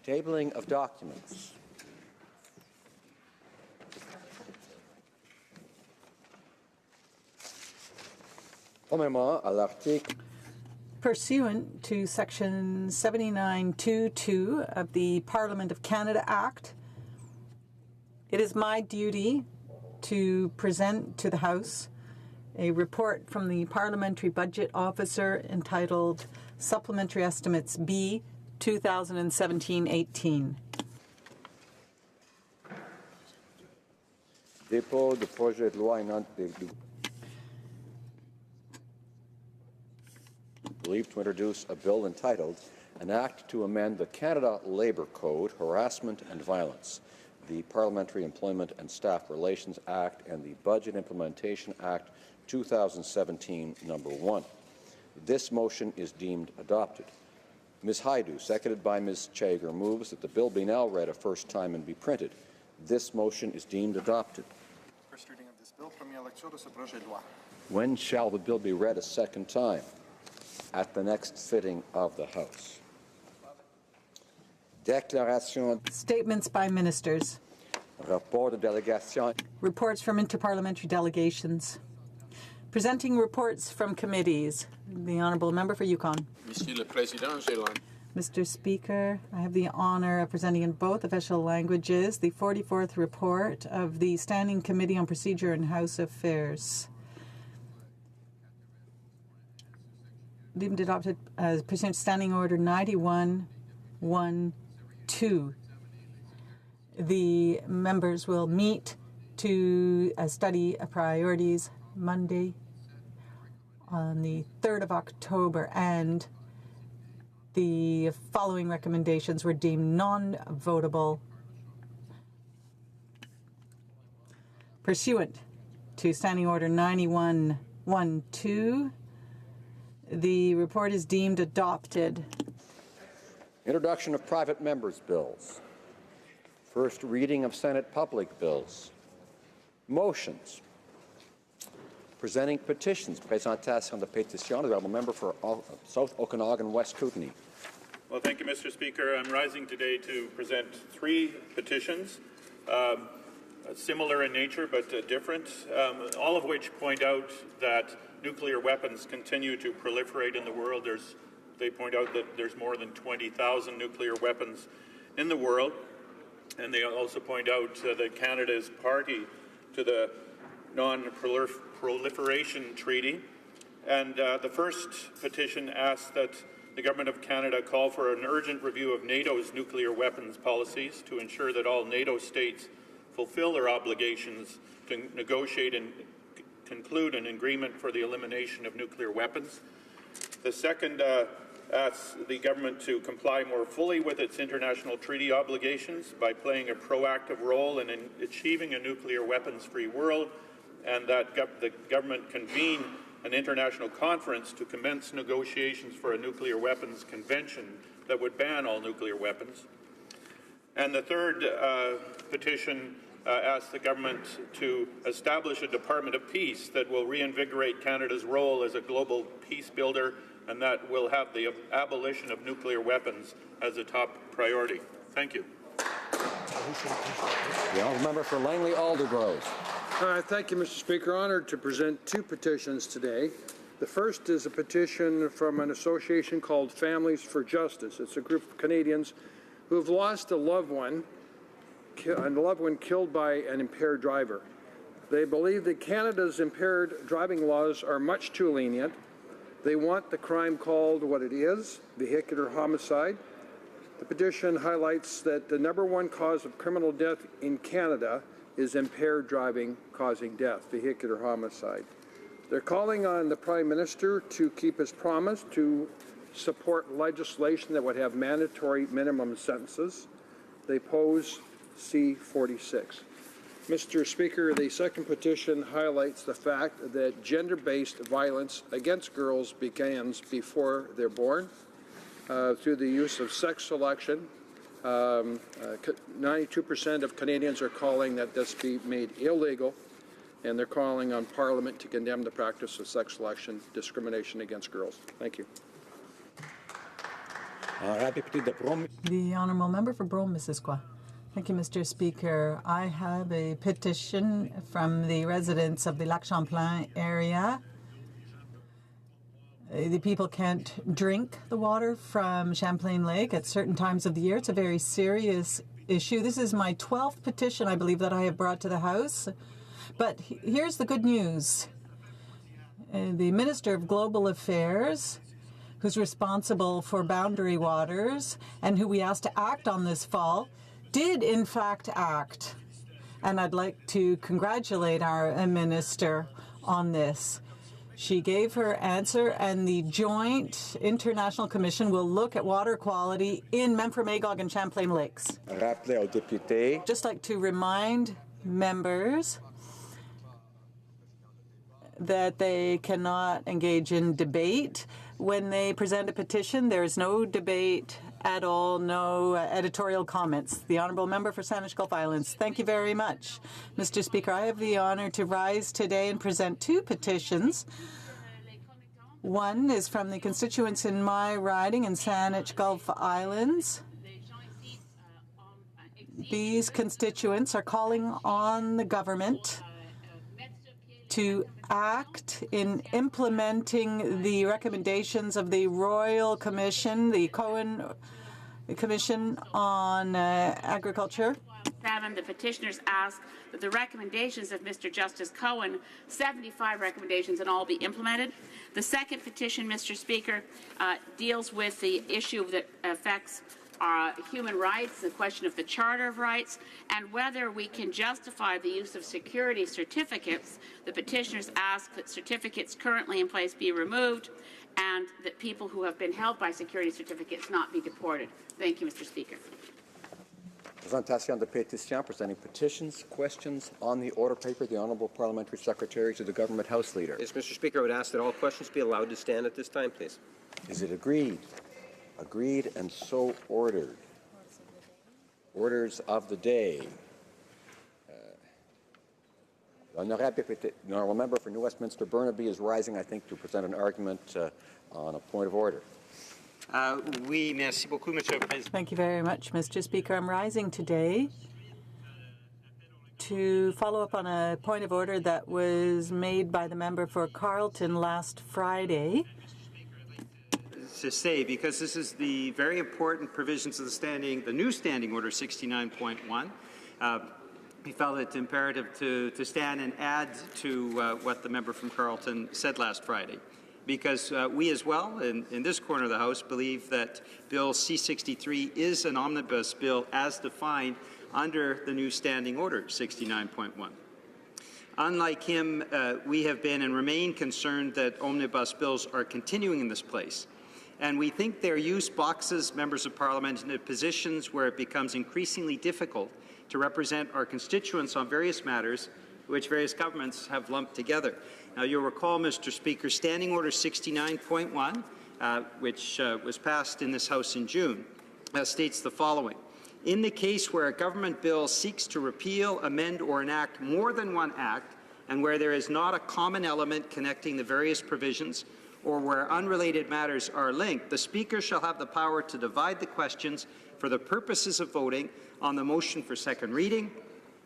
Tabling of documents. Pursuant to Section 7922 of the Parliament of Canada Act, it is my duty to present to the House a report from the Parliamentary Budget Officer entitled Supplementary Estimates B 2017-18. Dépôt de projet de loi believed to introduce a bill entitled An Act to Amend the Canada Labour Code, Harassment and Violence, the Parliamentary Employment and Staff Relations Act, and the Budget Implementation Act 2017, number 1. This motion is deemed adopted. Ms. Haidu, seconded by Ms. Chager, moves that the bill be now read a first time and be printed. This motion is deemed adopted. First reading of this bill, première lecture de ce projet de loi. When shall the bill be read a second time? At the next sitting of the House. Déclaration. Statements by ministers. Rapport de délégation. Reports from interparliamentary delegations. Presenting reports from committees. The Honourable Member for Yukon. Monsieur le Président, Mr. Speaker, I have the honour of presenting in both official languages the 44th report of the Standing Committee on Procedure and House Affairs. Deemed adopted as pursuant to Standing Order 91-1-2. The members will meet to study priorities Monday on the 3rd of October, and the following recommendations were deemed non-votable. Pursuant to Standing Order 91-1-2, the report is deemed adopted. Introduction of private members' bills. First reading of Senate public bills. Motions. Presenting petitions. Présentation de pétitions. The Honourable Member for South Okanagan, West Kootenay. Well, thank you, Mr. Speaker. I'm rising today to present 3 petitions, similar in nature but different, all of which point out that nuclear weapons continue to proliferate in the world. They point out that there's more than 20,000 nuclear weapons in the world, and they also point out that Canada is party to the Non-Proliferation Treaty. And the first petition asks that the Government of Canada call for an urgent review of NATO's nuclear weapons policies to ensure that all NATO states fulfill their obligations to negotiate and conclude an agreement for the elimination of nuclear weapons. The second asks the government to comply more fully with its international treaty obligations by playing a proactive role in achieving a nuclear weapons-free world, and that the government convene an international conference to commence negotiations for a nuclear weapons convention that would ban all nuclear weapons. And the third petition asks the government to establish a Department of Peace that will reinvigorate Canada's role as a global peace builder, and that will have the abolition of nuclear weapons as a top priority. Thank you. The Honourable Member for Langley Aldergrove. Thank you, Mr. Speaker. Honoured to present 2 petitions today. The first is a petition from an association called Families for Justice. It's a group of Canadians who have lost a loved one killed by an impaired driver. They believe that Canada's impaired driving laws are much too lenient. They want the crime called what it is, vehicular homicide. The petition highlights that the #1 cause of criminal death in Canada is impaired driving causing death, vehicular homicide. They're calling on the Prime Minister to keep his promise to support legislation that would have mandatory minimum sentences. They pose C-46. Mr. Speaker, the second petition highlights the fact that gender-based violence against girls begins before they're born. through the use of sex selection. 92% of Canadians are calling that this be made illegal, and they're calling on Parliament to condemn the practice of sex selection, discrimination against girls. Thank you. The honourable member for Brome-Missisquoi. Thank you, Mr. Speaker. I have a petition from the residents of the Lac Champlain area. The people can't drink the water from Champlain Lake at certain times of the year. It's a very serious issue. This is my 12th petition, I believe, that I have brought to the House. But here's the good news. The Minister of Global Affairs, who's responsible for boundary waters and who we asked to act on this fall, did in fact act. And I'd like to congratulate our minister on this. She gave her answer, and the Joint International Commission will look at water quality in Memphremagog and Champlain Lakes. Just like to remind members that they cannot engage in debate when they present a petition. There is no debate at all, no editorial comments. The Honourable Member for Saanich Gulf Islands. Thank you very much. Mr. Speaker, I have the honour to rise today and present two petitions. One is from the constituents in my riding in Saanich Gulf Islands. These constituents are calling on the government to act in implementing the recommendations of the Royal Commission, the Cohen Commission on Agriculture. 7, the petitioners ask that the recommendations of Mr. Justice Cohen, 75 recommendations, and all be implemented. The second petition, Mr. Speaker, deals with the issue that affects human rights, the question of the Charter of Rights, and whether we can justify the use of security certificates. The petitioners ask that certificates currently in place be removed and that people who have been held by security certificates not be deported. Thank you, Mr. Speaker. Presentation de pétition, presenting petitions, questions on the order paper. The Honourable Parliamentary Secretary to the Government House Leader. Yes, Mr. Speaker, I would ask that all questions be allowed to stand at this time, please. Is it agreed? Agreed and so ordered. Orders of the day. The Honourable Member for New Westminster Burnaby is rising, I think, to present an argument on a point of order. Oui, merci beaucoup, Monsieur le Président. Thank you very much, Mr. Speaker. I'm rising today to follow up on a point of order that was made by the member for Carleton last Friday. To say, because this is the very important provisions of the new Standing Order 69.1. We felt it imperative to stand and add to what the member from Carleton said last Friday, because we as well, in this corner of the House, believe that Bill C-63 is an omnibus bill as defined under the new Standing Order 69.1. Unlike him, we have been and remain concerned that omnibus bills are continuing in this place. And we think their use boxes members of Parliament into positions where it becomes increasingly difficult to represent our constituents on various matters which various governments have lumped together. Now, you'll recall, Mr. Speaker, Standing Order 69.1, which was passed in this House in June, states the following. In the case where a government bill seeks to repeal, amend, or enact more than one act, and where there is not a common element connecting the various provisions, or where unrelated matters are linked, the Speaker shall have the power to divide the questions for the purposes of voting on the motion for second reading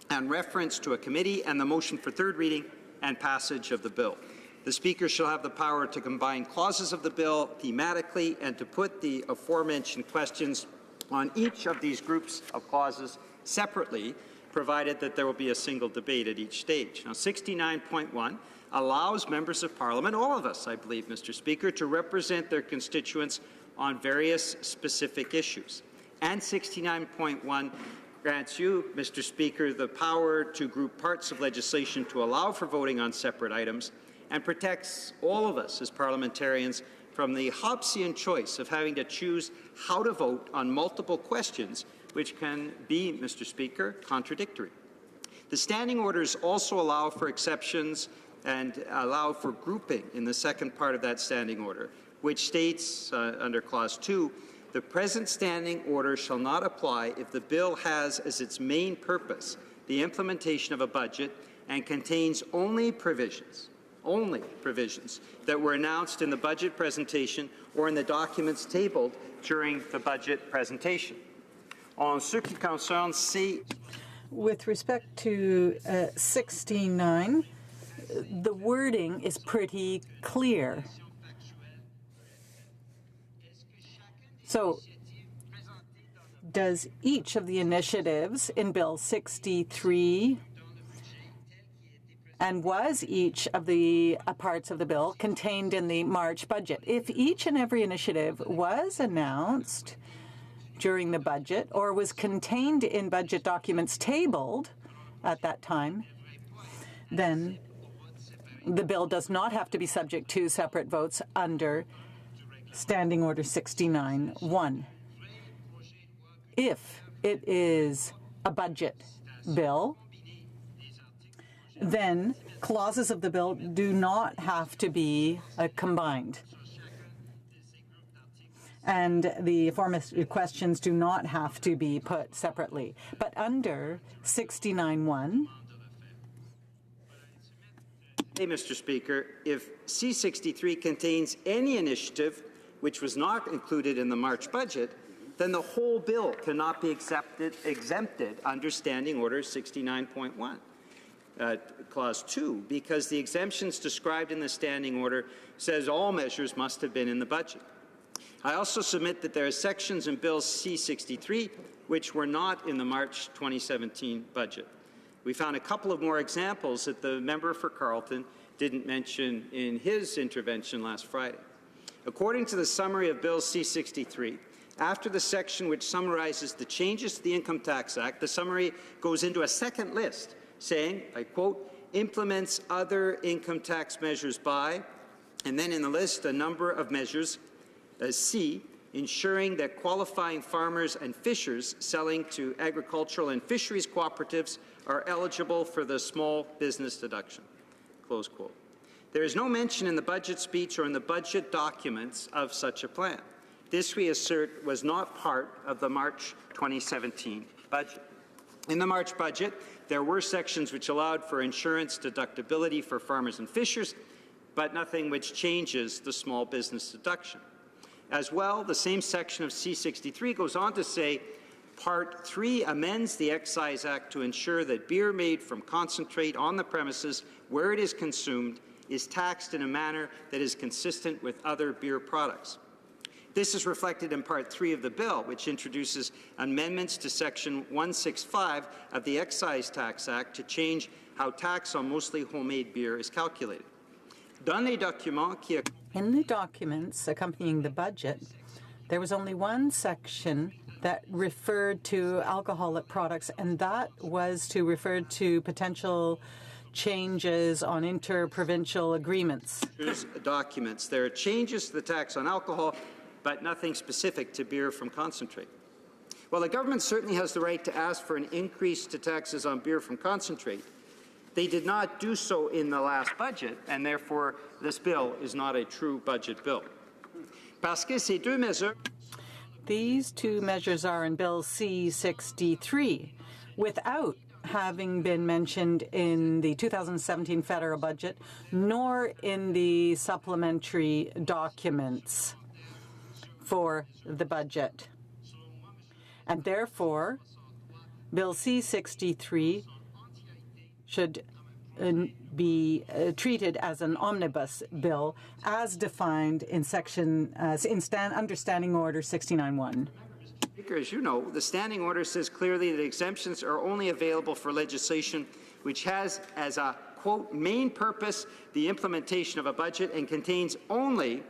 and reference to a committee and the motion for third reading and passage of the bill. The Speaker shall have the power to combine clauses of the bill thematically and to put the aforementioned questions on each of these groups of clauses separately, provided that there will be a single debate at each stage. Now, 69.1 allows members of Parliament, all of us, I believe, Mr. Speaker, to represent their constituents on various specific issues. And 69.1 grants you, Mr. Speaker, the power to group parts of legislation to allow for voting on separate items and protects all of us as parliamentarians from the Hobbesian choice of having to choose how to vote on multiple questions, which can be, Mr. Speaker, contradictory. The standing orders also allow for exceptions and allow for grouping in the second part of that standing order, which states under Clause 2, the present standing order shall not apply if the bill has as its main purpose the implementation of a budget and contains only provisions that were announced in the budget presentation or in the documents tabled during the budget presentation. En ce qui concerne ces With respect to 69, the wording is pretty clear. So, does each of the initiatives in Bill 63 and was each of the parts of the bill contained in the March budget? If each and every initiative was announced during the budget or was contained in budget documents tabled at that time, then the bill does not have to be subject to separate votes under Standing Order 69-1. If it is a budget bill, then clauses of the bill do not have to be combined. And the aforementioned questions do not have to be put separately. But under 69-1, Hey, Mr. Speaker, if C-63 contains any initiative which was not included in the March budget, then the whole bill cannot be exempted under Standing Order 69.1, Clause 2, because the exemptions described in the Standing Order says all measures must have been in the budget. I also submit that there are sections in Bill C-63 which were not in the March 2017 budget. We found a couple of more examples that the member for Carleton didn't mention in his intervention last Friday. According to the summary of Bill C-63, after the section which summarizes the changes to the Income Tax Act, the summary goes into a second list saying, I quote, implements other income tax measures by, and then in the list a number of measures, C, ensuring that qualifying farmers and fishers selling to agricultural and fisheries cooperatives are eligible for the small business deduction, close quote. There is no mention in the budget speech or in the budget documents of such a plan. This, we assert, was not part of the March 2017 budget. In the March budget, there were sections which allowed for insurance deductibility for farmers and fishers, but nothing which changes the small business deduction. As well, the same section of C-63 goes on to say, Part 3 amends the Excise Act to ensure that beer made from concentrate on the premises where it is consumed is taxed in a manner that is consistent with other beer products. This is reflected in Part 3 of the bill, which introduces amendments to Section 165 of the Excise Tax Act to change how tax on mostly homemade beer is calculated. in the documents accompanying the budget, there was only one section that referred to alcoholic products, and that was to refer to potential changes on interprovincial agreements. Documents. There are changes to the tax on alcohol, but nothing specific to beer from concentrate. While the government certainly has the right to ask for an increase to taxes on beer from concentrate, they did not do so in the last budget, and therefore this bill is not a true budget bill. Parce que ces deux mesures These two measures are in Bill C-63 without having been mentioned in the 2017 federal budget nor in the supplementary documents for the budget. And therefore, Bill C-63 should be treated as an omnibus bill as defined in Understanding Order 69-1. Speaker, as you know, the standing order says clearly that exemptions are only available for legislation which has as a, quote, main purpose the implementation of a budget and contains only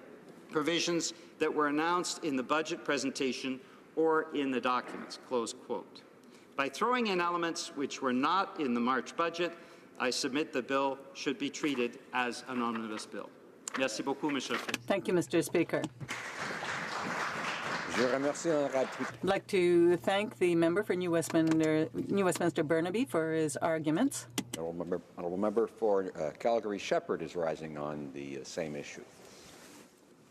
provisions that were announced in the budget presentation or in the documents, close quote. By throwing in elements which were not in the March budget, I submit the bill should be treated as an omnibus bill. Merci beaucoup, Monsieur le Président. Thank you, Mr. Speaker. Je remercie l'honorable I'd like to thank the member for New Westminster Burnaby for his arguments. Honourable member for Calgary Shepherd is rising on the same issue.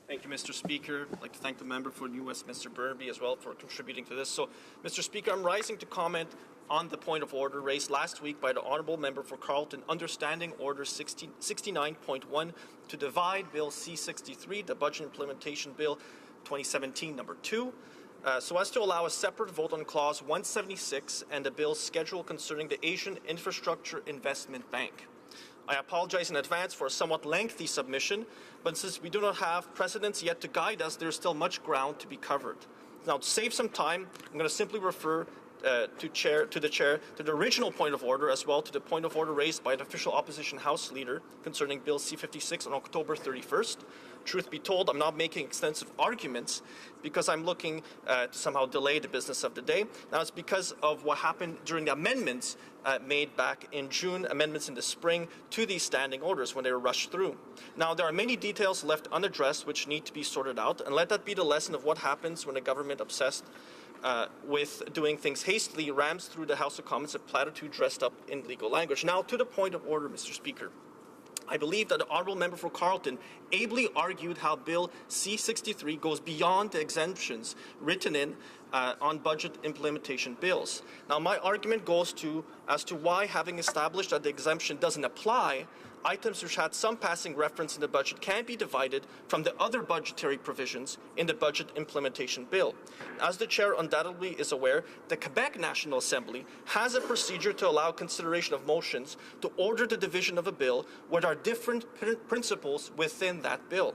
Thank you, Mr. Speaker. I'd like to thank the member for New Westminster Burnaby as well for contributing to this. So, Mr. Speaker, I'm rising to comment on the point of order raised last week by the Honourable Member for Carleton, understanding Order 69.1 to divide Bill C-63, the Budget Implementation Bill 2017 number 2, so as to allow a separate vote on Clause 176 and the bill's schedule concerning the Asian Infrastructure Investment Bank. I apologize in advance for a somewhat lengthy submission, but since we do not have precedents yet to guide us, there is still much ground to be covered. Now, to save some time, I'm going to simply refer to the original point of order as well to the point of order raised by the official opposition House Leader concerning Bill C-56 on October 31st. Truth be told, I'm not making extensive arguments because I'm looking to somehow delay the business of the day. Now, it's because of what happened during the amendments made back in June, amendments in the spring to these standing orders when they were rushed through. Now, there are many details left unaddressed which need to be sorted out, and let that be the lesson of what happens when a government obsessed with doing things hastily rams through the House of Commons a platitude dressed up in legal language. Now, to the point of order, Mr. Speaker. I believe that the Honourable Member for Carleton ably argued how Bill C-63 goes beyond the exemptions written in on budget implementation bills. Now, my argument goes as to why, having established that the exemption doesn't apply, items which had some passing reference in the budget can be divided from the other budgetary provisions in the budget implementation bill. As the Chair undoubtedly is aware, the Quebec National Assembly has a procedure to allow consideration of motions to order the division of a bill where there are different principles within that bill.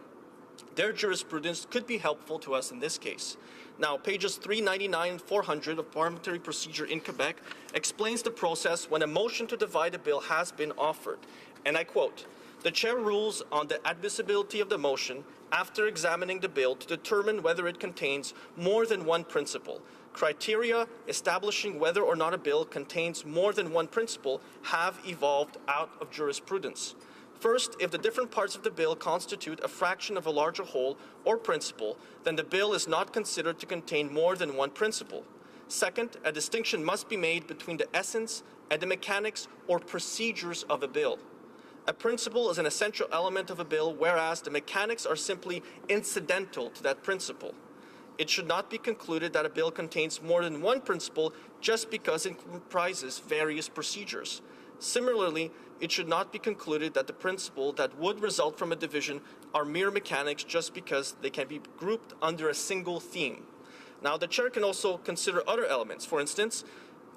Their jurisprudence could be helpful to us in this case. Now, pages 399 and 400 of Parliamentary Procedure in Quebec explains the process when a motion to divide a bill has been offered. And I quote, "The Chair rules on the admissibility of the motion after examining the bill to determine whether it contains more than one principle. Criteria establishing whether or not a bill contains more than one principle have evolved out of jurisprudence. First, if the different parts of the bill constitute a fraction of a larger whole or principle, then the bill is not considered to contain more than one principle. Second, a distinction must be made between the essence and the mechanics or procedures of a bill. A principle is an essential element of a bill, whereas the mechanics are simply incidental to that principle. It should not be concluded that a bill contains more than one principle just because it comprises various procedures. Similarly, it should not be concluded that the principle that would result from a division are mere mechanics just because they can be grouped under a single theme. Now, the Chair can also consider other elements. For instance,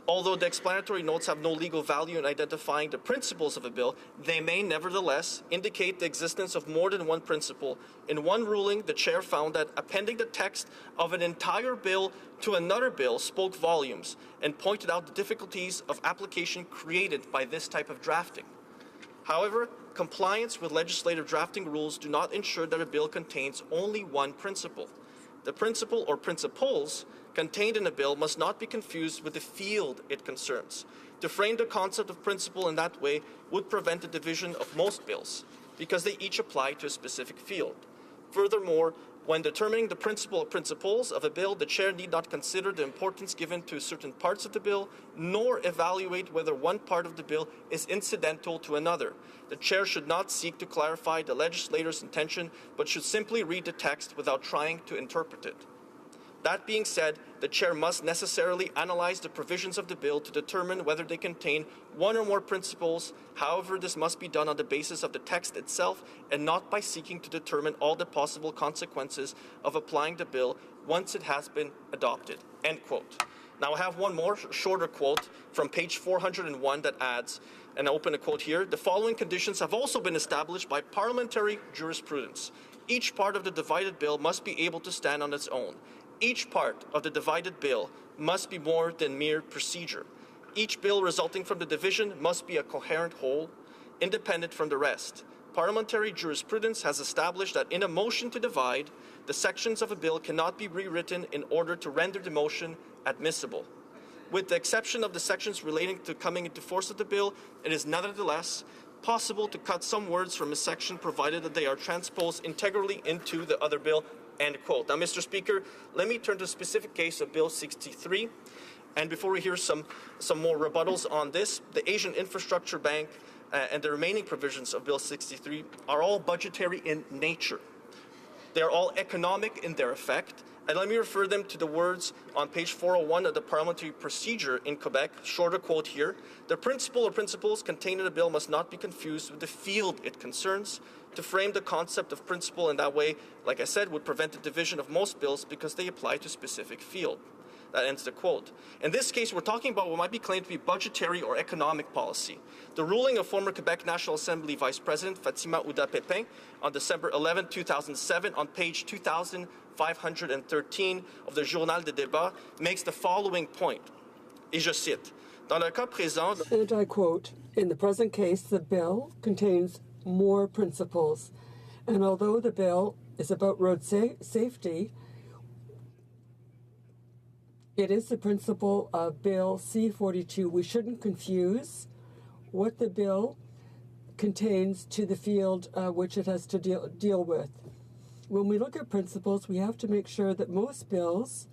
although the explanatory notes have no legal value in identifying the principles of a bill, they may nevertheless indicate the existence of more than one principle. In one ruling, the Chair found that appending the text of an entire bill to another bill spoke volumes and pointed out the difficulties of application created by this type of drafting. However, compliance with legislative drafting rules do not ensure that a bill contains only one principle. The principle or principles contained in a bill must not be confused with the field it concerns. To frame the concept of principle in that way would prevent the division of most bills, because they each apply to a specific field. Furthermore, when determining the principle or principles of a bill, the Chair need not consider the importance given to certain parts of the bill, nor evaluate whether one part of the bill is incidental to another. The Chair should not seek to clarify the legislator's intention, but should simply read the text without trying to interpret it. That being said, the Chair must necessarily analyze the provisions of the bill to determine whether they contain one or more principles. However, this must be done on the basis of the text itself and not by seeking to determine all the possible consequences of applying the bill once it has been adopted." End quote. Now, I have one more shorter quote from page 401 that adds, and I open a quote here, "The following conditions have also been established by parliamentary jurisprudence. Each part of the divided bill must be able to stand on its own. Each part of the divided bill must be more than mere procedure. Each bill resulting from the division must be a coherent whole, independent from the rest. Parliamentary jurisprudence has established that in a motion to divide, the sections of a bill cannot be rewritten in order to render the motion admissible. With the exception of the sections relating to coming into force of the bill, it is nevertheless possible to cut some words from a section provided that they are transposed integrally into the other bill." End quote. Now, Mr. Speaker, let me turn to a specific case of Bill 63. And before we hear some more rebuttals on this, the Asian Infrastructure Bank and the remaining provisions of Bill 63 are all budgetary in nature. They are all economic in their effect. And let me refer them to the words on page 401 of the parliamentary procedure in Quebec. Shorter quote here. The principle or principles contained in the bill must not be confused with the field it concerns. To frame the concept of principle in that way, like I said, would prevent the division of most bills because they apply to specific field. That ends the quote. In this case, we're talking about what might be claimed to be budgetary or economic policy. The ruling of former Quebec National Assembly Vice President Fatima Ouda-Pépin on December 11, 2007, on page 2513 of the Journal des Débats, makes the following point, et je cite, Dans le cas présent, and I quote, in the present case, the bill contains more principles, and although the bill is about road safety, it is the principle of Bill C-42. We shouldn't confuse what the bill contains to the field which it has to deal with. When we look at principles, we have to make sure that most bills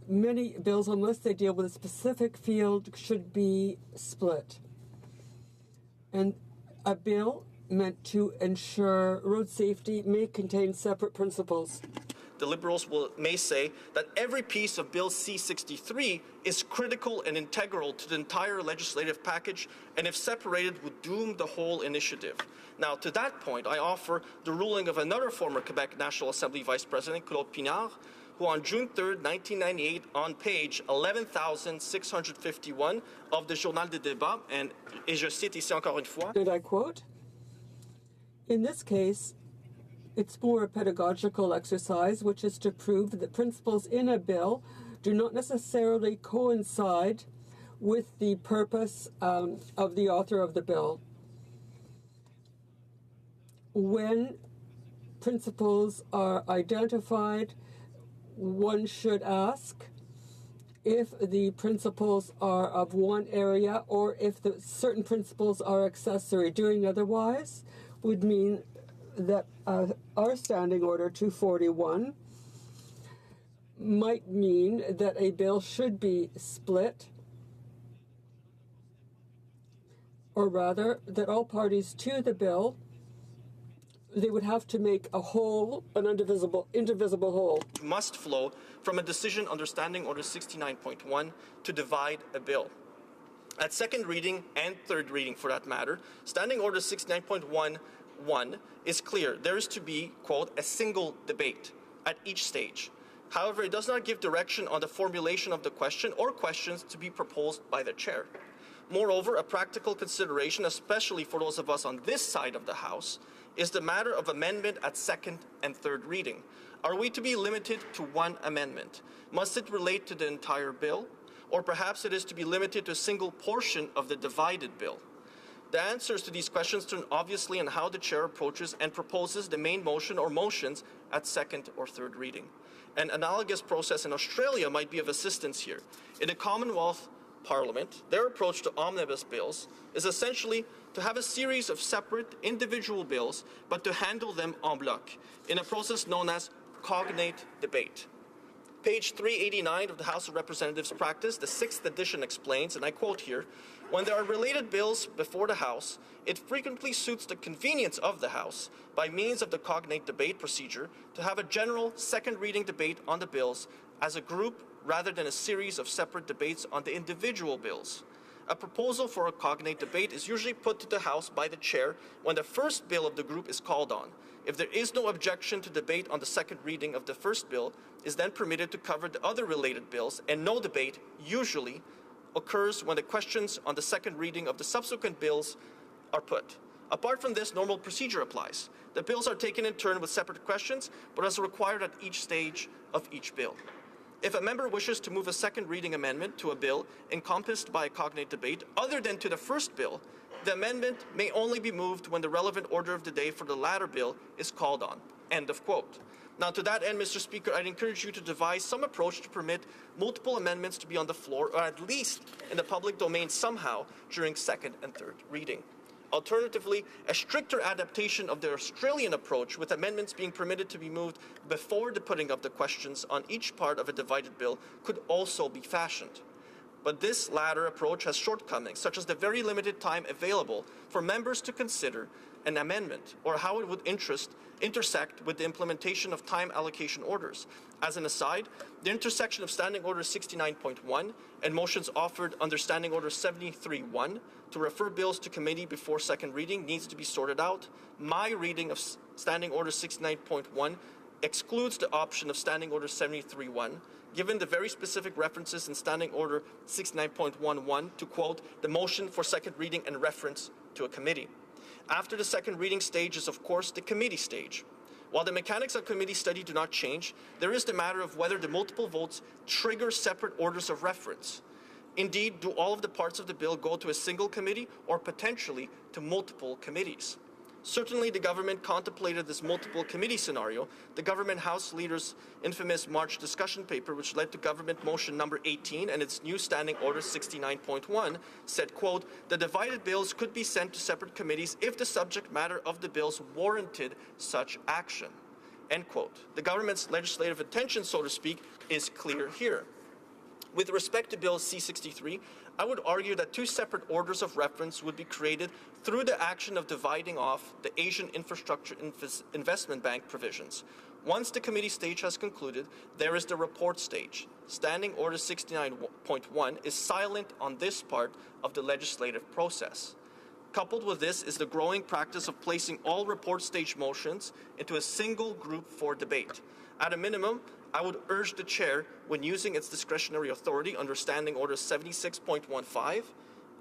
many bills, unless they deal with a specific field, should be split. And a bill meant to ensure road safety may contain separate principles. the Liberals may say that every piece of Bill C-63 is critical and integral to the entire legislative package, and if separated would doom the whole initiative. Now, to that point, I offer the ruling of another former Quebec National Assembly Vice President, Claude Pinard, who on June 3, 1998, on page 11,651 of the Journal des Débats, et je cite ici encore une fois, and I quote, "In this case, it's more a pedagogical exercise, which is to prove that principles in a bill do not necessarily coincide with the purpose of the author of the bill. When principles are identified, one should ask if the principles are of one area or if the certain principles are accessory. Doing otherwise would mean that our Standing Order 241 might mean that a bill should be split, or rather, that all parties to the bill, they would have to make a whole, an indivisible whole. Must flow from a decision under Standing Order 69.1 to divide a bill. At second reading and third reading, for that matter, Standing Order 69.1 is clear. There is to be, quote, a single debate at each stage. However, it does not give direction on the formulation of the question or questions to be proposed by the chair. Moreover, a practical consideration, especially for those of us on this side of the House, is the matter of amendment at second and third reading. Are we to be limited to one amendment? Must it relate to the entire bill? Or perhaps it is to be limited to a single portion of the divided bill? The answers to these questions turn obviously on how the chair approaches and proposes the main motion or motions at second or third reading. An analogous process in Australia might be of assistance here. In the Commonwealth Parliament, their approach to omnibus bills is essentially to have a series of separate individual bills, but to handle them en bloc in a process known as cognate debate. Page 389 of the House of Representatives practice, the 6th edition, explains, and I quote here, "When there are related bills before the House, it frequently suits the convenience of the House, by means of the cognate debate procedure, to have a general second reading debate on the bills as a group rather than a series of separate debates on the individual bills. A proposal for a cognate debate is usually put to the House by the chair when the first bill of the group is called on. If there is no objection to debate on the second reading of the first bill, is then permitted to cover the other related bills, and no debate usually occurs when the questions on the second reading of the subsequent bills are put. Apart from this, normal procedure applies. The bills are taken in turn with separate questions, but as required at each stage of each bill. If a member wishes to move a second reading amendment to a bill encompassed by a cognate debate other than to the first bill, the amendment may only be moved when the relevant order of the day for the latter bill is called on." End of quote. Now, to that end, Mr. Speaker, I'd encourage you to devise some approach to permit multiple amendments to be on the floor, or at least in the public domain somehow, during second and third reading. Alternatively, a stricter adaptation of the Australian approach, with amendments being permitted to be moved before the putting of the questions on each part of a divided bill, could also be fashioned. But this latter approach has shortcomings, such as the very limited time available for members to consider an amendment or how it would intersect with the implementation of time allocation orders. As an aside, the intersection of Standing Order 69.1 and motions offered under Standing Order 73.1 to refer bills to committee before second reading needs to be sorted out. My reading of Standing Order 69.1 excludes the option of Standing Order 73.1, given the very specific references in Standing Order 69.11 to, quote, the motion for second reading and reference to a committee. After the second reading stage is, of course, the committee stage. While the mechanics of committee study do not change, there is the matter of whether the multiple votes trigger separate orders of reference. Indeed, do all of the parts of the bill go to a single committee or potentially to multiple committees? Certainly, the government contemplated this multiple committee scenario. The government House leader's infamous March discussion paper, which led to government motion number 18 and its new Standing Order 69.1, said, quote, the divided bills could be sent to separate committees if the subject matter of the bills warranted such action, end quote. The government's legislative intention, so to speak, is clear here. With respect to Bill C-63, I would argue that two separate orders of reference would be created through the action of dividing off the Asian Infrastructure Investment Bank provisions. Once the committee stage has concluded, there is the report stage. Standing Order 69.1 is silent on this part of the legislative process. Coupled with this is the growing practice of placing all report stage motions into a single group for debate. At a minimum, I would urge the Chair, when using its discretionary authority under Standing Order 76.15,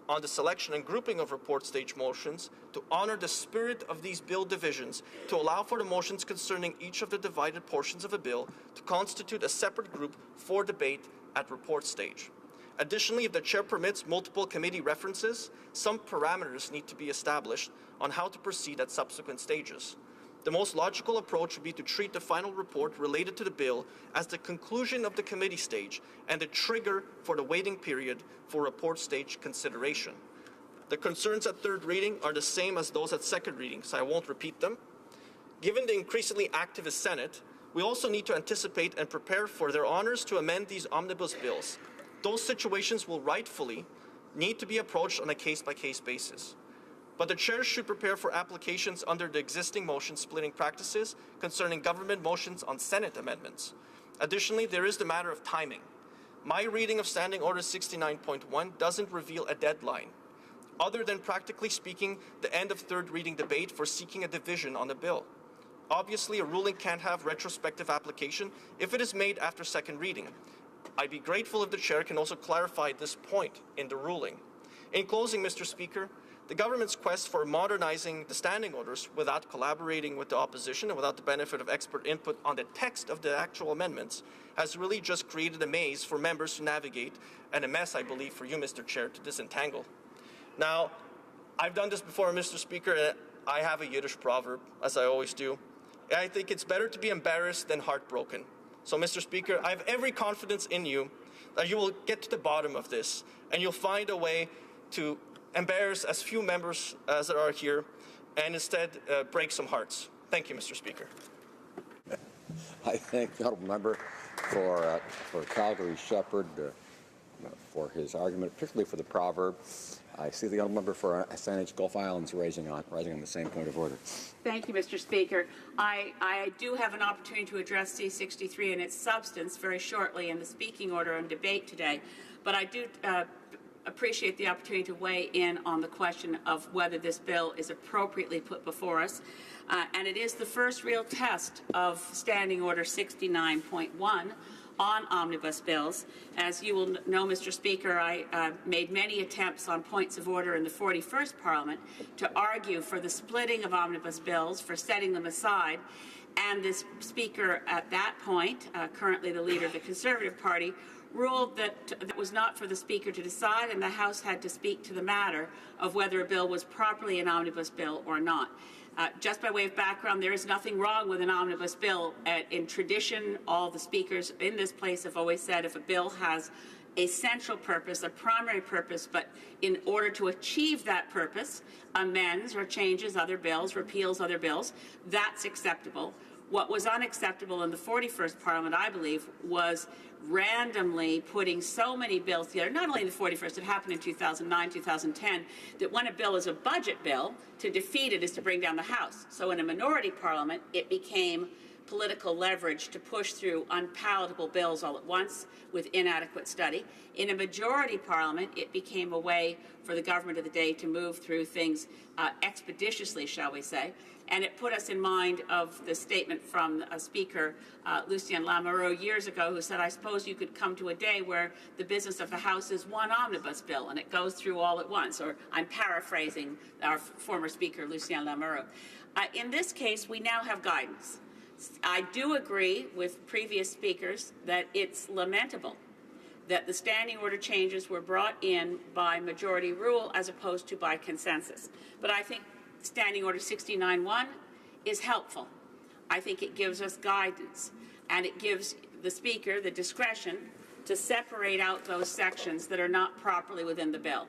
on the selection and grouping of report stage motions, to honor the spirit of these bill divisions, to allow for the motions concerning each of the divided portions of a bill to constitute a separate group for debate at report stage. Additionally, if the Chair permits multiple committee references, some parameters need to be established on how to proceed at subsequent stages. The most logical approach would be to treat the final report related to the bill as the conclusion of the committee stage and the trigger for the waiting period for report stage consideration. The concerns at third reading are the same as those at second reading, so I won't repeat them. Given the increasingly activist Senate, we also need to anticipate and prepare for their honors to amend these omnibus bills. Those situations will rightfully need to be approached on a case-by-case basis. But the Chair should prepare for applications under the existing motion splitting practices concerning government motions on Senate amendments. Additionally, there is the matter of timing. My reading of Standing Order 69.1 doesn't reveal a deadline, other than practically speaking the end of third reading debate for seeking a division on the bill. Obviously, a ruling can't have retrospective application if it is made after second reading. I'd be grateful if the Chair can also clarify this point in the ruling. In closing, Mr. Speaker, the government's quest for modernizing the standing orders without collaborating with the opposition and without the benefit of expert input on the text of the actual amendments has really just created a maze for members to navigate and a mess, I believe, for you, Mr. Chair, to disentangle. Now, I've done this before, Mr. Speaker, and I have a Yiddish proverb, as I always do. I think it's better to be embarrassed than heartbroken. So, Mr. Speaker, I have every confidence in you that you will get to the bottom of this and you'll find a way to embarrass as few members as there are here, and instead break some hearts. Thank you, Mr. Speaker. I thank the honourable member for Calgary Shepherd for his argument, particularly for the proverb. I see the honourable member for SNH Gulf Islands rising on the same point of order. Thank you, Mr. Speaker. I do have an opportunity to address C-63 and its substance very shortly in the speaking order and debate today, but I do appreciate the opportunity to weigh in on the question of whether this bill is appropriately put before us. And it is the first real test of Standing Order 69.1 on omnibus bills. As you will know, Mr. Speaker, I made many attempts on points of order in the 41st Parliament to argue for the splitting of omnibus bills, for setting them aside. And this Speaker at that point, currently the leader of the Conservative Party, ruled that it was not for the Speaker to decide, and the House had to speak to the matter of whether a bill was properly an omnibus bill or not. Just by way of background, there is nothing wrong with an omnibus bill. In tradition, all the speakers in this place have always said if a bill has a central purpose, a primary purpose, but in order to achieve that purpose, amends or changes other bills, repeals other bills, that's acceptable. What was unacceptable in the 41st Parliament, I believe, was randomly putting so many bills together, not only in the 41st, it happened in 2009, 2010, that when a bill is a budget bill, to defeat it is to bring down the House. So in a minority Parliament, it became political leverage to push through unpalatable bills all at once with inadequate study. In a majority Parliament, it became a way for the government of the day to move through things expeditiously, shall we say. And it put us in mind of the statement from Speaker Lucien Lamoureux years ago, who said, I suppose you could come to a day where the business of the House is one omnibus bill and it goes through all at once. Or I'm paraphrasing our former Speaker Lucien Lamoureux. In this case, we now have guidance. I do agree with previous speakers that it's lamentable that the standing order changes were brought in by majority rule as opposed to by consensus. But I think Standing Order 69-1 is helpful. I think it gives us guidance, and it gives the Speaker the discretion to separate out those sections that are not properly within the bill.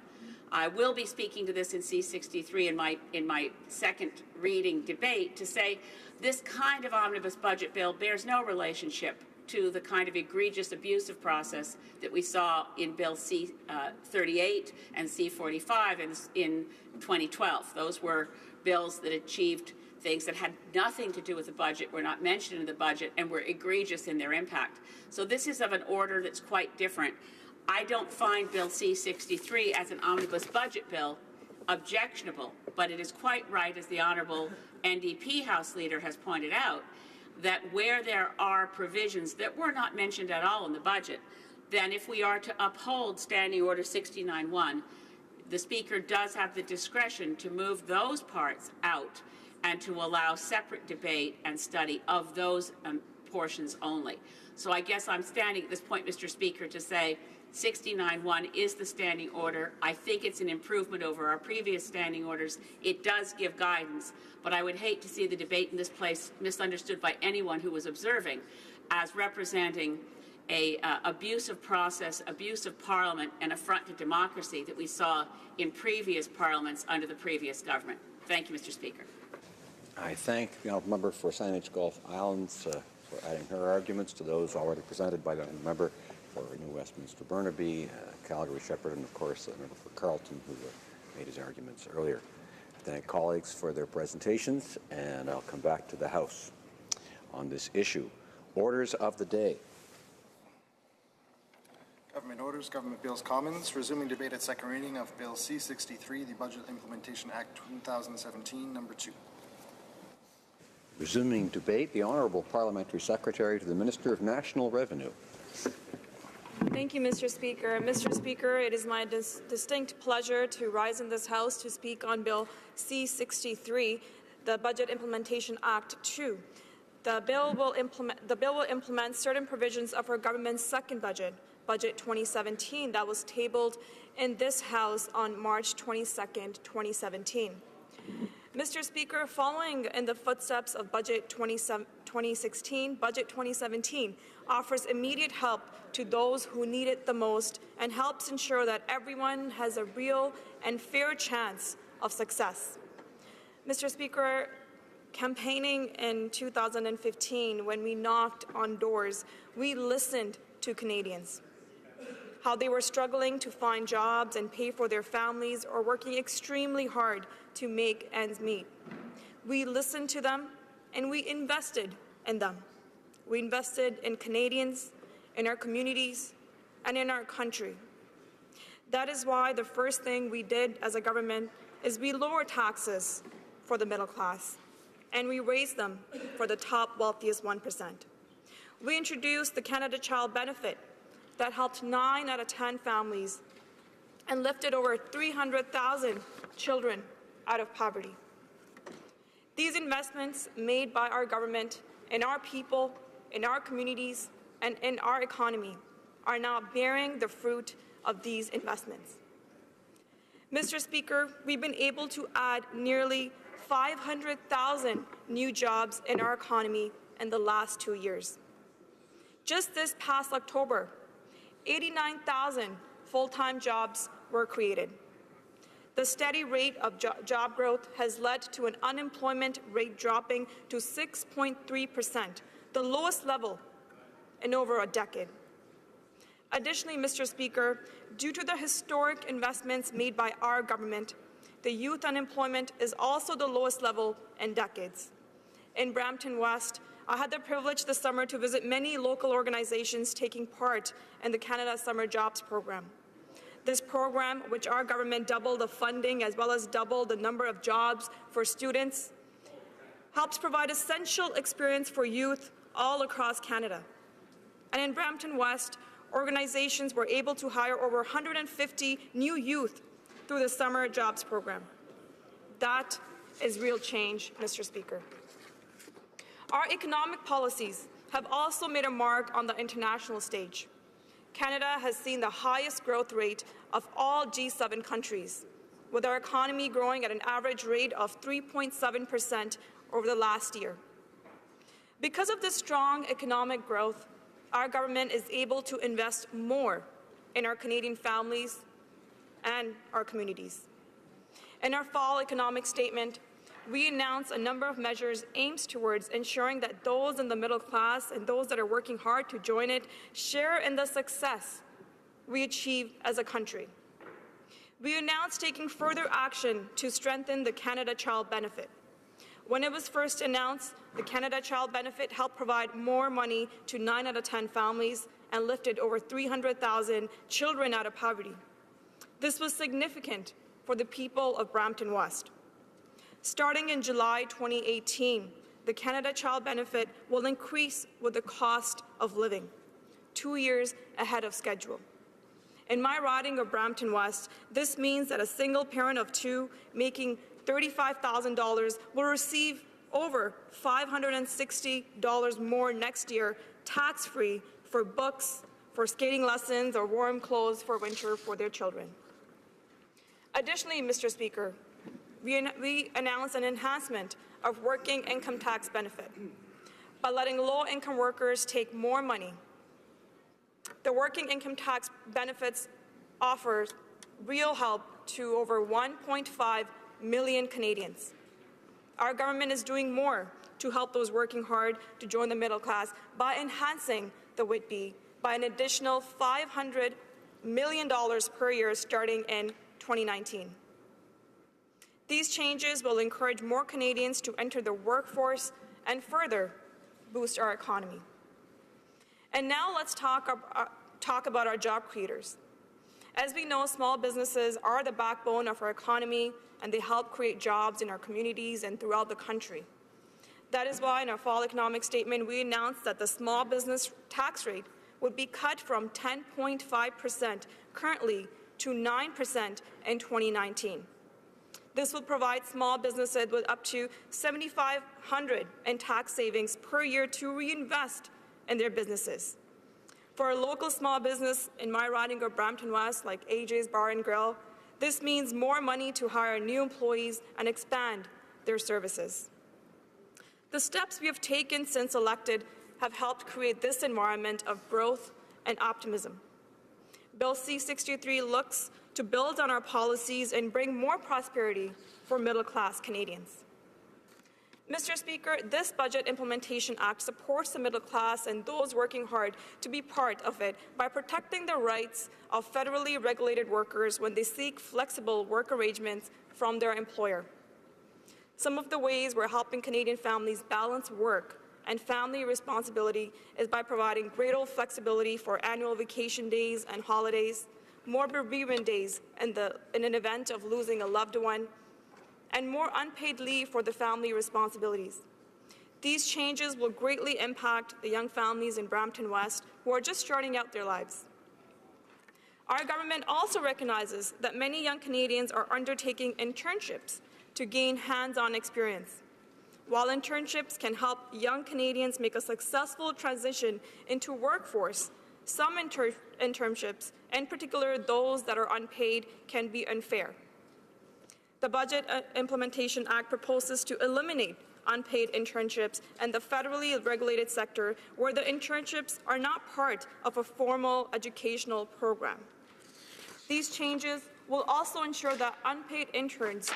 I will be speaking to this in C-63 in my second reading debate to say this kind of omnibus budget bill bears no relationship to the kind of egregious abusive process that we saw in Bill C-38 and C-45 in 2012. Those were bills that achieved things that had nothing to do with the budget, were not mentioned in the budget, and were egregious in their impact. So this is of an order that's quite different. I don't find Bill C-63 as an omnibus budget bill objectionable, but it is quite right, as the Honourable NDP House Leader has pointed out, that where there are provisions that were not mentioned at all in the budget, then if we are to uphold Standing Order 69-1, the Speaker does have the discretion to move those parts out and to allow separate debate and study of those portions only. So I guess I'm standing at this point, Mr. Speaker, to say 69-1 is the standing order. I think it's an improvement over our previous standing orders. It does give guidance, but I would hate to see the debate in this place misunderstood by anyone who was observing as representing a abusive process, abuse of Parliament, and affront to democracy that we saw in previous parliaments under the previous government. Thank you, Mr. Speaker. I thank the honourable member for Saanich Gulf Islands for adding her arguments to those already presented by the honourable member for New Westminster Burnaby, Calgary Shepherd, and of course the member for Carleton, who made his arguments earlier. I thank colleagues for their presentations, and I'll come back to the House on this issue. Orders of the day. Government Orders, Government Bills Commons, resuming debate at second reading of Bill C-63, the Budget Implementation Act 2017, number 2. Resuming debate, the Honourable Parliamentary Secretary to the Minister of National Revenue. Thank you, Mr. Speaker. Mr. Speaker, it is my distinct pleasure to rise in this House to speak on Bill C-63, the Budget Implementation Act 2. The bill will implement certain provisions of our government's second budget, Budget 2017, that was tabled in this House on March 22nd, 2017. Mr. Speaker, following in the footsteps of Budget 2016, Budget 2017 offers immediate help to those who need it the most and helps ensure that everyone has a real and fair chance of success. Mr. Speaker, campaigning in 2015, when we knocked on doors, we listened to Canadians, how they were struggling to find jobs and pay for their families or working extremely hard to make ends meet. We listened to them and we invested in them. We invested in Canadians, in our communities, and in our country. That is why the first thing we did as a government is we lowered taxes for the middle class, and we raised them for the top wealthiest 1%. We introduced the Canada Child Benefit that helped 9 out of 10 families and lifted over 300,000 children out of poverty. These investments made by our government in our people, in our communities, and in our economy are now bearing the fruit of these investments. Mr. Speaker, we've been able to add nearly 500,000 new jobs in our economy in the last 2 years. Just this past October, 89,000 full-time jobs were created. The steady rate of job growth has led to an unemployment rate dropping to 6.3%, the lowest level in over a decade. Additionally, Mr. Speaker, due to the historic investments made by our government, the youth unemployment is also the lowest level in decades. In Brampton West, I had the privilege this summer to visit many local organizations taking part in the Canada Summer Jobs Program. This program, which our government doubled the funding as well as doubled the number of jobs for students, helps provide essential experience for youth all across Canada. And in Brampton West, organizations were able to hire over 150 new youth through the Summer Jobs Program. That is real change, Mr. Speaker. Our economic policies have also made a mark on the international stage. Canada has seen the highest growth rate of all G7 countries, with our economy growing at an average rate of 3.7% over the last year. Because of this strong economic growth, our government is able to invest more in our Canadian families and our communities. In our fall economic statement, we announced a number of measures aimed towards ensuring that those in the middle class and those that are working hard to join it share in the success we achieve as a country. We announced taking further action to strengthen the Canada Child Benefit. When it was first announced, the Canada Child Benefit helped provide more money to 9 out of 10 families and lifted over 300,000 children out of poverty. This was significant for the people of Brampton West. Starting in July 2018, the Canada Child Benefit will increase with the cost of living, 2 years ahead of schedule. In my riding of Brampton West, this means that a single parent of 2 making $35,000 will receive over $560 more next year, tax-free, for books, for skating lessons, or warm clothes for winter for their children. Additionally, Mr. Speaker, we announced an enhancement of working income tax benefit by letting low-income workers take more money. The working income tax benefits offers real help to over 1.5 million Canadians. Our government is doing more to help those working hard to join the middle class by enhancing the WITB by an additional $500 million per year starting in 2019. These changes will encourage more Canadians to enter the workforce and further boost our economy. And now let's talk about our job creators. As we know, small businesses are the backbone of our economy, and they help create jobs in our communities and throughout the country. That is why in our fall economic statement, we announced that the small business tax rate would be cut from 10.5% currently to 9% in 2019. This will provide small businesses with up to $7,500 in tax savings per year to reinvest in their businesses. For a local small business in my riding of Brampton West, like AJ's Bar and Grill, this means more money to hire new employees and expand their services. The steps we have taken since elected have helped create this environment of growth and optimism. Bill C-63 looks to build on our policies and bring more prosperity for middle-class Canadians. Mr. Speaker, this Budget Implementation Act supports the middle class and those working hard to be part of it by protecting the rights of federally regulated workers when they seek flexible work arrangements from their employer. Some of the ways we're helping Canadian families balance work and family responsibility is by providing greater flexibility for annual vacation days and holidays, more bereavement days in an event of losing a loved one, and more unpaid leave for the family responsibilities. These changes will greatly impact the young families in Brampton West who are just starting out their lives. Our government also recognizes that many young Canadians are undertaking internships to gain hands-on experience. While internships can help young Canadians make a successful transition into workforce, some internships, in particular those that are unpaid, can be unfair. The Budget Implementation Act proposes to eliminate unpaid internships in the federally regulated sector where the internships are not part of a formal educational program. These changes will also ensure that unpaid interns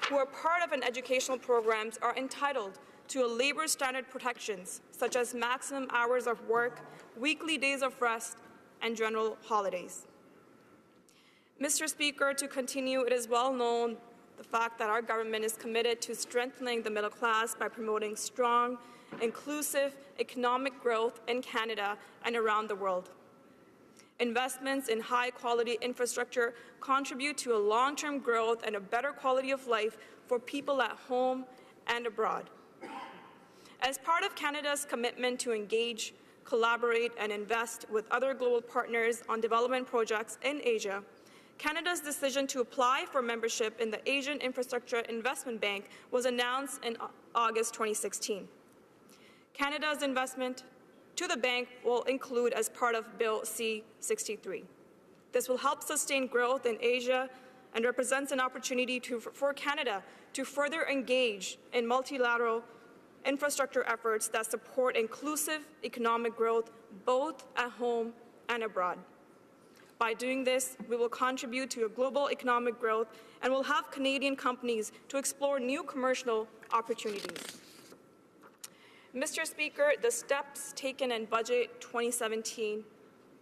who are part of an educational program are entitled to labor standard protections, such as maximum hours of work, weekly days of rest, and general holidays. Mr. Speaker, to continue, it is well known the fact that our government is committed to strengthening the middle class by promoting strong, inclusive economic growth in Canada and around the world. Investments in high-quality infrastructure contribute to a long-term growth and a better quality of life for people at home and abroad. As part of Canada's commitment to engage, collaborate, and invest with other global partners on development projects in Asia, Canada's decision to apply for membership in the Asian Infrastructure Investment Bank was announced in August 2016. Canada's investment to the bank will include as part of Bill C-63. This will help sustain growth in Asia and represents an opportunity for Canada to further engage in multilateral infrastructure efforts that support inclusive economic growth both at home and abroad. By doing this, we will contribute to a global economic growth and will have Canadian companies to explore new commercial opportunities. Mr. Speaker, the steps taken in Budget 2017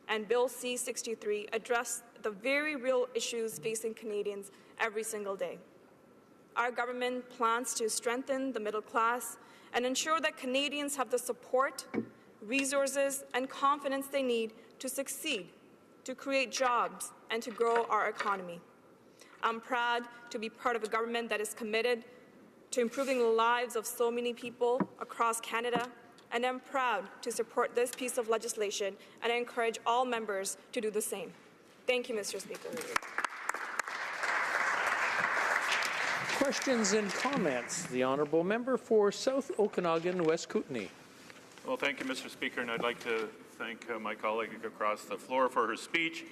and Bill C-63 address the very real issues facing Canadians every single day. Our government plans to strengthen the middle class and ensure that Canadians have the support, resources, and confidence they need to succeed, to create jobs, and to grow our economy. I'm proud to be part of a government that is committed to improving the lives of so many people across Canada, and I'm proud to support this piece of legislation, and I encourage all members to do the same. Thank you, Mr. Speaker. Questions and comments. The honourable member for South Okanagan, West Kootenay. Well, thank you, Mr. Speaker, and I'd like to thank my colleague across the floor for her speech.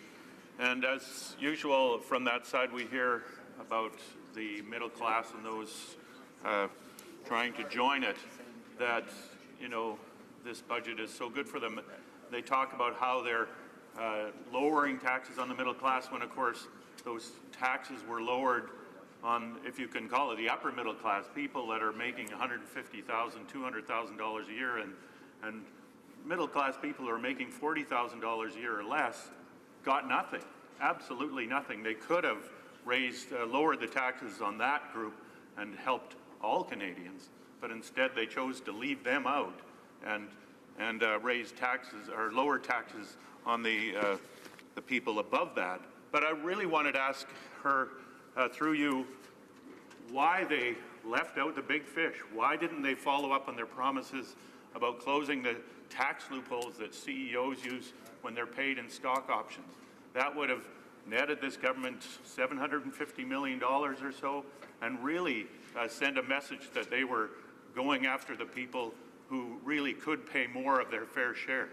And as usual, from that side, we hear about the middle class and those trying to join it, that, you know, this budget is so good for them. They talk about how they're lowering taxes on the middle class when, of course, those taxes were lowered on, if you can call it, the upper middle class, people that are making $150,000, $200,000 a year, and middle class people who are making $40,000 a year or less got nothing, absolutely nothing. They could have lowered the taxes on that group and helped all Canadians, but instead they chose to leave them out and raise taxes or lower taxes on the people above that. But I really wanted to ask her, through you, why they left out the big fish. Why didn't they follow up on their promises about closing the tax loopholes that CEOs use when they're paid in stock options? That would have netted this government $750 million or so, and really send a message that they were going after the people who really could pay more of their fair share.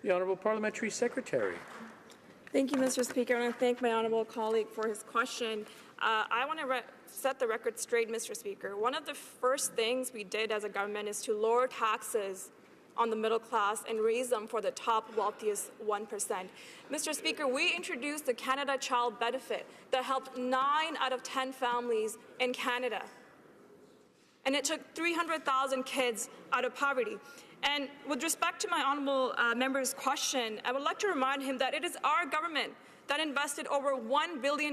The Honourable Parliamentary Secretary. Thank you, Mr. Speaker, and I thank my honourable colleague for his question. I want to set the record straight, Mr. Speaker. One of the first things we did as a government is to lower taxes on the middle class and raise them for the top wealthiest 1%. Mr. Speaker, we introduced the Canada Child Benefit that helped 9 out of 10 families in Canada. And it took 300,000 kids out of poverty. And with respect to my honourable member's question, I would like to remind him that it is our government that invested over $1 billion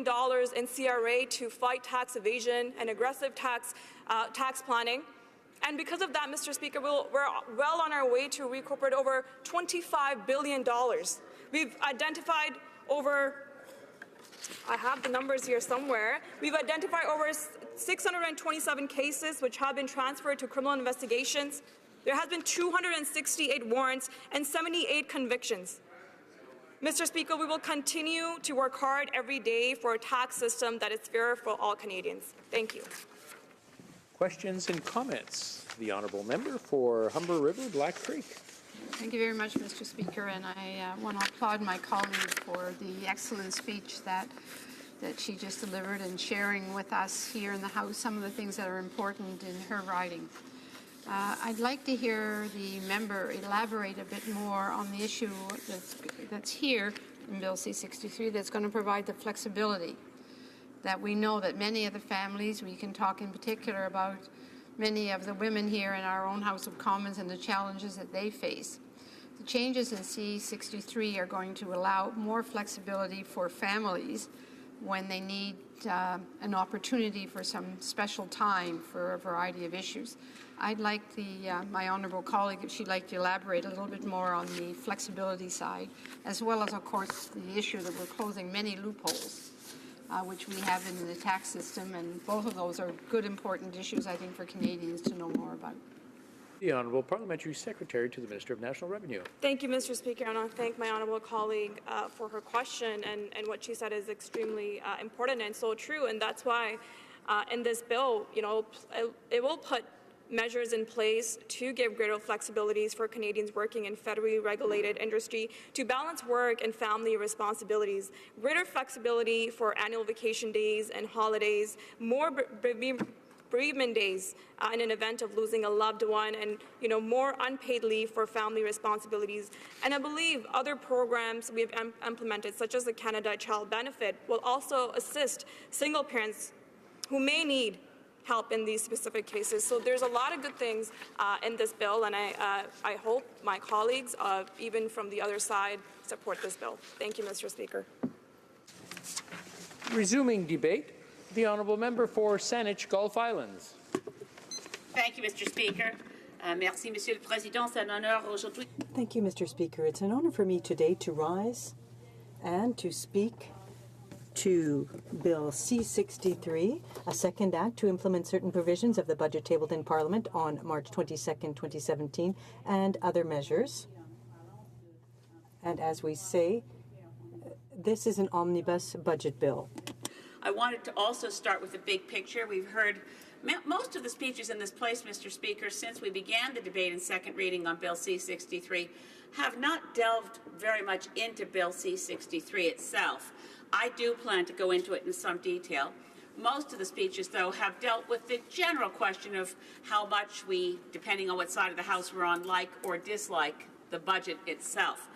in CRA to fight tax evasion and aggressive tax planning. And because of that, Mr. Speaker, we're well on our way to recuperate over $25 billion. We've identified over, I have the numbers here somewhere, we've identified over 627 cases which have been transferred to criminal investigations. There has been 268 warrants and 78 convictions. Mr. Speaker, we will continue to work hard every day for a tax system that is fair for all Canadians. Thank you. Questions and comments. The honourable member for Humber River, Black Creek. Thank you very much, Mr. Speaker, and I want to applaud my colleague for the excellent speech that she just delivered and sharing with us here in the House some of the things that are important in her riding. I'd like to hear the member elaborate a bit more on the issue that's here in Bill C-63 that's going to provide the flexibility that we know that many of the families, we can talk in particular about many of the women here in our own House of Commons and the challenges that they face. The changes in C-63 are going to allow more flexibility for families when they need an opportunity for some special time for a variety of issues. I'd like my honourable colleague, if she'd like to elaborate a little bit more on the flexibility side, as well as, of course, the issue that we're closing many loopholes, which we have in the tax system, and both of those are good, important issues, I think, for Canadians to know more about. The Honourable Parliamentary Secretary to the Minister of National Revenue. Thank you, Mr. Speaker. I want to thank my honourable colleague for her question, and what she said is extremely important and so true, and that's why in this bill, it will put measures in place to give greater flexibilities for Canadians working in federally regulated industry to balance work and family responsibilities, greater flexibility for annual vacation days and holidays, more bereavement days in an event of losing a loved one, and more unpaid leave for family responsibilities. And I believe other programs we have implemented, such as the Canada Child Benefit, will also assist single parents who may need help in these specific cases. So there's a lot of good things in this bill, and I hope my colleagues, even from the other side, support this bill. Thank you, Mr. Speaker. Resuming debate, the Honourable Member for Saanich Gulf Islands. Thank you, Mr. Speaker. Merci, Monsieur le Président. C'est un honneur aujourd'hui. Thank you, Mr. Speaker. It's an honor for me today to rise and to speak to Bill C-63, a second act to implement certain provisions of the budget tabled in Parliament on March 22nd, 2017, and other measures. And as we say, this is an omnibus budget bill. I wanted to also start with the big picture. We've heard most of the speeches in this place, Mr. Speaker, since we began the debate in second reading on Bill C-63 have not delved very much into Bill C-63 itself. I do plan to go into it in some detail. Most of the speeches, though, have dealt with the general question of how much we, depending on what side of the House we're on, like or dislike the budget itself.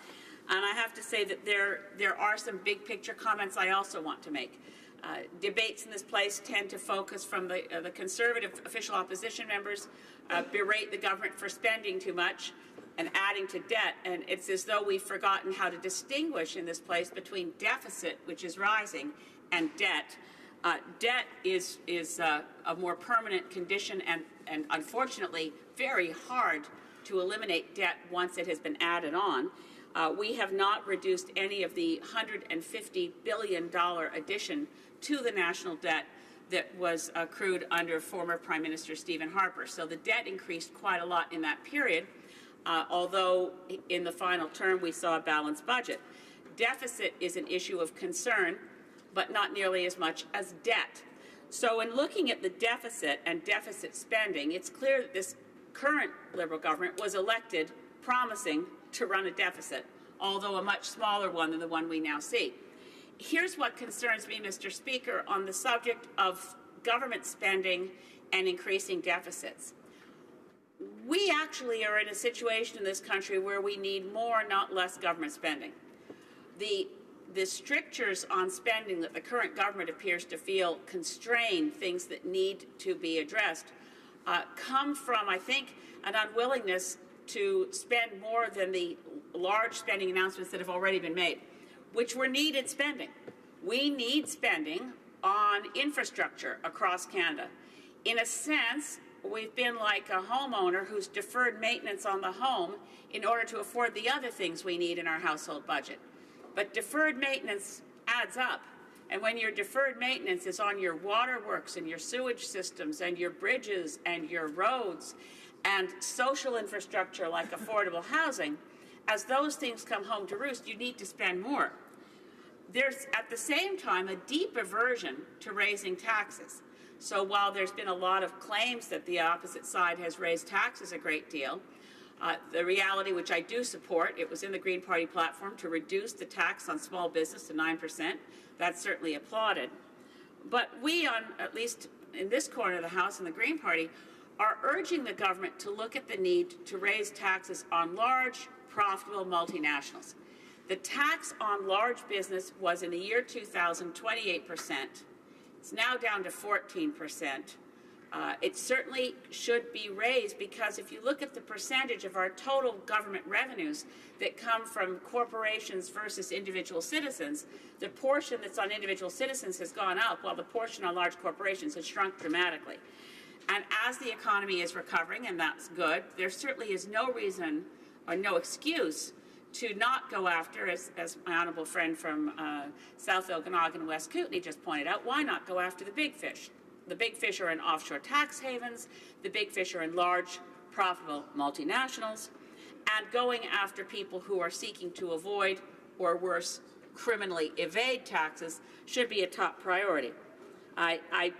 And I have to say that there are some big picture comments I also want to make. Debates in this place tend to focus from the Conservative official opposition members, berate the government for spending too much and adding to debt, and it's as though we've forgotten how to distinguish in this place between deficit, which is rising, and debt. Debt is a more permanent condition and unfortunately very hard to eliminate debt once it has been added on. We have not reduced any of the $150 billion addition to the national debt that was accrued under former Prime Minister Stephen Harper. So the debt increased quite a lot in that period, although in the final term we saw a balanced budget. Deficit is an issue of concern, but not nearly as much as debt. So in looking at the deficit and deficit spending, it's clear that this current Liberal government was elected promising to run a deficit, although a much smaller one than the one we now see. Here's what concerns me, Mr. Speaker, on the subject of government spending and increasing deficits. We actually are in a situation in this country where we need more, not less, government spending. The strictures on spending that the current government appears to feel constrain things that need to be addressed come from, I think, an unwillingness to spend more than the large spending announcements that have already been made, which were needed spending. We need spending on infrastructure across Canada. In a sense, we've been like a homeowner who's deferred maintenance on the home in order to afford the other things we need in our household budget. But deferred maintenance adds up. And when your deferred maintenance is on your waterworks and your sewage systems and your bridges and your roads and social infrastructure like affordable housing, as those things come home to roost, you need to spend more. There's, at the same time, a deep aversion to raising taxes. So while there's been a lot of claims that the opposite side has raised taxes a great deal, the reality, which I do support, it was in the Green Party platform to reduce the tax on small business to 9%. That's certainly applauded. But we, at least in this corner of the House in the Green Party, are urging the government to look at the need to raise taxes on large, profitable multinationals. The tax on large business was in the year 2000 28%. It's now down to 14%. It certainly should be raised because if you look at the percentage of our total government revenues that come from corporations versus individual citizens, the portion that's on individual citizens has gone up while the portion on large corporations has shrunk dramatically. And as the economy is recovering, and that's good, there certainly is no reason or no excuse to not go after, as my honourable friend from South Okanagan, West Kootenay just pointed out, why not go after the big fish? The big fish are in offshore tax havens, the big fish are in large, profitable multinationals, and going after people who are seeking to avoid, or worse, criminally evade taxes should be a top priority. I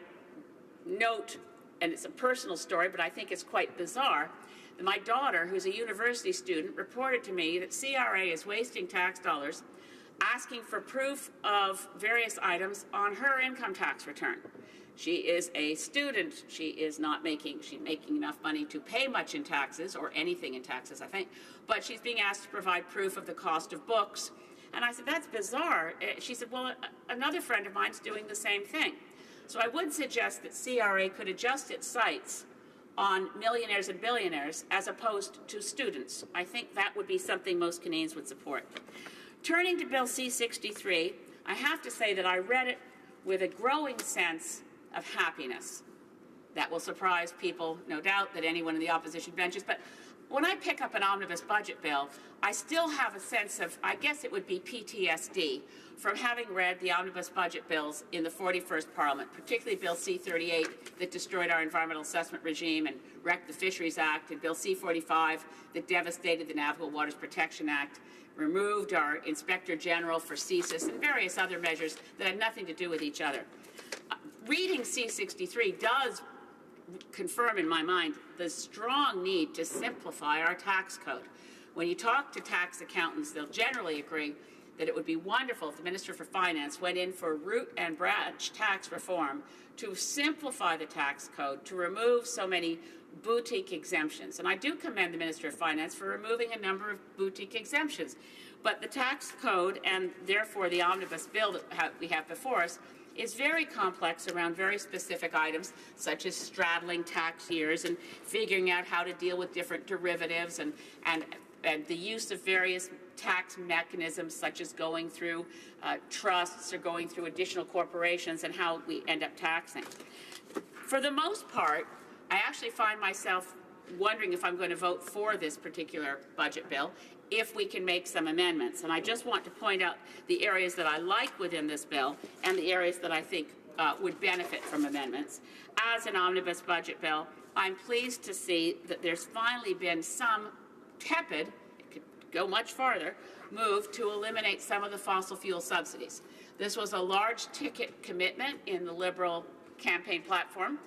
note, and it's a personal story, but I think it's quite bizarre, that my daughter, who's a university student, reported to me that CRA is wasting tax dollars asking for proof of various items on her income tax return. She is a student. She's making enough money to pay much in taxes, or anything in taxes, I think, but she's being asked to provide proof of the cost of books. And I said, that's bizarre. She said, well, another friend of mine's doing the same thing. So I would suggest that CRA could adjust its sights on millionaires and billionaires as opposed to students. I think that would be something most Canadians would support. Turning to Bill C-63, I have to say that I read it with a growing sense of happiness. That will surprise people, no doubt, that anyone in the opposition benches. But when I pick up an omnibus budget bill, I still have a sense of, I guess it would be PTSD, from having read the omnibus budget bills in the 41st Parliament, particularly Bill C-38 that destroyed our environmental assessment regime and wrecked the Fisheries Act, and Bill C-45 that devastated the Navigable Waters Protection Act, removed our Inspector General for CSIS, and various other measures that had nothing to do with each other. Reading C-63 does confirm in my mind the strong need to simplify our tax code. When you talk to tax accountants, they'll generally agree that it would be wonderful if the Minister for Finance went in for root and branch tax reform to simplify the tax code, to remove so many boutique exemptions. And I do commend the Minister of Finance for removing a number of boutique exemptions. But the tax code, and therefore the omnibus bill that we have before us, is very complex around very specific items, such as straddling tax years and figuring out how to deal with different derivatives and the use of various tax mechanisms, such as going through trusts or going through additional corporations, and how we end up taxing. For the most part, I actually find myself wondering if I'm going to vote for this particular budget bill if we can make some amendments. And I just want to point out the areas that I like within this bill and the areas that I think would benefit from amendments. As an omnibus budget bill, I'm pleased to see that there's finally been some tepid, it could go much farther, move to eliminate some of the fossil fuel subsidies. This was a large ticket commitment in the Liberal campaign platform.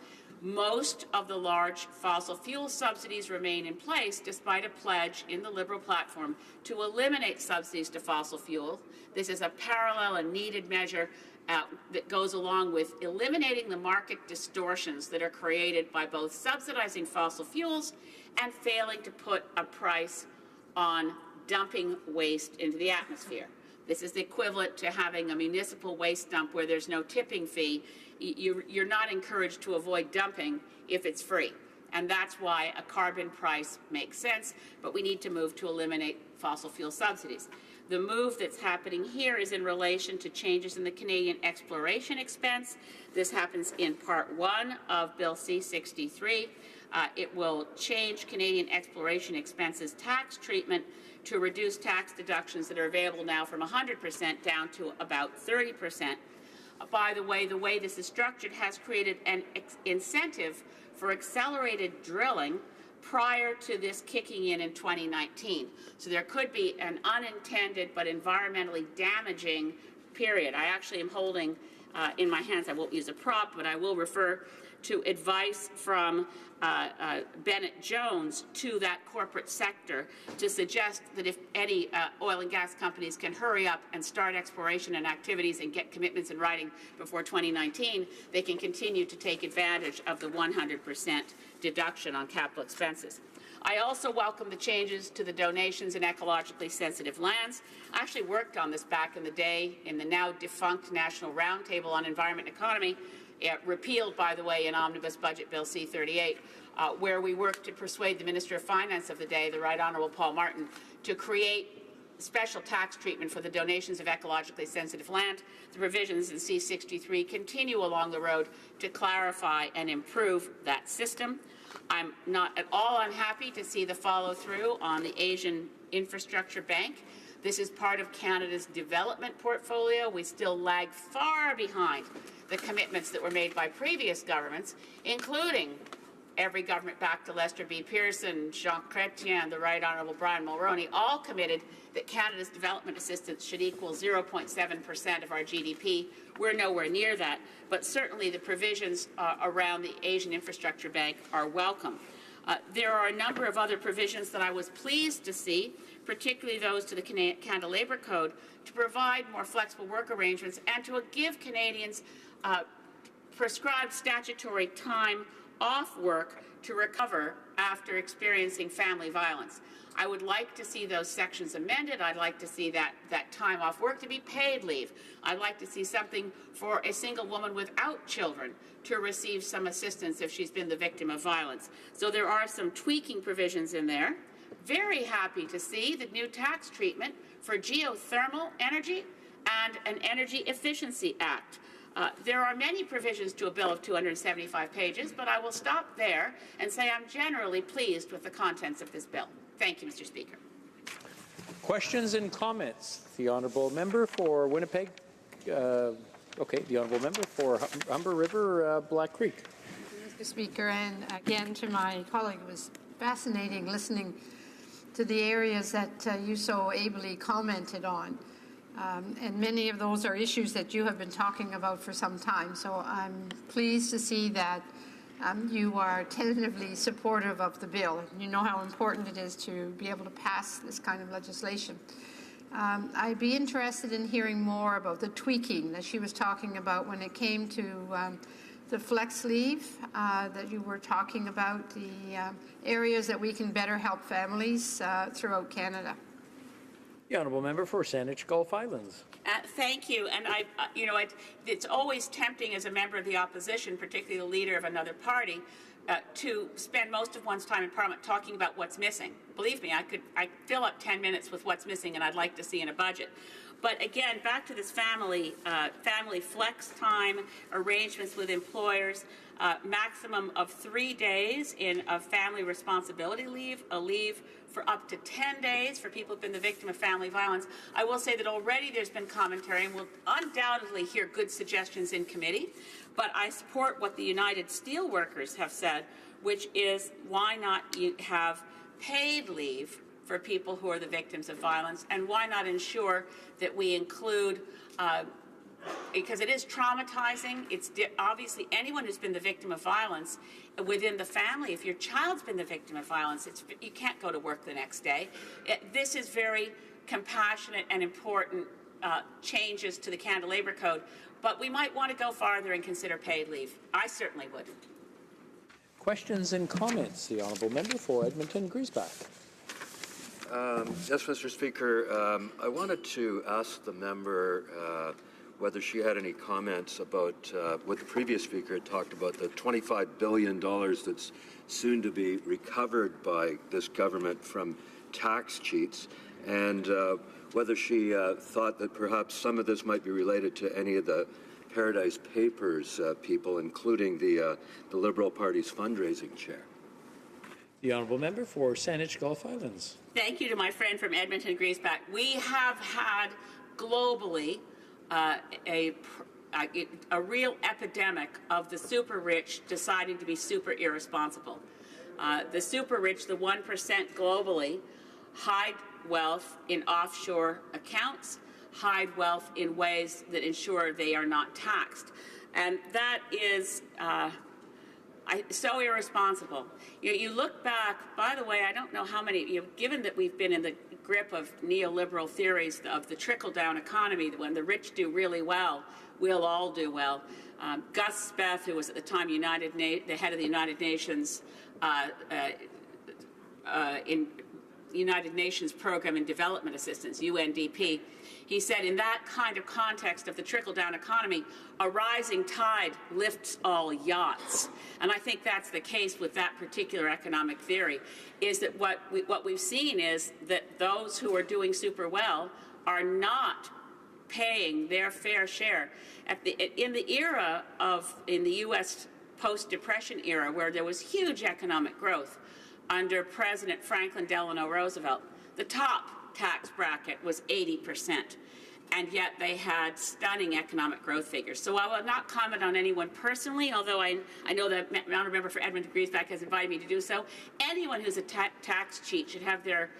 Most of the large fossil fuel subsidies remain in place despite a pledge in the Liberal platform to eliminate subsidies to fossil fuel. This is a parallel and needed measure that goes along with eliminating the market distortions that are created by both subsidizing fossil fuels and failing to put a price on dumping waste into the atmosphere. This is the equivalent to having a municipal waste dump where there's no tipping fee. You're not encouraged to avoid dumping if it's free. And that's why a carbon price makes sense, but we need to move to eliminate fossil fuel subsidies. The move that's happening here is in relation to changes in the Canadian exploration expense. This happens in Part 1 of Bill C-63. It will change Canadian exploration expenses tax treatment to reduce tax deductions that are available now from 100% down to about 30%. By the way this is structured has created an incentive for accelerated drilling prior to this kicking in 2019. So there could be an unintended but environmentally damaging period. I actually am holding in my hands, I won't use a prop, but I will refer to advice from Bennett Jones to that corporate sector to suggest that if any oil and gas companies can hurry up and start exploration and activities and get commitments in writing before 2019, they can continue to take advantage of the 100% deduction on capital expenses. I also welcome the changes to the donations in ecologically sensitive lands. I actually worked on this back in the day in the now defunct National Roundtable on Environment and Economy, repealed, by the way, in Omnibus Budget Bill C-38, where we worked to persuade the Minister of Finance of the day, the Right Honourable Paul Martin, to create special tax treatment for the donations of ecologically sensitive land. The provisions in C-63 continue along the road to clarify and improve that system. I'm not at all unhappy to see the follow-through on the Asian Infrastructure Bank. This is part of Canada's development portfolio. We still lag far behind the commitments that were made by previous governments, including every government back to Lester B. Pearson, Jean Chrétien, the Right Honourable Brian Mulroney, all committed that Canada's development assistance should equal 0.7% of our GDP. We're nowhere near that, but certainly the provisions around the Asian Infrastructure Bank are welcome. There are a number of other provisions that I was pleased to see, particularly those to the Canada Labour Code, to provide more flexible work arrangements and to give Canadians prescribed statutory time off work to recover after experiencing family violence. I would like to see those sections amended. I'd like to see that time off work to be paid leave. I'd like to see something for a single woman without children to receive some assistance if she's been the victim of violence. So there are some tweaking provisions in there. Very happy to see the new tax treatment for geothermal energy and an Energy Efficiency Act. There are many provisions to a bill of 275 pages, but I will stop there and say I'm generally pleased with the contents of this bill. Thank you, Mr. Speaker. Questions and comments? The honourable member for Winnipeg. The honourable member for Humber River, Black Creek. Mr. Speaker, and again to my colleague, it was fascinating listening to the areas that you so ably commented on. And many of those are issues that you have been talking about for some time. So I'm pleased to see that you are tentatively supportive of the bill. You know how important it is to be able to pass this kind of legislation. I'd be interested in hearing more about the tweaking that she was talking about when it came to the flex leave, that you were talking about the areas that we can better help families throughout Canada. The honourable member for Saanich Gulf Islands. Thank you. And it's always tempting as a member of the opposition, particularly the leader of another party, to spend most of one's time in Parliament talking about what's missing. Believe me, I fill up 10 minutes with what's missing and I'd like to see in a budget. But again, back to this family flex time arrangements with employers, maximum of 3 days of family responsibility leave, a leave for up to 10 days for people who've been the victim of family violence. I will say that already there's been commentary, and we'll undoubtedly hear good suggestions in committee, but I support what the United Steelworkers have said, which is why not have paid leave for people who are the victims of violence, and why not ensure that we include because it is traumatizing. It's obviously anyone who's been the victim of violence within the family. If your child's been the victim of violence, you can't go to work the next day. This is very compassionate and important changes to the Canada Labour Code, but we might want to go farther and consider paid leave. I certainly would. Questions and comments? The honourable member for Edmonton Griesbach. Yes, Mr. Speaker. I wanted to ask the member whether she had any comments about what the previous speaker had talked about, the $25 billion that's soon to be recovered by this government from tax cheats, and whether she thought that perhaps some of this might be related to any of the Paradise Papers people, including the Liberal Party's fundraising chair. The honourable member for Saanich Gulf Islands. Thank you to my friend from Edmonton Griesbach. We have had globally a real epidemic of the super rich deciding to be super irresponsible. The super rich, the 1% globally, hide wealth in offshore accounts, hide wealth in ways that ensure they are not taxed. And that is So irresponsible. You look back, by the way, I don't know how many, given that we've been in the grip of neoliberal theories of the trickle-down economy, that when the rich do really well, we'll all do well. Gus Speth, who was at the time the head of the United Nations in United Nations Program in Development Assistance, UNDP, he said in that kind of context of the trickle-down economy, a rising tide lifts all yachts. And I think that's the case with that particular economic theory, is that what we've seen is that those who are doing super well are not paying their fair share. In the U.S. post-Depression era, where there was huge economic growth under President Franklin Delano Roosevelt, the top tax bracket was 80%, and yet they had stunning economic growth figures. So I will not comment on anyone personally, although I know the honourable member for Edmonton Griesbach has invited me to do so. Anyone who's a tax cheat should have their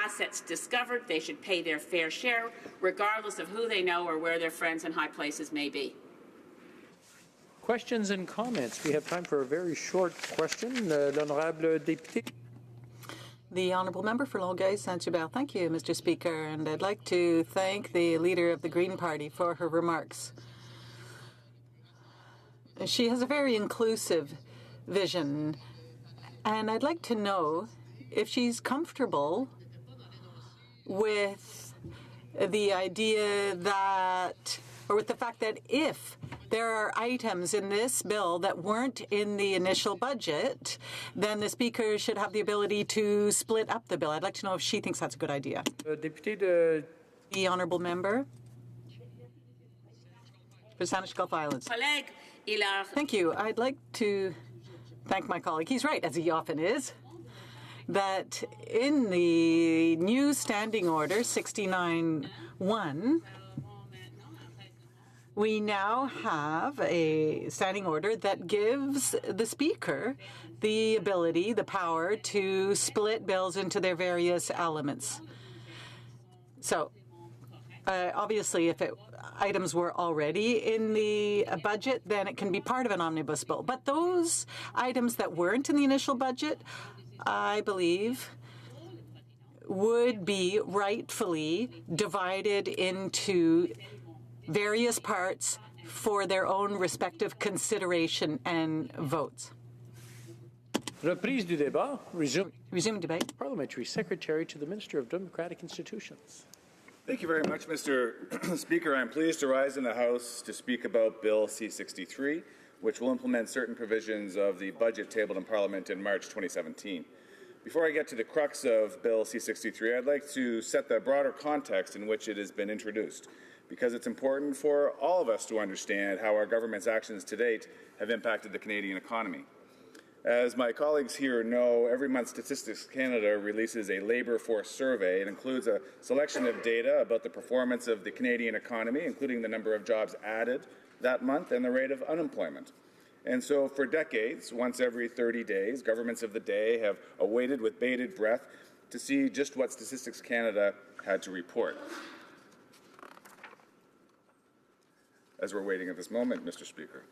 assets discovered. They should pay their fair share, regardless of who they know or where their friends in high places may be. Questions and comments. We have time for a very short question. L'honorable député. The Honourable Member for Longueuil Saint-Hubert. Thank you, Mr. Speaker, and I'd like to thank the Leader of the Green Party for her remarks. She has a very inclusive vision, and I'd like to know if she's comfortable with the idea that, or with the fact that if there are items in this bill that weren't in the initial budget, then the Speaker should have the ability to split up the bill. I'd like to know if she thinks that's a good idea. The Honourable Member for Saanich Gulf Islands. Thank you. I'd like to thank my colleague. He's right, as he often is, that in the new Standing Order 69-1, we now have a standing order that gives the Speaker the ability, the power to split bills into their various elements. So, obviously, if items were already in the budget, then it can be part of an omnibus bill. But those items that weren't in the initial budget, I believe, would be rightfully divided into various parts for their own respective consideration and votes. Reprise du débat. Resume debate. Parliamentary Secretary to the Minister of Democratic Institutions. Thank you very much, Mr. Speaker. I'm pleased to rise in the House to speak about Bill C-63, which will implement certain provisions of the budget tabled in Parliament in March 2017. Before I get to the crux of Bill C-63, I'd like to set the broader context in which it has been introduced, because it's important for all of us to understand how our government's actions to date have impacted the Canadian economy. As my colleagues here know, every month Statistics Canada releases a labour force survey. It includes a selection of data about the performance of the Canadian economy, including the number of jobs added that month and the rate of unemployment. And so for decades, once every 30 days, governments of the day have awaited with bated breath to see just what Statistics Canada had to report. As we're waiting at this moment, Mr. Speaker,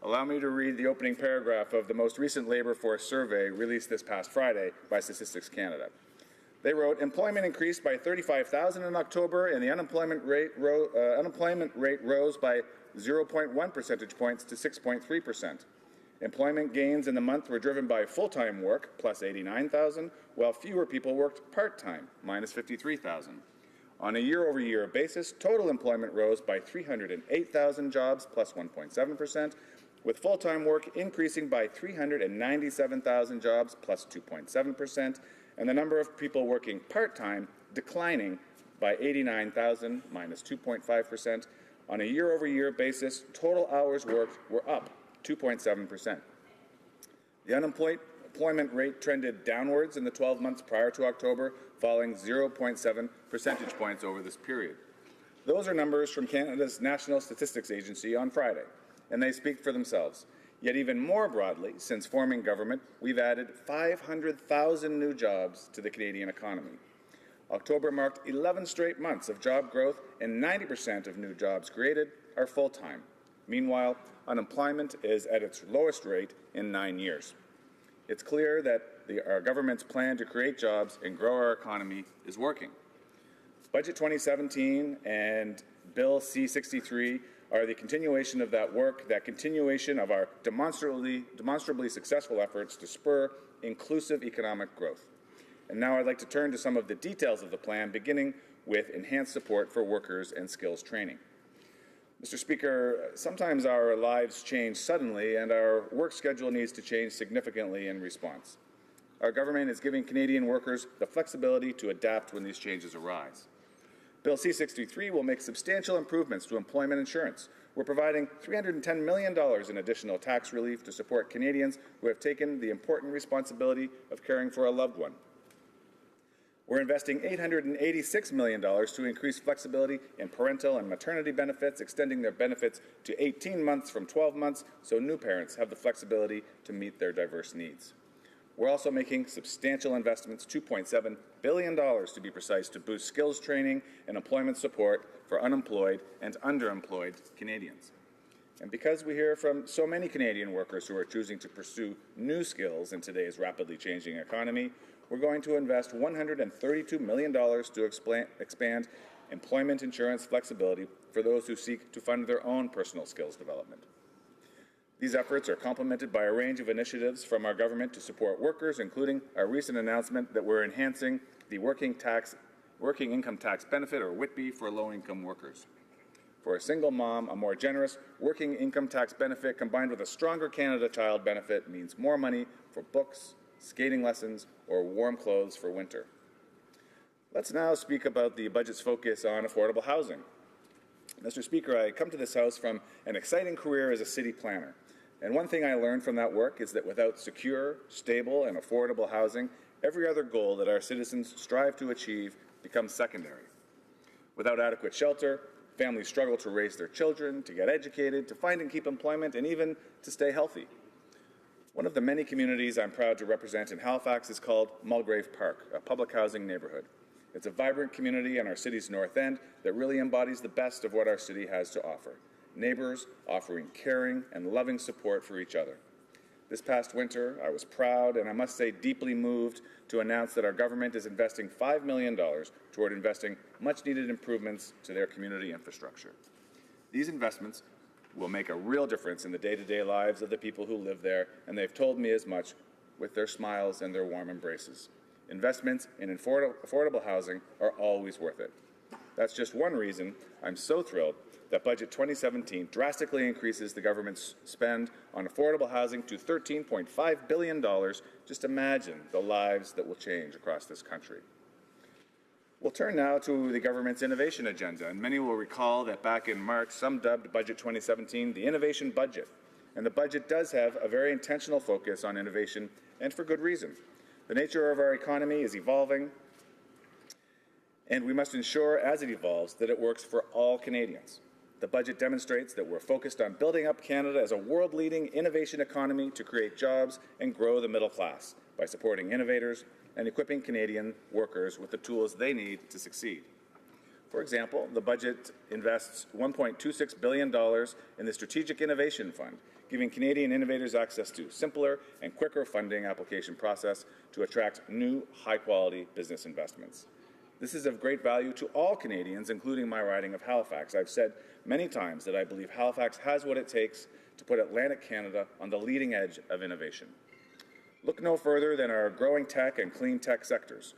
allow me to read the opening paragraph of the most recent labour force survey released this past Friday by Statistics Canada. They wrote, employment increased by 35,000 in October, and the unemployment rate rose by 0.1 percentage points to 6.3%. Employment gains in the month were driven by full-time work, plus 89,000, while fewer people worked part-time, minus 53,000. On a year-over-year basis, total employment rose by 308,000 jobs, plus 1.7%, with full-time work increasing by 397,000 jobs, plus 2.7%, and the number of people working part-time declining by 89,000, minus 2.5%. On a year-over-year basis, total hours worked were up 2.7%. The unemployment rate trended downwards in the 12 months prior to October, falling 0.7 percentage points over this period. Those are numbers from Canada's National Statistics Agency on Friday, and they speak for themselves. Yet even more broadly, since forming government, we've added 500,000 new jobs to the Canadian economy. October marked 11 straight months of job growth, and 90% of new jobs created are full-time. Meanwhile, unemployment is at its lowest rate in 9 years. It's clear that our government's plan to create jobs and grow our economy is working. Budget 2017 and Bill C-63 are the continuation of that work, that continuation of our demonstrably successful efforts to spur inclusive economic growth. And now I'd like to turn to some of the details of the plan, beginning with enhanced support for workers and skills training. Mr. Speaker, sometimes our lives change suddenly and our work schedule needs to change significantly in response. Our government is giving Canadian workers the flexibility to adapt when these changes arise. Bill C-63 will make substantial improvements to employment insurance. We're providing $310 million in additional tax relief to support Canadians who have taken the important responsibility of caring for a loved one. We're investing $886 million to increase flexibility in parental and maternity benefits, extending their benefits to 18 months from 12 months so new parents have the flexibility to meet their diverse needs. We're also making substantial investments, $2.7 billion to be precise, to boost skills training and employment support for unemployed and underemployed Canadians. And because we hear from so many Canadian workers who are choosing to pursue new skills in today's rapidly changing economy, we're going to invest $132 million to expand employment insurance flexibility for those who seek to fund their own personal skills development. These efforts are complemented by a range of initiatives from our government to support workers, including our recent announcement that we're enhancing the working income tax benefit, or WITB, for low-income workers. For a single mom, a more generous working income tax benefit combined with a stronger Canada Child benefit means more money for books, skating lessons, or warm clothes for winter. Let's now speak about the budget's focus on affordable housing. Mr. Speaker, I come to this House from an exciting career as a city planner. And one thing I learned from that work is that without secure, stable, and affordable housing, every other goal that our citizens strive to achieve becomes secondary. Without adequate shelter, families struggle to raise their children, to get educated, to find and keep employment, and even to stay healthy. One of the many communities I'm proud to represent in Halifax is called Mulgrave Park, a public housing neighborhood. It's a vibrant community on our city's north end that really embodies the best of what our city has to offer. Neighbors offering caring and loving support for each other. This past winter, I was proud and I must say deeply moved to announce that our government is investing $5 million toward investing much-needed improvements to their community infrastructure. These investments will make a real difference in the day-to-day lives of the people who live there, and they've told me as much with their smiles and their warm embraces. Investments in affordable housing are always worth it. That's just one reason I'm so thrilled that Budget 2017 drastically increases the government's spend on affordable housing to $13.5 billion. Just imagine the lives that will change across this country. We'll turn now to the government's innovation agenda, and many will recall that back in March, some dubbed Budget 2017 the innovation budget. And the budget does have a very intentional focus on innovation, and for good reason. The nature of our economy is evolving, and we must ensure as it evolves that it works for all Canadians. The budget demonstrates that we're focused on building up Canada as a world-leading innovation economy to create jobs and grow the middle class by supporting innovators and equipping Canadian workers with the tools they need to succeed. For example, the budget invests $1.26 billion in the Strategic Innovation Fund, giving Canadian innovators access to simpler and quicker funding application process to attract new, high-quality business investments. This is of great value to all Canadians, including my riding of Halifax. I've said many times that I believe Halifax has what it takes to put Atlantic Canada on the leading edge of innovation. Look no further than our growing tech and clean tech sectors,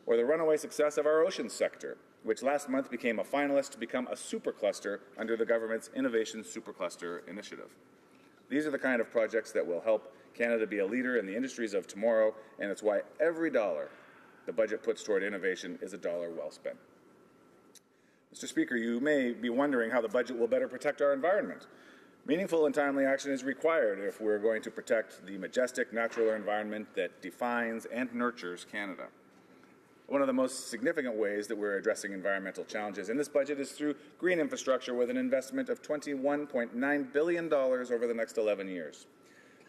or the runaway success of our oceans sector, which last month became a finalist to become a supercluster under the government's Innovation Supercluster initiative. These are the kind of projects that will help Canada be a leader in the industries of tomorrow, and it's why every dollar the budget puts toward innovation is a dollar well spent. Mr. Speaker, you may be wondering how the budget will better protect our environment. Meaningful and timely action is required if we're going to protect the majestic natural environment that defines and nurtures Canada. One of the most significant ways that we're addressing environmental challenges in this budget is through green infrastructure with an investment of $21.9 billion over the next 11 years.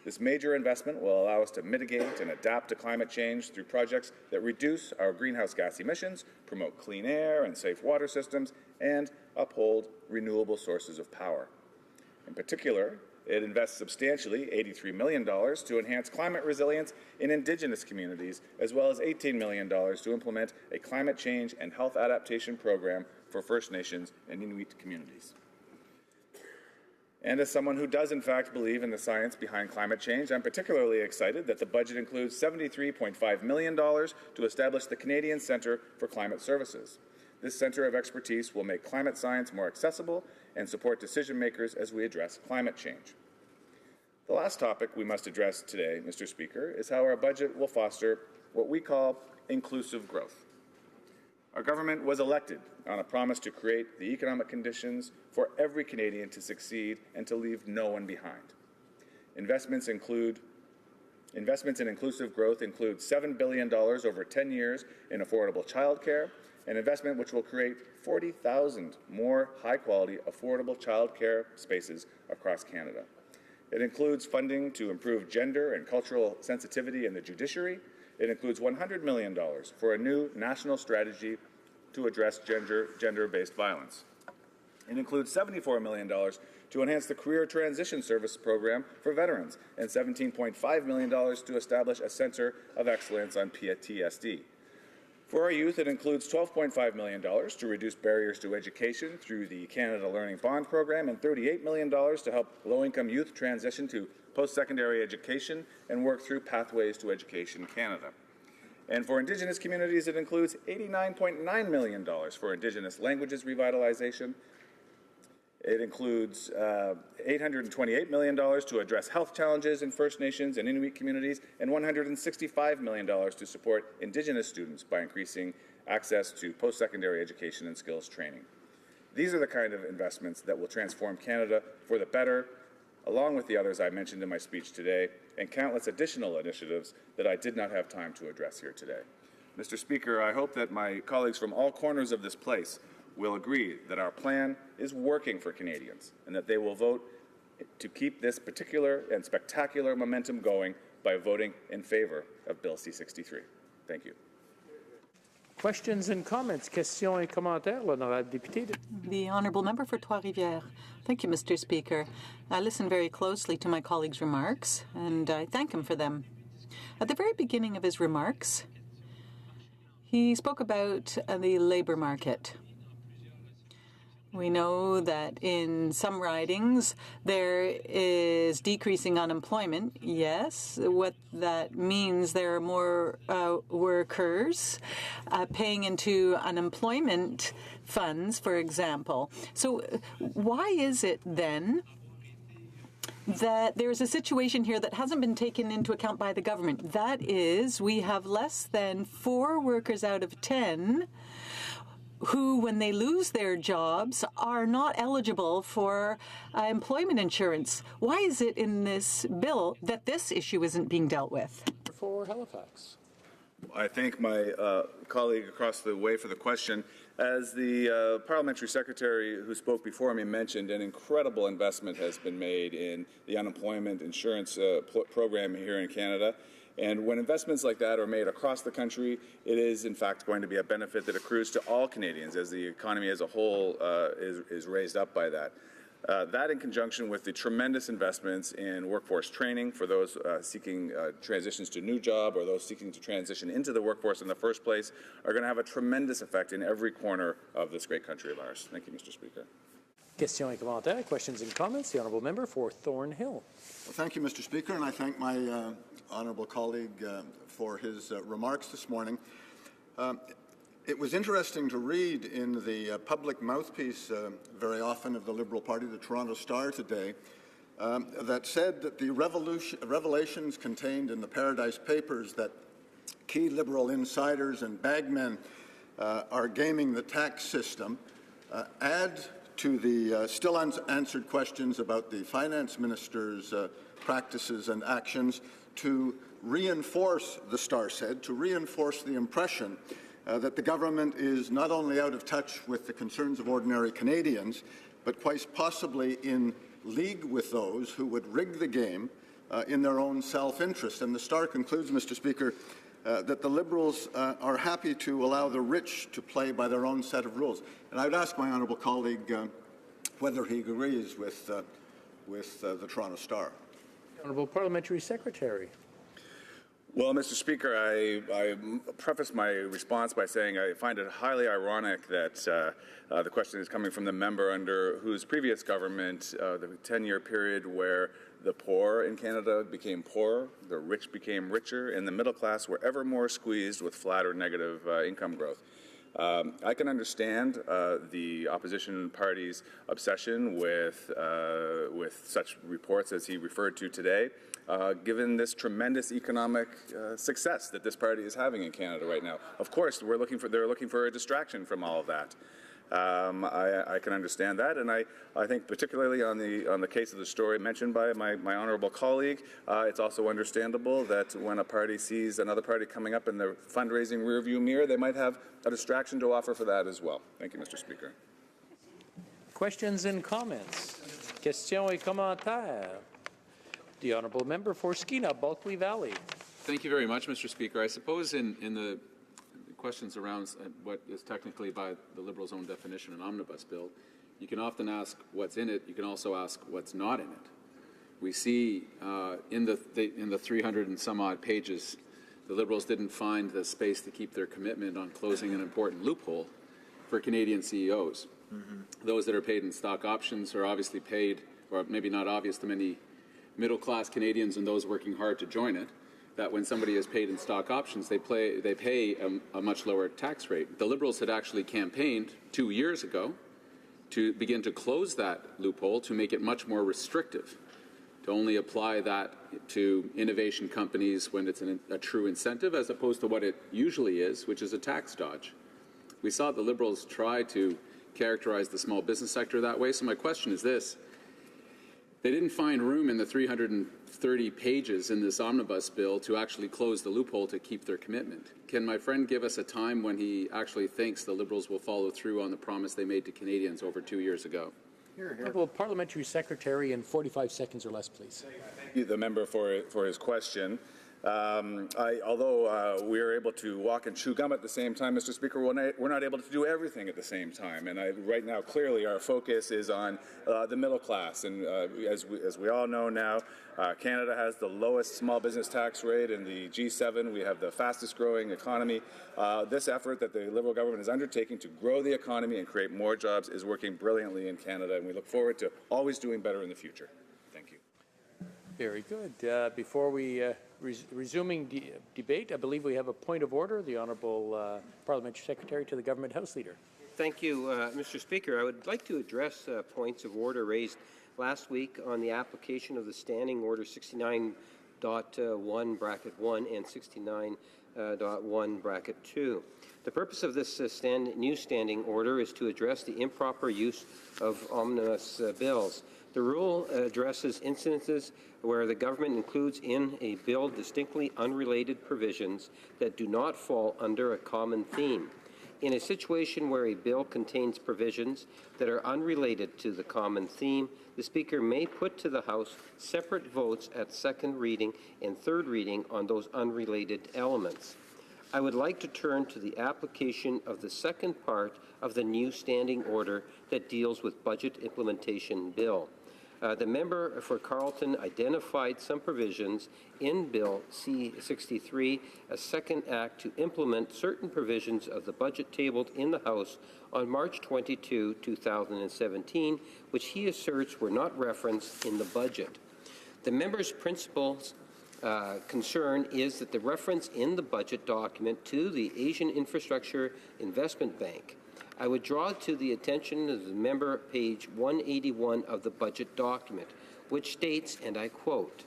This major investment will allow us to mitigate and adapt to climate change through projects that reduce our greenhouse gas emissions, promote clean air and safe water systems, and uphold renewable sources of power. In particular, it invests substantially, $83 million, to enhance climate resilience in Indigenous communities, as well as $18 million to implement a climate change and health adaptation program for First Nations and Inuit communities. And as someone who does in fact believe in the science behind climate change, I'm particularly excited that the budget includes $73.5 million to establish the Canadian Centre for Climate Services. This centre of expertise will make climate science more accessible and support decision makers as we address climate change. The last topic we must address today, Mr. Speaker, is how our budget will foster what we call inclusive growth. Our government was elected on a promise to create the economic conditions for every Canadian to succeed and to leave no one behind. Investments in inclusive growth include $7 billion over 10 years in affordable childcare, an investment which will create 40,000 more high-quality, affordable childcare spaces across Canada. It includes funding to improve gender and cultural sensitivity in the judiciary. It includes $100 million for a new national strategy to address gender-based violence. It includes $74 million to enhance the Career Transition Service program for veterans and $17.5 million to establish a Centre of Excellence on PTSD. For our youth, it includes $12.5 million to reduce barriers to education through the Canada Learning Bond program and $38 million to help low-income youth transition to post-secondary education and work through Pathways to Education Canada. And for Indigenous communities, it includes $89.9 million for Indigenous languages revitalization. It includes $828 million to address health challenges in First Nations and Inuit communities, and $165 million to support Indigenous students by increasing access to post-secondary education and skills training. These are the kind of investments that will transform Canada for the better, along with the others I mentioned in my speech today, and countless additional initiatives that I did not have time to address here today. Mr. Speaker, I hope that my colleagues from all corners of this place will agree that our plan is working for Canadians and that they will vote to keep this particular and spectacular momentum going by voting in favor of Bill C-63. Thank you. Questions and comments? Questions et commentaires, l'honorable député. The Honourable Member for Trois-Rivières. Thank you, Mr. Speaker. I listened very closely to my colleague's remarks, and I thank him for them. At the very beginning of his remarks, he spoke about the labour market. We know that in some ridings there is decreasing unemployment. Yes, what that means there are more workers paying into unemployment funds, for example. So why is it then that there's a situation here that hasn't been taken into account by the government? That is, we have less than 4 workers out of 10 who, when they lose their jobs, are not eligible for employment insurance. Why is it in this bill that this issue isn't being dealt with? For Halifax. I thank my colleague across the way for the question. As the parliamentary secretary who spoke before me mentioned, an incredible investment has been made in the unemployment insurance program here in Canada. And when investments like that are made across the country, it is in fact going to be a benefit that accrues to all Canadians as the economy as a whole is raised up by that. That in conjunction with the tremendous investments in workforce training for those seeking transitions to a new job or those seeking to transition into the workforce in the first place are going to have a tremendous effect in every corner of this great country of ours. Thank you, Mr. Speaker. Questions et commentaires, questions and comments. The Honourable Member for Thornhill. Well, thank you, Mr. Speaker, and I thank my honourable colleague for his remarks this morning. It was interesting to read in the public mouthpiece very often of the Liberal Party, the Toronto Star today, that said that the revelations contained in the Paradise Papers that key Liberal insiders and bagmen are gaming the tax system add to the still unanswered questions about the finance minister's practices and actions to reinforce, the Star said, to reinforce the impression that the government is not only out of touch with the concerns of ordinary Canadians, but quite possibly in league with those who would rig the game in their own self-interest. And the Star concludes, Mr. Speaker, that the Liberals are happy to allow the rich to play by their own set of rules. And I would ask my honourable colleague whether he agrees with with the Toronto Star. Honourable Parliamentary Secretary. Well, Mr. Speaker, I preface my response by saying I find it highly ironic that the question is coming from the member under whose previous government, the 10-year period where the poor in Canada became poorer, the rich became richer, and the middle class were ever more squeezed with flat or negative income growth. I can understand the opposition party's obsession with such reports as he referred to today, given this tremendous economic success that this party is having in Canada right now. Of course, they're looking for a distraction from all of that. I can understand that, and I think particularly on the case of the story mentioned by my honourable colleague, it's also understandable that when a party sees another party coming up in the fundraising rearview mirror, they might have a distraction to offer for that as well. Thank you, Mr. Speaker. Questions and comments? Questions et commentaires. The honourable member for Skeena, Bulkley Valley. Thank you very much, Mr. Speaker. I suppose in the questions around what is technically by the Liberals' own definition an omnibus bill, you can often ask what's in it. You can also ask what's not in it. We see in the 300 and some odd pages, the Liberals didn't find the space to keep their commitment on closing an important loophole for Canadian CEOs. Those that are paid in stock options are obviously paid, or maybe not obvious to many middle-class Canadians and those working hard to join it, that when somebody is paid in stock options, they pay a much lower tax rate. The Liberals had actually campaigned 2 years ago to begin to close that loophole, to make it much more restrictive, to only apply that to innovation companies when it's a true incentive, as opposed to what it usually is, which is a tax dodge. We saw the Liberals try to characterize the small business sector that way. So my question is this. They didn't find room in the 330 pages in this omnibus bill to actually close the loophole to keep their commitment. Can my friend give us a time when he actually thinks the Liberals will follow through on the promise they made to Canadians over 2 years ago? Honourable Parliamentary Secretary, in 45 seconds or less, please. Thank you, the member, for his question. Although we are able to walk and chew gum at the same time, Mr. Speaker, we're not able to do everything at the same time. And right now, clearly, our focus is on the middle class. And as we all know now, Canada has the lowest small business tax rate in the G7. We have the fastest growing economy. This effort that the Liberal government is undertaking to grow the economy and create more jobs is working brilliantly in Canada. And we look forward to always doing better in the future. Thank you. Very good. Before we resuming debate, I believe we have a point of order. The Honourable Parliamentary Secretary to the Government House Leader. Thank you, Mr. Speaker. I would like to address points of order raised last week on the application of the Standing Order 69.1 bracket 1 and 69.1 bracket 2. The purpose of this new standing order is to address the improper use of omnibus bills. The rule addresses incidences where the government includes in a bill distinctly unrelated provisions that do not fall under a common theme. In a situation where a bill contains provisions that are unrelated to the common theme, the Speaker may put to the House separate votes at second reading and third reading on those unrelated elements. I would like to turn to the application of the second part of the new standing order that deals with budget implementation bill. The member for Carleton identified some provisions in Bill C-63, a second act to implement certain provisions of the budget tabled in the House on March 22, 2017, which he asserts were not referenced in the budget. The member's principal concern is that the reference in the budget document to the Asian Infrastructure Investment Bank. I would draw to the attention of the member page 181 of the budget document, which states, and I quote,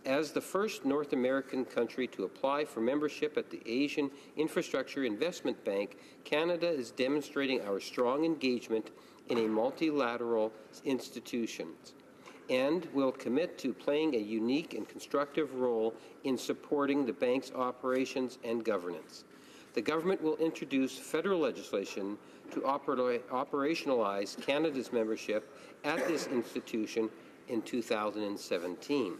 as the first North American country to apply for membership at the Asian Infrastructure Investment Bank, Canada is demonstrating our strong engagement in a multilateral institution and will commit to playing a unique and constructive role in supporting the bank's operations and governance. The government will introduce federal legislation to operationalize Canada's membership at this institution in 2017.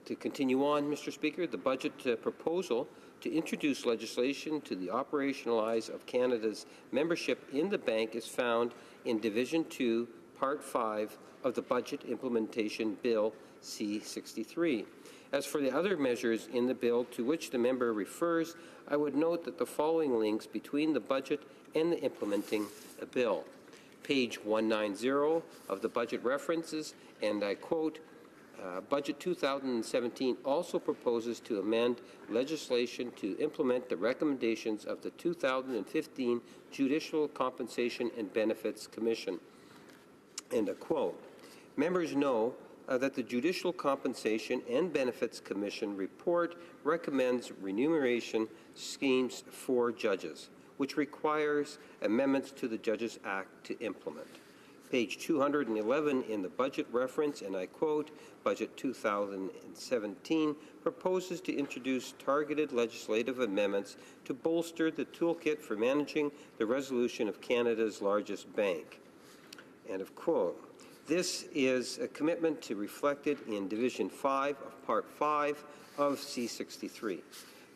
To continue on, Mr. Speaker, the budget proposal to introduce legislation to the operationalize of Canada's membership in the bank is found in Division 2, Part 5 of the Budget Implementation Bill C-63. As for the other measures in the bill to which the member refers, I would note that the following links between the budget and the implementing bill. Page 190 of the budget references, and I quote, Budget 2017 also proposes to amend legislation to implement the recommendations of the 2015 Judicial Compensation and Benefits Commission. End of quote. Members know that the Judicial Compensation and Benefits Commission report recommends remuneration schemes for judges, which requires amendments to the Judges Act to implement. Page 211 in the budget reference, and I quote, Budget 2017 proposes to introduce targeted legislative amendments to bolster the toolkit for managing the resolution of Canada's largest bank. End of quote. This is a commitment reflected in Division 5 of Part 5 of C-63.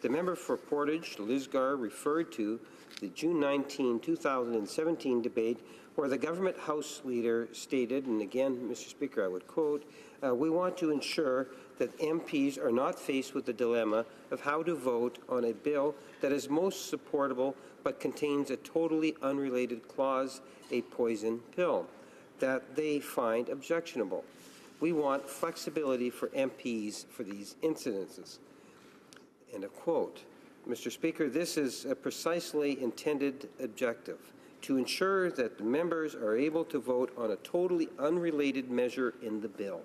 The member for Portage, Lisgar, referred to the June 19, 2017 debate where the government House leader stated, and again, Mr. Speaker, I would quote, we want to ensure that MPs are not faced with the dilemma of how to vote on a bill that is most supportable but contains a totally unrelated clause, a poison pill, that they find objectionable. We want flexibility for MPs for these incidences. End of quote. Mr. Speaker, this is a precisely intended objective, to ensure that the members are able to vote on a totally unrelated measure in the bill.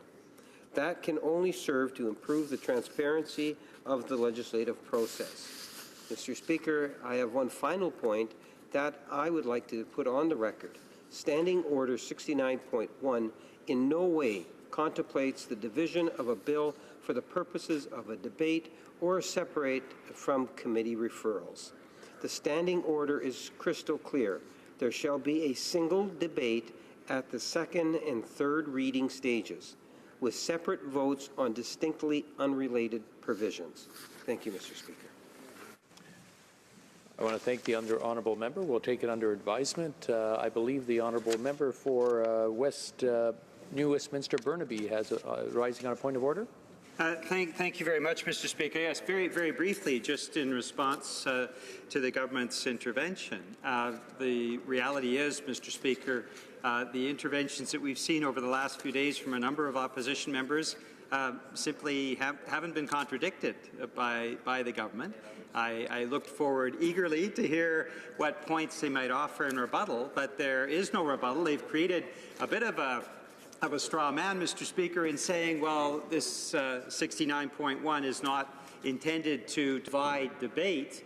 That can only serve to improve the transparency of the legislative process. Mr. Speaker, I have one final point that I would like to put on the record. Standing Order 69.1 in no way contemplates the division of a bill for the purposes of a debate or separate from committee referrals. The standing order is crystal clear. There shall be a single debate at the second and third reading stages, with separate votes on distinctly unrelated provisions. Thank you, Mr. Speaker. I want to thank the honourable member. We'll take it under advisement. I believe the honourable member for New Westminster Burnaby has rising on a point of order. Thank you very much, Mr. Speaker. Yes, very briefly, just in response to the government's intervention. The reality is, Mr. Speaker, the interventions that we've seen over the last few days from a number of opposition members simply haven't been contradicted by the government. I looked forward eagerly to hear what points they might offer in rebuttal, but there is no rebuttal. They've created a bit of a straw man, Mr. Speaker, in saying, well, this 69.1 is not intended to divide debate.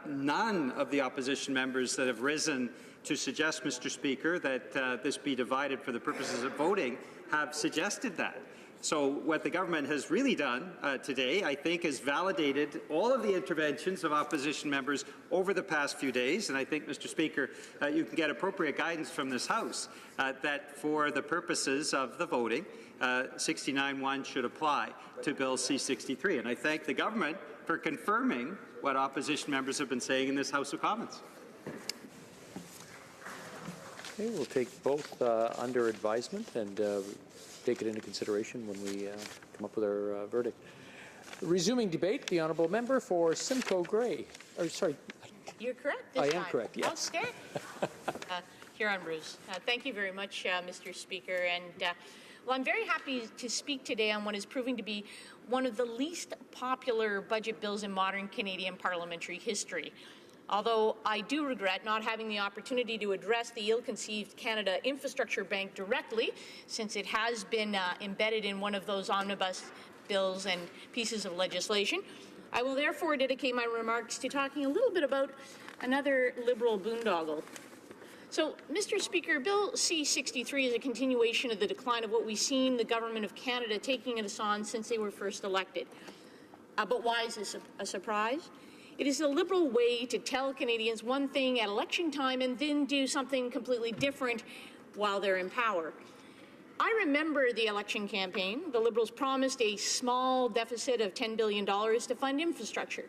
None of the opposition members that have risen to suggest, Mr. Speaker, that this be divided for the purposes of voting have suggested that. So what the government has really done today, I think, is validated all of the interventions of opposition members over the past few days. And I think, Mr. Speaker, you can get appropriate guidance from this House that for the purposes of the voting, 69.1 should apply to Bill C-63. And I thank the government for confirming what opposition members have been saying in this House of Commons. Okay, we'll take both under advisement and take it into consideration when we come up with our verdict. Resuming debate, the honourable member for Simcoe Grey. Or sorry. You're correct this time. I am correct, yes. Okay. Huron Bruce. Thank you very much, Mr. Speaker. And well, I'm very happy to speak today on what is proving to be one of the least popular budget bills in modern Canadian parliamentary history. Although I do regret not having the opportunity to address the ill-conceived Canada Infrastructure Bank directly, since it has been embedded in one of those omnibus bills and pieces of legislation, I will therefore dedicate my remarks to talking a little bit about another Liberal boondoggle. So, Mr. Speaker, Bill C-63 is a continuation of the decline of what we've seen the Government of Canada taking us on since they were first elected. But why is this a surprise? It is a Liberal way to tell Canadians one thing at election time and then do something completely different while they're in power. I remember the election campaign. The Liberals promised a small deficit of $10 billion to fund infrastructure.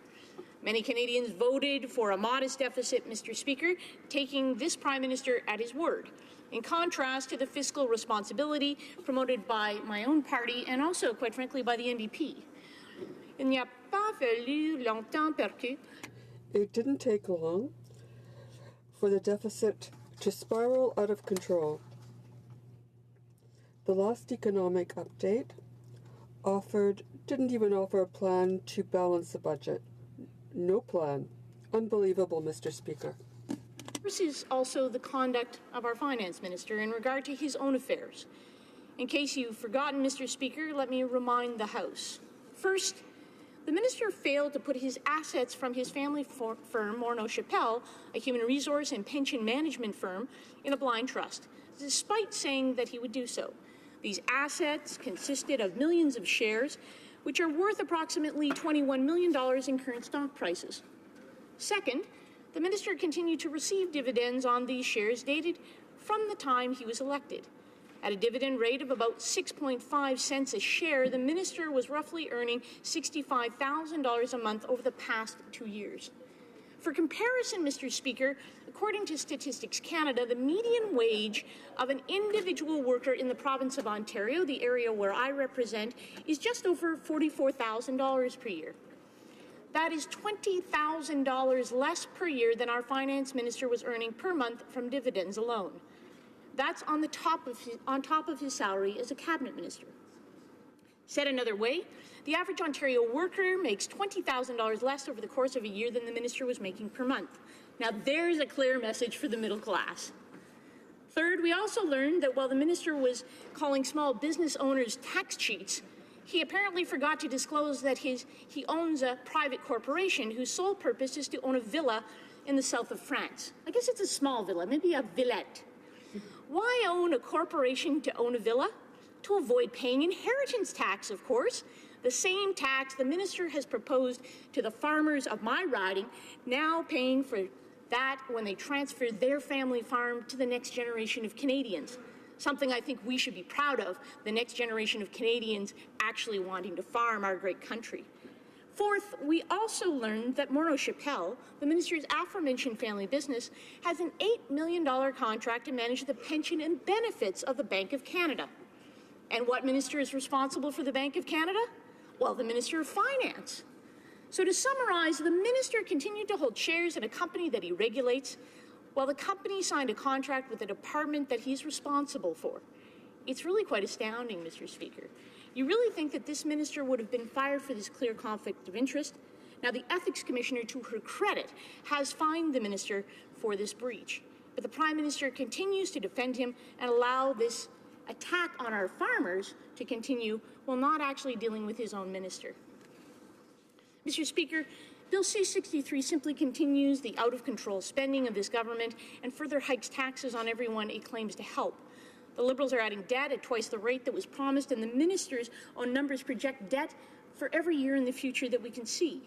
Many Canadians voted for a modest deficit, Mr. Speaker, taking this Prime Minister at his word, in contrast to the fiscal responsibility promoted by my own party and also, quite frankly, by the NDP. Il n'y a pas fallu longtemps pour que It didn't take long for the deficit to spiral out of control. The last economic update didn't even offer a plan to balance the budget. No plan. Unbelievable, Mr. Speaker. This is also the conduct of our finance minister in regard to his own affairs. In case you've forgotten, Mr. Speaker, let me remind the House. First, the minister failed to put his assets from his family firm, Morneau Shepell, a human resource and pension management firm, in a blind trust, despite saying that he would do so. These assets consisted of millions of shares, which are worth approximately $21 million in current stock prices. Second, the minister continued to receive dividends on these shares dated from the time he was elected. At a dividend rate of about 6.5 cents a share, the minister was roughly earning $65,000 a month over the past 2 years. For comparison, Mr. Speaker, according to Statistics Canada, the median wage of an individual worker in the province of Ontario, the area where I represent, is just over $44,000 per year. That is $20,000 less per year than our finance minister was earning per month from dividends alone. That's on top of his salary as a cabinet minister. Said another way, the average Ontario worker makes $20,000 less over the course of a year than the minister was making per month. Now there's a clear message for the middle class. Third, we also learned that while the minister was calling small business owners tax cheats, he apparently forgot to disclose that he owns a private corporation whose sole purpose is to own a villa in the south of France. I guess it's a small villa, maybe a villette. Why own a corporation to own a villa? To avoid paying inheritance tax, of course. The same tax the minister has proposed to the farmers of my riding, now paying for that when they transfer their family farm to the next generation of Canadians. Something I think we should be proud of, the next generation of Canadians actually wanting to farm our great country. Fourth, we also learned that Morneau Shepell, the minister's aforementioned family business, has an $8 million contract to manage the pension and benefits of the Bank of Canada. And what minister is responsible for the Bank of Canada? Well, the Minister of Finance. So to summarize, the minister continued to hold shares in a company that he regulates, while the company signed a contract with a department that he's responsible for. It's really quite astounding, Mr. Speaker. You really think that this minister would have been fired for this clear conflict of interest? Now, the Ethics Commissioner, to her credit, has fined the minister for this breach. But the Prime Minister continues to defend him and allow this attack on our farmers to continue while not actually dealing with his own minister. Mr. Speaker, Bill C-63 simply continues the out-of-control spending of this government and further hikes taxes on everyone it claims to help. The Liberals are adding debt at twice the rate that was promised, and the minister's own numbers project debt for every year in the future that we can see.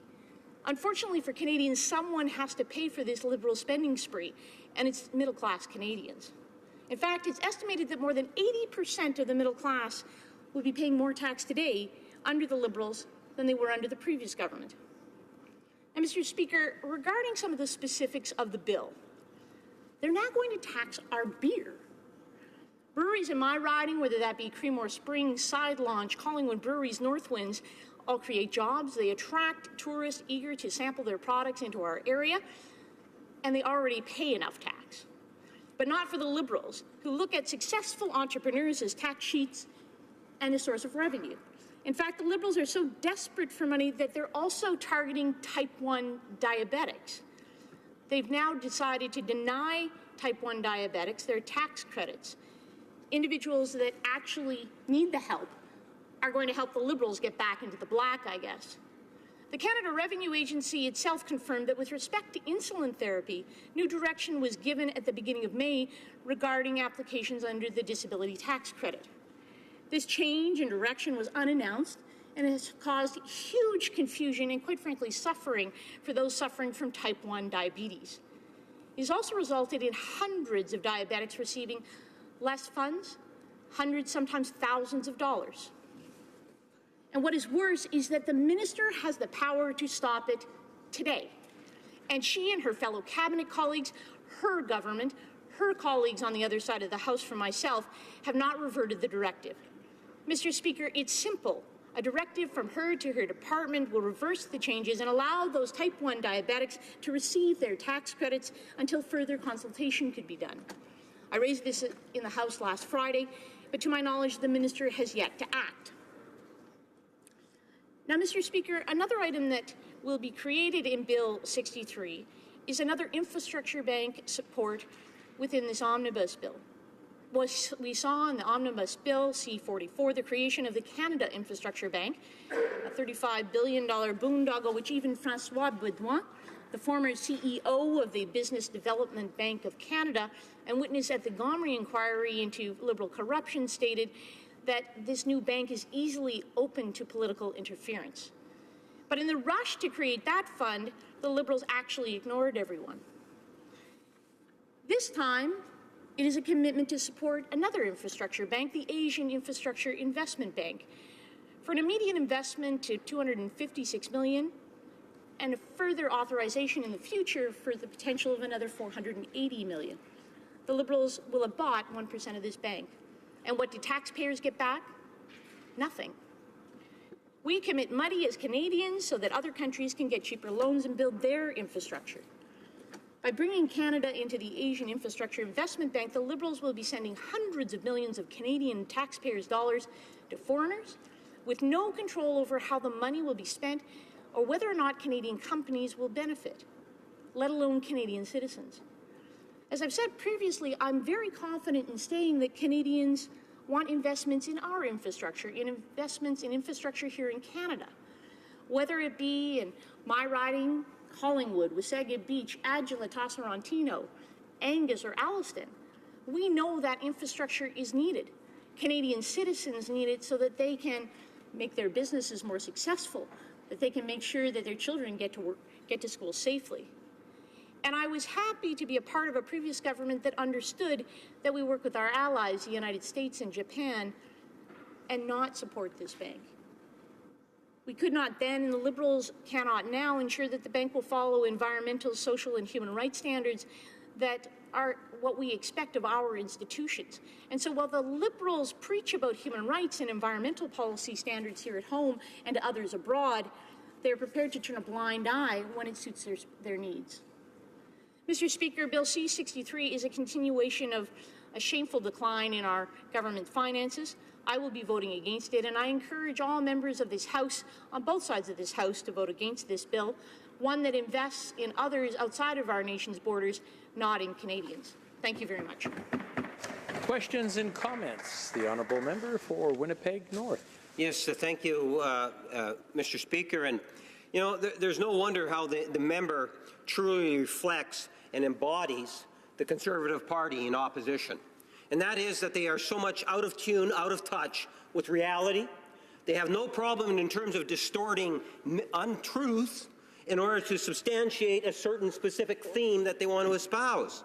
Unfortunately for Canadians, someone has to pay for this Liberal spending spree, and it's middle-class Canadians. In fact, it's estimated that more than 80% of the middle class will be paying more tax today under the Liberals than they were under the previous government. And Mr. Speaker, regarding some of the specifics of the bill, they're now going to tax our beer. Breweries in my riding, whether that be Creemore Springs, Side Launch, Collingwood Breweries, Northwinds, all create jobs. They attract tourists eager to sample their products into our area, and they already pay enough tax. But not for the Liberals, who look at successful entrepreneurs as tax cheats and a source of revenue. In fact, the Liberals are so desperate for money that they're also targeting type 1 diabetics. They've now decided to deny type 1 diabetics their tax credits. Individuals that actually need the help are going to help the Liberals get back into the black, I guess. The Canada Revenue Agency itself confirmed that with respect to insulin therapy, new direction was given at the beginning of May regarding applications under the disability tax credit. This change in direction was unannounced and has caused huge confusion and, quite frankly, suffering for those suffering from type 1 diabetes. It has also resulted in hundreds of diabetics receiving less funds, hundreds, sometimes thousands of dollars. And what is worse is that the minister has the power to stop it today. And she and her fellow cabinet colleagues, her government, her colleagues on the other side of the House from myself, have not reverted the directive. Mr. Speaker, it's simple. A directive from her to her department will reverse the changes and allow those type 1 diabetics to receive their tax credits until further consultation could be done. I raised this in the House last Friday, but to my knowledge, the minister has yet to act. Now, Mr. Speaker, another item that will be created in Bill 63 is another infrastructure bank support within this omnibus bill. What we saw in the Omnibus Bill C-44, the creation of the Canada Infrastructure Bank, a $35 billion boondoggle which even François Beaudoin, the former CEO of the Business Development Bank of Canada and witness at the Gomery inquiry into Liberal corruption, stated that this new bank is easily open to political interference. But in the rush to create that fund, the Liberals actually ignored everyone. This time, it is a commitment to support another infrastructure bank, the Asian Infrastructure Investment Bank, for an immediate investment to $256 million and a further authorization in the future for the potential of another $480 million. The Liberals will have bought 1% of this bank. And what do taxpayers get back? Nothing. We commit money as Canadians so that other countries can get cheaper loans and build their infrastructure. By bringing Canada into the Asian Infrastructure Investment Bank, the Liberals will be sending hundreds of millions of Canadian taxpayers' dollars to foreigners with no control over how the money will be spent or whether or not Canadian companies will benefit, let alone Canadian citizens. As I've said previously, I'm very confident in saying that Canadians want investments in our infrastructure, in investments in infrastructure here in Canada, whether it be in my riding, Collingwood, Wasaga Beach, Agila, Tossarantino, Angus, or Alliston. We know that infrastructure is needed. Canadian citizens need it so that they can make their businesses more successful, that they can make sure that their children get to school safely. And I was happy to be a part of a previous government that understood that we work with our allies, the United States and Japan, and not support this bank. We could not then, and the Liberals cannot now, ensure that the bank will follow environmental, social, and human rights standards that are what we expect of our institutions. And so while the Liberals preach about human rights and environmental policy standards here at home and to others abroad, they're prepared to turn a blind eye when it suits their needs. Mr. Speaker, Bill C-63 is a continuation of a shameful decline in our government finances. I will be voting against it, and I encourage all members of this House, on both sides of this House, to vote against this bill, one that invests in others outside of our nation's borders, not in Canadians. Thank you very much. Questions and comments? The honourable member for Winnipeg North. Yes, thank you, Mr. Speaker. And, you know, there's no wonder how the member truly reflects and embodies the Conservative Party in opposition. And that is that they are so much out of tune, out of touch with reality. They have no problem in terms of distorting untruths in order to substantiate a certain specific theme that they want to espouse.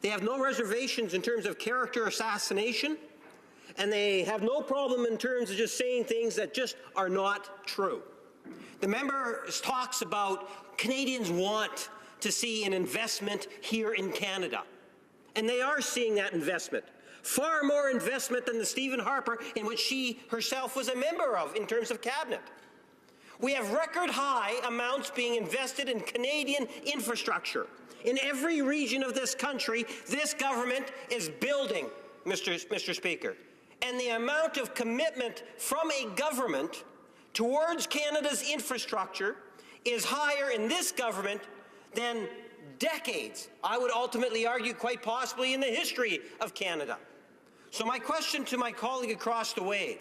They have no reservations in terms of character assassination, and they have no problem in terms of just saying things that just are not true. The member talks about Canadians want to see an investment here in Canada. And they are seeing that investment. Far more investment than the Stephen Harper in which she herself was a member of in terms of cabinet. We have record high amounts being invested in Canadian infrastructure. In every region of this country, this government is building, Mr. Speaker. And the amount of commitment from a government towards Canada's infrastructure is higher in this government than decades, I would ultimately argue quite possibly in the history of Canada. So my question to my colleague across the way,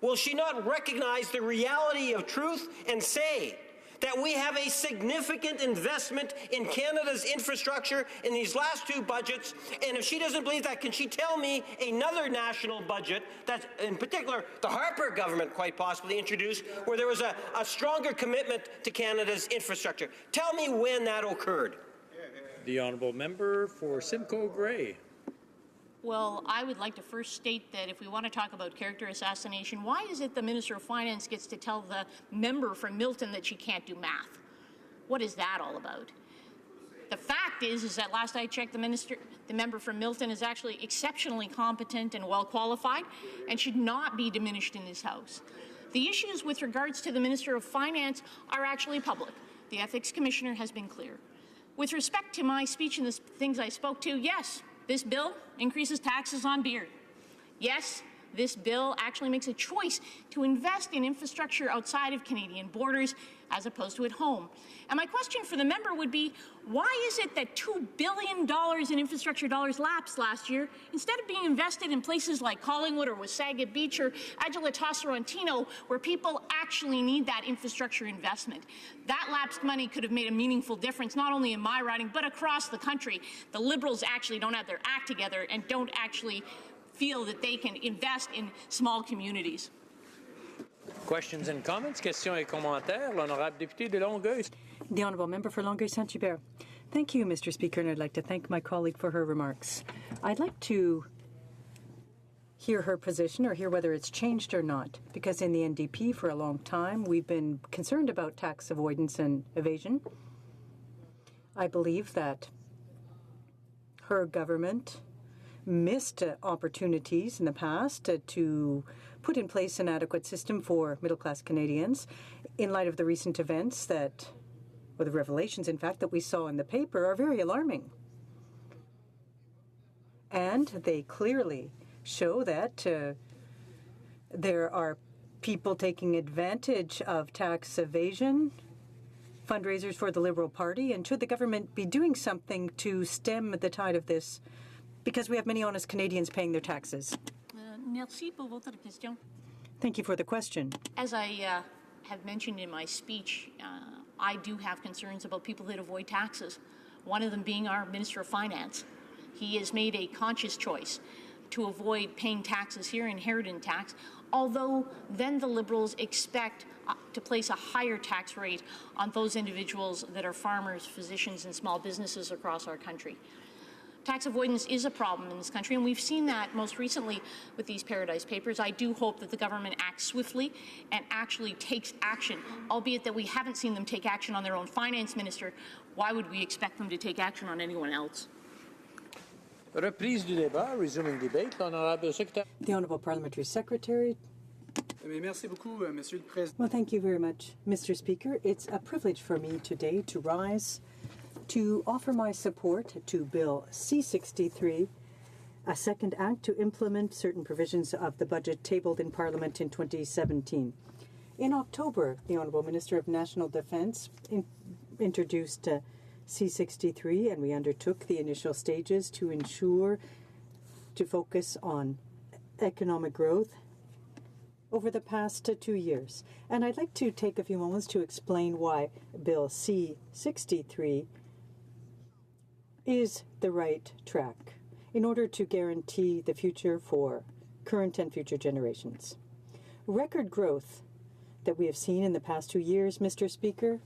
will she not recognize the reality of truth and say that we have a significant investment in Canada's infrastructure in these last two budgets? And if she doesn't believe that, can she tell me another national budget that, in particular, the Harper government quite possibly introduced, where there was a stronger commitment to Canada's infrastructure? Tell me when that occurred. The honourable member for Simcoe Grey. Well, I would like to first state that if we want to talk about character assassination, why is it the Minister of Finance gets to tell the member from Milton that she can't do math? What is that all about? The fact is that last I checked, the member from Milton is actually exceptionally competent and well qualified and should not be diminished in this House. The issues with regards to the Minister of Finance are actually public. The Ethics Commissioner has been clear. With respect to my speech and the things I spoke to, yes, this bill increases taxes on beer. Yes, this bill actually makes a choice to invest in infrastructure outside of Canadian borders as opposed to at home. And my question for the member would be, why is it that $2 billion in infrastructure dollars lapsed last year instead of being invested in places like Collingwood or Wasaga Beach or Agilitosa-Rontino, where people actually need that infrastructure investment? That lapsed money could have made a meaningful difference, not only in my riding, but across the country. The Liberals actually don't have their act together and don't actually feel that they can invest in small communities. Questions and comments? Questions et commentaires. L'honorable député de Longueuil. The Honourable Member for Longueuil-Saint-Hubert. Thank you, Mr. Speaker, and I'd like to thank my colleague for her remarks. I'd like to hear her position or hear whether it's changed or not, because in the NDP for a long time we've been concerned about tax avoidance and evasion. I believe that her government missed opportunities in the past to put in place an adequate system for middle-class Canadians in light of the recent events that, or the revelations, in fact, that we saw in the paper are very alarming. And they clearly show that there are people taking advantage of tax evasion, fundraisers for the Liberal Party, and should the government be doing something to stem the tide of this, because we have many honest Canadians paying their taxes? Merci pour votre question. Thank you for the question. As I have mentioned in my speech, I do have concerns about people that avoid taxes, one of them being our Minister of Finance. He has made a conscious choice to avoid paying taxes here, inheritance tax, although then the Liberals expect to place a higher tax rate on those individuals that are farmers, physicians, and small businesses across our country. Tax avoidance is a problem in this country, and we've seen that most recently with these Paradise Papers. I do hope that the government acts swiftly and actually takes action, albeit that we haven't seen them take action on their own finance minister. Why would we expect them to take action on anyone else? Reprise du débat, resuming debate. L'honorable secrétaire. The Honourable Parliamentary Secretary. Merci beaucoup, Monsieur le Président. Well, thank you very much, Mr. Speaker. It's a privilege for me today to rise to offer my support to Bill C-63, a second act to implement certain provisions of the budget tabled in Parliament in 2017. In October, the Honourable Minister of National Defence introduced C-63, and we undertook the initial stages to focus on economic growth over the past 2 years. And I'd like to take a few moments to explain why Bill C-63 is the right track in order to guarantee the future for current and future generations. Record growth that we have seen in the past 2 years, Mr. Speaker,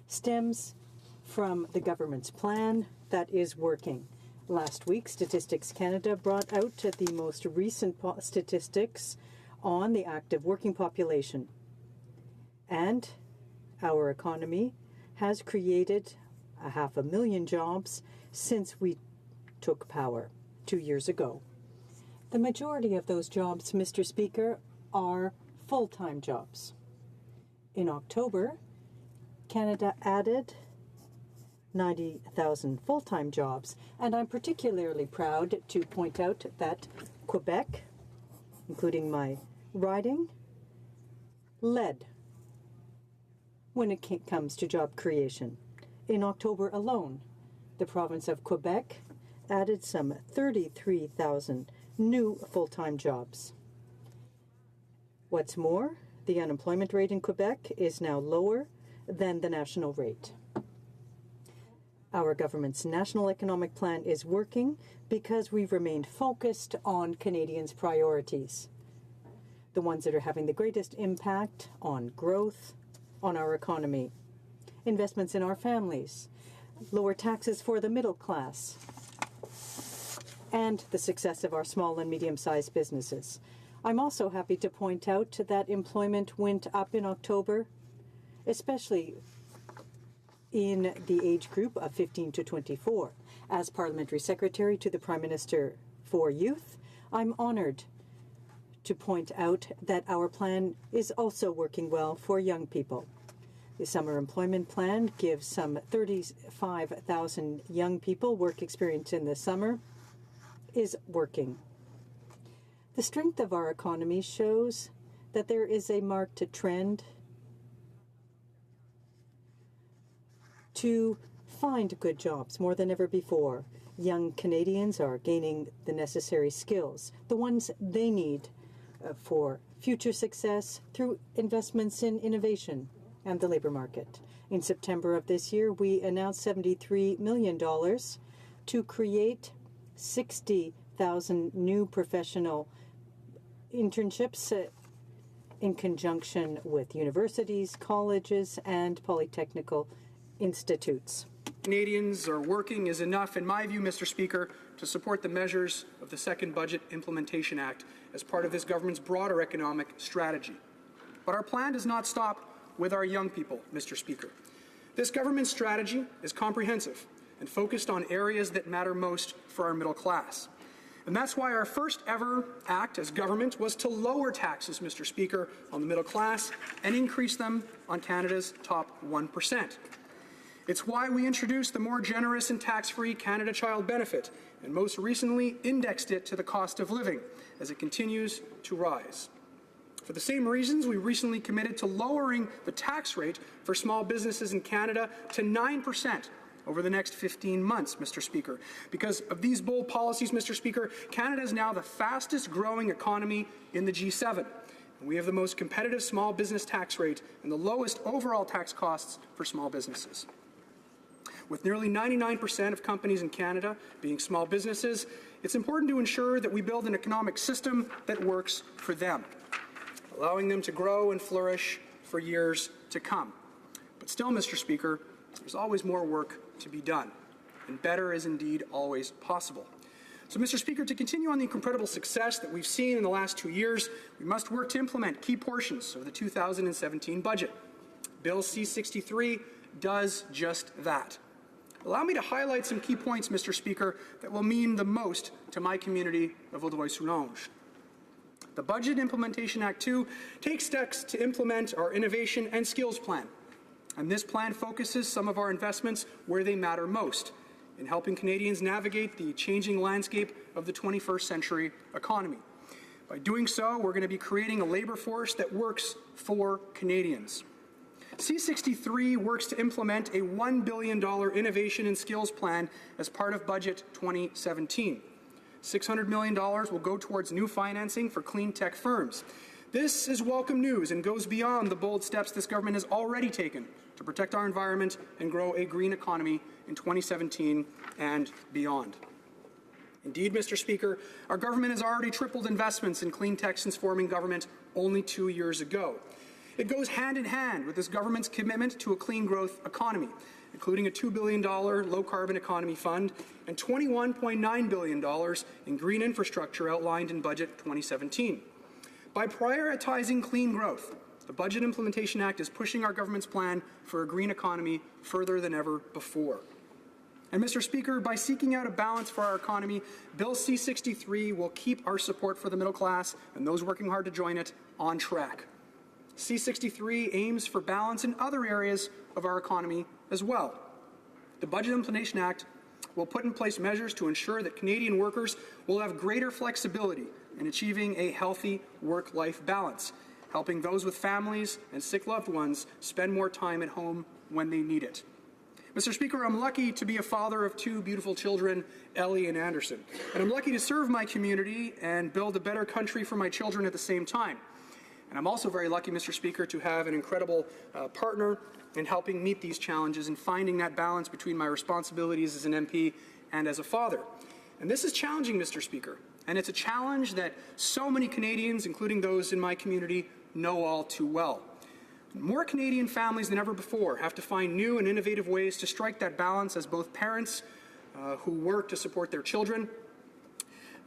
stems from the government's plan that is working. Last week, Statistics Canada brought out the most recent statistics on the active working population. And our economy has created 500,000 jobs since we took power 2 years ago. The majority of those jobs, Mr. Speaker, are full-time jobs. In October, Canada added 90,000 full-time jobs, and I'm particularly proud to point out that Quebec, including my riding, led when it comes to job creation. In October alone, the province of Quebec added some 33,000 new full-time jobs. What's more, the unemployment rate in Quebec is now lower than the national rate. Our government's national economic plan is working because we've remained focused on Canadians' priorities, the ones that are having the greatest impact on growth, on our economy. Investments in our families, lower taxes for the middle class, and the success of our small and medium-sized businesses. I'm also happy to point out that employment went up in October, especially in the age group of 15 to 24. As Parliamentary Secretary to the Prime Minister for Youth, I'm honoured to point out that our plan is also working well for young people. The Summer Employment Plan gives some 35,000 young people work experience in the summer, is working. The strength of our economy shows that there is a marked trend to find good jobs more than ever before. Young Canadians are gaining the necessary skills, the ones they need for future success through investments in innovation and the labour market. In September of this year, we announced $73 million to create 60,000 new professional internships in conjunction with universities, colleges, and polytechnical institutes. Canadians are working is enough, in my view, Mr. Speaker, to support the measures of the Second Budget Implementation Act as part of this government's broader economic strategy. But our plan does not stop with our young people, Mr. Speaker. This government's strategy is comprehensive and focused on areas that matter most for our middle class. And that's why our first ever act as government was to lower taxes, Mr. Speaker, on the middle class and increase them on Canada's top 1%. It's why we introduced the more generous and tax-free Canada Child Benefit and most recently indexed it to the cost of living as it continues to rise. For the same reasons, we recently committed to lowering the tax rate for small businesses in Canada to 9% over the next 15 months, Mr. Speaker. Because of these bold policies, Mr. Speaker, Canada is now the fastest growing economy in the G7. And we have the most competitive small business tax rate and the lowest overall tax costs for small businesses. With nearly 99% of companies in Canada being small businesses, it's important to ensure that we build an economic system that works for them, allowing them to grow and flourish for years to come. But still, Mr. Speaker, there's always more work to be done, and better is indeed always possible. So, Mr. Speaker, to continue on the incredible success that we've seen in the last 2 years, we must work to implement key portions of the 2017 budget. Bill C-63 does just that. Allow me to highlight some key points, Mr. Speaker, that will mean the most to my community of Vaudreuil-Soulanges. The Budget Implementation Act 2 takes steps to implement our Innovation and Skills Plan. And this plan focuses some of our investments where they matter most, in helping Canadians navigate the changing landscape of the 21st century economy. By doing so, we're going to be creating a labour force that works for Canadians. C-63 works to implement a $1 billion innovation and skills plan as part of Budget 2017. $600 million will go towards new financing for clean tech firms. This is welcome news and goes beyond the bold steps this government has already taken to protect our environment and grow a green economy in 2017 and beyond. Indeed, Mr. Speaker, our government has already tripled investments in clean tech since forming government only 2 years ago. It goes hand in hand with this government's commitment to a clean growth economy, including a $2 billion low-carbon economy fund and $21.9 billion in green infrastructure outlined in Budget 2017. By prioritizing clean growth, the Budget Implementation Act is pushing our government's plan for a green economy further than ever before. And, Mr. Speaker, by seeking out a balance for our economy, Bill C-63 will keep our support for the middle class and those working hard to join it on track. C-63 aims for balance in other areas of our economy as well. The Budget Implementation Act will put in place measures to ensure that Canadian workers will have greater flexibility in achieving a healthy work-life balance, helping those with families and sick loved ones spend more time at home when they need it. Mr. Speaker, I'm lucky to be a father of 2 beautiful children, Ellie and Anderson, and I'm lucky to serve my community and build a better country for my children at the same time. And I'm also very lucky, Mr. Speaker, to have an incredible partner in helping meet these challenges and finding that balance between my responsibilities as an MP and as a father. And this is challenging, Mr. Speaker, and it's a challenge that so many Canadians, including those in my community, know all too well. More Canadian families than ever before have to find new and innovative ways to strike that balance as both parents who work to support their children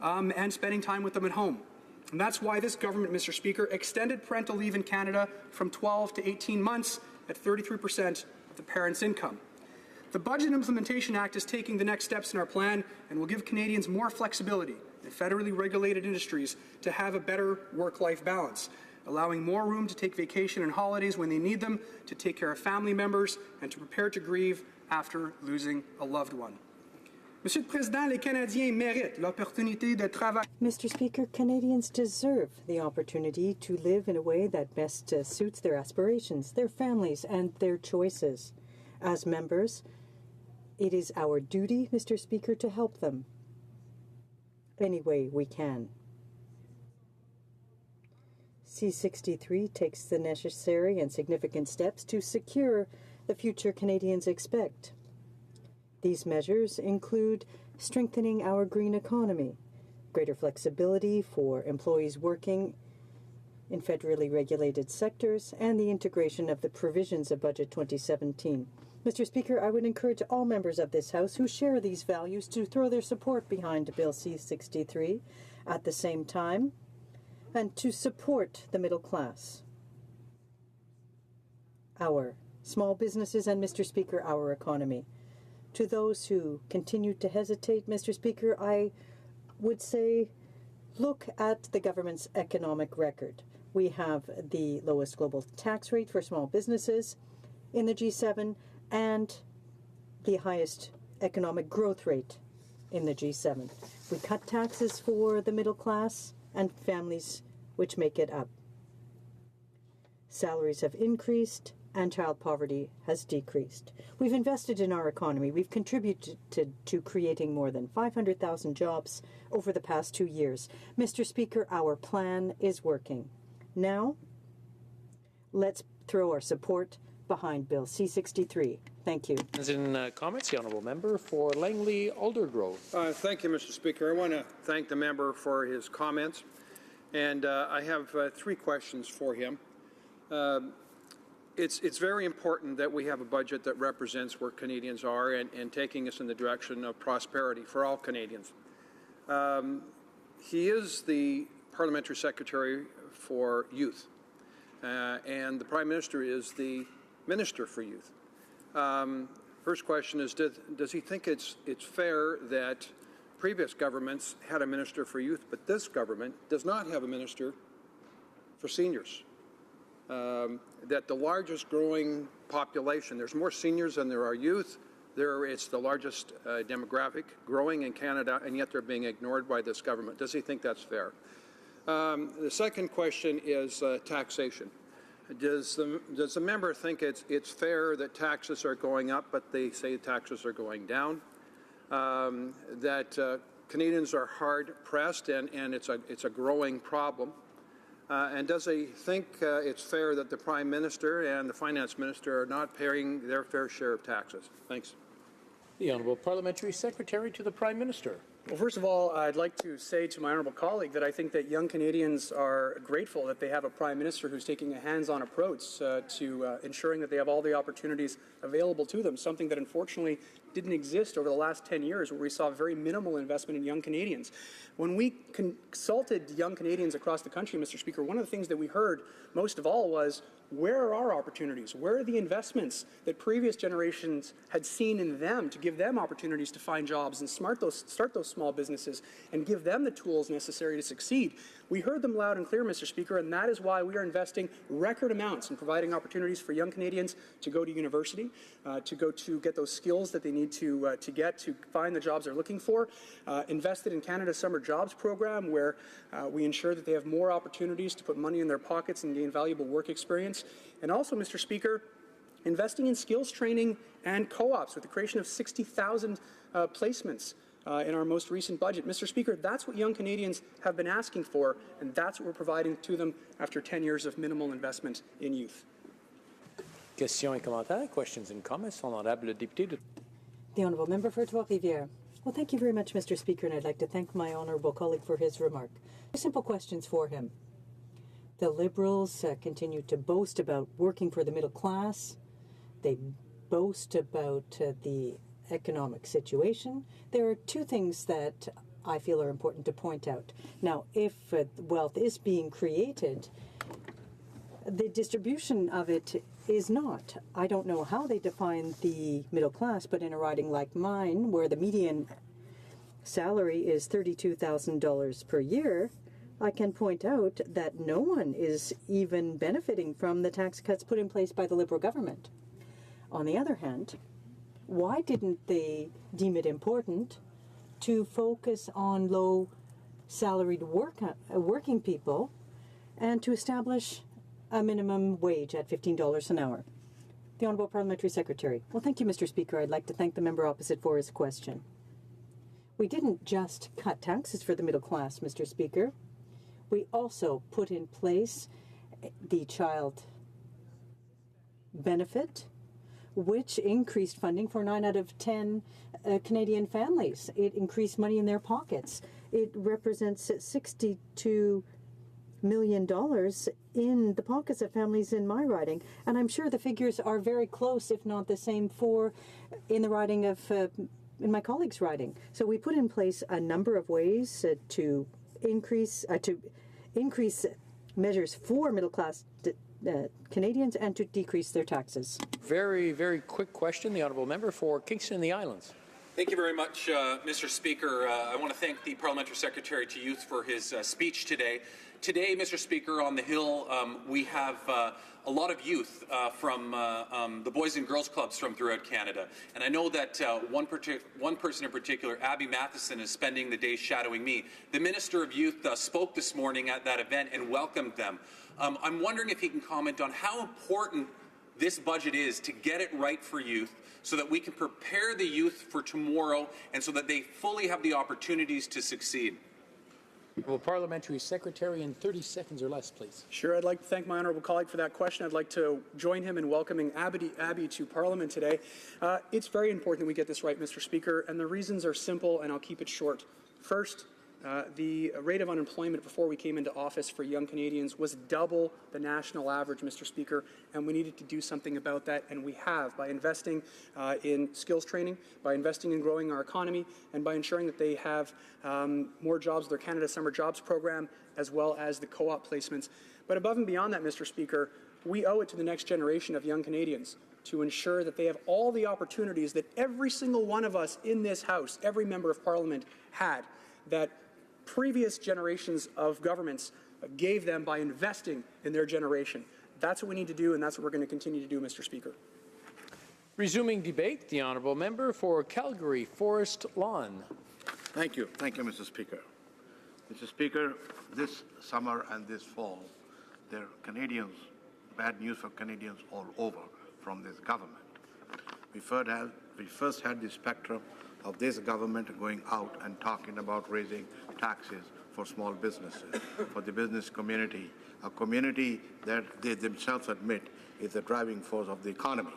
and spending time with them at home. And that's why this government, Mr. Speaker, extended parental leave in Canada from 12 to 18 months at 33% of the parent's income. The Budget Implementation Act is taking the next steps in our plan and will give Canadians more flexibility in federally regulated industries to have a better work-life balance, allowing more room to take vacation and holidays when they need them, to take care of family members, and to prepare to grieve after losing a loved one. Monsieur le Président, les Canadiens méritent l'opportunité de travailler. Mr. Speaker, Canadians deserve the opportunity to live in a way that best suits their aspirations, their families, and their choices. As members, it is our duty, Mr. Speaker, to help them any way we can. C-63 takes the necessary and significant steps to secure the future Canadians expect. These measures include strengthening our green economy, greater flexibility for employees working in federally regulated sectors, and the integration of the provisions of Budget 2017. Mr. Speaker, I would encourage all members of this House who share these values to throw their support behind Bill C-63 at the same time, and to support the middle class, our small businesses, and, Mr. Speaker, our economy. To those who continue to hesitate, Mr. Speaker, I would say look at the government's economic record. We have the lowest global tax rate for small businesses in the G7 and the highest economic growth rate in the G7. We cut taxes for the middle class and families which make it up. Salaries have increased and child poverty has decreased. We've invested in our economy. We've contributed to creating more than 500,000 jobs over the past 2 years. Mr. Speaker, our plan is working. Now, let's throw our support behind Bill C-63. Thank you. In comments, the honourable member for Langley Aldergrove. Thank you, Mr. Speaker. I want to thank the member for his comments, and I have 3 questions for him. It's very important that we have a budget that represents where Canadians are and taking us in the direction of prosperity for all Canadians. He is the Parliamentary Secretary for Youth, and the Prime Minister is the Minister for Youth. First question is, does he think it's fair that previous governments had a Minister for Youth, but this government does not have a Minister for Seniors? That the largest growing population, there's more seniors than there are youth. It's the largest demographic growing in Canada, and yet they're being ignored by this government. Does he think that's fair? The second question is taxation. Does the member think it's fair that taxes are going up, but they say taxes are going down? That Canadians are hard pressed, and it's a growing problem. And does he think it's fair that the Prime Minister and the Finance Minister are not paying their fair share of taxes? Thanks. The Honourable Parliamentary Secretary to the Prime Minister. Well, first of all, I'd like to say to my honourable colleague that I think that young Canadians are grateful that they have a Prime Minister who's taking a hands-on approach to ensuring that they have all the opportunities available to them, something that unfortunately didn't exist over the last 10 years, where we saw very minimal investment in young Canadians. When we consulted young Canadians across the country, Mr. Speaker, one of the things that we heard most of all was, where are our opportunities? Where are the investments that previous generations had seen in them to give them opportunities to find jobs and start those small businesses and give them the tools necessary to succeed? We heard them loud and clear, Mr. Speaker, and that is why we are investing record amounts in providing opportunities for young Canadians to go to university, to get those skills that they need to get to find the jobs they're looking for. Invested in Canada's Summer Jobs Program, where we ensure that they have more opportunities to put money in their pockets and gain valuable work experience. And also, Mr. Speaker, investing in skills training and co-ops with the creation of 60,000 placements in our most recent budget. Mr. Speaker, that's what young Canadians have been asking for, and that's what we're providing to them after 10 years of minimal investment in youth. Questions et commentaires, questions and comments. Honorable député de... The Honourable Member for Trois-Rivières. Well, thank you very much, Mr. Speaker, and I'd like to thank my honourable colleague for his remark. Simple questions for him. The Liberals continue to boast about working for the middle class. They boast about the economic situation. There are 2 things that I feel are important to point out. Now, if wealth is being created, the distribution of it is not. I don't know how they define the middle class, but in a riding like mine, where the median salary is $32,000 per year, I can point out that no one is even benefiting from the tax cuts put in place by the Liberal government. On the other hand, why didn't they deem it important to focus on low-salaried working people and to establish a minimum wage at $15 an hour? The Honourable Parliamentary Secretary. Well, thank you, Mr. Speaker. I'd like to thank the member opposite for his question. We didn't just cut taxes for the middle class, Mr. Speaker. We also put in place the child benefit, which increased funding for 9 out of 10 Canadian families. It increased money in their pockets. It represents $62 million in the pockets of families in my riding, and I'm sure the figures are very close, if not the same, in the riding of in my colleague's riding. So we put in place a number of ways to increase measures for middle class Canadians and to decrease their taxes. Very, very quick question. The honourable member for Kingston and the Islands. Thank you very much, Mr. Speaker. I want to thank the Parliamentary Secretary to Youth for his speech today. Today, Mr. Speaker, on the Hill, we have a lot of youth from the Boys and Girls Clubs from throughout Canada. And I know that one person in particular, Abby Matheson, is spending the day shadowing me. The Minister of Youth spoke this morning at that event and welcomed them. I'm wondering if he can comment on how important this budget is to get it right for youth so that we can prepare the youth for tomorrow and so that they fully have the opportunities to succeed. Well, Parliamentary Secretary, in 30 seconds or less, please. Sure. I'd like to thank my honourable colleague for that question. I'd like to join him in welcoming Abby to Parliament today. It's very important that we get this right, Mr. Speaker, and the reasons are simple, and I'll keep it short. First, the rate of unemployment before we came into office for young Canadians was double the national average, Mr. Speaker, and we needed to do something about that, and we have, by investing in skills training, by investing in growing our economy, and by ensuring that they have more jobs with their Canada Summer Jobs program, as well as the co-op placements. But above and beyond that, Mr. Speaker, we owe it to the next generation of young Canadians to ensure that they have all the opportunities that every single one of us in this House, every member of Parliament, had, that previous generations of governments gave them by investing in their generation. That's what we need to do, and that's what we're going to continue to do, Mr. Speaker. Resuming debate, the honourable member for Calgary Forest Lawn. Thank you. Thank you, Mr. Speaker. Mr. Speaker, this summer and this fall, there are Canadians, bad news for Canadians all over from this government. We first had the spectrum of this government going out and talking about raising taxes for small businesses, for the business community, a community that they themselves admit is the driving force of the economy.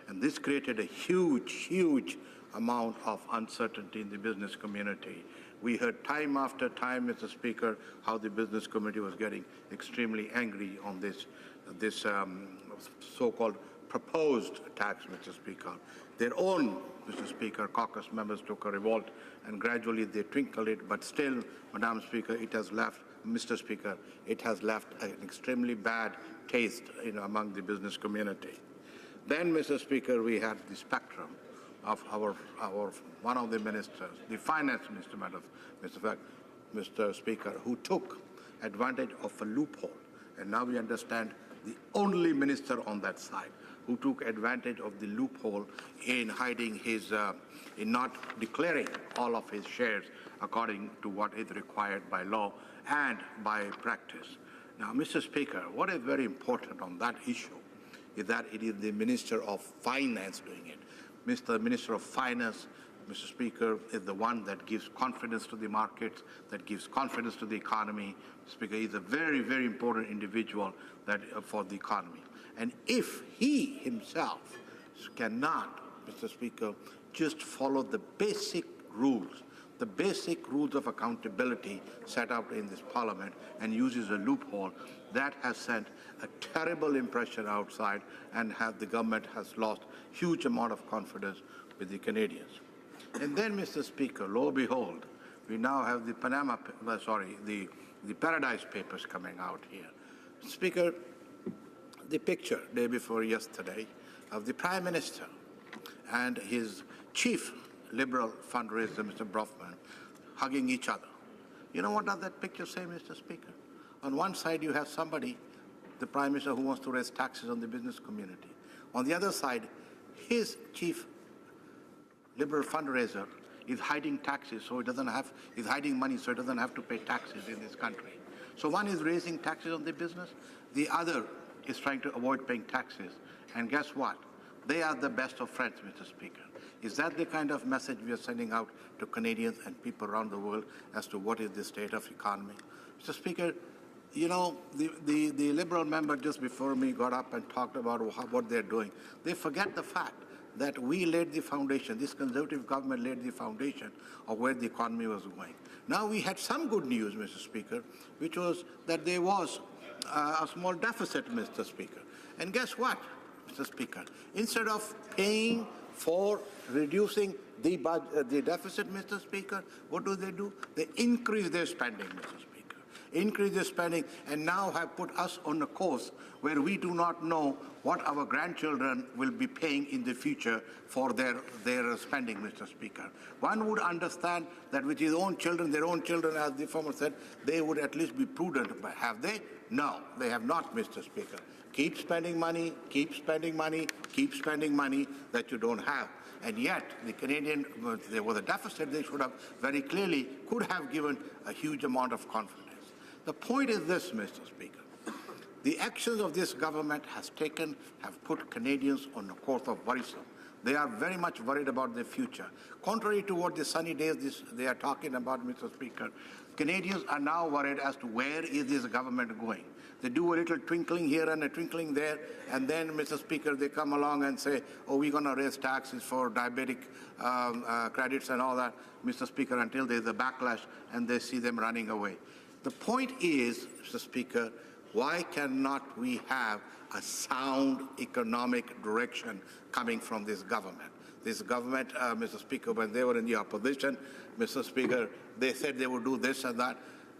And this created a huge, huge amount of uncertainty in the business community. We heard time after time, Mr. Speaker, how the business community was getting extremely angry on this so-called proposed tax, Mr. Speaker. Their own, Mr. Speaker, caucus members took a revolt, and gradually they twinkled it, but still, Madam Speaker, it has left, Mr. Speaker, it has left an extremely bad taste among the business community. Then, Mr. Speaker, we had the spectrum of our one of the ministers, the finance minister, Mr. Speaker, who took advantage of a loophole, and now we understand the only minister on that side who took advantage of the loophole in hiding his, in not declaring all of his shares according to what is required by law and by practice. Now, Mr. Speaker, what is very important on that issue is that it is the Minister of Finance doing it. Mr. Minister of Finance, Mr. Speaker, is the one that gives confidence to the markets, that gives confidence to the economy. Speaker, he's a very, very important individual for the economy. And if he himself cannot, Mr. Speaker, just follow the basic rules of accountability set out in this Parliament and uses a loophole, that has sent a terrible impression outside, and the government has lost huge amount of confidence with the Canadians. And then, Mr. Speaker, lo and behold, we now have the the Paradise Papers coming out here. Speaker, the picture day before yesterday of the Prime Minister and his chief Liberal fundraiser, Mr. Brofman, hugging each other. You know what does that picture say, Mr. Speaker? On one side, you have somebody, the Prime Minister, who wants to raise taxes on the business community. On the other side, his chief Liberal fundraiser is hiding taxes, so it doesn't have, is hiding money, so it doesn't have to pay taxes in this country. So one is raising taxes on the business, the other is trying to avoid paying taxes. And guess what? They are the best of friends, Mr. Speaker. Is that the kind of message we are sending out to Canadians and people around the world as to what is the state of economy? Mr. Speaker, you know, the Liberal member just before me got up and talked about what they're doing. They forget the fact that we laid the foundation, this Conservative government laid the foundation of where the economy was going. Now we had some good news, Mr. Speaker, which was that there was a small deficit, Mr. Speaker. And guess what, Mr. Speaker? Instead of paying for reducing the deficit, Mr. Speaker, what do? They increase their spending, Mr. Speaker. Increase their spending and now have put us on a course where we do not know what our grandchildren will be paying in the future for their spending, Mr. Speaker. One would understand that with his own children, their own children, as the former said, they would at least be prudent. But have they? No, they have not, Mr. Speaker. Keep spending money, keep spending money, keep spending money that you don't have. And yet, the Canadian, there was a deficit they should have very clearly could have given a huge amount of confidence. The point is this, Mr. Speaker. The actions of this government have put Canadians on a course of worrisome. They are very much worried about their future. Contrary to what the sunny days they are talking about, Mr. Speaker, Canadians are now worried as to where is this government going. They do a little twinkling here and a twinkling there, and then, Mr. Speaker, they come along and say, oh, we're going to raise taxes for diabetic credits and all that, Mr. Speaker, until there's a backlash and they see them running away. The point is, Mr. Speaker, why cannot we have a sound economic direction coming from this government? This government, Mr. Speaker, when they were in the opposition, Mr. Speaker, they said they would do this and that.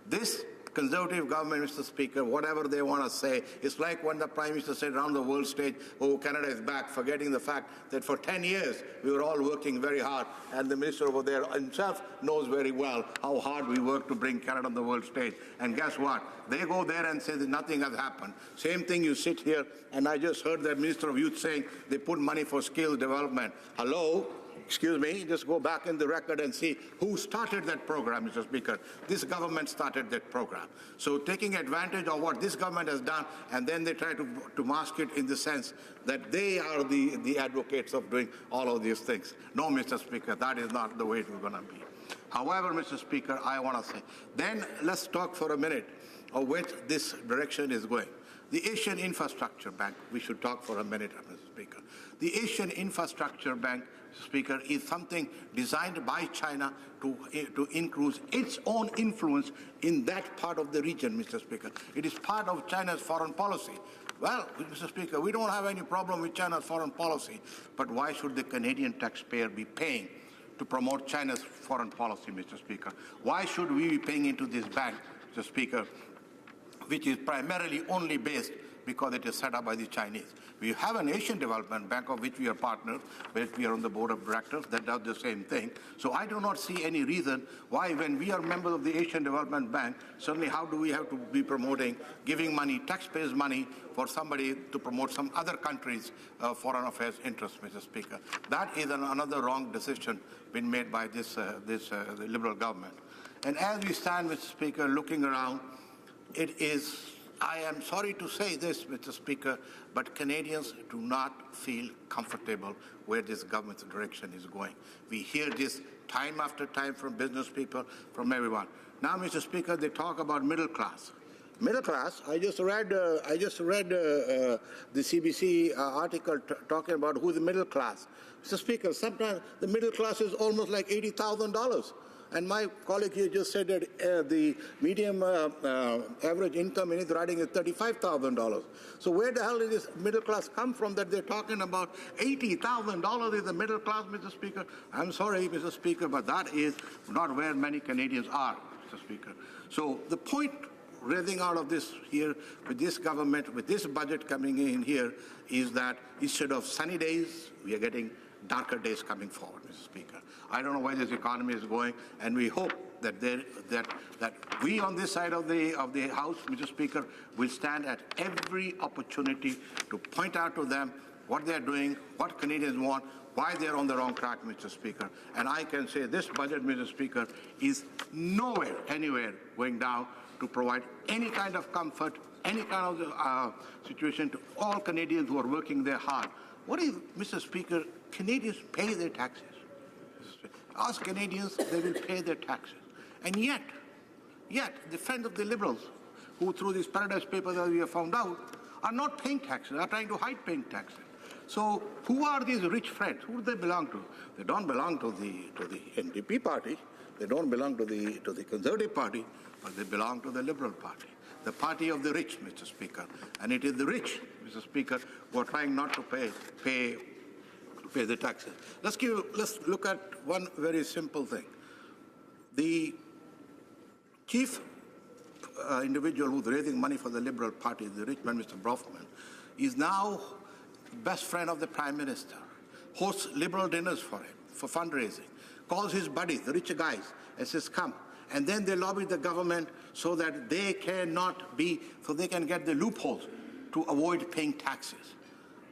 This Conservative government, Mr. Speaker, whatever they want to say, it's like when the Prime Minister said around the world stage, oh, Canada is back, forgetting the fact that for 10 years we were all working very hard, and the Minister over there himself knows very well how hard we work to bring Canada on the world stage. And guess what? They go there and say that nothing has happened. Same thing, you sit here, and I just heard that Minister of Youth saying they put money for skills development. Hello? Excuse me, just go back in the record and see who started that program, Mr. Speaker. This government started that program. So taking advantage of what this government has done, and then they try to mask it in the sense that they are the advocates of doing all of these things. No, Mr. Speaker, that is not the way it is going to be. However, Mr. Speaker, I want to say, then let's talk for a minute of which this direction is going. The Asian Infrastructure Bank, we should talk for a minute, Mr. Speaker. The Asian Infrastructure Bank, Speaker, is something designed by China to increase its own influence in that part of the region, Mr. Speaker. It is part of China's foreign policy. Well, Mr. Speaker, we don't have any problem with China's foreign policy, but why should the Canadian taxpayer be paying to promote China's foreign policy, Mr. Speaker? Why should we be paying into this bank, Mr. Speaker, which is primarily only based because it is set up by the Chinese? We have an Asian Development Bank of which we are partners, which we are on the board of directors that does the same thing. So I do not see any reason why, when we are members of the Asian Development Bank, suddenly how do we have to be promoting, giving money, taxpayers' money, for somebody to promote some other country's foreign affairs interests, Mr. Speaker. That is another wrong decision been made by the Liberal government. And as we stand, Mr. Speaker, looking around, it is, I am sorry to say this, Mr. Speaker, but Canadians do not feel comfortable where this government's direction is going. We hear this time after time from business people, from everyone. Now, Mr. Speaker, they talk about middle class. Middle class, I just read the CBC article talking about who the middle class. Mr. Speaker, sometimes the middle class is almost like $80,000. And my colleague here just said that the medium average income in his riding is $35,000. So where the hell did this middle class come from that they're talking about $80,000 is the middle class, Mr. Speaker? I'm sorry, Mr. Speaker, but that is not where many Canadians are, Mr. Speaker. So the point raising out of this here with this government, with this budget coming in here, is that instead of sunny days, we are getting darker days coming forward, Mr. Speaker. I don't know where this economy is going, and we hope that that we on this side of the House, Mr. Speaker, will stand at every opportunity to point out to them what they're doing, what Canadians want, why they're on the wrong track, Mr. Speaker. And I can say this budget, Mr. Speaker, is nowhere, anywhere going down to provide any kind of comfort, any kind of situation to all Canadians who are working there hard. What if, Mr. Speaker, Canadians pay their taxes? Ask Canadians, they will pay their taxes. And yet, the friends of the Liberals, who through these Paradise Papers, as we have found out, are not paying taxes, are trying to hide paying taxes. So who are these rich friends? Who do they belong to? They don't belong to the NDP party. They don't belong to the Conservative Party, but they belong to the Liberal Party, the party of the rich, Mr. Speaker. And it is the rich, Mr. Speaker, who are trying not to pay the taxes. Let's look at one very simple thing. The chief individual who's raising money for the Liberal Party, the rich man, Mr. Brofman, is now best friend of the Prime Minister, hosts Liberal dinners for him, for fundraising, calls his buddies, the richer guys, and says, come. And then they lobby the government so that they can get the loopholes to avoid paying taxes,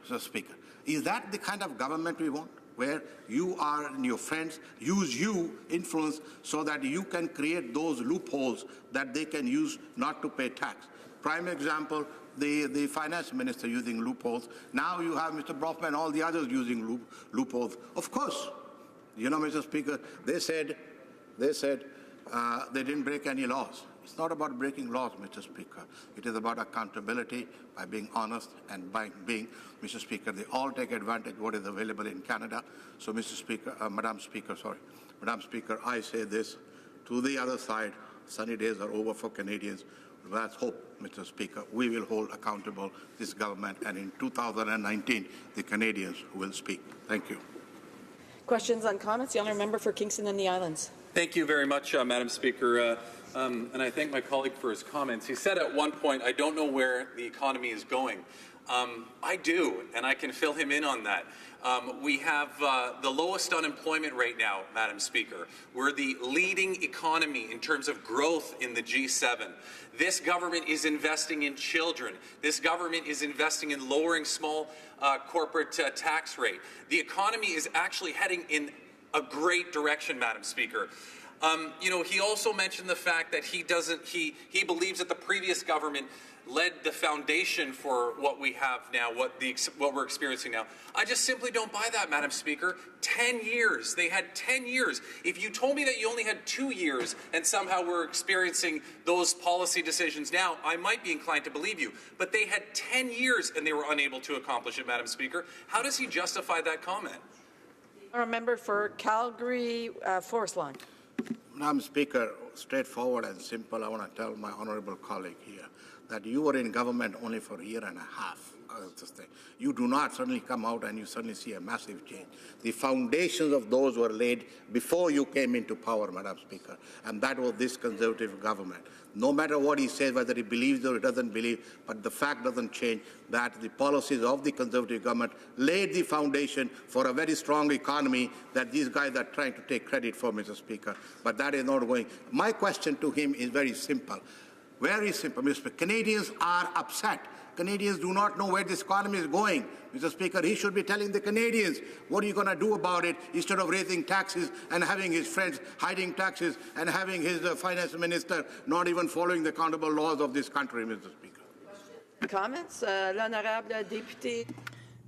Mr. Speaker. Is that the kind of government we want, where you and your friends use influence so that you can create those loopholes that they can use not to pay tax? Prime example, the finance minister using loopholes. Now you have Mr. Brofman and all the others using loopholes. Of course, you know, Mr. Speaker, they said they didn't break any laws. It's not about breaking laws, Mr. Speaker. It is about accountability, by being honest and by being, Mr. Speaker, they all take advantage of what is available in Canada. So, Mr. Speaker, Madam Speaker, I say this to the other side, sunny days are over for Canadians. Let's hope, Mr. Speaker, we will hold accountable this government, and in 2019, the Canadians will speak. Thank you. Questions on comments? The honourable member for Kingston and the Islands. Thank you very much, Madam Speaker. And I thank my colleague for his comments. He said at one point, I don't know where the economy is going. I do, and I can fill him in on that. We have the lowest unemployment rate now, Madam Speaker. We're the leading economy in terms of growth in the G7. This government is investing in children. This government is investing in lowering small corporate tax rate. The economy is actually heading in a great direction, Madam Speaker. He also mentioned the fact that he believes that the previous government led the foundation for what we have now, what we're experiencing now. I just simply don't buy that, Madam Speaker. 10 years. They had 10 years. If you told me that you only had 2 years and somehow we're experiencing those policy decisions now, I might be inclined to believe you. But they had 10 years and they were unable to accomplish it, Madam Speaker. How does he justify that comment? Our member for Calgary, Forest Lawn. Madam Speaker, straightforward and simple, I want to tell my honourable colleague here that you were in government only for a year and a half. You do not suddenly come out and you suddenly see a massive change. The foundations of those were laid before you came into power, Madam Speaker, and that was this Conservative government. No matter what he says, whether he believes or he doesn't believe, but the fact doesn't change that the policies of the Conservative government laid the foundation for a very strong economy that these guys are trying to take credit for, Mr. Speaker. But that is not going. My question to him is very simple. Very simple, Mr. Speaker. Canadians are upset. Canadians do not know where this economy is going. Mr. Speaker, he should be telling the Canadians what are you going to do about it instead of raising taxes and having his friends hiding taxes and having his finance minister not even following the accountable laws of this country, Mr. Speaker. Comments? L'honorable député.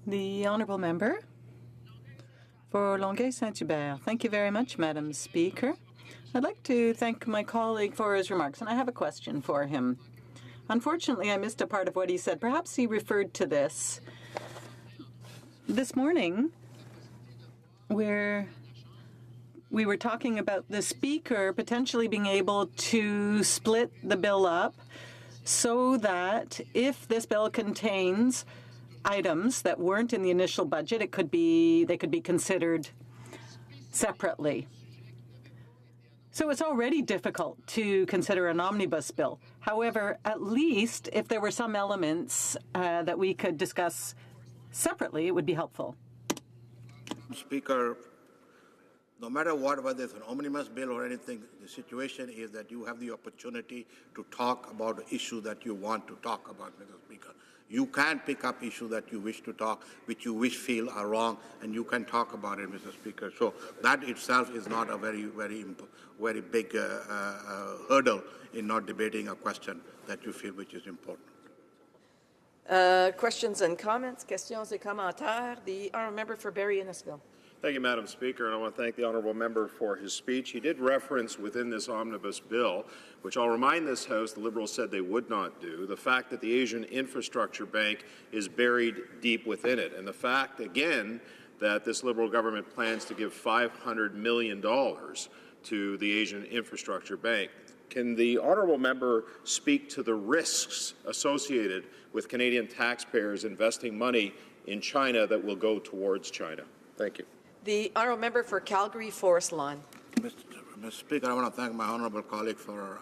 The honourable member for Longueuil-Saint-Hubert. Thank you very much, Madam Speaker. I'd like to thank my colleague for his remarks, and I have a question for him. Unfortunately, I missed a part of what he said. Perhaps he referred to this. This morning, we were talking about the Speaker potentially being able to split the bill up so that if this bill contains items that weren't in the initial budget, they could be considered separately. So it's already difficult to consider an omnibus bill. However, at least if there were some elements that we could discuss separately, it would be helpful. Speaker, no matter what, whether it's an omnibus bill or anything, the situation is that you have the opportunity to talk about the issue that you want to talk about, Mr. Speaker. You can pick up issues that you wish to talk, which you wish feel are wrong, and you can talk about it, Mr. Speaker. So that itself is not a very big hurdle in not debating a question that you feel which is important. Questions and comments? Questions et commentaires. The honourable member for Barrie-Innisfil. Thank you, Madam Speaker, and I want to thank the honourable member for his speech. He did reference within this omnibus bill, which I'll remind this House the Liberals said they would not do, the fact that the Asian Infrastructure Bank is buried deep within it, and the fact, again, that this Liberal government plans to give $500 million to the Asian Infrastructure Bank. Can the honourable member speak to the risks associated with Canadian taxpayers investing money in China that will go towards China? Thank you. The honourable member for Calgary-Forest Lawn. Mr. Speaker, I want to thank my honourable colleague for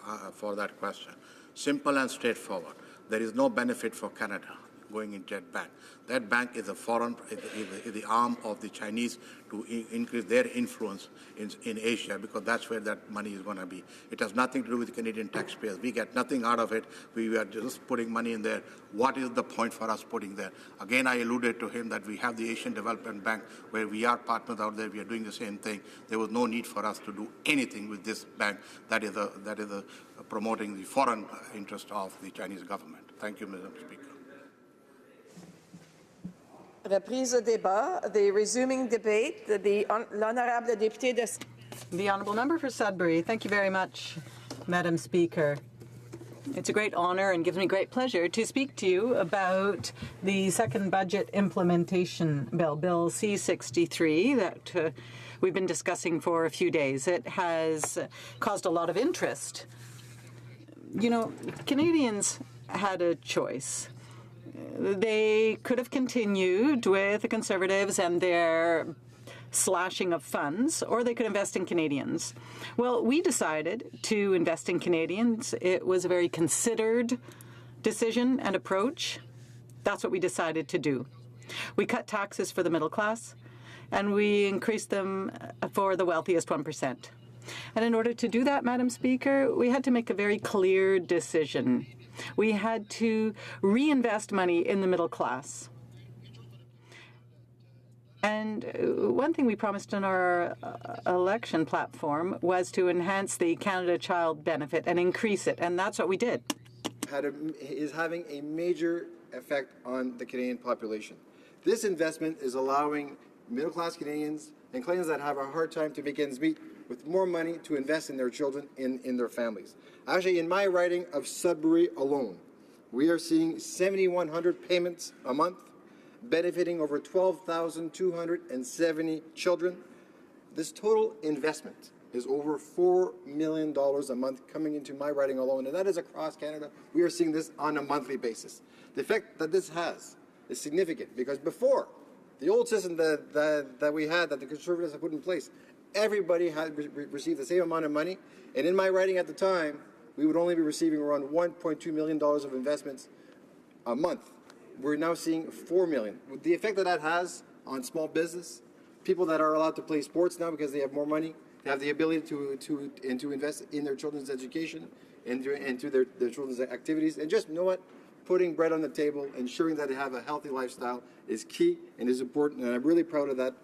that question. Simple and straightforward. There is no benefit for Canada going into that bank. That bank is a foreign, is the arm of the Chinese to increase their influence in Asia, because that's where that money is going to be. It has nothing to do with Canadian taxpayers. We get nothing out of it. We are just putting money in there. What is the point for us putting there? Again, I alluded to him that we have the Asian Development Bank where we are partners out there. We are doing the same thing. There was no need for us to do anything with this bank that is promoting the foreign interest of the Chinese government. Thank you, Mr. Speaker. Reprise au débat. The resuming debate. L'honorable député de... The honourable member for Sudbury. Thank you very much, Madam Speaker. It's a great honour and gives me great pleasure to speak to you about the second budget implementation bill, Bill C-63, that we've been discussing for a few days. It has caused a lot of interest. You know, Canadians had a choice. They could have continued with the Conservatives and their slashing of funds, or they could invest in Canadians. Well, we decided to invest in Canadians. It was a very considered decision and approach. That's what we decided to do. We cut taxes for the middle class, and we increased them for the wealthiest 1%. And in order to do that, Madam Speaker, we had to make a very clear decision. We had to reinvest money in the middle class. And one thing we promised in our election platform was to enhance the Canada Child Benefit and increase it, and that's what we did. Is having a major effect on the Canadian population. This investment is allowing middle-class Canadians and Canadians that have a hard time to make ends meet with more money to invest in their children, in their families. Actually, in my riding of Sudbury alone, we are seeing 7,100 payments a month, benefiting over 12,270 children. This total investment is over $4 million a month coming into my riding alone, and that is across Canada. We are seeing this on a monthly basis. The effect that this has is significant, because before, the old system that we had, that the Conservatives have put in place, everybody had received the same amount of money, and in my riding at the time, we would only be receiving around $1.2 million of investments a month. We're now seeing $4 million. The effect that has on small business, people that are allowed to play sports now because they have more money, they have the ability to invest in their children's education, into their children's activities, and just, you know what, putting bread on the table, ensuring that they have a healthy lifestyle is key and is important, and I'm really proud of that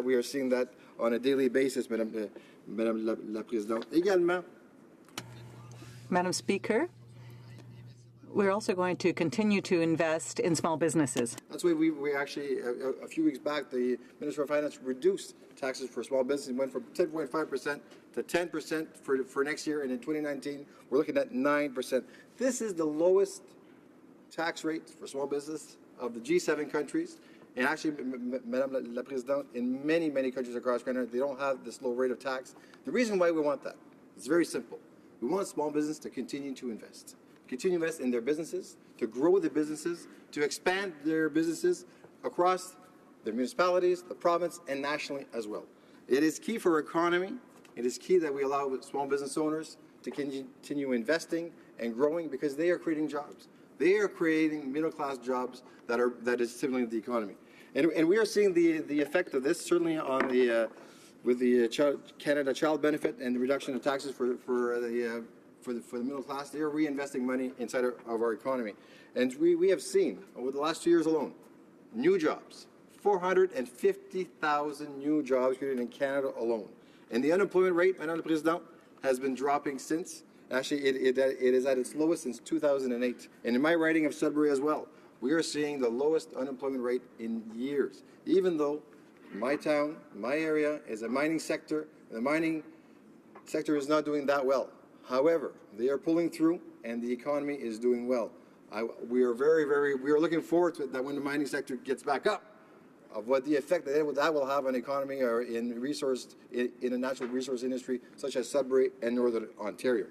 we are seeing that on a daily basis, Madame la Présidente. Également, Madam Speaker, we're also going to continue to invest in small businesses. That's why we actually, a few weeks back, the Minister of Finance reduced taxes for small businesses, went from 10.5% to 10% for next year, and in 2019, we're looking at 9%. This is the lowest tax rate for small business of the G7 countries. And actually, Madame la Présidente, in many, many countries across Canada, they don't have this low rate of tax. The reason why we want that is very simple. We want small business to continue to invest in their businesses, to grow the businesses, to expand their businesses across their municipalities, the province, and nationally as well. It is key for our economy It is key that we allow small business owners to continue investing and growing because they are creating jobs. They are creating middle-class jobs that is stimulating the economy. And we are seeing the effect of this certainly on with the Canada Child Benefit and the reduction of taxes for the middle class. They are reinvesting money inside of our economy. And we have seen over the last 2 years alone, new jobs, 450,000 new jobs created in Canada alone. And the unemployment rate, Madame la Présidente, has been dropping since. Actually, it is at its lowest since 2008. And in my riding of Sudbury as well, we are seeing the lowest unemployment rate in years, even though my town, my area is a mining sector. The mining sector is not doing that well. However, they are pulling through and the economy is doing well. We are we are looking forward to it, that when the mining sector gets back up, of what the effect that will have on the economy or in a natural resource industry such as Sudbury and Northern Ontario.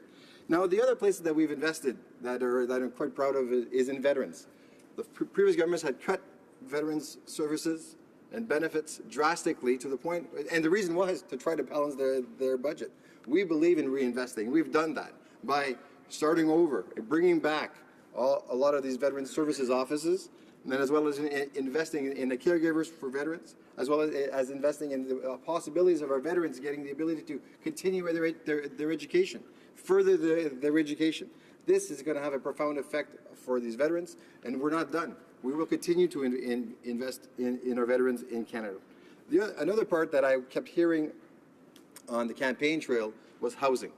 Now, the other places that we've invested that I'm quite proud of is in veterans. The previous governments had cut veterans services and benefits drastically to the point, and the reason was to try to balance their budget. We believe in reinvesting. We've done that by starting over and bringing back a lot of these veteran services offices, and then as well as investing in the caregivers for veterans, as well as investing in the possibilities of our veterans getting the ability to continue their education, further their education. This is going to have a profound effect for these veterans, and we're not done. We will continue to invest in our veterans in Canada. Another part that I kept hearing on the campaign trail was housing,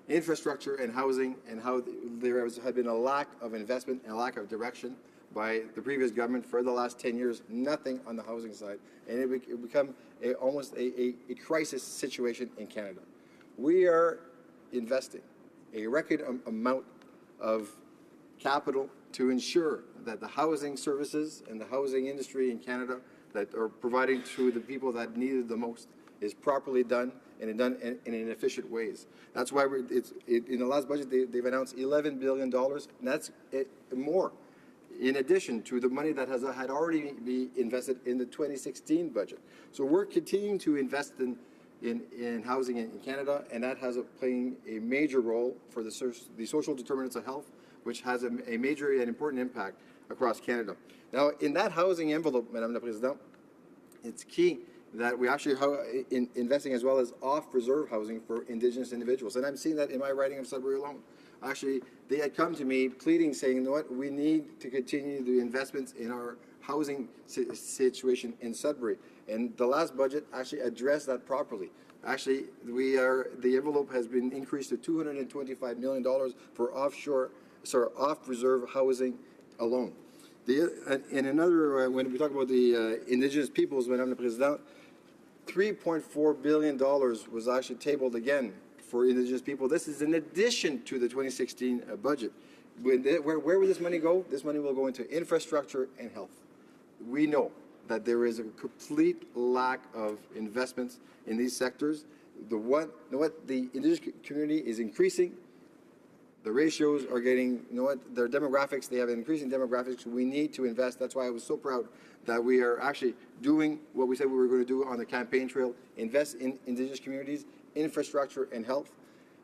infrastructure and housing, and how there had been a lack of investment and a lack of direction by the previous government for the last 10 years, nothing on the housing side, and it become almost a crisis situation in Canada. We are investing a record amount of capital to ensure that the housing services and the housing industry in Canada that are providing to the people that need it the most is properly done and done in efficient ways. That's why in the last budget they've announced $11 billion, and that's more in addition to the money that had already been invested in the 2016 budget. So we're continuing to invest in housing in Canada, and that has playing a major role for the social determinants of health, which has a major and important impact across Canada. Now, in that housing envelope, Madame la Présidente, it's key that we actually investing as well as off-reserve housing for Indigenous individuals. And I'm seeing that in my riding of Sudbury alone. Actually, they had come to me pleading, saying, you know what, we need to continue the investments in our housing situation in Sudbury. And the last budget actually addressed that properly. Actually, the envelope has been increased to $225 million for off-reserve housing alone. And another, when we talk about the Indigenous peoples, Madame la Présidente, $3.4 billion was actually tabled again for Indigenous people. This is in addition to the 2016 budget. Where will this money go? This money will go into infrastructure and health. We know that there is a complete lack of investments in these sectors. The Indigenous community is increasing. The ratios are getting, their demographics, they have increasing demographics. We need to invest. That's why I was so proud that we are actually doing what we said we were going to do on the campaign trail, invest in Indigenous communities, infrastructure, and health.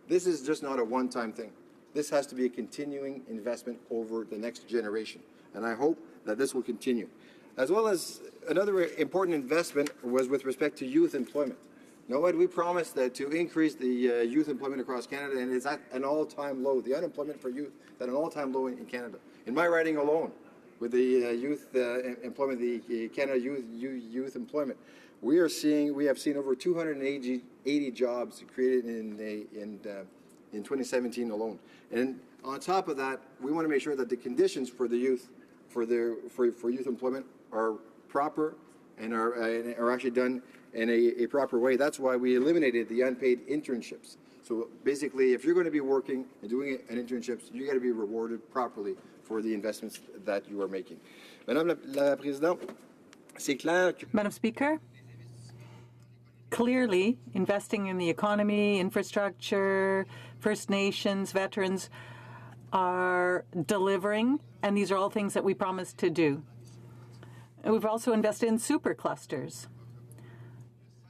This is just not a one-time thing. This has to be a continuing investment over the next generation. And I hope that this will continue. As well as another important investment was with respect to youth employment. We promised to increase the youth employment across Canada, and it's at an all-time low. The unemployment for youth at an all-time low in Canada. In my riding alone, with the youth employment, the Canada youth employment, we have seen over 280 jobs created in 2017 alone. And on top of that, we want to make sure that the conditions for the youth, for youth employment, are proper and are actually done in a proper way. That's why we eliminated the unpaid internships. So basically, if you're going to be working and doing an internship, you got to be rewarded properly for the investments that you are making. Madame la Présidente, c'est clair. Madam Speaker, clearly investing in the economy, infrastructure, First Nations, veterans are delivering, and these are all things that we promised to do. And we've also invested in super clusters.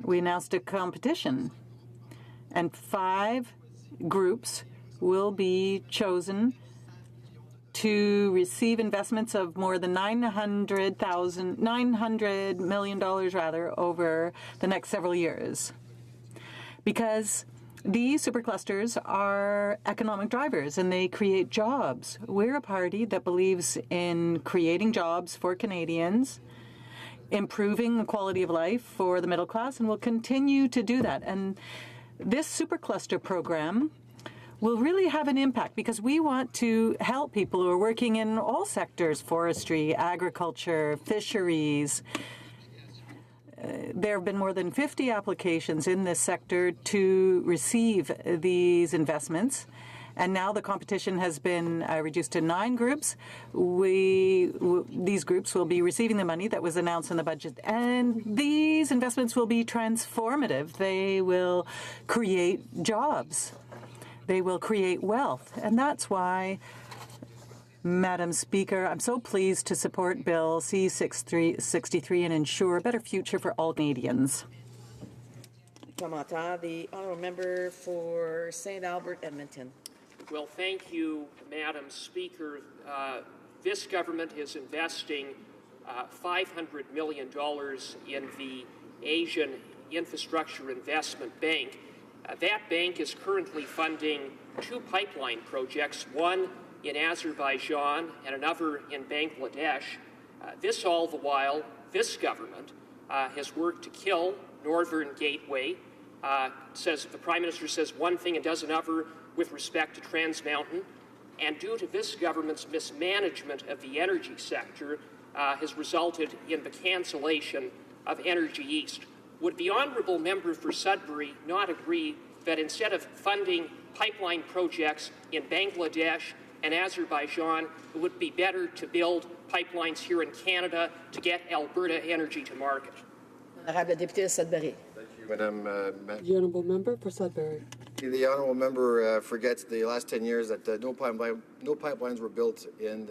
We announced a competition and 5 groups will be chosen to receive investments of more than $900 million over the next several years. Because these superclusters are economic drivers and they create jobs. We're a party that believes in creating jobs for Canadians, improving the quality of life for the middle class, and will continue to do that. And this supercluster program will really have an impact because we want to help people who are working in all sectors: forestry, agriculture, fisheries. There have been more than 50 applications in this sector to receive these investments. And now the competition has been reduced to 9 groups. These groups will be receiving the money that was announced in the budget. And these investments will be transformative. They will create jobs. They will create wealth. And that's why, Madam Speaker, I'm so pleased to support Bill C-63 and ensure a better future for all Canadians. Commentaire, the honourable member for St. Albert, Edmonton. Well, thank you, Madam Speaker. This government is investing $500 million in the Asian Infrastructure Investment Bank. That bank is currently funding 2 pipeline projects, one in Azerbaijan and another in Bangladesh. This all the while, this government has worked to kill Northern Gateway. The Prime Minister says one thing and does another with respect to Trans Mountain. And due to this government's mismanagement of the energy sector, has resulted in the cancellation of Energy East. Would the honourable member for Sudbury not agree that instead of funding pipeline projects in Bangladesh and Azerbaijan, it would be better to build pipelines here in Canada to get Alberta energy to market? Honorable député de Sudbury. Thank you, Madam. The honourable member for Sudbury. The honourable member forgets the last 10 years that no pipelines were built in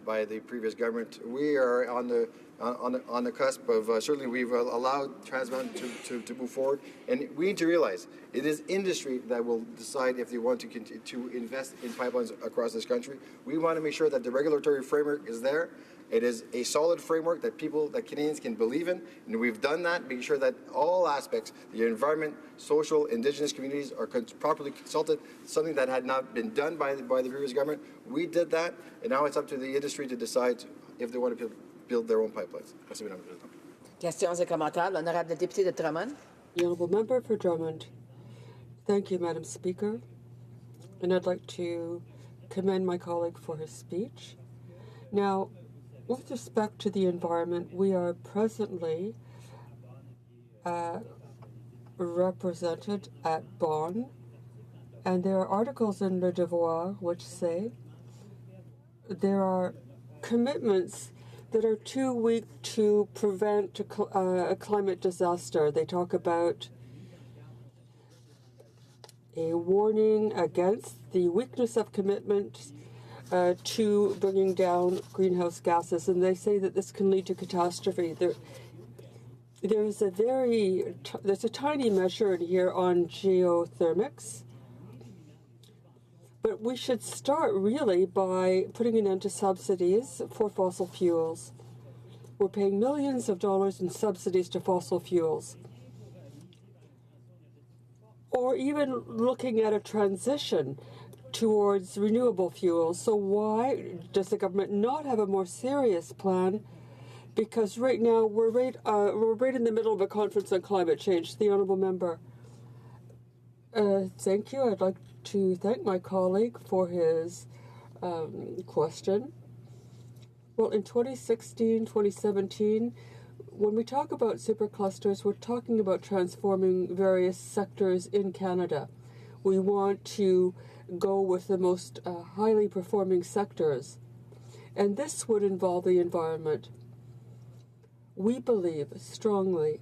by the previous government. We are on the cusp of certainly we've allowed Trans Mountain to move forward, and we need to realize it is industry that will decide if they want to continue to invest in pipelines across this country. We want to make sure that the regulatory framework is there. It is a solid framework that Canadians can believe in, and we've done that, making sure that all aspects, the environment, social, Indigenous communities are properly consulted, something that had not been done by the previous government. We did that, and now it's up to the industry to decide if they want to build their own pipelines. Merci, Madame la Présidente. Questions et commentaires. L'honorable député de Drummond. The honourable member for Drummond. Thank you, Madam Speaker. And I'd like to commend my colleague for his speech. Now, with respect to the environment, we are presently represented at Bonn, and there are articles in Le Devoir which say there are commitments that are too weak to prevent a climate disaster. They talk about a warning against the weakness of commitment to bringing down greenhouse gases, and they say that this can lead to catastrophe. There's a tiny measure in here on geothermics, but we should start really by putting an end to subsidies for fossil fuels. We're paying millions of dollars in subsidies to fossil fuels. Or even looking at a transition towards renewable fuels. So why does the government not have a more serious plan? Because right now we're right in the middle of a conference on climate change. The honourable member. Thank you. I'd like to thank my colleague for his question. Well, in 2016, 2017, when we talk about superclusters, we're talking about transforming various sectors in Canada. We want to go with the most highly performing sectors, and this would involve the environment. We believe strongly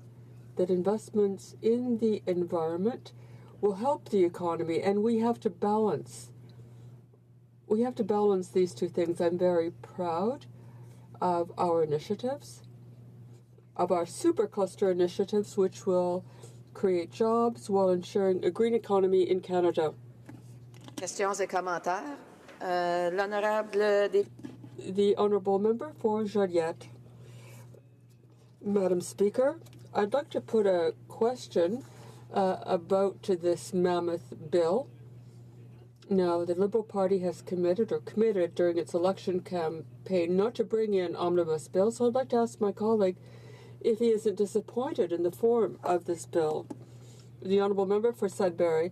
that investments in the environment will help the economy, and we have to balance these two things. I'm very proud of our initiatives, of our supercluster initiatives, which will create jobs while ensuring a green economy in Canada. Questions et commentaires. L'honorable député. The Honourable Member for Joliette. Madam Speaker, I'd like to put a question about this mammoth bill. Now, the Liberal Party has committed during its election campaign not to bring in omnibus bills, so I'd like to ask my colleague if he isn't disappointed in the form of this bill. The Honourable Member for Sudbury.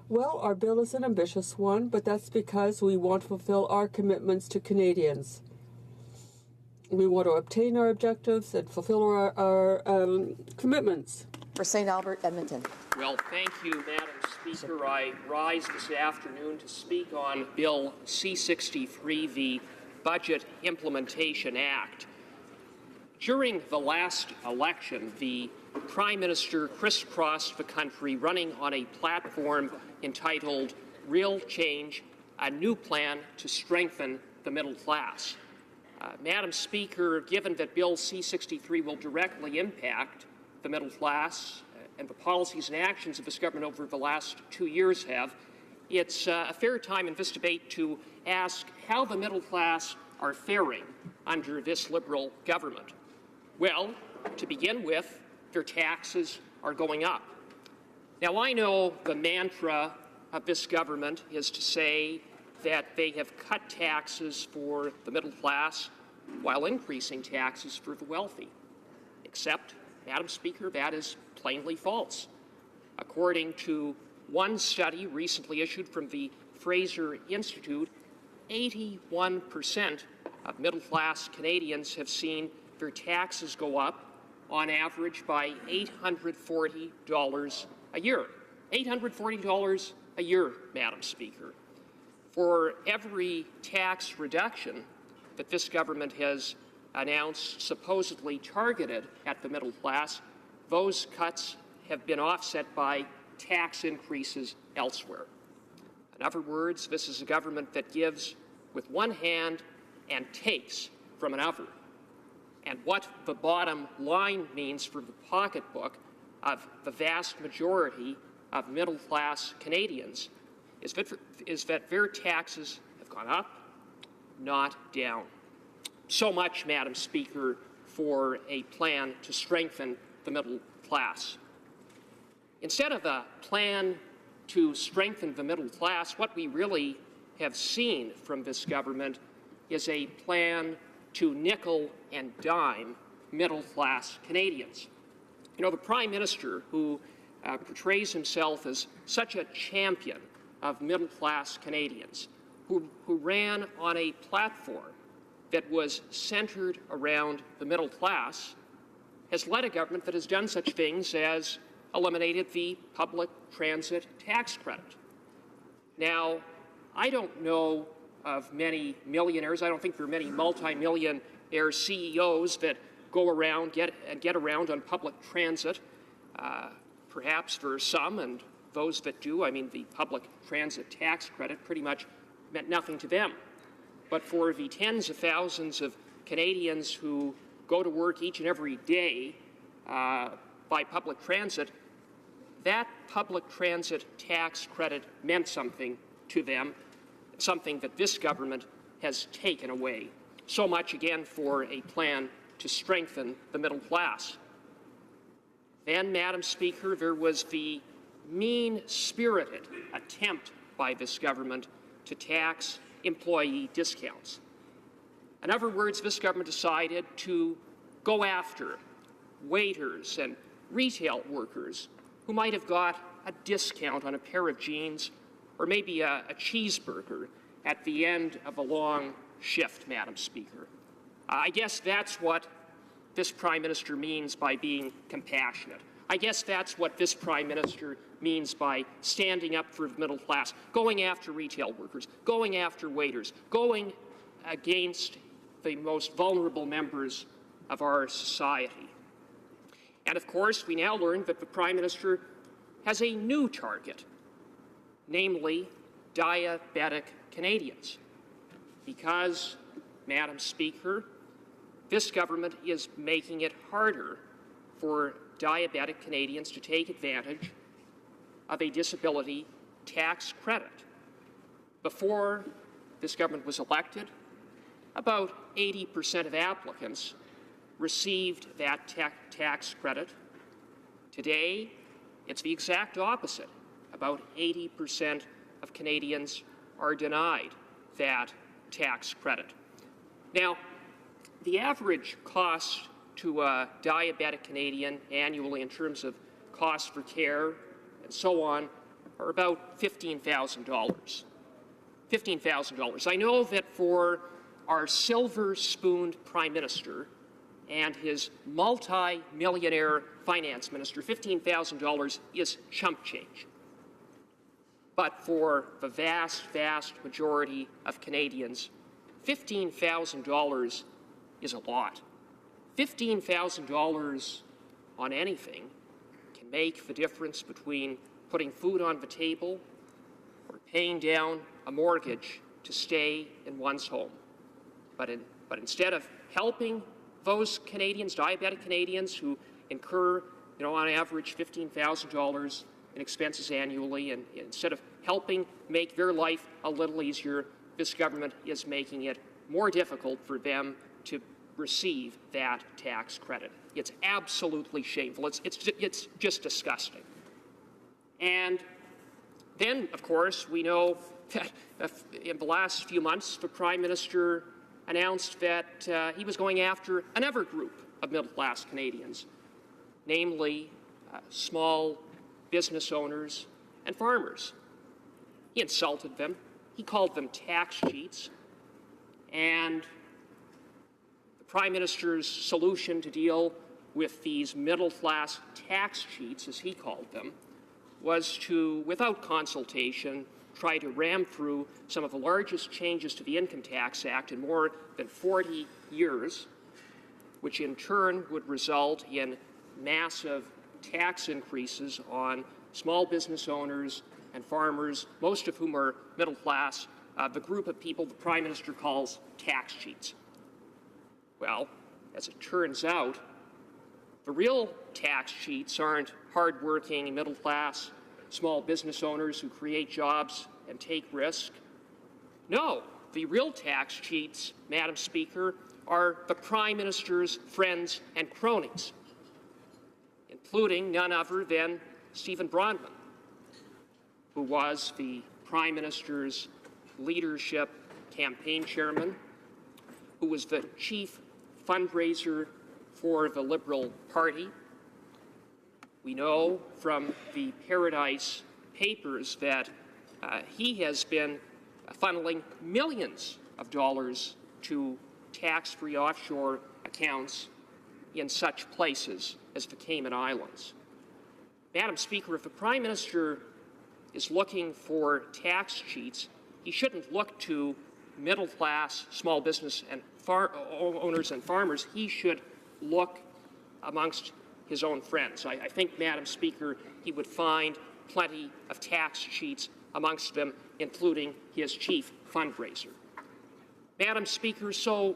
Well, our bill is an ambitious one, but that's because we want to fulfill our commitments to Canadians. We want to obtain our objectives and fulfill our commitments. For St. Albert, Edmonton. Well, thank you, Madam Speaker. I rise this afternoon to speak on Bill C-63, the Budget Implementation Act. During the last election, the Prime Minister crisscrossed the country running on a platform entitled Real Change, a new plan to strengthen the middle class. Madam Speaker, given that Bill C-63 will directly impact the middle class and the policies and actions of this government over the last 2 years have, it's a fair time in this debate to ask how the middle class are faring under this Liberal government. Well, to begin with, their taxes are going up. Now, I know the mantra of this government is to say that they have cut taxes for the middle class while increasing taxes for the wealthy. Except, Madam Speaker, that is plainly false. According to one study recently issued from the Fraser Institute, 81% of middle-class Canadians have seen their taxes go up on average by $840 a year. $840 a year, Madam Speaker. For every tax reduction that this government has announced supposedly targeted at the middle class, those cuts have been offset by tax increases elsewhere. In other words, this is a government that gives with one hand and takes from another. And what the bottom line means for the pocketbook of the vast majority of middle-class Canadians is that their taxes have gone up, not down. So much, Madam Speaker, for a plan to strengthen the middle class. Instead of a plan to strengthen the middle class, what we really have seen from this government is a plan to nickel and dime middle-class Canadians. You know, the Prime Minister, who portrays himself as such a champion of middle-class Canadians, who ran on a platform that was centered around the middle class, has led a government that has done such things as eliminated the public transit tax credit. Now, I don't know of many millionaires. I don't think there are many multi-millionaire CEOs that go around, get around on public transit. Perhaps there are some, and those that do, I mean, the public transit tax credit pretty much meant nothing to them. But for the tens of thousands of Canadians who go to work each and every day by public transit, that public transit tax credit meant something to them, something that this government has taken away. So much, again, for a plan to strengthen the middle class. Then, Madam Speaker, there was the mean-spirited attempt by this government to tax employee discounts. In other words, this government decided to go after waiters and retail workers who might have got a discount on a pair of jeans or maybe a cheeseburger at the end of a long shift, Madam Speaker. I guess that's what this Prime Minister means by being compassionate. I guess that's what this Prime Minister means by standing up for the middle class, going after retail workers, going after waiters, going against the most vulnerable members of our society. And of course, we now learn that the Prime Minister has a new target, namely diabetic Canadians. Because, Madam Speaker, this government is making it harder for diabetic Canadians to take advantage of a disability tax credit. Before this government was elected, about 80% of applicants received that tax credit. Today, it's the exact opposite. About 80% of Canadians are denied that tax credit. Now, the average cost to a diabetic Canadian annually in terms of cost for care and so on are about $15,000. $15,000. I know that for our silver-spooned Prime Minister and his multi-millionaire finance minister, $15,000 is chump change. But for the vast, vast majority of Canadians, $15,000 is a lot. $15,000 on anything can make the difference between putting food on the table or paying down a mortgage to stay in one's home. But instead of helping those Canadians, diabetic Canadians, who incur, on average $15,000 in expenses annually, and instead of helping make their life a little easier, this government is making it more difficult for them to receive that tax credit. It's absolutely shameful. It's just disgusting. And then, of course, we know that in the last few months, the Prime Minister announced that he was going after another group of middle-class Canadians, namely small business owners and farmers. He insulted them. He called them tax cheats. And the Prime Minister's solution to deal with these middle-class tax cheats, as he called them, was to, without consultation, try to ram through some of the largest changes to the Income Tax Act in more than 40 years, which in turn would result in massive tax increases on small business owners and farmers, most of whom are middle class, the group of people the Prime Minister calls tax cheats. Well, as it turns out, the real tax cheats aren't hardworking, middle class, small business owners who create jobs and take risk. No, the real tax cheats, Madam Speaker, are the Prime Minister's friends and cronies, including none other than Stephen Bronman, who was the Prime Minister's leadership campaign chairman, who was the chief fundraiser for the Liberal Party. We know from the Paradise Papers that he has been funneling millions of dollars to tax-free offshore accounts in such places as the Cayman Islands. Madam Speaker, if the Prime Minister is looking for tax cheats, he shouldn't look to middle-class small business and owners and farmers. He should look amongst his own friends. I think, Madam Speaker, he would find plenty of tax cheats amongst them, including his chief fundraiser. Madam Speaker, so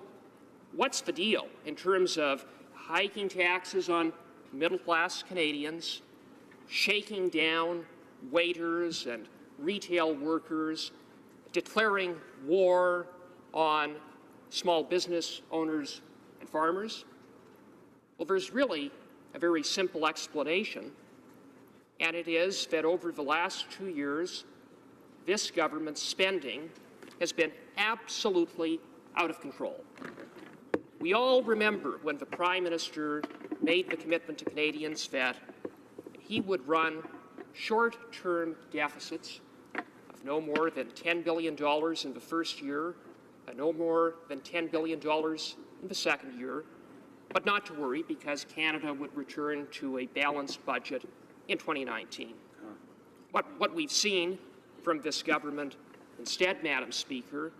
what's the deal in terms of hiking taxes on middle-class Canadians, shaking down waiters and retail workers, declaring war on small business owners and farmers? Well, there's really a very simple explanation, and it is that over the last 2 years, this government's spending has been absolutely out of control. We all remember when the Prime Minister made the commitment to Canadians that he would run short-term deficits of no more than $10 billion in the first year, and no more than $10 billion in the second year, but not to worry because Canada would return to a balanced budget in 2019. What we've seen from this government instead, Madam Speaker,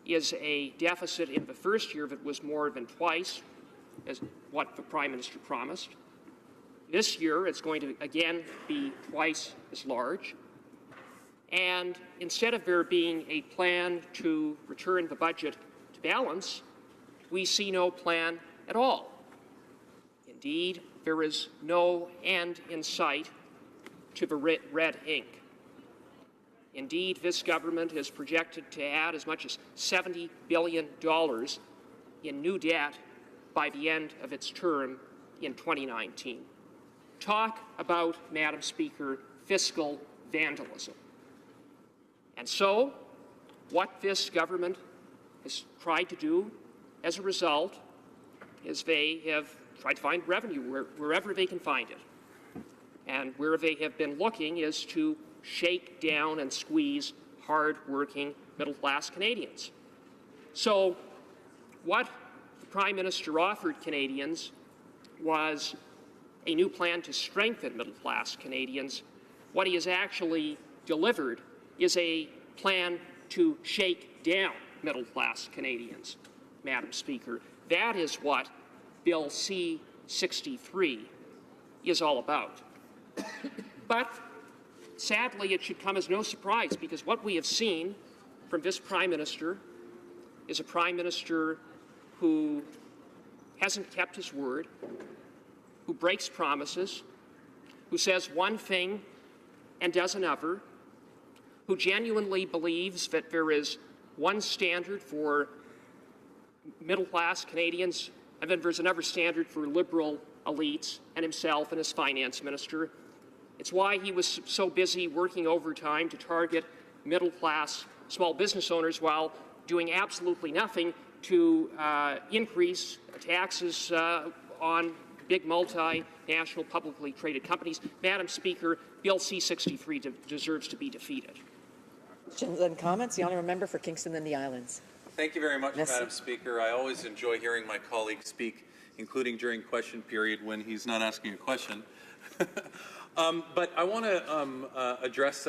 is a deficit in the first year that was more than twice as what the Prime Minister promised. This year, it's going to again be twice as large. And instead of there being a plan to return the budget to balance, we see no plan at all. Indeed, there is no end in sight to the red ink. Indeed, this government is projected to add as much as $70 billion in new debt by the end of its term in 2019. Talk about, Madam Speaker, fiscal vandalism. And so, what this government has tried to do as a result is they have tried to find revenue wherever they can find it. And where they have been looking is to shake down and squeeze hard-working middle-class Canadians. So what the Prime Minister offered Canadians was a new plan to strengthen middle-class Canadians. What he has actually delivered is a plan to shake down middle-class Canadians, Madam Speaker. That is what Bill C-63 is all about. But sadly, it should come as no surprise, because what we have seen from this Prime Minister is a Prime Minister who hasn't kept his word, who breaks promises, who says one thing and does another, who genuinely believes that there is one standard for middle-class Canadians, and then there's another standard for liberal elites and himself and his finance minister. It's why he was so busy working overtime to target middle-class small business owners while doing absolutely nothing to increase taxes on big multinational publicly traded companies. Madam Speaker, Bill C-63 deserves to be defeated. Questions and comments? The honourable member for Kingston and the Islands. Thank you very much, Madam Speaker. I always enjoy hearing my colleague speak, including during question period when he's not asking a question. But I want to address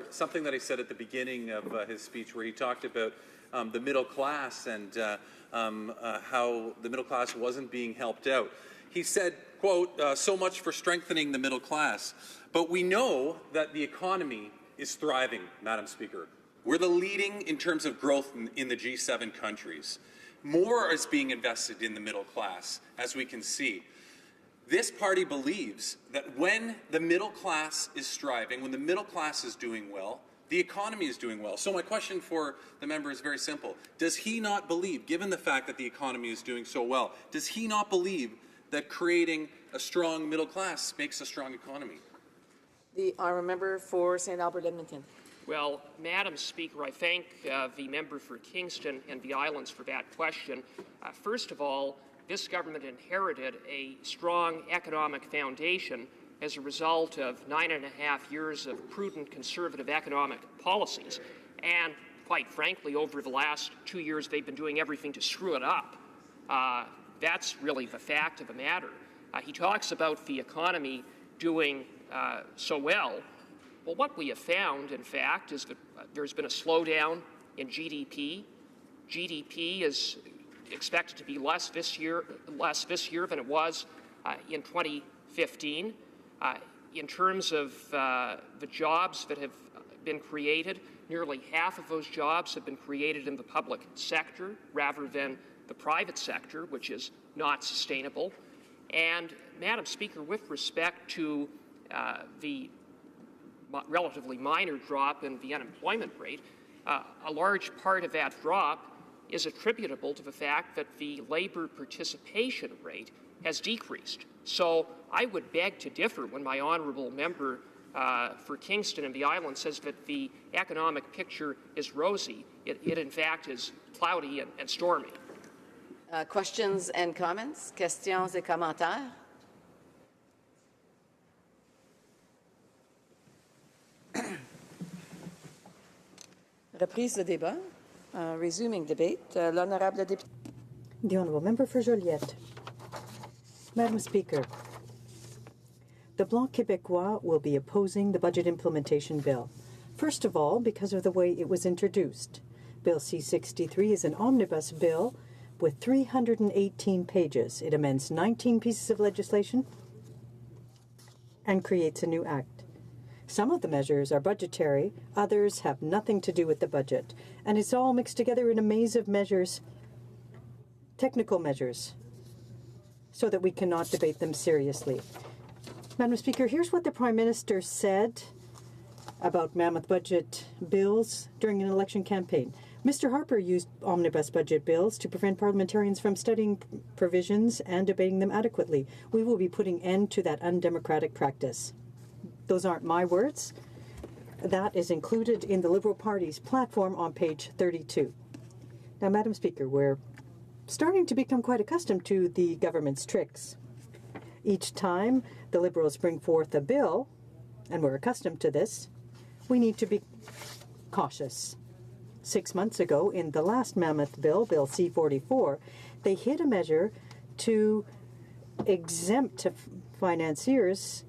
something that he said at the beginning of his speech, where he talked about the middle class and how the middle class wasn't being helped out. He said, quote, so much for strengthening the middle class. But we know that the economy is thriving, Madam Speaker. We're the leading in terms of growth in the G7 countries. More is being invested in the middle class, as we can see. This party believes that when the middle class is striving, when the middle class is doing well, the economy is doing well. So my question for the member is very simple. Does he not believe, given the fact that the economy is doing so well, does he not believe that creating a strong middle class makes a strong economy? The honourable member for St. Albert Edmonton. Well, Madam Speaker, I thank the member for Kingston and the Islands for that question. First of all, this government inherited a strong economic foundation as a result of 9.5 years of prudent conservative economic policies. And quite frankly, over the last 2 years, they've been doing everything to screw it up. That's really the fact of the matter. He talks about the economy doing so well. Well, what we have found, in fact, is that there's been a slowdown in GDP. GDP is expected to be less this year than it was in 2015. In terms of the jobs that have been created, nearly half of those jobs have been created in the public sector rather than the private sector, which is not sustainable. And, Madam Speaker, with respect to the relatively minor drop in the unemployment rate, a large part of that drop is attributable to the fact that the labor participation rate has decreased. So I would beg to differ when my honourable member for Kingston and the Islands says that the economic picture is rosy. It in fact is cloudy and stormy. Questions and comments? Questions et commentaires? Reprise de débat. Resuming debate. L'honorable député. The honourable member for Joliette. Madam Speaker, the Bloc Québécois will be opposing the budget implementation bill. First of all, because of the way it was introduced. Bill C-63 is an omnibus bill with 318 pages. It amends 19 pieces of legislation and creates a new act. Some of the measures are budgetary, others have nothing to do with the budget, and it's all mixed together in a maze of measures, technical measures. so that we cannot debate them seriously. Madam Speaker, here's what the Prime Minister said about mammoth budget bills during an election campaign. Mr. Harper used omnibus budget bills to prevent parliamentarians from studying provisions and debating them adequately. We will be putting end to that undemocratic practice. Those aren't my words. That is included in the Liberal Party's platform on page 32. Now, Madam Speaker, we're starting to become quite accustomed to the government's tricks. Each time the Liberals bring forth a bill, and we're accustomed to this, we need to be cautious. 6 months ago, in the last mammoth bill, Bill C-44, they hid a measure to exempt financiers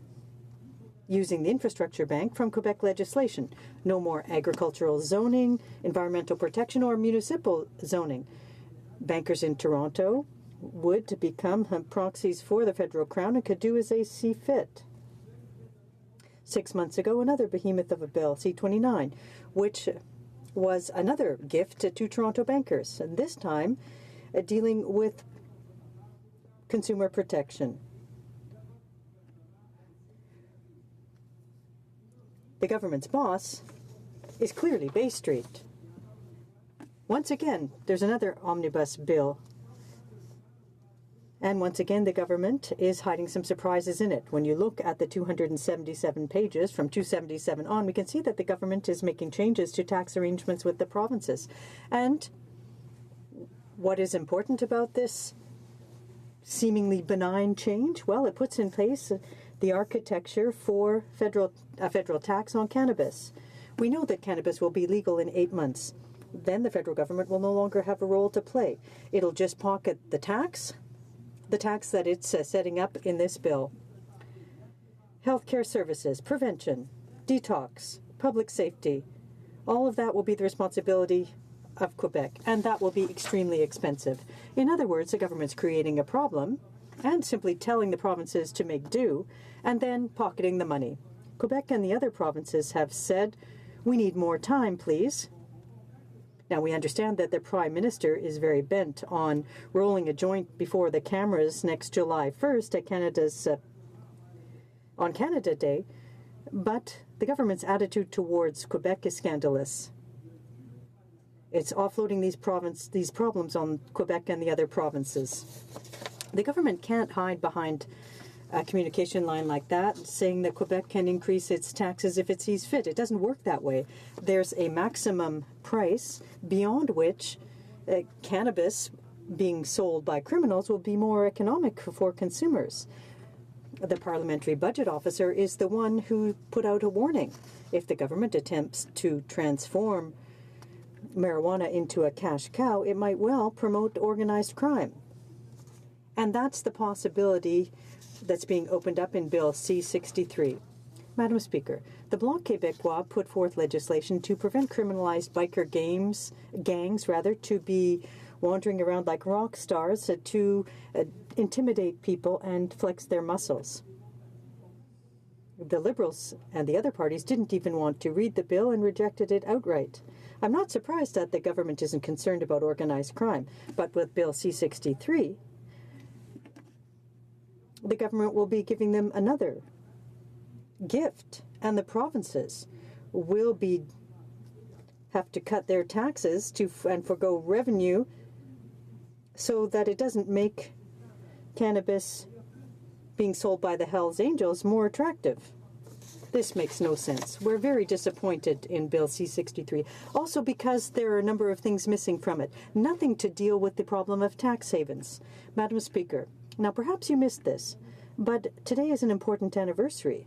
using the Infrastructure Bank from Quebec legislation. No more agricultural zoning, environmental protection, or municipal zoning. Bankers in Toronto would become proxies for the federal crown and could do as they see fit. 6 months ago, another behemoth of a bill, C-29, which was another gift to Toronto bankers, and this time dealing with consumer protection. The government's boss is clearly Bay Street. Once again, there's another omnibus bill. And once again, the government is hiding some surprises in it. When you look at the 277 pages, from 277 on, we can see that the government is making changes to tax arrangements with the provinces. And what is important about this seemingly benign change? Well, it puts in place the architecture for a federal tax on cannabis. We know that cannabis will be legal in 8 months. Then the federal government will no longer have a role to play. It'll just pocket the tax that it's setting up in this bill. Healthcare services, prevention, detox, public safety, all of that will be the responsibility of Quebec, and that will be extremely expensive. In other words, the government's creating a problem and simply telling the provinces to make do, and then pocketing the money. Quebec and the other provinces have said, we need more time, please. Now, we understand that the Prime Minister is very bent on rolling a joint before the cameras next July 1st at on Canada Day, but the government's attitude towards Quebec is scandalous. It's offloading these problems on Quebec and the other provinces. The government can't hide behind a communication line like that, saying that Quebec can increase its taxes if it sees fit. It doesn't work that way. There's a maximum price beyond which cannabis being sold by criminals will be more economic for consumers. The parliamentary budget officer is the one who put out a warning. If the government attempts to transform marijuana into a cash cow, it might well promote organized crime. And that's the possibility that's being opened up in Bill C-63. Madam Speaker, the Bloc Québécois put forth legislation to prevent criminalized biker gangs to be wandering around like rock stars to intimidate people and flex their muscles. The Liberals and the other parties didn't even want to read the bill and rejected it outright. I'm not surprised that the government isn't concerned about organized crime, but with Bill C-63, the government will be giving them another gift, and the provinces will have to cut their taxes and forgo revenue so that it doesn't make cannabis being sold by the Hells Angels more attractive. This makes no sense. We're very disappointed in Bill C-63, also because there are a number of things missing from it. Nothing to deal with the problem of tax havens. Madam Speaker, now perhaps you missed this, but today is an important anniversary.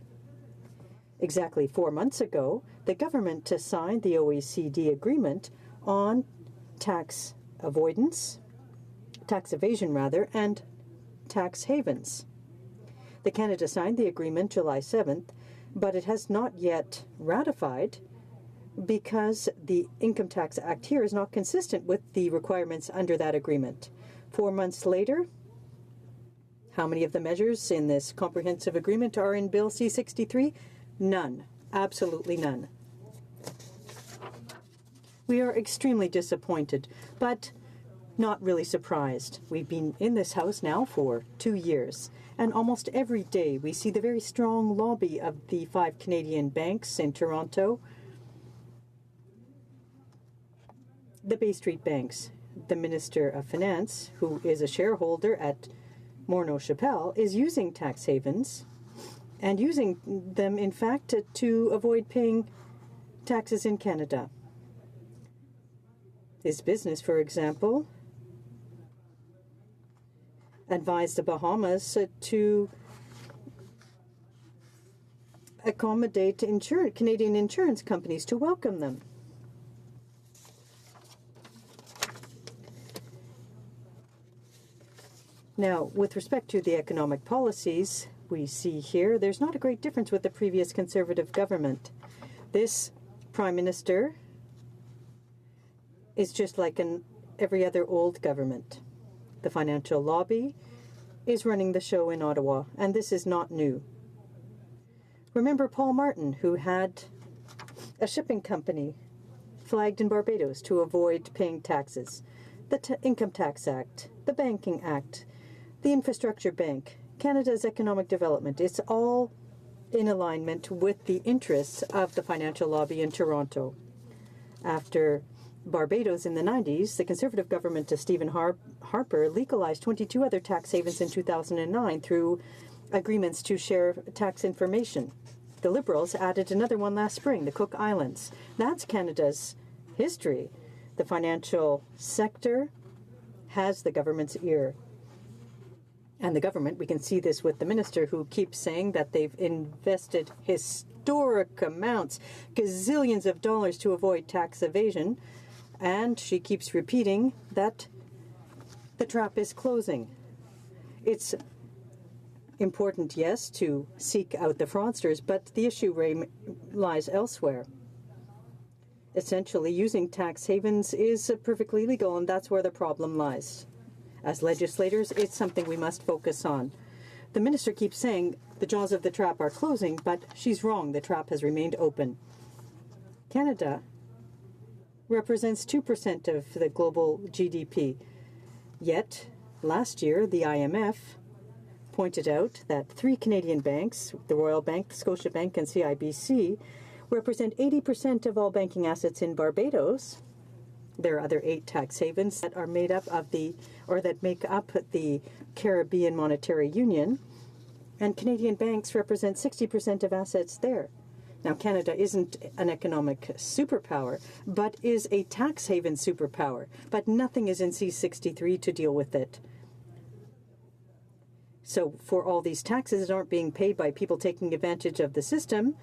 Exactly 4 months ago, the government signed the OECD agreement on tax avoidance, tax evasion rather, and tax havens. The Canada signed the agreement July 7th, but it has not yet ratified because the Income Tax Act here is not consistent with the requirements under that agreement. 4 months later, how many of the measures in this comprehensive agreement are in Bill C-63? None. Absolutely none. We are extremely disappointed, but not really surprised. We've been in this House now for 2 years, and almost every day we see the very strong lobby of the 5 Canadian banks in Toronto, the Bay Street banks. The Minister of Finance, who is a shareholder at Morneau Shepell, is using tax havens and using them, in fact, to avoid paying taxes in Canada. His business, for example, advised the Bahamas to accommodate Canadian insurance companies to welcome them. Now, with respect to the economic policies we see here, there's not a great difference with the previous Conservative government. This Prime Minister is just like every other old government. The financial lobby is running the show in Ottawa, and this is not new. Remember Paul Martin, who had a shipping company flagged in Barbados to avoid paying taxes. The Income Tax Act, the Banking Act, the Infrastructure Bank, Canada's economic development, it's all in alignment with the interests of the financial lobby in Toronto. After Barbados in the 90s, the Conservative government of Stephen Harper legalized 22 other tax havens in 2009 through agreements to share tax information. The Liberals added another one last spring, the Cook Islands. That's Canada's history. The financial sector has the government's ear. And the government, we can see this with the minister who keeps saying that they've invested historic amounts, gazillions of dollars to avoid tax evasion. And she keeps repeating that the trap is closing. It's important, yes, to seek out the fraudsters, but the issue lies elsewhere. Essentially, using tax havens is perfectly legal, and that's where the problem lies. As legislators, it's something we must focus on. The minister keeps saying the jaws of the trap are closing, but she's wrong. The trap has remained open. Canada represents 2% of the global GDP. Yet, last year, the IMF pointed out that 3 Canadian banks, the Royal Bank, Scotiabank, and CIBC, represent 80% of all banking assets in Barbados. There are other 8 tax havens that are made up of that make up the Caribbean Monetary Union, and Canadian banks represent 60% of assets there. Now, Canada isn't an economic superpower, but is a tax haven superpower, but nothing is in C-63 to deal with it. So for all these taxes that aren't being paid by people taking advantage of the system,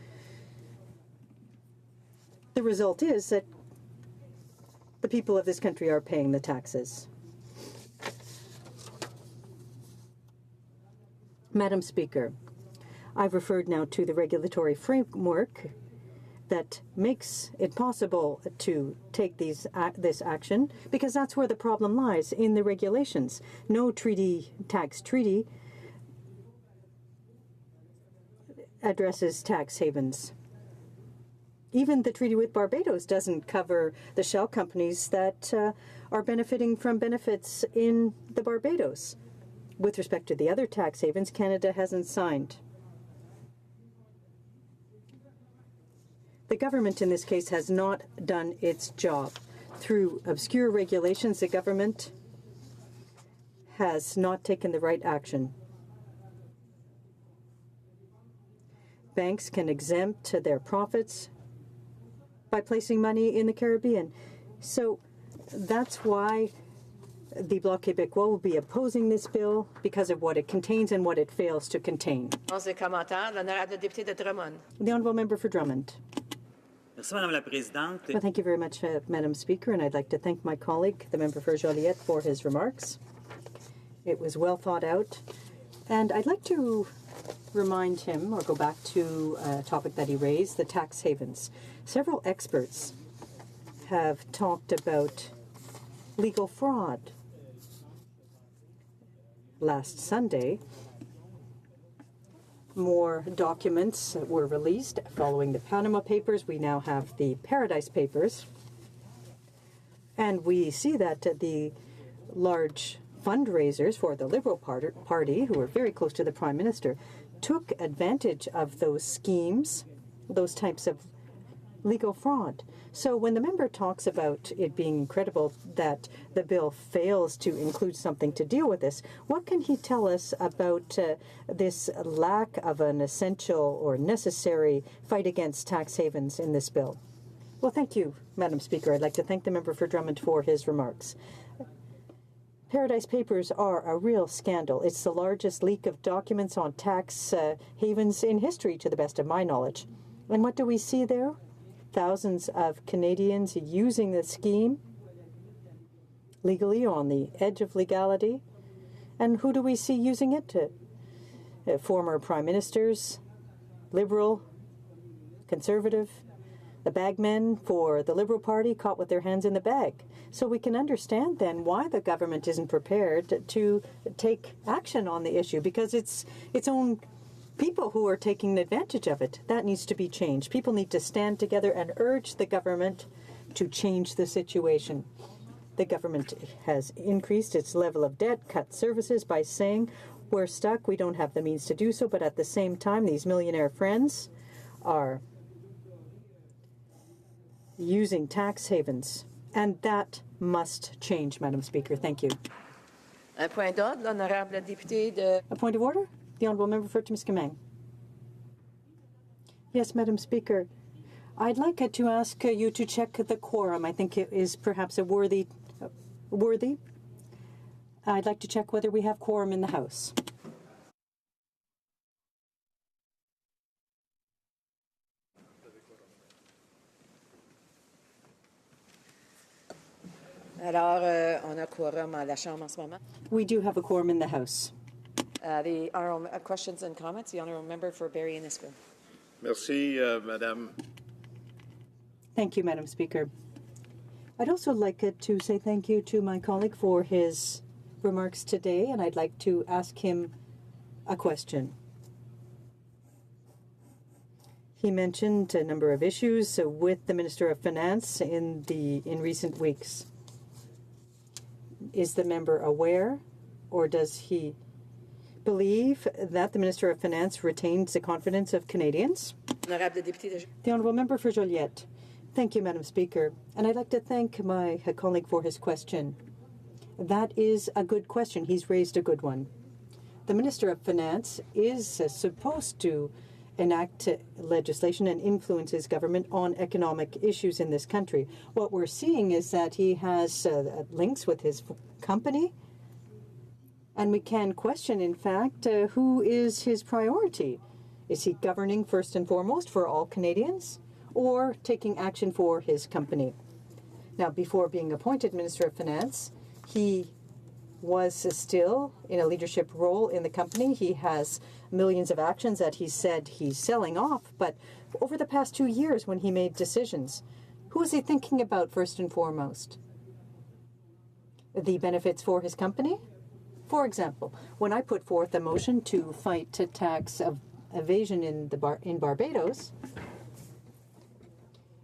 the result is that the people of this country are paying the taxes. Madam Speaker, I've referred now to the regulatory framework that makes it possible to take this action, because that's where the problem lies, in the regulations. No tax treaty addresses tax havens. Even the treaty with Barbados doesn't cover the shell companies that are benefiting from benefits in the Barbados. With respect to the other tax havens, Canada hasn't signed. The government in this case has not done its job. Through obscure regulations, the government has not taken the right action. Banks can exempt their profits by placing money in the Caribbean. So that's why the Bloc Québécois will be opposing this bill, because of what it contains and what it fails to contain. Des commentaires, l'honorable député de Drummond. The honourable member for Drummond. Merci, Madame la Présidente. Well, thank you very much, Madam Speaker, and I'd like to thank my colleague, the member for Joliette, for his remarks. It was well thought out, and I'd like to remind him, or go back to a topic that he raised, the tax havens. Several experts have talked about legal fraud. Last Sunday, more documents were released following the Panama Papers. We now have the Paradise Papers. And we see that the large fundraisers for the Liberal Party, who were very close to the Prime Minister, took advantage of those schemes, those types of legal fraud. So when the member talks about it being incredible that the bill fails to include something to deal with this, what can he tell us about this lack of an essential or necessary fight against tax havens in this bill? Well, thank you, Madam Speaker. I'd like to thank the member for Drummond for his remarks. Paradise Papers are a real scandal. It's the largest leak of documents on tax havens in history, to the best of my knowledge. And what do we see there? Thousands of Canadians using the scheme legally, on the edge of legality. And who do we see using it? Former prime ministers, Liberal, Conservative, the bagmen for the Liberal Party caught with their hands in the bag. So we can understand then why the government isn't prepared to take action on the issue, because it's its own people who are taking advantage of it. That needs to be changed. People need to stand together and urge the government to change the situation. The government has increased its level of debt, cut services by saying we're stuck, we don't have the means to do so, but at the same time these millionaire friends are using tax havens. And that must change, Madam Speaker. Thank you. Un point d'ordre, l'honorable député de... A point of order? The Honourable Member for Timiskaming. Yes, Madam Speaker. I'd like to ask you to check the quorum. I think it is perhaps a worthy. I'd like to check whether we have quorum in the House. Alors, on a quorum à la Chambre en ce moment. We do have a quorum in the House. The honourable questions and comments. The honourable member for Barrie Innisfil. Merci, Madame. Thank you, Madam Speaker. I'd also like to say thank you to my colleague for his remarks today, and I'd like to ask him a question. He mentioned a number of issues with the Minister of Finance in recent weeks. Is the member aware, or does he believe that the Minister of Finance retains the confidence of Canadians? The Honourable Member for Joliette. Thank you, Madam Speaker. And I'd like to thank my colleague for his question. That is a good question. He's raised a good one. The Minister of Finance is supposed to enact legislation and influence his government on economic issues in this country. What we're seeing is that he has links with his company, and we can question, in fact, who is his priority. Is he governing first and foremost for all Canadians, or taking action for his company? Now, before being appointed Minister of Finance, he was still in a leadership role in the company. He has millions of actions that he said he's selling off. But over the past 2 years, when he made decisions, who is he thinking about first and foremost? The benefits for his company? For example, when I put forth a motion to fight tax evasion in Barbados,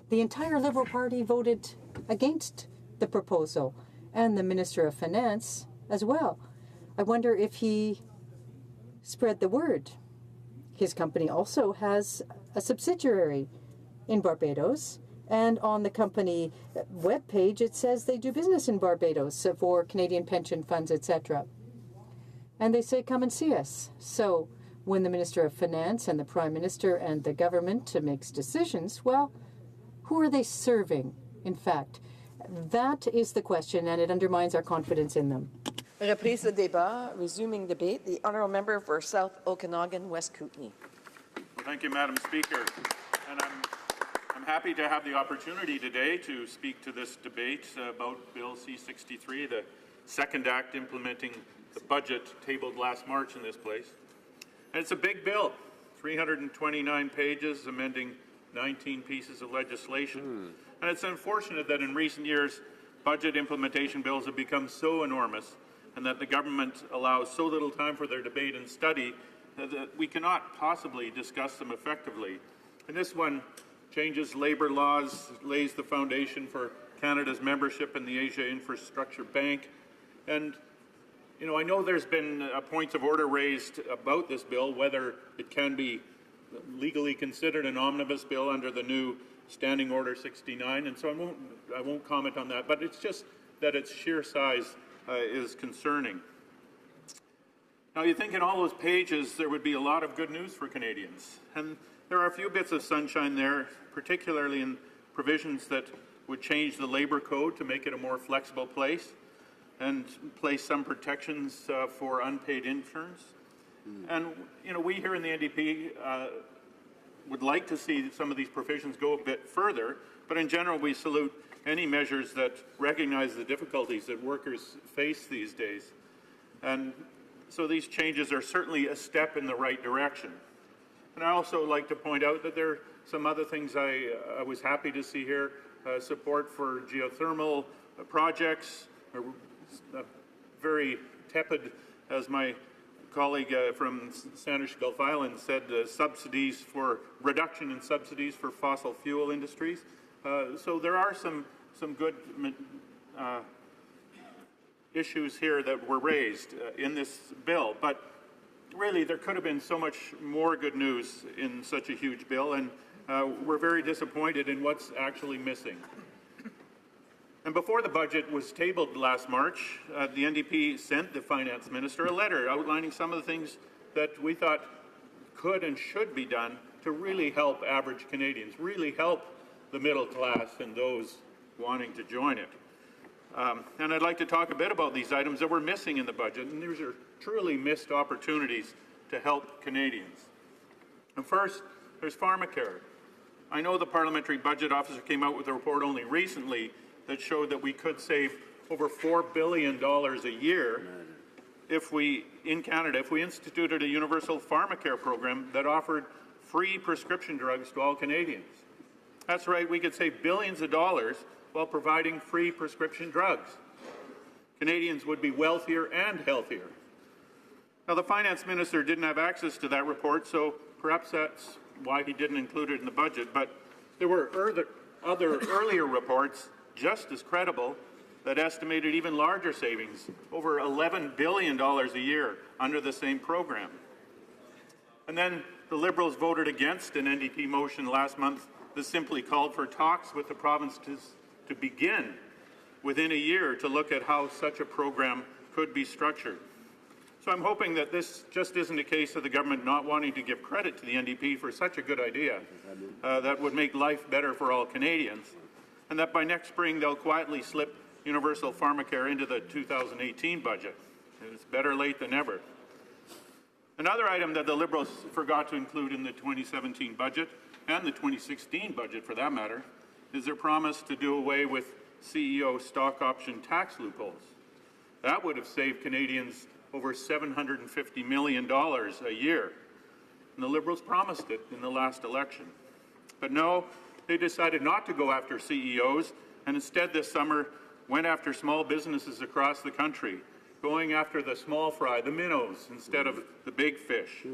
the entire Liberal Party voted against the proposal, and the Minister of Finance as well. I wonder if he spread the word. His company also has a subsidiary in Barbados, and on the company webpage it says they do business in Barbados for Canadian pension funds, etc. And they say, come and see us. So when the Minister of Finance and the Prime Minister and the government makes decisions, well, who are they serving, in fact? That is the question, and it undermines our confidence in them. Reprise le débat, resuming debate. The honourable member for South Okanagan, West Kootenay. Well, thank you, Madam Speaker. And I'm happy to have the opportunity today to speak to this debate about Bill C-63, the second act implementing the budget tabled last March in this place. And it's a big bill, 329 pages, amending 19 pieces of legislation. And it's unfortunate that in recent years, budget implementation bills have become so enormous and that the government allows so little time for their debate and study that we cannot possibly discuss them effectively. And this one changes labour laws, lays the foundation for Canada's membership in the Asia Infrastructure Bank, And, you know, I know there's been points of order raised about this bill, whether it can be legally considered an omnibus bill under the new Standing Order 69, and so I won't comment on that, but it's just that its sheer size is concerning. Now, you think in all those pages there would be a lot of good news for Canadians, and there are a few bits of sunshine there, particularly in provisions that would change the Labour Code to make it a more flexible place and place some protections for unpaid interns. And, you know, we here in the NDP would like to see some of these provisions go a bit further, but in general we salute any measures that recognize the difficulties that workers face these days. And so these changes are certainly a step in the right direction. And I also like to point out that there are some other things I was happy to see here. Support for geothermal projects, very tepid, as my colleague from Sandwich Gulf Island said, subsidies for reduction in subsidies for fossil fuel industries. So there are some good issues here that were raised in this bill, but really there could have been so much more good news in such a huge bill, and we're very disappointed in what's actually missing. And before the budget was tabled last March, the NDP sent the finance minister a letter outlining some of the things that we thought could and should be done to really help average Canadians, really help the middle class and those wanting to join it. And I'd like to talk a bit about these items that were missing in the budget, and these are truly missed opportunities to help Canadians. And first, there's Pharmacare. I know the Parliamentary Budget Officer came out with a report only recently that showed that we could save over $4 billion a year if we, in Canada, if we instituted a universal Pharmacare program that offered free prescription drugs to all Canadians. That's right, we could save billions of dollars while providing free prescription drugs. Canadians would be wealthier and healthier. Now, the finance minister didn't have access to that report, so perhaps that's why he didn't include it in the budget, but there were other earlier reports just as credible that estimated even larger savings, over $11 billion a year under the same program. And then the Liberals voted against an NDP motion last month that simply called for talks with the province to begin within a year to look at how such a program could be structured. So I'm hoping that this just isn't a case of the government not wanting to give credit to the NDP for such a good idea that would make life better for all Canadians, and that by next spring they'll quietly slip universal Pharmacare into the 2018 budget. And it's better late than never. Another item that the Liberals forgot to include in the 2017 budget, and the 2016 budget for that matter, is their promise to do away with CEO stock option tax loopholes. That would have saved Canadians over $750 million a year. And the Liberals promised it in the last election. But no, they decided not to go after CEOs, and instead this summer went after small businesses across the country, going after the small fry, the minnows, instead of the big fish.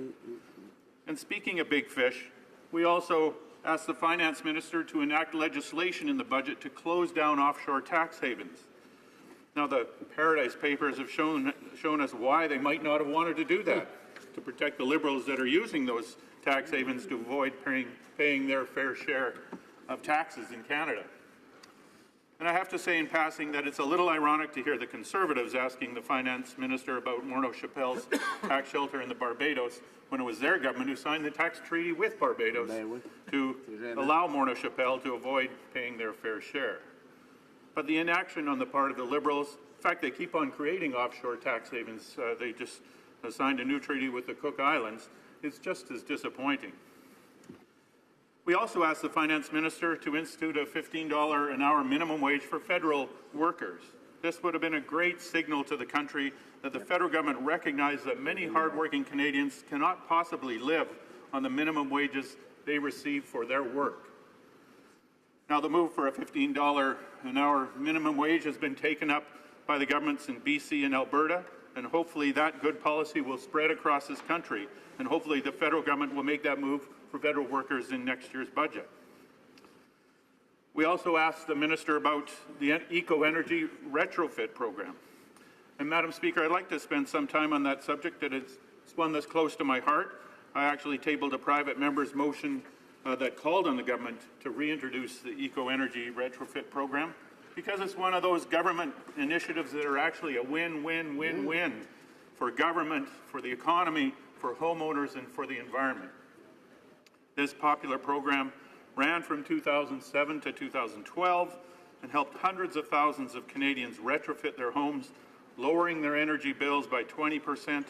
And speaking of big fish, we also asked the finance minister to enact legislation in the budget to close down offshore tax havens. Now, the Paradise Papers have shown us why they might not have wanted to do that, to protect the Liberals that are using those tax havens to avoid paying their fair share of taxes in Canada. And I have to say in passing that it's a little ironic to hear the Conservatives asking the finance minister about Morneau Chappelle's tax shelter in the Barbados when it was their government who signed the tax treaty with Barbados to allow Morneau Chappelle to avoid paying their fair share. But the inaction on the part of the Liberals, in fact, they keep on creating offshore tax havens. They just signed a new treaty with the Cook Islands. It's just as disappointing. We also asked the finance minister to institute a $15 an hour minimum wage for federal workers. This would have been a great signal to the country that the federal government recognized that many hardworking Canadians cannot possibly live on the minimum wages they receive for their work. Now, the move for a $15 an hour minimum wage has been taken up by the governments in BC and Alberta, and hopefully that good policy will spread across this country, and hopefully the federal government will make that move for federal workers in next year's budget. We also asked the minister about the Eco Energy retrofit program. And Madam Speaker, I'd like to spend some time on that subject. It's one that's close to my heart. I actually tabled a private member's motion that called on the government to reintroduce the Eco-Energy Retrofit Program, because it's one of those government initiatives that are actually a win-win-win-win for government, for the economy, for homeowners, and for the environment. This popular program ran from 2007 to 2012 and helped hundreds of thousands of Canadians retrofit their homes, lowering their energy bills by 20%,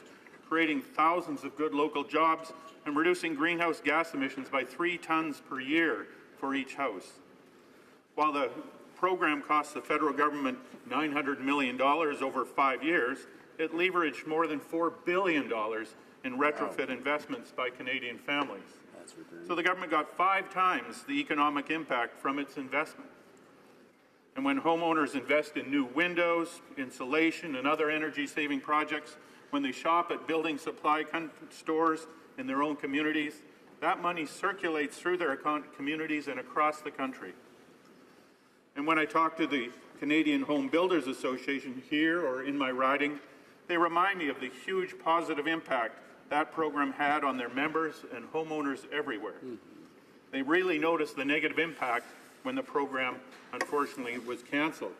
creating thousands of good local jobs, and reducing greenhouse gas emissions by 3 tons per year for each house. While the program cost the federal government $900 million over 5 years, it leveraged more than $4 billion in retrofit investments by Canadian families. So the government got 5 times the economic impact from its investment. And when homeowners invest in new windows, insulation, and other energy-saving projects, when they shop at building supply stores in their own communities, that money circulates through their communities and across the country. And when I talk to the Canadian Home Builders Association here or in my riding, they remind me of the huge positive impact that program had on their members and homeowners everywhere. They really noticed the negative impact when the program, unfortunately, was canceled.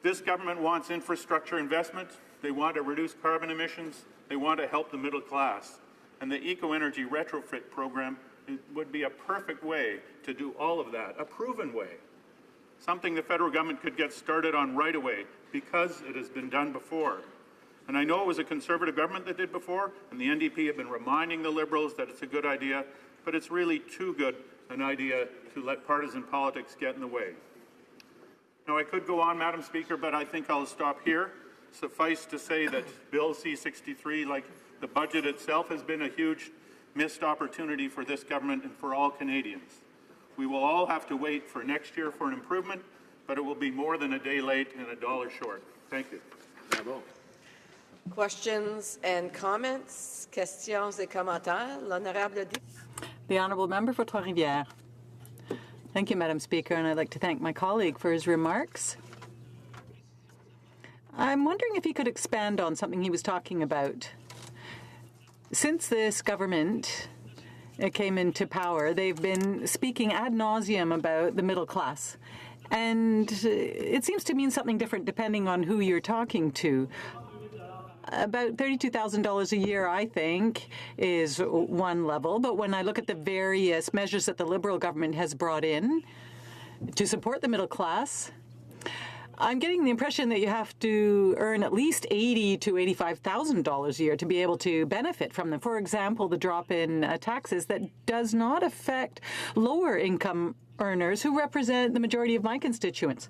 This government wants infrastructure investment. They want to reduce carbon emissions. They want to help the middle class. And the Eco-Energy Retrofit Program would be a perfect way to do all of that, a proven way, something the federal government could get started on right away because it has been done before. And I know it was a Conservative government that did before, and the NDP have been reminding the Liberals that it's a good idea, but it's really too good an idea to let partisan politics get in the way. Now, I could go on, Madam Speaker, but I think I'll stop here. Suffice to say that Bill C-63, like the budget itself, has been a huge missed opportunity for this government and for all Canadians. We will all have to wait for next year for an improvement, but it will be more than a day late and a dollar short. Thank you. Bravo. Questions and comments? Questions et commentaires? L'honorable The Honourable Member for Trois-Rivières. Thank you, Madam Speaker, and I'd like to thank my colleague for his remarks. I'm wondering if he could expand on something he was talking about. Since this government came into power, they've been speaking ad nauseum about the middle class. And it seems to mean something different depending on who you're talking to. About $32,000 a year, I think, is one level. But when I look at the various measures that the Liberal government has brought in to support the middle class, I'm getting the impression that you have to earn at least $80,000 to $85,000 a year to be able to benefit from them. For example, the drop in taxes that does not affect lower income earners who represent the majority of my constituents.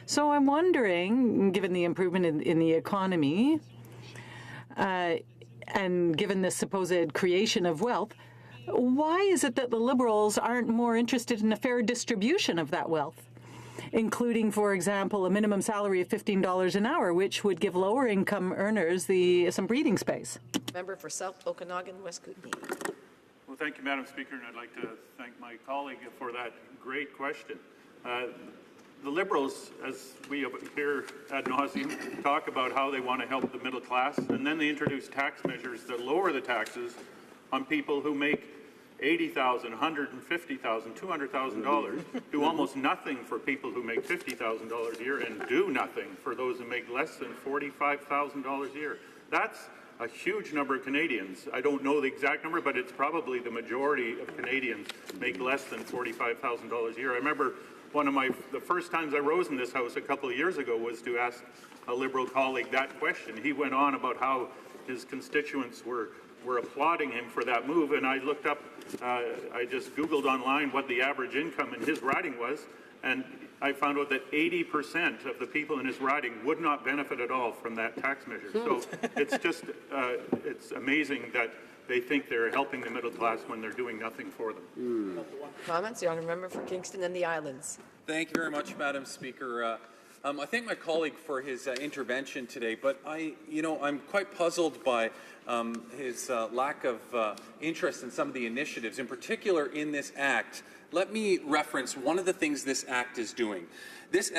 So I'm wondering, given the improvement in the economy, and given the supposed creation of wealth, why is it that the Liberals aren't more interested in a fair distribution of that wealth, including, for example, a minimum salary of $15 an hour, which would give lower income earners some breathing space? Member for South Okanagan, West Kootenay. Well, thank you, Madam Speaker, and I'd like to thank my colleague for that great question. The Liberals, as we hear ad nauseum, talk about how they want to help the middle class, and then they introduce tax measures that lower the taxes on people who make $80,000, $150,000, $200,000, do almost nothing for people who make $50,000 a year, and do nothing for those who make less than $45,000 a year. That's a huge number of Canadians. I don't know the exact number, but it's probably the majority of Canadians make less than $45,000 a year. I remember one of the first times I rose in this House a couple of years ago was to ask a Liberal colleague that question. He went on about how his constituents were applauding him for that move, and I looked up, I just Googled online what the average income in his riding was, and I found out that 80% of the people in his riding would not benefit at all from that tax measure. So it's just, it's amazing that they think they're helping the middle class when they're doing nothing for them. Comments? The Honourable Member for Kingston and the Islands. Thank you very much, Madam Speaker. I thank my colleague for his intervention today, but I'm quite puzzled by his lack of interest in some of the initiatives, in particular in this act let me reference one of the things this Act is doing. This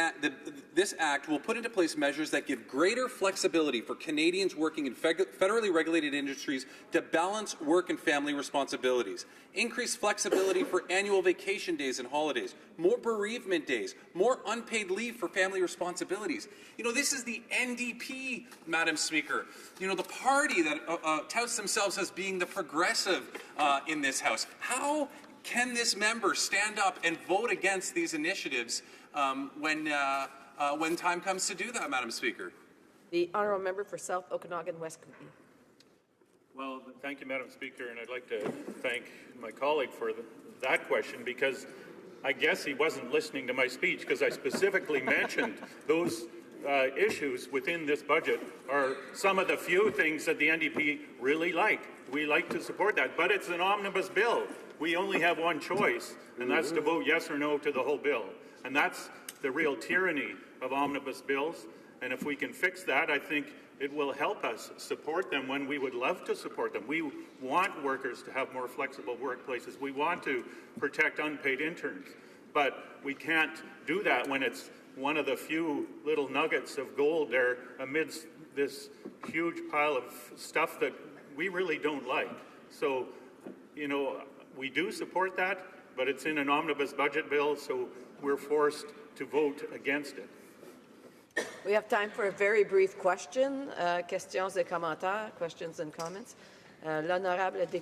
Act will put into place measures that give greater flexibility for Canadians working in federally regulated industries to balance work and family responsibilities. Increased flexibility for annual vacation days and holidays, more bereavement days, more unpaid leave for family responsibilities. You know, this is the NDP, Madam Speaker. You know, the party that touts themselves as being the progressive in this House. How can this member stand up and vote against these initiatives when time comes to do that, Madam Speaker? The honourable member for South Okanagan West Kootenay. Well, thank you, Madam Speaker, and I'd like to thank my colleague for that question, because I guess he wasn't listening to my speech, because I specifically mentioned those issues within this budget are some of the few things that the NDP really like. We like to support that, but it's an omnibus bill. We only have one choice, and that's to vote yes or no to the whole bill. And that's the real tyranny of omnibus bills. And if we can fix that, I think it will help us support them when we would love to support them. We want workers to have more flexible workplaces. We want to protect unpaid interns. But we can't do that when it's one of the few little nuggets of gold there amidst this huge pile of stuff that we really don't like. So, you know, we do support that, but it's in an omnibus budget bill, so we're forced to vote against it. We have time for a very brief question. Questions et commentaires, questions and comments. L'honorable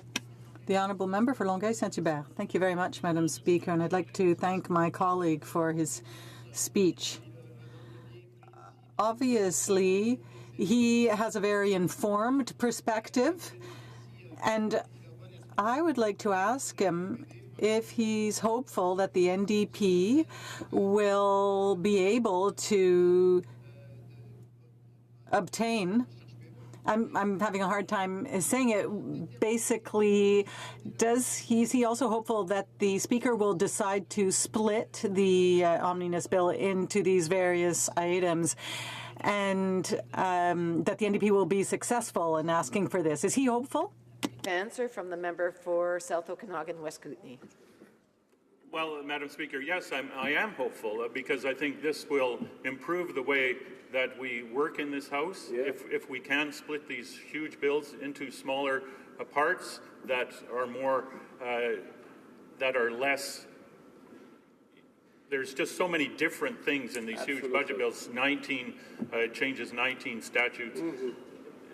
The Honourable Member for Longueuil-Saint-Hubert. Thank you very much, Madam Speaker, and I'd like to thank my colleague for his speech. Obviously, he has a very informed perspective, and I would like to ask him if he's hopeful that the NDP will be able to obtain, I'm having a hard time saying it, basically, is he also hopeful that the Speaker will decide to split the omnibus bill into these various items, and that the NDP will be successful in asking for this? Is he hopeful? Answer from the member for South Okanagan West Kootenay. Well, Madam Speaker, yes, I am hopeful, because I think this will improve the way that we work in this House. Yeah. If we can split these huge bills into smaller parts that are more, that are less. There's just so many different things in these Absolutely. Huge budget bills. 19 changes, 19 statutes. Mm-hmm.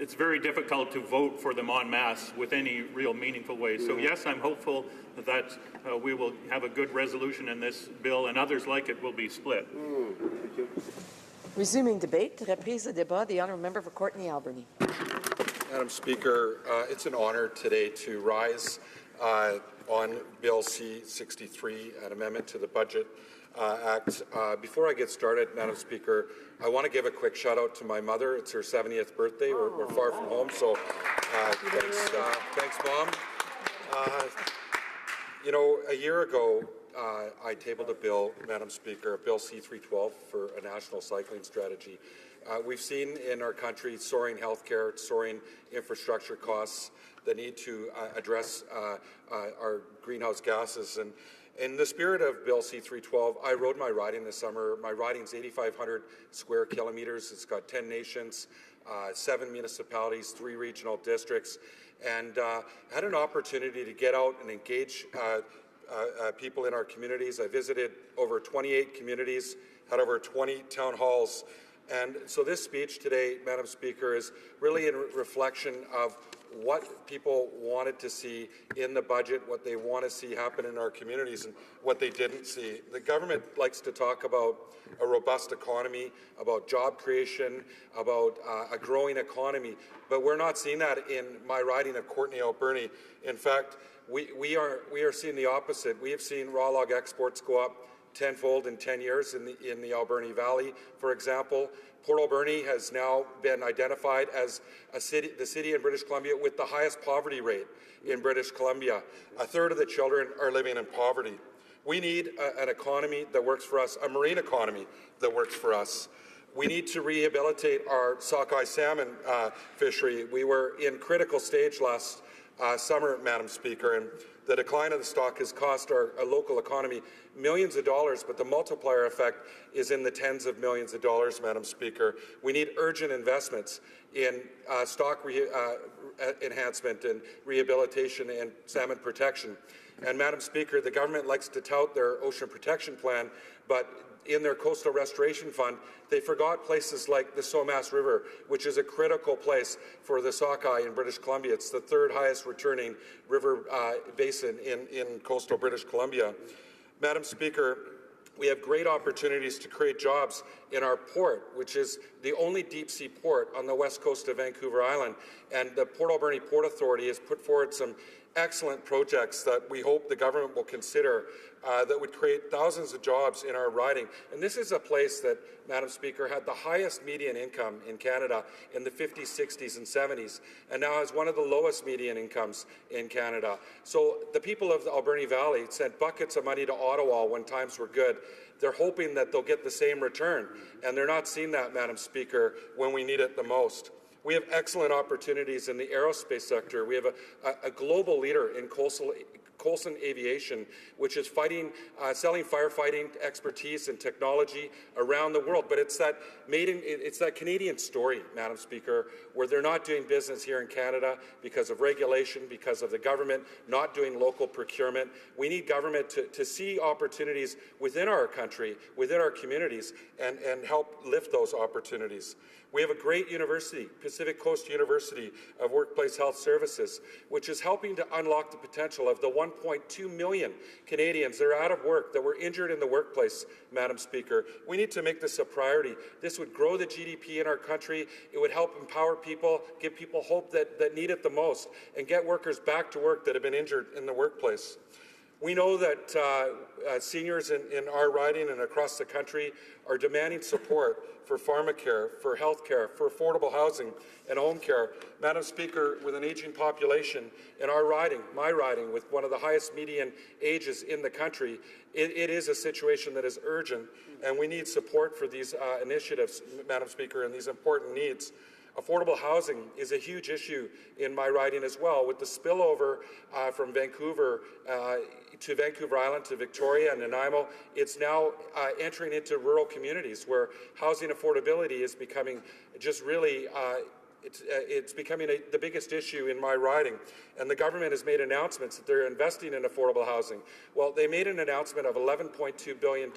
It's very difficult to vote for them en masse with any real meaningful way. So yes, I'm hopeful that we will have a good resolution in this bill, and others like it will be split. Thank you. Resuming debate, reprise de débat, the honourable member for Courtenay-Albany. Madam Speaker, it's an honour today to rise on Bill C-63, an amendment to the Budget Act. Before I get started, Madam Speaker, I want to give a quick shout out to my mother. It's her 70th birthday. We're far from home, so thanks, Mom. You know, a year ago, I tabled a bill, Madam Speaker, Bill C-312 for a national cycling strategy. We've seen in our country soaring healthcare, soaring infrastructure costs, the need to address our greenhouse gases. And in the spirit of Bill C-312, I rode my riding this summer. My riding's 8,500 square kilometers. It's got 10 nations, 7 municipalities, 3 regional districts, and had an opportunity to get out and engage people in our communities. I visited over 28 communities, had over 20 town halls. And so this speech today, Madam Speaker, is really in reflection of what people wanted to see in the budget, what they want to see happen in our communities, and what they didn't see. The government likes to talk about a robust economy, about job creation, about a growing economy, but we're not seeing that in my riding of Courtenay-Albany. In fact, we are seeing the opposite. We have seen raw log exports go up tenfold in 10 years in the Alberni Valley, for example. Port Alberni has now been identified as the city in British Columbia with the highest poverty rate in British Columbia. A third of the children are living in poverty. We need an economy that works for us, a marine economy that works for us. We need to rehabilitate our sockeye salmon fishery. We were in critical stage last summer, Madam Speaker, and the decline of the stock has cost our local economy millions of dollars, but the multiplier effect is in the tens of millions of dollars, Madam Speaker. We need urgent investments in stock enhancement and rehabilitation and salmon protection. And, Madam Speaker, the government likes to tout their ocean protection plan, but in their coastal restoration fund, they forgot places like the Somas River, which is a critical place for the sockeye in British Columbia. It's the third highest returning river basin in coastal British Columbia. Madam Speaker, we have great opportunities to create jobs in our port, which is the only deep-sea port on the west coast of Vancouver Island. And the Port Alberni Port Authority has put forward some excellent projects that we hope the government will consider that would create thousands of jobs in our riding. And this is a place that, Madam Speaker, had the highest median income in Canada in the 50s, 60s, and 70s, and now has one of the lowest median incomes in Canada. So the people of the Alberni Valley sent buckets of money to Ottawa when times were good. They're hoping that they'll get the same return, and they're not seeing that, Madam Speaker, when we need it the most. We have excellent opportunities in the aerospace sector. We have a global leader in Coulson Aviation, which is selling firefighting expertise and technology around the world. But it's that Canadian story, Madam Speaker, where they're not doing business here in Canada because of regulation, because of the government not doing local procurement. We need government to see opportunities within our country, within our communities, and help lift those opportunities. We have a great university, Pacific Coast University of Workplace Health Services, which is helping to unlock the potential of the 1.2 million Canadians that are out of work, that were injured in the workplace, Madam Speaker. We need to make this a priority. This would grow the GDP in our country. It would help empower people, give people hope that need it the most, and get workers back to work that have been injured in the workplace. We know that seniors in our riding and across the country are demanding support for pharmacare, for health care, for affordable housing and home care. Madam Speaker, with an aging population in our riding, my riding, with one of the highest median ages in the country, it is a situation that is urgent, and we need support for these initiatives, Madam Speaker, and these important needs. Affordable housing is a huge issue in my riding as well. With the spillover from Vancouver to Vancouver Island to Victoria and Nanaimo, it's now entering into rural communities where housing affordability is becoming just really it's becoming the biggest issue in my riding. And the government has made announcements that they're investing in affordable housing. Well, they made an announcement of $11.2 billion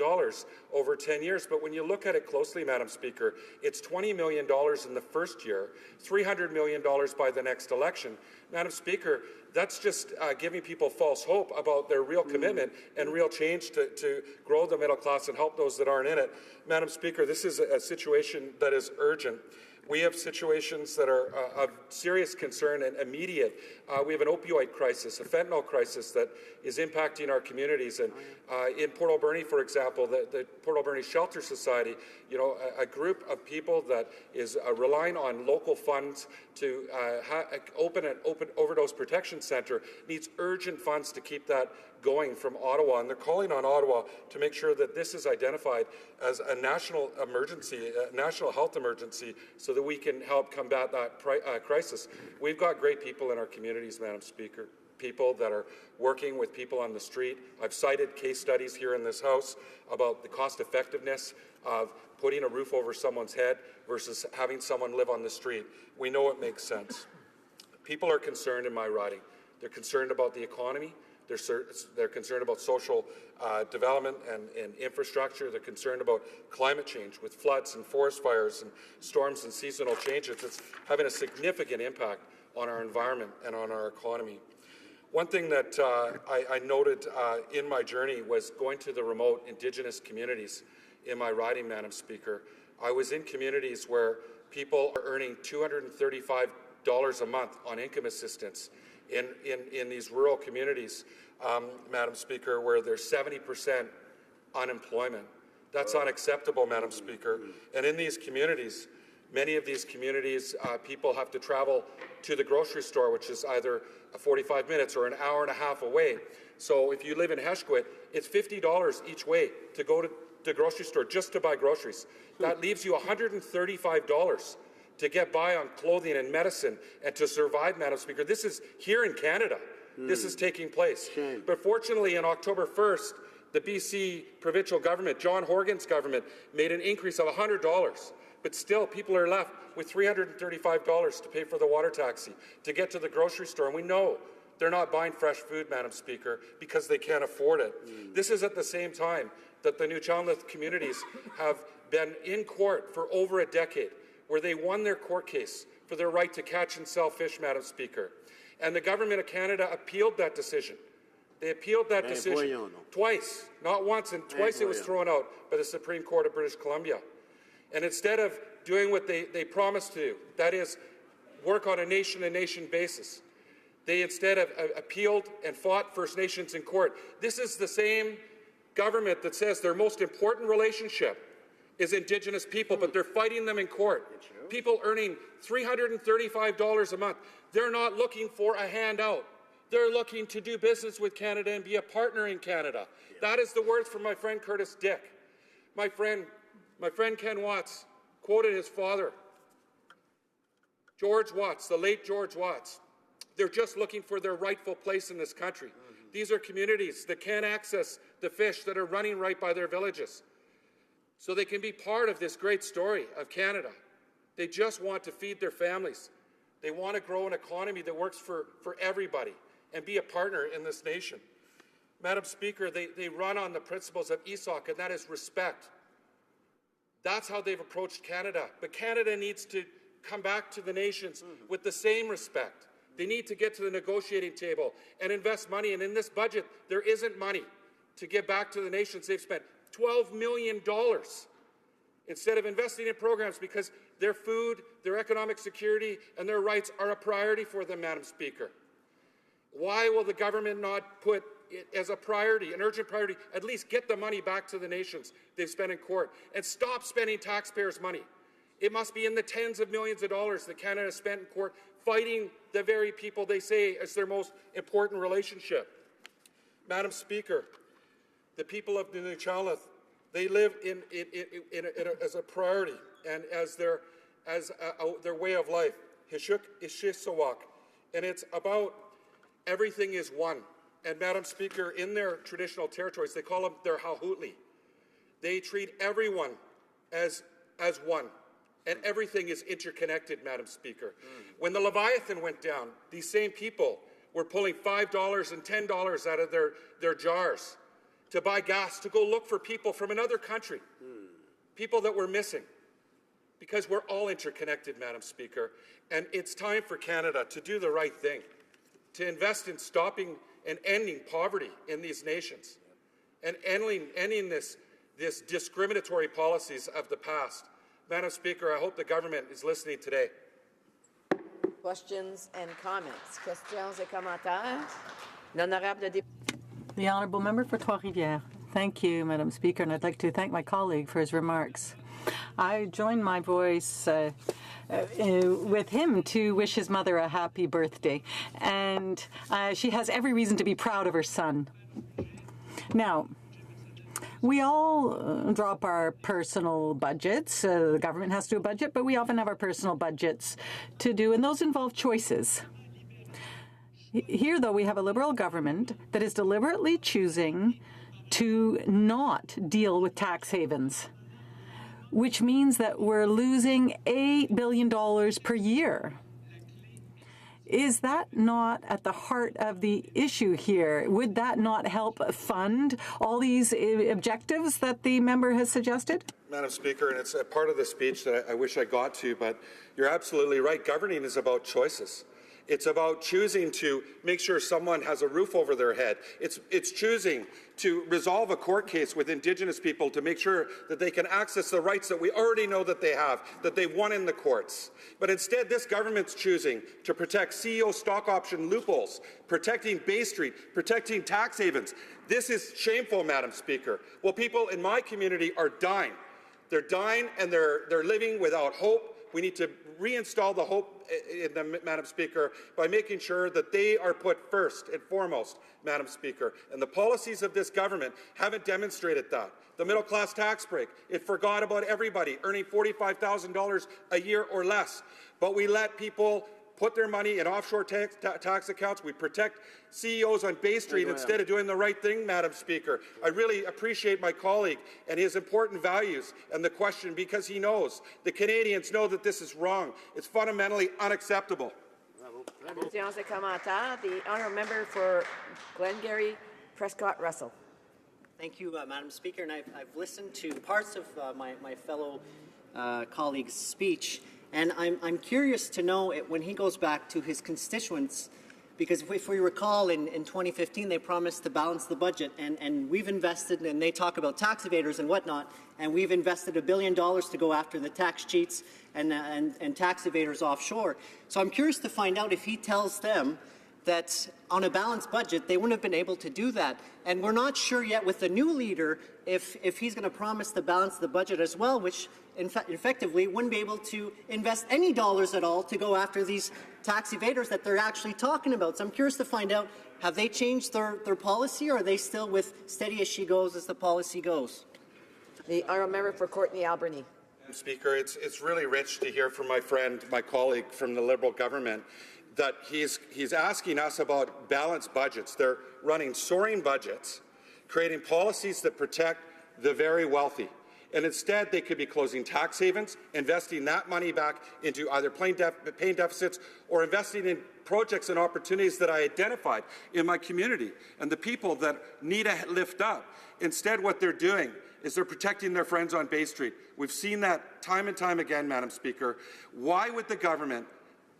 over 10 years, but when you look at it closely, Madam Speaker, it's $20 million in the first year, $300 million by the next election. Madam Speaker, that's just giving people false hope about their real commitment and real change to grow the middle class and help those that aren't in it. Madam Speaker, this is a situation that is urgent. We have situations that are of serious concern and immediate. We have an opioid crisis, a fentanyl crisis that is impacting our communities. And in Port Alberni, for example, the Port Alberni Shelter Society, a group of people that is relying on local funds to open an overdose protection center needs urgent funds to keep that going from Ottawa, and they're calling on Ottawa to make sure that this is identified as a national emergency, a national health emergency, so that we can help combat that crisis. We've got great people in our communities, Madam Speaker, people that are working with people on the street. I've cited case studies here in this House about the cost effectiveness of putting a roof over someone's head versus having someone live on the street. We know it makes sense. People are concerned in my riding. They're concerned about the economy. They're concerned about social development and infrastructure. They're concerned about climate change with floods and forest fires and storms and seasonal changes. It's having a significant impact on our environment and on our economy. One thing that I noted in my journey was going to the remote Indigenous communities in my riding, Madam Speaker. I was in communities where people are earning $235 a month on income assistance in these rural communities, Madam Speaker, where there's 70% unemployment. That's unacceptable, Madam Speaker. And in these communities, many of these communities, people have to travel to the grocery store, which is either 45 minutes or an hour and a half away. So if you live in Heshquit, it's $50 each way to go to the grocery store just to buy groceries. That leaves you $135 to get by on clothing and medicine and to survive, Madam Speaker. This is here in Canada. This is taking place. But fortunately, on October 1st, the BC provincial government, John Horgan's government, made an increase of $100. But still, people are left with $335 to pay for the water taxi, to get to the grocery store. And we know they're not buying fresh food, Madam Speaker, because they can't afford it. This is at the same time that the Newfoundland communities have been in court for over a decade, where they won their court case for their right to catch and sell fish, Madam Speaker. And the Government of Canada appealed that decision. They appealed that decision twice, not once, and twice it was thrown out by the Supreme Court of British Columbia. And instead of doing what they promised to do, that is, work on a nation-to-nation basis, they instead have appealed and fought First Nations in court. This is the same government that says their most important relationship is Indigenous people, but they're fighting them in court. People earning $335 a month. They're not looking for a handout. They're looking to do business with Canada and be a partner in Canada. That is the words from my friend Curtis Dick. My friend Ken Watts quoted his father, George Watts, the late George Watts. They're just looking for their rightful place in this country. These are communities that can't access the fish that are running right by their villages, so they can be part of this great story of Canada. They just want to feed their families. They want to grow an economy that works for everybody and be a partner in this nation. Madam Speaker, they run on the principles of ESOC, and that is respect. That's how they've approached Canada. But Canada needs to come back to the nations with the same respect. They need to get to the negotiating table and invest money. And in this budget, there isn't money to give back to the nations. They've spent $12 million instead of investing in programs because their food, their economic security, and their rights are a priority for them, Madam Speaker. Why will the government not put it as a priority, an urgent priority, at least get the money back to the nations they've spent in court and stop spending taxpayers' money? It must be in the tens of millions of dollars that Canada has spent in court fighting the very people they say is their most important relationship. Madam Speaker, the people of the Nuu-Chah-Nulth, they live as a priority and as their way of life, Hishuk Ishishawak, and it's about everything is one. And Madam Speaker, in their traditional territories, they call them their Hahutli. They treat everyone as one. And everything is interconnected, Madam Speaker. When the Leviathan went down, these same people were pulling $5 and $10 out of their jars to buy gas to go look for people from another country, people that were missing, because we're all interconnected, Madam Speaker. And it's time for Canada to do the right thing, to invest in stopping and ending poverty in these nations, and ending this discriminatory policies of the past. Madam Speaker, I hope the government is listening today. Questions and comments. Questions et commentaires. L'honorable député. The Honourable Member for Trois-Rivières. Thank you, Madam Speaker, and I'd like to thank my colleague for his remarks. I join my voice with him to wish his mother a happy birthday, and she has every reason to be proud of her son. Now, we all drop our personal budgets. The government has to do a budget, but we often have our personal budgets to do, and those involve choices. Here, though, we have a Liberal government that is deliberately choosing to not deal with tax havens, which means that we're losing $8 billion per year. Is that not at the heart of the issue here? Would that not help fund all these objectives that the member has suggested? Madam Speaker, and it's a part of the speech that I wish I got to, but you're absolutely right. Governing is about choices. It's about choosing to make sure someone has a roof over their head. It's choosing to resolve a court case with Indigenous people to make sure that they can access the rights that we already know that they have, that they won in the courts. But instead, this government's choosing to protect CEO stock option loopholes, protecting Bay Street, protecting tax havens. This is shameful, Madam Speaker. Well, people in my community are dying. They're dying and they're living without hope we need to reinstall the hope in them, Madam Speaker, by making sure that they are put first and foremost, Madam Speaker. And the policies of this government haven't demonstrated that. The middle-class tax break, it forgot about everybody earning $45,000 a year or less. But we let people put their money in offshore tax accounts. We protect CEOs on Bay Street instead of doing the right thing, Madam Speaker. I really appreciate my colleague and his important values and the question, because he knows, the Canadians know that this is wrong. It's fundamentally unacceptable. Questions et commentaires. The honourable member for Glengarry, Prescott Russell. Thank you, Madam Speaker. And I've listened to parts of my fellow colleague's speech. And I'm curious to know when he goes back to his constituents, because if we recall in 2015, they promised to balance the budget, and we've invested, and they talk about tax evaders and whatnot, and we've invested $1 billion to go after the tax cheats and tax evaders offshore. So I'm curious to find out if he tells them that on a balanced budget, they wouldn't have been able to do that. And we're not sure yet with the new leader if he's going to promise to balance the budget as well, which effectively wouldn't be able to invest any dollars at all to go after these tax evaders that they're actually talking about. So I'm curious to find out, have they changed their policy, or are they still with steady as she goes as the policy goes? The honourable member for Courtenay Alberni. Madam Speaker, it's really rich to hear from my friend, my colleague from the Liberal government, that he's asking us about balanced budgets. They're running soaring budgets, creating policies that protect the very wealthy. And instead, they could be closing tax havens, investing that money back into either paying deficits or investing in projects and opportunities that I identified in my community and the people that need a lift up. Instead, what they're doing is they're protecting their friends on Bay Street. We've seen that time and time again, Madam Speaker. Why would the government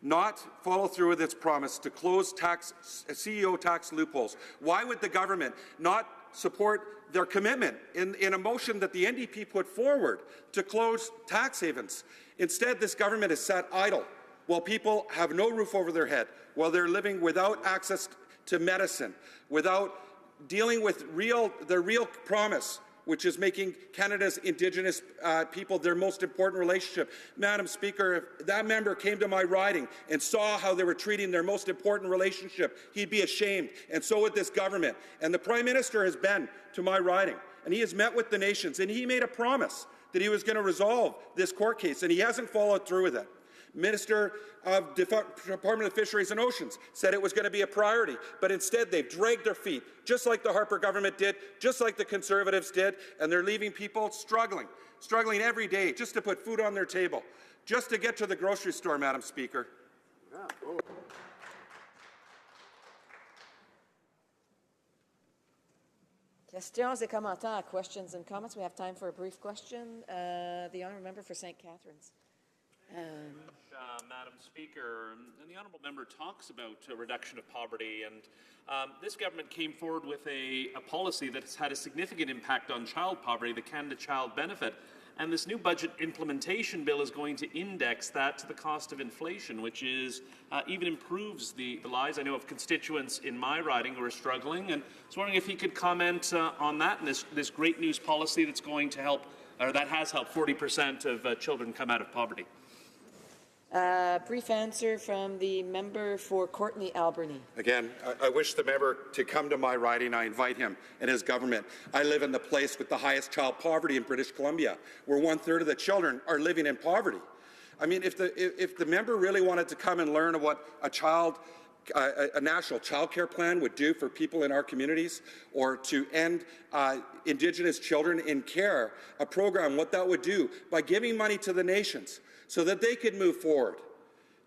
not follow through with its promise to close CEO tax loopholes? Why would the government not support their commitment in a motion that the NDP put forward to close tax havens? Instead, this government is sat idle while people have no roof over their head, while they're living without access to medicine, without dealing with their real promise, which is making Canada's Indigenous people their most important relationship. Madam Speaker, if that member came to my riding and saw how they were treating their most important relationship, he'd be ashamed, and so would this government. And the Prime Minister has been to my riding, and he has met with the nations, and he made a promise that he was going to resolve this court case, and he hasn't followed through with it. Minister of Department of Fisheries and Oceans said it was going to be a priority, but instead they've dragged their feet, just like the Harper government did, just like the Conservatives did, and they're leaving people struggling every day just to put food on their table, just to get to the grocery store, Madam Speaker. Questions et commentaires. Questions and comments. We have time for a brief question. The honourable member for St. Catharines. Madam Speaker, and the honourable member talks about a reduction of poverty, and this government came forward with a policy that's had a significant impact on child poverty, the Canada Child Benefit, and this new budget implementation bill is going to index that to the cost of inflation, which is even improves the lives, I know, of constituents in my riding who are struggling, and I was wondering if he could comment on that and this great news policy that's going to help, or that has helped 40% of children come out of poverty. Brief answer from the member for Courtenay Alberni. Again, I wish the member to come to my riding. I invite him and his government. I live in the place with the highest child poverty in British Columbia, where 1/3 of the children are living in poverty. I mean, if the member really wanted to come and learn what a national child care plan would do for people in our communities, or to end Indigenous children in care, a program, what that would do by giving money to the nations so that they could move forward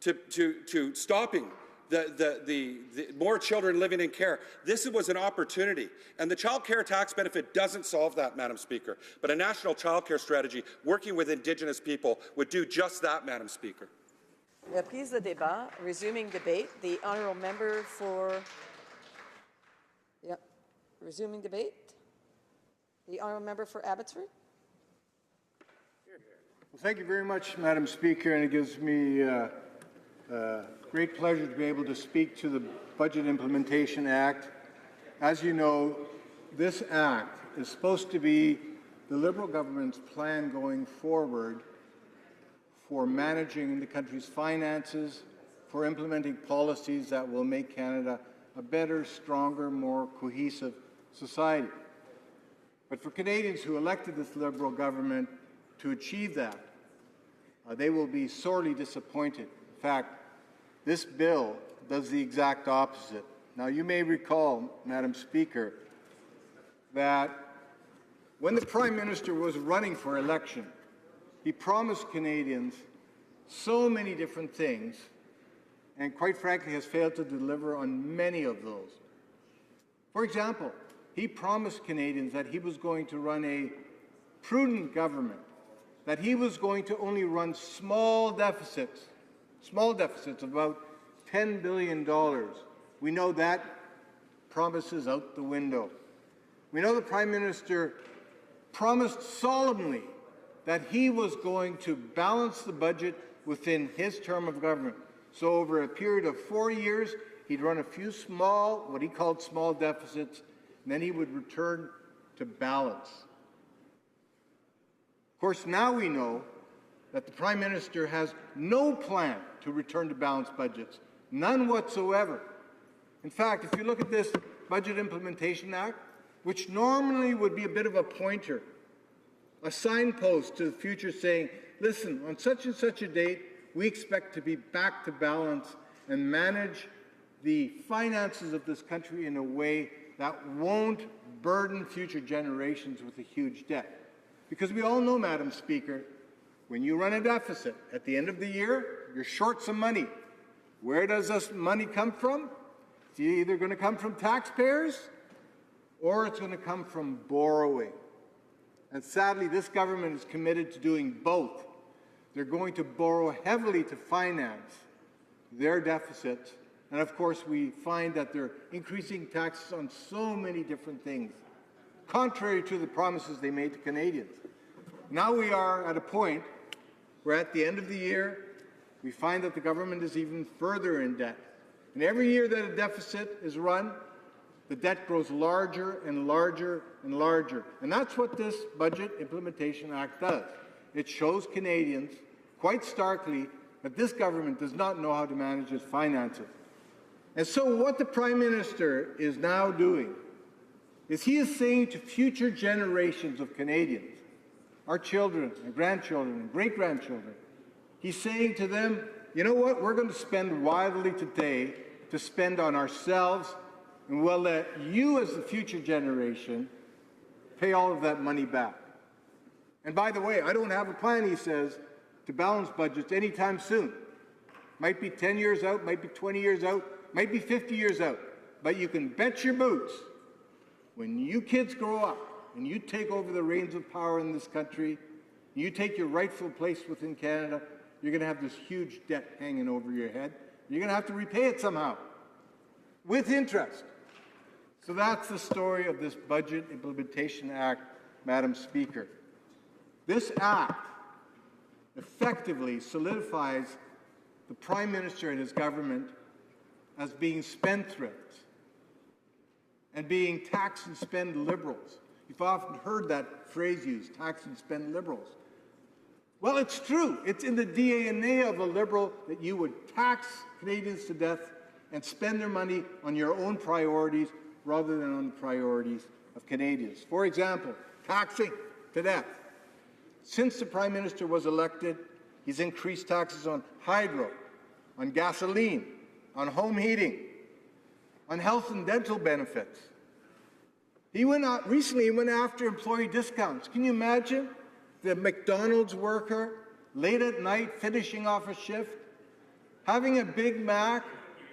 to stopping the more children living in care. This was an opportunity, and the child care tax benefit doesn't solve that, Madam Speaker, but a national child care strategy working with Indigenous people would do just that, Madam Speaker. Reprise de débat, resuming debate. The honourable member for... resuming debate. The honourable member for Abbotsford. Well, thank you very much, Madam Speaker, and it gives me great pleasure to be able to speak to the Budget Implementation Act. As you know, this act is supposed to be the Liberal government's plan going forward for managing the country's finances, for implementing policies that will make Canada a better, stronger, more cohesive society. But for Canadians who elected this Liberal government to achieve that, they will be sorely disappointed. In fact, this bill does the exact opposite. Now, you may recall, Madam Speaker, that when the Prime Minister was running for election, he promised Canadians so many different things, and quite frankly has failed to deliver on many of those. For example, he promised Canadians that he was going to run a prudent government, that he was going to only run small deficits of about $10 billion. We know that promise is out the window. We know the Prime Minister promised solemnly that he was going to balance the budget within his term of government. So over a period of 4 years, he'd run a few small, what he called small deficits, and then he would return to balance. Of course, now we know that the Prime Minister has no plan to return to balanced budgets, none whatsoever. In fact, if you look at this Budget Implementation Act, which normally would be a bit of a pointer, a signpost to the future saying, listen, on such and such a date, we expect to be back to balance and manage the finances of this country in a way that won't burden future generations with a huge debt. Because we all know, Madam Speaker, when you run a deficit at the end of the year, you're short some money. Where does this money come from? It's either going to come from taxpayers or it's going to come from borrowing. And sadly, this government is committed to doing both. They're going to borrow heavily to finance their deficits. And of course, we find that they're increasing taxes on so many different things, contrary to the promises they made to Canadians. Now we are at a point where at the end of the year, we find that the government is even further in debt. And every year that a deficit is run, the debt grows larger and larger and larger. And that's what this Budget Implementation Act does. It shows Canadians quite starkly that this government does not know how to manage its finances. And so what the Prime Minister is now doing is he is saying to future generations of Canadians, our children and grandchildren and great-grandchildren, he's saying to them, you know what, we're going to spend wisely today to spend on ourselves, and we'll let you as the future generation pay all of that money back. And by the way, I don't have a plan, he says, to balance budgets anytime soon. Might be 10 years out, might be 20 years out, might be 50 years out. But you can bet your boots, when you kids grow up and you take over the reins of power in this country, you take your rightful place within Canada, you're going to have this huge debt hanging over your head. You're going to have to repay it somehow, with interest. So that's the story of this Budget Implementation Act, Madam Speaker. This act effectively solidifies the Prime Minister and his government as being spendthrifts and being tax and spend liberals. You've often heard that phrase used, tax and spend liberals. Well, it's true. It's in the DNA of a liberal that you would tax Canadians to death and spend their money on your own priorities rather than on the priorities of Canadians. For example, taxing to death. Since the Prime Minister was elected, he's increased taxes on hydro, on gasoline, on home heating, on health and dental benefits. Recently he went after employee discounts. Can you imagine the McDonald's worker late at night finishing off a shift, having a Big Mac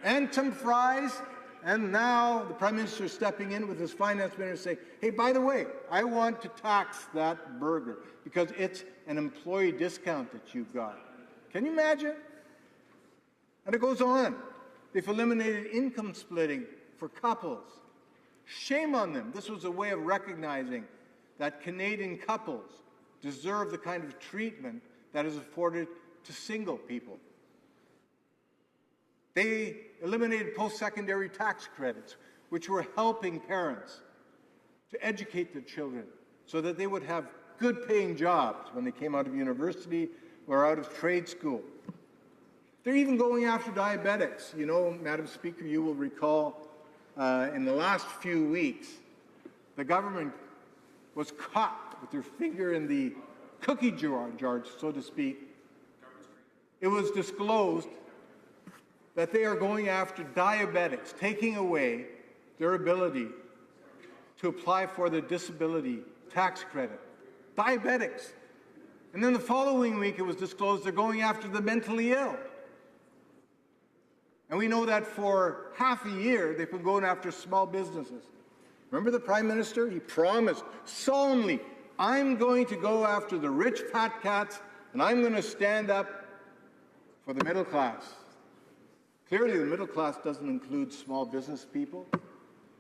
and some fries, and now the Prime Minister is stepping in with his finance minister saying, hey, by the way, I want to tax that burger because it's an employee discount that you've got. Can you imagine? And it goes on. They've eliminated income splitting for couples. Shame on them. This was a way of recognizing that Canadian couples deserve the kind of treatment that is afforded to single people. They eliminated post-secondary tax credits, which were helping parents to educate their children so that they would have good-paying jobs when they came out of university who are out of trade school. They're even going after diabetics. You know, Madam Speaker, you will recall in the last few weeks, the government was caught with their finger in the cookie jar, so to speak. It was disclosed that they are going after diabetics, taking away their ability to apply for the disability tax credit. Diabetics. And then the following week it was disclosed they're going after the mentally ill. And we know that for half a year they've been going after small businesses. Remember the Prime Minister? He promised solemnly, I'm going to go after the rich fat cats and I'm going to stand up for the middle class. Clearly the middle class doesn't include small business people,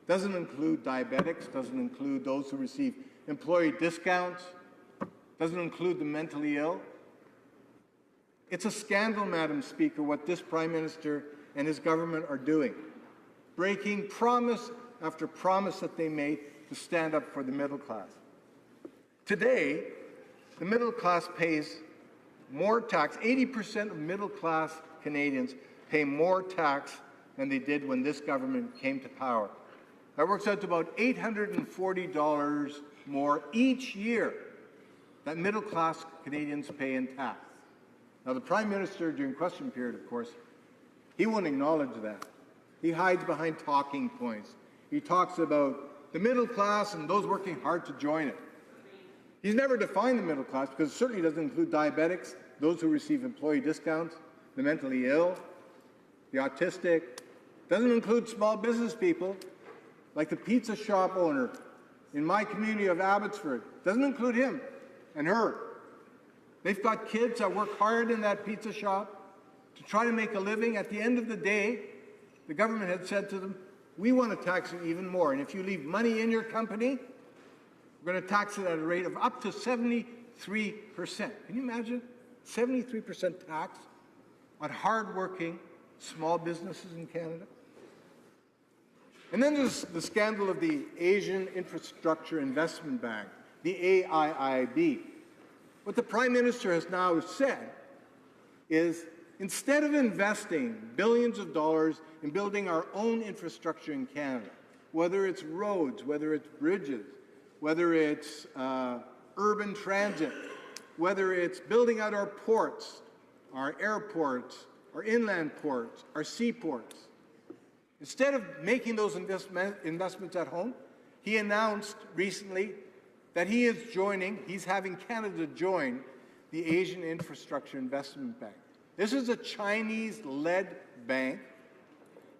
doesn't include diabetics, doesn't include those who receive employee discounts, doesn't include the mentally ill. It's a scandal, Madam Speaker, what this Prime Minister and his government are doing, breaking promise after promise that they made to stand up for the middle class. Today, the middle class pays more tax. 80% of middle class Canadians pay more tax than they did when this government came to power. That works out to about $840 more each year that middle class Canadians pay in tax. Now, the Prime Minister, during question period, of course, he won't acknowledge that. He hides behind talking points. He talks about the middle class and those working hard to join it. He's never defined the middle class because it certainly doesn't include diabetics, those who receive employee discounts, the mentally ill, the autistic. Doesn't include small business people like the pizza shop owner in my community of Abbotsford. Doesn't include him and her. They've got kids that work hard in that pizza shop to try to make a living. At the end of the day, the government had said to them, we want to tax it even more. And if you leave money in your company, we're going to tax it at a rate of up to 73%. Can you imagine? 73% tax on hard-working small businesses in Canada? And then there's the scandal of the Asian Infrastructure Investment Bank, the AIIB. What the Prime Minister has now said is, instead of investing billions of dollars in building our own infrastructure in Canada, whether it's roads, whether it's bridges, whether it's urban transit, whether it's building out our ports, our airports, our inland ports, our seaports, instead of making those investments at home, he announced recently that he's having Canada join the Asian Infrastructure Investment Bank. This is a Chinese-led bank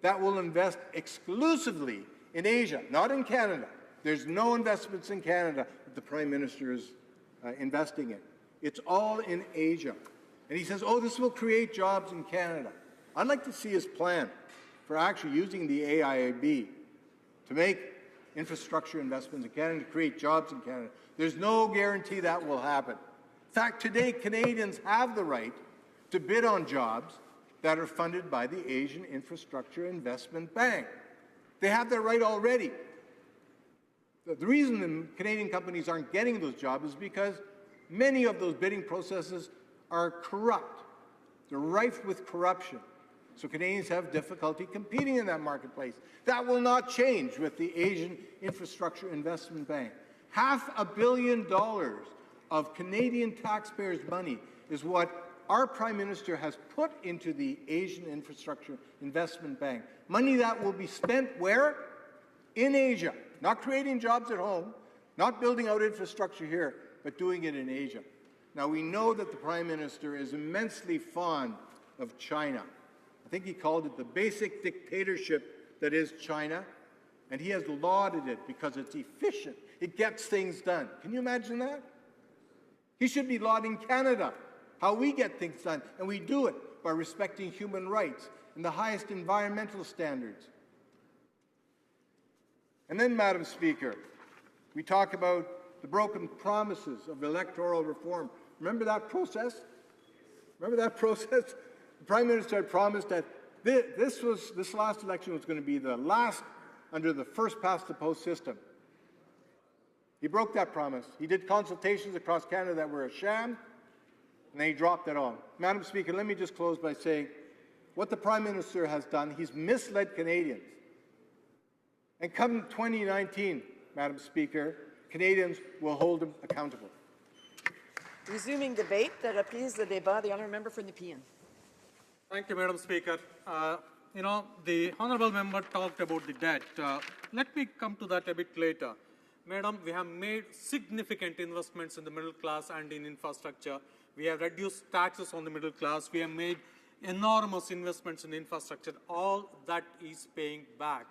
that will invest exclusively in Asia, not in Canada. There's no investments in Canada that the Prime Minister is investing in. It's all in Asia. And he says, oh, this will create jobs in Canada. I'd like to see his plan for actually using the AIIB to make infrastructure investments in Canada, to create jobs in Canada. There's no guarantee that will happen. In fact, today, Canadians have the right to bid on jobs that are funded by the Asian Infrastructure Investment Bank. They have that right already. The reason the Canadian companies aren't getting those jobs is because many of those bidding processes are corrupt. They're rife with corruption. So Canadians have difficulty competing in that marketplace. That will not change with the Asian Infrastructure Investment Bank. $500 million of Canadian taxpayers' money is what our Prime Minister has put into the Asian Infrastructure Investment Bank. Money that will be spent where? In Asia. Not creating jobs at home, not building out infrastructure here, but doing it in Asia. Now, we know that the Prime Minister is immensely fond of China. I think he called it the basic dictatorship that is China, and he has lauded it because it's efficient. It gets things done. Can you imagine that? He should be lauding Canada, how we get things done, and we do it by respecting human rights and the highest environmental standards. And then, Madam Speaker, we talk about the broken promises of electoral reform. Remember that process? Remember that process? The Prime Minister had promised that this last election was going to be the last under the first-past-the-post system. He broke that promise. He did consultations across Canada that were a sham. and then he dropped it on. Madam Speaker, let me just close by saying what the Prime Minister has done, he's misled Canadians. And come 2019, Madam Speaker, Canadians will hold him accountable. Resuming debate, reprise de débat, the honourable member for Nepean. Thank you, Madam Speaker. The honourable member talked about the debt. Let me come to that a bit later. Madam, we have made significant investments in the middle class and in infrastructure. We have reduced taxes on the middle class. We have made enormous investments in infrastructure. All that is paying back,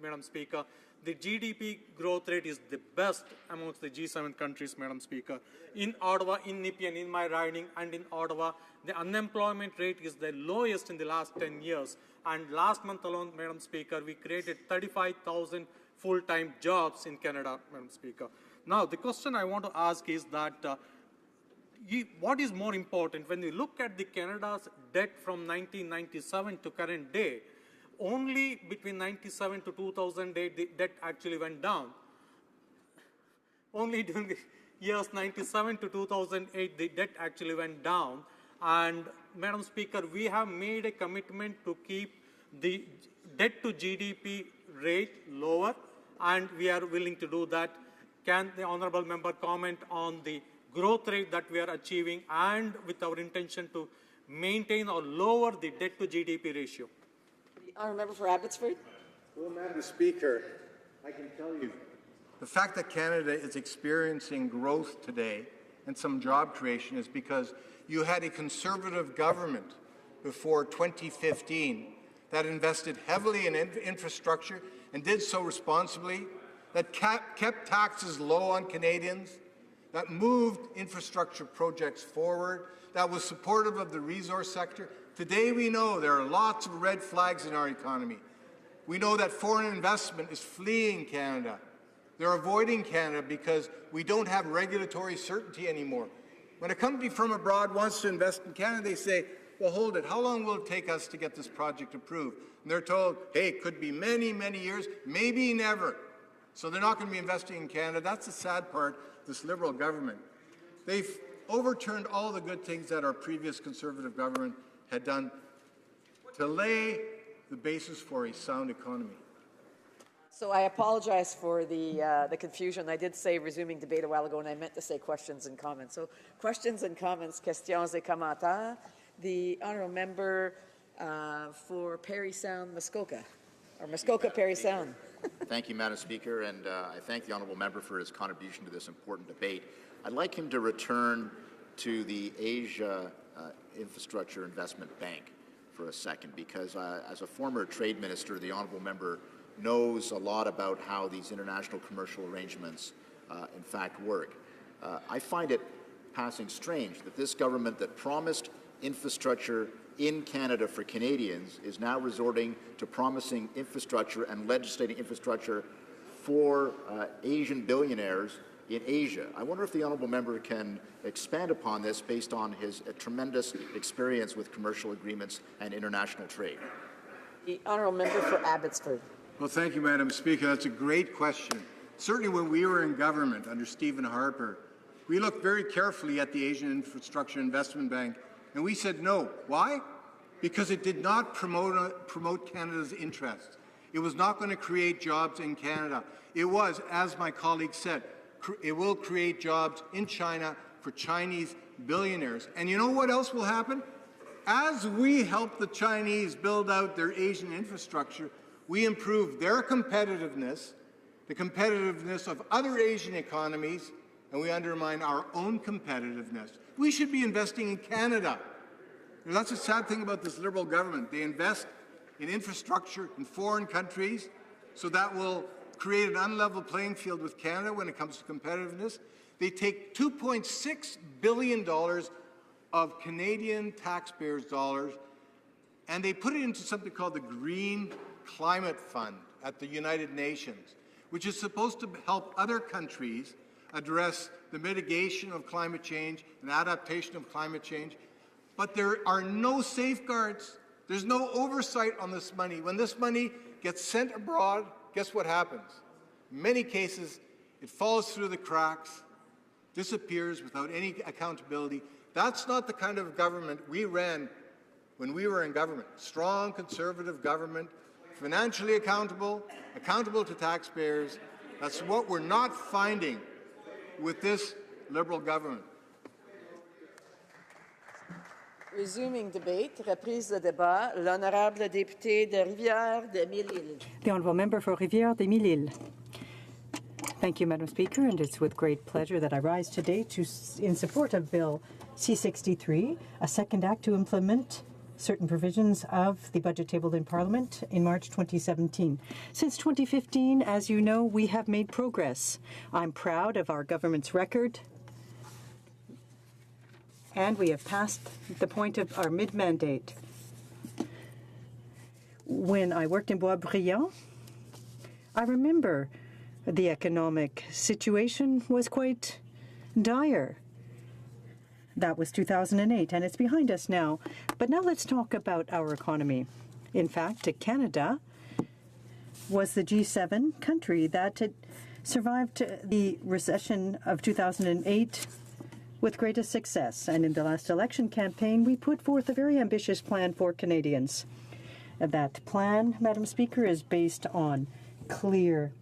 Madam Speaker. The GDP growth rate is the best amongst the G7 countries, Madam Speaker. In Ottawa, in Nepean, in my riding, and in Ottawa, the unemployment rate is the lowest in the last 10 years. And last month alone, Madam Speaker, we created 35,000 full-time jobs in Canada, Madam Speaker. Now, the question I want to ask is that what is more important? When we look at the Canada's debt from 1997 to current day, only between 1997 to 2008, the debt actually went down. Only during the years 1997 to 2008, the debt actually went down. And, Madam Speaker, we have made a commitment to keep the debt to GDP rate lower, and we are willing to do that. Can the honourable member comment on the growth rate that we are achieving and with our intention to maintain or lower the debt to GDP ratio? The honourable member for Abbotsford. Well, Madam Speaker, I can tell you, the fact that Canada is experiencing growth today and some job creation is because you had a Conservative government before 2015 that invested heavily in infrastructure and did so responsibly, that kept taxes low on Canadians, that moved infrastructure projects forward, that was supportive of the resource sector. Today we know there are lots of red flags in our economy. We know that foreign investment is fleeing Canada. They're avoiding Canada because we don't have regulatory certainty anymore. When a company from abroad wants to invest in Canada, they say, well, hold it, how long will it take us to get this project approved? And they're told, hey, it could be many, many years, maybe never. So they're not going to be investing in Canada. That's the sad part of this Liberal government. They've overturned all the good things that our previous Conservative government had done to lay the basis for a sound economy. So I apologize for the confusion. I did say resuming debate a while ago, and I meant to say questions and comments. So questions and comments, questions et commentaires. The honourable member for Parry Sound, Muskoka, or Muskoka, Parry Sound. Thank you, Madam Speaker, and I thank the honourable member for his contribution to this important debate. I'd like him to return to the Asia Infrastructure Investment Bank for a second, because as a former trade minister, the honourable member knows a lot about how these international commercial arrangements in fact work. I find it passing strange that this government that promised infrastructure in Canada for Canadians is now resorting to promising infrastructure and legislating infrastructure for Asian billionaires in Asia. I wonder if the honourable member can expand upon this based on his tremendous experience with commercial agreements and international trade. The honourable member for Abbotsford. Well, thank you, Madam Speaker. That's a great question. Certainly when we were in government under Stephen Harper, we looked very carefully at the Asian Infrastructure Investment Bank, and we said no. Why? Because it did not promote Canada's interests. It was not going to create jobs in Canada. It was, as my colleague said, it will create jobs in China for Chinese billionaires. And you know what else will happen? As we help the Chinese build out their Asian infrastructure, we improve their competitiveness, the competitiveness of other Asian economies, and we undermine our own competitiveness. We should be investing in Canada. And that's the sad thing about this Liberal government. They invest in infrastructure in foreign countries, so that will create an unlevel playing field with Canada when it comes to competitiveness. They take $2.6 billion of Canadian taxpayers' dollars, and they put it into something called the Green Climate Fund at the United Nations, which is supposed to help other countries address the mitigation of climate change and adaptation of climate change. But there are no safeguards. There's no oversight on this money. When this money gets sent abroad, guess what happens? In many cases, it falls through the cracks, disappears without any accountability. That's not the kind of government we ran when we were in government. Strong, conservative government, financially accountable, accountable to taxpayers. That's what we're not finding with this Liberal government. Resuming debate, reprise de débat, l'honorable député de Rivière-des-Mille-Îles. The Honourable Member for Rivière-des-Mille-Îles. Thank you, Madam Speaker, and it's with great pleasure that I rise today in support of Bill C-63, a second act to implement certain provisions of the budget tabled in Parliament in March 2017. Since 2015, as you know, we have made progress. I'm proud of our government's record, and we have passed the point of our mid-mandate. When I worked in Boisbriand, I remember the economic situation was quite dire. That was 2008, and it's behind us now. But now let's talk about our economy. In fact, Canada was the G7 country that had survived the recession of 2008 with greatest success. And in the last election campaign, we put forth a very ambitious plan for Canadians. That plan, Madam Speaker, is based on clear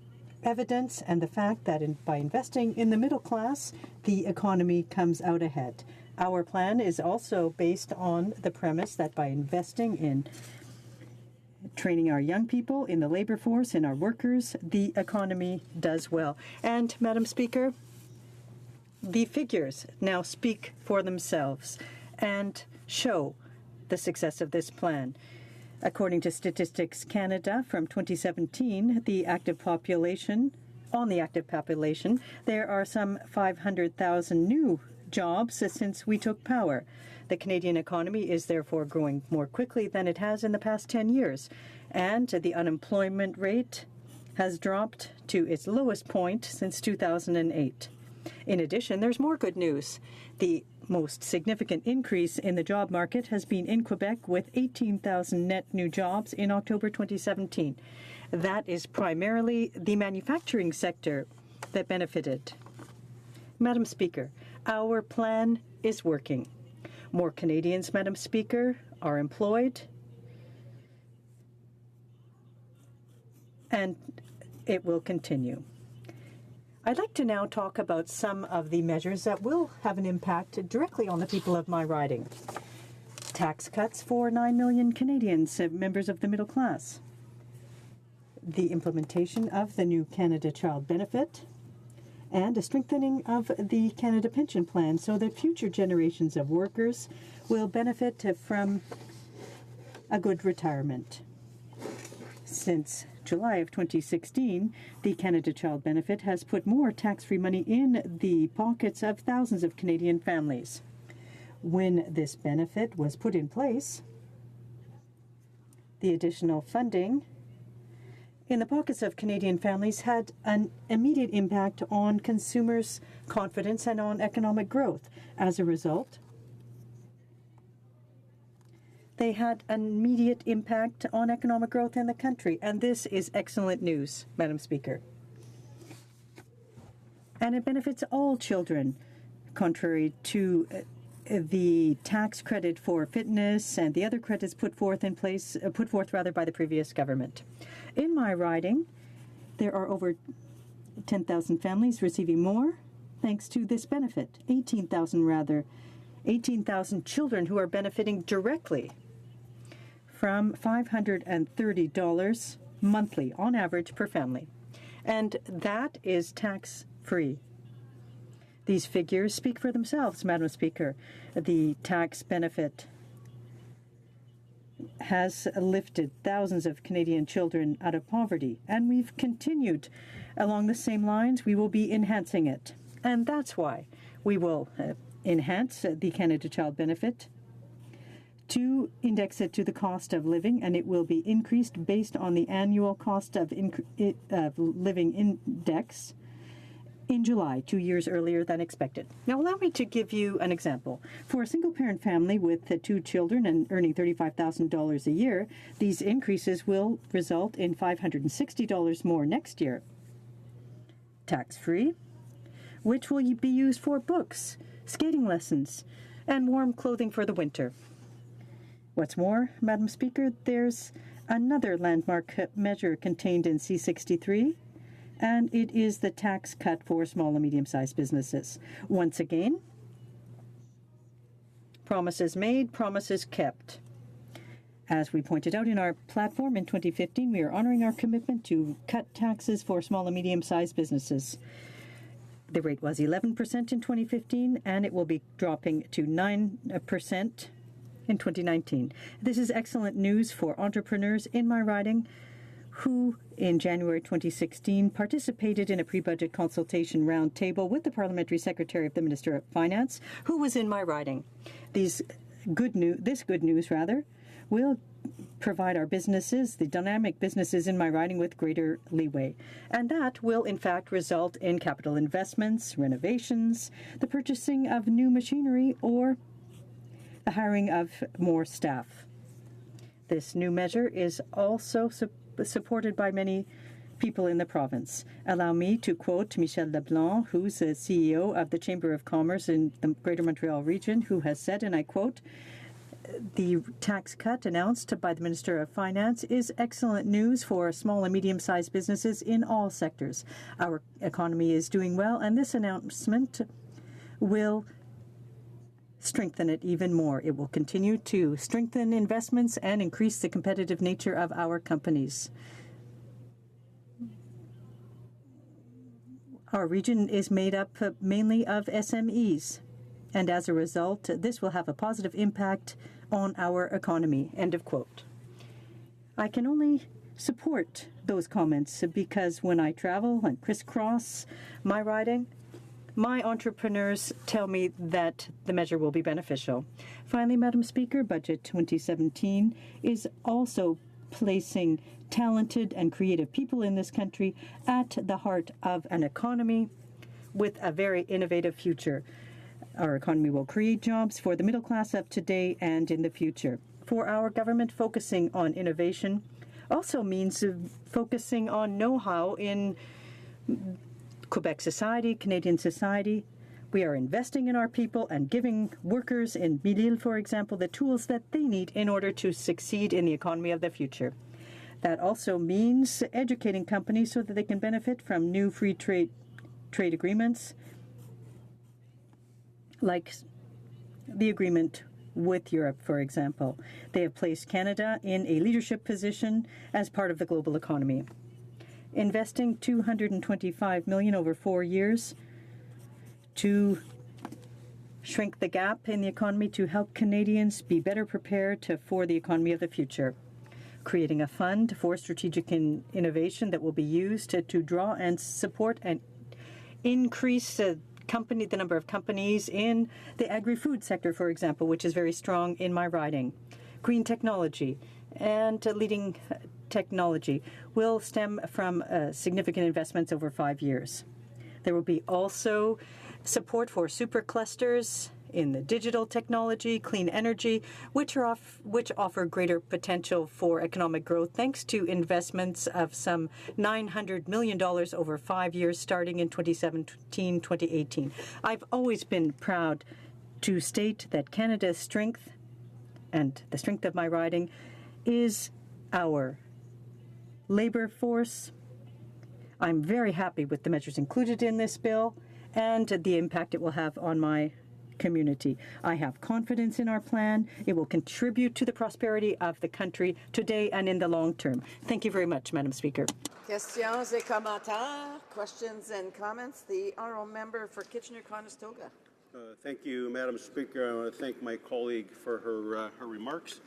evidence and the fact that by investing in the middle class, the economy comes out ahead. Our plan is also based on the premise that by investing in training our young people in the labor force, in our workers, the economy does well. And, Madam Speaker, the figures now speak for themselves and show the success of this plan. According to Statistics Canada from 2017, the active population, there are some 500,000 new jobs since we took power. The Canadian economy is therefore growing more quickly than it has in the past 10 years, and the unemployment rate has dropped to its lowest point since 2008. In addition, there's more good news. The most significant increase in the job market has been in Quebec, with 18,000 net new jobs in October 2017. That is primarily the manufacturing sector that benefited. Madam Speaker, our plan is working. More Canadians, Madam Speaker, are employed, and it will continue. I'd like to now talk about some of the measures that will have an impact directly on the people of my riding. Tax cuts for 9 million Canadians, members of the middle class. The implementation of the new Canada Child Benefit, and a strengthening of the Canada Pension Plan so that future generations of workers will benefit from a good retirement. Since July of 2016, the Canada Child Benefit has put more tax-free money in the pockets of thousands of Canadian families. When this benefit was put in place, the additional funding in the pockets of Canadian families had an immediate impact on consumers' confidence and on economic growth. As a result, they had an immediate impact on economic growth in the country, and this is excellent news, Madam Speaker. And it benefits all children, contrary to the tax credit for fitness and the other credits put forth by the previous government. In my riding, there are over 10,000 families receiving more thanks to this benefit. 18,000 children who are benefiting directly from $530 monthly on average per family. And that is tax-free. These figures speak for themselves, Madam Speaker. The tax benefit has lifted thousands of Canadian children out of poverty, and we've continued along the same lines. We will be enhancing it. And that's why we will enhance the Canada Child Benefit to index it to the cost of living, and it will be increased based on the annual cost of living index in July, 2 years earlier than expected. Now, allow me to give you an example. For a single-parent family with 2 children and earning $35,000 a year, these increases will result in $560 more next year, tax-free, which will be used for books, skating lessons, and warm clothing for the winter. What's more, Madam Speaker, there's another landmark measure contained in C-63, and it is the tax cut for small and medium-sized businesses. Once again, promises made, promises kept. As we pointed out in our platform in 2015, we are honoring our commitment to cut taxes for small and medium-sized businesses. The rate was 11% in 2015, and it will be dropping to 9% in 2019. This is excellent news for entrepreneurs in my riding who, in January 2016, participated in a pre-budget consultation roundtable with the Parliamentary Secretary of the Minister of Finance, who was in my riding. This good news will provide our businesses, the dynamic businesses in my riding, with greater leeway. And that will, in fact, result in capital investments, renovations, the purchasing of new machinery, or the hiring of more staff. This new measure is also supported by many people in the province. Allow me to quote Michel Leblanc, who's the CEO of the Chamber of Commerce in the Greater Montreal region, who has said, and I quote, "The tax cut announced by the Minister of Finance is excellent news for small and medium-sized businesses in all sectors. Our economy is doing well, and this announcement will strengthen it even more. It will continue to strengthen investments and increase the competitive nature of our companies." Our region is made up mainly of SMEs, and as a result, this will have a positive impact on our economy. End of quote. I can only support those comments because when I travel and crisscross my riding, my entrepreneurs tell me that the measure will be beneficial. Finally, Madam Speaker, Budget 2017 is also placing talented and creative people in this country at the heart of an economy with a very innovative future. Our economy will create jobs for the middle class of today and in the future. For our government, focusing on innovation also means focusing on know-how in Quebec society, Canadian society. We are investing in our people and giving workers in Mille-Îles, for example, the tools that they need in order to succeed in the economy of the future. That also means educating companies so that they can benefit from new free trade agreements, like the agreement with Europe, for example. They have placed Canada in a leadership position as part of the global economy. Investing $225 million over 4 years to shrink the gap in the economy to help Canadians be better prepared for the economy of the future. Creating a fund for strategic innovation that will be used to draw and support and increase the number of companies in the agri-food sector, for example, which is very strong in my riding. Green technology and leading technology will stem from significant investments over 5 years. There will be also support for superclusters in the digital technology, clean energy, which offer greater potential for economic growth thanks to investments of some $900 million over 5 years starting in 2017-2018. I've always been proud to state that Canada's strength and the strength of my riding is our labor force. I'm very happy with the measures included in this bill and the impact it will have on my community. I have confidence in our plan. It will contribute to the prosperity of the country today and in the long term. Thank you very much, Madam Speaker. Questions et commentaires, questions and comments. The honourable member for Kitchener-Conestoga. Thank you, Madam Speaker. I want to thank my colleague for her remarks.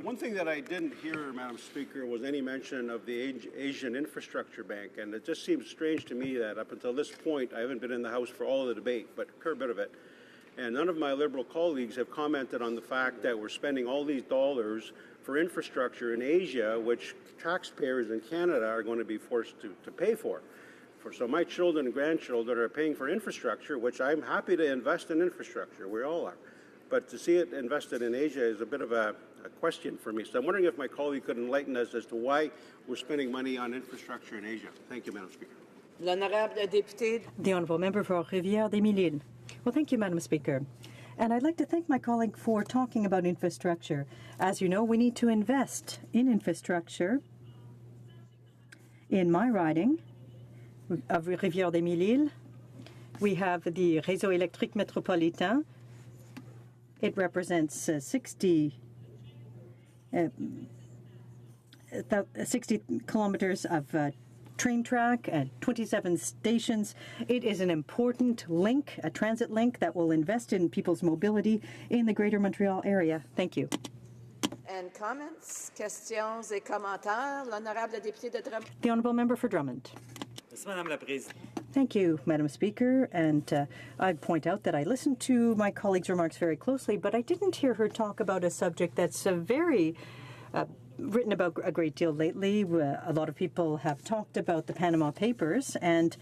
One thing that I didn't hear, Madam Speaker, was any mention of the Asian Infrastructure Bank, and it just seems strange to me that up until this point, I haven't been in the House for all of the debate, but a fair bit of it, and none of my Liberal colleagues have commented on the fact that we're spending all these dollars for infrastructure in Asia, which taxpayers in Canada are going to be forced to pay for. So my children and grandchildren are paying for infrastructure, which I'm happy to invest in infrastructure. We all are. But to see it invested in Asia is a bit of a question for me. So I'm wondering if my colleague could enlighten us as to why we're spending money on infrastructure in Asia. Thank you, Madam Speaker. L'honorable député. The Honourable Member for Rivière-des-Mille-Îles. Well, thank you, Madam Speaker. And I'd like to thank my colleague for talking about infrastructure. As you know, we need to invest in infrastructure. In my riding of Rivière-des-Mille-Îles, we have the Réseau électrique métropolitain. It represents 60 kilometers of train track and 27 stations. It is an important link, a transit link that will invest in people's mobility in the Greater Montreal area. Thank you. And comments, questions et commentaires. L'honorable député de Drummond. The Honourable Member for Drummond. Merci, Madame la Présidente. Thank you, Madam Speaker. And I'd point out that I listened to my colleague's remarks very closely, but I didn't hear her talk about a subject that's very written about a great deal lately. A lot of people have talked about the Panama Papers, and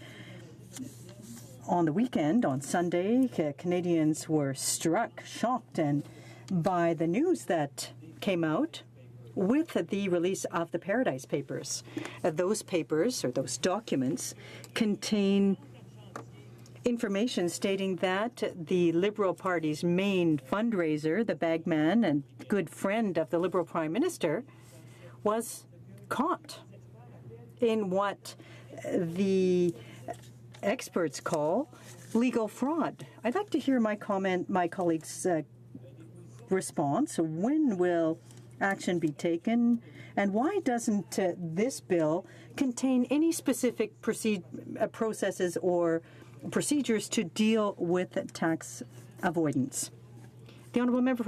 on the weekend, on Sunday, Canadians were struck, shocked, and by the news that came out with the release of the Paradise Papers. Those papers, or those documents, contain information stating that the Liberal Party's main fundraiser, the bagman and good friend of the Liberal Prime Minister, was caught in what the experts call legal fraud. I'd like to hear my colleague's response. When will action be taken, and why doesn't this bill contain any specific processes or procedures to deal with tax avoidance? The Honourable Member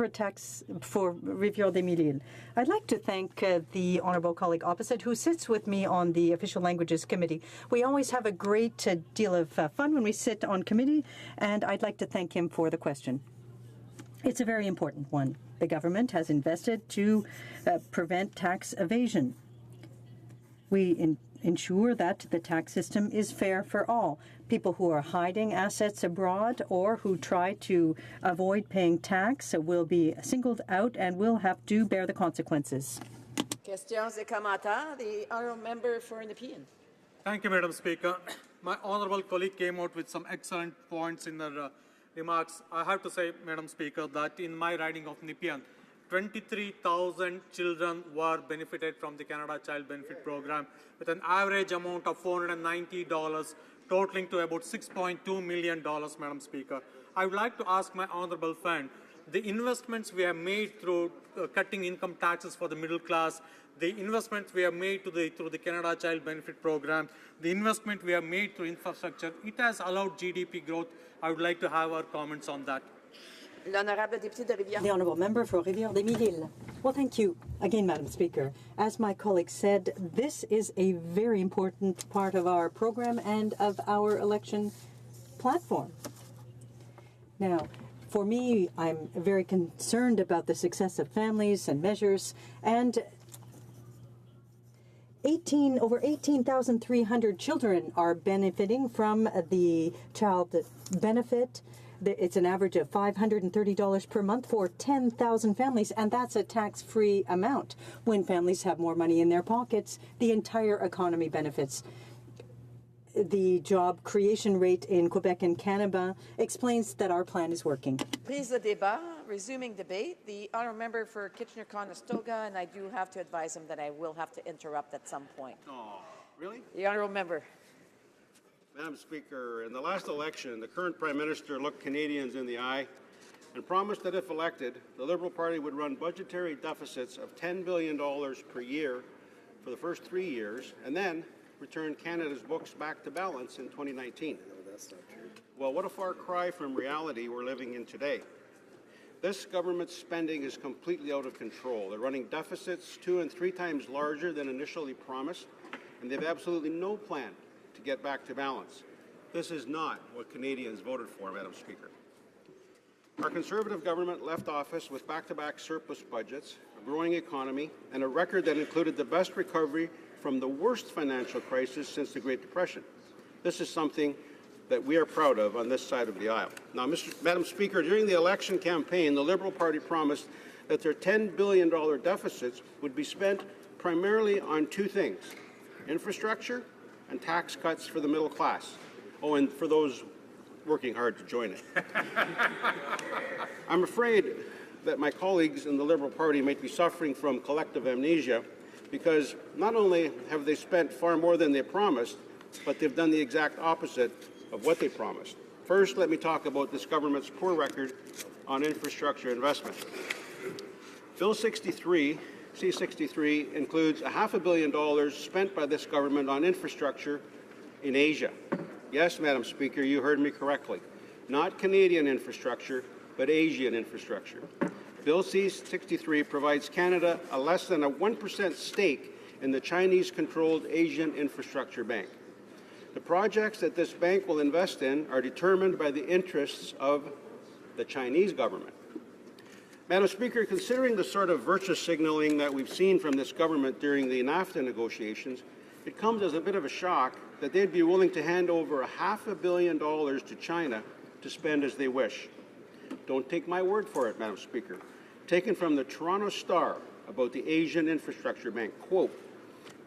for Rivière-des-Mille-Îles. I'd like to thank the Honourable colleague opposite who sits with me on the Official Languages Committee. We always have a great deal of fun when we sit on committee, and I'd like to thank him for the question. It's a very important one. The government has invested to prevent tax evasion. We ensure that the tax system is fair for all. People who are hiding assets abroad or who try to avoid paying tax will be singled out and will have to bear the consequences. Questions et commentaires. The Honourable Member for Nepean. Thank you, Madam Speaker. My honourable colleague came out with some excellent points in their remarks. I have to say, Madam Speaker, that in my riding of Nepean, 23,000 children were benefited from the Canada Child Benefit Program with an average amount of $490, totaling to about $6.2 million, Madam Speaker. I would like to ask my honourable friend, the investments we have made through cutting income taxes for the middle class, the investments we have made through the Canada Child Benefit Program, the investment we have made through infrastructure, it has allowed GDP growth. I would like to have our comments on that. L'honorable député de Rivière. The Honourable Member for Rivière-des-Mille-Îles. Well, thank you again, Madam Speaker. As my colleague said, this is a very important part of our program and of our election platform. Now, for me, I'm very concerned about the success of families and measures, and over 18,300 children are benefiting from the child benefit. It's an average of $530 per month for 10,000 families, and that's a tax-free amount. When families have more money in their pockets, the entire economy benefits. The job creation rate in Quebec and Canada explains that our plan is working. Prise de débat, resuming debate. The Honourable Member for Kitchener-Conestoga, and I do have to advise him that I will have to interrupt at some point. Oh, really? The Honourable Member. Madam Speaker, in the last election, the current Prime Minister looked Canadians in the eye and promised that if elected, the Liberal Party would run budgetary deficits of $10 billion per year for the first 3 years, and then return Canada's books back to balance in 2019. No, that's not true. Well, what a far cry from reality we're living in today. This government's spending is completely out of control. They're running deficits 2 and 3 times larger than initially promised, and they have absolutely no plan to get back to balance. This is not what Canadians voted for, Madam Speaker. Our Conservative government left office with back-to-back surplus budgets, a growing economy, and a record that included the best recovery from the worst financial crisis since the Great Depression. This is something that we are proud of on this side of the aisle. Now, Madam Speaker, during the election campaign, the Liberal Party promised that their $10 billion deficits would be spent primarily on 2 things: infrastructure and tax cuts for the middle class. Oh, and for those working hard to join it. I'm afraid that my colleagues in the Liberal Party might be suffering from collective amnesia because not only have they spent far more than they promised, but they've done the exact opposite of what they promised. First, let me talk about this government's poor record on infrastructure investment. Bill 63, C-63, includes $500 million spent by this government on infrastructure in Asia. Yes, Madam Speaker, you heard me correctly. Not Canadian infrastructure, but Asian infrastructure. Bill C-63 provides Canada a less than a 1% stake in the Chinese-controlled Asian Infrastructure Bank. The projects that this bank will invest in are determined by the interests of the Chinese government. Madam Speaker, considering the sort of virtue signaling that we've seen from this government during the NAFTA negotiations, it comes as a bit of a shock that they'd be willing to hand over $500 million to China to spend as they wish. Don't take my word for it, Madam Speaker. Taken from the Toronto Star about the Asian Infrastructure Bank, quote,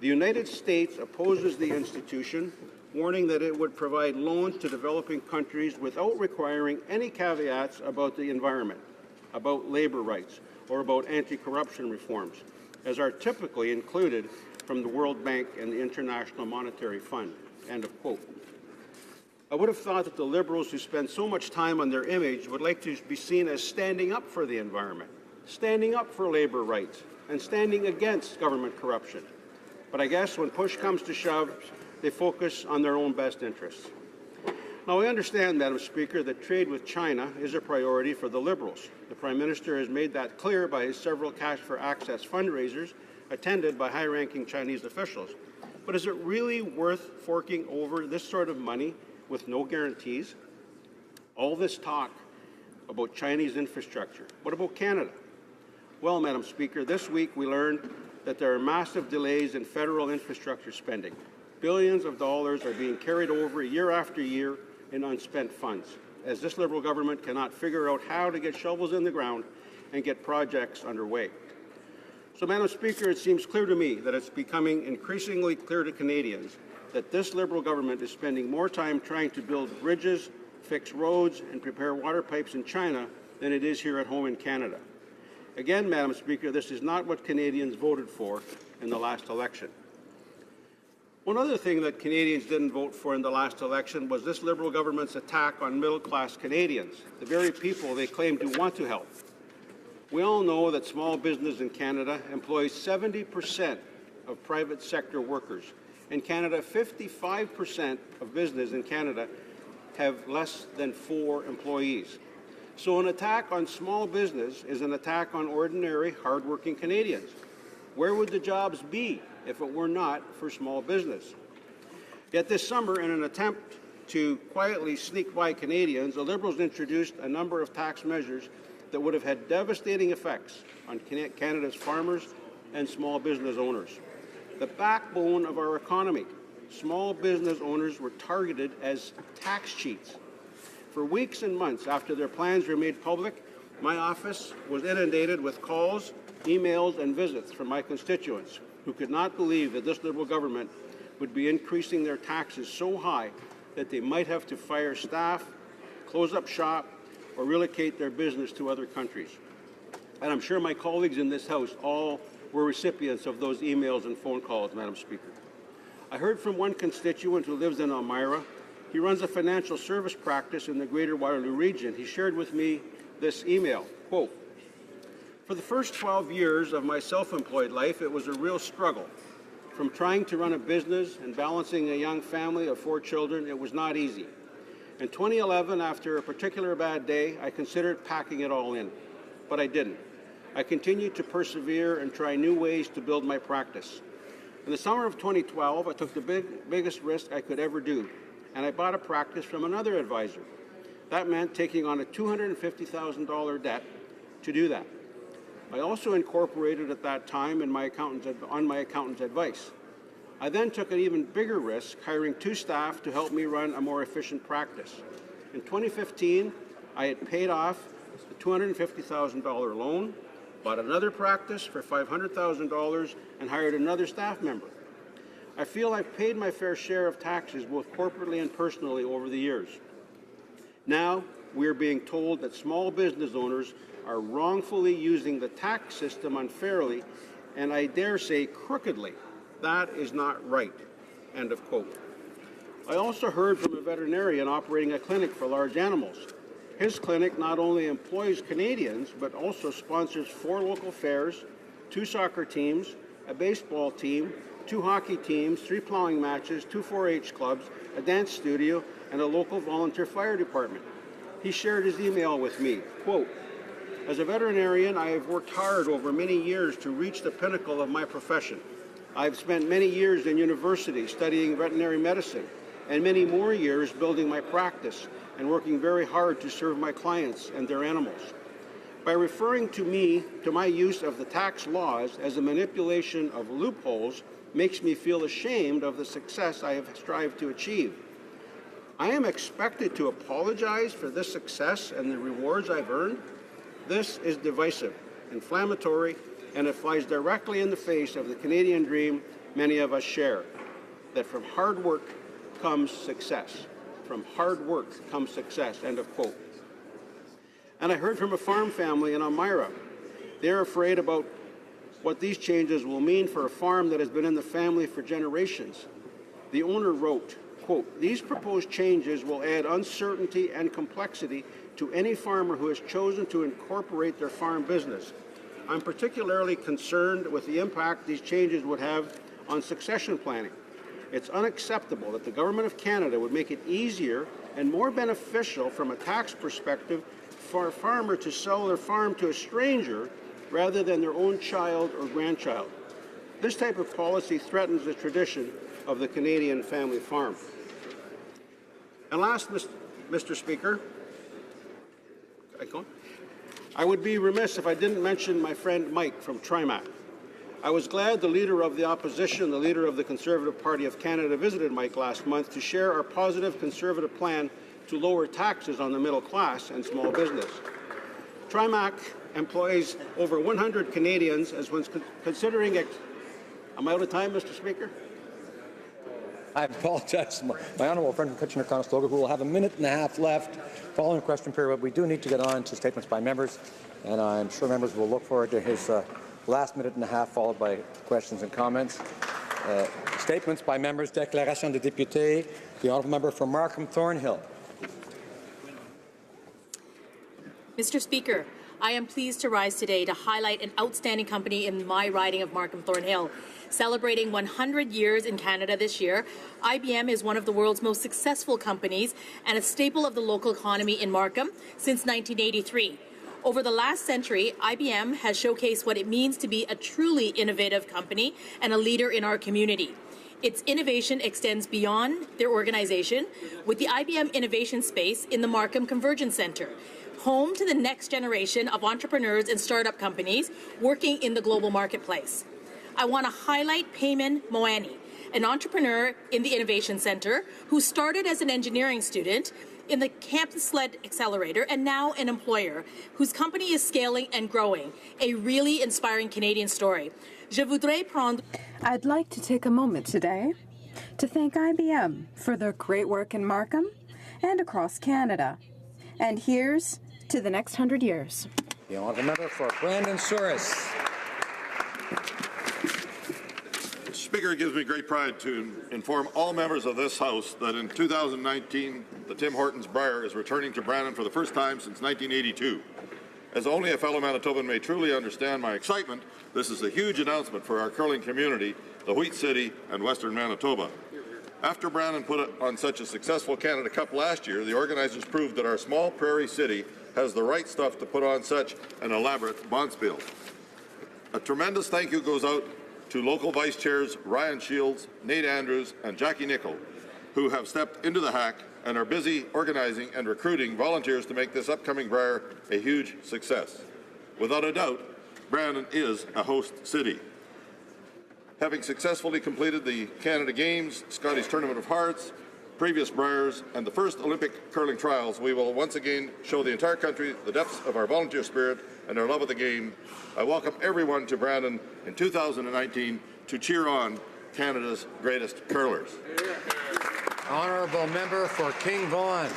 "The United States opposes the institution, warning that it would provide loans to developing countries without requiring any caveats about the environment, about labor rights, or about anti-corruption reforms, as are typically included from the World Bank and the International Monetary Fund," end of quote. I would have thought that the Liberals who spend so much time on their image would like to be seen as standing up for the environment, standing up for labor rights, and standing against government corruption. But I guess when push comes to shove, they focus on their own best interests. Now, I understand, Madam Speaker, that trade with China is a priority for the Liberals. The Prime Minister has made that clear by his several Cash for Access fundraisers attended by high-ranking Chinese officials. But is it really worth forking over this sort of money with no guarantees? All this talk about Chinese infrastructure. What about Canada? Well, Madam Speaker, this week we learned that there are massive delays in federal infrastructure spending. Billions of dollars are being carried over year after year in unspent funds, as this Liberal government cannot figure out how to get shovels in the ground and get projects underway. So, Madam Speaker, it seems clear to me that it's becoming increasingly clear to Canadians that this Liberal government is spending more time trying to build bridges, fix roads, and prepare water pipes in China than it is here at home in Canada. Again, Madam Speaker, this is not what Canadians voted for in the last election. One other thing that Canadians didn't vote for in the last election was this Liberal government's attack on middle-class Canadians, the very people they claim to want to help. We all know that small business in Canada employs 70% of private sector workers. In Canada, 55% of business in Canada have less than 4 employees. So an attack on small business is an attack on ordinary, hardworking Canadians. Where would the jobs be if it were not for small business? Yet this summer, in an attempt to quietly sneak by Canadians, the Liberals introduced a number of tax measures that would have had devastating effects on Canada's farmers and small business owners. The backbone of our economy, small business owners were targeted as tax cheats. For weeks and months after their plans were made public, my office was inundated with calls, emails, and visits from my constituents who could not believe that this Liberal government would be increasing their taxes so high that they might have to fire staff, close up shop, or relocate their business to other countries. And I'm sure my colleagues in this House all were recipients of those emails and phone calls, Madam Speaker. I heard from one constituent who lives in Elmira. He runs a financial service practice in the Greater Waterloo region. He shared with me this email, quote, "For the first 12 years of my self-employed life, it was a real struggle. From trying to run a business and balancing a young family of 4 children, it was not easy. In 2011, after a particular bad day, I considered packing it all in, but I didn't. I continued to persevere and try new ways to build my practice. In the summer of 2012, I took the biggest risk I could ever do, and I bought a practice from another advisor. That meant taking on a $250,000 debt to do that. I also incorporated at that time on my accountant's advice. I then took an even bigger risk, hiring 2 staff to help me run a more efficient practice. In 2015, I had paid off the $250,000 loan, bought another practice for $500,000, and hired another staff member. I feel I've paid my fair share of taxes, both corporately and personally, over the years. Now, we are being told that small business owners are wrongfully using the tax system unfairly, and I dare say crookedly. That is not right." End of quote. I also heard from a veterinarian operating a clinic for large animals. His clinic not only employs Canadians, but also sponsors 4 local fairs, 2 soccer teams, a baseball team, 2 hockey teams, 3 plowing matches, 2 4-H clubs, a dance studio, and a local volunteer fire department. He shared his email with me, quote, "As a veterinarian, I have worked hard over many years to reach the pinnacle of my profession. I've spent many years in university studying veterinary medicine, and many more years building my practice and working very hard to serve my clients and their animals. By referring to my use of the tax laws as a manipulation of loopholes makes me feel ashamed of the success I have strived to achieve. I am expected to apologize for this success and the rewards I've earned? This is divisive, inflammatory, and it flies directly in the face of the Canadian dream many of us share, that from hard work comes success. From hard work comes success," end of quote. And I heard from a farm family in Elmira. They're afraid about what these changes will mean for a farm that has been in the family for generations. The owner wrote, quote, "These proposed changes will add uncertainty and complexity to any farmer who has chosen to incorporate their farm business. I'm particularly concerned with the impact these changes would have on succession planning. It's unacceptable that the Government of Canada would make it easier and more beneficial from a tax perspective for a farmer to sell their farm to a stranger rather than their own child or grandchild. This type of policy threatens the tradition of the Canadian family farm." And last, Mr. Speaker, I would be remiss if I didn't mention my friend Mike from TriMac. I was glad the Leader of the Opposition, the Leader of the Conservative Party of Canada, visited Mike last month to share our positive Conservative plan to lower taxes on the middle class and small business. TriMac employs over 100 Canadians, as when considering it. Am I out of time, Mr. Speaker? I apologize. My honourable friend from Kitchener-Conestoga, who will have a minute and a half left following the question period, but we do need to get on to statements by members, and I'm sure members will look forward to his last minute and a half, followed by questions and comments. Statements by members, déclaration de député. The honourable member from Markham Thornhill. Mr. Speaker, I am pleased to rise today to highlight an outstanding company in my riding of Markham Thornhill. Celebrating 100 years in Canada this year, IBM is one of the world's most successful companies and a staple of the local economy in Markham since 1983. Over the last century, IBM has showcased what it means to be a truly innovative company and a leader in our community. Its innovation extends beyond their organization with the IBM Innovation Space in the Markham Convergence Centre, home to the next generation of entrepreneurs and startup companies working in the global marketplace. I want to highlight Payman Moani, an entrepreneur in the Innovation Centre who started as an engineering student in the Campus-led Accelerator and now an employer whose company is scaling and growing, a really inspiring Canadian story. I'd like to take a moment today to thank IBM for their great work in Markham and across Canada. And here's to the next 100 years. The honourable member for Brandon Souris. Speaker, it gives me great pride to inform all members of this House that in 2019, the Tim Hortons Brier is returning to Brandon for the first time since 1982. As only a fellow Manitoban may truly understand my excitement, this is a huge announcement for our curling community, the Wheat City, and Western Manitoba. After Brandon put on such a successful Canada Cup last year, the organizers proved that our small prairie city has the right stuff to put on such an elaborate bonspiel. A tremendous thank you goes out to local vice chairs Ryan Shields, Nate Andrews, and Jackie Nickel, who have stepped into the hack and are busy organizing and recruiting volunteers to make this upcoming Brier a huge success. Without a doubt, Brandon is a host city. Having successfully completed the Canada Games, Scotty's Tournament of Hearts, previous Briers, and the first Olympic curling trials, we will once again show the entire country the depths of our volunteer spirit and our love of the game. I welcome everyone to Brandon in 2019 to cheer on Canada's greatest curlers. Honourable Member for King Vaughan.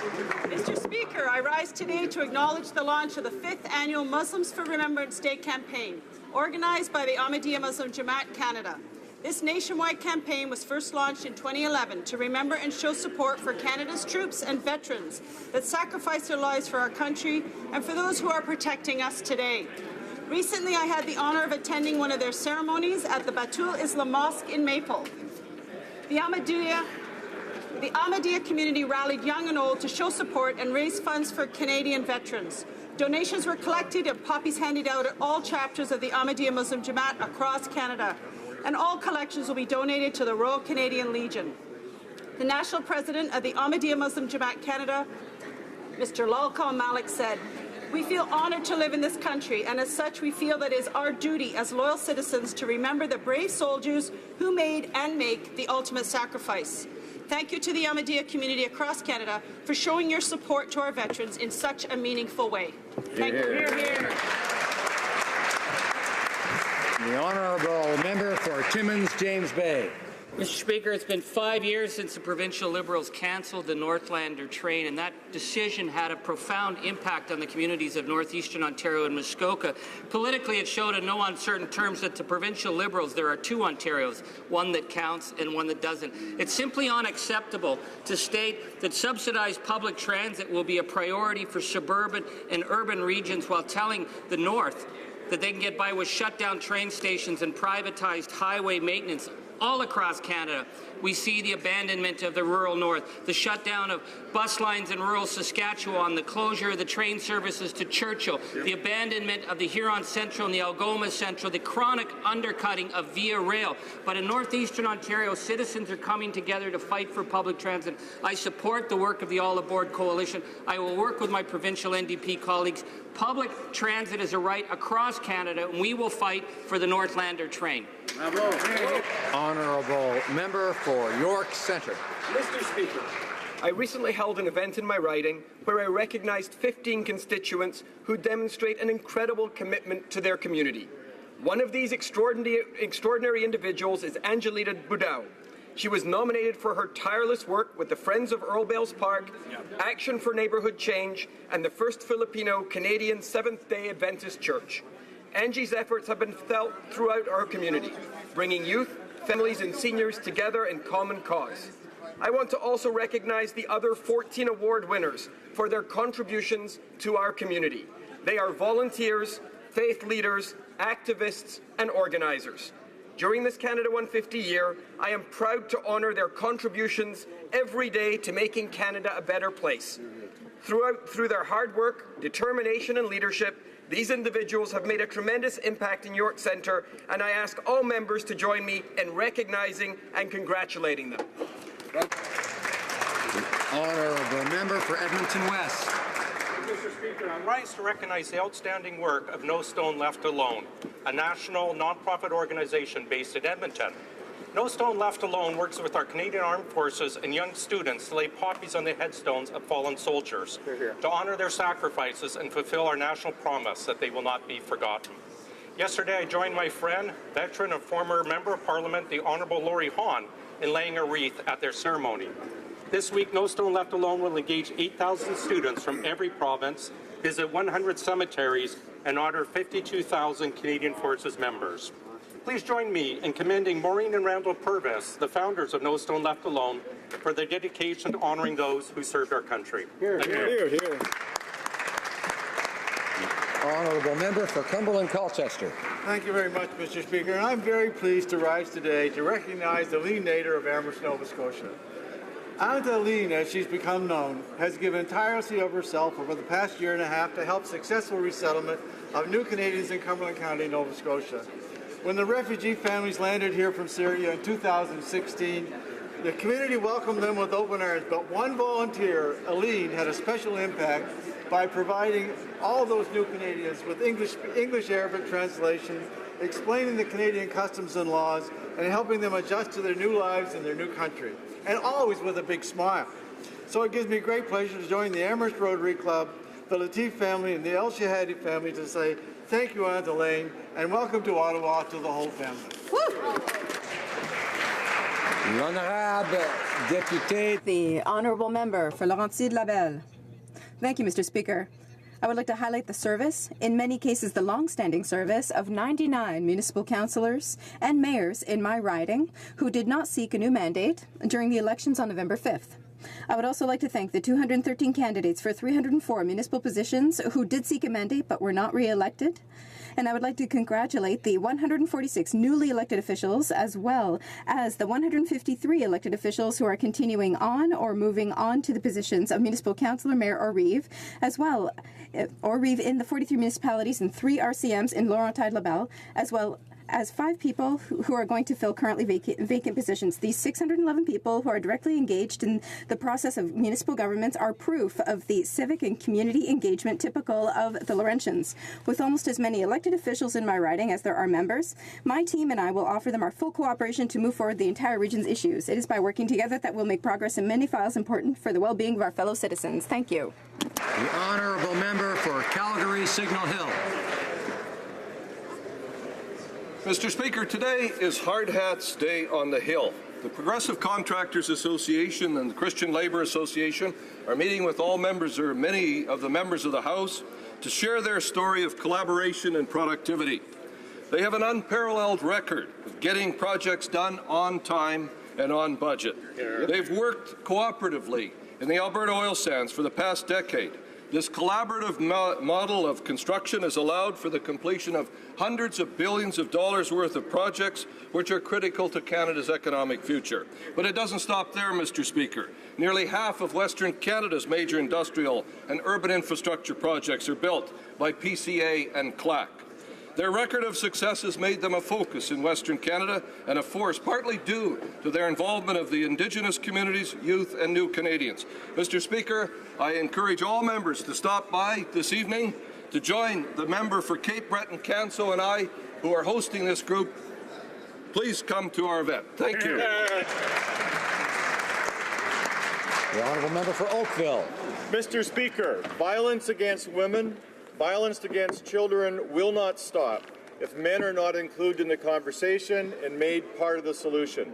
Mr. Speaker, I rise today to acknowledge the launch of the 5th annual Muslims for Remembrance Day campaign, organized by the Ahmadiyya Muslim Jamaat Canada. This nationwide campaign was first launched in 2011 to remember and show support for Canada's troops and veterans that sacrificed their lives for our country and for those who are protecting us today. Recently, I had the honor of attending one of their ceremonies at the Batul Islam Mosque in Maple. The Ahmadiyya community rallied young and old to show support and raise funds for Canadian veterans. Donations were collected and poppies handed out at all chapters of the Ahmadiyya Muslim Jamaat across Canada, and all collections will be donated to the Royal Canadian Legion. The national president of the Ahmadiyya Muslim Jamaat Canada, Mr. Lalkal Malik, said, "We feel honored to live in this country, and as such we feel that it is our duty as loyal citizens to remember the brave soldiers who made and make the ultimate sacrifice." Thank you to the Ahmadiyya community across Canada for showing your support to our veterans in such a meaningful way. Thank you. Hear, hear. The Honourable Member for Timmins, James Bay. Mr. Speaker, it's been 5 years since the provincial Liberals cancelled the Northlander train, and that decision had a profound impact on the communities of northeastern Ontario and Muskoka. Politically, it showed in no uncertain terms that the provincial Liberals, there are two Ontarios, one that counts and one that doesn't. It's simply unacceptable to state that subsidized public transit will be a priority for suburban and urban regions while telling the North that they can get by with shut-down train stations and privatized highway maintenance. All across Canada, we see the abandonment of the rural north, the shutdown of bus lines in rural Saskatchewan, the closure of the train services to Churchill, the abandonment of the Huron Central and the Algoma Central, the chronic undercutting of Via Rail. But in northeastern Ontario, citizens are coming together to fight for public transit. I support the work of the All Aboard Coalition. I will work with my provincial NDP colleagues. Public transit is a right across Canada, and we will fight for the Northlander train. Honourable Member for York Centre. Mr. Speaker, I recently held an event in my riding where I recognized 15 constituents who demonstrate an incredible commitment to their community. One of these extraordinary individuals is Angelita Budao. She was nominated for her tireless work with the Friends of Earl Bales Park, Action for Neighbourhood Change, and the First Filipino-Canadian Seventh-day Adventist Church. Angie's efforts have been felt throughout our community, bringing youth, families and seniors together in common cause. I want to also recognize the other 14 award winners for their contributions to our community. They are volunteers, faith leaders, activists, and organizers. During this Canada 150 year, I am proud to honour their contributions every day to making Canada a better place. Through their hard work, determination and leadership, these individuals have made a tremendous impact in York Centre, and I ask all members to join me in recognising and congratulating them. Honourable Member for Edmonton West. Mr. Speaker, I rise to recognize the outstanding work of No Stone Left Alone, a national non-profit organization based in Edmonton. No Stone Left Alone works with our Canadian Armed Forces and young students to lay poppies on the headstones of fallen soldiers, to honour their sacrifices and fulfill our national promise that they will not be forgotten. Yesterday, I joined my friend, veteran and former Member of Parliament, the Honourable Laurie Hahn, in laying a wreath at their ceremony. This week, No Stone Left Alone will engage 8,000 students from every province, visit 100 cemeteries, and honour 52,000 Canadian Forces members. Please join me in commending Maureen and Randall Purvis, the founders of No Stone Left Alone, for their dedication to honouring those who served our country. Here, here, here. Honourable Member for Cumberland Colchester. Thank you very much, Mr. Speaker. And I'm very pleased to rise today to recognize the Aline Nader of Amherst, Nova Scotia. Aunt Aline, as she's become known, has given tirelessly of herself over the past year and a half to help successful resettlement of new Canadians in Cumberland County, Nova Scotia. When the refugee families landed here from Syria in 2016, the community welcomed them with open arms, but one volunteer, Aline, had a special impact by providing all those new Canadians with English-Arabic translation, explaining the Canadian customs and laws, and helping them adjust to their new lives in their new country, and always with a big smile. So it gives me great pleasure to join the Amherst Rotary Club, the Latif family, and the El Shahadi family to say thank you, Aunt Elaine, and welcome to Ottawa to the whole family. L'honorable député. The honourable member for Laurentides-Labelle. Thank you, Mr. Speaker. I would like to highlight the service, in many cases the long-standing service, of 99 municipal councillors and mayors in my riding who did not seek a new mandate during the elections on November 5th. I would also like to thank the 213 candidates for 304 municipal positions who did seek a mandate but were not re-elected. And I would like to congratulate the 146 newly elected officials as well as the 153 elected officials who are continuing on or moving on to the positions of municipal councillor, mayor, or reeve, as well, or reeve in the 43 municipalities and 3 RCMs in Laurentides-Labelle, as well as 5 people who are going to fill currently vacant positions. These 611 people who are directly engaged in the process of municipal governments are proof of the civic and community engagement typical of the Laurentians. With almost as many elected officials in my riding as there are members, my team and I will offer them our full cooperation to move forward the entire region's issues. It is by working together that we'll make progress in many files important for the well-being of our fellow citizens. Thank you. The honourable member for Calgary Signal Hill. Mr. Speaker, today is Hard Hats Day on the Hill. The Progressive Contractors Association and the Christian Labour Association are meeting with all members or many of the members of the House to share their story of collaboration and productivity. They have an unparalleled record of getting projects done on time and on budget. They've worked cooperatively in the Alberta oil sands for the past decade. This collaborative model of construction has allowed for the completion of hundreds of billions of dollars worth of projects which are critical to Canada's economic future. But it doesn't stop there, Mr. Speaker. Nearly half of Western Canada's major industrial and urban infrastructure projects are built by PCA and CLAC. Their record of success has made them a focus in Western Canada and a force partly due to their involvement of the Indigenous communities, youth and new Canadians. Mr. Speaker, I encourage all members to stop by this evening to join the member for Cape Breton Canso and I who are hosting this group. Please come to our event. Thank you. The honourable member for Oakville. Mr. Speaker, violence against women, violence against children will not stop if men are not included in the conversation and made part of the solution.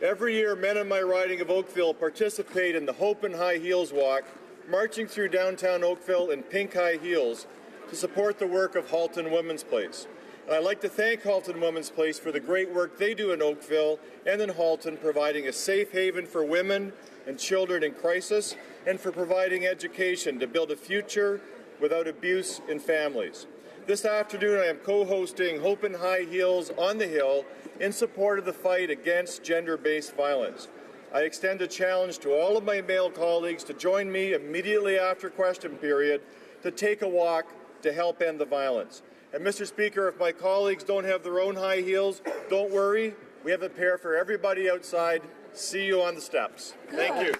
Every year, men in my riding of Oakville participate in the Hope in High Heels Walk, marching through downtown Oakville in pink high heels to support the work of Halton Women's Place. And I'd like to thank Halton Women's Place for the great work they do in Oakville and in Halton, providing a safe haven for women and children in crisis, and for providing education to build a future without abuse in families. This afternoon I am co-hosting Hope in High Heels on the Hill in support of the fight against gender-based violence. I extend a challenge to all of my male colleagues to join me immediately after question period to take a walk to help end the violence. And Mr. Speaker, if my colleagues don't have their own high heels, don't worry, we have a pair for everybody outside. See you on the steps. Thank you.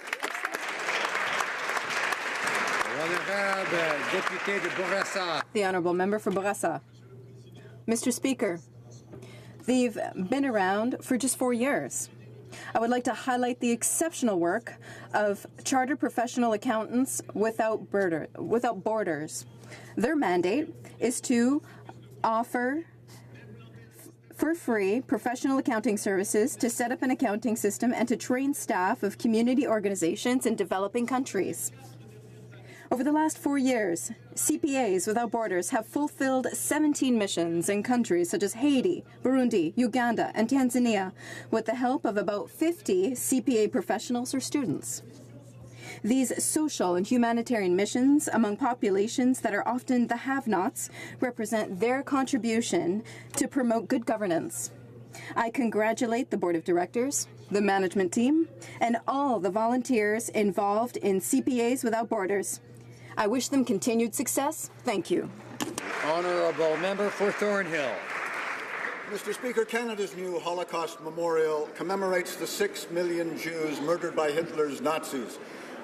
The honourable member for Bourassa. Mr. Speaker, they've been around for just 4 years. I would like to highlight the exceptional work of Chartered Professional Accountants Without Borders. Their mandate is to offer for free professional accounting services, to set up an accounting system, and to train staff of community organizations in developing countries. Over the last 4 years, CPAs Without Borders have fulfilled 17 missions in countries such as Haiti, Burundi, Uganda, and Tanzania, with the help of about 50 CPA professionals or students. These social and humanitarian missions among populations that are often the have-nots represent their contribution to promote good governance. I congratulate the Board of Directors, the management team, and all the volunteers involved in CPAs Without Borders. I wish them continued success. Thank you. Honourable member for Thornhill. Mr. Speaker, Canada's new Holocaust memorial commemorates the 6 million Jews murdered by Hitler's Nazis.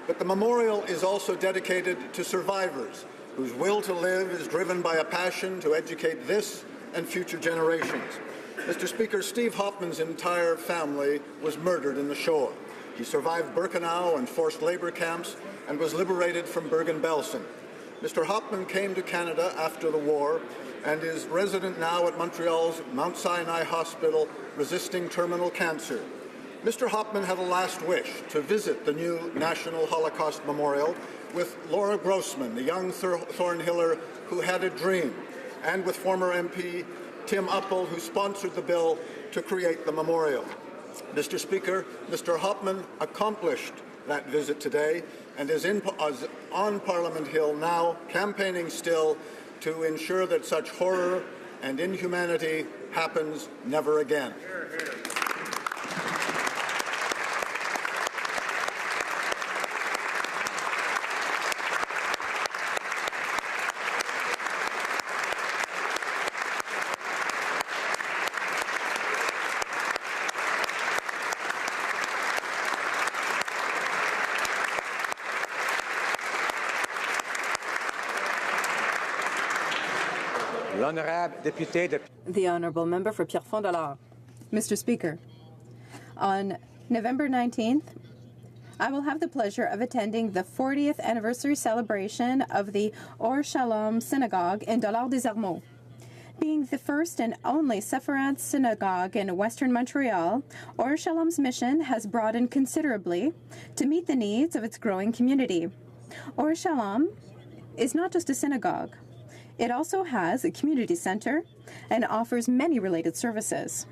But the memorial is also dedicated to survivors whose will to live is driven by a passion to educate this and future generations. Mr. Speaker, Steve Hoffman's entire family was murdered in the Shoah. He survived Birkenau and forced labor camps and was liberated from Bergen-Belsen. Mr. Hoffman came to Canada after the war and is resident now at Montreal's Mount Sinai Hospital resisting terminal cancer. Mr. Hopman had a last wish to visit the new National Holocaust Memorial with Laura Grossman, the young Thornhiller who had a dream, and with former MP Tim Uppal, who sponsored the bill to create the memorial. Mr. Speaker, Mr. Hopman accomplished that visit today and is on Parliament Hill now, campaigning still to ensure that such horror and inhumanity happens never again. The Honourable Member for Pierrefonds-Dollard. Mr. Speaker, on November 19th, I will have the pleasure of attending the 40th anniversary celebration of the Or Shalom Synagogue in Dollard-des-Ormeaux. Being the first and only Sepharad synagogue in Western Montreal, Or Shalom's mission has broadened considerably to meet the needs of its growing community. Or Shalom is not just a synagogue. It also has a community center and offers many related services.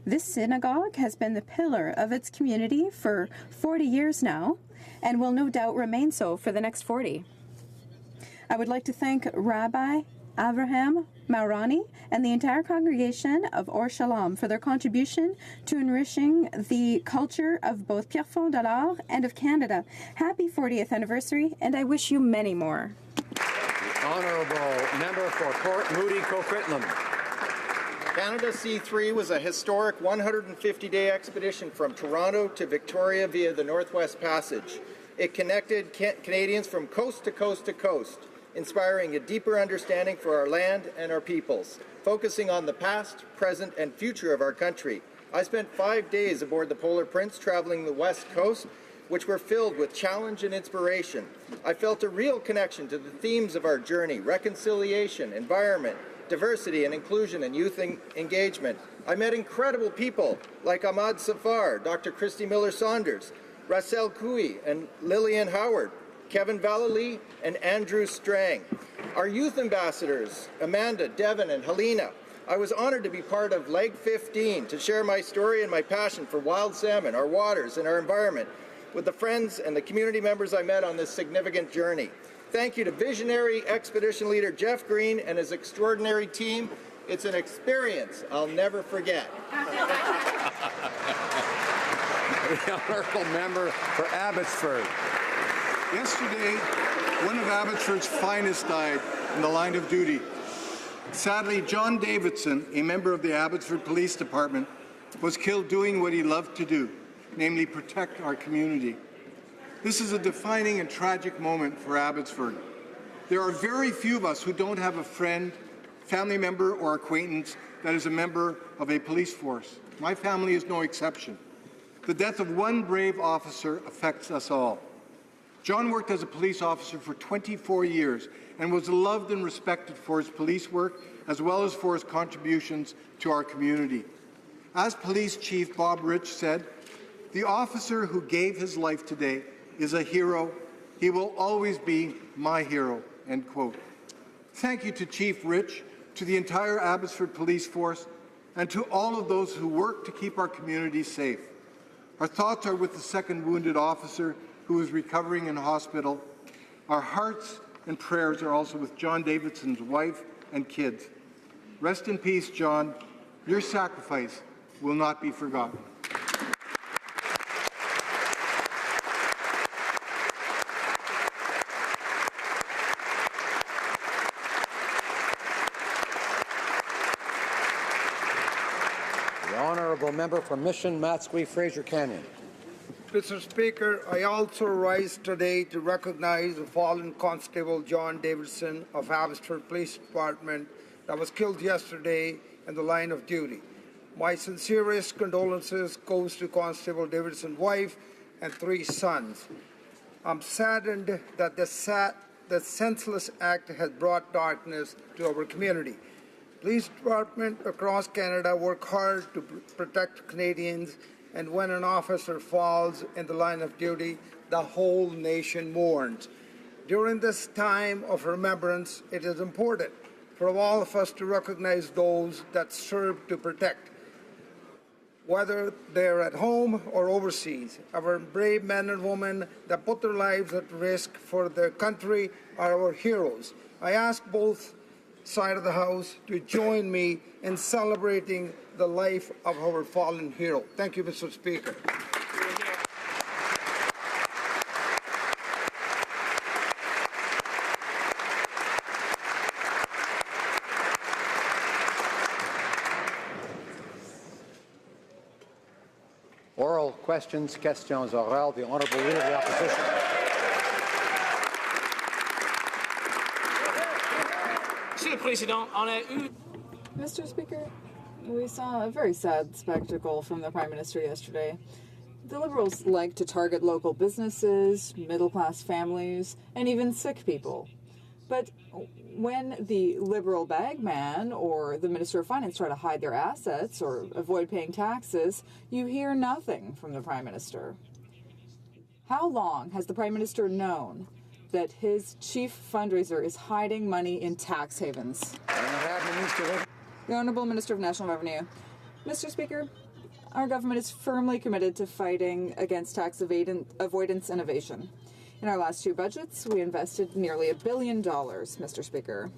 This synagogue has been the pillar of its community for 40 years now and will no doubt remain so for the next 40. I would like to thank Rabbi Avraham Maurani and the entire congregation of Or Shalom for their contribution to enriching the culture of both Pierrefonds-Dollard and of Canada. Happy 40th anniversary, and I wish you many more. Honourable Member for Port Moody Coquitlam. Canada C3 was a historic 150-day expedition from Toronto to Victoria via the Northwest Passage. It connected Canadians from coast to coast to coast, inspiring a deeper understanding for our land and our peoples, focusing on the past, present, and future of our country. I spent 5 days aboard the Polar Prince traveling the West Coast, which were filled with challenge and inspiration. I felt a real connection to the themes of our journey: reconciliation, environment, diversity and inclusion, and youth engagement. I met incredible people like Ahmad Safar, Dr. Christy Miller-Saunders, Russell Cooey and Lillian Howard, Kevin Vallely and Andrew Strang. Our youth ambassadors, Amanda, Devin, and Helena. I was honored to be part of Leg 15 to share my story and my passion for wild salmon, our waters, and our environment with the friends and the community members I met on this significant journey. Thank you to visionary expedition leader Jeff Green and his extraordinary team. It's an experience I'll never forget. The Honourable Member for Abbotsford. Yesterday, one of Abbotsford's finest died in the line of duty. Sadly, John Davidson, a member of the Abbotsford Police Department, was killed doing what he loved to do, namely protect our community. This is a defining and tragic moment for Abbotsford. There are very few of us who don't have a friend, family member, or acquaintance that is a member of a police force. My family is no exception. The death of one brave officer affects us all. John worked as a police officer for 24 years and was loved and respected for his police work as well as for his contributions to our community. As Police Chief Bob Rich said, "The officer who gave his life today is a hero. He will always be my hero," end quote. Thank you to Chief Rich, to the entire Abbotsford Police Force, and to all of those who work to keep our community safe. Our thoughts are with the second wounded officer who is recovering in hospital. Our hearts and prayers are also with John Davidson's wife and kids. Rest in peace, John. Your sacrifice will not be forgotten. Honourable Member for Mission, Matsqui, Fraser Canyon. Mr. Speaker, I also rise today to recognize the fallen Constable John Davidson of Abbotsford Police Department that was killed yesterday in the line of duty. My sincerest condolences goes to Constable Davidson's wife and 3 sons. I'm saddened that the senseless act has brought darkness to our community. Police departments across Canada work hard to protect Canadians and when an officer falls in the line of duty, the whole nation mourns. During this time of remembrance, it is important for all of us to recognize those that serve to protect, whether they're at home or overseas. Our brave men and women that put their lives at risk for their country are our heroes. I ask both sides of the House to join me in celebrating the life of our fallen hero. Thank you, Mr. Speaker. Oral questions, questions orales. The Honourable Leader of the Opposition. Monsieur le Président, on a eu... Mr. Speaker, we saw a very sad spectacle from the Prime Minister yesterday. The Liberals like to target local businesses, middle-class families, and even sick people. But when the Liberal bagman or the Minister of Finance try to hide their assets or avoid paying taxes, you hear nothing from the Prime Minister. How long has the Prime Minister known that his chief fundraiser is hiding money in tax havens? The Honourable Minister of National Revenue. Mr. Speaker, our government is firmly committed to fighting against tax avoidance and evasion. In our last two budgets, we invested nearly $1 billion, Mr. Speaker.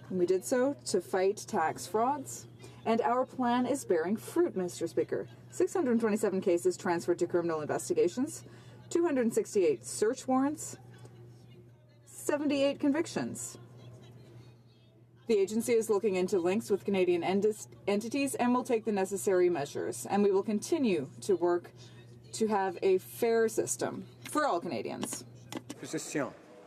And we did so to fight tax frauds, and our plan is bearing fruit, Mr. Speaker. 627 cases transferred to criminal investigations, 268 search warrants, 78 convictions. The agency is looking into links with Canadian entities and will take the necessary measures. And we will continue to work to have a fair system for all Canadians.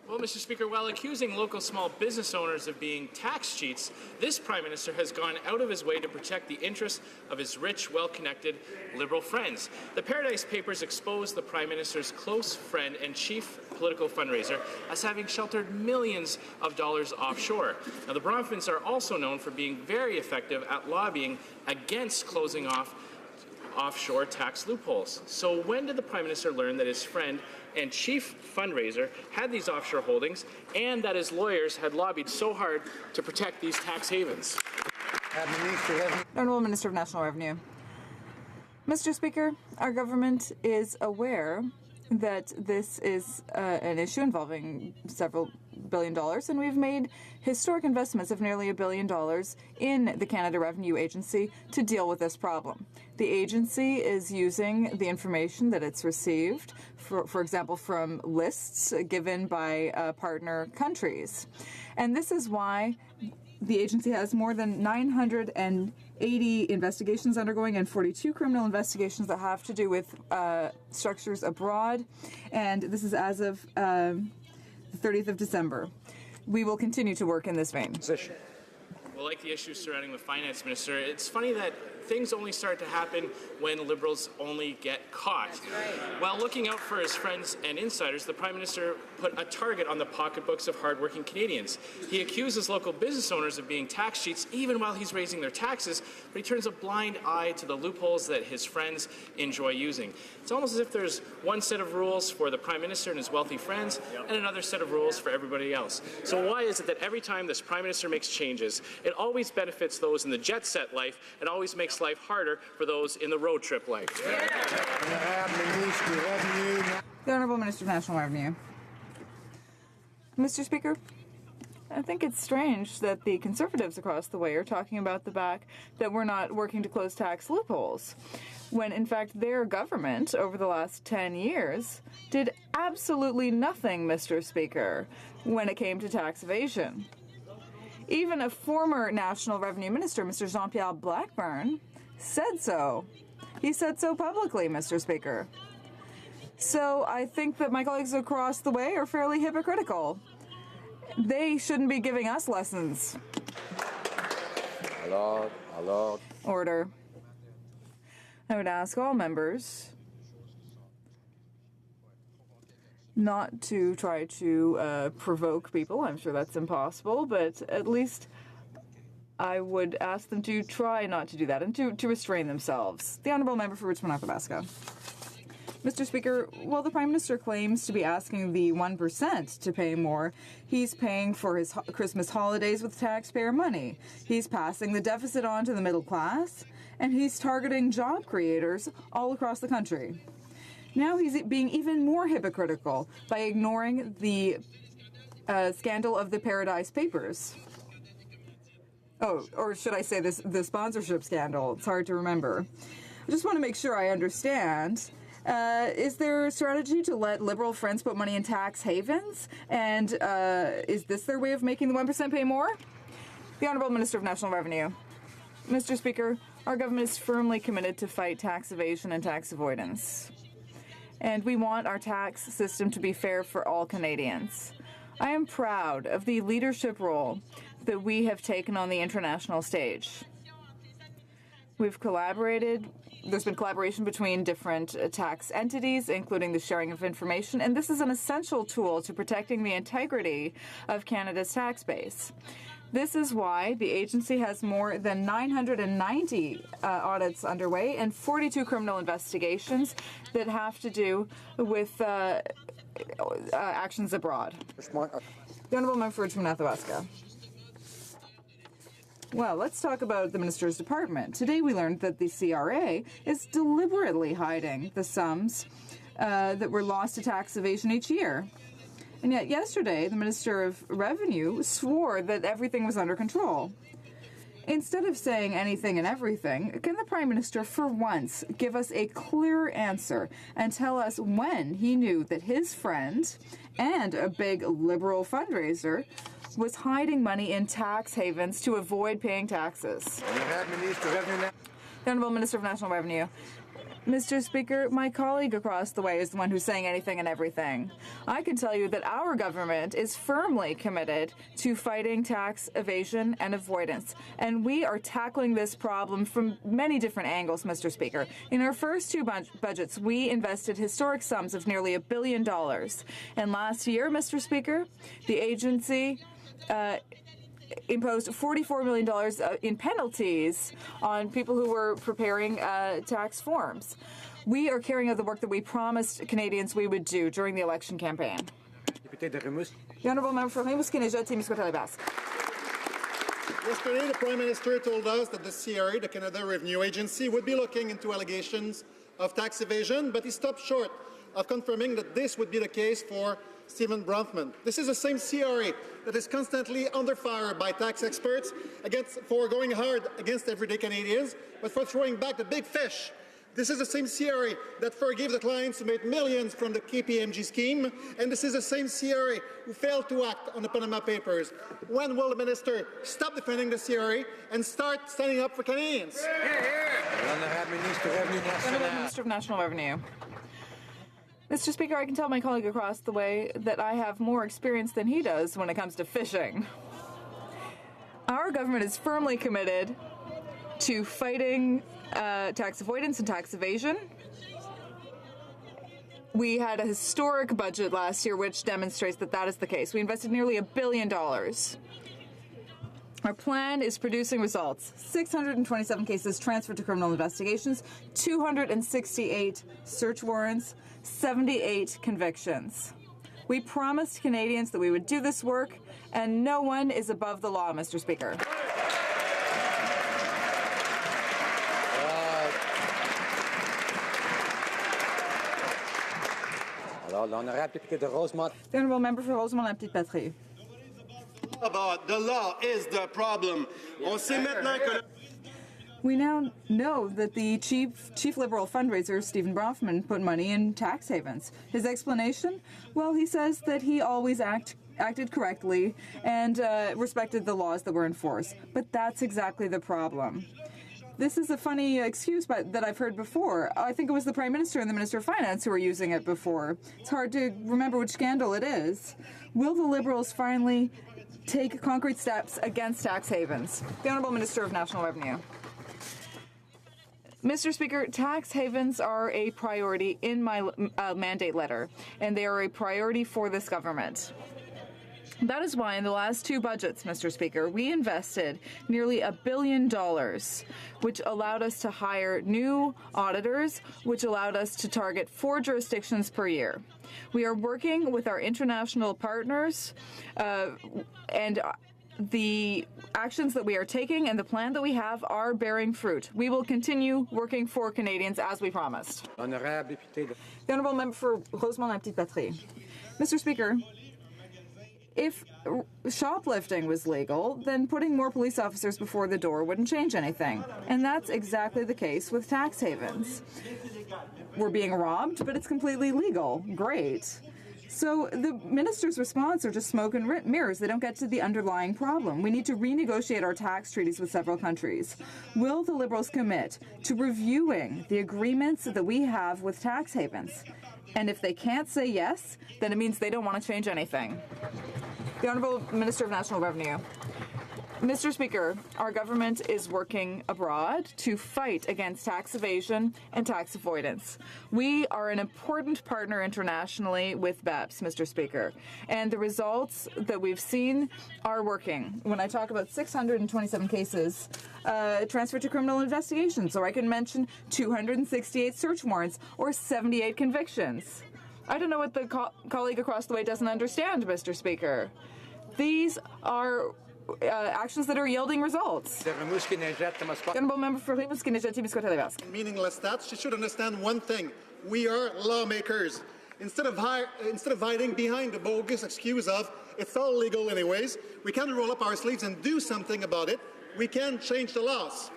Well, Mr. Speaker, while accusing local small business owners of being tax cheats, this Prime Minister has gone out of his way to protect the interests of his rich, well-connected Liberal friends. The Paradise Papers exposed the Prime Minister's close friend and chief political fundraiser as having sheltered millions of dollars offshore. Now, the Bronfmans are also known for being very effective at lobbying against closing off offshore tax loopholes. So when did the Prime Minister learn that his friend and chief fundraiser had these offshore holdings and that his lawyers had lobbied so hard to protect these tax havens? Honourable Minister of National Revenue. Mr. Speaker, our government is aware that this is an issue involving several billion dollars, and we've made historic investments of nearly $1 billion in the Canada Revenue Agency to deal with this problem. The agency is using the information that it's received, for example, from lists given by partner countries. And this is why the agency has more than 980 investigations undergoing and 42 criminal investigations that have to do with structures abroad. And this is as of the 30th of December. We will continue to work in this vein. Well, like the issues surrounding the finance minister, it's funny that things only start to happen when Liberals only get caught. Right. While looking out for his friends and insiders, the Prime Minister put a target on the pocketbooks of hardworking Canadians. He accuses local business owners of being tax cheats even while he's raising their taxes, but he turns a blind eye to the loopholes that his friends enjoy using. It's almost as if there's one set of rules for the Prime Minister and his wealthy friends and another set of rules for everybody else. So why is it that every time this Prime Minister makes changes, it always benefits those in the jet set life and always makes life harder for those in the road trip life? The Honourable Minister of National Revenue. Mr. Speaker, I think it's strange that the Conservatives across the way are talking about the back that we're not working to close tax loopholes, when in fact their government over the last 10 years did absolutely nothing, Mr. Speaker, when it came to tax evasion. Even a former National Revenue Minister, Mr. Jean-Pierre Blackburn, said so. He said so publicly, Mr. Speaker. So I think that my colleagues across the way are fairly hypocritical. They shouldn't be giving us lessons. Order. I would ask all members not to try to provoke people. I'm sure that's impossible, but at least I would ask them to try not to do that and to restrain themselves. The Honourable Member for Richmond Athabasca. Mr. Speaker, while the Prime Minister claims to be asking the 1% to pay more, he's paying for his Christmas holidays with taxpayer money. He's passing the deficit on to the middle class, and he's targeting job creators all across the country. Now he's being even more hypocritical by ignoring the scandal of the Paradise Papers. Oh, or should I say the sponsorship scandal? It's hard to remember. I just want to make sure I understand. Is there a strategy to let Liberal friends put money in tax havens? And is this their way of making the 1% pay more? The Honourable Minister of National Revenue. Mr. Speaker, our government is firmly committed to fight tax evasion and tax avoidance. And we want our tax system to be fair for all Canadians. I am proud of the leadership role that we have taken on the international stage. We've collaborated. There's been collaboration between different tax entities, including the sharing of information, and this is an essential tool to protecting the integrity of Canada's tax base. This is why the agency has more than 990 audits underway and 42 criminal investigations that have to do with actions abroad. The Honourable Member for Richmond Athabasca. Well, let's talk about the Minister's Department. Today we learned that the CRA is deliberately hiding the sums that were lost to tax evasion each year. And yet yesterday, the Minister of Revenue swore that everything was under control. Instead of saying anything and everything, can the Prime Minister, for once, give us a clear answer and tell us when he knew that his friend and a big Liberal fundraiser was hiding money in tax havens to avoid paying taxes? The Honourable Minister of National Revenue. Mr. Speaker, my colleague across the way is the one who's saying anything and everything. I can tell you that our government is firmly committed to fighting tax evasion and avoidance, and we are tackling this problem from many different angles, Mr. Speaker. In our first two budgets, we invested historic sums of nearly $1 billion. And last year, Mr. Speaker, the agency imposed $44 million in penalties on people who were preparing tax forms. We are carrying out the work that we promised Canadians we would do during the election campaign. The Honourable Member for Rimouski-Neja-Témiscouata Basque. Yesterday, the Prime Minister told us that the CRA, the Canada Revenue Agency, would be looking into allegations of tax evasion, but he stopped short of confirming that this would be the case for Stephen Bronfman. This is the same CRA that is constantly under fire by tax experts for going hard against everyday Canadians, but for throwing back the big fish. This is the same CRA that forgave the clients who made millions from the KPMG scheme, and this is the same CRA who failed to act on the Panama Papers. When will the Minister stop defending the CRA and start standing up for Canadians? Honourable Minister of National Revenue. Mr. Speaker, I can tell my colleague across the way that I have more experience than he does when it comes to fishing. Our government is firmly committed to fighting tax avoidance and tax evasion. We had a historic budget last year which demonstrates that that is the case. We invested nearly $1 billion. Our plan is producing results. 627 cases transferred to criminal investigations, 268 search warrants, 78 convictions. We promised Canadians that we would do this work, and no one is above the law, Mr. Speaker. The Honourable Member for Rosemont-la-Petite-Patrie. About the law is the problem. On sait maintenant que We now know that the chief Liberal fundraiser, Stephen Bronfman, put money in tax havens. His explanation? Well, he says that he always acted correctly and respected the laws that were in force. But that's exactly the problem. This is a funny excuse that I've heard before. I think it was the Prime Minister and the Minister of Finance who were using it before. It's hard to remember which scandal it is. Will the Liberals finally take concrete steps against tax havens? The Honourable Minister of National Revenue. Mr. Speaker, tax havens are a priority in my mandate letter, and they are a priority for this government. That is why in the last two budgets, Mr. Speaker, we invested nearly $1 billion, which allowed us to hire new auditors, which allowed us to target 4 jurisdictions per year. We are working with our international partners and the actions that we are taking and the plan that we have are bearing fruit. We will continue working for Canadians as we promised. The Honourable Member for Rosemont-la-Petite-Patrie. Mr. Speaker, if shoplifting was legal, then putting more police officers before the door wouldn't change anything. And that's exactly the case with tax havens. We're being robbed, but it's completely legal. Great. So the minister's response are just smoke and mirrors. They don't get to the underlying problem. We need to renegotiate our tax treaties with several countries. Will the Liberals commit to reviewing the agreements that we have with tax havens? And if they can't say yes, then it means they don't want to change anything. The Honourable Minister of National Revenue. Mr. Speaker, our government is working abroad to fight against tax evasion and tax avoidance. We are an important partner internationally with BEPS, Mr. Speaker, and the results that we've seen are working. When I talk about 627 cases transferred to criminal investigations, or I can mention 268 search warrants or 78 convictions. I don't know what the colleague across the way doesn't understand, Mr. Speaker. These are actions that are yielding results. Honourable Member for Rimouski-Nejet-Témiscouata-Lévesque. Meaningless stats. She should understand one thing. We are lawmakers. Instead of hiding behind the bogus excuse of it's all legal anyways, we can roll up our sleeves and do something about it. We can change the laws.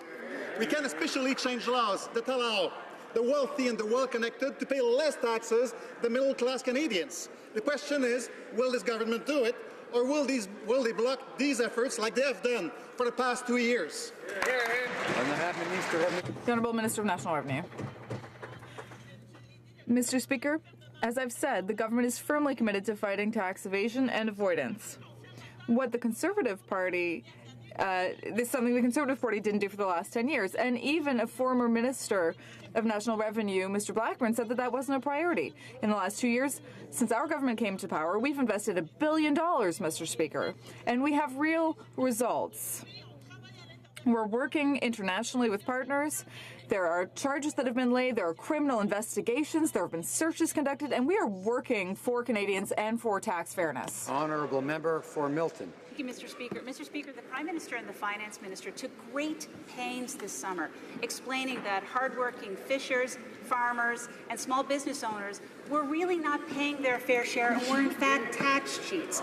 We can especially change laws that allow the wealthy and the well-connected to pay less taxes than middle-class Canadians. The question is, will this government do it? Or will they block these efforts like they have done for the past 2 years? The Honourable Minister of National Revenue. Mr. Speaker, as I've said, the government is firmly committed to fighting tax evasion and avoidance. What the Conservative Party this is something the Conservative Party didn't do for the last 10 years. And even a former Minister of National Revenue, Mr. Blackburn, said that that wasn't a priority. In the last 2 years, since our government came to power, we've invested $1 billion, Mr. Speaker, and we have real results. We're working internationally with partners. There are charges that have been laid. There are criminal investigations. There have been searches conducted, and we are working for Canadians and for tax fairness. Honourable Member for Milton. Thank you, Mr. Speaker. Mr. Speaker, the Prime Minister and the Finance Minister took great pains this summer explaining that hardworking fishers, farmers, and small business owners were really not paying their fair share and were in fact tax cheats.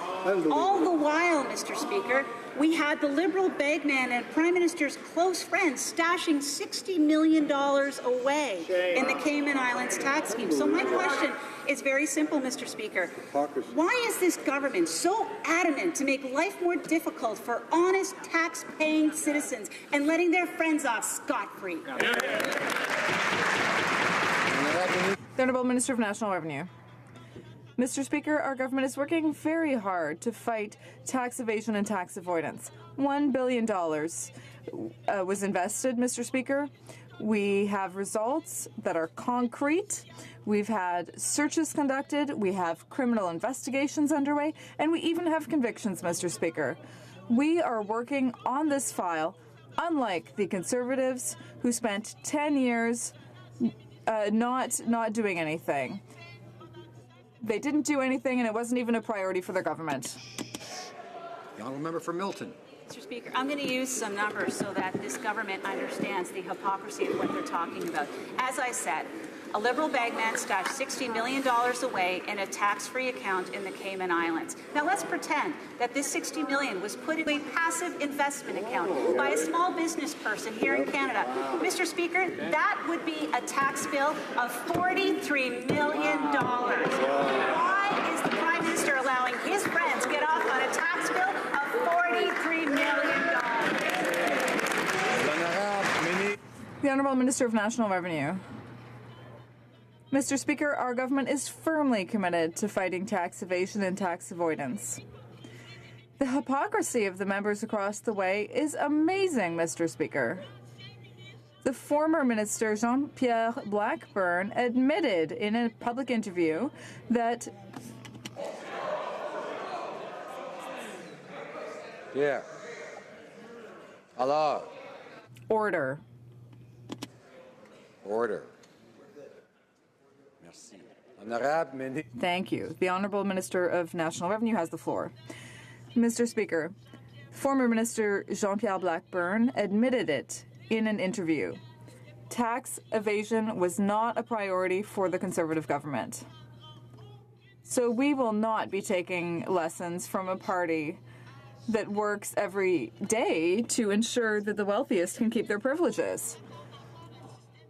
All the while, Mr. Speaker, we had the Liberal bagman and Prime Minister's close friends stashing $60 million away in the Cayman Islands tax scheme. So my question is very simple, Mr. Speaker. Why is this government so adamant to make life more difficult for honest tax-paying citizens and letting their friends off scot-free? The Honourable Minister of National Revenue. Mr. Speaker, our government is working very hard to fight tax evasion and tax avoidance. $1 billion was invested, Mr. Speaker. We have results that are concrete. We've had searches conducted. We have criminal investigations underway. And we even have convictions, Mr. Speaker. We are working on this file, unlike the Conservatives, who spent 10 years not doing anything. They didn't do anything, and it wasn't even a priority for their government. The Honourable Member for Milton. Mr. Speaker, I'm going to use some numbers so that this government understands the hypocrisy of what they're talking about. As I said, a Liberal bagman stashed $60 million away in a tax-free account in the Cayman Islands. Now let's pretend that this $60 million was put in a passive investment account by a small business person here in Canada. Mr. Speaker, that would be a tax bill of $43 million. Why is the Prime Minister allowing his friends to get off on a tax bill of $43 million? The Honourable Minister of National Revenue. Mr. Speaker, our government is firmly committed to fighting tax evasion and tax avoidance. The hypocrisy of the members across the way is amazing, Mr. Speaker. The former Minister Jean-Pierre Blackburn admitted in a public interview that Pierre. Alors. Order. Order. Merci. Honorable Minister. Thank you. The Honourable Minister of National Revenue has the floor. Mr. Speaker, former Minister Jean-Pierre Blackburn admitted it in an interview. Tax evasion was not a priority for the Conservative government. So we will not be taking lessons from a party that works every day to ensure that the wealthiest can keep their privileges.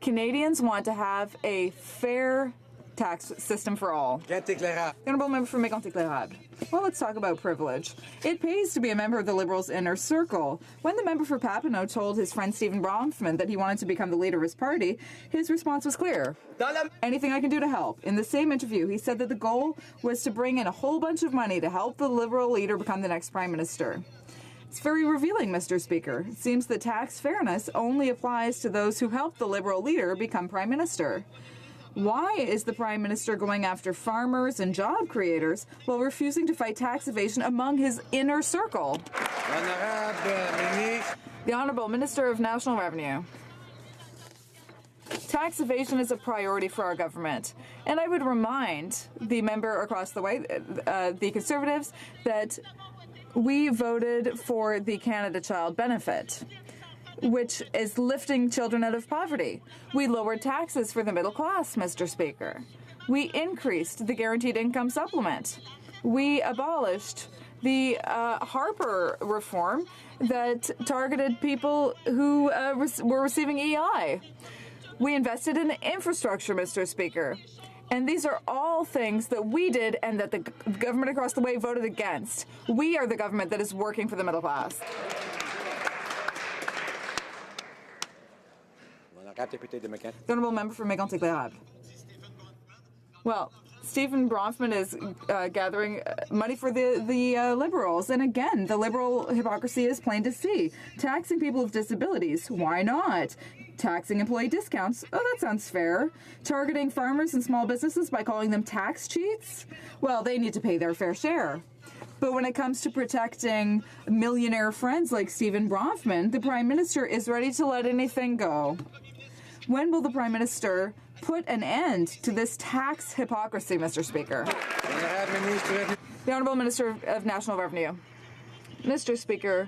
Canadians want to have a fair tax system for all. The Honourable Member for Mégantic-Lérable. Well, let's talk about privilege. It pays to be a member of the Liberals' inner circle. When the member for Papineau told his friend Stephen Bronfman that he wanted to become the leader of his party, his response was clear. Anything I can do to help. In the same interview, he said that the goal was to bring in a whole bunch of money to help the Liberal leader become the next Prime Minister. It's very revealing, Mr. Speaker. It seems that tax fairness only applies to those who help the Liberal leader become Prime Minister. Why is the Prime Minister going after farmers and job creators while refusing to fight tax evasion among his inner circle? The Honourable Minister of National Revenue. Tax evasion is a priority for our government, and I would remind the member across the way, the Conservatives, that we voted for the Canada Child Benefit, which is lifting children out of poverty. We lowered taxes for the middle class, Mr. Speaker. We increased the guaranteed income supplement. We abolished the Harper reform that targeted people who were receiving EI. We invested in infrastructure, Mr. Speaker. And these are all things that we did and that the government across the way voted against. We are the government that is working for the middle class. The Honourable Member for Mégantic-Lérable. Well, Stephen Bronfman is gathering money for the Liberals. And again, the Liberal hypocrisy is plain to see. Taxing people with disabilities, why not? Taxing employee discounts, oh, that sounds fair. Targeting farmers and small businesses by calling them tax cheats? Well, they need to pay their fair share. But when it comes to protecting millionaire friends like Stephen Bronfman, the Prime Minister is ready to let anything go. When will the Prime Minister put an end to this tax hypocrisy, Mr. Speaker? The Honourable Minister of National Revenue. Mr. Speaker,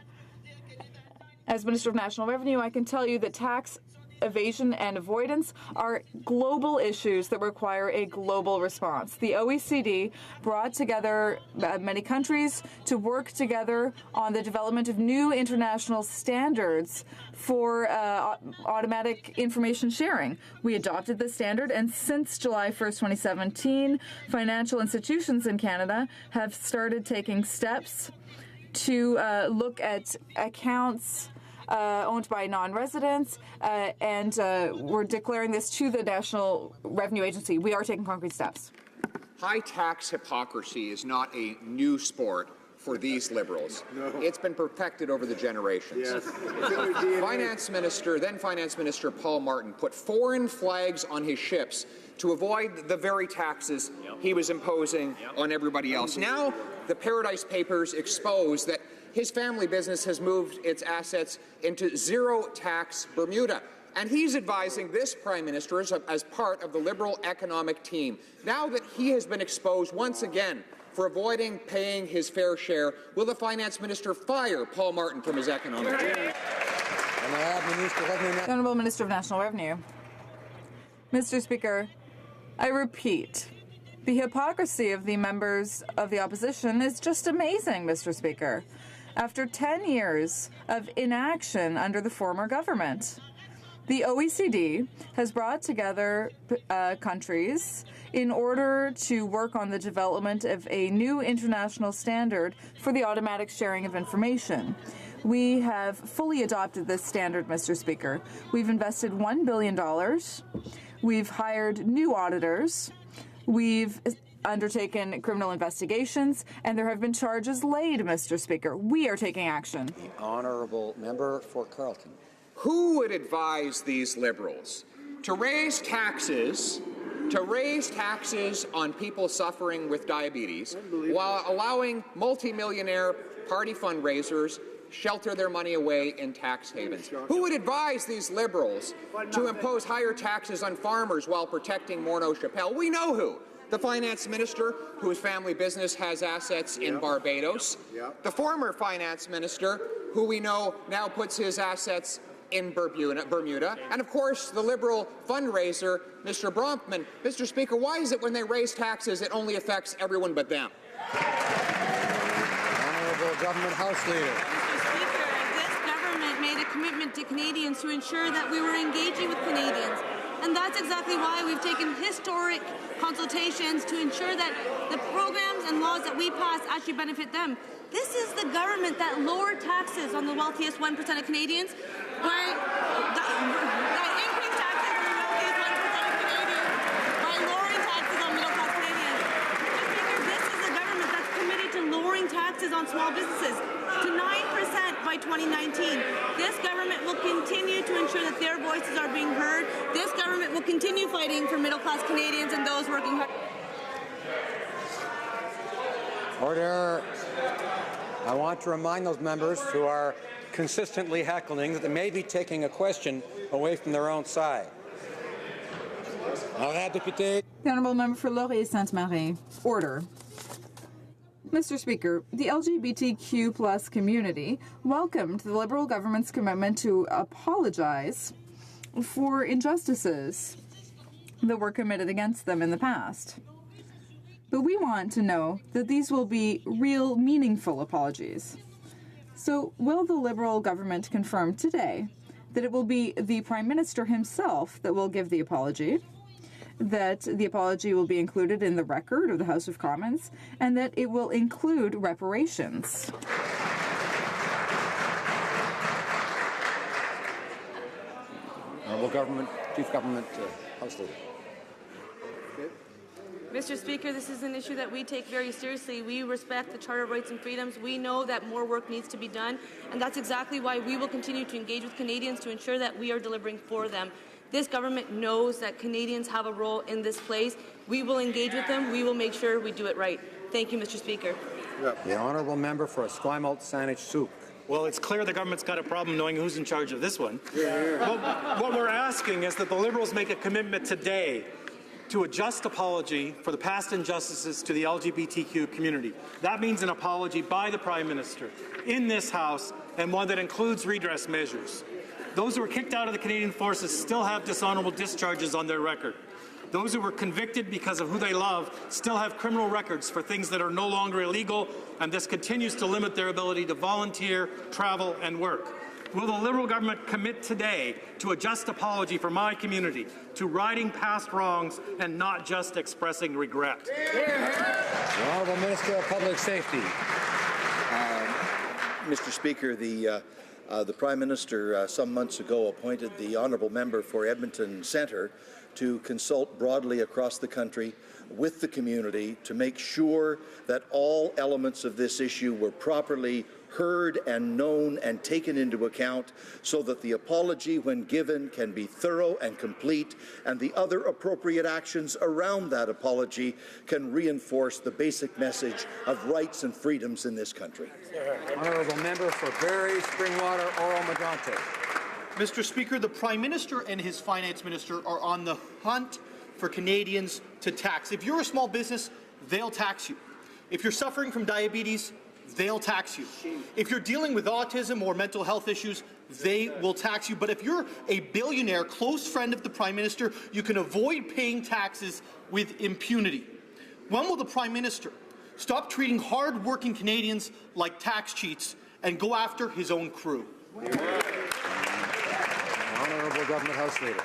as Minister of National Revenue, I can tell you that tax evasion and avoidance are global issues that require a global response. The OECD brought together many countries to work together on the development of new international standards for automatic information sharing. We adopted the standard, and since July 1st, 2017, financial institutions in Canada have started taking steps to look at accounts owned by non-residents, and we're declaring this to the National Revenue Agency. We are taking concrete steps. High tax hypocrisy is not a new sport for these Liberals. No. It's been perfected over the generations. Yes. Then Finance Minister Paul Martin put foreign flags on his ships to avoid the very taxes he was imposing on everybody else. Now, the Paradise Papers expose that his family business has moved its assets into zero-tax Bermuda. And he's advising this Prime Minister as part of the Liberal economic team. Now that he has been exposed once again for avoiding paying his fair share, will the Finance Minister fire Paul Martin from his economic team? The Honourable Minister of National Revenue. Mr. Speaker, I repeat, the hypocrisy of the members of the opposition is just amazing, Mr. Speaker. After 10 years of inaction under the former government, the OECD has brought together countries in order to work on the development of a new international standard for the automatic sharing of information. We have fully adopted this standard, Mr. Speaker. We've invested $1 billion. We've hired new auditors. We've undertaken criminal investigations, and there have been charges laid, Mr. Speaker. We are taking action. The Honourable Member for Carleton. Who would advise these Liberals to raise taxes to raise taxes on people suffering with diabetes while allowing multimillionaire party fundraisers shelter their money away in tax havens. Who would advise these Liberals to impose higher taxes on farmers while protecting Morneau Chappelle? We know who. The finance minister, whose family business has assets in Barbados. The former finance minister, who we know now puts his assets in Bermuda. And of course, the Liberal fundraiser, Mr. Bronfman. Mr. Speaker, why is it when they raise taxes, it only affects everyone but them? Honourable Government House Leader. Made a commitment to Canadians to ensure that we were engaging with Canadians. And that's exactly why we've taken historic consultations to ensure that the programs and laws that we pass actually benefit them. This is the government that lowered taxes on the wealthiest 1% of Canadians, that increased taxes on the wealthiest 1% of Canadians by lowering taxes on middle-class Canadians. Mr. Speaker, this is a government that's committed to lowering taxes on small businesses to 9% by 2019. This government will continue to ensure that their voices are being heard. This government will continue fighting for middle-class Canadians and those working hard. Order. I want to remind those members who are consistently heckling that they may be taking a question away from their own side. The Honourable Member for Laurier-Sainte-Marie. Order. Mr. Speaker, the LGBTQ plus community welcomed the Liberal government's commitment to apologize for injustices that were committed against them in the past. But we want to know that these will be real, meaningful apologies. So, will the Liberal government confirm today that it will be the Prime Minister himself that will give the apology, that the apology will be included in the record of the House of Commons, and that it will include reparations? Honourable Government, Chief Government House Leader. Mr. Speaker, this is an issue that we take very seriously. We respect the Charter of Rights and Freedoms. We know that more work needs to be done, and that's exactly why we will continue to engage with Canadians to ensure that we are delivering for them. This government knows that Canadians have a role in this place. We will engage with them. We will make sure we do it right. Thank you, Mr. Speaker. The Honourable Member for Esquimalt Saanich Sooke. Well, it's clear the government's got a problem knowing who's in charge of this one. What we're asking is that the Liberals make a commitment today to a just apology for the past injustices to the LGBTQ community. That means an apology by the Prime Minister in this House, and one that includes redress measures. Those who were kicked out of the Canadian Forces still have dishonourable discharges on their record. Those who were convicted because of who they love still have criminal records for things that are no longer illegal, and this continues to limit their ability to volunteer, travel, and work. Will the Liberal government commit today to a just apology for my community, to righting past wrongs and not just expressing regret? The Honourable Minister of Public Safety. Mr. Speaker, the Prime Minister some months ago appointed the Honourable Member for Edmonton Centre to consult broadly across the country with the community to make sure that all elements of this issue were properly heard and known and taken into account, so that the apology, when given, can be thorough and complete, and the other appropriate actions around that apology can reinforce the basic message of rights and freedoms in this country. Honourable Member for Barrie, Springwater, Oro-Medonte. Mr. Speaker, the Prime Minister and his Finance Minister are on the hunt for Canadians to tax. If you're a small business, they'll tax you. If you're suffering from diabetes, they'll tax you. If you're dealing with autism or mental health issues, they will tax you. But if you're a billionaire, close friend of the Prime Minister, you can avoid paying taxes with impunity. When will the Prime Minister stop treating hard-working Canadians like tax cheats and go after his own crew? Honourable Government House Leader.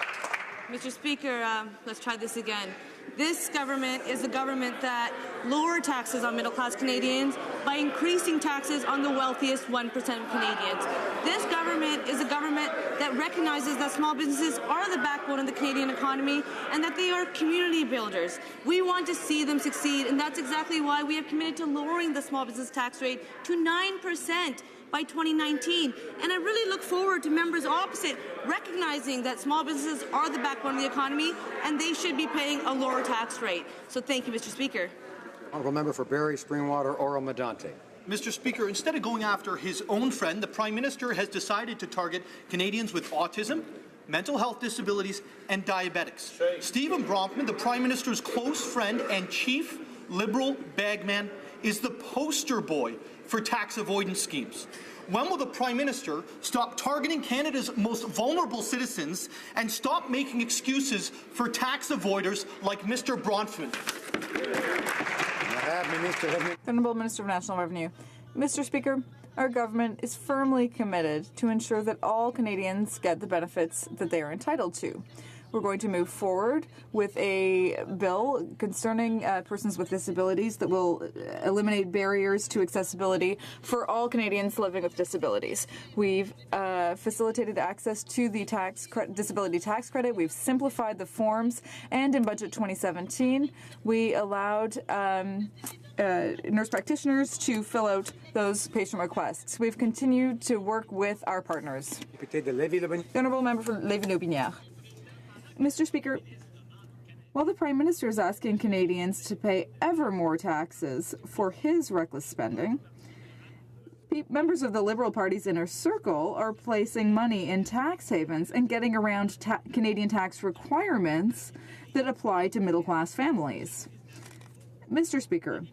Mr. Speaker, let's try this again. This government is a government that lowered taxes on middle-class Canadians by increasing taxes on the wealthiest 1% of Canadians. This government is a government that recognizes that small businesses are the backbone of the Canadian economy and that they are community builders. We want to see them succeed, and that's exactly why we have committed to lowering the small business tax rate to 9% by 2019. And I really look forward to members opposite recognizing that small businesses are the backbone of the economy and they should be paying a lower tax rate. So thank you, Mr. Speaker. Honourable Member for Barrie, Springwater, Oro-Medonte. Mr. Speaker, instead of going after his own friend, the Prime Minister has decided to target Canadians with autism, mental health disabilities, and diabetics. Stephen Bronfman, the Prime Minister's close friend and chief Liberal bagman, is the poster boy for tax avoidance schemes. When will the Prime Minister stop targeting Canada's most vulnerable citizens and stop making excuses for tax avoiders like Mr. Bronfman? The Honourable Minister of National Revenue. Mr. Speaker, our government is firmly committed to ensure that all Canadians get the benefits that they are entitled to. We're going to move forward with a bill concerning persons with disabilities that will eliminate barriers to accessibility for all Canadians living with disabilities. We've facilitated access to the disability tax credit. We've simplified the forms, and in Budget 2017, we allowed nurse practitioners to fill out those patient requests. We've continued to work with our partners. The Honourable Member for Lévis-Lobinière. Mr. Speaker, while the Prime Minister is asking Canadians to pay ever more taxes for his reckless spending, members of the Liberal Party's inner circle are placing money in tax havens and getting around Canadian tax requirements that apply to middle-class families. Mr. Speaker,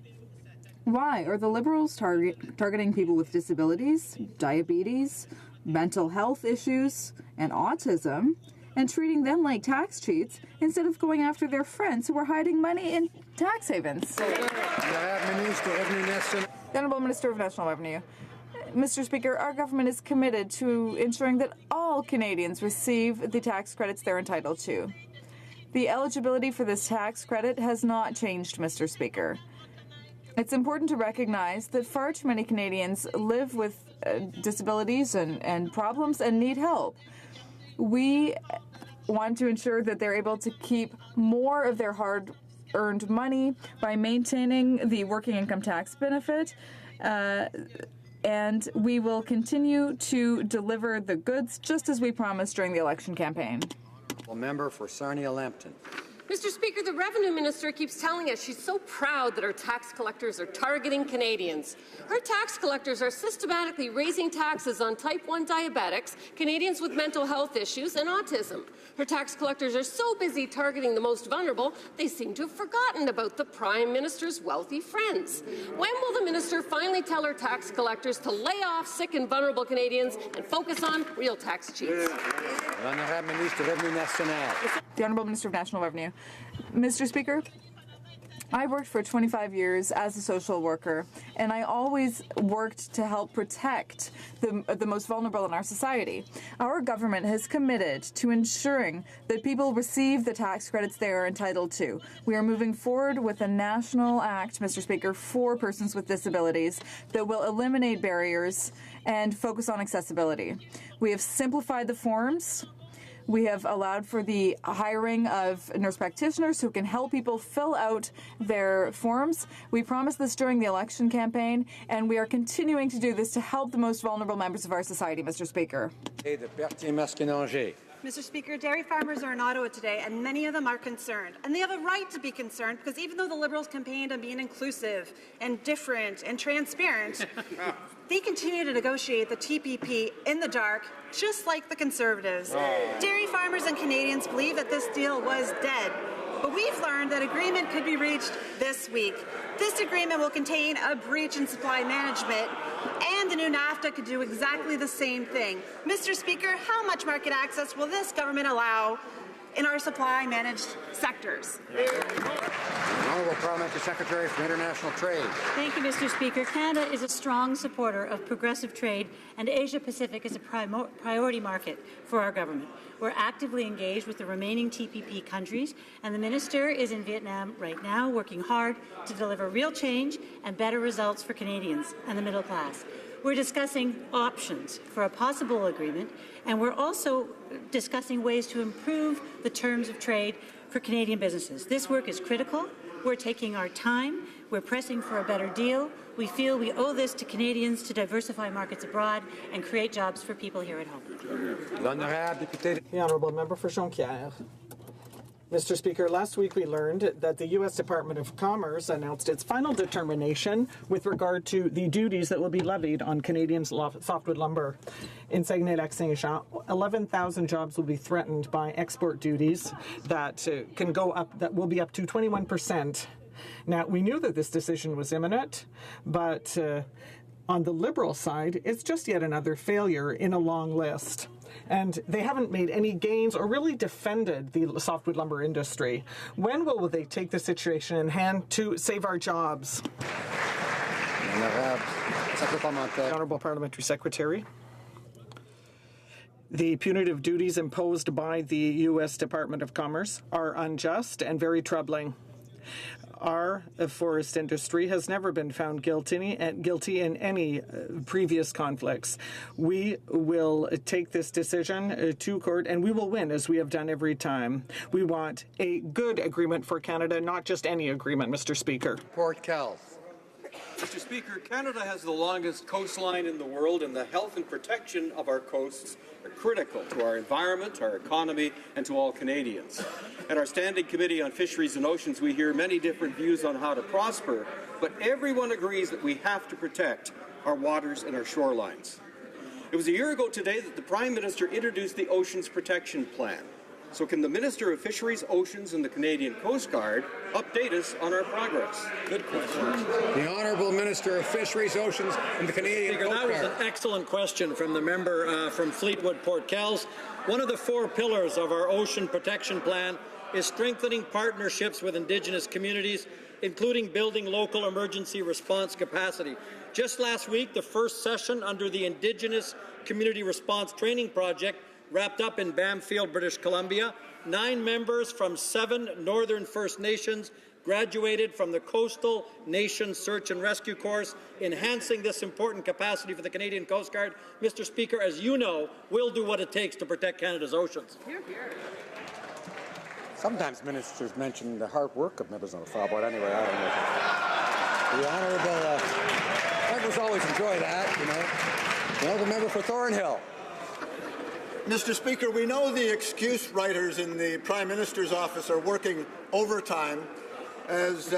why are the Liberals targeting people with disabilities, diabetes, mental health issues, and autism, and treating them like tax cheats instead of going after their friends who are hiding money in tax havens? The Honourable Minister of National Revenue. Mr. Speaker, our government is committed to ensuring that all Canadians receive the tax credits they're entitled to. The eligibility for this tax credit has not changed, Mr. Speaker. It's important to recognize that far too many Canadians live with disabilities and problems and need help. We want to ensure that they're able to keep more of their hard-earned money by maintaining the working income tax benefit, and we will continue to deliver the goods just as we promised during the election campaign. Member for Sarnia-Lambton. Mr. Speaker, the Revenue Minister keeps telling us she's so proud that our tax collectors are targeting Canadians. Her tax collectors are systematically raising taxes on type 1 diabetics, Canadians with mental health issues, and autism. Her tax collectors are so busy targeting the most vulnerable, they seem to have forgotten about the Prime Minister's wealthy friends. When will the Minister finally tell her tax collectors to lay off sick and vulnerable Canadians and focus on real tax cheats? The Honourable Minister of National Revenue. Mr. Speaker, I worked for 25 years as a social worker, and I always worked to help protect the most vulnerable in our society. Our government has committed to ensuring that people receive the tax credits they are entitled to. We are moving forward with a national act, Mr. Speaker, for persons with disabilities that will eliminate barriers and focus on accessibility. We have simplified the forms. We have allowed for the hiring of nurse practitioners who can help people fill out their forms. We promised this during the election campaign, and we are continuing to do this to help the most vulnerable members of our society, Mr. Speaker. Mr. Speaker, dairy farmers are in Ottawa today, and many of them are concerned. And they have a right to be concerned, because even though the Liberals campaigned on being inclusive and different and transparent, they continue to negotiate the TPP in the dark, just like the Conservatives. Dairy farmers and Canadians believe that this deal was dead. But we've learned that agreement could be reached this week. This agreement will contain a breach in supply management, and the new NAFTA could do exactly the same thing. Mr. Speaker, how much market access will this government allow in our supply-managed sectors? Honourable Parliamentary Secretary for International Trade. Thank you, Mr. Speaker. Canada is a strong supporter of progressive trade, and Asia-Pacific is a priority market for our government. We're actively engaged with the remaining TPP countries, and the Minister is in Vietnam right now working hard to deliver real change and better results for Canadians and the middle class. We're discussing options for a possible agreement, and we're also discussing ways to improve the terms of trade for Canadian businesses. This work is critical We're taking our time. We're pressing for a better deal. We feel we owe this to Canadians to diversify markets abroad and create jobs for people here at home. The Honourable Member for Jonquière. Mr. Speaker, last week we learned that the U.S. Department of Commerce announced its final determination with regard to the duties that will be levied on Canadian softwood lumber. In Saguenay-Lac-Saint-Jean, 11,000 jobs will be threatened by export duties that can go up, that will be up to 21%. Now, we knew that this decision was imminent, but on the Liberal side, it's just yet another failure in a long list. And they haven't made any gains or really defended the softwood lumber industry. When will they take the situation in hand to save our jobs? The Honourable Parliamentary Secretary. The punitive duties imposed by the U.S. Department of Commerce are unjust and very troubling. Our forest industry has never been found guilty in any previous conflicts. We will take this decision to court, and we will win, as we have done every time. We want a good agreement for Canada, not just any agreement, Mr. Speaker. Port Kells. Mr. Speaker, Canada has the longest coastline in the world, and the health and protection of our coasts are critical to our environment, our economy, and to all Canadians. At our Standing Committee on Fisheries and Oceans, we hear many different views on how to prosper, but everyone agrees that we have to protect our waters and our shorelines. It was a year ago today that the Prime Minister introduced the Oceans Protection Plan. So can the Minister of Fisheries, Oceans and the Canadian Coast Guard update us on our progress? Good question. The Honourable Minister of Fisheries, Oceans and the Canadian Coast Guard. That was an excellent question from the member from Fleetwood, Port Kells. One of the 4 pillars of our Ocean Protection Plan is strengthening partnerships with Indigenous communities, including building local emergency response capacity. Just last week, the first session under the Indigenous Community Response Training Project wrapped up in Bamfield, British Columbia. 9 members from 7 Northern First Nations graduated from the Coastal Nation Search and Rescue course, enhancing this important capacity for the Canadian Coast Guard. Mr. Speaker, as you know, we'll do what it takes to protect Canada's oceans. Hear, hear. Sometimes ministers mention the hard work of members on the file, but anyway, I don't know. The Honourable members always enjoy that, you know. The Honourable Member for Thornhill. Mr. Speaker, we know the excuse writers in the Prime Minister's office are working overtime as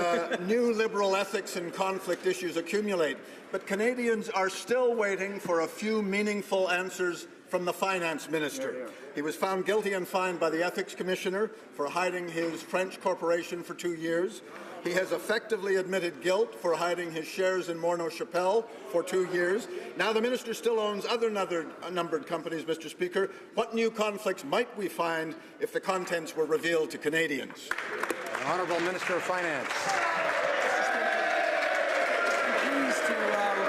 new Liberal ethics and conflict issues accumulate. But Canadians are still waiting for a few meaningful answers from the Finance Minister. He was found guilty and fined by the Ethics Commissioner for hiding his French corporation for 2 years. He has effectively admitted guilt for hiding his shares in Morneau Chapelle for 2 years. Now the minister still owns other numbered companies, Mr. Speaker. What new conflicts might we find if the contents were revealed to Canadians? The Honourable Minister of Finance. I'm pleased to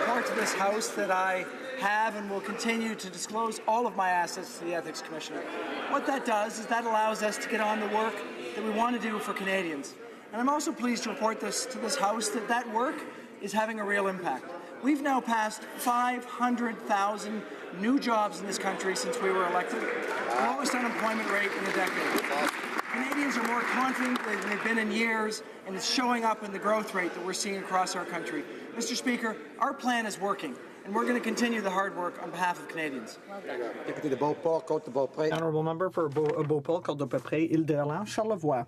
report to this House that I have and will continue to disclose all of my assets to the Ethics Commissioner. What that does is that allows us to get on the work that we want to do for Canadians. And I'm also pleased to report this to this House that that work is having a real impact. We've now passed 500,000 new jobs in this country since we were elected, the lowest unemployment rate in a decade. Canadians are more confident than they've been in years, and it's showing up in the growth rate that we're seeing across our country. Mr. Speaker, our plan is working, and we're going to continue the hard work on behalf of Canadians. Honourable Member for Beauport, Côte-de-Beaupré, Île-de-Orléans, Charlevoix.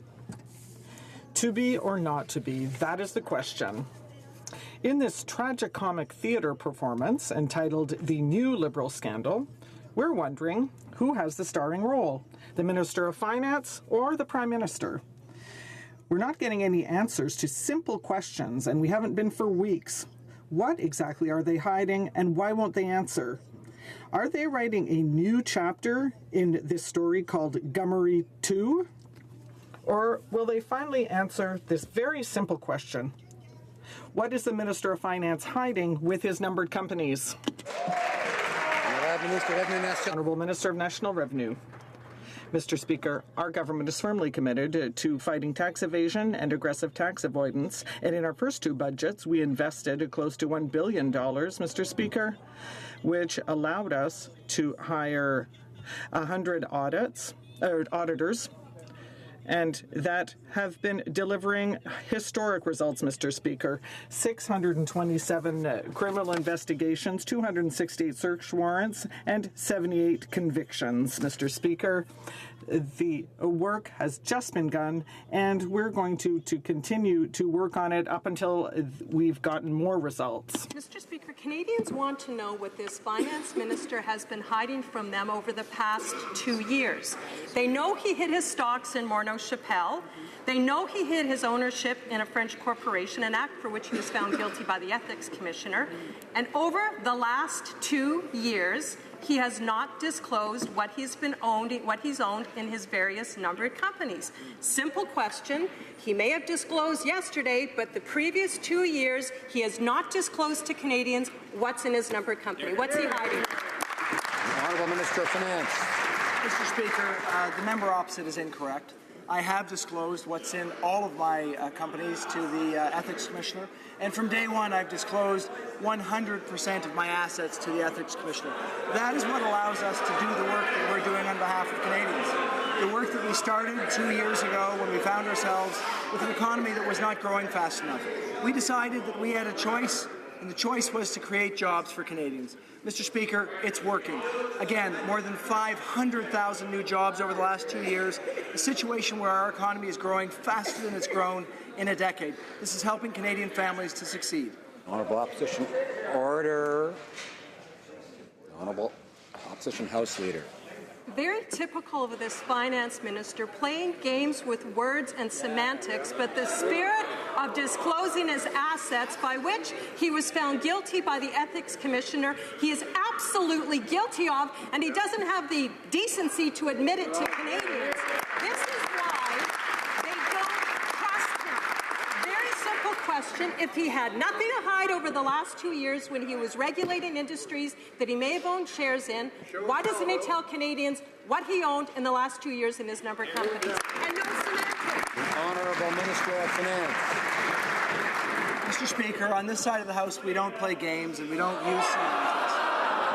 To be or not to be, that is the question. In this tragicomic theatre performance entitled The New Liberal Scandal, we're wondering who has the starring role, the Minister of Finance or the Prime Minister? We're not getting any answers to simple questions, and we haven't been for weeks. What exactly are they hiding, and why won't they answer? Are they writing a new chapter in this story called Gummery 2? Or will they finally answer this very simple question? What is the Minister of Finance hiding with his numbered companies? Honourable Minister of National Revenue. Mr. Speaker, our government is firmly committed to fighting tax evasion and aggressive tax avoidance, and in our first 2 budgets, we invested close to $1 billion, Mr. Speaker, which allowed us to hire 100 auditors and that have been delivering historic results, Mr. Speaker. 627 criminal investigations, 268 search warrants, and 78 convictions, Mr. Speaker. The work has just been done, and we're going to continue to work on it up until we've gotten more results. Mr. Speaker, Canadians want to know what this finance minister has been hiding from them over the past 2 years. They know he hid his stocks in Morneau Chapelle. They know he hid his ownership in a French corporation, an act for which he was found guilty by the Ethics Commissioner. And over the last 2 years, he has not disclosed what he's owned in his various numbered companies. Simple question. He may have disclosed yesterday, but the previous 2 years, he has not disclosed to Canadians what's in his numbered company. What's he hiding? The Honourable Minister of Finance. Mr. Speaker, the member opposite is incorrect. I have disclosed what's in all of my companies to the Ethics Commissioner, and from day one I've disclosed 100% of my assets to the Ethics Commissioner. That is what allows us to do the work that we're doing on behalf of Canadians. The work that we started 2 years ago when we found ourselves with an economy that was not growing fast enough. We decided that we had a choice, and the choice was to create jobs for Canadians. Mr. Speaker, it's working. Again, more than 500,000 new jobs over the last 2 years, a situation where our economy is growing faster than it's grown in a decade. This is helping Canadian families to succeed. Honourable Opposition. Order. Honourable Opposition House Leader. Very typical of this finance minister, playing games with words and semantics, but the spirit of disclosing his assets, by which he was found guilty by the Ethics Commissioner, he is absolutely guilty of, and he doesn't have the decency to admit it to Canadians. This is why they don't trust him. Very simple question. If he had nothing to hide over the last 2 years when he was regulating industries that he may have owned shares in, why doesn't he tell Canadians what he owned in the last 2 years in his numbered companies? And no semantics. The Honourable Minister of Finance. Mr. Speaker, on this side of the House, we don't play games and we don't use semantics.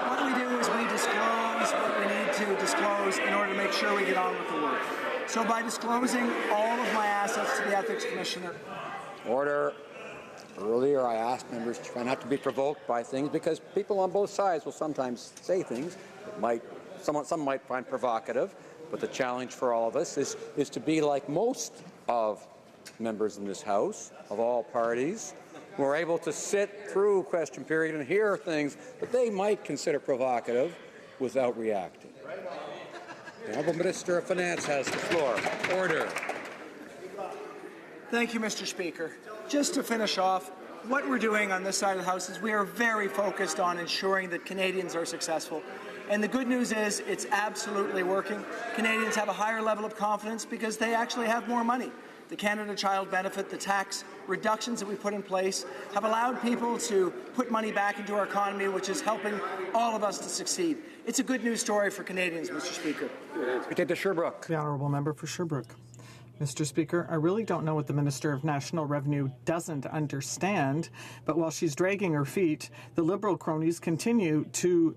What we do is we disclose what we need to disclose in order to make sure we get on with the work. So by disclosing all of my assets to the Ethics Commissioner. Order. Earlier, I asked members to try not to be provoked by things because people on both sides will sometimes say things that some might find provocative. But the challenge for all of us is to be like most of members in this House, of all parties, who are able to sit through question period and hear things that they might consider provocative without reacting. The Honourable Minister of Finance has the floor. Order. Thank you, Mr. Speaker. Just to finish off, what we're doing on this side of the House is we are very focused on ensuring that Canadians are successful. And the good news is it's absolutely working. Canadians have a higher level of confidence because they actually have more money. The Canada Child Benefit, the tax reductions that we put in place have allowed people to put money back into our economy, which is helping all of us to succeed. It's a good news story for Canadians, Mr. Speaker. We take to Sherbrooke. The Honourable Member for Sherbrooke. Mr. Speaker, I really don't know what the Minister of National Revenue doesn't understand, but while she's dragging her feet, the Liberal cronies continue to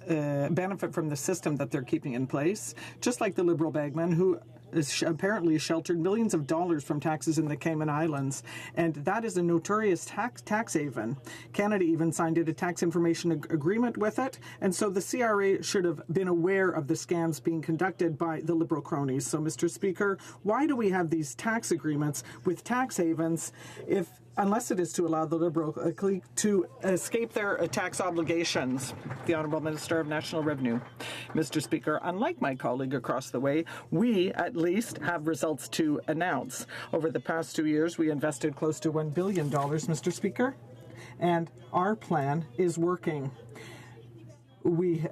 benefit from the system that they're keeping in place, just like the Liberal bagman who is apparently sheltered millions of dollars from taxes in the Cayman Islands, and that is a notorious tax haven. Canada even signed a tax information agreement with it, and so the CRA should have been aware of the scams being conducted by the Liberal cronies. So, Mr. Speaker, why do we have these tax agreements with tax havens unless it is to allow the Liberal clique to escape their tax obligations? The Honourable Minister of National Revenue. Mr. Speaker, unlike my colleague across the way, we at least have results to announce. Over the past 2 years, we invested close to $1 billion, Mr. Speaker, and our plan is working. We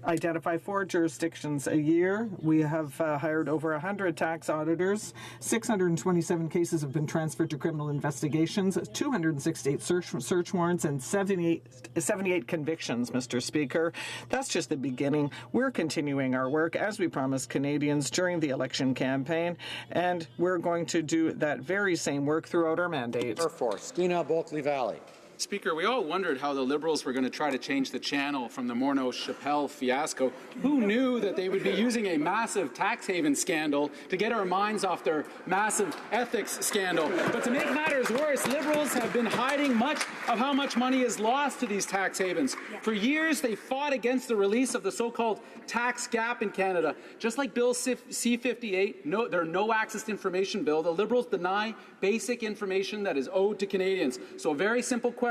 identify 4 jurisdictions a year. We have hired over 100 tax auditors. 627 cases have been transferred to criminal investigations, 268 search warrants, and 78 convictions, Mr. Speaker. That's just the beginning. We're continuing our work as we promised Canadians during the election campaign, and we're going to do that very same work throughout our mandate. For Skeena Bulkley Valley. Speaker, we all wondered how the Liberals were going to try to change the channel from the Morneau-Chappelle fiasco. Who knew that they would be using a massive tax haven scandal to get our minds off their massive ethics scandal? But to make matters worse, Liberals have been hiding much of how much money is lost to these tax havens. For years, they fought against the release of the so-called tax gap in Canada. Just like Bill C-58, their no access to information bill, the Liberals deny basic information that is owed to Canadians. So a very simple question.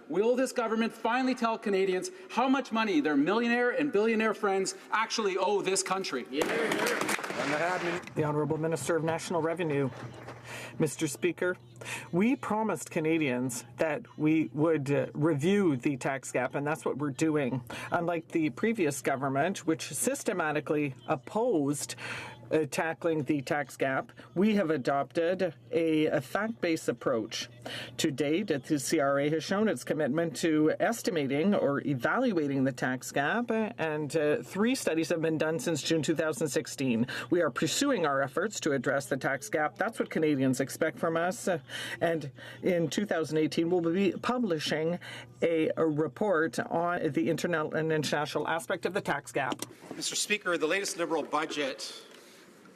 Will this government finally tell Canadians how much money their millionaire and billionaire friends actually owe this country? The Honourable Minister of National Revenue. Mr. Speaker, we promised Canadians that we would review the tax gap, and that's what we're doing. Unlike the previous government, which systematically opposed tackling the tax gap, we have adopted a fact-based approach. To date, the CRA has shown its commitment to estimating or evaluating the tax gap, and 3 studies have been done since June 2016. We are pursuing our efforts to address the tax gap. That's what Canadians expect from us. And in 2018, we'll be publishing a report on the international aspect of the tax gap. Mr. Speaker, the latest Liberal budget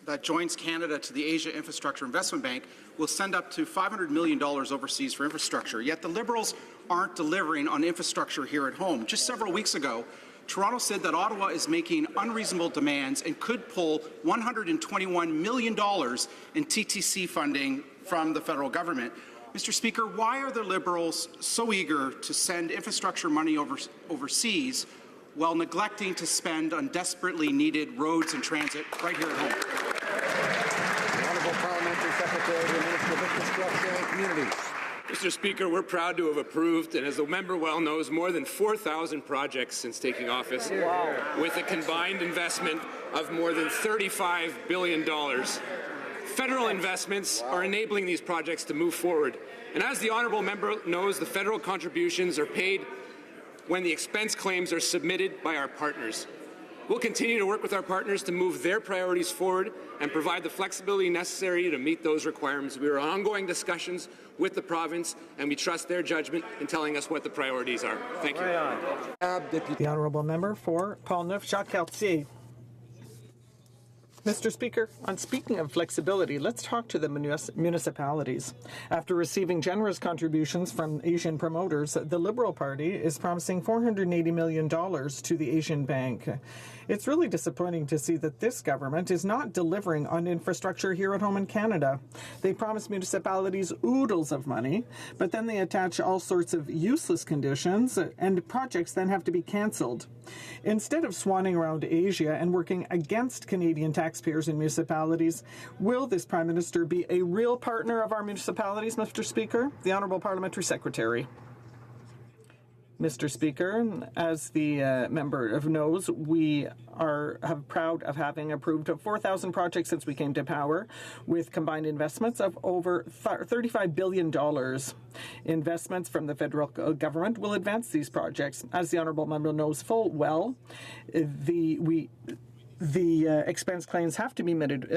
that joins Canada to the Asia Infrastructure Investment Bank will send up to $500 million overseas for infrastructure. Yet the Liberals aren't delivering on infrastructure here at home. Just several weeks ago, Toronto said that Ottawa is making unreasonable demands and could pull $121 million in TTC funding from the federal government. Mr. Speaker, why are the Liberals so eager to send infrastructure money overseas while neglecting to spend on desperately needed roads and transit right here at home? The Honourable Parliamentary Secretary to the Minister of Infrastructure and Communities. Mr. Speaker, we're proud to have approved, and as the member well knows, more than 4,000 projects since taking office, with a combined investment of more than $35 billion. Federal investments are enabling these projects to move forward. And as the honourable member knows, the federal contributions are paid when the expense claims are submitted by our partners. We'll continue to work with our partners to move their priorities forward and provide the flexibility necessary to meet those requirements. We are in ongoing discussions with the province, and we trust their judgment in telling us what the priorities are. Thank you. The Honourable Member for Portneuf-Jacques-Cartier. Mr. Speaker, on speaking of flexibility, let's talk to the municipalities. After receiving generous contributions from Asian promoters, the Liberal Party is promising $480 million to the Asian Bank. It's really disappointing to see that this government is not delivering on infrastructure here at home in Canada. They promise municipalities oodles of money, but then they attach all sorts of useless conditions, and projects then have to be cancelled. Instead of swanning around Asia and working against Canadian taxpayers and municipalities, will this Prime Minister be a real partner of our municipalities, Mr. Speaker? The Honourable Parliamentary Secretary. Mr. Speaker, as the member knows, we are proud of having approved 4,000 projects since we came to power, with combined investments of over $35 billion. Investments from the federal government will advance these projects. As the honourable member knows full well, the expense claims have to be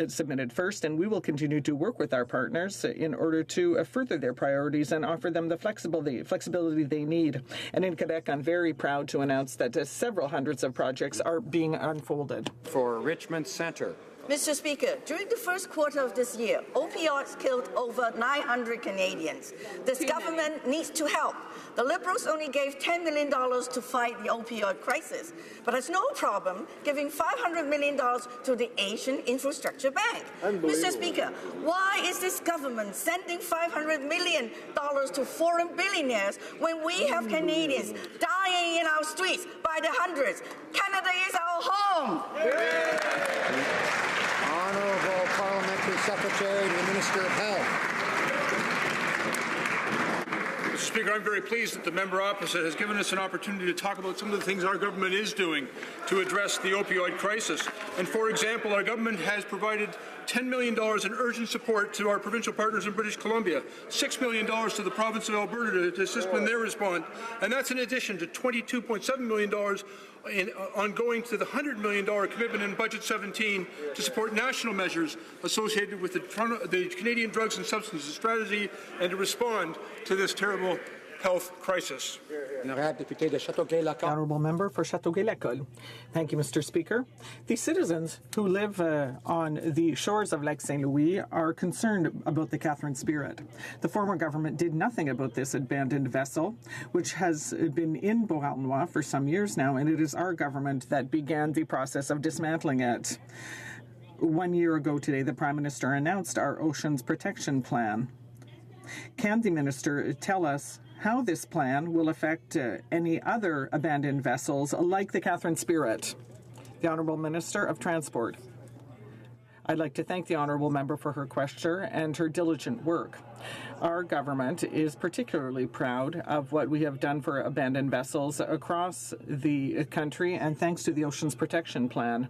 submitted first, and we will continue to work with our partners in order to further their priorities and offer them the flexibility they need. And in Quebec, I'm very proud to announce that several hundreds of projects are being unfolded. For Richmond Centre. Mr. Speaker, during the first quarter of this year, opioids killed over 900 Canadians. This government needs to help. The Liberals only gave $10 million to fight the opioid crisis, but has no problem giving $500 million to the Asian Infrastructure Bank. Mr. Speaker, why is this government sending $500 million to foreign billionaires when we have Canadians dying in our streets by the hundreds? Canada is our home. Honourable Parliamentary Secretary to the Minister of Health. Mr. Speaker, I'm very pleased that the member opposite has given us an opportunity to talk about some of the things our government is doing to address the opioid crisis. And for example, our government has provided $10 million in urgent support to our provincial partners in British Columbia, $6 million to the province of Alberta to assist in their response, and that's in addition to $22.7 million ongoing to the $100 million commitment in Budget 17 to support national measures associated with the Canadian Drugs and Substances Strategy and to respond to this terrible health crisis. The Honourable Member for Châteauguay-Lacolle. Thank you, Mr. Speaker. The citizens who live on the shores of Lake St. Louis are concerned about the Catherine Spirit. The former government did nothing about this abandoned vessel, which has been in Beauharnois for some years now, and it is our government that began the process of dismantling it. 1 year ago today, the Prime Minister announced our Oceans Protection Plan. Can the Minister tell us how this plan will affect any other abandoned vessels like the Catherine Spirit? The Honourable Minister of Transport. I'd like to thank the Honourable Member for her question and her diligent work. Our government is particularly proud of what we have done for abandoned vessels across the country, and thanks to the Oceans Protection Plan.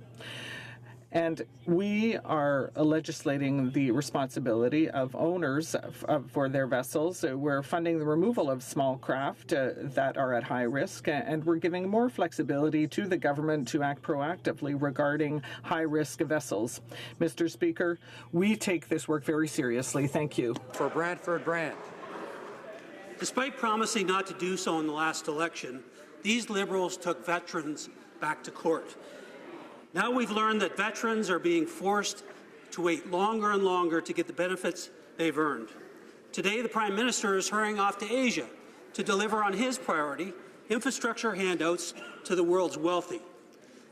And we are legislating the responsibility of owners for their vessels. We're funding the removal of small craft that are at high risk, and we're giving more flexibility to the government to act proactively regarding high-risk vessels. Mr. Speaker, we take this work very seriously. Thank you. For Brantford Brand. Despite promising not to do so in the last election, these Liberals took veterans back to court. Now we've learned that veterans are being forced to wait longer and longer to get the benefits they've earned. Today, the Prime Minister is hurrying off to Asia to deliver on his priority, infrastructure handouts to the world's wealthy.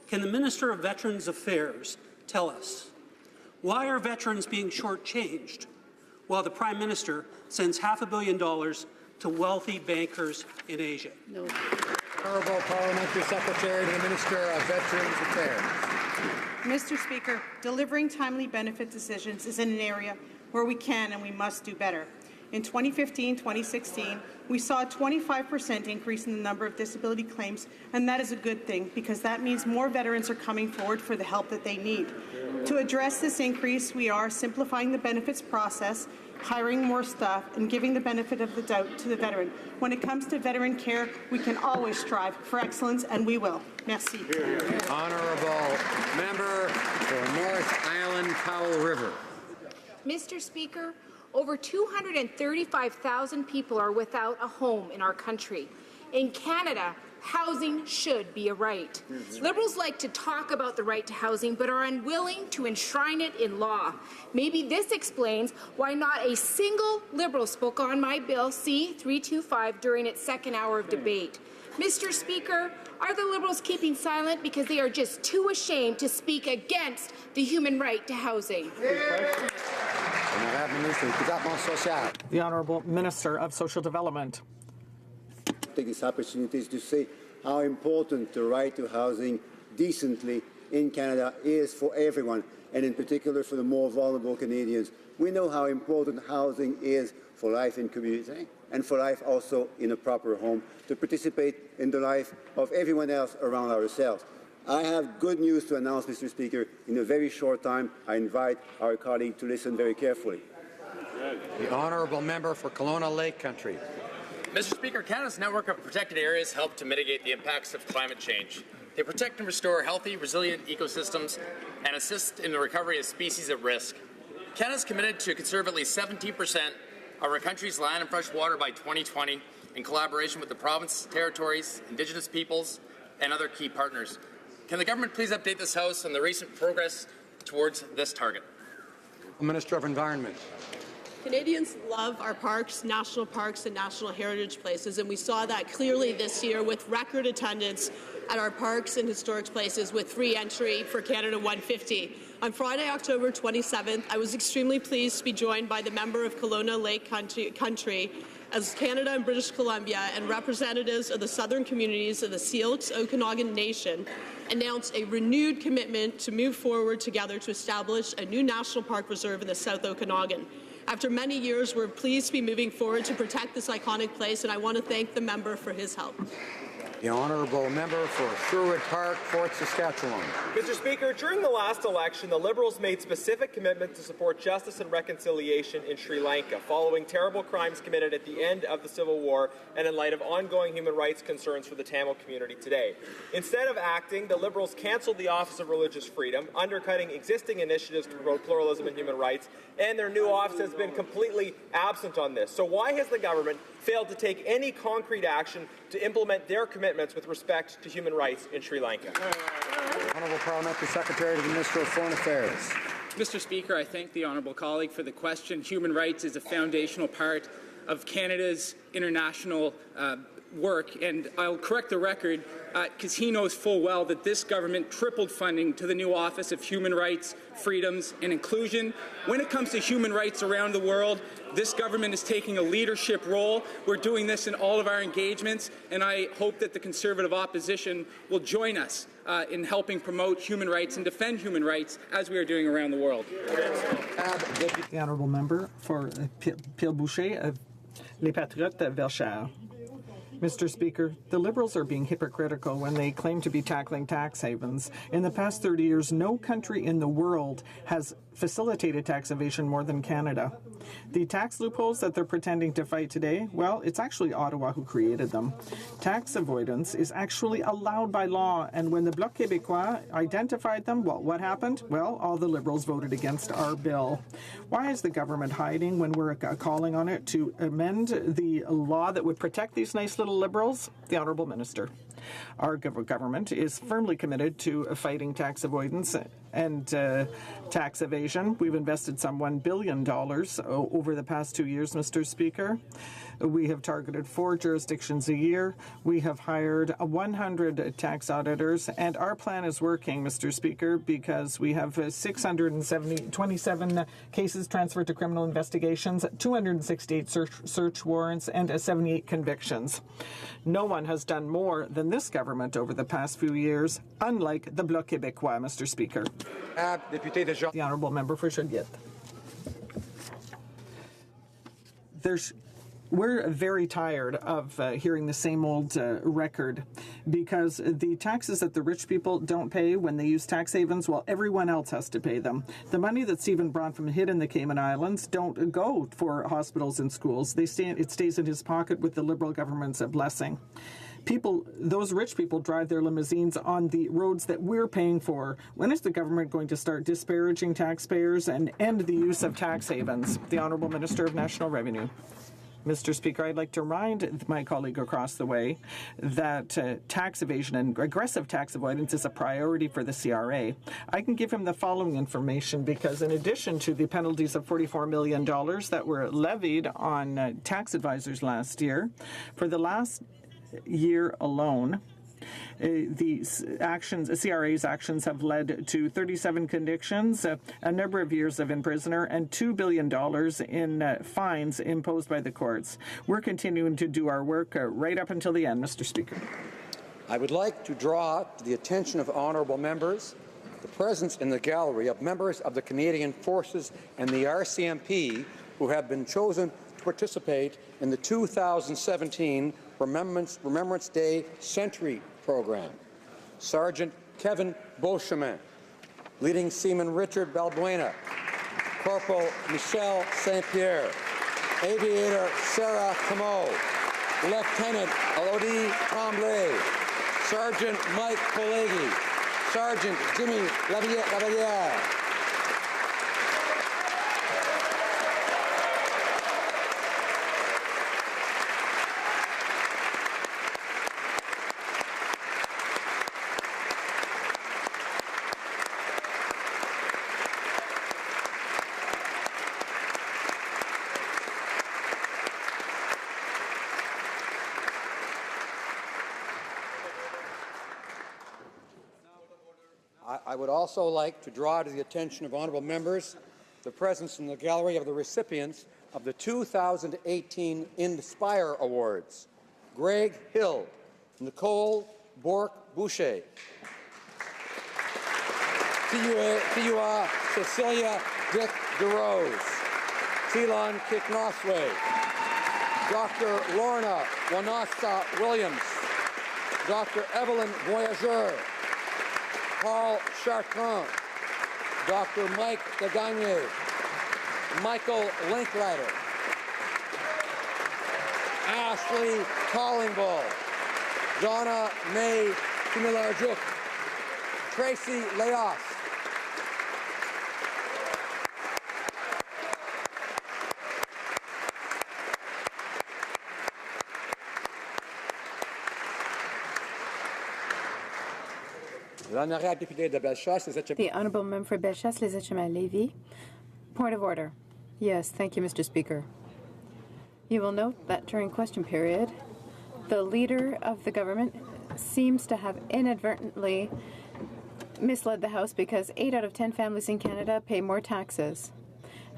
Can the Minister of Veterans Affairs tell us, why are veterans being shortchanged while the Prime Minister sends $500 million to wealthy bankers in Asia? No. Honourable Parliamentary Secretary to the Minister of Veterans Affairs. Mr. Speaker, delivering timely benefit decisions is in an area where we can and we must do better. In 2015-2016, we saw a 25% increase in the number of disability claims, and that is a good thing because that means more veterans are coming forward for the help that they need. To address this increase, we are simplifying the benefits process, hiring more staff, and giving the benefit of the doubt to the veteran. When it comes to veteran care, we can always strive for excellence, and we will. Merci. Honourable Member for North Island Powell River. Mr. Speaker, over 235,000 people are without a home in our country. In Canada, housing should be a right. Liberals like to talk about the right to housing but are unwilling to enshrine it in law. Maybe this explains why not a single Liberal spoke on my bill C-325 during its second hour of debate. Mr. Speaker, are the Liberals keeping silent because they are just too ashamed to speak against the human right to housing? The Honourable Minister of Social Development. Take this opportunity to say how important the right to housing decently in Canada is for everyone, and in particular for the more vulnerable Canadians. We know how important housing is for life in community and for life also in a proper home, to participate in the life of everyone else around ourselves. I have good news to announce, Mr. Speaker. In a very short time, I invite our colleague to listen very carefully. The Honourable Member for Kelowna Lake Country. Mr. Speaker, Canada's network of protected areas help to mitigate the impacts of climate change. They protect and restore healthy, resilient ecosystems and assist in the recovery of species at risk. Canada is committed to conserve at least 17% of our country's land and fresh water by 2020 in collaboration with the provinces, territories, Indigenous peoples, and other key partners. Can the government please update this House on the recent progress towards this target? Minister of Environment. Canadians love our parks, national parks and national heritage places, and we saw that clearly this year with record attendance at our parks and historic places with free entry for Canada 150. On Friday, October 27th, I was extremely pleased to be joined by the member of Kelowna Lake Country as Canada and British Columbia and representatives of the southern communities of the Syilx Okanagan Nation announced a renewed commitment to move forward together to establish a new national park reserve in the South Okanagan. After many years, we're pleased to be moving forward to protect this iconic place, and I want to thank the member for his help. The honourable member for Sherwood Park, Fort Saskatchewan. Mr. Speaker, during the last election, the Liberals made specific commitments to support justice and reconciliation in Sri Lanka, following terrible crimes committed at the end of the Civil War and in light of ongoing human rights concerns for the Tamil community today. Instead of acting, the Liberals cancelled the Office of Religious Freedom, undercutting existing initiatives to promote pluralism and human rights, and their new office has been completely absent on this. So why has the government failed to take any concrete action to implement their commitments with respect to human rights in Sri Lanka? Honourable Parliamentary Secretary to the Minister of Foreign Affairs. Mr. Speaker, I thank the honourable colleague for the question. Human rights is a foundational part of Canada's international work, and I'll correct the record because he knows full well that this government tripled funding to the new Office of Human Rights, Freedoms and Inclusion. When it comes to human rights around the world, this government is taking a leadership role. We're doing this in all of our engagements, and I hope that the Conservative opposition will join us in helping promote human rights and defend human rights as we are doing around the world. The honourable member for Peel-Boucher of Les Patriotes Verchères. Mr. Speaker, the Liberals are being hypocritical when they claim to be tackling tax havens. In the past 30 years, no country in the world has facilitated tax evasion more than Canada. The tax loopholes that they're pretending to fight today, well, it's actually Ottawa who created them. Tax avoidance is actually allowed by law, and when the Bloc Québécois identified them, well, what happened? Well, all the Liberals voted against our bill. Why is the government hiding when we're calling on it to amend the law that would protect these nice little Liberals? The Honourable Minister. Our government is firmly committed to fighting tax avoidance and tax evasion. We've invested some $1 billion over the past 2 years, Mr. Speaker. We have targeted 4 jurisdictions a year. We have hired 100 tax auditors, and our plan is working, Mr. Speaker, because we have 627 cases transferred to criminal investigations, 268 search warrants, and 78 convictions. No one has done more than this government over the past few years, unlike the Bloc Québécois, Mr. Speaker. The honourable member for Joliette. We're very tired of hearing the same old record, because the taxes that the rich people don't pay when they use tax havens, well, everyone else has to pay them. The money that Stephen Bronfman hid in the Cayman Islands don't go for hospitals and schools. It stays in his pocket with the Liberal government's blessing. Those rich people drive their limousines on the roads that we're paying for. When is the government going to start disparaging taxpayers and end the use of tax havens? The Honourable Minister of National Revenue. Mr. Speaker, I'd like to remind my colleague across the way that tax evasion and aggressive tax avoidance is a priority for the CRA. I can give him the following information because in addition to the penalties of $44 million that were levied on tax advisors last year, for the last year alone, the CRA's actions have led to 37 convictions, a number of years of imprisonment, and $2 billion in fines imposed by the courts. We're continuing to do our work right up until the end, Mr. Speaker. I would like to draw to the attention of honourable members the presence in the gallery of members of the Canadian Forces and the RCMP who have been chosen to participate in the 2017 Remembrance Day Century Program. Sergeant Kevin Beauchemin, Leading Seaman Richard Balbuena, Corporal Michel St. Pierre, Aviator Sarah Camo, Lieutenant Elodie Tremblay, Sergeant Mike Polegi, Sergeant Jimmy Lavaliere, I would also like to draw to the attention of honourable members the presence in the gallery of the recipients of the 2018 Inspire Awards: Greg Hill, Nicole Bourque-Boucher, Tiua Cecilia Dick DeRose, Telon Kiknosway, Dr. Lorna Wanasta Williams, Dr. Evelyn Voyageur, Paul Chartrand, Dr. Mike Degagne, Michael Linklater, Ashley Collingbull, Donna May Kimilarjuk, Tracy Leos, The Honourable Member for Bellechasse, Les Etchemins-Lévis. Point of order. Yes, thank you, Mr. Speaker. You will note that during question period, the Leader of the Government seems to have inadvertently misled the House because 8 out of 10 families in Canada pay more taxes.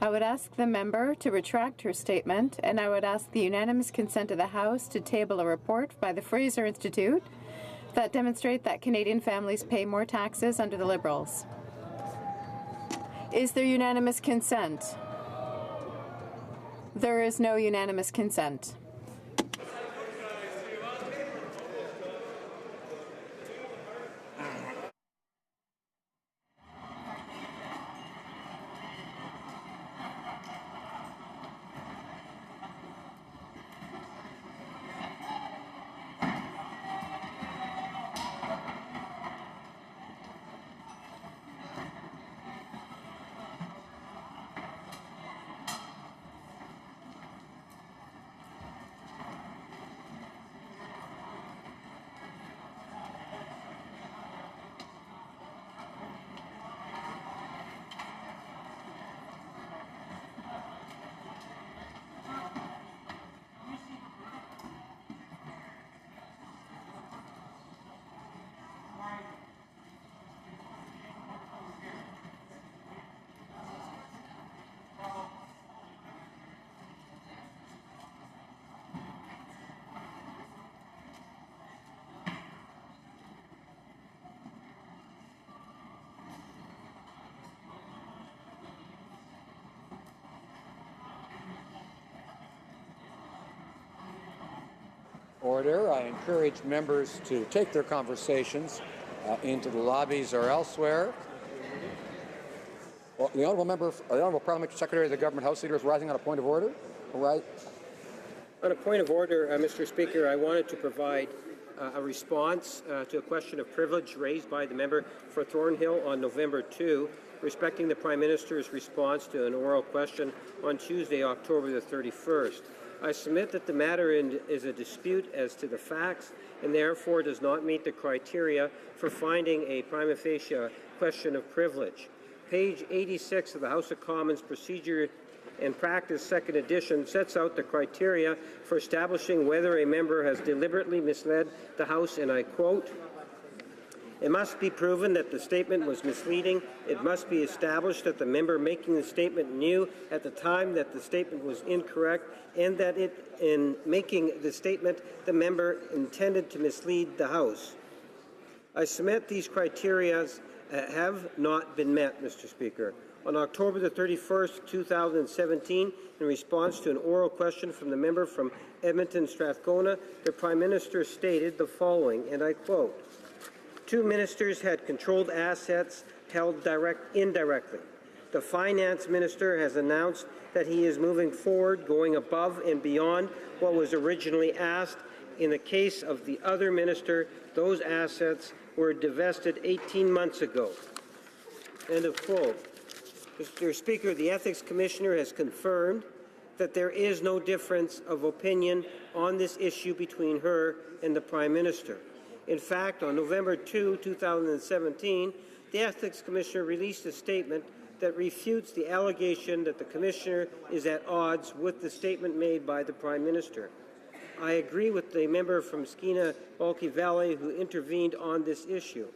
I would ask the member to retract her statement, and I would ask the unanimous consent of the House to table a report by the Fraser Institute that demonstrate that Canadian families pay more taxes under the Liberals. Is there unanimous consent? There is no unanimous consent. Order. I encourage members to take their conversations into the lobbies or elsewhere. Well, the Honourable Parliamentary Secretary of the Government House Leader is rising on a point of order. All right. On a point of order, Mr. Speaker, I wanted to provide a response to a question of privilege raised by the member for Thornhill on November 2, respecting the Prime Minister's response to an oral question on Tuesday, October the 31st. I submit that the matter is a dispute as to the facts and therefore does not meet the criteria for finding a prima facie question of privilege. Page 86 of the House of Commons Procedure and Practice, second edition, sets out the criteria for establishing whether a member has deliberately misled the House, and I quote, "It must be proven that the statement was misleading. It must be established that the member making the statement knew at the time that the statement was incorrect and that in making the statement, the member intended to mislead the House." I submit these criteria have not been met, Mr. Speaker. On October the 31st, 2017, in response to an oral question from the member from Edmonton Strathcona, the Prime Minister stated the following, and I quote, "Two ministers had controlled assets held indirectly. The Finance Minister has announced that he is moving forward, going above and beyond what was originally asked. In the case of the other minister, those assets were divested 18 months ago." End of quote. Mr. Speaker, the Ethics Commissioner has confirmed that there is no difference of opinion on this issue between her and the Prime Minister. In fact, on November 2, 2017, the Ethics Commissioner released a statement that refutes the allegation that the Commissioner is at odds with the statement made by the Prime Minister. I agree with the member from Skeena-Balky Valley who intervened on this issue.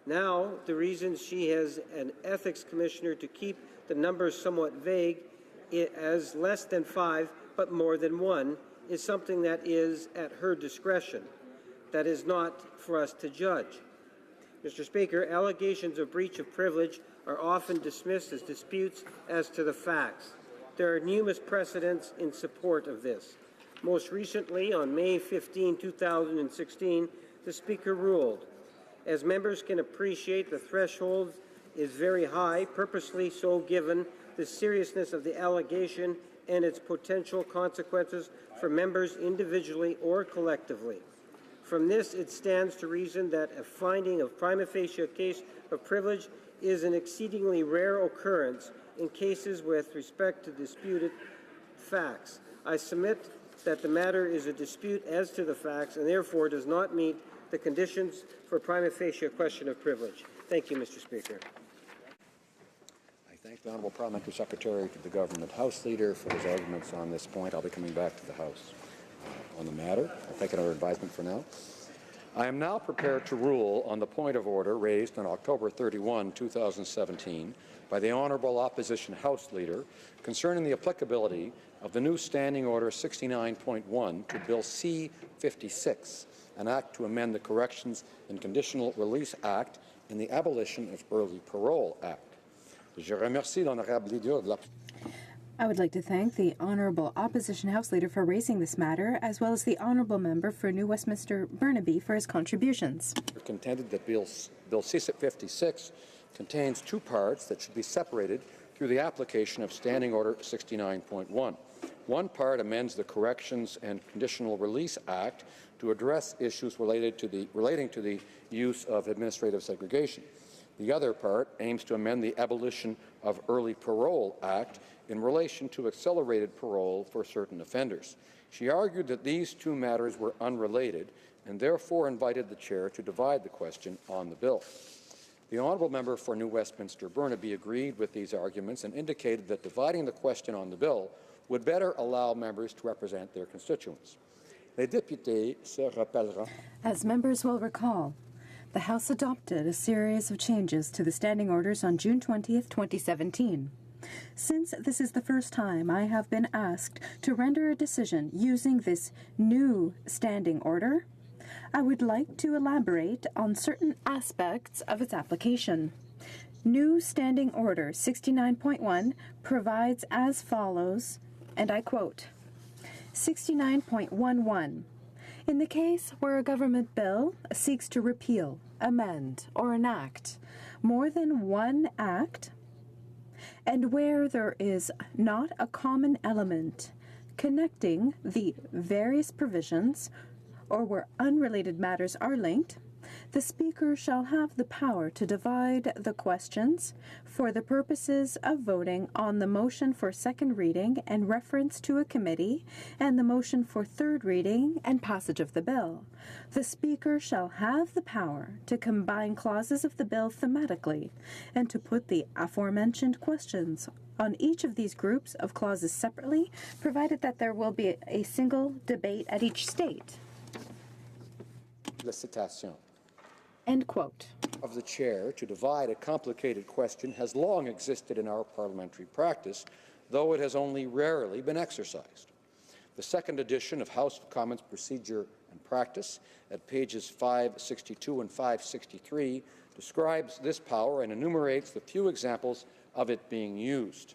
Now, the reason she has an Ethics Commissioner to keep the numbers somewhat vague as less than 5 but more than 1 is something that is at her discretion. That is not for us to judge. Mr. Speaker, allegations of breach of privilege are often dismissed as disputes as to the facts. There are numerous precedents in support of this. Most recently, on May 15, 2016, the Speaker ruled. As members can appreciate, the threshold is very high, purposely so given the seriousness of the allegation and its potential consequences for members individually or collectively. From this, it stands to reason that a finding of prima facie case of privilege is an exceedingly rare occurrence in cases with respect to disputed facts. I submit that the matter is a dispute as to the facts and therefore does not meet the conditions for prima facie question of privilege. Thank you, Mr. Speaker. I thank the Honourable Parliamentary Secretary to the Government House Leader for his arguments on this point. I'll be coming back to the House on the matter. I'll take another advisement for now. I am now prepared to rule on the point of order raised on October 31, 2017 by the Honourable Opposition House Leader concerning the applicability of the new Standing Order 69.1 to Bill C-56, an act to amend the Corrections and Conditional Release Act and the Abolition of Early Parole Act. Je remercie l'honorable leader de la... I would like to thank the Honourable Opposition House Leader for raising this matter, as well as the Honourable Member for New Westminster Burnaby for his contributions. Contended that Bill C-56 contains two parts that should be separated through the application of Standing Order 69.1. One part amends the Corrections and Conditional Release Act to address issues relating to the use of administrative segregation. The other part aims to amend the Abolition of Early Parole Act in relation to accelerated parole for certain offenders. She argued that these two matters were unrelated and therefore invited the Chair to divide the question on the bill. The Honourable Member for New Westminster Burnaby agreed with these arguments and indicated that dividing the question on the bill would better allow members to represent their constituents. Les députés se rappelleront. As members will recall, the House adopted a series of changes to the standing orders on June 20th, 2017. Since this is the first time I have been asked to render a decision using this new standing order, I would like to elaborate on certain aspects of its application. New Standing Order 69.1 provides as follows, and I quote, 69.11. In the case where a government bill seeks to repeal, amend, or enact more than one act, and where there is not a common element connecting the various provisions, or where unrelated matters are linked, the Speaker shall have the power to divide the questions for the purposes of voting on the motion for second reading and reference to a committee and the motion for third reading and passage of the bill. The Speaker shall have the power to combine clauses of the bill thematically and to put the aforementioned questions on each of these groups of clauses separately, provided that there will be a single debate at each state. La citation. End quote. Of the Chair to divide a complicated question has long existed in our parliamentary practice, though it has only rarely been exercised. The second edition of House of Commons Procedure and Practice, at pages 562 and 563, describes this power and enumerates the few examples of it being used.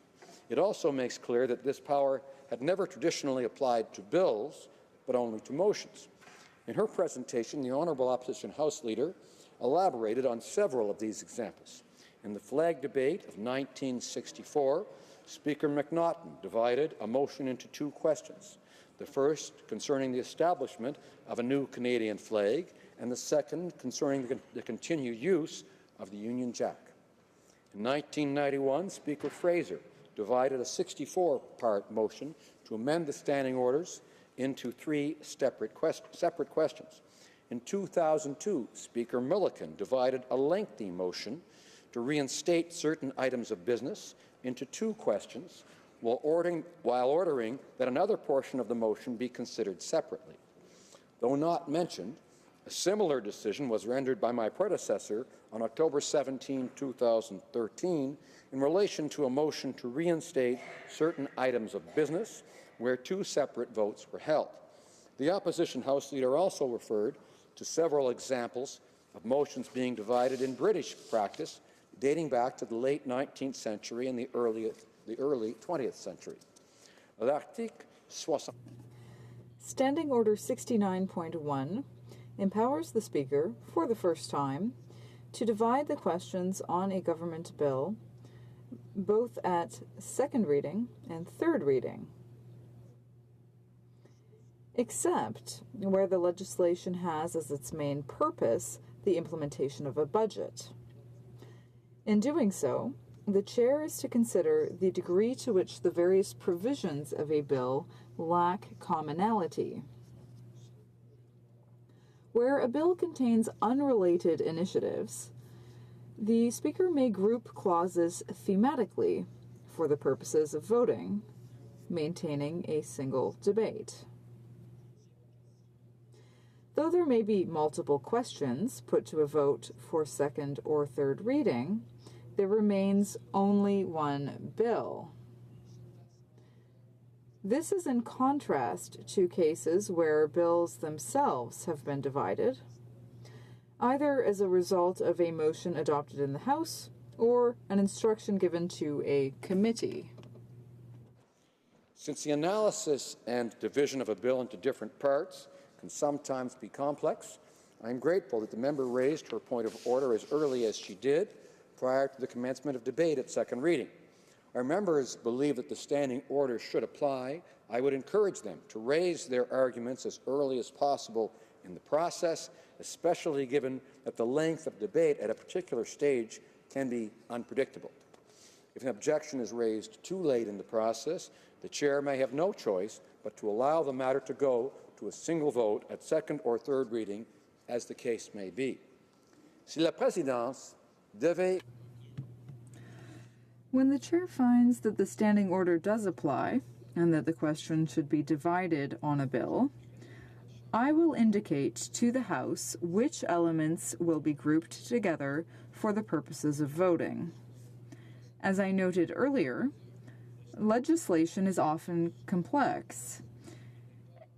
It also makes clear that this power had never traditionally applied to bills, but only to motions. In her presentation, the Honourable Opposition House Leader elaborated on several of these examples. In the flag debate of 1964, Speaker McNaughton divided a motion into two questions, the first concerning the establishment of a new Canadian flag, and the second concerning the continued use of the Union Jack. In 1991, Speaker Fraser divided a 64-part motion to amend the standing orders into three separate questions. In 2002, Speaker Milliken divided a lengthy motion to reinstate certain items of business into two questions, while ordering that another portion of the motion be considered separately. Though not mentioned, a similar decision was rendered by my predecessor on October 17, 2013, in relation to a motion to reinstate certain items of business where two separate votes were held. The Opposition House Leader also referred to several examples of motions being divided in British practice dating back to the late 19th century and the early 20th century. L'article 60. Standing Order 69.1 empowers the Speaker, for the first time, to divide the questions on a government bill both at second reading and third reading, except where the legislation has as its main purpose the implementation of a budget. In doing so, the Chair is to consider the degree to which the various provisions of a bill lack commonality. Where a bill contains unrelated initiatives, the Speaker may group clauses thematically for the purposes of voting, maintaining a single debate. Though there may be multiple questions put to a vote for second or third reading, there remains only one bill. This is in contrast to cases where bills themselves have been divided, either as a result of a motion adopted in the House or an instruction given to a committee. Since the analysis and division of a bill into different parts can sometimes be complex, I am grateful that the member raised her point of order as early as she did, prior to the commencement of debate at second reading. Our members believe that the standing order should apply. I would encourage them to raise their arguments as early as possible in the process, especially given that the length of debate at a particular stage can be unpredictable. If an objection is raised too late in the process, the Chair may have no choice but to allow the matter to go to a single vote at second or third reading, as the case may be. Si la présidence devait... When the Chair finds that the standing order does apply and that the question should be divided on a bill, I will indicate to the House which elements will be grouped together for the purposes of voting. As I noted earlier, legislation is often complex,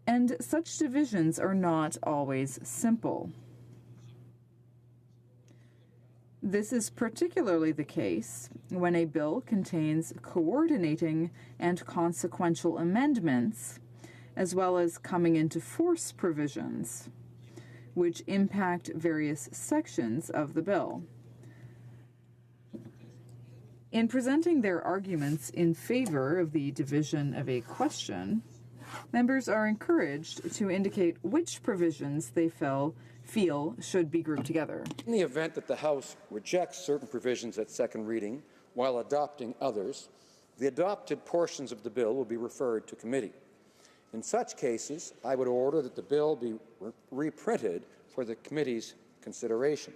and such divisions are not always simple. This is particularly the case when a bill contains coordinating and consequential amendments, as well as coming into force provisions, which impact various sections of the bill. In presenting their arguments in favor of the division of a question, members are encouraged to indicate which provisions they feel should be grouped together. In the event that the House rejects certain provisions at second reading while adopting others, the adopted portions of the bill will be referred to committee. In such cases, I would order that the bill be reprinted for the committee's consideration.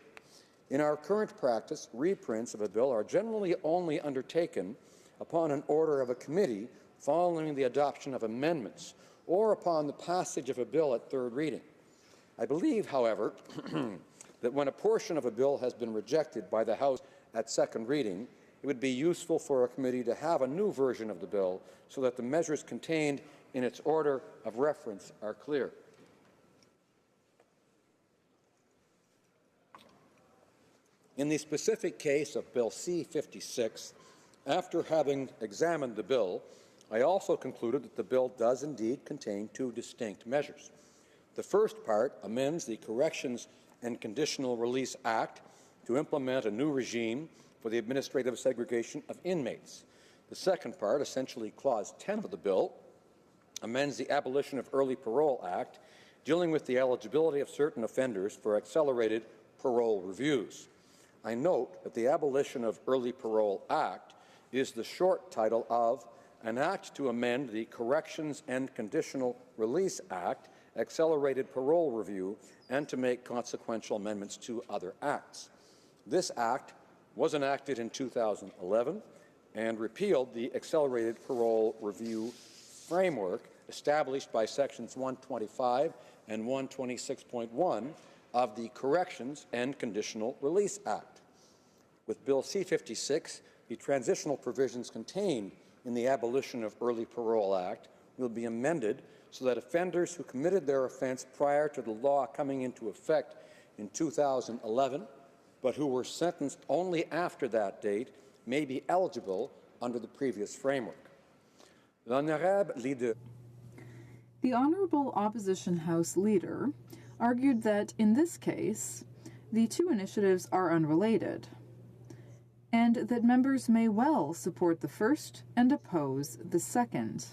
In our current practice, reprints of a bill are generally only undertaken upon an order of a committee following the adoption of amendments or upon the passage of a bill at third reading. I believe, however, that when a portion of a bill has been rejected by the House at second reading, it would be useful for a committee to have a new version of the bill so that the measures contained in its order of reference are clear. In the specific case of Bill C-56, after having examined the bill, I also concluded that the bill does indeed contain two distinct measures. The first part amends the Corrections and Conditional Release Act to implement a new regime for the administrative segregation of inmates. The second part, essentially Clause 10 of the bill, amends the Abolition of Early Parole Act, dealing with the eligibility of certain offenders for accelerated parole reviews. I note that the Abolition of Early Parole Act is the short title of an act to amend the Corrections and Conditional Release Act, accelerated parole review, and to make consequential amendments to other acts. This act was enacted in 2011 and repealed the accelerated parole review framework established by Sections 125 and 126.1 of the Corrections and Conditional Release Act. With Bill C-56, the transitional provisions contained in the Abolition of Early Parole Act will be amended so that offenders who committed their offense prior to the law coming into effect in 2011, but who were sentenced only after that date, may be eligible under the previous framework. The Honourable Opposition House Leader argued that in this case, the two initiatives are unrelated, and that members may well support the first and oppose the second.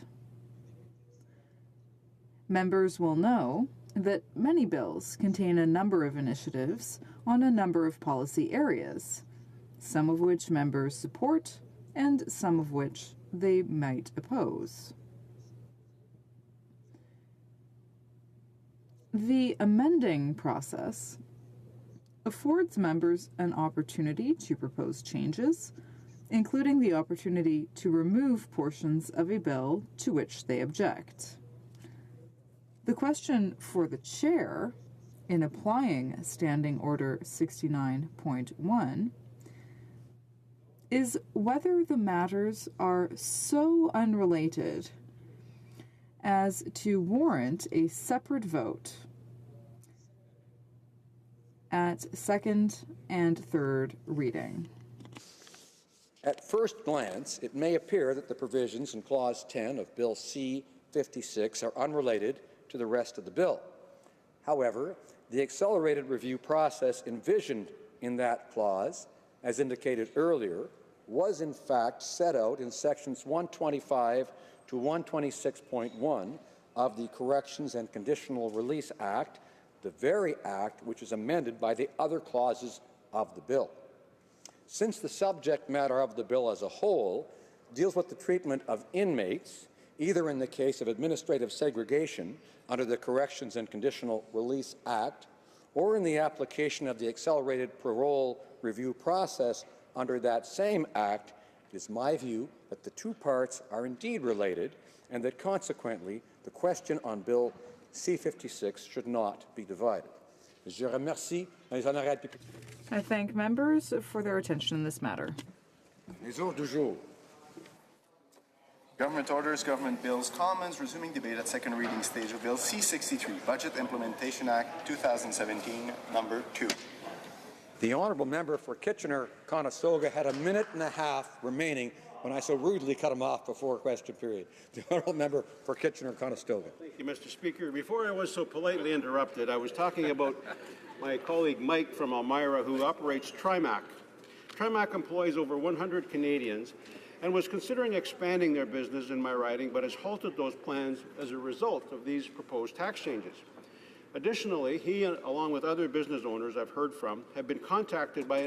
Members will know that many bills contain a number of initiatives on a number of policy areas, some of which members support and some of which they might oppose. The amending process affords members an opportunity to propose changes, including the opportunity to remove portions of a bill to which they object. The question for the chair in applying Standing Order 69.1 is whether the matters are so unrelated as to warrant a separate vote at second and third reading. At first glance, it may appear that the provisions in Clause 10 of Bill C-56 are unrelated to the rest of the bill. However, the accelerated review process envisioned in that clause, as indicated earlier, was in fact set out in sections 125 to 126.1 of the Corrections and Conditional Release Act, the very act which is amended by the other clauses of the bill. Since the subject matter of the bill as a whole deals with the treatment of inmates, either in the case of administrative segregation under the Corrections and Conditional Release Act, or in the application of the accelerated parole review process under that same act, it is my view that the two parts are indeed related and that consequently the question on Bill C-56 should not be divided. Je remercie les honorables députés. I thank members for their attention in this matter. Les ordres du jour. Government orders, government bills, commons, resuming debate at second reading stage of Bill C-63, Budget Implementation Act 2017, number 2. The honourable member for Kitchener-Conestoga had a minute and a half remaining when I so rudely cut him off before question period. The honourable member for Kitchener-Conestoga. Thank you, Mr. Speaker. Before I was so politely interrupted, I was talking about my colleague Mike from Elmira, who operates Trimac. Trimac employs over 100 Canadians and was considering expanding their business in my riding, but has halted those plans as a result of these proposed tax changes. Additionally, he, along with other business owners I've heard from, have been contacted by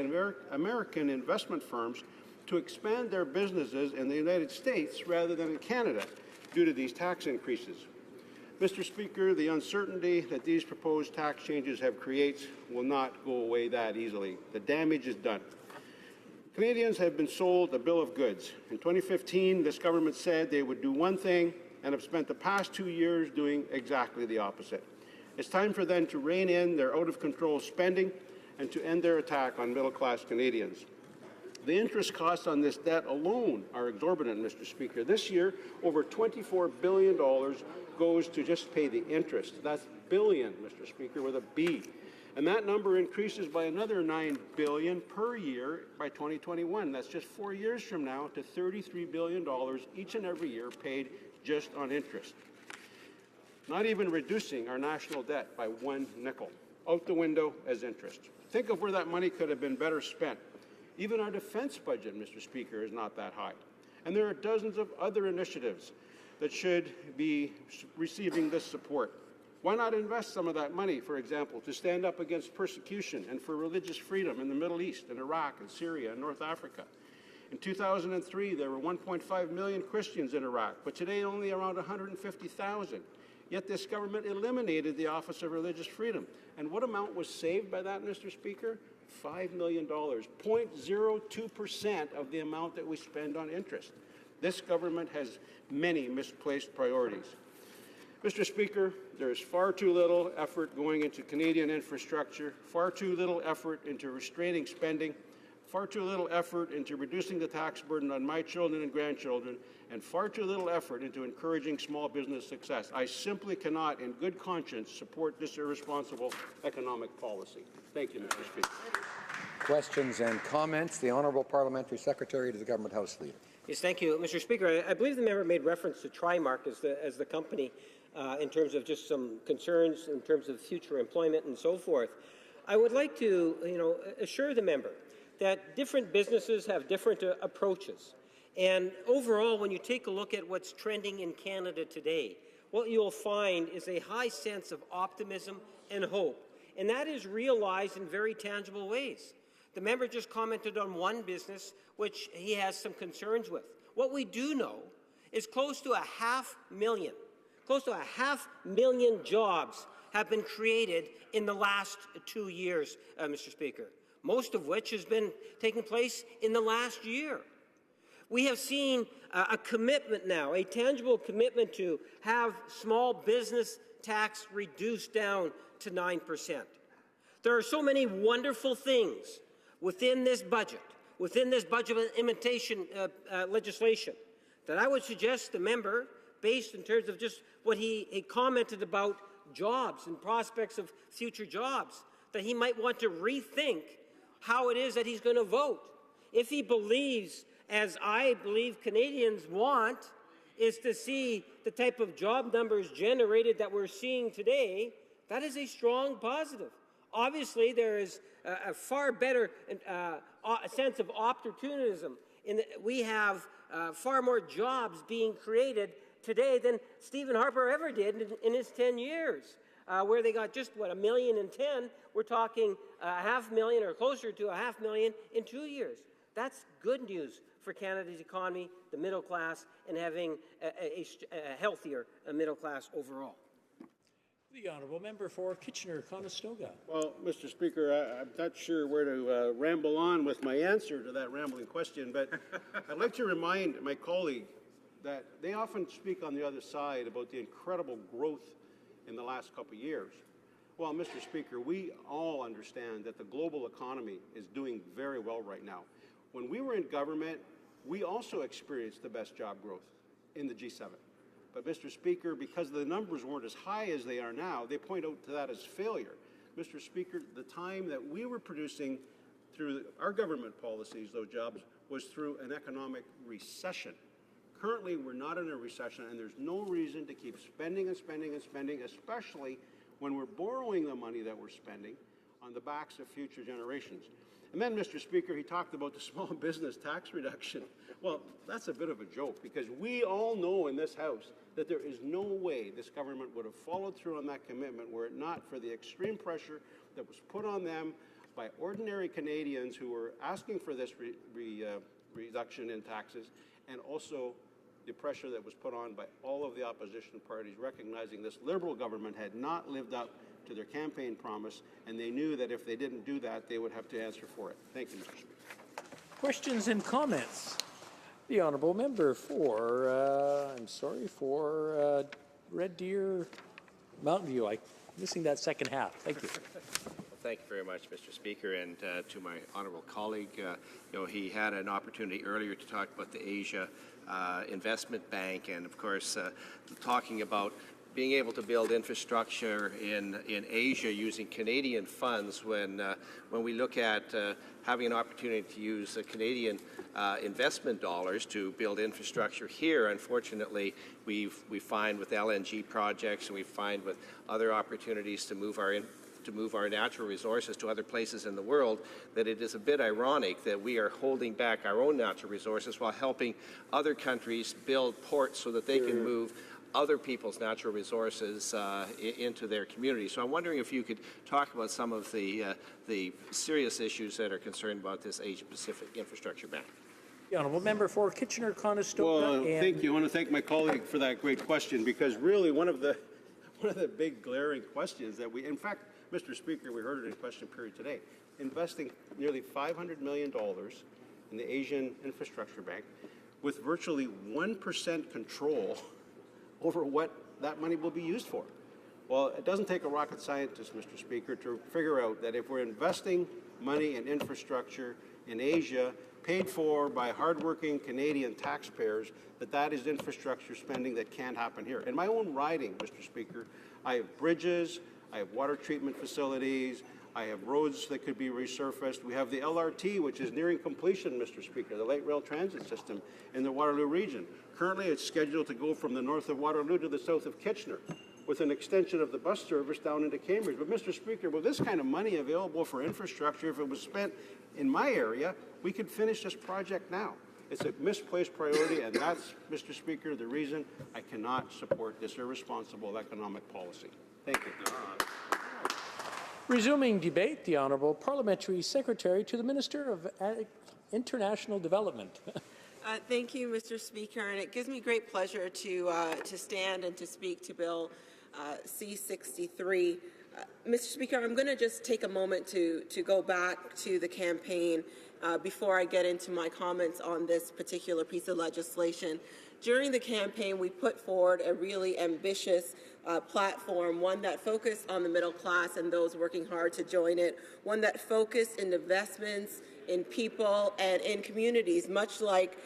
American investment firms to expand their businesses in the United States rather than in Canada due to these tax increases. Mr. Speaker, the uncertainty that these proposed tax changes have created will not go away that easily. The damage is done. Canadians have been sold a bill of goods. In 2015, this government said they would do one thing and have spent the past 2 years doing exactly the opposite. It's time for them to rein in their out-of-control spending and to end their attack on middle-class Canadians. The interest costs on this debt alone are exorbitant, Mr. Speaker. This year, over $24 billion goes to just pay the interest. That's billion, Mr. Speaker, with a B. And that number increases by another $9 billion per year by 2021. That's just 4 years from now to $33 billion each and every year paid just on interest. Not even reducing our national debt by 1 nickel. Out the window as interest. Think of where that money could have been better spent. Even our defense budget, Mr. Speaker, is not that high. And there are dozens of other initiatives that should be receiving this support. Why not invest some of that money, for example, to stand up against persecution and for religious freedom in the Middle East, in Iraq, and Syria, and North Africa? In 2003, there were 1.5 million Christians in Iraq, but today only around 150,000. Yet this government eliminated the Office of Religious Freedom. And what amount was saved by that, Mr. Speaker? $5 million, 0.02% of the amount that we spend on interest. This government has many misplaced priorities. Mr. Speaker, there is far too little effort going into Canadian infrastructure, far too little effort into restraining spending, far too little effort into reducing the tax burden on my children and grandchildren, and far too little effort into encouraging small business success. I simply cannot, in good conscience, support this irresponsible economic policy. Thank you, Mr. Speaker. Questions and comments. The Honourable Parliamentary Secretary to the Government House Leader. Yes, thank you, Mr. Speaker. I believe the member made reference to Trimark as the company in terms of just some concerns in terms of future employment and so forth. I would like to, assure the member that different businesses have different approaches. And overall, when you take a look at what's trending in Canada today, what you'll find is a high sense of optimism and hope. And that is realized in very tangible ways. The member just commented on one business which he has some concerns with. What we do know is close to 500,000 jobs have been created in the last 2 years, Mr. Speaker, most of which has been taking place in the last year. We have seen a commitment now, a tangible commitment to have small business tax reduced down to 9%. There are so many wonderful things within this budget implementation legislation, that I would suggest the member, based in terms of just what he commented about jobs and prospects of future jobs, that he might want to rethink how it is that he's going to vote. If he believes, as I believe Canadians want, is to see the type of job numbers generated that we're seeing today, that is a strong positive. Obviously, there is a far better sense of opportunism. We have far more jobs being created today than Stephen Harper ever did in his 10 years, where they got just, 1 million in 10. We're talking 500,000 or closer to 500,000 in 2 years. That's good news for Canada's economy, the middle class, and having a healthier middle class overall. The honourable member for Kitchener-Conestoga. Well, Mr. Speaker, I'm not sure where to ramble on with my answer to that rambling question, but I'd like to remind my colleague that they often speak on the other side about the incredible growth in the last couple of years. Well, Mr. Speaker, we all understand that the global economy is doing very well right now. When we were in government, we also experienced the best job growth in the G7. But, Mr. Speaker, because the numbers weren't as high as they are now, they point out to that as failure. Mr. Speaker, the time that we were producing through our government policies, those jobs, was through an economic recession. Currently, we're not in a recession, and there's no reason to keep spending and spending and spending, especially when we're borrowing the money that we're spending on the backs of future generations. And then, Mr. Speaker, he talked about the small business tax reduction. Well, that's a bit of a joke, because we all know in this House that there is no way this government would have followed through on that commitment were it not for the extreme pressure that was put on them by ordinary Canadians who were asking for this reduction in taxes, and also the pressure that was put on by all of the opposition parties, recognizing this Liberal government had not lived up to their campaign promise, and they knew that if they didn't do that, they would have to answer for it. Thank you, Mr. Speaker. Questions and comments. The honourable member for, Red Deer, Mountain View. I'm missing that second half. Thank you. Thank you very much, Mr. Speaker, and to my honourable colleague. He had an opportunity earlier to talk about the Asia Investment Bank, and of course, talking about being able to build infrastructure in Asia using Canadian funds. When we look at having an opportunity to use Canadian investment dollars to build infrastructure here, unfortunately, we find with LNG projects, and we find with other opportunities to move our natural resources to other places in the world, that it is a bit ironic that we are holding back our own natural resources while helping other countries build ports so that they can move other people's natural resources into their community. So I'm wondering if you could talk about some of the serious issues that are concerned about this Asia-Pacific Infrastructure Bank. The honourable member for Kitchener-Conestoga. Well, thank you. I want to thank my colleague for that great question, because really one of the big glaring questions that in fact, Mr. Speaker, we heard it in question period today, investing nearly $500 million in the Asian Infrastructure Bank with virtually 1% control over what that money will be used for. Well, it doesn't take a rocket scientist, Mr. Speaker, to figure out that if we're investing money in infrastructure in Asia, paid for by hardworking Canadian taxpayers, that is infrastructure spending that can't happen here. In my own riding, Mr. Speaker, I have bridges, I have water treatment facilities, I have roads that could be resurfaced. We have the LRT, which is nearing completion, Mr. Speaker, the light rail transit system in the Waterloo region. Currently, it's scheduled to go from the north of Waterloo to the south of Kitchener, with an extension of the bus service down into Cambridge. But, Mr. Speaker, with this kind of money available for infrastructure, if it was spent in my area, we could finish this project now. It's a misplaced priority, and that's, Mr. Speaker, the reason I cannot support this irresponsible economic policy. Thank you. Resuming debate, the Honourable Parliamentary Secretary to the Minister of International Development. Thank you, Mr. Speaker, and it gives me great pleasure to stand and to speak to Bill C-63. Mr. Speaker, I'm going to just take a moment to go back to the campaign before I get into my comments on this particular piece of legislation. During the campaign, we put forward a really ambitious platform, one that focused on the middle class and those working hard to join it, one that focused in investments in people and in communities, much like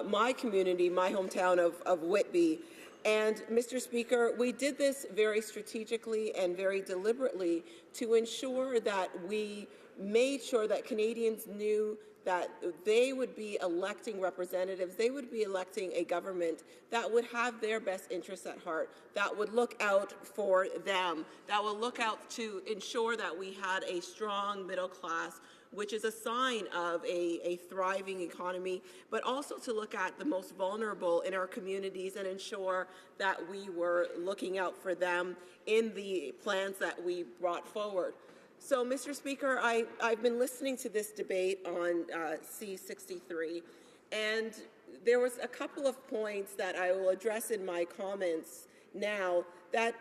my community, my hometown of Whitby. And, Mr. Speaker, we did this very strategically and very deliberately to ensure that we made sure that Canadians knew that they would be electing representatives, they would be electing a government that would have their best interests at heart, that would look out for them, that would look out to ensure that we had a strong middle class, which is a sign of a thriving economy, but also to look at the most vulnerable in our communities and ensure that we were looking out for them in the plans that we brought forward. So, Mr. Speaker, I've been listening to this debate on C-63, and there was a couple of points that I will address in my comments now that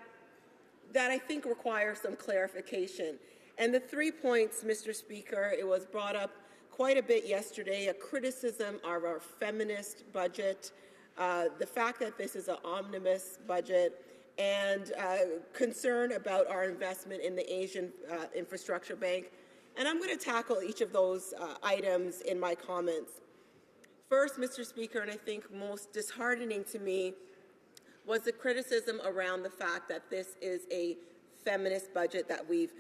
I think require some clarification. And the 3 points, Mr. Speaker, it was brought up quite a bit yesterday, a criticism of our feminist budget, the fact that this is an omnibus budget, and concern about our investment in the Asian Infrastructure Bank. And I'm going to tackle each of those items in my comments. First, Mr. Speaker, and I think most disheartening to me, was the criticism around the fact that this is a feminist budget, that we've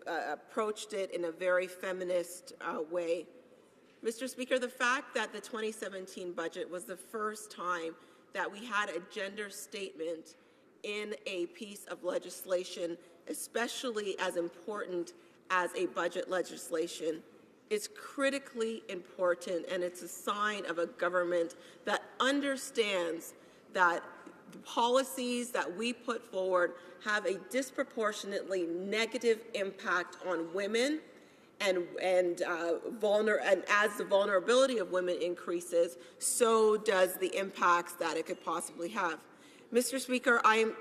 approached it in a very feminist way. Mr. Speaker, the fact that the 2017 budget was the first time that we had a gender statement in a piece of legislation, especially as important as a budget legislation, is critically important, and it's a sign of a government that understands that the policies that we put forward have a disproportionately negative impact on women, and as the vulnerability of women increases, so does the impacts that it could possibly have. Mr. Speaker, I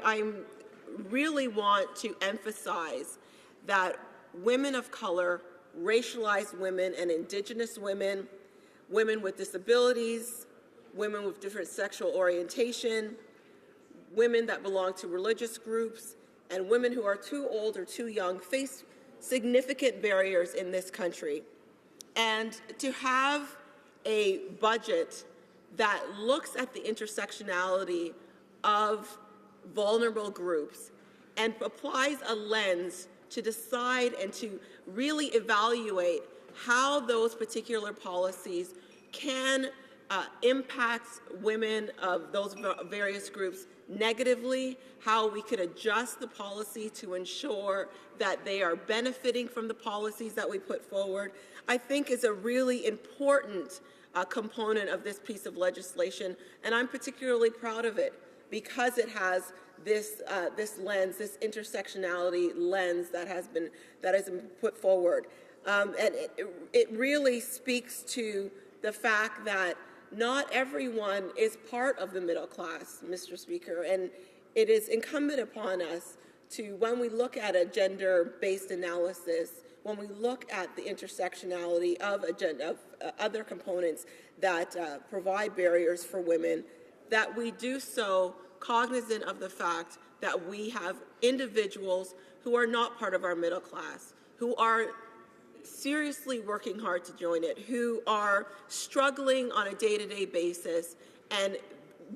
really want to emphasize that women of color, racialized women and Indigenous women, women with disabilities, women with different sexual orientation, women that belong to religious groups, and women who are too old or too young face significant barriers in this country. And to have a budget that looks at the intersectionality of vulnerable groups and applies a lens to decide and to really evaluate how those particular policies can impact women of those various groups negatively, how we could adjust the policy to ensure that they are benefiting from the policies that we put forward, I think is a really important component of this piece of legislation, and I'm particularly proud of it because it has this lens, this intersectionality lens that has been put forward. And it really speaks to the fact that not everyone is part of the middle class, Mr. Speaker, and it is incumbent upon us to, when we look at a gender-based analysis, when we look at the intersectionality of other components that provide barriers for women, that we do so cognizant of the fact that we have individuals who are not part of our middle class, who are seriously working hard to join it, who are struggling on a day-to-day basis, and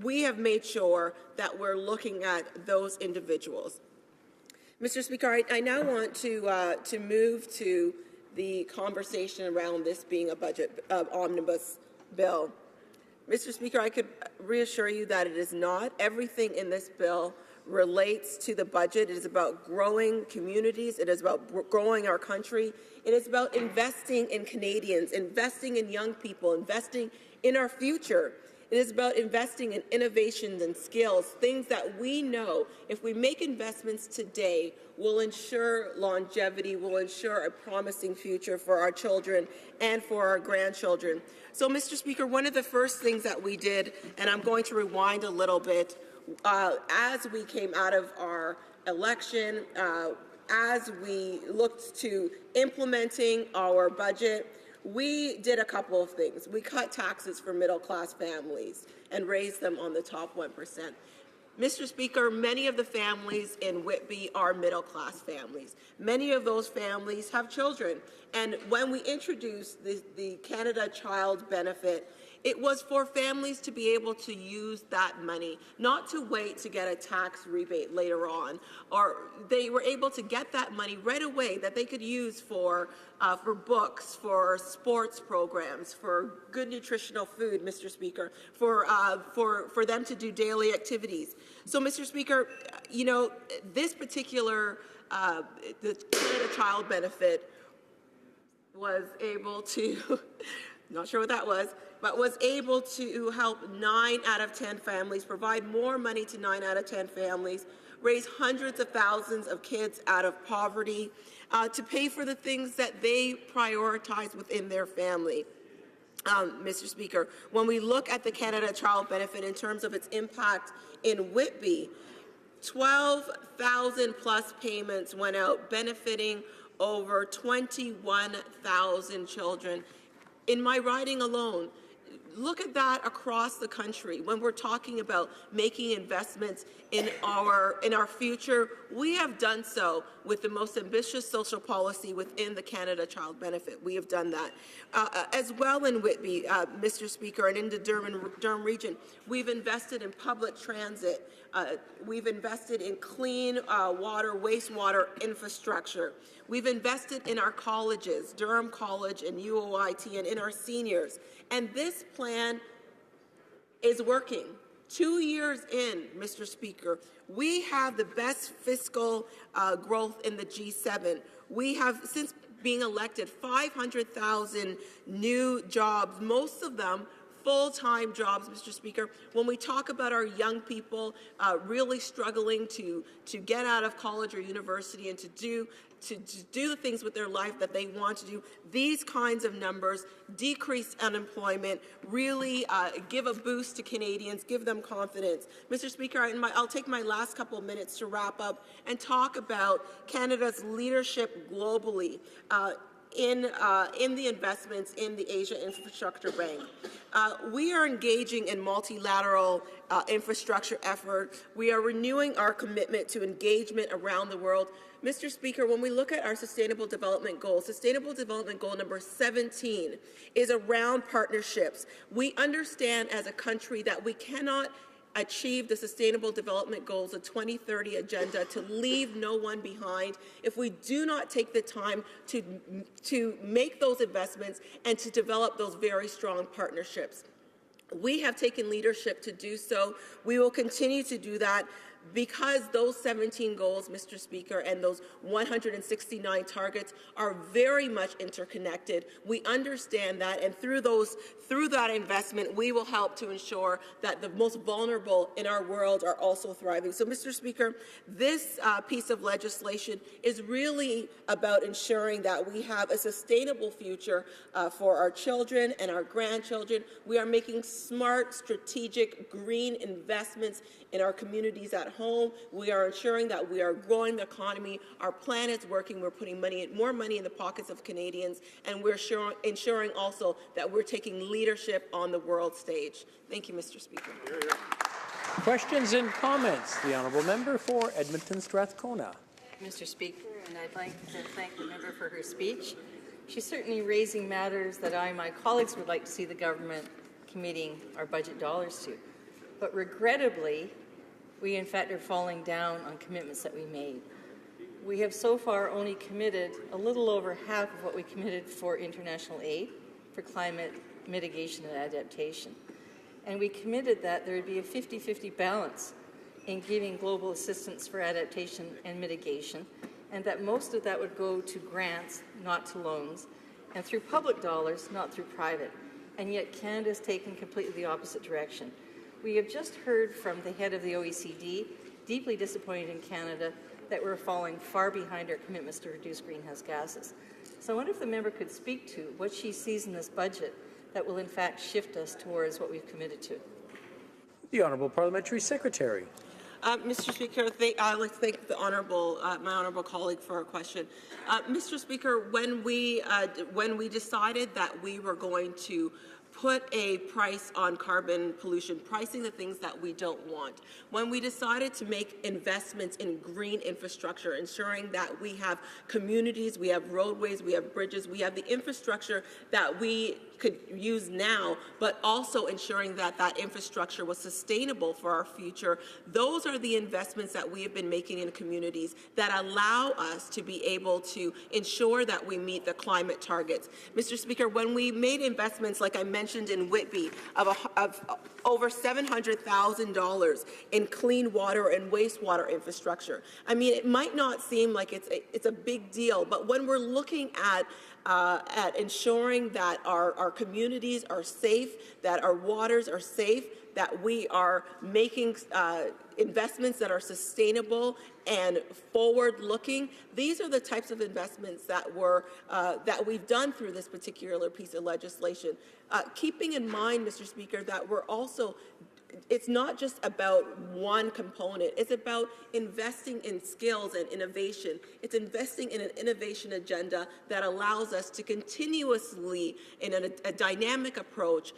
we have made sure that we're looking at those individuals. Mr. Speaker, I now want to move to the conversation around this being a budget omnibus bill. Mr. Speaker, I could reassure you that it is not. Everything in this bill relates to the budget. It is about growing communities. It is about growing our country. It is about investing in Canadians, investing in young people, investing in our future. It is about investing in innovations and skills, things that we know, if we make investments today, will ensure longevity, will ensure a promising future for our children and for our grandchildren. So, Mr. Speaker, one of the first things that we did, and I'm going to rewind a little bit, as we came out of our election, as we looked to implementing our budget, we did a couple of things. We cut taxes for middle-class families and raised them on the top 1%. Mr. Speaker, many of the families in Whitby are middle-class families. Many of those families have children. And when we introduced the Canada Child Benefit, it was for families to be able to use that money, not to wait to get a tax rebate later on, or they were able to get that money right away that they could use for books, for sports programs, for good nutritional food, Mr. Speaker, for them to do daily activities. So, Mr. Speaker, you know, this particular, the Canada Child Benefit was able to, not sure what that was, but was able to help 9 out of 10 families, provide more money to 9 out of 10 families, raise hundreds of thousands of kids out of poverty, to pay for the things that they prioritize within their family. Mr. Speaker, when we look at the Canada Child Benefit in terms of its impact in Whitby, 12,000 plus payments went out, benefiting over 21,000 children. In my riding alone, look at that across the country. When we're talking about making investments in our future, we have done so with the most ambitious social policy within the Canada Child Benefit. We have done that. As well in Whitby, Mr. Speaker, and in the Durham region, we've invested in public transit. We've invested in clean water, wastewater infrastructure. We've invested in our colleges, Durham College and UOIT, and in our seniors. And this plan is working. 2 years in, Mr. Speaker, we have the best fiscal growth in the G7. We have, since being elected, 500,000 new jobs, most of them full-time jobs, Mr. Speaker. When we talk about our young people really struggling to get out of college or university and to do the things with their life that they want to do, these kinds of numbers decrease unemployment, really give a boost to Canadians, give them confidence. Mr. Speaker, I'll take my last couple of minutes to wrap up and talk about Canada's leadership globally in the investments in the Asia Infrastructure Bank. We are engaging in multilateral infrastructure effort. We are renewing our commitment to engagement around the world. Mr. Speaker, when we look at our Sustainable Development Goals, Sustainable Development Goal number 17 is around partnerships. We understand as a country that we cannot achieve the Sustainable Development Goals, the 2030 agenda, to leave no one behind if we do not take the time to make those investments and to develop those very strong partnerships. We have taken leadership to do so. We will continue to do that because those 17 goals, Mr. Speaker, and those 169 targets are very much interconnected. We understand that, and through that investment, we will help to ensure that the most vulnerable in our world are also thriving. So, Mr. Speaker, this piece of legislation is really about ensuring that we have a sustainable future for our children and our grandchildren. We are making smart, strategic, green investments in our communities at home. We are ensuring that we are growing the economy. Our plan is working. We're putting more money in the pockets of Canadians, and we're ensuring also that we're taking leadership on the world stage. Thank you, Mr. Speaker. Questions and comments. The honourable member for Edmonton Strathcona. Mr. Speaker, and I'd like to thank the member for her speech. She's certainly raising matters that I and my colleagues would like to see the government committing our budget dollars to. But regrettably, we in fact are falling down on commitments that we made. we have so far only committed a little over half of what we committed for international aid for climate mitigation and adaptation. And we committed that there would be a 50-50 balance in giving global assistance for adaptation and mitigation, and that most of that would go to grants, not to loans, and through public dollars, not through private. And yet Canada has taken completely the opposite direction. We have just heard from the head of the OECD, deeply disappointed in Canada, that we're falling far behind our commitments to reduce greenhouse gases. So I wonder if the member could speak to what she sees in this budget that will in fact shift us towards what we've committed to. The Honourable Parliamentary Secretary. Mr. Speaker, I'd like to thank the my honourable colleague for her question. Mr. Speaker, when we decided that we were going to put a price on carbon pollution, pricing the things that we don't want, when we decided to make investments in green infrastructure, ensuring that we have communities, we have roadways, we have bridges, we have the infrastructure that we could use now, but also ensuring that that infrastructure was sustainable for our future. Those are the investments that we have been making in communities that allow us to be able to ensure that we meet the climate targets. Mr. Speaker, when we made investments, like I mentioned in Whitby, of over $700,000 in clean water and wastewater infrastructure, I mean, it might not seem like it's a big deal, but when we're looking at ensuring that our communities are safe, that our waters are safe, that we are making investments that are sustainable and forward-looking. These are the types of investments that we've done through this particular piece of legislation. Keeping in mind, Mr. Speaker, that we're also it's not just about one component. It's about investing in skills and innovation. It's investing in an innovation agenda that allows us to continuously, in a dynamic approach,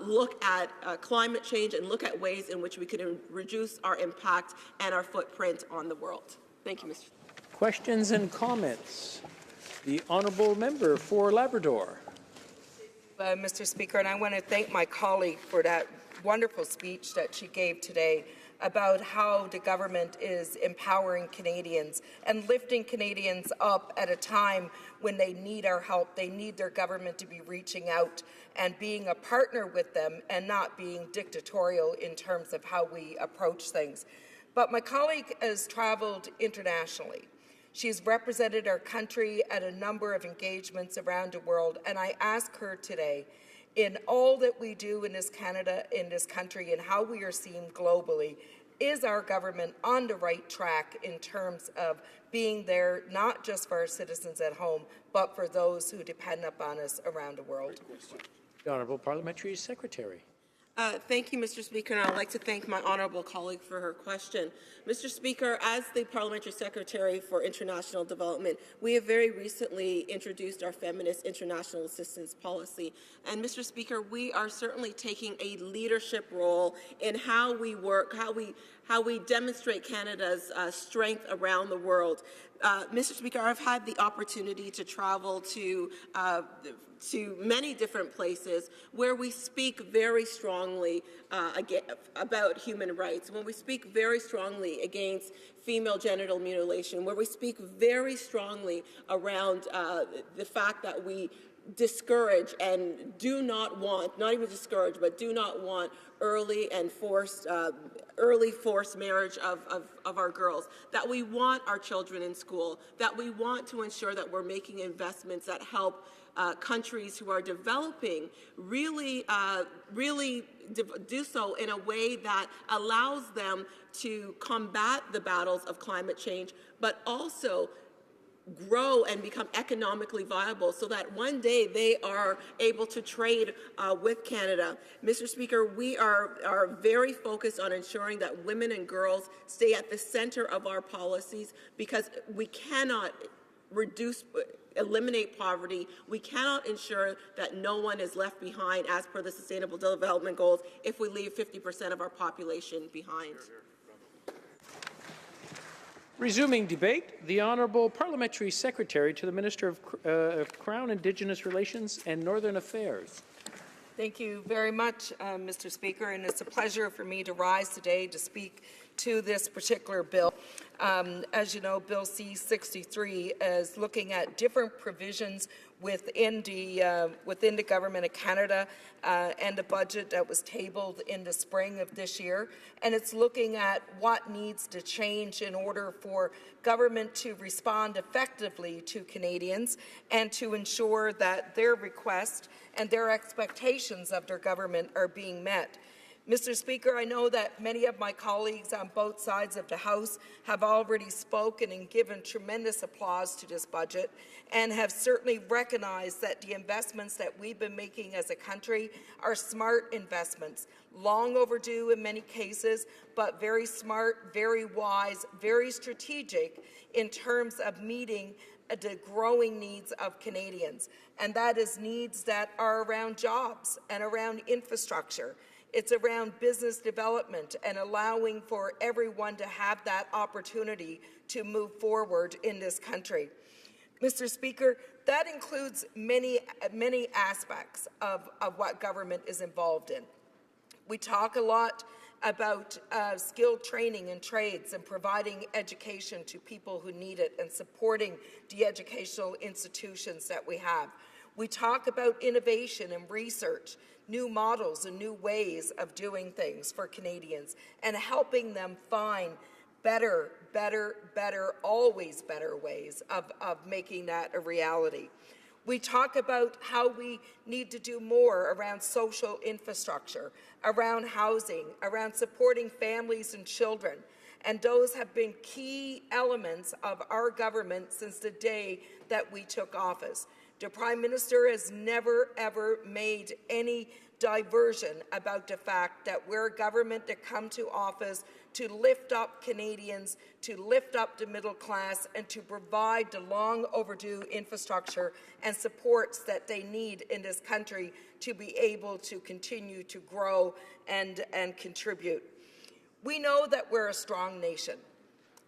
look at climate change and look at ways in which we can reduce our impact and our footprint on the world. Thank you, Mr. Questions and comments? The Honourable Member for Labrador. Mr. Speaker, and I want to thank my colleague for that wonderful speech that she gave today about how the government is empowering Canadians and lifting Canadians up at a time when they need our help. They need their government to be reaching out and being a partner with them and not being dictatorial in terms of how we approach things. But my colleague has traveled internationally. She's represented our country at a number of engagements around the world, and I ask her today, in all that we do in this country, and how we are seen globally, is our government on the right track in terms of being there not just for our citizens at home, but for those who depend upon us around the world? The Honourable Parliamentary Secretary. Thank you, Mr. Speaker, and I'd like to thank my honourable colleague for her question. Mr. Speaker, as the Parliamentary Secretary for International Development, we have very recently introduced our Feminist International Assistance Policy. And, Mr. Speaker, we are certainly taking a leadership role in how we work, how we demonstrate Canada's strength around the world. Mr. Speaker, I've had the opportunity to travel to many different places where we speak very strongly about human rights, when we speak very strongly against female genital mutilation, where we speak very strongly around the fact that we discourage and do not want, not even discourage, but do not want early forced marriage of our girls, that we want our children in school, that we want to ensure that we're making investments that help countries who are developing really do so in a way that allows them to combat the battles of climate change, but also grow and become economically viable so that one day they are able to trade with Canada. Mr. Speaker, we are very focused on ensuring that women and girls stay at the center of our policies, because we cannot eliminate poverty. We cannot ensure that no one is left behind as per the Sustainable Development Goals if we leave 50% of our population behind. Resuming debate, the Honourable Parliamentary Secretary to the Minister of Crown, Indigenous Relations and Northern Affairs. Thank you very much, Mr. Speaker, and it's a pleasure for me to rise today to speak to this particular bill. As you know, Bill C-63 is looking at different provisions within the Government of Canada and a budget that was tabled in the spring of this year. And it's looking at what needs to change in order for government to respond effectively to Canadians and to ensure that their requests and their expectations of their government are being met. Mr. Speaker, I know that many of my colleagues on both sides of the House have already spoken and given tremendous applause to this budget and have certainly recognized that the investments that we've been making as a country are smart investments, long overdue in many cases, but very smart, very wise, very strategic in terms of meeting the growing needs of Canadians. And that is needs that are around jobs and around infrastructure. It's around business development and allowing for everyone to have that opportunity to move forward in this country. Mr. Speaker, that includes many aspects of what government is involved in. We talk a lot about skilled training in trades and providing education to people who need it and supporting the educational institutions that we have. We talk about innovation and research, new models and new ways of doing things for Canadians and helping them find better, always better ways of making that a reality. We talk about how we need to do more around social infrastructure, around housing, around supporting families and children. And those have been key elements of our government since the day that we took office. The Prime Minister has never, ever made any diversion about the fact that we're a government that come to office to lift up Canadians, to lift up the middle class, and to provide the long overdue infrastructure and supports that they need in this country to be able to continue to grow and contribute. We know that we're a strong nation,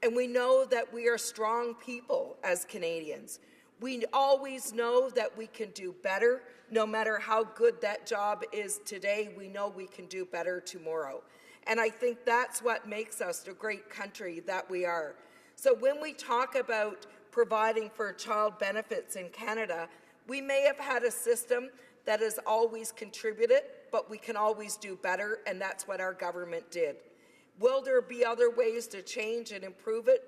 and we know that we are strong people as Canadians. We always know that we can do better. No matter how good that job is today, we know we can do better tomorrow. And I think that's what makes us the great country that we are. So when we talk about providing for child benefits in Canada, we may have had a system that has always contributed, but we can always do better, and that's what our government did. Will there be other ways to change and improve it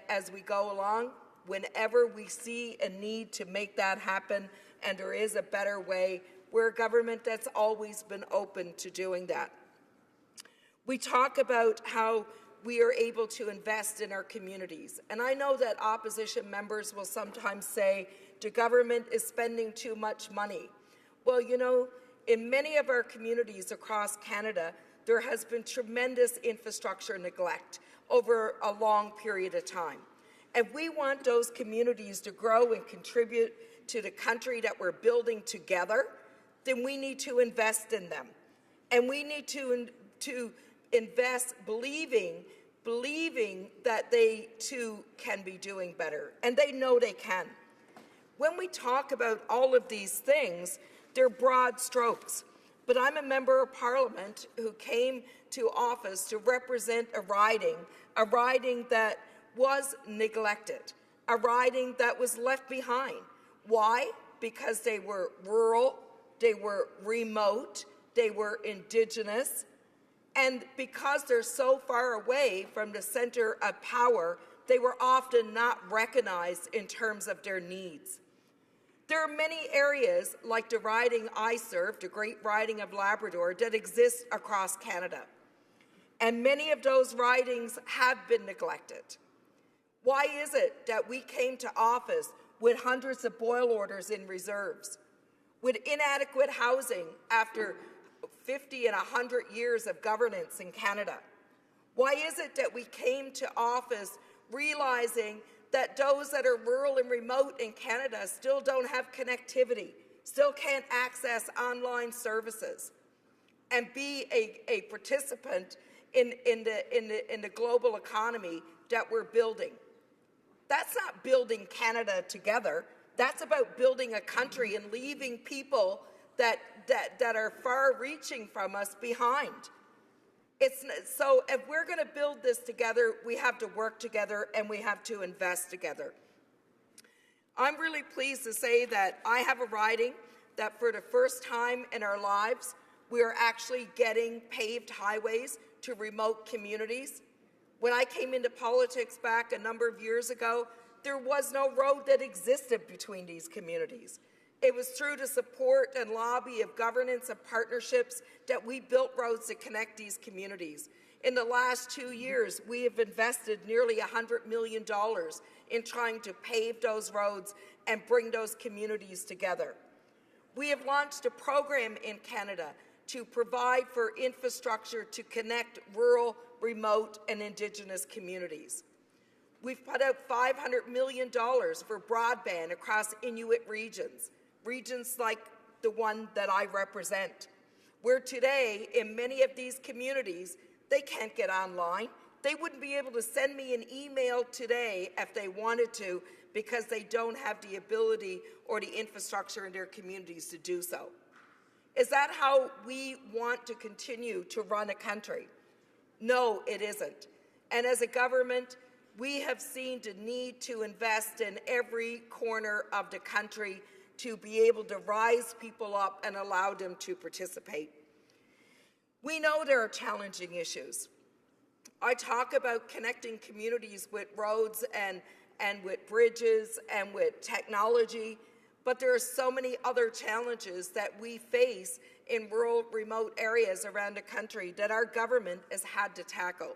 as we go along? Whenever we see a need to make that happen and there is a better way, we're a government that's always been open to doing that. We talk about how we are able to invest in our communities. And I know that opposition members will sometimes say the government is spending too much money. Well, you know, in many of our communities across Canada, there has been tremendous infrastructure neglect over a long period of time. If we want those communities to grow and contribute to the country that we're building together, then we need to invest in them. And we need to invest believing that they too can be doing better. And they know they can. When we talk about all of these things, they're broad strokes. But I'm a member of Parliament who came to office to represent a riding that was neglected, a riding that was left behind. Why? Because they were rural, they were remote, they were Indigenous, and because they're so far away from the centre of power, they were often not recognized in terms of their needs. There are many areas, like the riding I served, the Great Riding of Labrador, that exist across Canada. And many of those ridings have been neglected. Why is it that we came to office with hundreds of boil orders in reserves, with inadequate housing after 50 and 100 years of governance in Canada? Why is it that we came to office realizing that those that are rural and remote in Canada still don't have connectivity, still can't access online services, and be a participant in the global economy that we're building? That's not building Canada together. That's about building a country and leaving people that are far-reaching from us behind. So if we're going to build this together, we have to work together and we have to invest together. I'm really pleased to say that I have a riding that for the first time in our lives, we are actually getting paved highways to remote communities. When I came into politics back a number of years ago, there was no road that existed between these communities. It was through the support and lobby of governance and partnerships that we built roads to connect these communities. In the last 2 years, we have invested nearly $100 million in trying to pave those roads and bring those communities together. We have launched a program in Canada to provide for infrastructure to connect rural, remote, and Indigenous communities. We've put out $500 million for broadband across Inuit regions like the one that I represent, where today, in many of these communities, they can't get online. They wouldn't be able to send me an email today if they wanted to because they don't have the ability or the infrastructure in their communities to do so. Is that how we want to continue to run a country? No, it isn't. And as a government, we have seen the need to invest in every corner of the country to be able to rise people up and allow them to participate. We know there are challenging issues. I talk about connecting communities with roads and with bridges and with technology, but there are so many other challenges that we face in rural, remote areas around the country that our government has had to tackle.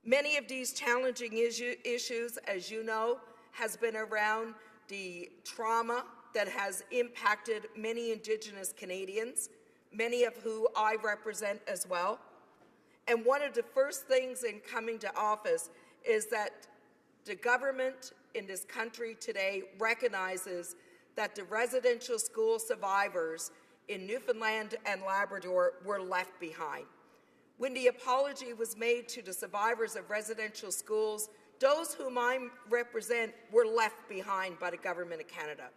Many of these challenging issues, as you know, has been around the trauma that has impacted many Indigenous Canadians, many of who I represent as well. And one of the first things in coming to office is that the government in this country today recognizes that the residential school survivors in Newfoundland and Labrador were left behind. When the apology was made to the survivors of residential schools, those whom I represent were left behind by the Government of Canada.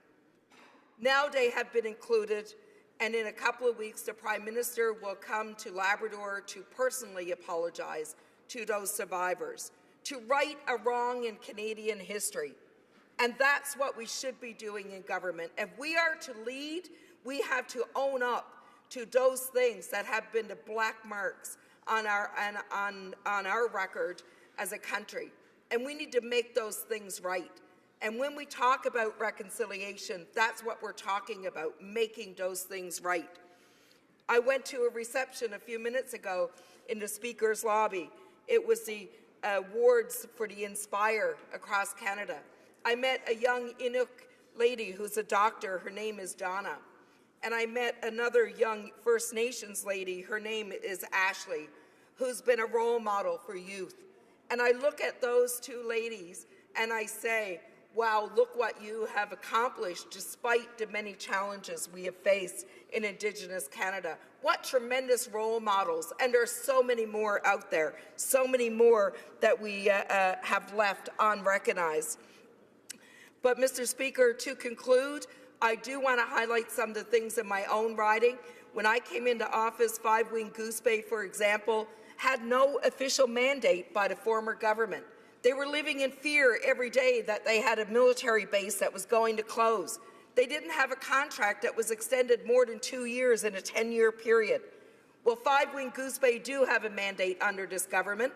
Now they have been included, and in a couple of weeks the Prime Minister will come to Labrador to personally apologize to those survivors, to right a wrong in Canadian history. And that's what we should be doing in government. If we are to lead, we have to own up to those things that have been the black marks on our record as a country. And we need to make those things right. And when we talk about reconciliation, that's what we're talking about, making those things right. I went to a reception a few minutes ago in the Speaker's lobby. It was the awards for the Inspire across Canada. I met a young Inuk lady who's a doctor. Her name is Donna. And I met another young First Nations lady. Her name is Ashley, who's been a role model for youth. And I look at those two ladies and I say, wow, look what you have accomplished despite the many challenges we have faced in Indigenous Canada. What tremendous role models. And there are so many more out there, so many more that we have left unrecognized. But, Mr. Speaker, to conclude, I do want to highlight some of the things in my own riding. When I came into office, Five Wing Goose Bay, for example, had no official mandate by the former government. They were living in fear every day that they had a military base that was going to close. They didn't have a contract that was extended more than 2 years in a 10-year period. Well, Five Wing Goose Bay do have a mandate under this government,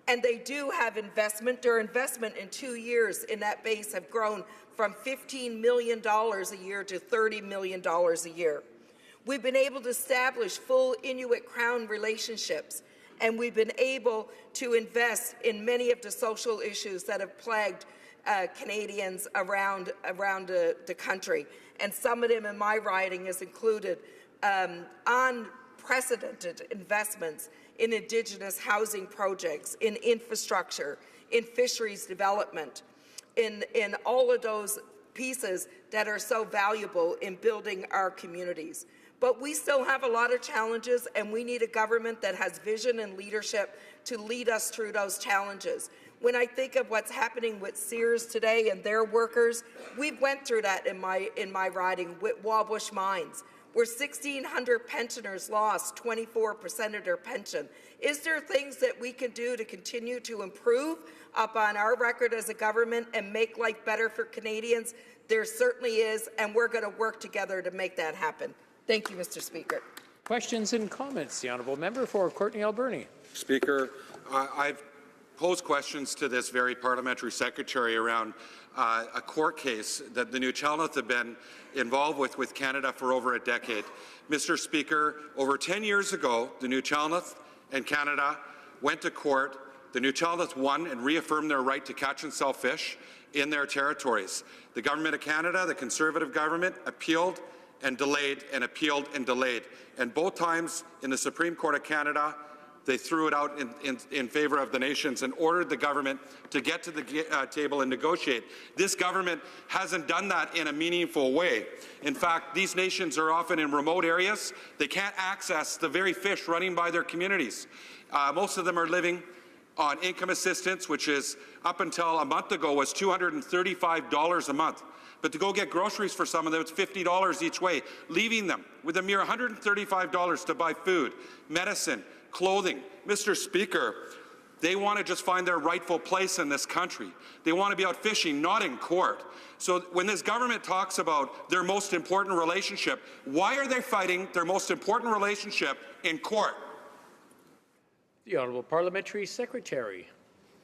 and they do have investment. Their investment in 2 years in that base have grown from $15 million a year to $30 million a year. We've been able to establish full Inuit-Crown relationships, and we've been able to invest in many of the social issues that have plagued Canadians around the country. And some of them in my riding has included unprecedented investments in Indigenous housing projects, in infrastructure, in fisheries development, in all of those pieces that are so valuable in building our communities. But we still have a lot of challenges, and we need a government that has vision and leadership to lead us through those challenges. When I think of what's happening with Sears today and their workers, we've went through that in my riding with Wabush Mines. where 1,600 pensioners lost 24% of their pension. Is there things that we can do to continue to improve upon our record as a government and make life better for Canadians? There certainly is, and we're going to work together to make that happen. Thank you, Mr. Speaker. Questions and comments. The honourable member for Courtenay Alberni. Speaker, I've posed questions to this very parliamentary secretary around a court case that the New Chalmouth have been involved with Canada for over a decade. Mr. Speaker, over 10 years ago, the New Chalmouth and Canada went to court. The New Chalmouth won and reaffirmed their right to catch and sell fish in their territories. The Government of Canada, the Conservative government, appealed and delayed and appealed and delayed. And both times in the Supreme Court of Canada, they threw it out in favour of the nations and ordered the government to get to the table and negotiate. This government hasn't done that in a meaningful way. In fact, these nations are often in remote areas. They can't access the very fish running by their communities. Most of them are living on income assistance, which is up until a month ago was $235 a month. But to go get groceries for some of them, it's $50 each way, leaving them with a mere $135 to buy food, medicine, clothing. Mr. Speaker, they want to just find their rightful place in this country. They want to be out fishing, not in court. So when this government talks about their most important relationship, why are they fighting their most important relationship in court? The Honourable Parliamentary Secretary.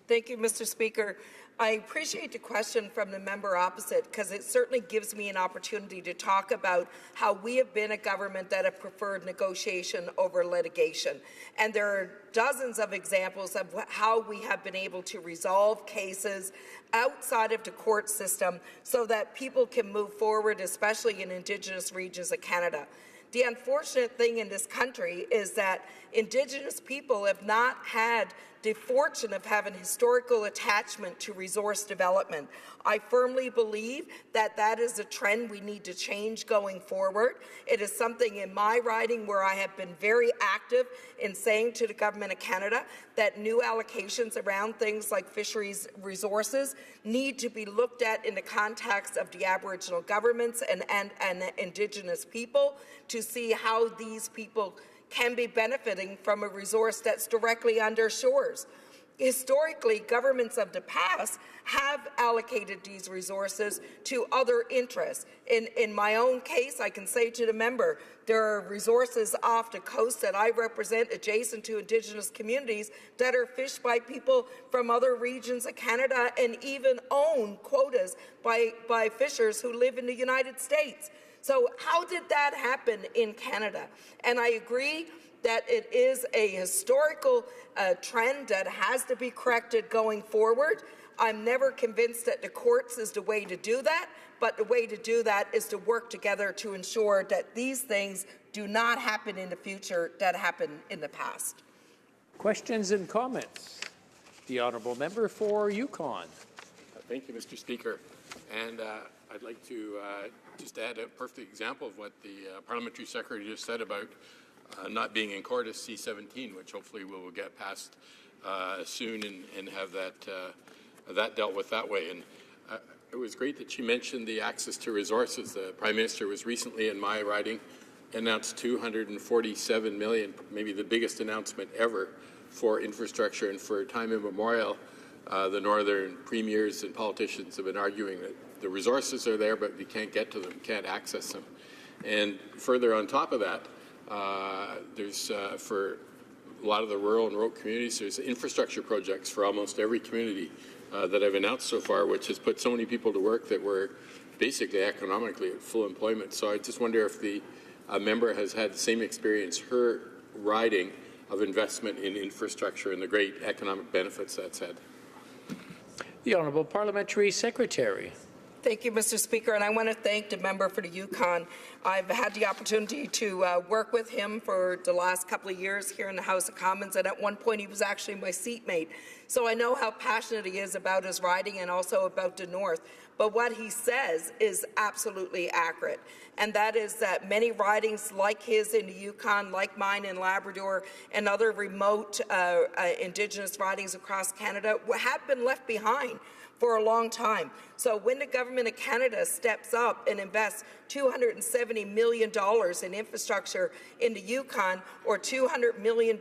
Thank you, Mr. Speaker. I appreciate the question from the member opposite because it certainly gives me an opportunity to talk about how we have been a government that have preferred negotiation over litigation. And there are dozens of examples of how we have been able to resolve cases outside of the court system so that people can move forward, especially in Indigenous regions of Canada. The unfortunate thing in this country is that Indigenous people have not had the fortune of having historical attachment to resource development. I firmly believe that that is a trend we need to change going forward. It is something in my riding where I have been very active in saying to the Government of Canada that new allocations around things like fisheries resources need to be looked at in the context of the Aboriginal governments and Indigenous people to see how these people can be benefiting from a resource that's directly on their shores. Historically, governments of the past have allocated these resources to other interests. In my own case, I can say to the member, there are resources off the coast that I represent adjacent to Indigenous communities that are fished by people from other regions of Canada and even own quotas by fishers who live in the United States. So how did that happen in Canada? And I agree that it is a historical trend that has to be corrected going forward. I'm never convinced that the courts is the way to do that, but the way to do that is to work together to ensure that these things do not happen in the future that happened in the past. Questions and comments. The Honourable Member for Yukon. Thank you, Mr. Speaker. And I'd like to just add a perfect example of what the Parliamentary Secretary just said about not being in court is C-17, which hopefully we will get passed soon and have that dealt with that way. And it was great that she mentioned the access to resources. The Prime Minister was recently in my riding, announced $247 million, maybe the biggest announcement ever for infrastructure, and for time immemorial, the Northern premiers and politicians have been arguing that the resources are there, but you can't get to them, can't access them. And further on top of that, there's for a lot of the rural and remote communities, there's infrastructure projects for almost every community that I've announced so far, which has put so many people to work that were basically economically at full employment. So I just wonder if the member has had the same experience, her riding, of investment in infrastructure and the great economic benefits that's had. The Honourable Parliamentary Secretary. Thank you, Mr. Speaker, and I want to thank the member for the Yukon. I've had the opportunity to work with him for the last couple of years here in the House of Commons, and at one point he was actually my seatmate. So I know how passionate he is about his riding and also about the North. But what he says is absolutely accurate, and that is that many ridings like his in the Yukon, like mine in Labrador, and other remote Indigenous ridings across Canada have been left behind for a long time. So when the government Government of Canada steps up and invests $270 million in infrastructure in the Yukon, or $200 million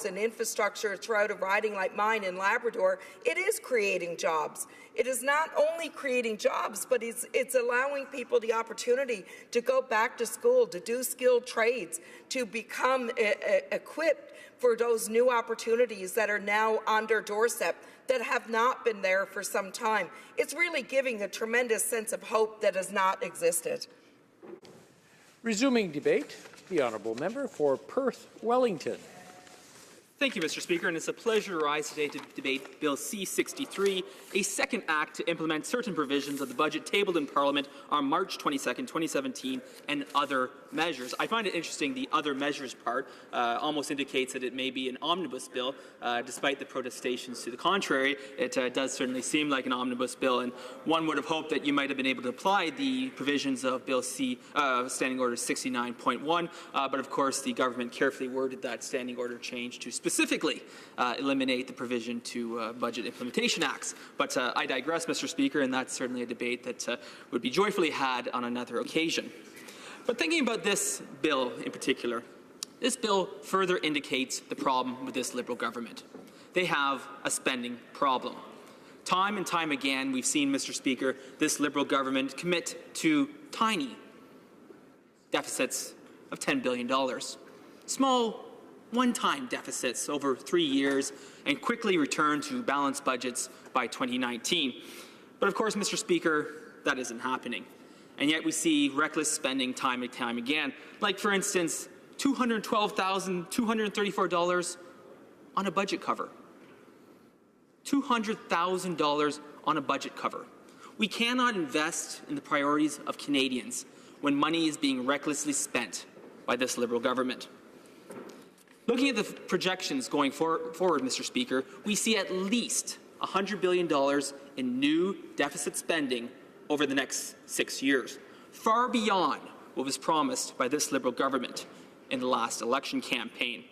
in infrastructure throughout a riding like mine in Labrador, it is creating jobs. It is not only creating jobs, but it's allowing people the opportunity to go back to school, to do skilled trades, to become equipped for those new opportunities that are now on their doorstep that have not been there for some time. It's really giving a tremendous sense of hope that has not existed. Resuming debate, the honourable member for Perth Wellington. Thank you, Mr. Speaker, and it's a pleasure to rise today to debate Bill C-63, a second act to implement certain provisions of the budget tabled in Parliament on March 22, 2017, and other measures. I find it interesting the other measures part almost indicates that it may be an omnibus bill, despite the protestations to the contrary. It does certainly seem like an omnibus bill, and one would have hoped that you might have been able to apply the provisions of Bill C, Standing Order 69.1, but of course the government carefully worded that standing order change to specifically eliminate the provision to budget implementation acts. But I digress, Mr. Speaker, and that's certainly a debate that would be joyfully had on another occasion. But thinking about this bill in particular, this bill further indicates the problem with this Liberal government. They have a spending problem. Time and time again, we've seen, Mr. Speaker, this Liberal government commit to tiny deficits of $10 billion. Small one-time deficits over 3 years and quickly return to balanced budgets by 2019. But of course, Mr. Speaker, that isn't happening. And yet we see reckless spending time and time again. Like, for instance, $212,234 on a budget cover. $200,000 on a budget cover. We cannot invest in the priorities of Canadians when money is being recklessly spent by this Liberal government. Looking at the projections going forward, Mr. Speaker, we see at least $100 billion in new deficit spending over the next 6 years, far beyond what was promised by this Liberal government in the last election campaign.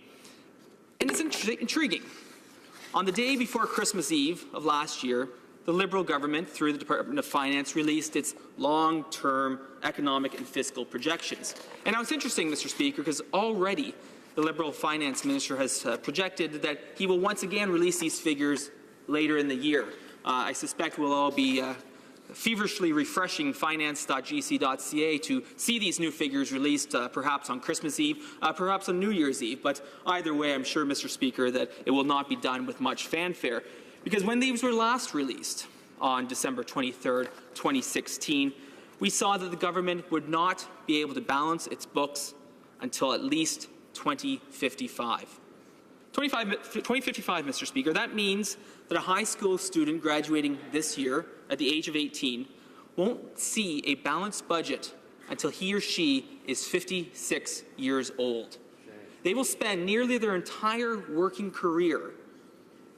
And it's intriguing. On the day before Christmas Eve of last year, the Liberal government, through the Department of Finance, released its long-term economic and fiscal projections. And now it's interesting, Mr. Speaker, because already the Liberal Finance Minister has projected that he will once again release these figures later in the year. I suspect we'll all be feverishly refreshing finance.gc.ca to see these new figures released perhaps on Christmas Eve, perhaps on New Year's Eve. But either way, I'm sure, Mr. Speaker, that it will not be done with much fanfare. Because when these were last released on December 23rd, 2016, we saw that the government would not be able to balance its books until at least 2055. 2055, Mr. Speaker, that means that a high school student graduating this year at the age of 18 won't see a balanced budget until he or she is 56 years old. They will spend nearly their entire working career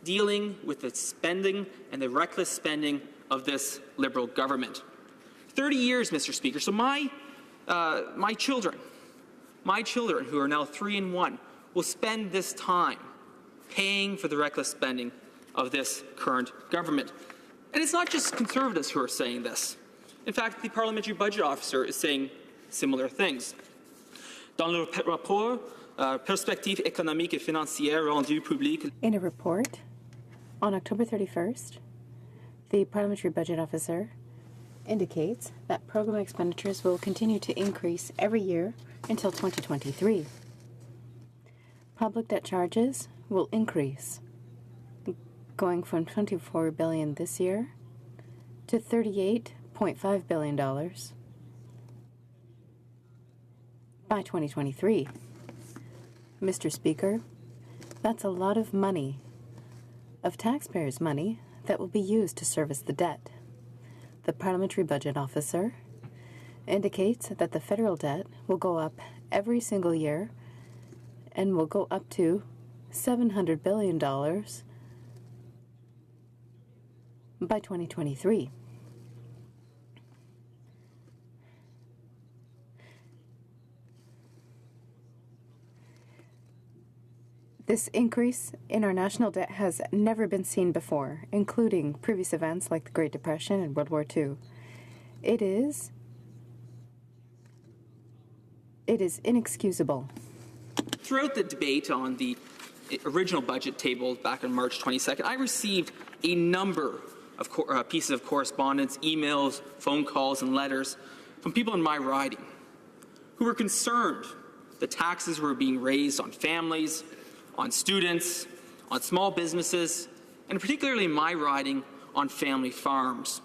dealing with the spending and the reckless spending of this Liberal government. 30 years, Mr. Speaker. So my children who are now 3 and 1, will spend this time paying for the reckless spending of this current government. And it's not just Conservatives who are saying this. In fact, the Parliamentary Budget Officer is saying similar things. Dans le rapport Perspectives économiques et financières rendu public. In a report on October 31st, the Parliamentary Budget Officer indicates that program expenditures will continue to increase every year until 2023. Public debt charges will increase, going from $24 billion this year to $38.5 billion by 2023. Mr. Speaker, that's a lot of money, of taxpayers' money, that will be used to service the debt. The Parliamentary Budget Officer indicates that the federal debt will go up every single year and will go up to $700 billion by 2023. This increase in our national debt has never been seen before, including previous events like the Great Depression and World War II. It is inexcusable. Throughout the debate on the original budget tabled back on March 22nd, I received a number of pieces of correspondence, emails, phone calls, and letters from people in my riding who were concerned that taxes were being raised on families, on students, on small businesses, and particularly in my riding, on family farms.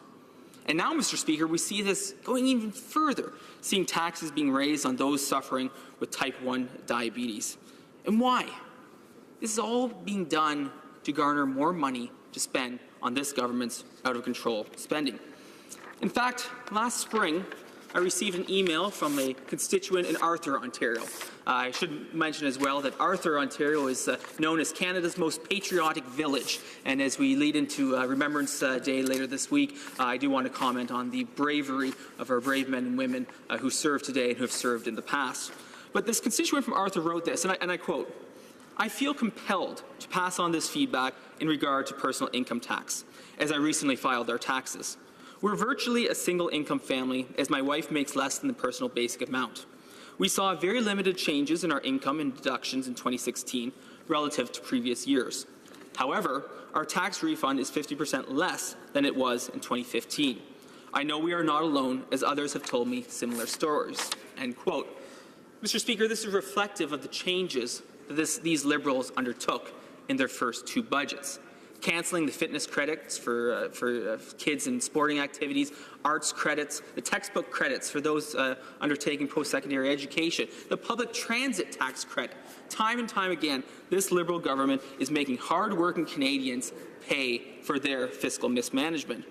And now, Mr. Speaker, we see this going even further, seeing taxes being raised on those suffering with type 1 diabetes. And why? This is all being done to garner more money to spend on this government's out-of-control spending. In fact, last spring, I received an email from a constituent in Arthur, Ontario. I should mention as well that Arthur, Ontario is known as Canada's most patriotic village. And as we lead into Remembrance Day later this week, I do want to comment on the bravery of our brave men and women who serve today and who have served in the past. But this constituent from Arthur wrote this, and I quote, "I feel compelled to pass on this feedback in regard to personal income tax, as I recently filed our taxes. We're virtually a single-income family, as my wife makes less than the personal basic amount. We saw very limited changes in our income and deductions in 2016 relative to previous years. However, our tax refund is 50% less than it was in 2015. I know we are not alone, as others have told me similar stories." End quote. Mr. Speaker, this is reflective of the changes that these Liberals undertook in their first two budgets. Cancelling the fitness credits for kids in sporting activities, arts credits, the textbook credits for those undertaking post-secondary education, the public transit tax credit. Time and time again, this Liberal government is making hard-working Canadians pay for their fiscal mismanagement.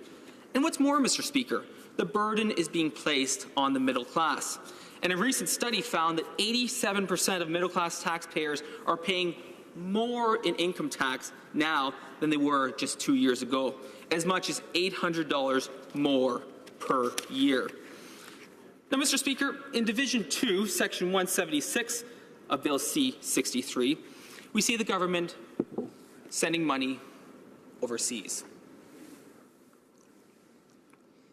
And what's more, Mr. Speaker, the burden is being placed on the middle class. And a recent study found that 87% of middle-class taxpayers are paying more in income tax now than they were just 2 years ago, as much as $800 more per year. Now, Mr. Speaker, in Division 2, Section 176 of Bill C-63, we see the government sending money overseas.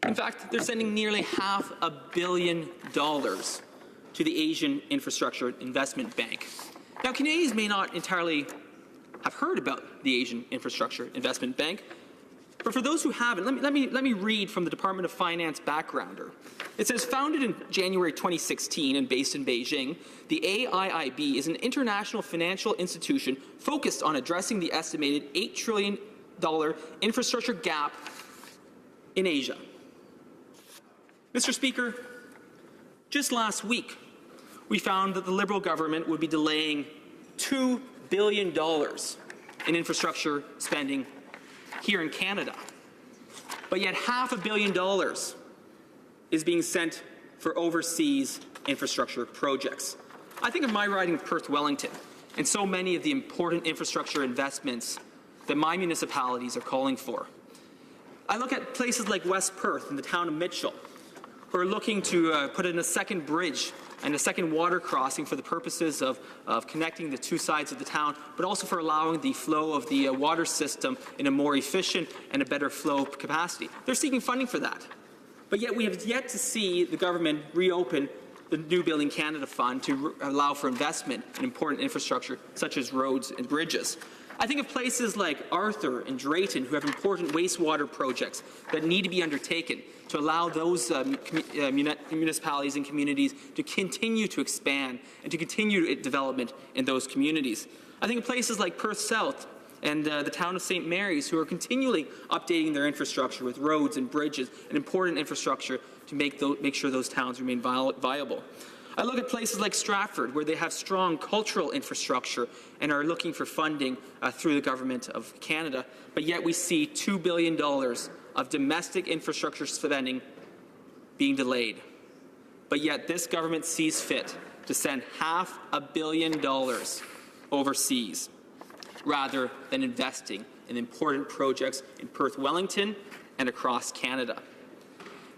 In fact, they're sending nearly $500 million to the Asian Infrastructure Investment Bank. Now, Canadians may not entirely have heard about the Asian Infrastructure Investment Bank, but for those who haven't, let me read from the Department of Finance backgrounder. It says, founded in January 2016 and based in Beijing, the AIIB is an international financial institution focused on addressing the estimated $8 trillion infrastructure gap in Asia. Mr. Speaker, just last week, we found that the Liberal government would be delaying $2 billion in infrastructure spending here in Canada. But yet $500 million is being sent for overseas infrastructure projects. I think of my riding of Perth-Wellington and so many of the important infrastructure investments that my municipalities are calling for. I look at places like West Perth and the town of Mitchell, who are looking to put in a second bridge and a second water crossing for the purposes of connecting the two sides of the town, but also for allowing the flow of the water system in a more efficient and a better flow capacity. They're seeking funding for that. But yet we have yet to see the government reopen the New Building Canada Fund to allow for investment in important infrastructure such as roads and bridges. I think of places like Arthur and Drayton, who have important wastewater projects that need to be undertaken to allow those municipalities and communities to continue to expand and to continue development in those communities. I think of places like Perth South and the town of St. Mary's, who are continually updating their infrastructure with roads and bridges and important infrastructure to make sure those towns remain viable. I look at places like Stratford, where they have strong cultural infrastructure and are looking for funding through the Government of Canada, but yet we see $2 billion of domestic infrastructure spending being delayed. But yet this government sees fit to send $500 million overseas, rather than investing in important projects in Perth-Wellington and across Canada.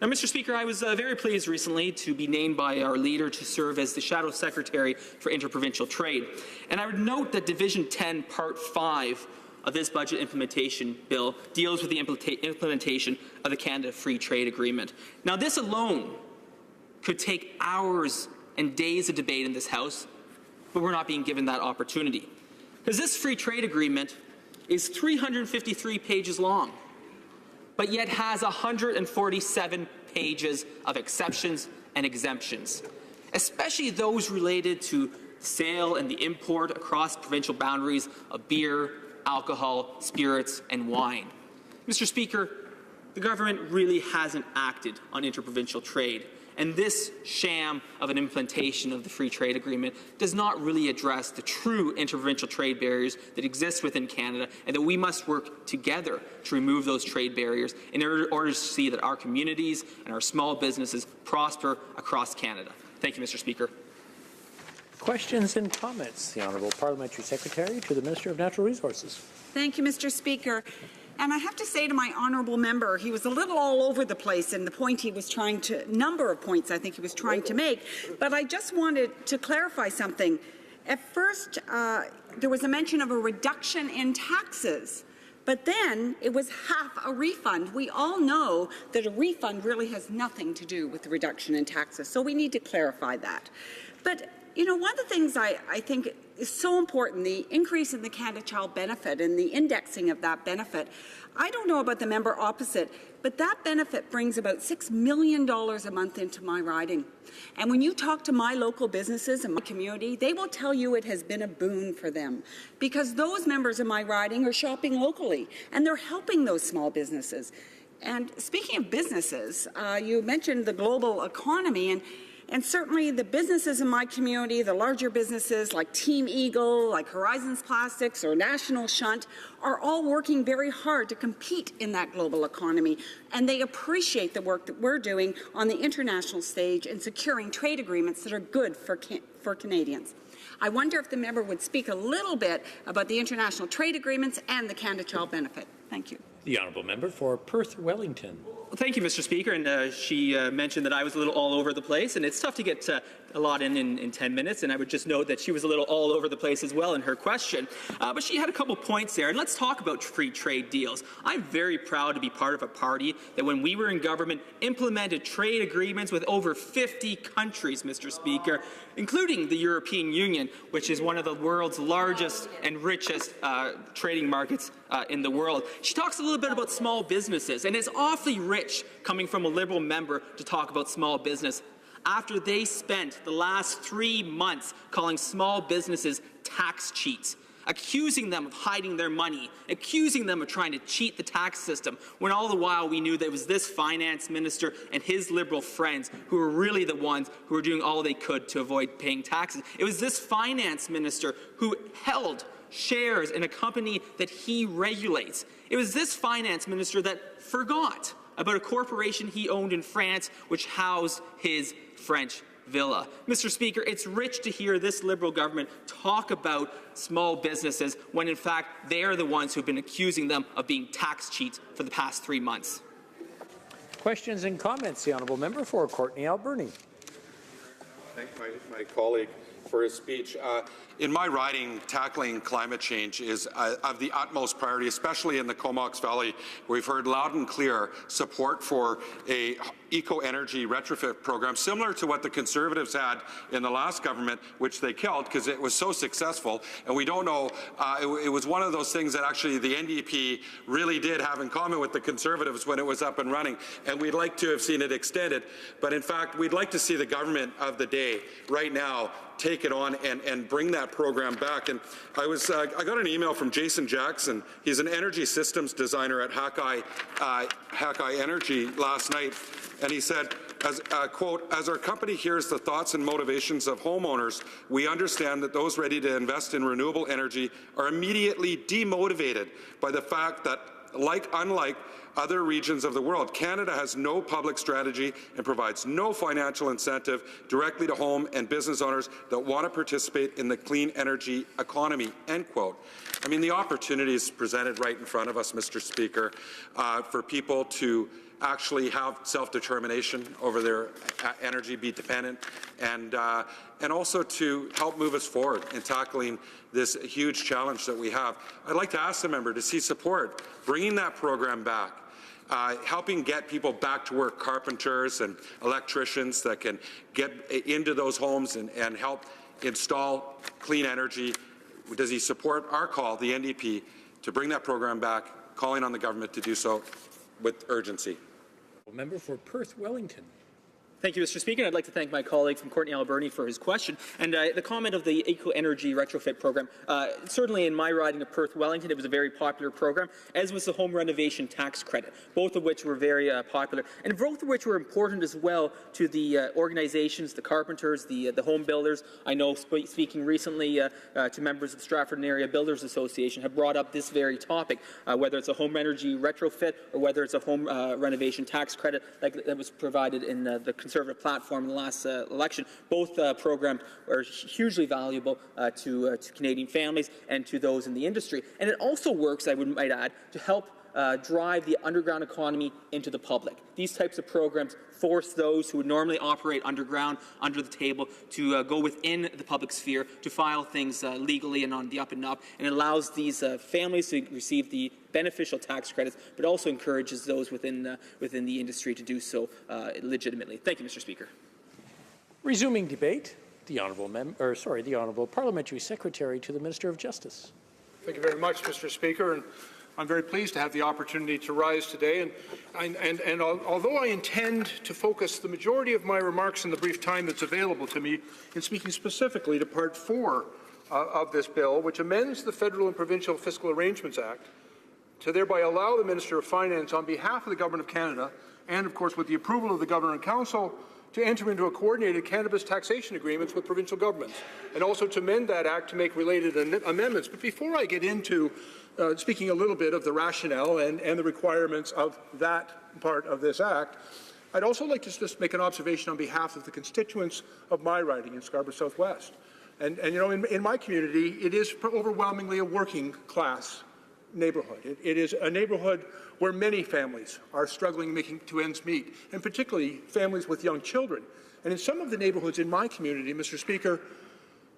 Now, Mr. Speaker, I was very pleased recently to be named by our leader to serve as the Shadow Secretary for Interprovincial Trade. And I would note that Division 10, Part 5 of this budget implementation bill deals with the implementation of the Canada Free Trade Agreement. Now, this alone could take hours and days of debate in this House, but we're not being given that opportunity. Because this free trade agreement is 353 pages long, but yet has 147 pages of exceptions and exemptions, especially those related to sale and the import across provincial boundaries of beer, alcohol, spirits, and wine. Mr. Speaker, the government really hasn't acted on interprovincial trade, and this sham of an implementation of the free trade agreement does not really address the true interprovincial trade barriers that exist within Canada, and that we must work together to remove those trade barriers in order to see that our communities and our small businesses prosper across Canada. Thank you, Mr. Speaker. Questions and comments. The Honourable Parliamentary Secretary to the Minister of Natural Resources. Thank you, Mr. Speaker. And I have to say to my honourable member, he was a little all over the place in the point he was trying to, number of points I think he was trying to make. But I just wanted to clarify something. At first, there was a mention of a reduction in taxes. But then it was half a refund. We all know that a refund really has nothing to do with the reduction in taxes. So we need to clarify that. But you know, one of the things I think is so important, the increase in the Canada Child benefit and the indexing of that benefit. I don't know about the member opposite, but that benefit brings about $6 million a month into my riding. And when you talk to my local businesses and my community, they will tell you it has been a boon for them, because those members of my riding are shopping locally and they're helping those small businesses. And speaking of businesses, you mentioned the global economy, and certainly the businesses in my community, the larger businesses like Team Eagle, like Horizons Plastics or National Shunt, are all working very hard to compete in that global economy. And they appreciate the work that we're doing on the international stage in securing trade agreements that are good for Canadians. I wonder if the member would speak a little bit about the international trade agreements and the Canada Child benefit. Thank you. The Honourable Member for Perth Wellington. Well, thank you, Mr. Speaker. And she mentioned that I was a little all over the place, and it's tough to get a lot in 10 minutes. And I would just note that she was a little all over the place as well in her question. But she had a couple points there. And let's talk about free trade deals. I'm very proud to be part of a party that, when we were in government, implemented trade agreements with over 50 countries, Mr. Speaker, including the European Union, which is one of the world's largest and richest trading markets in the world. She talks a little bit about small businesses, and it's awfully rich coming from a Liberal member to talk about small business after they spent the last 3 months calling small businesses tax cheats, accusing them of hiding their money, accusing them of trying to cheat the tax system, when all the while we knew that it was this finance minister and his Liberal friends who were really the ones who were doing all they could to avoid paying taxes. It was this finance minister who held shares in a company that he regulates. It was this finance minister that forgot about a corporation he owned in France which housed his French villa. Mr. Speaker, it's rich to hear this Liberal government talk about small businesses when, in fact, they are the ones who have been accusing them of being tax cheats for the past 3 months. Questions and comments. The Honourable Member for Courtenay Alberni. Thank my colleague for his speech. In my riding, tackling climate change is of the utmost priority, especially in the Comox Valley, where we've heard loud and clear support for a eco-energy retrofit program, similar to what the Conservatives had in the last government, which they killed because it was so successful. And we don't know, it was one of those things that actually the NDP really did have in common with the Conservatives when it was up and running. And we'd like to have seen it extended. But in fact, we'd like to see the government of the day right now take it on and bring that program back. And I got an email from Jason Jackson. He's an energy systems designer at Hackeye Energy last night, and he said, quote, "As our company hears the thoughts and motivations of homeowners, we understand that those ready to invest in renewable energy are immediately demotivated by the fact that, unlike other regions of the world, Canada has no public strategy and provides no financial incentive directly to home and business owners that want to participate in the clean energy economy," end quote. I mean, the opportunity is presented right in front of us, Mr. Speaker, for people to actually have self-determination over their energy, be dependent, and also to help move us forward in tackling this huge challenge that we have. I'd like to ask the member to see support bringing that program back, helping get people back to work, carpenters and electricians that can get into those homes and help install clean energy. Does he support our call, the NDP, to bring that program back, calling on the government to do so with urgency? Member for Perth Wellington. Thank you, Mr. Speaker. And I'd like to thank my colleague from Courtney Alberni for his question. And the comment of the Eco-Energy Retrofit Program. Certainly in my riding of Perth Wellington, it was a very popular program, as was the Home Renovation Tax Credit, both of which were very popular, and both of which were important as well to the organizations, the carpenters, the home builders. I know speaking recently to members of the Stratford and Area Builders Association have brought up this very topic, whether it's a home energy retrofit or whether it's a home renovation tax credit like that was provided in the Conservative platform in the last election. Both programs are hugely valuable to Canadian families and to those in the industry. And it also works, I might add, to help drive the underground economy into the public. These types of programs force those who would normally operate underground, under the table, to go within the public sphere, to file things legally and on the up and up, and it allows these families to receive the beneficial tax credits, but also encourages those within the industry to do so legitimately. Thank you, Mr. Speaker. Resuming debate, the Honourable Parliamentary Secretary to the Minister of Justice. Thank you very much, Mr. Speaker. And I'm very pleased to have the opportunity to rise today. And although I intend to focus the majority of my remarks in the brief time that's available to me in speaking specifically to Part 4 of this bill, which amends the Federal and Provincial Fiscal Arrangements Act to thereby allow the Minister of Finance, on behalf of the Government of Canada, and of course with the approval of the Governor and Council, to enter into a coordinated cannabis taxation agreements with provincial governments, and also to amend that Act to make related amendments. But before I get into speaking a little bit of the rationale and the requirements of that part of this Act, I'd also like to just make an observation on behalf of the constituents of my riding in Scarborough Southwest. And you know, in my community, it is overwhelmingly a working class neighborhood. It is a neighborhood where many families are struggling making to ends meet, and particularly families with young children. And in some of the neighborhoods in my community, Mr. Speaker,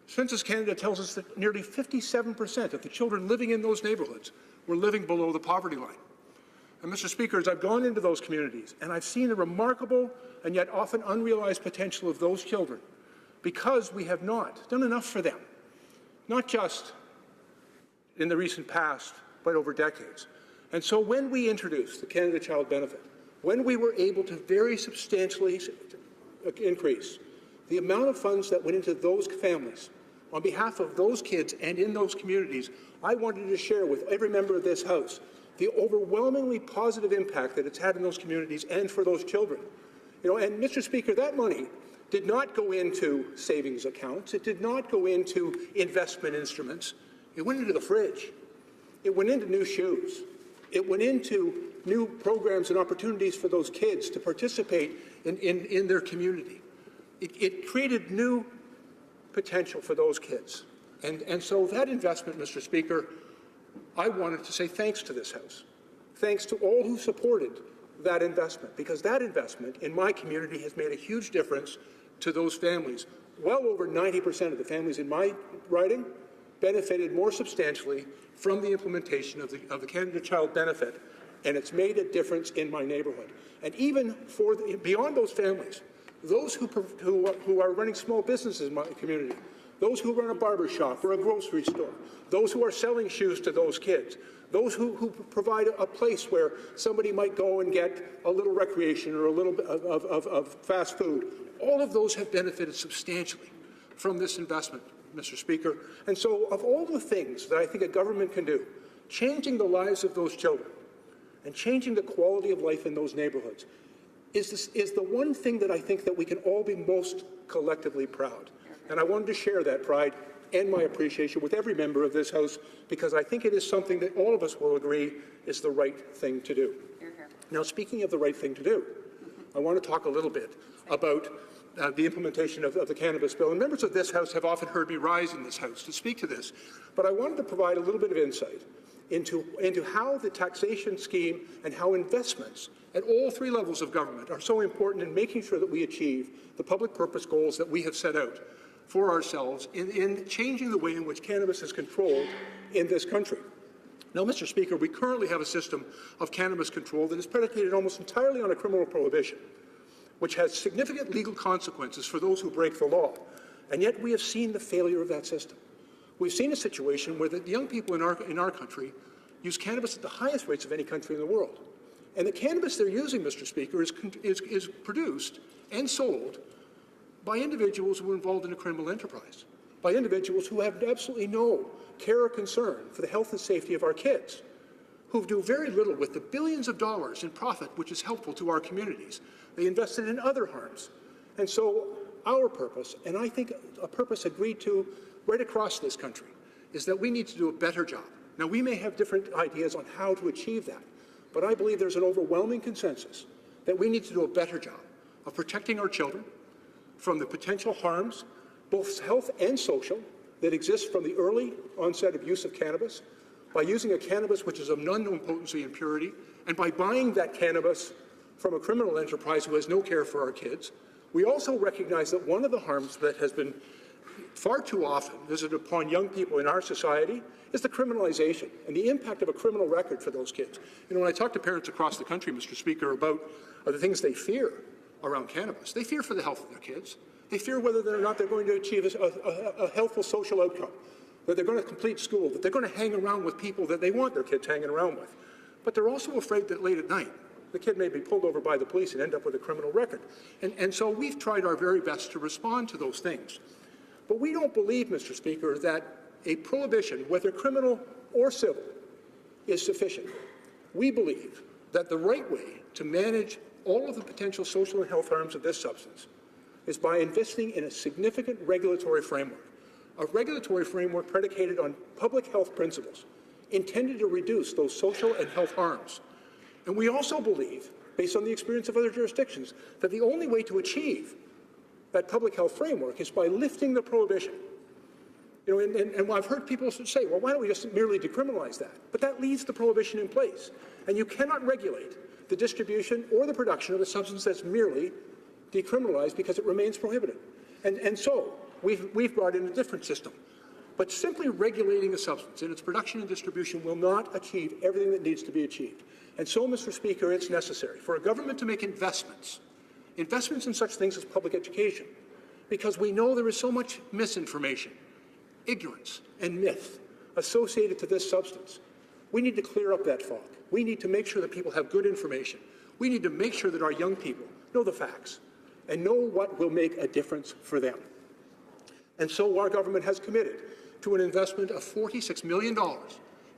Census Canada tells us that nearly 57% of the children living in those neighborhoods were living below the poverty line. And Mr. Speaker, as I've gone into those communities, and I've seen the remarkable and yet often unrealized potential of those children, because we have not done enough for them, not just in the recent past, but over decades. And so when we introduced the Canada Child Benefit, when we were able to very substantially increase the amount of funds that went into those families on behalf of those kids and in those communities, I wanted to share with every member of this House the overwhelmingly positive impact that it's had in those communities and for those children. You know, and Mr. Speaker, that money did not go into savings accounts. It did not go into investment instruments. It went into the fridge. It went into new shoes. It went into new programs and opportunities for those kids to participate in their community. It created new potential for those kids. And so that investment, Mr. Speaker, I wanted to say thanks to this House. Thanks to all who supported that investment, because that investment in my community has made a huge difference to those families. Well over 90% of the families in my riding benefited more substantially from the implementation of the Canada Child Benefit, and it's made a difference in my neighbourhood. And even for beyond those families, those who are running small businesses in my community, those who run a barber shop or a grocery store, those who are selling shoes to those kids, those who provide a place where somebody might go and get a little recreation or a little bit of fast food, all of those have benefited substantially from this investment, Mr. Speaker. And so of all the things that I think a government can do, changing the lives of those children and changing the quality of life in those neighborhoods is the one thing that I think that we can all be most collectively proud. And I wanted to share that pride and my appreciation with every member of this House, because I think it is something that all of us will agree is the right thing to do. Now, speaking of the right thing to do, I want to talk a little bit about the implementation of the cannabis bill. And members of this House have often heard me rise in this House to speak to this, but I wanted to provide a little bit of insight into how the taxation scheme and how investments at all three levels of government are so important in making sure that we achieve the public purpose goals that we have set out for ourselves in changing the way in which cannabis is controlled in this country. Now, Mr. Speaker, we currently have a system of cannabis control that is predicated almost entirely on a criminal prohibition, which has significant legal consequences for those who break the law. And yet we have seen the failure of that system. We've seen a situation where the young people in our country use cannabis at the highest rates of any country in the world. And the cannabis they're using, Mr. Speaker, is produced and sold by individuals who are involved in a criminal enterprise, by individuals who have absolutely no care or concern for the health and safety of our kids, who do very little with the billions of dollars in profit which is helpful to our communities. They invested in other harms. And so our purpose, and I think a purpose agreed to right across this country, is that we need to do a better job. Now, we may have different ideas on how to achieve that, but I believe there's an overwhelming consensus that we need to do a better job of protecting our children from the potential harms, both health and social, that exist from the early onset of use of cannabis, by using a cannabis which is of unknown potency and purity, and by buying that cannabis from a criminal enterprise who has no care for our kids. We also recognize that one of the harms that has been far too often visited upon young people in our society is the criminalization and the impact of a criminal record for those kids. You know, when I talk to parents across the country, Mr. Speaker, about the things they fear around cannabis, they fear for the health of their kids. They fear whether or not they're going to achieve a healthful social outcome, that they're going to complete school, that they're going to hang around with people that they want their kids hanging around with. But they're also afraid that late at night, the kid may be pulled over by the police and end up with a criminal record. And so we've tried our very best to respond to those things. But we don't believe, Mr. Speaker, that a prohibition, whether criminal or civil, is sufficient. We believe that the right way to manage all of the potential social and health harms of this substance is by investing in a significant regulatory framework, a regulatory framework predicated on public health principles intended to reduce those social and health harms. And we also believe, based on the experience of other jurisdictions, that the only way to achieve that public health framework is by lifting the prohibition. You know, and I've heard people say, well, why don't we just merely decriminalize that? But that leaves the prohibition in place. And you cannot regulate the distribution or the production of a substance that's merely decriminalized because it remains prohibited. And so we've brought in a different system. But simply regulating a substance in its production and distribution will not achieve everything that needs to be achieved. And so, Mr. Speaker, it's necessary for a government to make investments in such things as public education, because we know there is so much misinformation, ignorance, and myth associated to this substance. We need to clear up that fog. We need to make sure that people have good information. We need to make sure that our young people know the facts and know what will make a difference for them. And so our government has committed to an investment of $46 million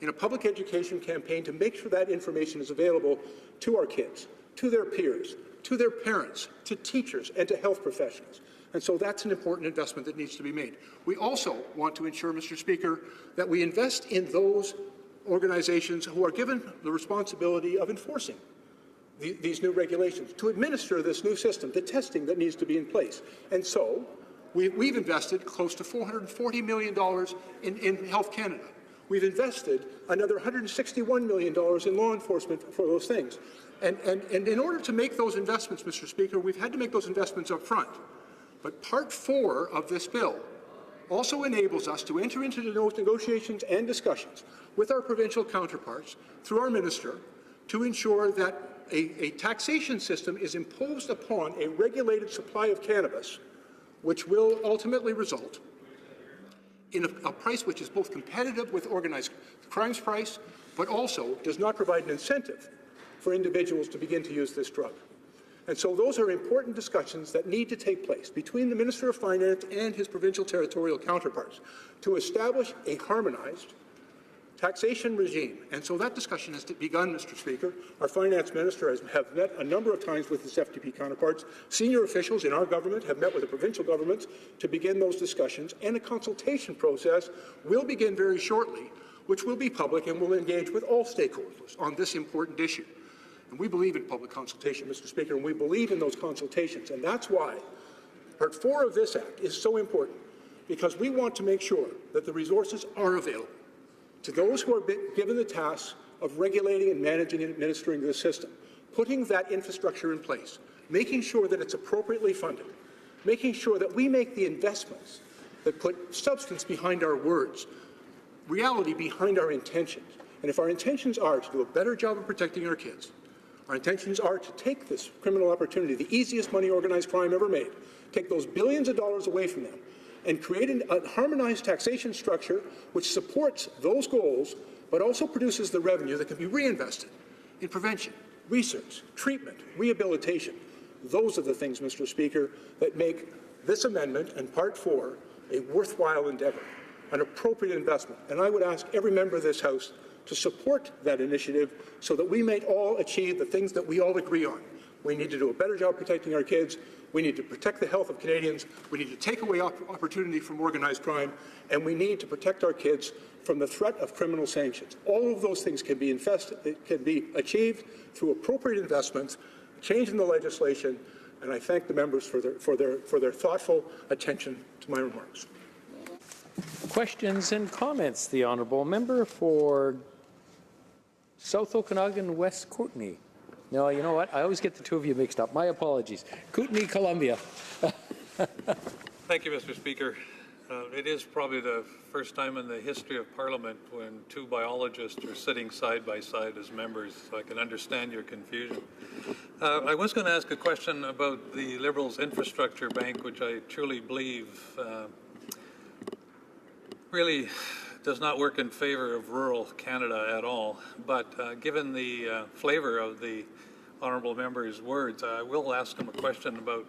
in a public education campaign to make sure that information is available to our kids, to their peers, to their parents, to teachers, and to health professionals. And so that's an important investment that needs to be made. We also want to ensure, Mr. Speaker, that we invest in those organizations who are given the responsibility of enforcing these new regulations, to administer this new system, the testing that needs to be in place. And so we've invested close to $440 million in Health Canada. We've invested another $161 million in law enforcement for those things. And in order to make those investments, Mr. Speaker, we've had to make those investments up front. But Part 4 of this bill also enables us to enter into those negotiations and discussions with our provincial counterparts through our minister to ensure that a taxation system is imposed upon a regulated supply of cannabis, which will ultimately result in a price which is both competitive with organized crime's price, but also does not provide an incentive for individuals to begin to use this drug. And so those are important discussions that need to take place between the Minister of Finance and his provincial territorial counterparts to establish a harmonized taxation regime. And so that discussion has begun, Mr. Speaker. Our Finance Minister has met a number of times with his FDP counterparts. Senior officials in our government have met with the provincial governments to begin those discussions, and a consultation process will begin very shortly, which will be public and will engage with all stakeholders on this important issue. And we believe in public consultation, Mr. Speaker, and we believe in those consultations. And that's why Part 4 of this Act is so important, because we want to make sure that the resources are available to those who are given the task of regulating and managing and administering the system, putting that infrastructure in place, making sure that it's appropriately funded, making sure that we make the investments that put substance behind our words, reality behind our intentions. And if our intentions are to do a better job of protecting our kids, our intentions are to take this criminal opportunity, the easiest money organized crime ever made, take those billions of dollars away from them, and create a harmonized taxation structure which supports those goals, but also produces the revenue that can be reinvested in prevention, research, treatment, rehabilitation. Those are the things, Mr. Speaker, that make this amendment and Part 4 a worthwhile endeavour, an appropriate investment. And I would ask every member of this House to support that initiative so that we may all achieve the things that we all agree on. We need to do a better job protecting our kids. We need to protect the health of Canadians. We need to take away opportunity from organized crime. And we need to protect our kids from the threat of criminal sanctions. All of those things can be achieved through appropriate investments, change in the legislation, and I thank the members for their thoughtful attention to my remarks. Questions and comments. The honourable member for South Okanagan, West Kootenay. No, you know what? I always get the two of you mixed up. My apologies. Kootenay, Columbia. Thank you, Mr. Speaker. It is probably the first time in the history of Parliament when two biologists are sitting side by side as members, so I can understand your confusion. I was going to ask a question about the Liberals' infrastructure bank, which I truly believe really does not work in favor of rural Canada at all. But given the flavour of the honourable member's words, I will ask him a question about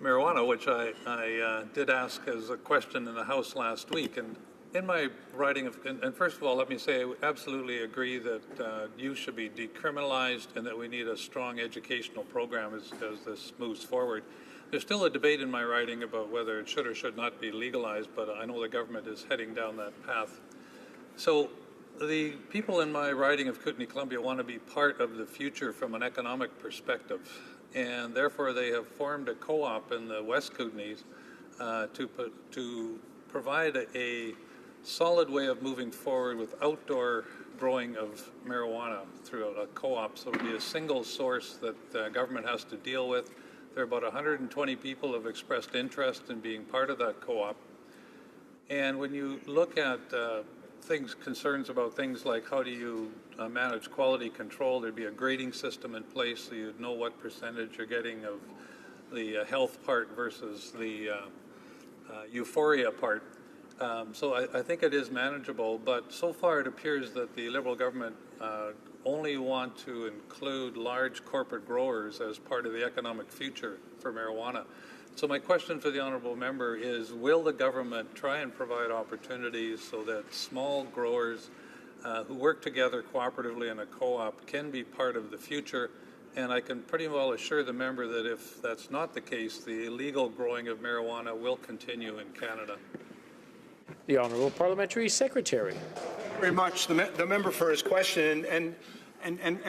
marijuana, which I did ask as a question in the House last week. And in my writing and first of all, let me say I absolutely agree that use should be decriminalized and that we need a strong educational program as this moves forward. There's still a debate in my writing about whether it should or should not be legalized, but I know the government is heading down that path. So the people in my writing of Kootenay, Columbia want to be part of the future from an economic perspective. And therefore they have formed a co-op in the West Kootenays to provide a solid way of moving forward with outdoor growing of marijuana through a co-op. So it'll be a single source that the government has to deal with. There are about 120 people who have expressed interest in being part of that co-op. And when you look at concerns about things like how do you manage quality control, there'd be a grading system in place so you'd know what percentage you're getting of the health part versus the euphoria part. So I think it is manageable, but so far it appears that the Liberal government only want to include large corporate growers as part of the economic future for marijuana. So my question for the honourable member is, will the government try and provide opportunities so that small growers who work together cooperatively in a co-op can be part of the future? And I can pretty well assure the member that if that's not the case, the illegal growing of marijuana will continue in Canada. The Honourable Parliamentary Secretary. Thank you very much, the member, for his question and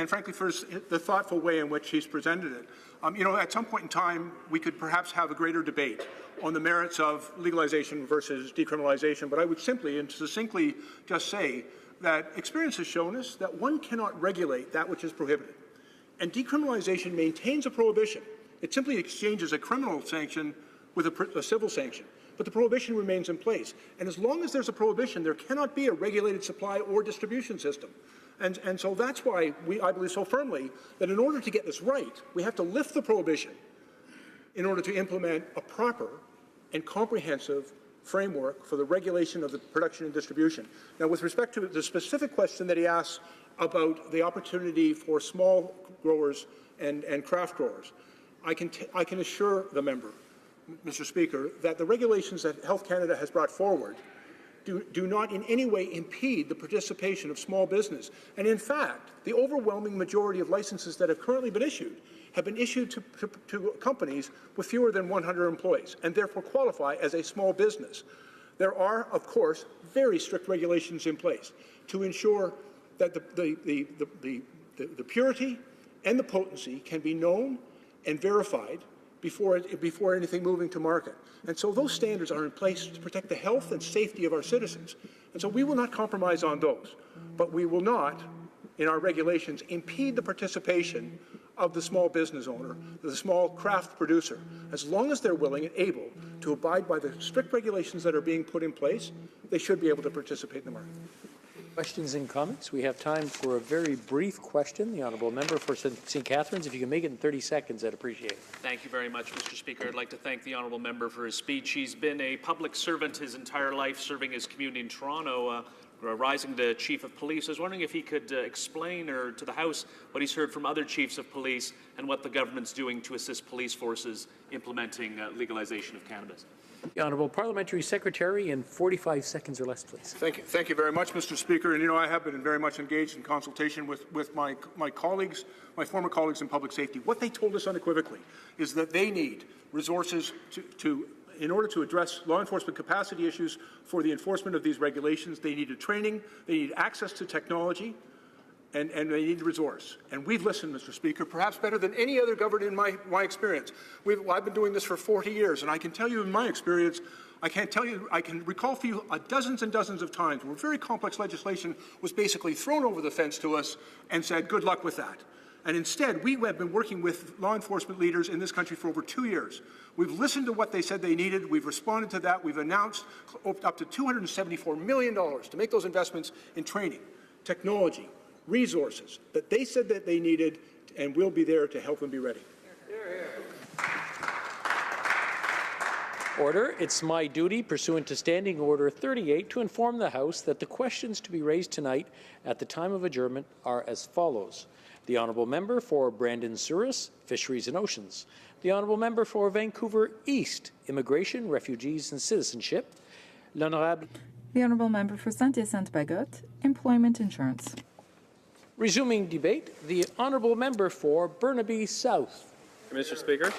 frankly for the thoughtful way in which he's presented it. You know, at some point in time, we could perhaps have a greater debate on the merits of legalization versus decriminalization, but I would simply and succinctly just say that experience has shown us that one cannot regulate that which is prohibited. And decriminalization maintains a prohibition. It simply exchanges a criminal sanction with a civil sanction. But the prohibition remains in place. And as long as there's a prohibition, there cannot be a regulated supply or distribution system. And so that's why I believe so firmly that in order to get this right, we have to lift the prohibition in order to implement a proper and comprehensive framework for the regulation of the production and distribution. Now, with respect to the specific question that he asked about the opportunity for small growers and craft growers, I can assure the member, Mr. Speaker, that the regulations that Health Canada has brought forward do not in any way impede the participation of small business. And in fact, the overwhelming majority of licenses that have currently been issued have been issued to companies with fewer than 100 employees and therefore qualify as a small business. There are, of course, very strict regulations in place to ensure that the purity and the potency can be known and verified before anything moving to market. And so those standards are in place to protect the health and safety of our citizens. And so we will not compromise on those, but we will not, in our regulations, impede the participation of the small business owner, the small craft producer. As long as they're willing and able to abide by the strict regulations that are being put in place, they should be able to participate in the market. Questions and comments? We have time for a very brief question. The Honourable Member for St. Catharines, if you can make it in 30 seconds, I'd appreciate it. Thank you very much, Mr. Speaker. I'd like to thank the Honourable Member for his speech. He's been a public servant his entire life, serving his community in Toronto, rising to Chief of Police. I was wondering if he could explain to the House what he's heard from other chiefs of police and what the government's doing to assist police forces implementing legalization of cannabis. The Honourable Parliamentary Secretary in 45 seconds or less, please. Thank you very much, Mr. Speaker. And, I have been very much engaged in consultation with my colleagues, my former colleagues in public safety. What they told us unequivocally is that they need resources in order to address law enforcement capacity issues for the enforcement of these regulations. They needed training, they need access to technology, and they need resource. And we've listened, Mr. Speaker, perhaps better than any other government in my experience. I've been doing this for 40 years, and I can tell you in my experience, I can recall for you dozens and dozens of times where very complex legislation was basically thrown over the fence to us and said, good luck with that. And instead, we have been working with law enforcement leaders in this country for over 2 years. We've listened to what they said they needed. We've responded to that. We've announced up to $274 million to make those investments in training, technology, resources that they said that they needed, and we'll be there to help them be ready. Order. It's my duty, pursuant to Standing Order 38, to inform the House that the questions to be raised tonight at the time of adjournment are as follows. The Honourable Member for Brandon Souris, Fisheries and Oceans. The Honourable Member for Vancouver East, Immigration, Refugees and Citizenship. L'Honourable. The Honourable Member for Saint-Hyacinthe-Bagotte, Employment Insurance. Resuming debate, the Honourable Member for Burnaby South. Mr. Speaker.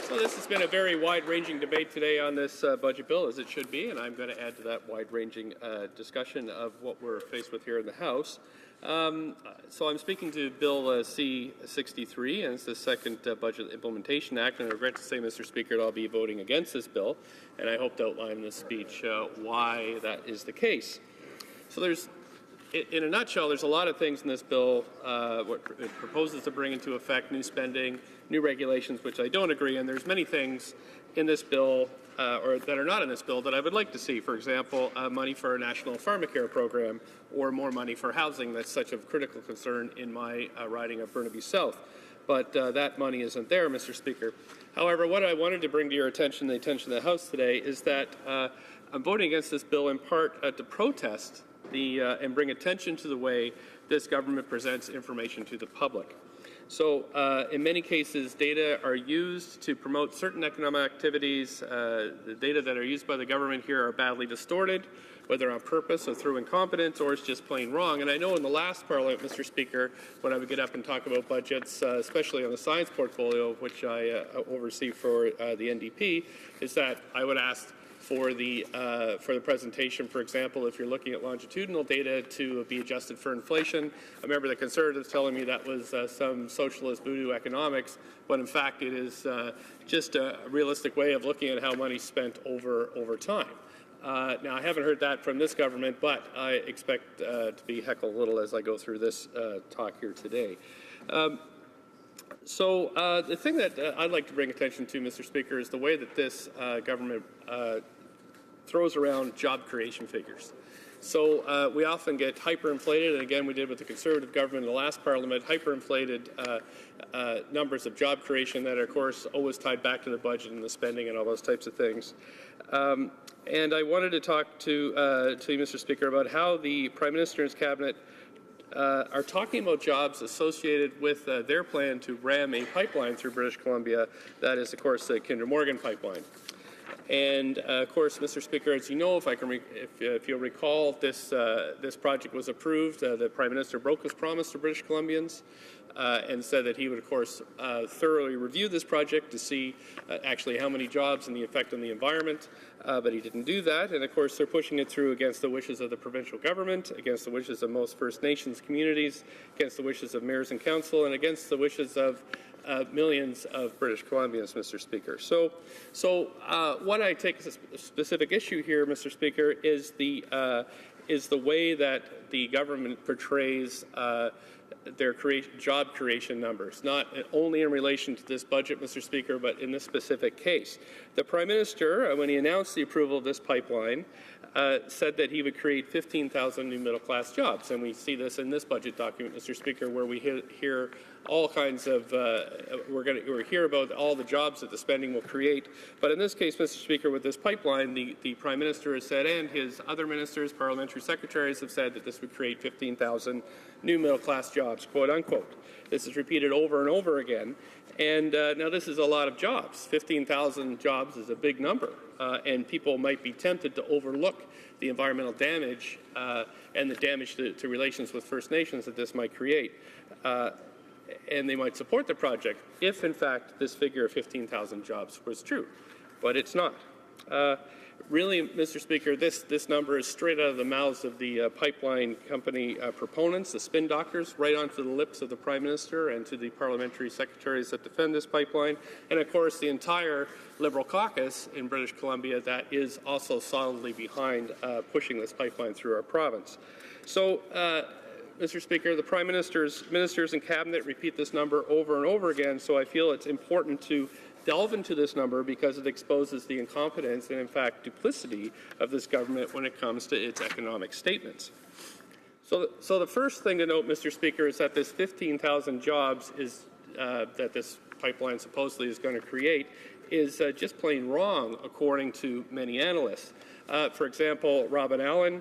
So this has been a very wide-ranging debate today on this budget bill, as it should be, and I'm going to add to that wide-ranging discussion of what we're faced with here in the House. So I'm speaking to Bill C-63, and it's the second Budget Implementation Act, and I regret to say, Mr. Speaker, that I'll be voting against this bill, and I hope to outline in this speech why that is the case. So in a nutshell, there's a lot of things in this bill. What it proposes to bring into effect new spending, new regulations, which I don't agree, and there's many things in this bill or that are not in this bill that I would like to see. For example, money for a national pharmacare program or more money for housing. That's such a critical concern in my riding of Burnaby South. But that money isn't there, Mr. Speaker. However, what I wanted to bring to your attention, the attention of the House today, is that I'm voting against this bill in part to protest and bring attention to the way this government presents information to the public. So in many cases, data are used to promote certain economic activities. The data that are used by the government here are badly distorted, whether on purpose or through incompetence, or it's just plain wrong. And I know in the last Parliament, Mr. Speaker, when I would get up and talk about budgets, especially on the science portfolio, which I oversee for the NDP, is that I would ask for the presentation, for example, if you're looking at longitudinal data to be adjusted for inflation. I remember the Conservatives telling me that was some socialist voodoo economics, when in fact it is just a realistic way of looking at how money's spent over time. Now, I haven't heard that from this government, but I expect to be heckled a little as I go through this talk here today. So the thing that I'd like to bring attention to, Mr. Speaker, is the way that this government throws around job creation figures. So we often get hyperinflated, and again we did with the Conservative government in the last Parliament, hyperinflated numbers of job creation that are, of course, always tied back to the budget and the spending and all those types of things. And I wanted to talk to you, Mr. Speaker, about how the Prime Minister and his Cabinet are talking about jobs associated with their plan to ram a pipeline through British Columbia. That is, of course, the Kinder Morgan pipeline. And of course, Mr. Speaker, as you know, if you'll recall, this project was approved. The Prime Minister broke his promise to British Columbians and said that he would, of course, thoroughly review this project to see actually how many jobs and the effect on the environment. But he didn't do that. And of course, they're pushing it through against the wishes of the provincial government, against the wishes of most First Nations communities, against the wishes of mayors and council, and against the wishes of millions of British Columbians, Mr. Speaker. So what I take as a specific issue here, Mr. Speaker, is the way that the government portrays their job creation numbers, not only in relation to this budget, Mr. Speaker, but in this specific case. The Prime Minister, when he announced the approval of this pipeline, said that he would create 15,000 new middle-class jobs, and we see this in this budget document, Mr. Speaker, where we hear all kinds of, we're hear about all the jobs that the spending will create. But in this case, Mr. Speaker, with this pipeline, the Prime Minister has said, and his other ministers, parliamentary secretaries have said that this would create 15,000 new middle-class jobs, quote unquote. This is repeated over and over again. And now this is a lot of jobs. 15,000 jobs is a big number. And people might be tempted to overlook the environmental damage and the damage to relations with First Nations that this might create. And they might support the project if, in fact, this figure of 15,000 jobs was true. But it's not. Really, Mr. Speaker, this number is straight out of the mouths of the pipeline company proponents, the spin doctors, right onto the lips of the Prime Minister and to the parliamentary secretaries that defend this pipeline, and of course the entire Liberal caucus in British Columbia that is also solidly behind pushing this pipeline through our province. So, Mr. Speaker, the Prime Minister's ministers and cabinet repeat this number over and over again, so I feel it's important to delve into this number because it exposes the incompetence and, in fact, duplicity of this government when it comes to its economic statements. So the first thing to note, Mr. Speaker, is that this 15,000 jobs is, that this pipeline supposedly is going to create is just plain wrong, according to many analysts. For example, Robin Allen,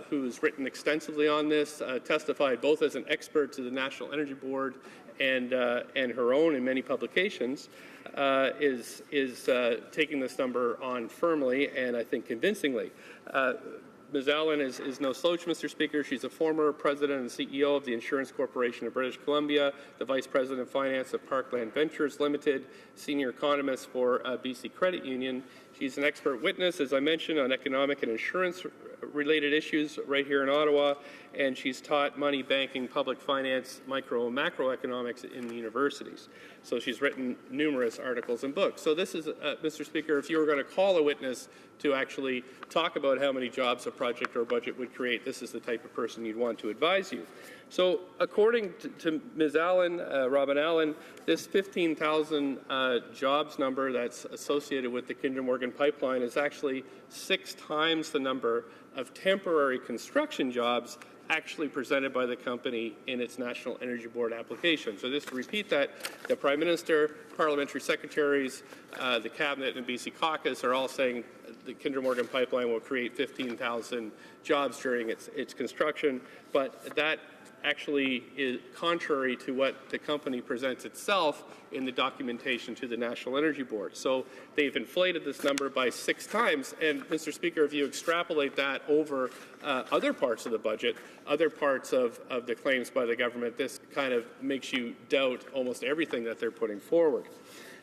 who's written extensively on this, testified both as an expert to the National Energy Board and her own in many publications, is taking this number on firmly and I think convincingly. Ms. Allen is no slouch, Mr. Speaker. She's a former president and CEO of the Insurance Corporation of British Columbia, the vice president of finance of Parkland Ventures Limited, senior economist for BC Credit Union. She's an expert witness, as I mentioned, on economic and insurance-related issues right here in Ottawa, and she's taught money, banking, public finance, micro and macroeconomics in the universities. So she's written numerous articles and books. So this is, Mr. Speaker, if you were going to call a witness to actually talk about how many jobs a project or a budget would create, this is the type of person you'd want to advise you. So according to Ms. Allen, Robin Allen, this 15,000 jobs number that's associated with the Kinder Morgan pipeline is actually 6 times the number of temporary construction jobs actually presented by the company in its National Energy Board application. So just to repeat that, the Prime Minister, parliamentary secretaries, the Cabinet and BC caucus are all saying the Kinder Morgan pipeline will create 15,000 jobs during its construction, but that actually is contrary to what the company presents itself in the documentation to the National Energy Board. So they've inflated this number by 6 times. And, Mr. Speaker, if you extrapolate that over other parts of the budget, other parts of the claims by the government, this kind of makes you doubt almost everything that they're putting forward.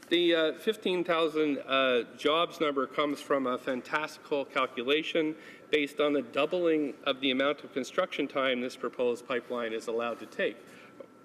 The 15,000 jobs number comes from a fantastical calculation based on the doubling of the amount of construction time this proposed pipeline is allowed to take.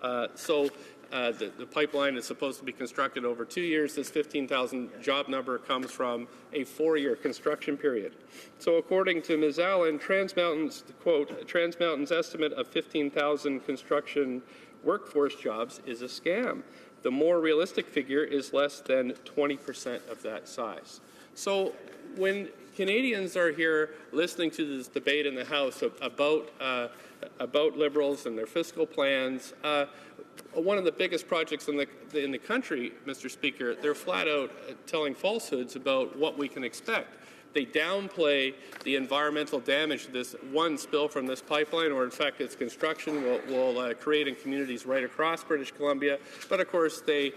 The pipeline is supposed to be constructed over 2 years. This 15,000 job number comes from a 4-year construction period. So according to Ms. Allen, Trans Mountain's, quote, Trans Mountain's estimate of 15,000 construction workforce jobs is a scam. The more realistic figure is less than 20% of that size. So when Canadians are here listening to this debate in the House about Liberals and their fiscal plans, one of the biggest projects in the country, Mr. Speaker, they're flat out telling falsehoods about what we can expect. They downplay the environmental damage this one spill from this pipeline, or in fact its construction will create in communities right across British Columbia. But of course they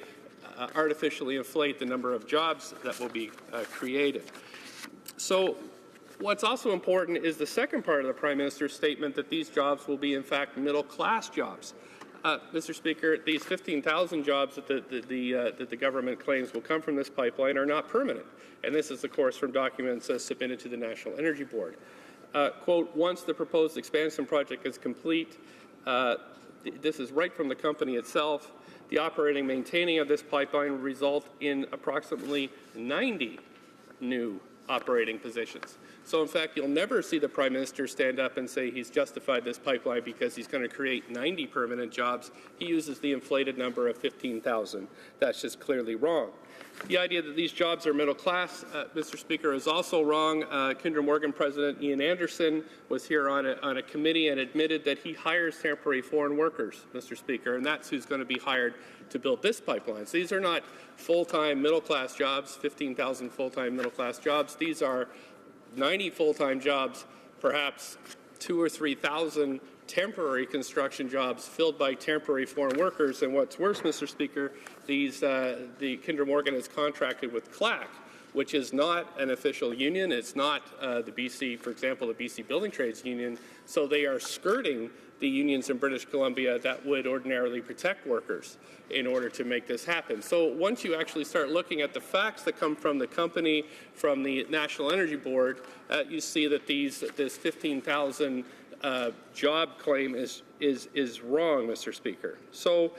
artificially inflate the number of jobs that will be created. So what's also important is the second part of the Prime Minister's statement that these jobs will be in fact middle-class jobs. Mr. Speaker, these 15,000 jobs that the government claims will come from this pipeline are not permanent. And this is, of course, from documents submitted to the National Energy Board. Quote, once the proposed expansion project is complete, this is right from the company itself, the operating and maintaining of this pipeline will result in approximately 90 new operating positions. So in fact, you'll never see the Prime Minister stand up and say he's justified this pipeline because he's going to create 90 permanent jobs. He uses the inflated number of 15,000. That's just clearly wrong. The idea that these jobs are middle class, Mr. Speaker, is also wrong. Kinder Morgan President Ian Anderson was here on a committee and admitted that he hires temporary foreign workers, Mr. Speaker, and that's who's going to be hired to build this pipeline. So these are not full-time middle-class jobs, 15,000 full-time middle-class jobs. These are 90 full-time jobs, perhaps 2,000 or 3,000 temporary construction jobs filled by temporary foreign workers. And what's worse, Mr. Speaker, the Kinder Morgan is contracted with CLAC, which is not an official union. It's not the BC, for example, the BC Building Trades Union. So they are skirting the unions in British Columbia that would ordinarily protect workers in order to make this happen. So once you actually start looking at the facts that come from the company, from the National Energy Board, you see that this 15,000 job claim is wrong, Mr. Speaker. So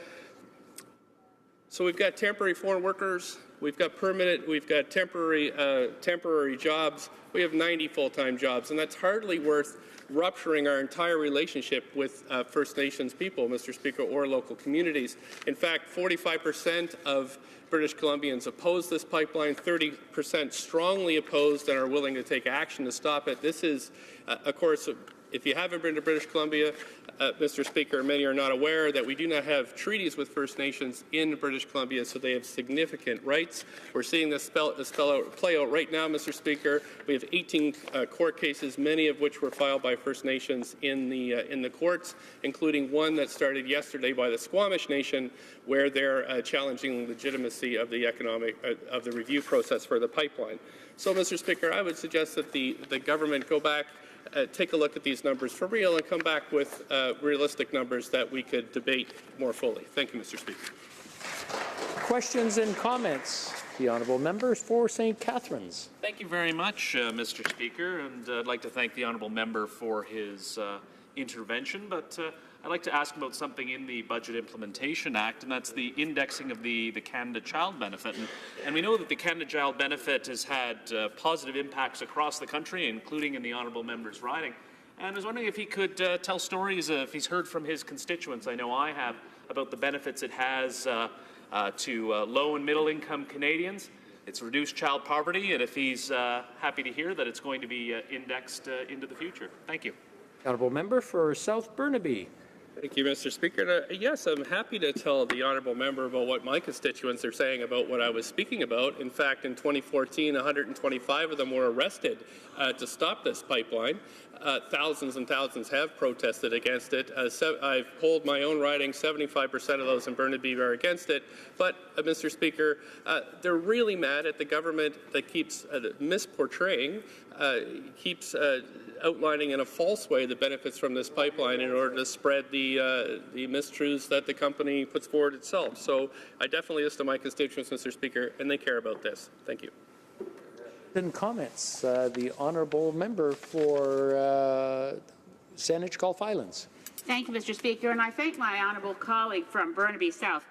we've got temporary foreign workers, we've got permanent, we've got temporary jobs, we have 90 full-time jobs, and that's hardly worth rupturing our entire relationship with First Nations people, Mr. Speaker, or local communities. In fact, 45% of British Columbians oppose this pipeline, 30% strongly opposed and are willing to take action to stop it. This is, of course, if you haven't been to British Columbia, Mr. Speaker, many are not aware that we do not have treaties with First Nations in British Columbia, so they have significant rights. We're seeing this play out right now, Mr. Speaker. We have 18 court cases, many of which were filed by First Nations in the courts, including one that started yesterday by the Squamish Nation, where they're challenging the legitimacy of the of the review process for the pipeline. So, Mr. Speaker, I would suggest that the government go back, take a look at these numbers for real, and come back with realistic numbers that we could debate more fully. Thank you, Mr. Speaker. Questions and comments? The honourable members for St. Catharines. Thank you very much, Mr. Speaker, and I'd like to thank the honourable member for his intervention, but I'd like to ask about something in the Budget Implementation Act, and that's the indexing of the Canada Child Benefit. And we know that the Canada Child Benefit has had positive impacts across the country, including in the honourable member's riding. And I was wondering if he could tell stories, if he's heard from his constituents, I know I have, about the benefits it has to low and middle income Canadians. It's reduced child poverty, and if he's happy to hear that it's going to be indexed into the future. Thank you. Honourable member for South Burnaby. Thank you, Mr. Speaker. Yes, I'm happy to tell the honourable member about what my constituents are saying about what I was speaking about. In fact, in 2014, 125 of them were arrested to stop this pipeline. Thousands and thousands have protested against it. I've polled my own riding. 75% of those in Burnaby are against it. But, Mr. Speaker, they're really mad at the government that keeps misportraying, keeps outlining in a false way the benefits from this pipeline in order to spread the mistruths that the company puts forward itself. So I definitely listen to my constituents, Mr. Speaker, and they care about this. Thank you. And comments. The honourable member for Saanich Gulf Islands. Thank you, Mr. Speaker, and I thank my honourable colleague from Burnaby South.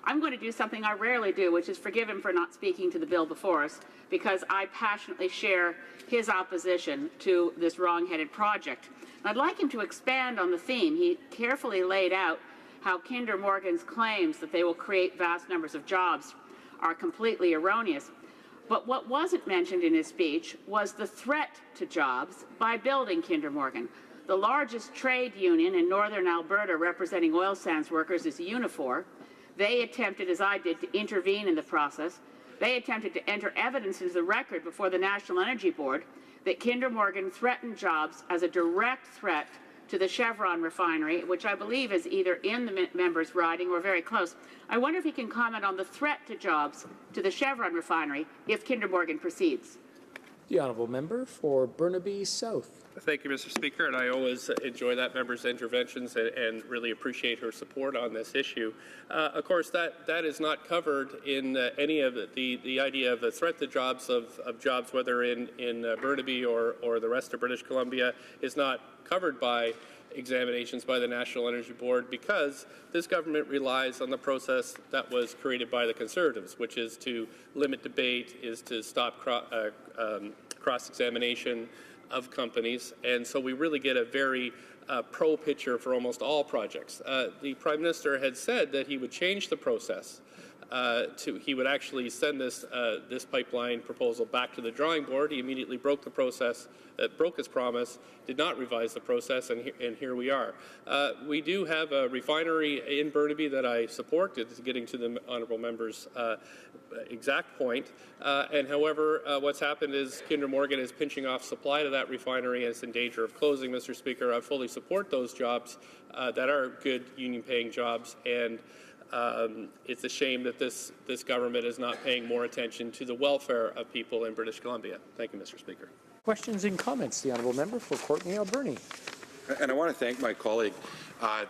I'm going to do something I rarely do, which is forgive him for not speaking to the bill before us, because I passionately share his opposition to this wrong-headed project. And I'd like him to expand on the theme. He carefully laid out how Kinder Morgan's claims that they will create vast numbers of jobs are completely erroneous. But what wasn't mentioned in his speech was the threat to jobs by building Kinder Morgan. The largest trade union in northern Alberta representing oil sands workers is Unifor. They attempted, as I did, to intervene in the process. They attempted to enter evidence into the record before the National Energy Board that Kinder Morgan threatened jobs as a direct threat to the Chevron refinery, which I believe is either in the member's riding or very close. I wonder if he can comment on the threat to jobs to the Chevron refinery if Kinder Morgan proceeds. The honourable member for Burnaby South. Thank you, Mr. Speaker, and I always enjoy that member's interventions and really appreciate her support on this issue. Of course, that is not covered in any of the idea of the threat to jobs of jobs, whether in Burnaby or the rest of British Columbia, is not covered by examinations by the National Energy Board, because this government relies on the process that was created by the Conservatives, which is to limit debate, is to stop cross-examination of companies, and so we really get a very pro picture for almost all projects. The Prime Minister had said that he would change the process. He would actually send this pipeline proposal back to the drawing board. He immediately broke the process, broke his promise, did not revise the process, and here we are. We do have a refinery in Burnaby that I support. It's getting to the honourable member's exact point. And however, what's happened is Kinder Morgan is pinching off supply to that refinery, and it's in danger of closing. Mr. Speaker, I fully support those jobs that are good union-paying jobs, and it's a shame that this government is not paying more attention to the welfare of people in British Columbia. Thank you, Mr. Speaker. Questions and comments? The honourable member for Courtenay Alberni. And I want to thank my colleague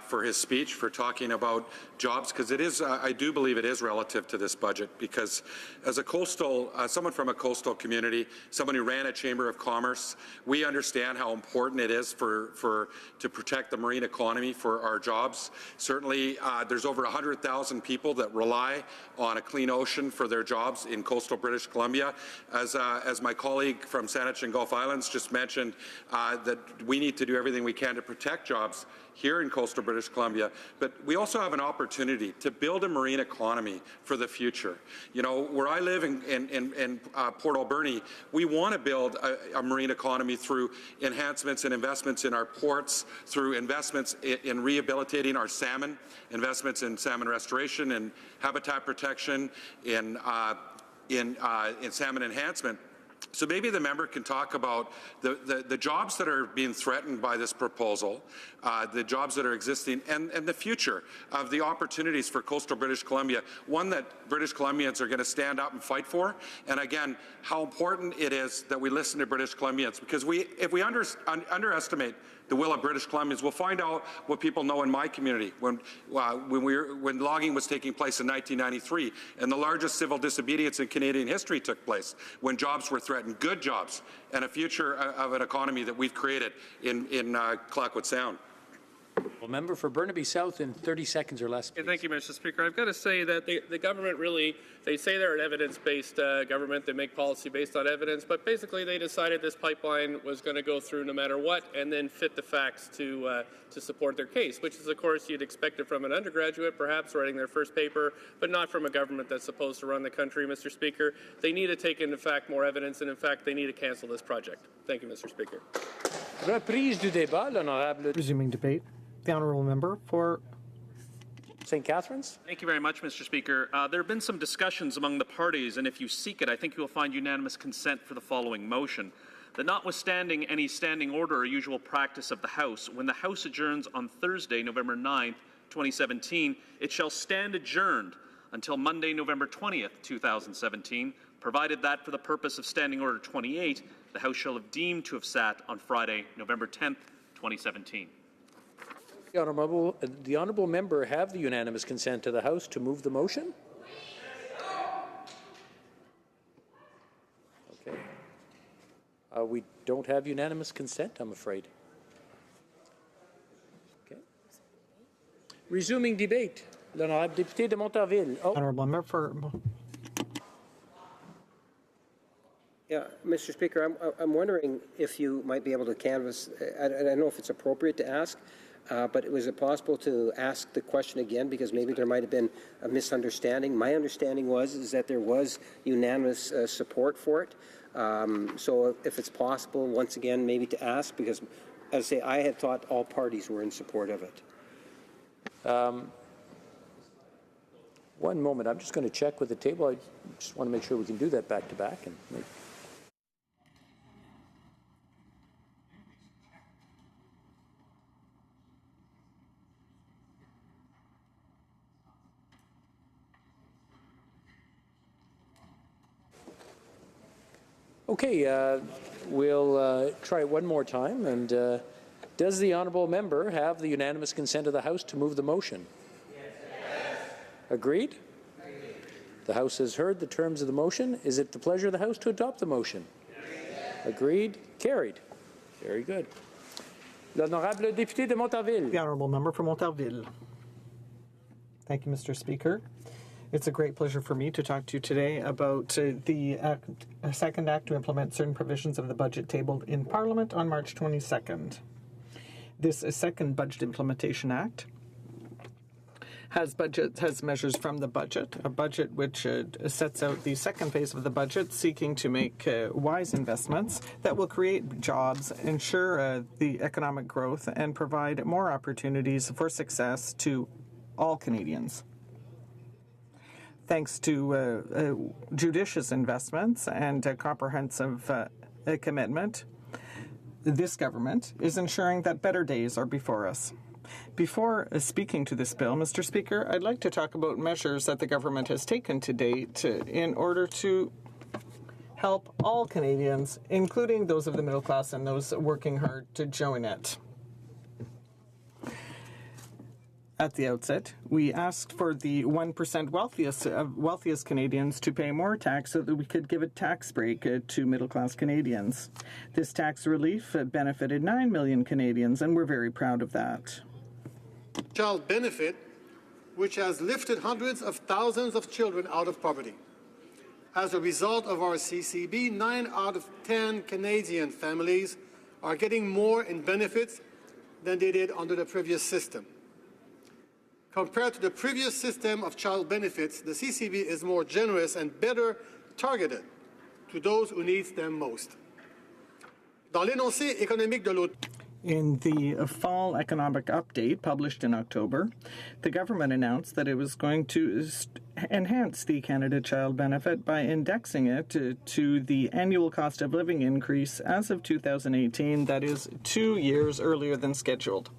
for his speech, for talking about jobs, because it is, I do believe it is relative to this budget, because as a coastal, someone from a coastal community, someone who ran a Chamber of Commerce, we understand how important it is to protect the marine economy for our jobs. Certainly, there's over 100,000 people that rely on a clean ocean for their jobs in coastal British Columbia. As my colleague from Saanich and Gulf Islands just mentioned, that we need to do everything we can to protect jobs here in coastal British Columbia, but we also have an opportunity to build a marine economy for the future. You know, where I live in Port Alberni, we want to build a marine economy through enhancements and investments in our ports, through investments in rehabilitating our salmon, investments in salmon restoration and habitat protection, in salmon enhancement. So maybe the member can talk about the jobs that are being threatened by this proposal, the jobs that are existing, and the future of the opportunities for coastal British Columbia, one that British Columbians are going to stand up and fight for. And again, how important it is that we listen to British Columbians, because if we underestimate the will of British Columbians, we'll find out what people know in my community when logging was taking place in 1993, and the largest civil disobedience in Canadian history took place, when jobs were threatened, good jobs, and a future of an economy that we've created in Clayoquot Sound. Well, member for Burnaby South in 30 seconds or less, please. Thank you, Mr. Speaker. I've got to say that the government really, they say they're an evidence-based government, they make policy based on evidence, but basically they decided this pipeline was going to go through no matter what, and then fit the facts to support their case, which is, of course, you'd expect it from an undergraduate, perhaps writing their first paper, but not from a government that's supposed to run the country, Mr. Speaker. They need to take into fact more evidence, and in fact, they need to cancel this project. Thank you, Mr. Speaker. Reprise du débat, l'honorable. Resuming debate. The honourable member for St. Catharines. Thank you very much, Mr. Speaker. There have been some discussions among the parties, and if you seek it, I think you will find unanimous consent for the following motion. That notwithstanding any standing order or usual practice of the House, when the House adjourns on Thursday, November 9th, 2017, it shall stand adjourned until Monday, November 20th, 2017, provided that for the purpose of Standing Order 28, the House shall have deemed to have sat on Friday, November 10th, 2017. The honourable member have the unanimous consent of the House to move the motion? Okay. We don't have unanimous consent, I'm afraid. Okay. Resuming debate. L'honorable député de Montarville. Oh. honourable member for. Yeah, Mr. Speaker, I'm wondering if you might be able to canvass. I don't know if it's appropriate to ask. But was it possible to ask the question again, because maybe there might have been a misunderstanding? My understanding is that there was unanimous support for it. So if it's possible, once again, maybe to ask, because, as I say, I had thought all parties were in support of it. One moment. I'm just going to check with the table. I just want to make sure we can do that back to back. And okay, we'll try it one more time. And does the honourable member have the unanimous consent of the House to move the motion? Yes. Agreed? Agreed? The House has heard the terms of the motion. Is it the pleasure of the House to adopt the motion? Yes. Agreed? Carried. Very good. L'honorable député de Montarville. The honourable member for Montarville. Thank you, Mr. Speaker. It's a great pleasure for me to talk to you today about the second act to implement certain provisions of the budget tabled in Parliament on March 22nd. This second budget implementation act has measures from the budget, a budget which sets out the second phase of the budget, seeking to make wise investments that will create jobs, ensure the economic growth, and provide more opportunities for success to all Canadians. Thanks to judicious investments and a comprehensive commitment, this government is ensuring that better days are before us. Before speaking to this bill, Mr. Speaker, I'd like to talk about measures that the government has taken to date in order to help all Canadians, including those of the middle class and those working hard to join it. At the outset, we asked for the 1% wealthiest Canadians to pay more tax so that we could give a tax break to middle-class Canadians. This tax relief benefited 9 million Canadians, and we're very proud of that. Child benefit, which has lifted hundreds of thousands of children out of poverty. As a result of our CCB, 9 out of 10 Canadian families are getting more in benefits than they did under the previous system. Compared to the previous system of child benefits, the CCB is more generous and better targeted to those who need them most. Dans l'énoncé économique de l'automne, in the fall economic update published in October, the government announced that it was going to enhance the Canada Child Benefit by indexing it to the annual cost of living increase as of 2018, that is 2 years earlier than scheduled.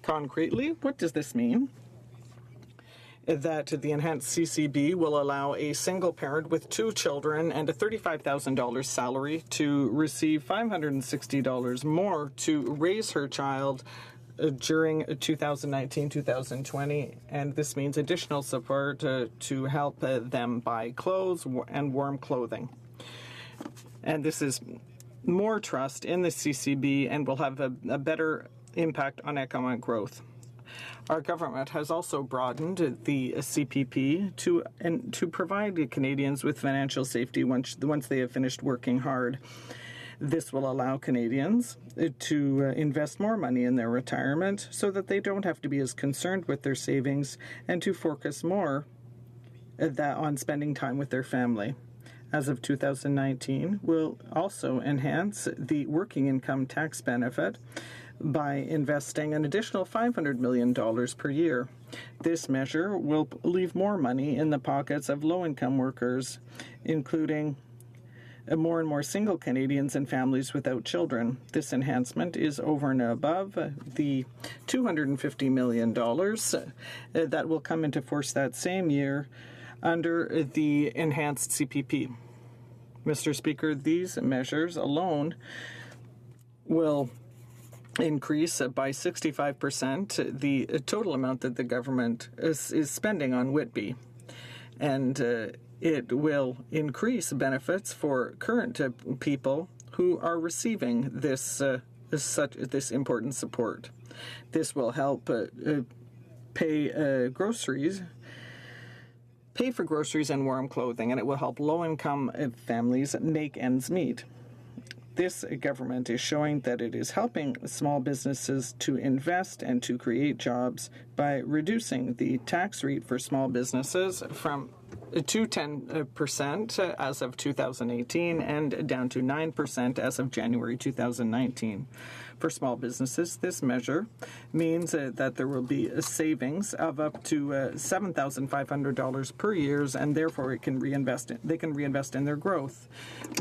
Concretely, what does this mean? That the enhanced CCB will allow a single parent with 2 children and a $35,000 salary to receive $560 more to raise her child during 2019-2020, and this means additional support to help them buy clothes and warm clothing. And this is more trust in the CCB and will have a better impact on economic growth. Our government has also broadened the CPP to provide Canadians with financial safety once they have finished working hard. This will allow Canadians to invest more money in their retirement so that they don't have to be as concerned with their savings and to focus more on spending time with their family. As of 2019, we'll also enhance the working income tax benefit by investing an additional $500 million per year. This measure will leave more money in the pockets of low-income workers, including more and more single Canadians and families without children. This enhancement is over and above the $250 million that will come into force that same year under the enhanced CPP. Mr. Speaker, these measures alone will increase by 65% the total amount that the government is spending on Whitby. And it will increase benefits for current people who are receiving this important support. This will help pay for groceries and warm clothing, and it will help low-income families make ends meet. This government is showing that it is helping small businesses to invest and to create jobs by reducing the tax rate for small businesses from to 10% as of 2018 and down to 9% as of January 2019. For small businesses, this measure means that there will be a savings of up to $7,500 per year, and therefore they can reinvest in their growth.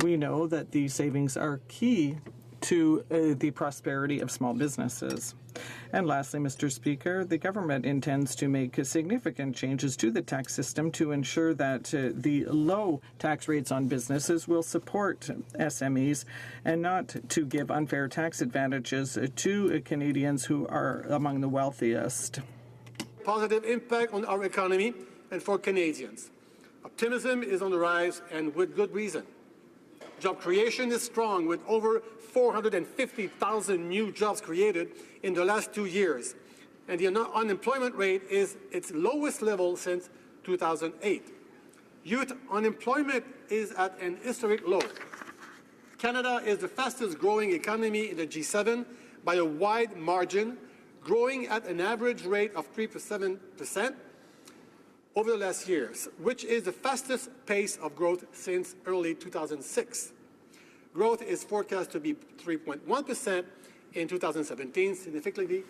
We know that these savings are key to the prosperity of small businesses. And lastly, Mr. Speaker, the government intends to make significant changes to the tax system to ensure that the low tax rates on businesses will support SMEs and not to give unfair tax advantages to Canadians who are among the wealthiest. Positive impact on our economy and for Canadians. Optimism is on the rise, and with good reason. Job creation is strong, with over 450,000 new jobs created in the last 2 years, and the unemployment rate is its lowest level since 2008. Youth unemployment is at an historic low. Canada is the fastest growing economy in the G7 by a wide margin, growing at an average rate of 3.7% over the last years, which is the fastest pace of growth since early 2006. Growth is forecast to be 3.1% in 2017, significantly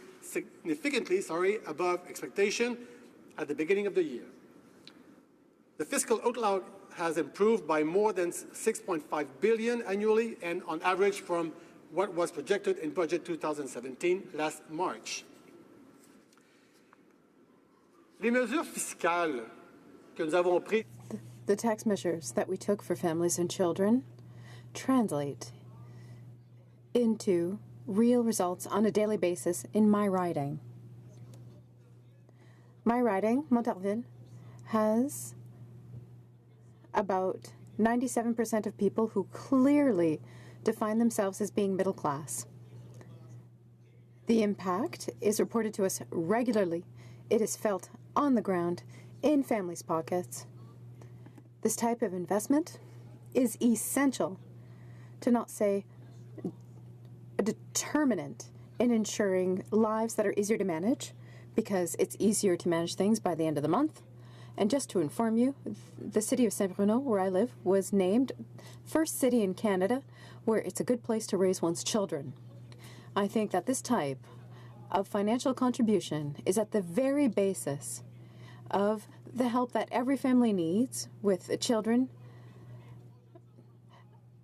above expectation at the beginning of the year. The fiscal outlook has improved by more than $6.5 billion annually, and on average from what was projected in Budget 2017 last March. Les mesures fiscales que nous avons prises. The tax measures that we took for families and children translate into real results on a daily basis in my riding. My riding, Montarville, has about 97% of people who clearly define themselves as being middle class. The impact is reported to us regularly. It is felt on the ground, in families' pockets. This type of investment is essential, to not say a determinant, in ensuring lives that are easier to manage, because it's easier to manage things by the end of the month. And just to inform you, the city of Saint-Bruno, where I live, was named first city in Canada where it's a good place to raise one's children. I think that this type of financial contribution is at the very basis of the help that every family needs with children.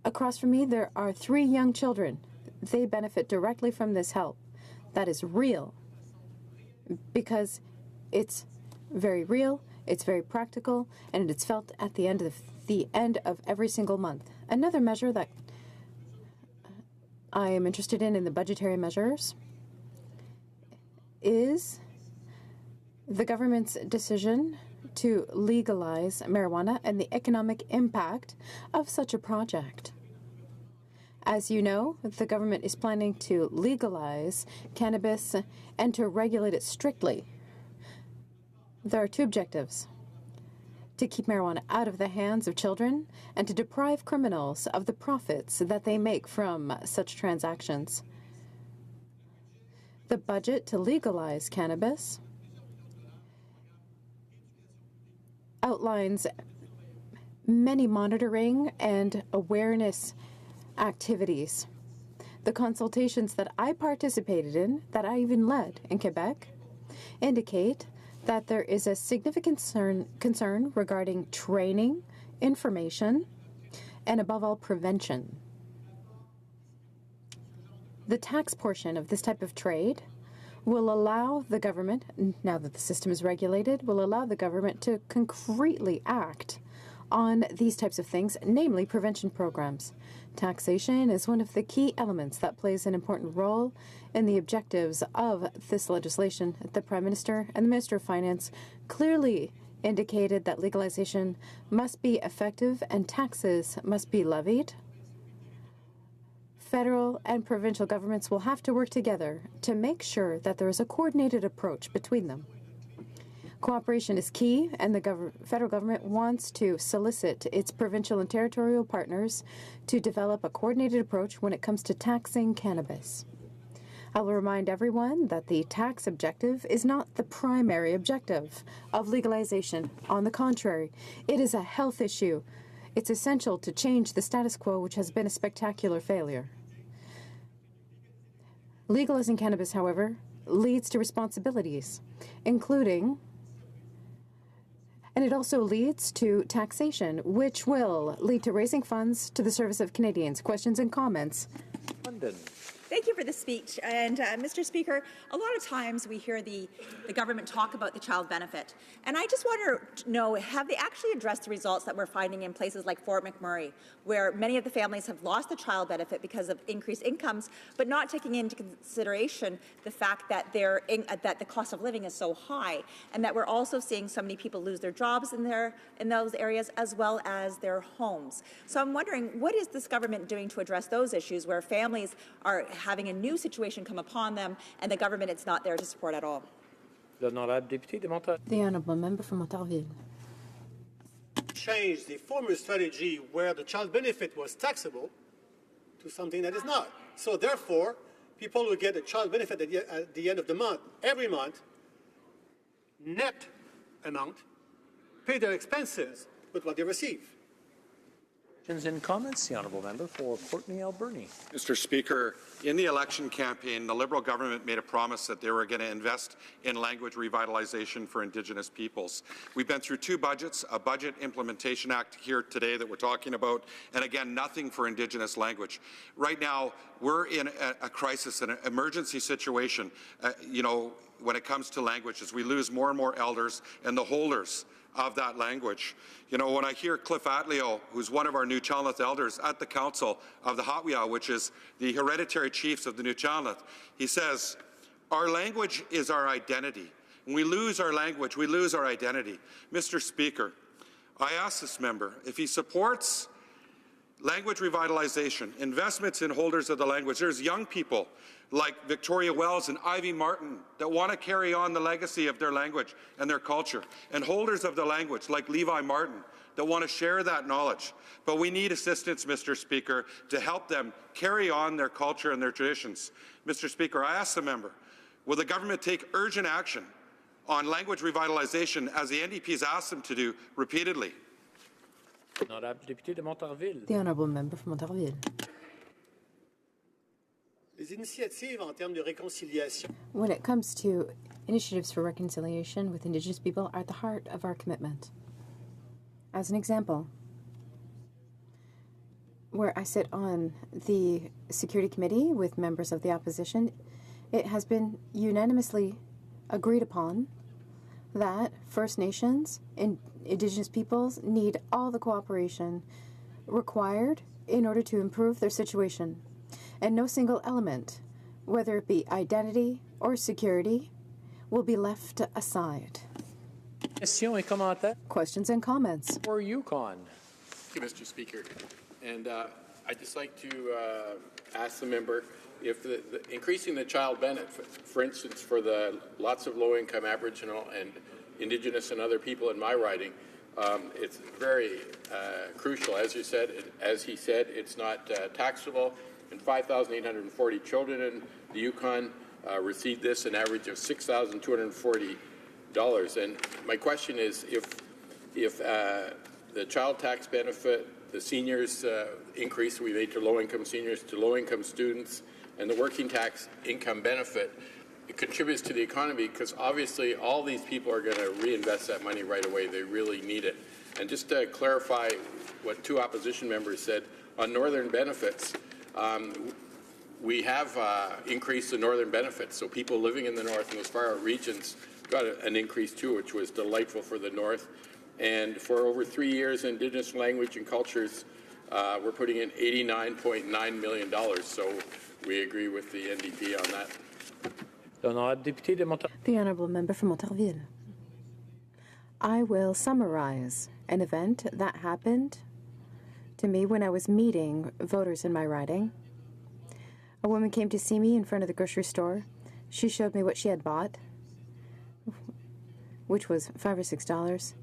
Across from me, there are 3 young children. They benefit directly from this help. That is real, because it's very real, it's very practical, and it's felt at the end of every single month. Another measure that I am interested in the budgetary measures, is the government's decision to legalize marijuana and the economic impact of such a project. As you know, the government is planning to legalize cannabis and to regulate it strictly. There are 2 objectives: to keep marijuana out of the hands of children and to deprive criminals of the profits that they make from such transactions. The budget to legalize cannabis outlines many monitoring and awareness activities. The consultations that I participated in, that I even led in Quebec, indicate that there is a significant concern regarding training, information, and above all, prevention. The tax portion of this type of trade will allow the government, now that the system is regulated, will allow the government to concretely act on these types of things, namely prevention programs. Taxation is one of the key elements that plays an important role in the objectives of this legislation. The Prime Minister and the Minister of Finance clearly indicated that legalization must be effective and taxes must be levied. Federal and provincial governments will have to work together to make sure that there is a coordinated approach between them. Cooperation is key, and the federal government wants to solicit its provincial and territorial partners to develop a coordinated approach when it comes to taxing cannabis. I will remind everyone that the tax objective is not the primary objective of legalization. On the contrary, it is a health issue. It's essential to change the status quo, which has been a spectacular failure. Legalizing cannabis, however, leads to responsibilities, including, and it also leads to taxation, which will lead to raising funds to the service of Canadians. Questions and comments? London. Thank you for the speech. And Mr. Speaker, a lot of times we hear the government talk about the child benefit. And I just want to know, have they actually addressed the results that we're finding in places like Fort McMurray, where many of the families have lost the child benefit because of increased incomes, but not taking into consideration the fact that that the cost of living is so high, and that we're also seeing so many people lose their jobs in those areas as well as their homes. So I'm wondering, what is this government doing to address those issues where families are having a new situation come upon them and the government is not there to support at all? The Honourable Member for Montarville. Change the former strategy where the child benefit was taxable to something that is not. So therefore, people who get a child benefit at the end of the month, every month, net amount, pay their expenses with what they receive. Questions and comments? The Honourable Member for Courtenay Alberni. Mr. Speaker, in the election campaign, the Liberal government made a promise that they were going to invest in language revitalization for Indigenous peoples. We've been through two budgets, a Budget Implementation Act here today that we're talking about, and again, nothing for Indigenous language. Right now, we're in a crisis, an emergency situation, when it comes to languages. We lose more and more elders and the holders of that language. When I hear Cliff Atleo, who's one of our New Chalnoth elders at the Council of the Hatwiya, which is the hereditary chiefs of the New Chalnoth, he says, our language is our identity. When we lose our language, we lose our identity. Mr. Speaker, I ask this member if he supports language revitalization, investments in holders of the language. There's young people like Victoria Wells and Ivy Martin that want to carry on the legacy of their language and their culture, and holders of the language like Levi Martin that want to share that knowledge. But we need assistance, Mr. Speaker, to help them carry on their culture and their traditions. Mr. Speaker, I ask the member, will the government take urgent action on language revitalization as the NDP has asked them to do repeatedly? The Honourable Member for Montarville. Les initiatives en termes de réconciliation. When it comes to initiatives for reconciliation with Indigenous people are at the heart of our commitment. As an example, where I sit on the Security Committee with members of the opposition, it has been unanimously agreed upon that First Nations and Indigenous peoples need all the cooperation required in order to improve their situation. And no single element, whether it be identity or security, will be left aside. Questions and comments. For Yukon. Thank you, Mr. Speaker. And I'd just like to ask the member if increasing the child benefit, for instance, for the lots of low-income Aboriginal and Indigenous and other people in my riding, it's very crucial. As he said, it's not taxable. And 5,840 children in the Yukon received this, an average of $6,240. And my question is, if the child tax benefit, the seniors increase we made to low-income seniors, to low-income students, and the working tax income benefit, it contributes to the economy because obviously all these people are going to reinvest that money right away. They really need it. And just to clarify what two opposition members said, on northern benefits, we have increased the northern benefits, so people living in the north and as far out regions got an increase too, which was delightful for the north. And for over 3 years, Indigenous language and cultures, we're putting in $89.9 million, so we agree with the NDP on that. The Honourable Member for Montarville. I will summarize an event that happened to me when I was meeting voters in my riding. A woman came to see me in front of the grocery store. She showed me what she had bought, which was $5 or $6,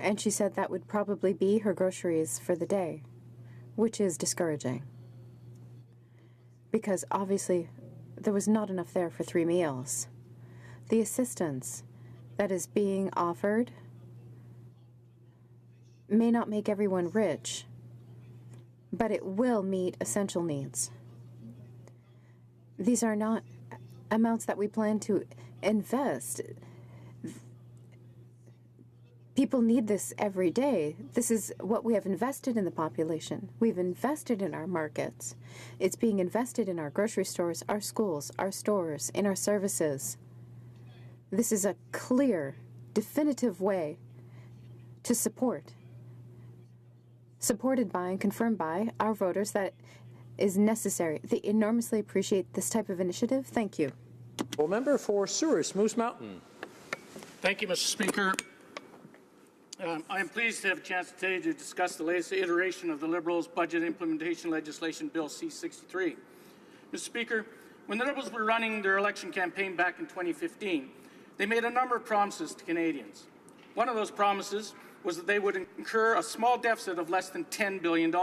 and she said that would probably be her groceries for the day, which is discouraging because obviously there was not enough there for 3 meals. The assistance that is being offered may not make everyone rich, but it will meet essential needs. These are not amounts that we plan to invest. People need this every day. This is what we have invested in the population. We've invested in our markets. It's being invested in our grocery stores, our schools, our stores, in our services. This is a clear, definitive way to supported by and confirmed by our voters that is necessary. They enormously appreciate this type of initiative. Thank you. Well, member for Souris, Moose Mountain. Thank you, Mr. Speaker. I am pleased to have a chance today to discuss the latest iteration of the Liberals' budget implementation legislation, Bill C-63. Mr. Speaker, when the Liberals were running their election campaign back in 2015, they made a number of promises to Canadians. One of those promises was that they would incur a small deficit of less than $10 billion.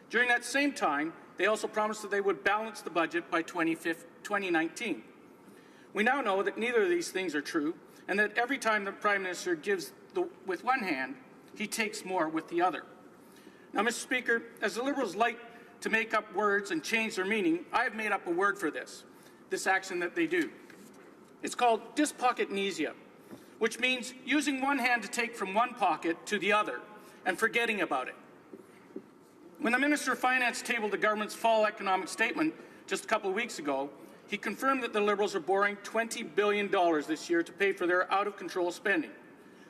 During that same time, they also promised that they would balance the budget by 2019. We now know that neither of these things are true, and that every time the Prime Minister gives with one hand, he takes more with the other. Now, Mr. Speaker, as the Liberals like to make up words and change their meaning, I have made up a word for this action that they do. It's called dyspocketnesia, which means using one hand to take from one pocket to the other and forgetting about it. When the Minister of Finance tabled the government's fall economic statement just a couple of weeks ago, he confirmed that the Liberals are borrowing $20 billion this year to pay for their out-of-control spending.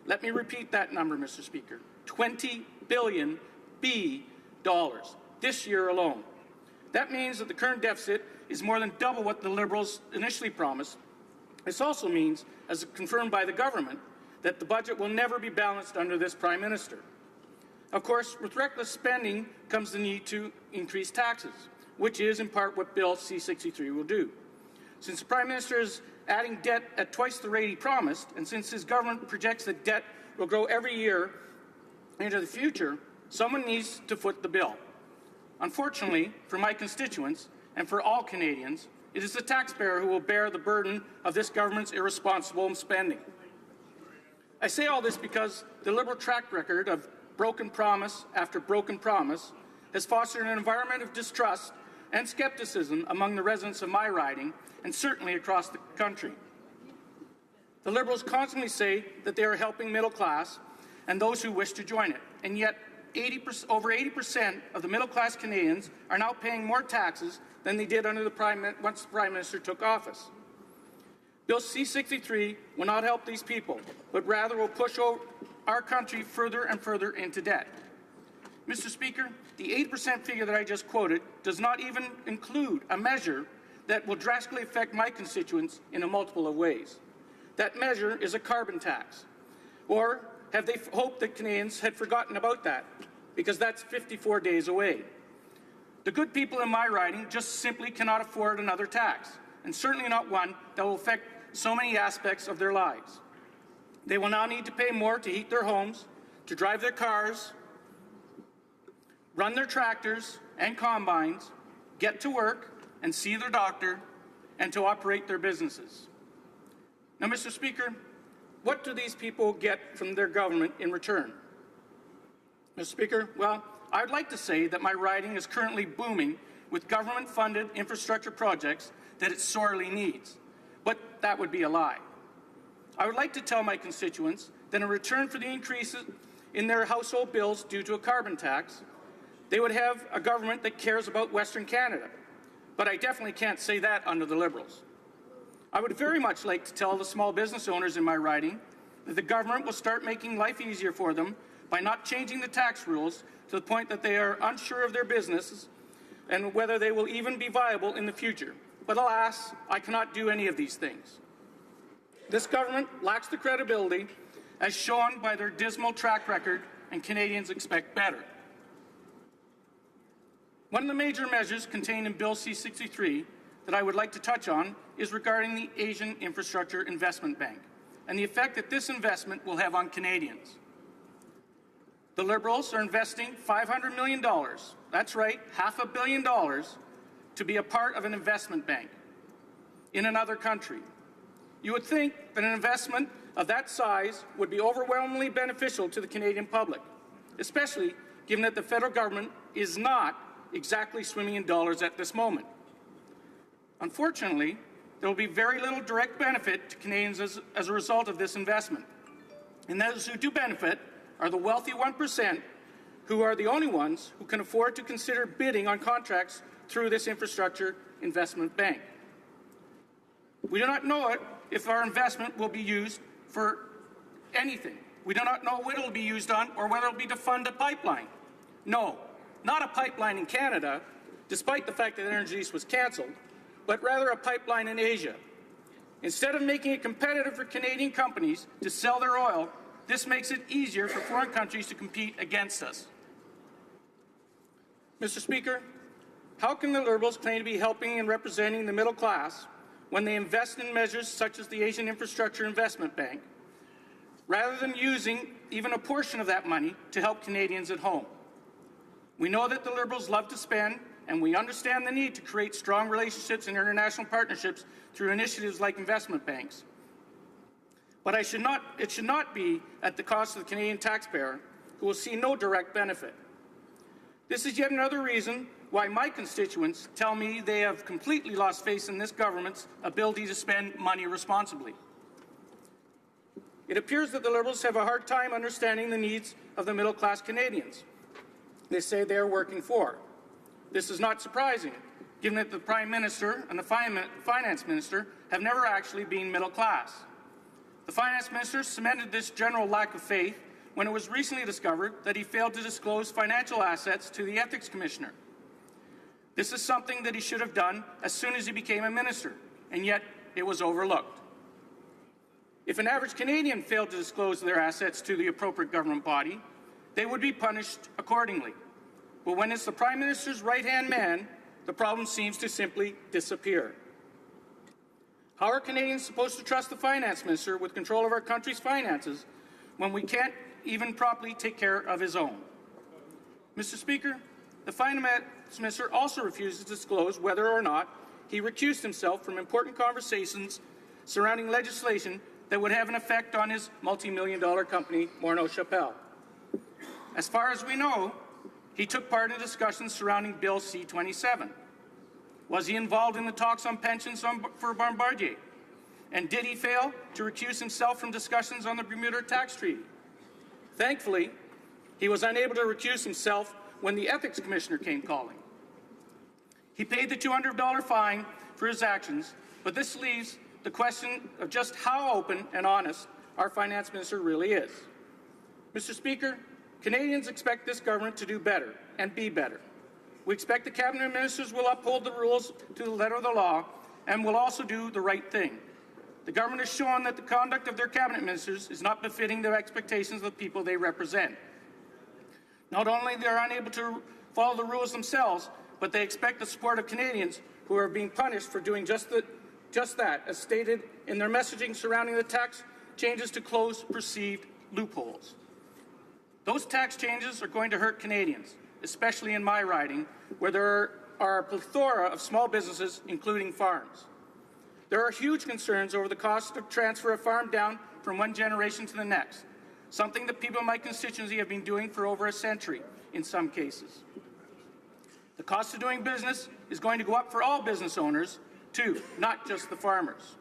Let me repeat that number, Mr. Speaker. $20 billion this year alone. That means that the current deficit is more than double what the Liberals initially promised. This also means, as confirmed by the government, that the budget will never be balanced under this Prime Minister. Of course, with reckless spending comes the need to increase taxes, which is in part what Bill C-63 will do. Since the Prime Minister is adding debt at twice the rate he promised, and since his government projects that debt will grow every year into the future, someone needs to foot the bill. Unfortunately, for my constituents and for all Canadians, it is the taxpayer who will bear the burden of this government's irresponsible spending. I say all this because the Liberal track record of broken promise after broken promise has fostered an environment of distrust and skepticism among the residents of my riding and certainly across the country. The Liberals constantly say that they are helping middle class and those who wish to join it, and yet over 80% of the middle-class Canadians are now paying more taxes than they did under once the Prime Minister took office. Bill C-63 will not help these people, but rather will push our country further and further into debt. Mr. Speaker, the 8% figure that I just quoted does not even include a measure that will drastically affect my constituents in a multiple of ways. That measure is a carbon tax. Or have they hoped that Canadians had forgotten about that? Because that's 54 days away. The good people in my riding just simply cannot afford another tax, and certainly not one that will affect so many aspects of their lives. They will now need to pay more to heat their homes, to drive their cars, run their tractors and combines, get to work and see their doctor, and to operate their businesses. Now, Mr. Speaker, what do these people get from their government in return? Mr. Speaker, well, I'd like to say that my riding is currently booming with government-funded infrastructure projects that it sorely needs, but that would be a lie. I would like to tell my constituents that in return for the increases in their household bills due to a carbon tax, they would have a government that cares about Western Canada. But I definitely can't say that under the Liberals. I would very much like to tell the small business owners in my riding that the government will start making life easier for them by not changing the tax rules to the point that they are unsure of their businesses and whether they will even be viable in the future. But alas, I cannot do any of these things. This government lacks the credibility as shown by their dismal track record, and Canadians expect better. One of the major measures contained in Bill C-63 that I would like to touch on is regarding the Asian Infrastructure Investment Bank and the effect that this investment will have on Canadians. The Liberals are investing $500 million, that's right, $500 million, to be a part of an investment bank in another country. You would think that an investment of that size would be overwhelmingly beneficial to the Canadian public, especially given that the federal government is not exactly swimming in dollars at this moment. Unfortunately, there will be very little direct benefit to Canadians as a result of this investment. And those who do benefit are the wealthy 1%, who are the only ones who can afford to consider bidding on contracts through this infrastructure investment bank. We do not know if our investment will be used for anything. We do not know what it will be used on or whether it will be to fund a pipeline. No, not a pipeline in Canada, despite the fact that Energy East was cancelled, but rather a pipeline in Asia. Instead of making it competitive for Canadian companies to sell their oil, this makes it easier for foreign countries to compete against us. Mr. Speaker, how can the Liberals claim to be helping and representing the middle class when they invest in measures such as the Asian Infrastructure Investment Bank, rather than using even a portion of that money to help Canadians at home? We know that the Liberals love to spend, and we understand the need to create strong relationships and international partnerships through initiatives like investment banks. But it should not be at the cost of the Canadian taxpayer, who will see no direct benefit. This is yet another reason why my constituents tell me they have completely lost faith in this government's ability to spend money responsibly. It appears that the Liberals have a hard time understanding the needs of the middle-class Canadians they say they are working for. This is not surprising, given that the Prime Minister and the Finance Minister have never actually been middle class. The Finance Minister cemented this general lack of faith when it was recently discovered that he failed to disclose financial assets to the Ethics Commissioner. This is something that he should have done as soon as he became a minister, and yet it was overlooked. If an average Canadian failed to disclose their assets to the appropriate government body, they would be punished accordingly. But when it's the Prime Minister's right-hand man, the problem seems to simply disappear. How are Canadians supposed to trust the Finance Minister with control of our country's finances when we can't even properly take care of his own? Mr. Speaker, the Finance Minister also refuses to disclose whether or not he recused himself from important conversations surrounding legislation that would have an effect on his multi-million-dollar company, Morneau Shepell. As far as we know, he took part in discussions surrounding Bill C-27. Was he involved in the talks on pensions for Bombardier? And did he fail to recuse himself from discussions on the Bermuda Tax Treaty? Thankfully, he was unable to recuse himself when the Ethics Commissioner came calling. He paid the $200 fine for his actions, but this leaves the question of just how open and honest our Finance Minister really is. Mr. Speaker, Canadians expect this government to do better and be better. We expect the Cabinet Ministers will uphold the rules to the letter of the law and will also do the right thing. The government has shown that the conduct of their Cabinet Ministers is not befitting the expectations of the people they represent. Not only they are unable to follow the rules themselves, but they expect the support of Canadians who are being punished for doing just that, as stated in their messaging surrounding the tax changes to close perceived loopholes. Those tax changes are going to hurt Canadians, especially in my riding, where there are a plethora of small businesses, including farms. There are huge concerns over the cost of transfer a farm down from one generation to the next, something that people in my constituency have been doing for over a century in some cases. The cost of doing business is going to go up for all business owners, too, not just the farmers.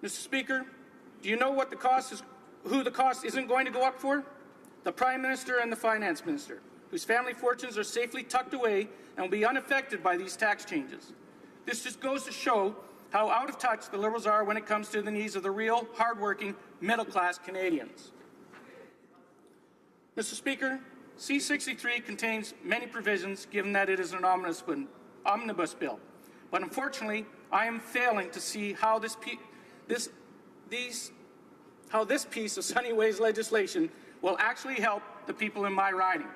Mr. Speaker, do you know what who the cost isn't going to go up for? The Prime Minister and the Finance Minister, whose family fortunes are safely tucked away and will be unaffected by these tax changes. This just goes to show how out of touch the Liberals are when it comes to the needs of the real, hard-working, middle-class Canadians. Mr. Speaker, C-63 contains many provisions given that it is an omnibus bill. But unfortunately, I am failing to see how this piece of Sunny Ways legislation will actually help the people in my riding.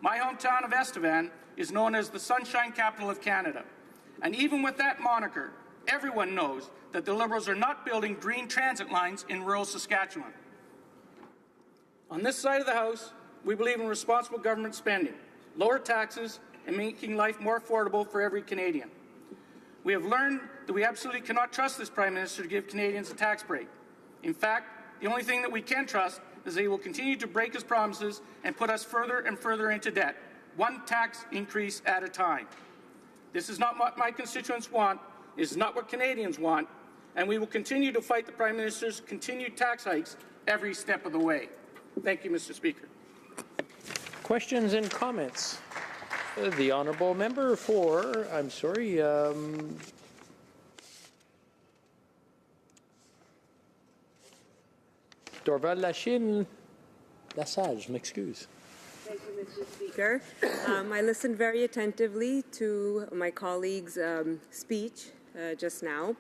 My hometown of Estevan is known as the Sunshine Capital of Canada. And even with that moniker, everyone knows that the Liberals are not building green transit lines in rural Saskatchewan. On this side of the House, we believe in responsible government spending, lower taxes, and making life more affordable for every Canadian. We have learned that we absolutely cannot trust this Prime Minister to give Canadians a tax break. In fact, the only thing that we can trust is that he will continue to break his promises and put us further and further into debt, one tax increase at a time. This is not what my constituents want, it is not what Canadians want, and we will continue to fight the Prime Minister's continued tax hikes every step of the way. Thank you, Mr. Speaker. Questions and comments? The honourable member for, Dorval-Lachine, Lassage, je m'excuse. Thank you, Mr. Speaker. I listened very attentively to my colleague's speech just now,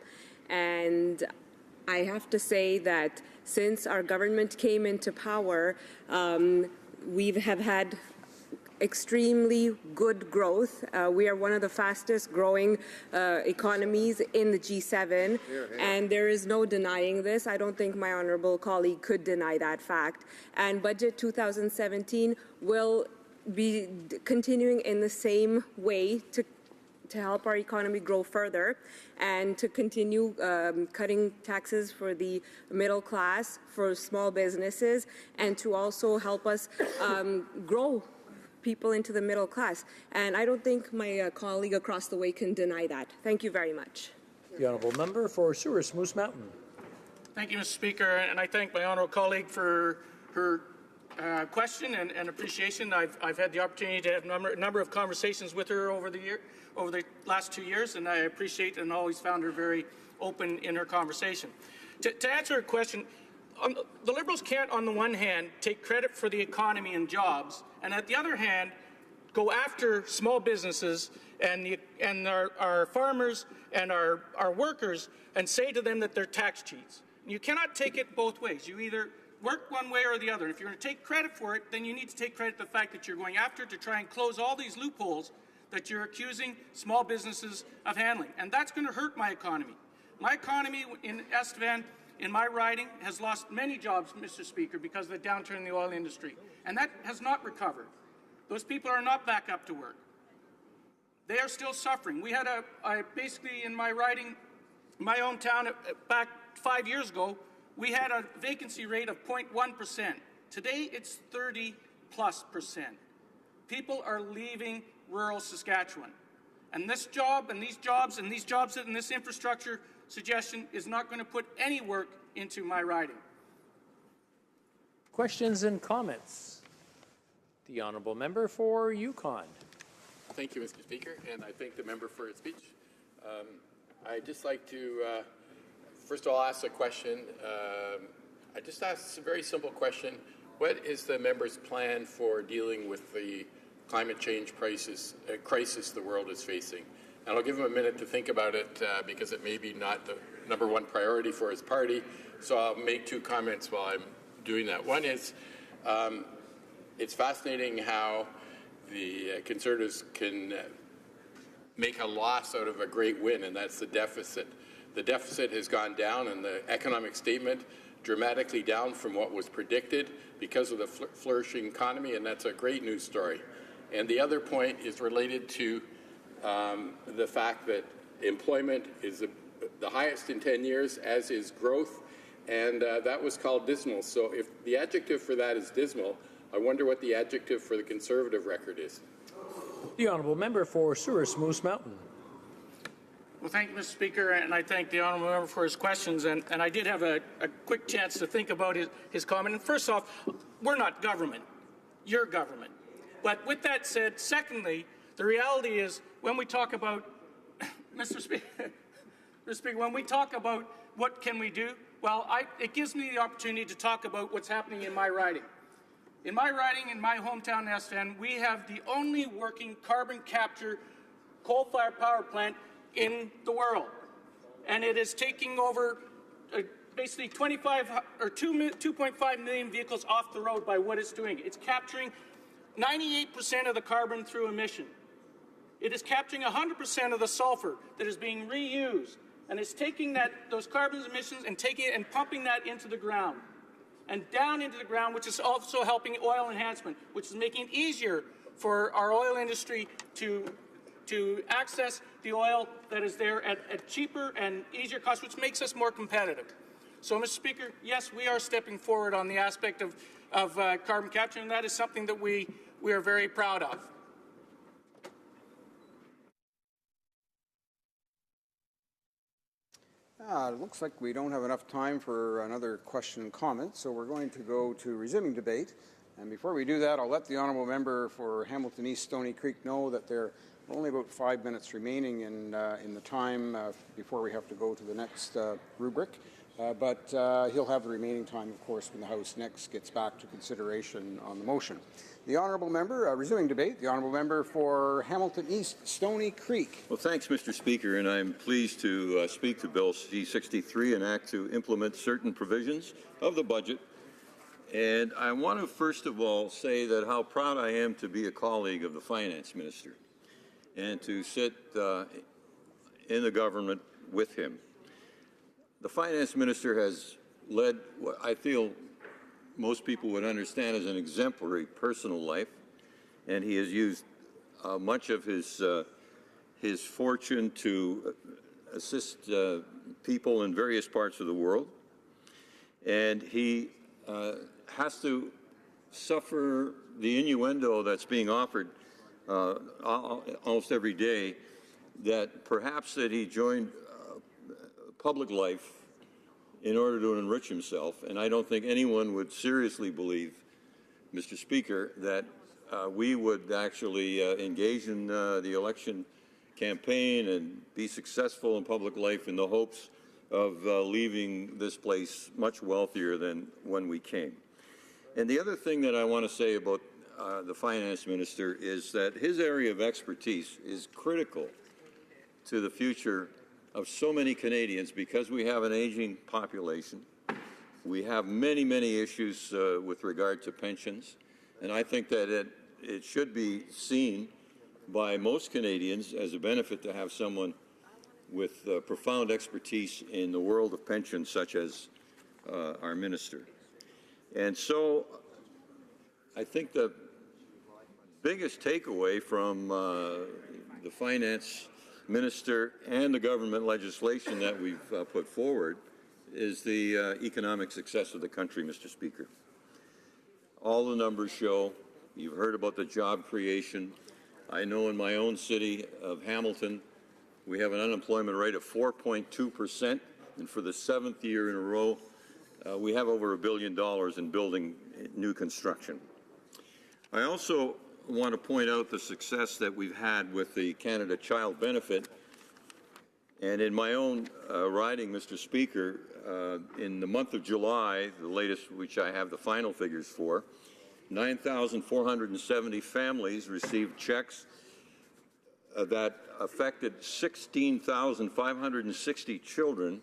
and I have to say that since our government came into power, we have had extremely good growth. We are one of the fastest growing economies in the G7, and there is no denying this. I don't think my honourable colleague could deny that fact. And Budget 2017 will be continuing in the same way to help our economy grow further and to continue cutting taxes for the middle class, for small businesses, and to also help us grow people into the middle class. And I don't think my colleague across the way can deny that. Thank you very much. The honourable member for Souris Moose Mountain. Thank you, Mr. Speaker, and I thank my honourable colleague for her question and appreciation. I've had the opportunity to have a number of conversations with her over the last 2 years, and I appreciate and always found her very open in her conversation. To answer her question, the Liberals can't, on the one hand, take credit for the economy and jobs, and at the other hand, go after small businesses and our farmers and our workers and say to them that they're tax cheats. You cannot take it both ways. You either work one way or the other. If you're going to take credit for it, then you need to take credit for the fact that you're going after to try and close all these loopholes that you're accusing small businesses of handling. And that's going to hurt my economy. My economy in Estevan, in my riding, has lost many jobs, Mr. Speaker, because of the downturn in the oil industry. And that has not recovered. Those people are not back up to work. They are still suffering. We had basically in my riding, my hometown, back 5 years ago, we had a vacancy rate of 0.1%. Today, it's 30+%. People are leaving rural Saskatchewan. And this job and these jobs and this infrastructure suggestion is not going to put any work into my riding. Questions and comments? The honourable member for Yukon. Thank you, Mr. Speaker, and I thank the member for his speech. I'd just like to, first of all, ask a question. I just asked a very simple question. What is the member's plan for dealing with the climate change crisis the world is facing? And I'll give him a minute to think about it because it may be not the #1 priority for his party. So I'll make 2 comments while I'm doing that. One is, it's fascinating how the Conservatives can make a loss out of a great win, and that's the deficit. The deficit has gone down, and the economic statement dramatically down from what was predicted because of the flourishing economy, and that's a great news story. And the other point is related to the fact that employment is the highest in 10 years, as is growth, and that was called dismal. So if the adjective for that is dismal, I wonder what the adjective for the Conservative record is. The honourable member for Souris Moose Mountain. Well, thank you, Mr. Speaker, and I thank the honourable member for his questions. And I did have a quick chance to think about his comment. And first off, we're not government. You're government. But with that said, secondly, the reality is when we talk about, Mr. Speaker, when we talk about what can we do, well, it gives me the opportunity to talk about what's happening in my riding. In my riding, in my hometown, Estevan, we have the only working carbon capture coal-fired power plant in the world. And it is taking over basically 2.5 million vehicles off the road by what it's doing. It's capturing 98% of the carbon through emission. It is capturing 100% of the sulfur that is being reused. And it's taking those carbon emissions and taking it and pumping that into the ground. And down into the ground, which is also helping oil enhancement, which is making it easier for our oil industry to access the oil that is there at cheaper and easier cost, which makes us more competitive. So, Mr. Speaker, yes, we are stepping forward on the aspect of carbon capture, and that is something that we are very proud of. It looks like we don't have enough time for another question and comment, so we're going to go to resuming debate. And before we do that, I'll let the honourable member for Hamilton East Stony Creek know that there are only about 5 minutes remaining in the time before we have to go to the next rubric. But he'll have the remaining time, of course, when the House next gets back to consideration on the motion. The honourable member, resuming debate, the honourable member for Hamilton East Stony Creek. Well, thanks, Mr. Speaker, and I'm pleased to speak to Bill C-63, an act to implement certain provisions of the budget. And I want to first of all say that how proud I am to be a colleague of the Finance Minister and to sit in the government with him. The Finance Minister has led what I feel most people would understand as an exemplary personal life, and he has used much of his fortune to assist people in various parts of the world. And he has to suffer the innuendo that's being offered almost every day that perhaps that he joined public life in order to enrich himself. And I don't think anyone would seriously believe, Mr. Speaker, that we would actually engage in the election campaign and be successful in public life in the hopes of leaving this place much wealthier than when we came. And the other thing that I want to say about the Finance Minister is that his area of expertise is critical to the future of so many Canadians because we have an aging population. We have many, many issues with regard to pensions, and I think that it should be seen by most Canadians as a benefit to have someone with profound expertise in the world of pensions, such as our minister. And so I think the biggest takeaway from the Finance Minister and the government legislation that we've put forward is the economic success of the country, Mr. Speaker. All the numbers show. You've heard about the job creation. I know in my own city of Hamilton, we have an unemployment rate of 4.2%, and for the 7th year in a row, we have over $1 billion in building new construction. I also want to point out the success that we've had with the Canada Child Benefit. And in my own riding, Mr. Speaker, in the month of July, the latest which I have the final figures for, 9,470 families received checks that affected 16,560 children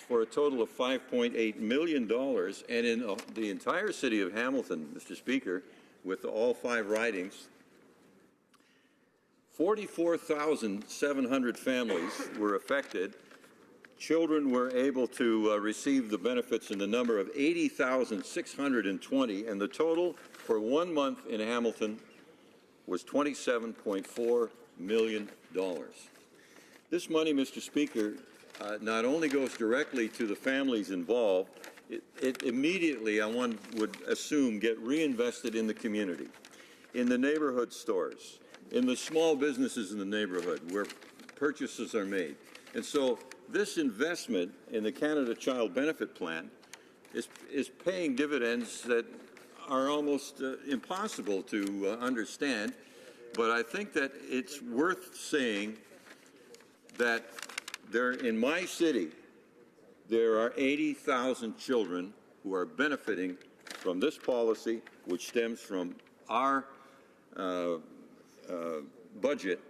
for a total of $5.8 million. And in the entire city of Hamilton, Mr. Speaker, with all 5 ridings, 44,700 families were affected. Children were able to receive the benefits in the number of 80,620, and the total for 1 month in Hamilton was $27.4 million. This money, Mr. Speaker, not only goes directly to the families involved, it immediately, one would assume, get reinvested in the community, in the neighborhood stores, in the small businesses in the neighborhood where purchases are made. And so this investment in the Canada Child Benefit Plan is paying dividends that are almost impossible to understand. But I think that it's worth saying that in my city, there are 80,000 children who are benefiting from this policy, which stems from our budget,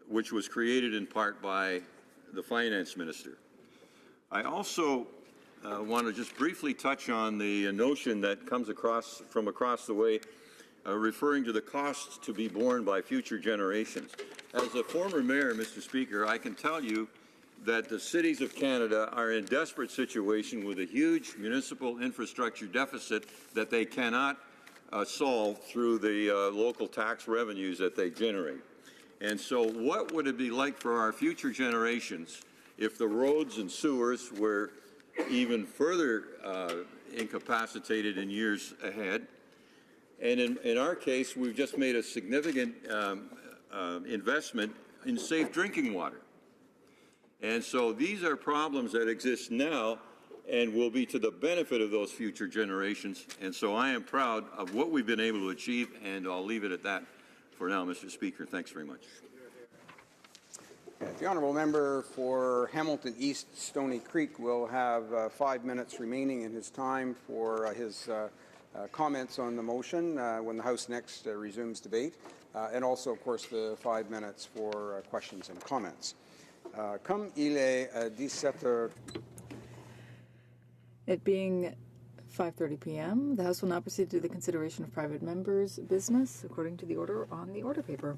which was created in part by the Finance Minister. I also want to just briefly touch on the notion that comes from across the way, referring to the costs to be borne by future generations. As a former mayor, Mr. Speaker, I can tell you that the cities of Canada are in desperate situation with a huge municipal infrastructure deficit that they cannot solve through the local tax revenues that they generate. And so what would it be like for our future generations if the roads and sewers were even further incapacitated in years ahead? And in our case, we've just made a significant investment in safe drinking water. And so these are problems that exist now and will be to the benefit of those future generations. And so I am proud of what we've been able to achieve, and I'll leave it at that for now, Mr. Speaker. Thanks very much. The honourable member for Hamilton East Stony Creek will have 5 minutes remaining in his time for his comments on the motion when the House next resumes debate, and also, of course, the 5 minutes for questions and comments. Comme il est 17h. It being 5:30 p.m., the House will now proceed to the consideration of private members' business according to the order on the order paper.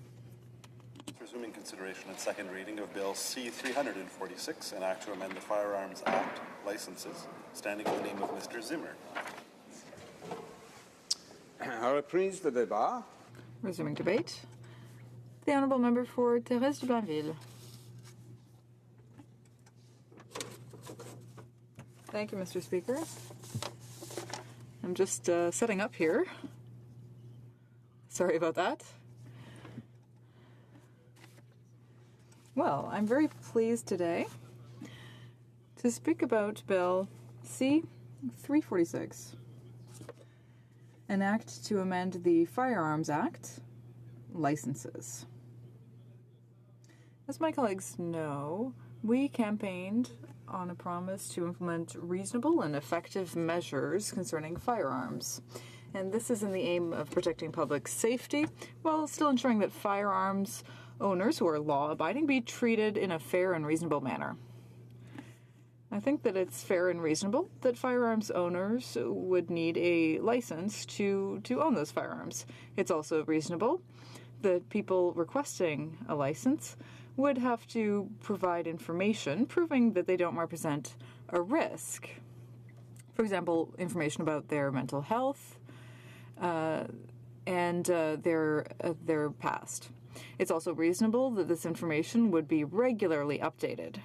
Resuming consideration and second reading of Bill C-346, an act to amend the Firearms Act, licenses, standing in the name of Mr. Zimmer. Reprise de débat. Resuming debate. The honourable member for Thérèse de Blainville. Thank you, Mr. Speaker. I'm just setting up here. Sorry about that. Well, I'm very pleased today to speak about Bill C-346, an act to amend the Firearms Act, licenses. As my colleagues know, we campaigned on a promise to implement reasonable and effective measures concerning firearms. And this is in the aim of protecting public safety while still ensuring that firearms owners who are law-abiding be treated in a fair and reasonable manner. I think that it's fair and reasonable that firearms owners would need a license to own those firearms. It's also reasonable that people requesting a license would have to provide information proving that they don't represent a risk. For example, information about their mental health and their past. It's also reasonable that this information would be regularly updated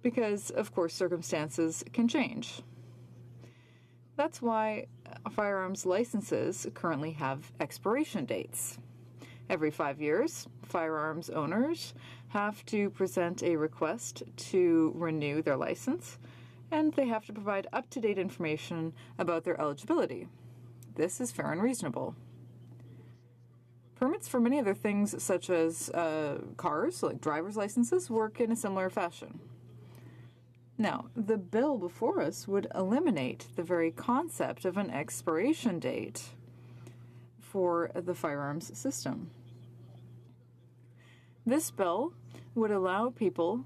because, of course, circumstances can change. That's why firearms licenses currently have expiration dates. Every 5 years, firearms owners have to present a request to renew their license, and they have to provide up-to-date information about their eligibility. This is fair and reasonable. Permits for many other things, such as cars, like driver's licenses, work in a similar fashion. Now, the bill before us would eliminate the very concept of an expiration date for the firearms system. This bill would allow people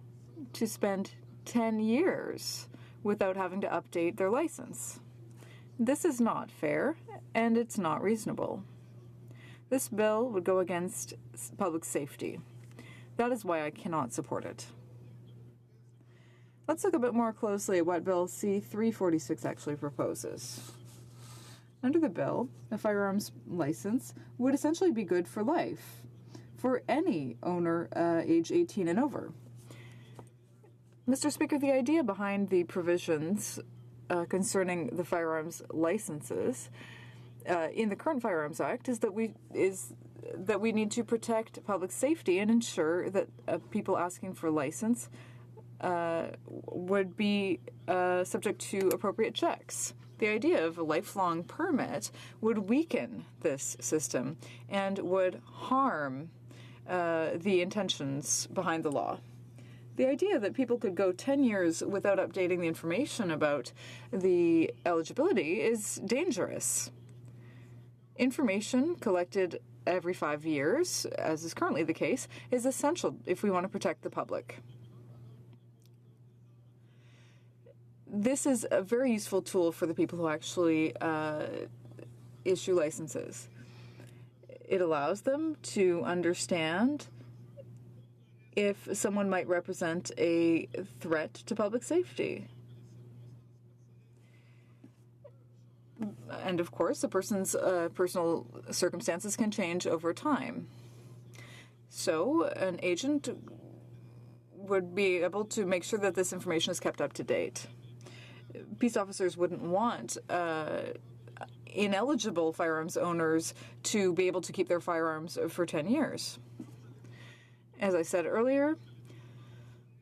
to spend 10 years without having to update their license. This is not fair, and it's not reasonable. This bill would go against public safety. That is why I cannot support it. Let's look a bit more closely at what Bill C-346 actually proposes. Under the bill, a firearms license would essentially be good for life for any owner age 18 and over. Mr. Speaker, the idea behind the provisions concerning the firearms licenses in the current Firearms Act is that we need to protect public safety and ensure that people asking for license would be subject to appropriate checks. The idea of a lifelong permit would weaken this system and would harm the intentions behind the law. The idea that people could go 10 years without updating the information about the eligibility is dangerous. Information collected every 5 years, as is currently the case, is essential if we want to protect the public. This is a very useful tool for the people who actually issue licenses. It allows them to understand if someone might represent a threat to public safety. And of course, a person's personal circumstances can change over time. So an agent would be able to make sure that this information is kept up to date. Peace officers wouldn't want ineligible firearms owners to be able to keep their firearms for 10 years. As I said earlier,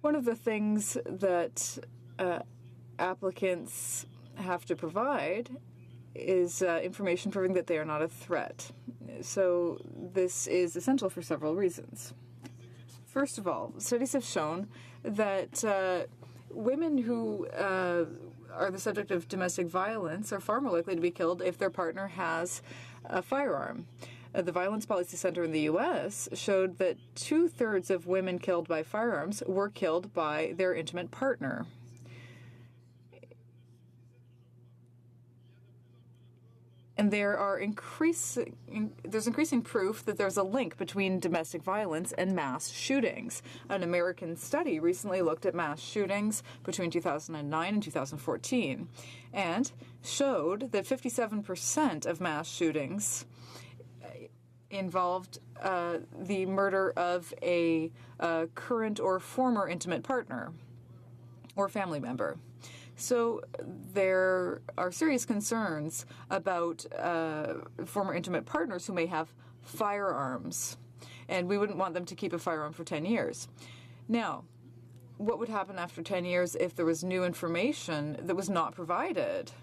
One of the things that applicants have to provide is information proving that they are not a threat. So this is essential for several reasons. First of all, studies have shown that women who are the subject of domestic violence are far more likely to be killed if their partner has a firearm. The Violence Policy Center in the U.S. showed that 2/3 of women killed by firearms were killed by their intimate partner. And there's increasing proof that there's a link between domestic violence and mass shootings. An American study recently looked at mass shootings between 2009 and 2014 and showed that 57% of mass shootings involved the murder of a current or former intimate partner or family member. So there are serious concerns about former intimate partners who may have firearms, and we wouldn't want them to keep a firearm for 10 years. Now, what would happen after 10 years if there was new information that was not provided?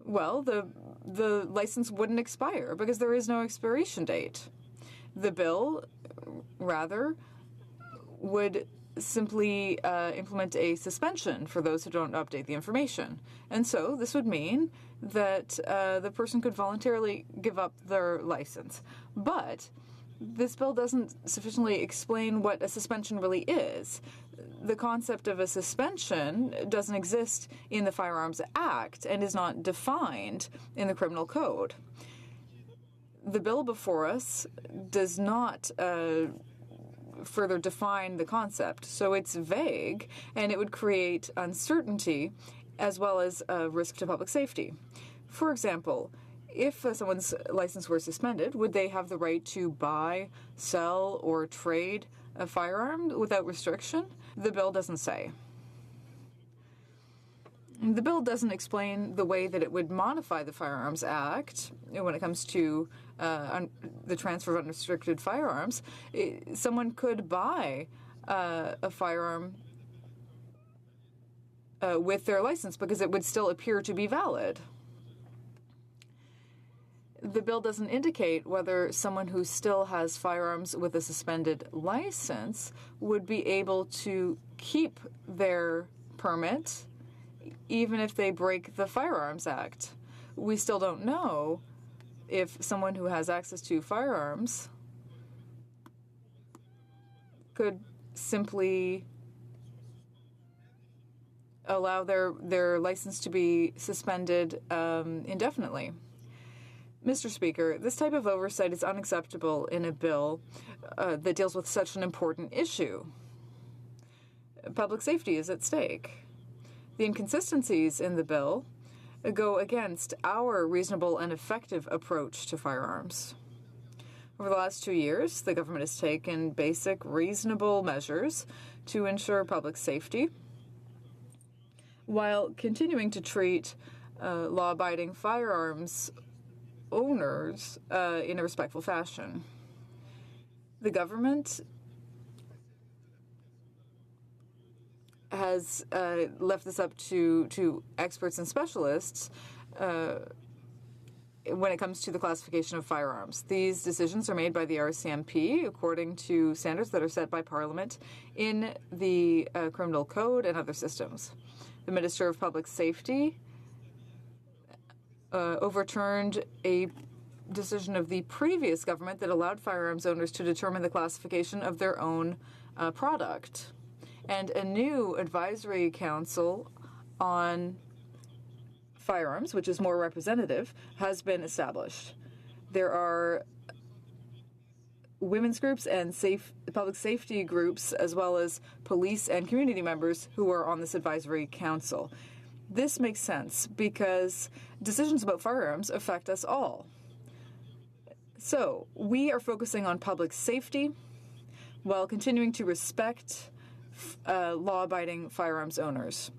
Well, the license wouldn't expire because there is no expiration date. The bill, rather, would simply implement a suspension for those who don't update the information. And so this would mean that the person could voluntarily give up their license. But this bill doesn't sufficiently explain what a suspension really is. The concept of a suspension doesn't exist in the Firearms Act and is not defined in the Criminal Code. The bill before us does not further define the concept, so it's vague, and it would create uncertainty as well as a risk to public safety. For example, if someone's license were suspended, would they have the right to buy, sell, or trade a firearm without restriction? The bill doesn't say. The bill doesn't explain the way that it would modify the Firearms Act when it comes to the transfer of unrestricted firearms. Someone could buy a firearm with their license because it would still appear to be valid. The bill doesn't indicate whether someone who still has firearms with a suspended license would be able to keep their permit even if they break the Firearms Act. We still don't know if someone who has access to firearms could simply allow their license to be suspended indefinitely. Mr. Speaker, this type of oversight is unacceptable in a bill that deals with such an important issue. Public safety is at stake. The inconsistencies in the bill go against our reasonable and effective approach to firearms. Over the last 2 years, the government has taken basic, reasonable measures to ensure public safety, while continuing to treat law-abiding firearms owners in a respectful fashion. The government has left this up to experts and specialists when it comes to the classification of firearms. These decisions are made by the RCMP according to standards that are set by Parliament in the Criminal Code and other systems. The Minister of Public Safety overturned a decision of the previous government that allowed firearms owners to determine the classification of their own product. And a new advisory council on firearms, which is more representative, has been established. There are women's groups and public safety groups, as well as police and community members who are on this advisory council. This makes sense because decisions about firearms affect us all. So we are focusing on public safety while continuing to respect law-abiding firearms owners.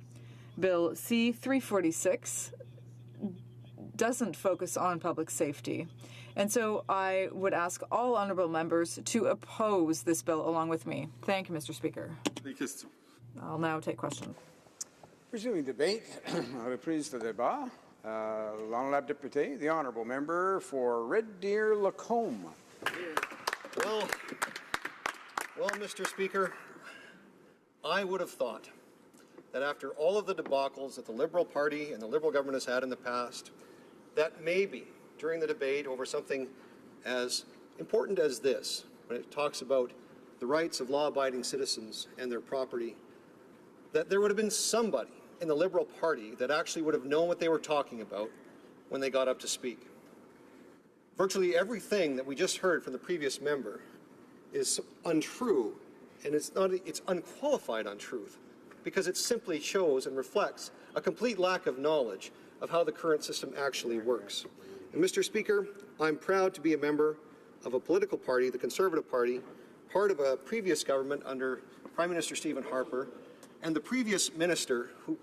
Bill C-346 doesn't focus on public safety. And so I would ask all honourable members to oppose this bill along with me. Thank you, Mr. Speaker. I'll now take questions. Resuming debate, reprise de débat. L'honorable député, the honourable member for Red Deer Lacombe. Well, Mr. Speaker, I would have thought that after all of the debacles that the Liberal Party and the Liberal government has had in the past, that maybe during the debate over something as important as this, when it talks about the rights of law-abiding citizens and their property, that there would have been somebody in the Liberal Party that actually would have known what they were talking about when they got up to speak. Virtually everything that we just heard from the previous member is untrue, and it's unqualified untruth, because it simply shows and reflects a complete lack of knowledge of how the current system actually works. And Mr. Speaker, I'm proud to be a member of a political party, the Conservative Party, part of a previous government under Prime Minister Stephen Harper, and the previous minister who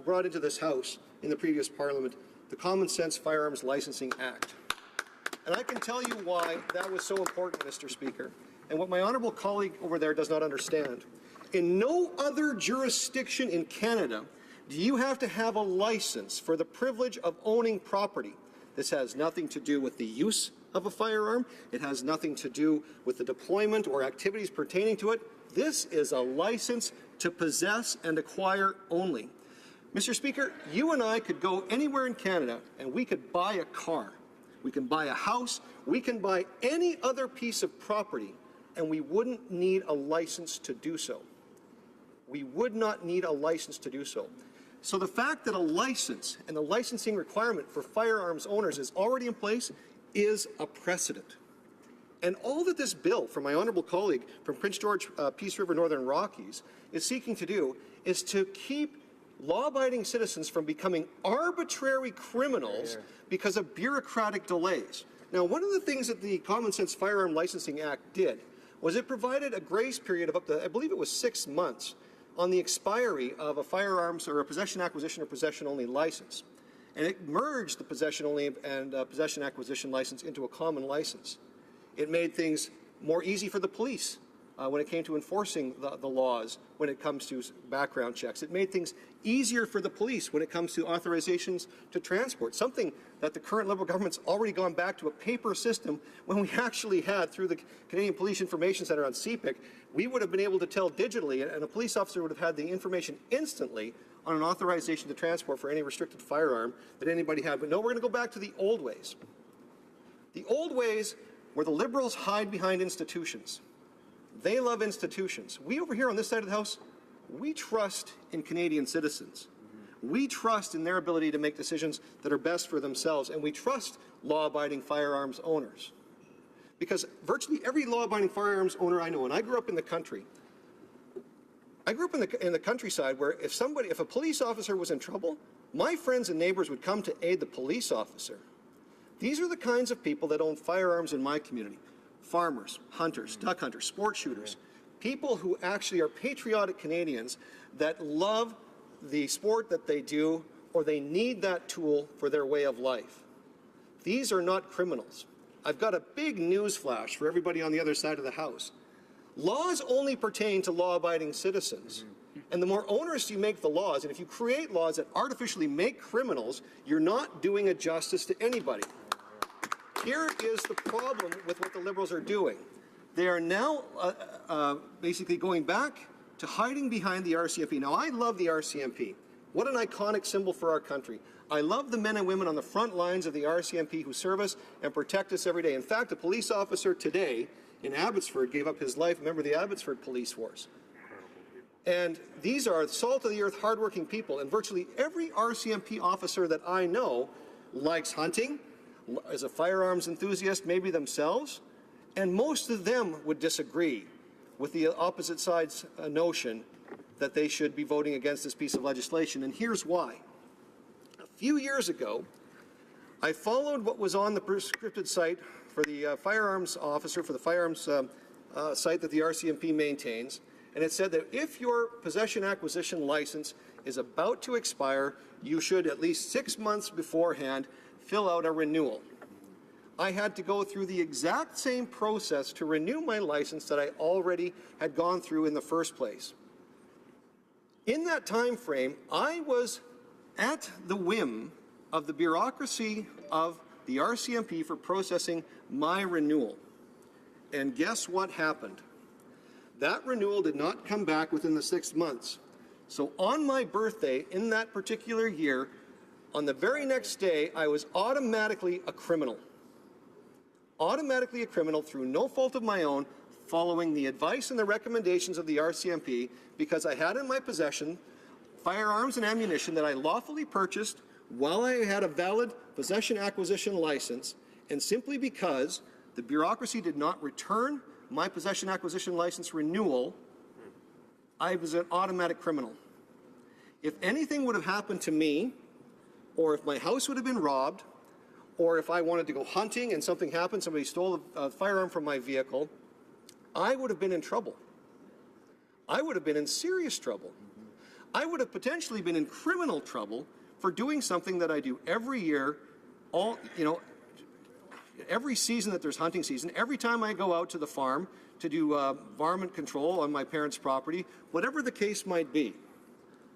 brought into this House in the previous Parliament the Common Sense Firearms Licensing Act. And I can tell you why that was so important, Mr. Speaker, and what my honourable colleague over there does not understand. In no other jurisdiction in Canada do you have to have a license for the privilege of owning property. This has nothing to do with the use of a firearm. It has nothing to do with the deployment or activities pertaining to it. This is a license to possess and acquire only. Mr. Speaker, you and I could go anywhere in Canada and we could buy a car. We can buy a house. We can buy any other piece of property, and we wouldn't need a license to do so. We would not need a license to do so. So the fact that a license and the licensing requirement for firearms owners is already in place is a precedent. And all that this bill from my honourable colleague from Prince George Peace River Northern Rockies is seeking to do is to keep law-abiding citizens from becoming arbitrary criminals because of bureaucratic delays. Now, one of the things that the Common Sense Firearm Licensing Act did was it provided a grace period of up to, I believe it was 6 months, on the expiry of a firearms or a possession acquisition or possession-only license. And it merged the possession-only and possession acquisition license into a common license. It made things more easy for the police when it came to enforcing the laws when it comes to background checks. It made things easier for the police when it comes to authorizations to transport, something that the current Liberal government's already gone back to a paper system when we actually had, through the Canadian Police Information Centre on CPIC, we would have been able to tell digitally, and a police officer would have had the information instantly on an authorization to transport for any restricted firearm that anybody had. But no, we're going to go back to the old ways. The old ways where the Liberals hide behind institutions. They love institutions. We over here on this side of the House, we trust in Canadian citizens. We trust in their ability to make decisions that are best for themselves, and we trust law-abiding firearms owners. Because virtually every law-abiding firearms owner I know, and I grew up in the country, I grew up in the countryside where if a police officer was in trouble, my friends and neighbors would come to aid the police officer. These are the kinds of people that own firearms in my community. Farmers, hunters, duck hunters, sport shooters, people who actually are patriotic Canadians that love the sport that they do, or they need that tool for their way of life. These are not criminals. I've got a big news flash for everybody on the other side of the House. Laws only pertain to law-abiding citizens. And the more onerous you make the laws, and if you create laws that artificially make criminals, you're not doing a justice to anybody. Here is the problem with what the Liberals are doing. They are now basically going back to hiding behind the RCMP. Now, I love the RCMP. What an iconic symbol for our country. I love the men and women on the front lines of the RCMP who serve us and protect us every day. In fact, a police officer today in Abbotsford gave up his life, a member of the Abbotsford Police Force. And these are salt-of-the-earth, hardworking people. And virtually every RCMP officer that I know likes hunting, is a firearms enthusiast, maybe themselves, and most of them would disagree with the opposite side's notion that they should be voting against this piece of legislation, and here's why. A few years ago, I followed what was on the prescripted site for the firearms officer for the firearms site that the RCMP maintains, and it said that if your possession acquisition license is about to expire, you should at least 6 months beforehand fill out a renewal. I had to go through the exact same process to renew my license that I already had gone through in the first place. In that time frame, I was at the whim of the bureaucracy of the RCMP for processing my renewal. And guess what happened? That renewal did not come back within the 6 months. So on my birthday in that particular year, on the very next day, I was automatically a criminal. Automatically a criminal through no fault of my own, following the advice and the recommendations of the RCMP, because I had in my possession firearms and ammunition that I lawfully purchased while I had a valid possession acquisition license, and simply because the bureaucracy did not return my possession acquisition license renewal, I was an automatic criminal. If anything would have happened to me, or if my house would have been robbed, or if I wanted to go hunting and something happened, somebody stole a firearm from my vehicle, I would have been in trouble. I would have been in serious trouble. I would have potentially been in criminal trouble for doing something that I do every year, every season that there's hunting season, every time I go out to the farm to do varmint control on my parents' property, whatever the case might be.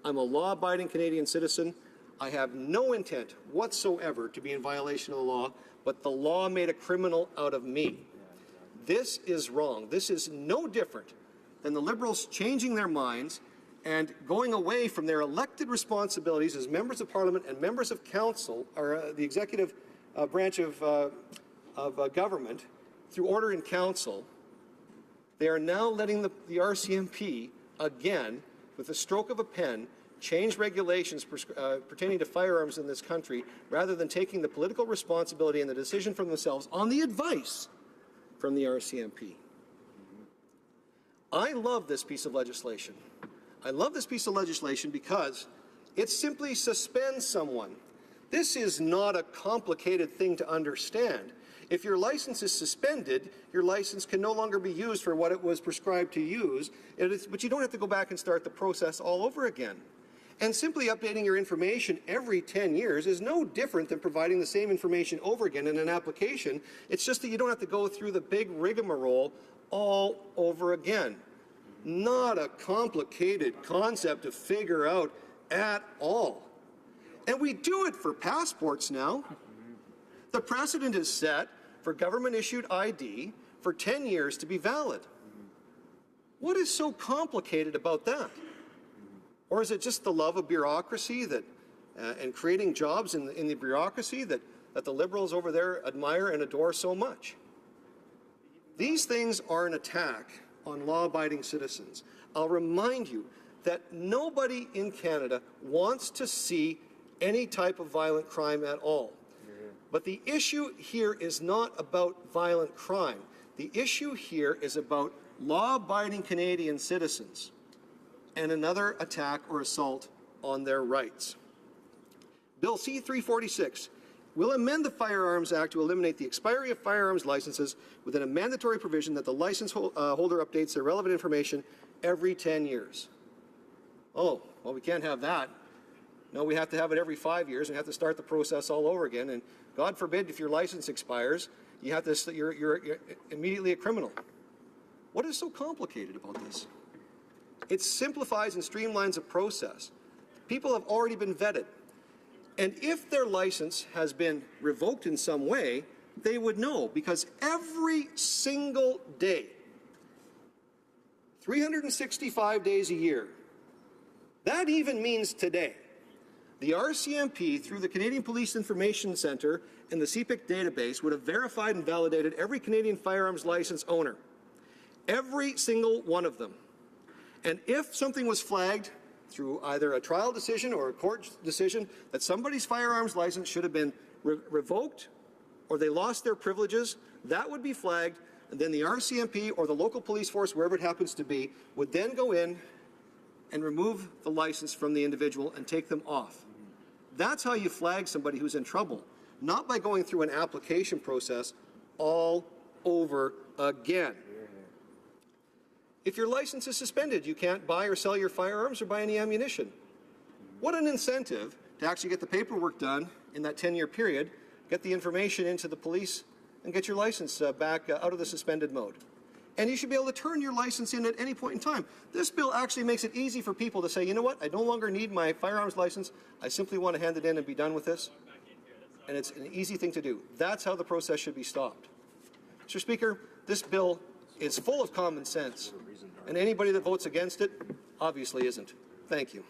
I'm a law-abiding Canadian citizen. I have no intent whatsoever to be in violation of the law, but the law made a criminal out of me. This is wrong. This is no different than the Liberals changing their minds and going away from their elected responsibilities as members of Parliament and members of Council, or the executive branch of government, through order in Council. They are now letting the RCMP, again, with the stroke of a pen, change regulations pertaining to firearms in this country, rather than taking the political responsibility and the decision from themselves on the advice from the RCMP. I love this piece of legislation. I love this piece of legislation because it simply suspends someone. This is not a complicated thing to understand. If your license is suspended, your license can no longer be used for what it was prescribed to use, but you don't have to go back and start the process all over again. And simply updating your information every 10 years is no different than providing the same information over again in an application. It's just that you don't have to go through the big rigmarole all over again. Not a complicated concept to figure out at all. And we do it for passports now. The precedent is set for government-issued ID for 10 years to be valid. What is so complicated about that? Or is it just the love of bureaucracy that, and creating jobs in the bureaucracy that the Liberals over there admire and adore so much? These things are an attack on law-abiding citizens. I'll remind you that nobody in Canada wants to see any type of violent crime at all. But the issue here is not about violent crime. The issue here is about law-abiding Canadian citizens and another attack or assault on their rights. Bill C-346 will amend the Firearms Act to eliminate the expiry of firearms licenses within a mandatory provision that the license holder updates their relevant information every 10 years. Oh, well, we can't have that. No, we have to have it every 5 years and have to start the process all over again. And God forbid, if your license expires, you're immediately a criminal. What is so complicated about this? It simplifies and streamlines a process. People have already been vetted. And if their license has been revoked in some way, they would know, because every single day, 365 days a year, that even means today, the RCMP, through the Canadian Police Information Centre and the CPIC database, would have verified and validated every Canadian firearms license owner. Every single one of them. And if something was flagged through either a trial decision or a court decision that somebody's firearms license should have been revoked or they lost their privileges, that would be flagged, and then the RCMP or the local police force, wherever it happens to be, would then go in and remove the license from the individual and take them off. That's how you flag somebody who's in trouble, not by going through an application process all over again. If your license is suspended, you can't buy or sell your firearms or buy any ammunition. What an incentive to actually get the paperwork done in that 10-year period get the information into the police, and get your license back out of the suspended mode. And you should be able to turn your license in at any point in time. This bill actually makes it easy for people to say, you know what, I no longer need my firearms license. I simply want to hand it in and be done with this. And it's an easy thing to do. That's how the process should be stopped. Mr. Speaker, this bill is full of common sense, and anybody that votes against it obviously isn't. Thank you.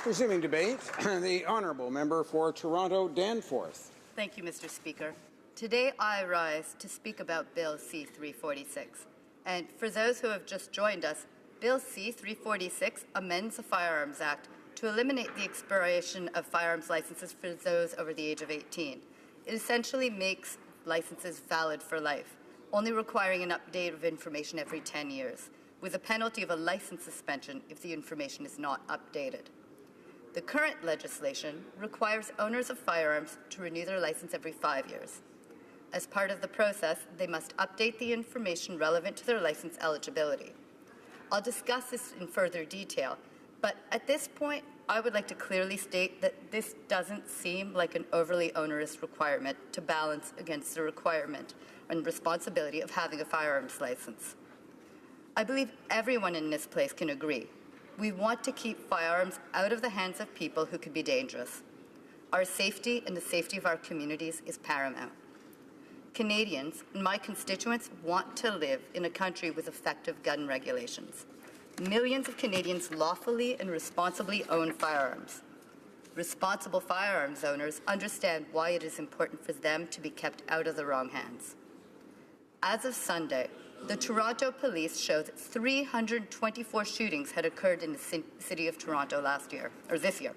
Resuming debate, the honourable member for Toronto Danforth. Thank you, Mr. Speaker. Today I rise to speak about Bill C-346. And for those who have just joined us, Bill C-346 amends the Firearms Act to eliminate the expiration of firearms licenses for those over the age of 18. It essentially makes licenses valid for life, only requiring an update of information every 10 years, with a penalty of a license suspension if the information is not updated. The current legislation requires owners of firearms to renew their license every 5 years. As part of the process, they must update the information relevant to their license eligibility. I'll discuss this in further detail, but at this point, I would like to clearly state that this doesn't seem like an overly onerous requirement to balance against the requirement and responsibility of having a firearms license. I believe everyone in this place can agree. We want to keep firearms out of the hands of people who could be dangerous. Our safety and the safety of our communities is paramount. Canadians and my constituents want to live in a country with effective gun regulations. Millions of Canadians lawfully and responsibly own firearms. Responsible firearms owners understand why it is important for them to be kept out of the wrong hands. As of Sunday, the Toronto Police showed that 324 shootings had occurred in the city of Toronto this year,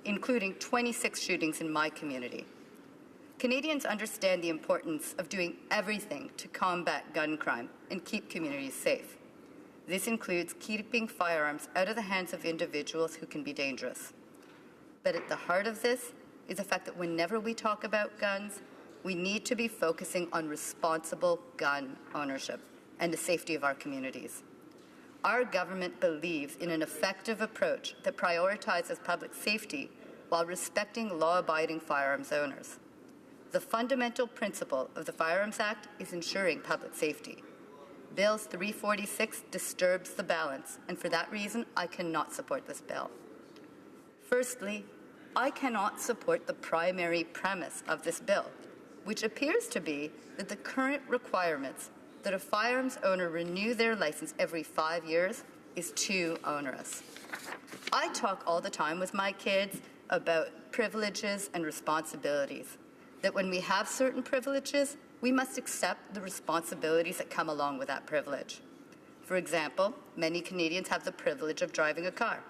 including 26 shootings in my community. Canadians understand the importance of doing everything to combat gun crime and keep communities safe. This includes keeping firearms out of the hands of individuals who can be dangerous. But at the heart of this is the fact that whenever we talk about guns, we need to be focusing on responsible gun ownership and the safety of our communities. Our government believes in an effective approach that prioritizes public safety while respecting law-abiding firearms owners. The fundamental principle of the Firearms Act is ensuring public safety. Bill 346 disturbs the balance, and for that reason, I cannot support this bill. Firstly, I cannot support the primary premise of this bill, which appears to be that the current requirements that a firearms owner renew their license every 5 years is too onerous. I talk all the time with my kids about privileges and responsibilities, that when we have certain privileges, we must accept the responsibilities that come along with that privilege. For example, many Canadians have the privilege of driving a car.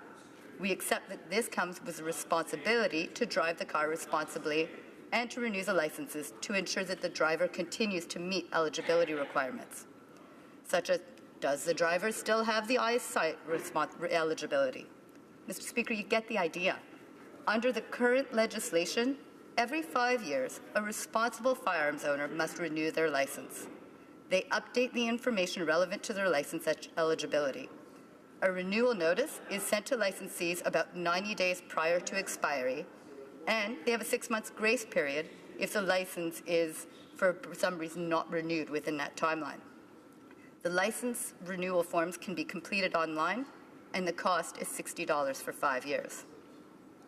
We accept that this comes with the responsibility to drive the car responsibly and to renew the licenses to ensure that the driver continues to meet eligibility requirements, such as, does the driver still have the eyesight eligibility? Mr. Speaker, you get the idea. Under the current legislation, every 5 years, a responsible firearms owner must renew their license. They update the information relevant to their license eligibility. A renewal notice is sent to licensees about 90 days prior to expiry, and they have a 6-month grace period if the license is, for some reason, not renewed within that timeline. The license renewal forms can be completed online, and the cost is $60 for 5 years.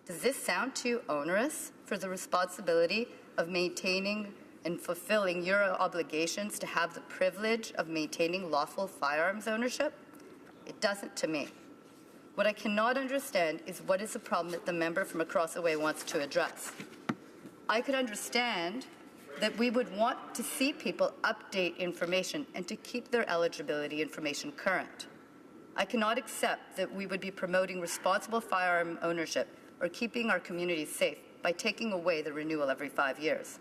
Does this sound too onerous for the responsibility of maintaining and fulfilling your obligations to have the privilege of maintaining lawful firearms ownership? It doesn't to me. What I cannot understand is what is the problem that the member from across the way wants to address. I could understand that we would want to see people update information and to keep their eligibility information current. I cannot accept that we would be promoting responsible firearm ownership or keeping our communities safe by taking away the renewal every 5 years.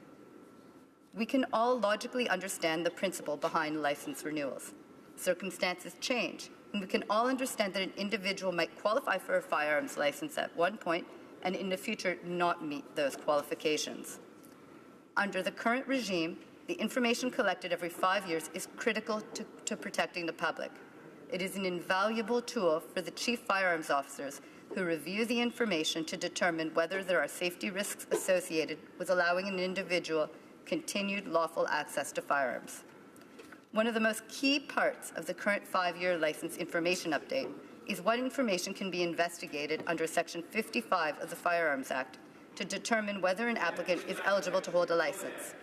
We can all logically understand the principle behind license renewals. Circumstances change, and we can all understand that an individual might qualify for a firearms license at one point and in the future not meet those qualifications. Under the current regime, the information collected every 5 years is critical to protecting the public. It is an invaluable tool for the chief firearms officers who review the information to determine whether there are safety risks associated with allowing an individual continued lawful access to firearms. One of the most key parts of the current 5-year license information update is what information can be investigated under Section 55 of the Firearms Act to determine whether an applicant is eligible to hold a license.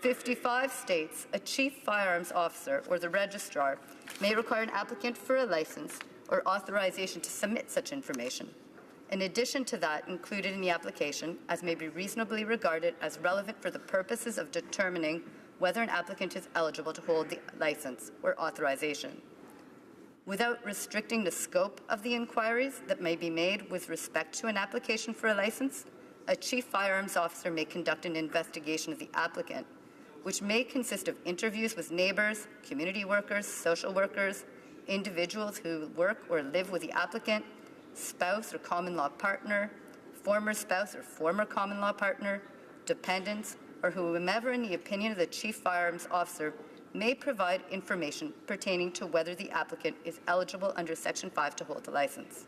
55 states a chief firearms officer or the registrar may require an applicant for a license or authorization to submit such information. In addition to that, included in the application, as may be reasonably regarded as relevant for the purposes of determining whether an applicant is eligible to hold the license or authorization. Without restricting the scope of the inquiries that may be made with respect to an application for a license, a chief firearms officer may conduct an investigation of the applicant, which may consist of interviews with neighbors, community workers, social workers, individuals who work or live with the applicant, spouse or common law partner, former spouse or former common law partner, dependents, or whomever, in the opinion of the chief firearms officer, may provide information pertaining to whether the applicant is eligible under Section 5 to hold the license.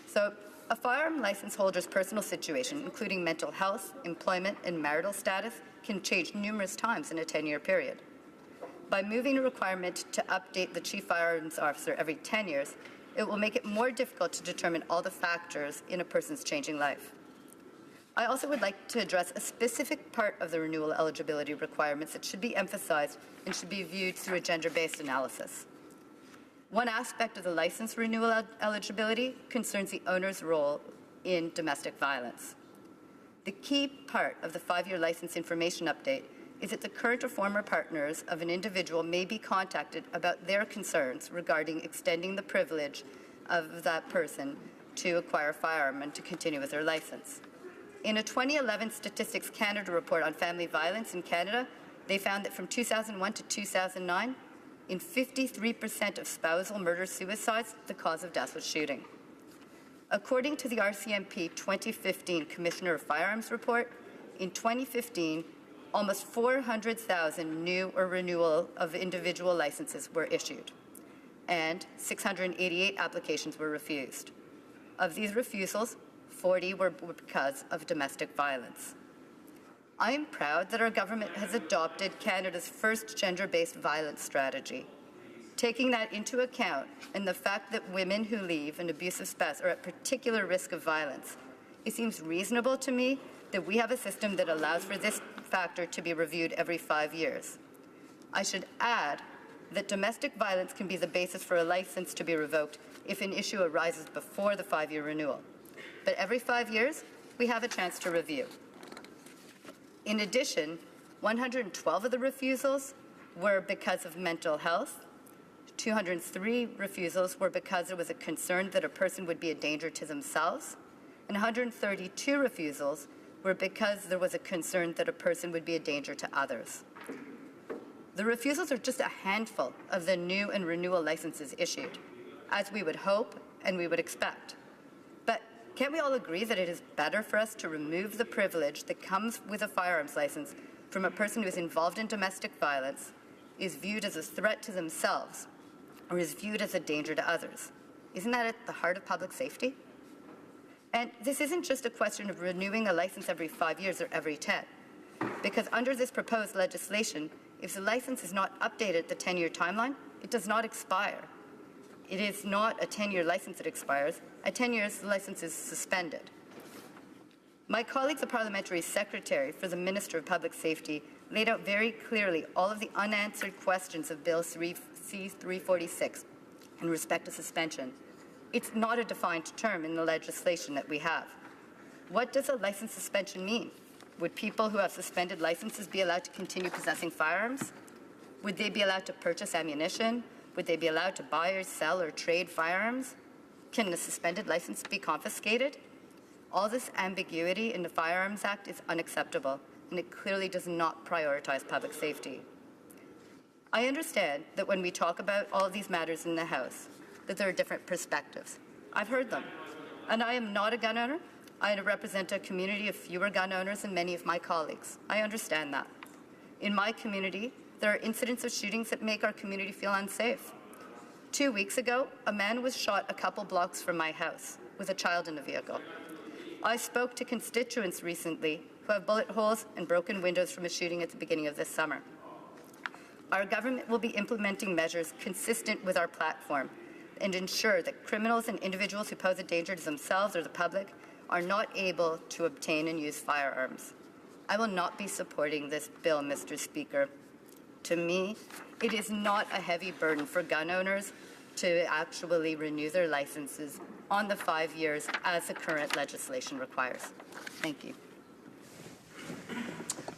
So, a firearm license holder's personal situation, including mental health, employment, and marital status, can change numerous times in a 10-year period. By moving a requirement to update the chief firearms officer every 10 years, it will make it more difficult to determine all the factors in a person's changing life. I also would like to address a specific part of the renewal eligibility requirements that should be emphasized and should be viewed through a gender-based analysis. One aspect of the license renewal eligibility concerns the owner's role in domestic violence. The key part of the 5-year license information update is that the current or former partners of an individual may be contacted about their concerns regarding extending the privilege of that person to acquire a firearm and to continue with their license. In a 2011 Statistics Canada report on family violence in Canada, they found that from 2001 to 2009, in 53% of spousal murder-suicides, the cause of death was shooting. According to the RCMP 2015 Commissioner of Firearms report, in 2015, almost 400,000 new or renewal of individual licenses were issued, and 688 applications were refused. Of these refusals, 40 were because of domestic violence. I am proud that our government has adopted Canada's first gender-based violence strategy. Taking that into account and the fact that women who leave an abusive spouse are at particular risk of violence, it seems reasonable to me that we have a system that allows for this factor to be reviewed every 5 years. I should add that domestic violence can be the basis for a license to be revoked if an issue arises before the 5-year renewal. But every 5 years, we have a chance to review. In addition, 112 of the refusals were because of mental health, 203 refusals were because there was a concern that a person would be a danger to themselves, and 132 refusals were because there was a concern that a person would be a danger to others. The refusals are just a handful of the new and renewal licenses issued, as we would hope and we would expect. But can't we all agree that it is better for us to remove the privilege that comes with a firearms license from a person who is involved in domestic violence, is viewed as a threat to themselves, or is viewed as a danger to others? Isn't that at the heart of public safety? And this isn't just a question of renewing a license every 5 years or every 10, because under this proposed legislation, if the license is not updated at the 10-year timeline, it does not expire. It is not a 10-year license that expires. At 10 years, the license is suspended. My colleague, the Parliamentary Secretary for the Minister of Public Safety, laid out very clearly all of the unanswered questions of Bill C-346 in respect to suspension. It's not a defined term in the legislation that we have. What does a license suspension mean? Would people who have suspended licenses be allowed to continue possessing firearms? Would they be allowed to purchase ammunition? Would they be allowed to buy or sell or trade firearms? Can a suspended license be confiscated? All this ambiguity in the Firearms Act is unacceptable, and it clearly does not prioritize public safety. I understand that when we talk about all of these matters in the House, that there are different perspectives. I've heard them. And I am not a gun owner. I represent a community of fewer gun owners than many of my colleagues. I understand that. In my community, there are incidents of shootings that make our community feel unsafe. 2 weeks ago, a man was shot a couple blocks from my house with a child in the vehicle. I spoke to constituents recently who have bullet holes and broken windows from a shooting at the beginning of this summer. Our government will be implementing measures consistent with our platform and ensure that criminals and individuals who pose a danger to themselves or the public are not able to obtain and use firearms. I will not be supporting this bill, Mr. Speaker. To me, it is not a heavy burden for gun owners to actually renew their licenses on the 5 years as the current legislation requires. Thank you.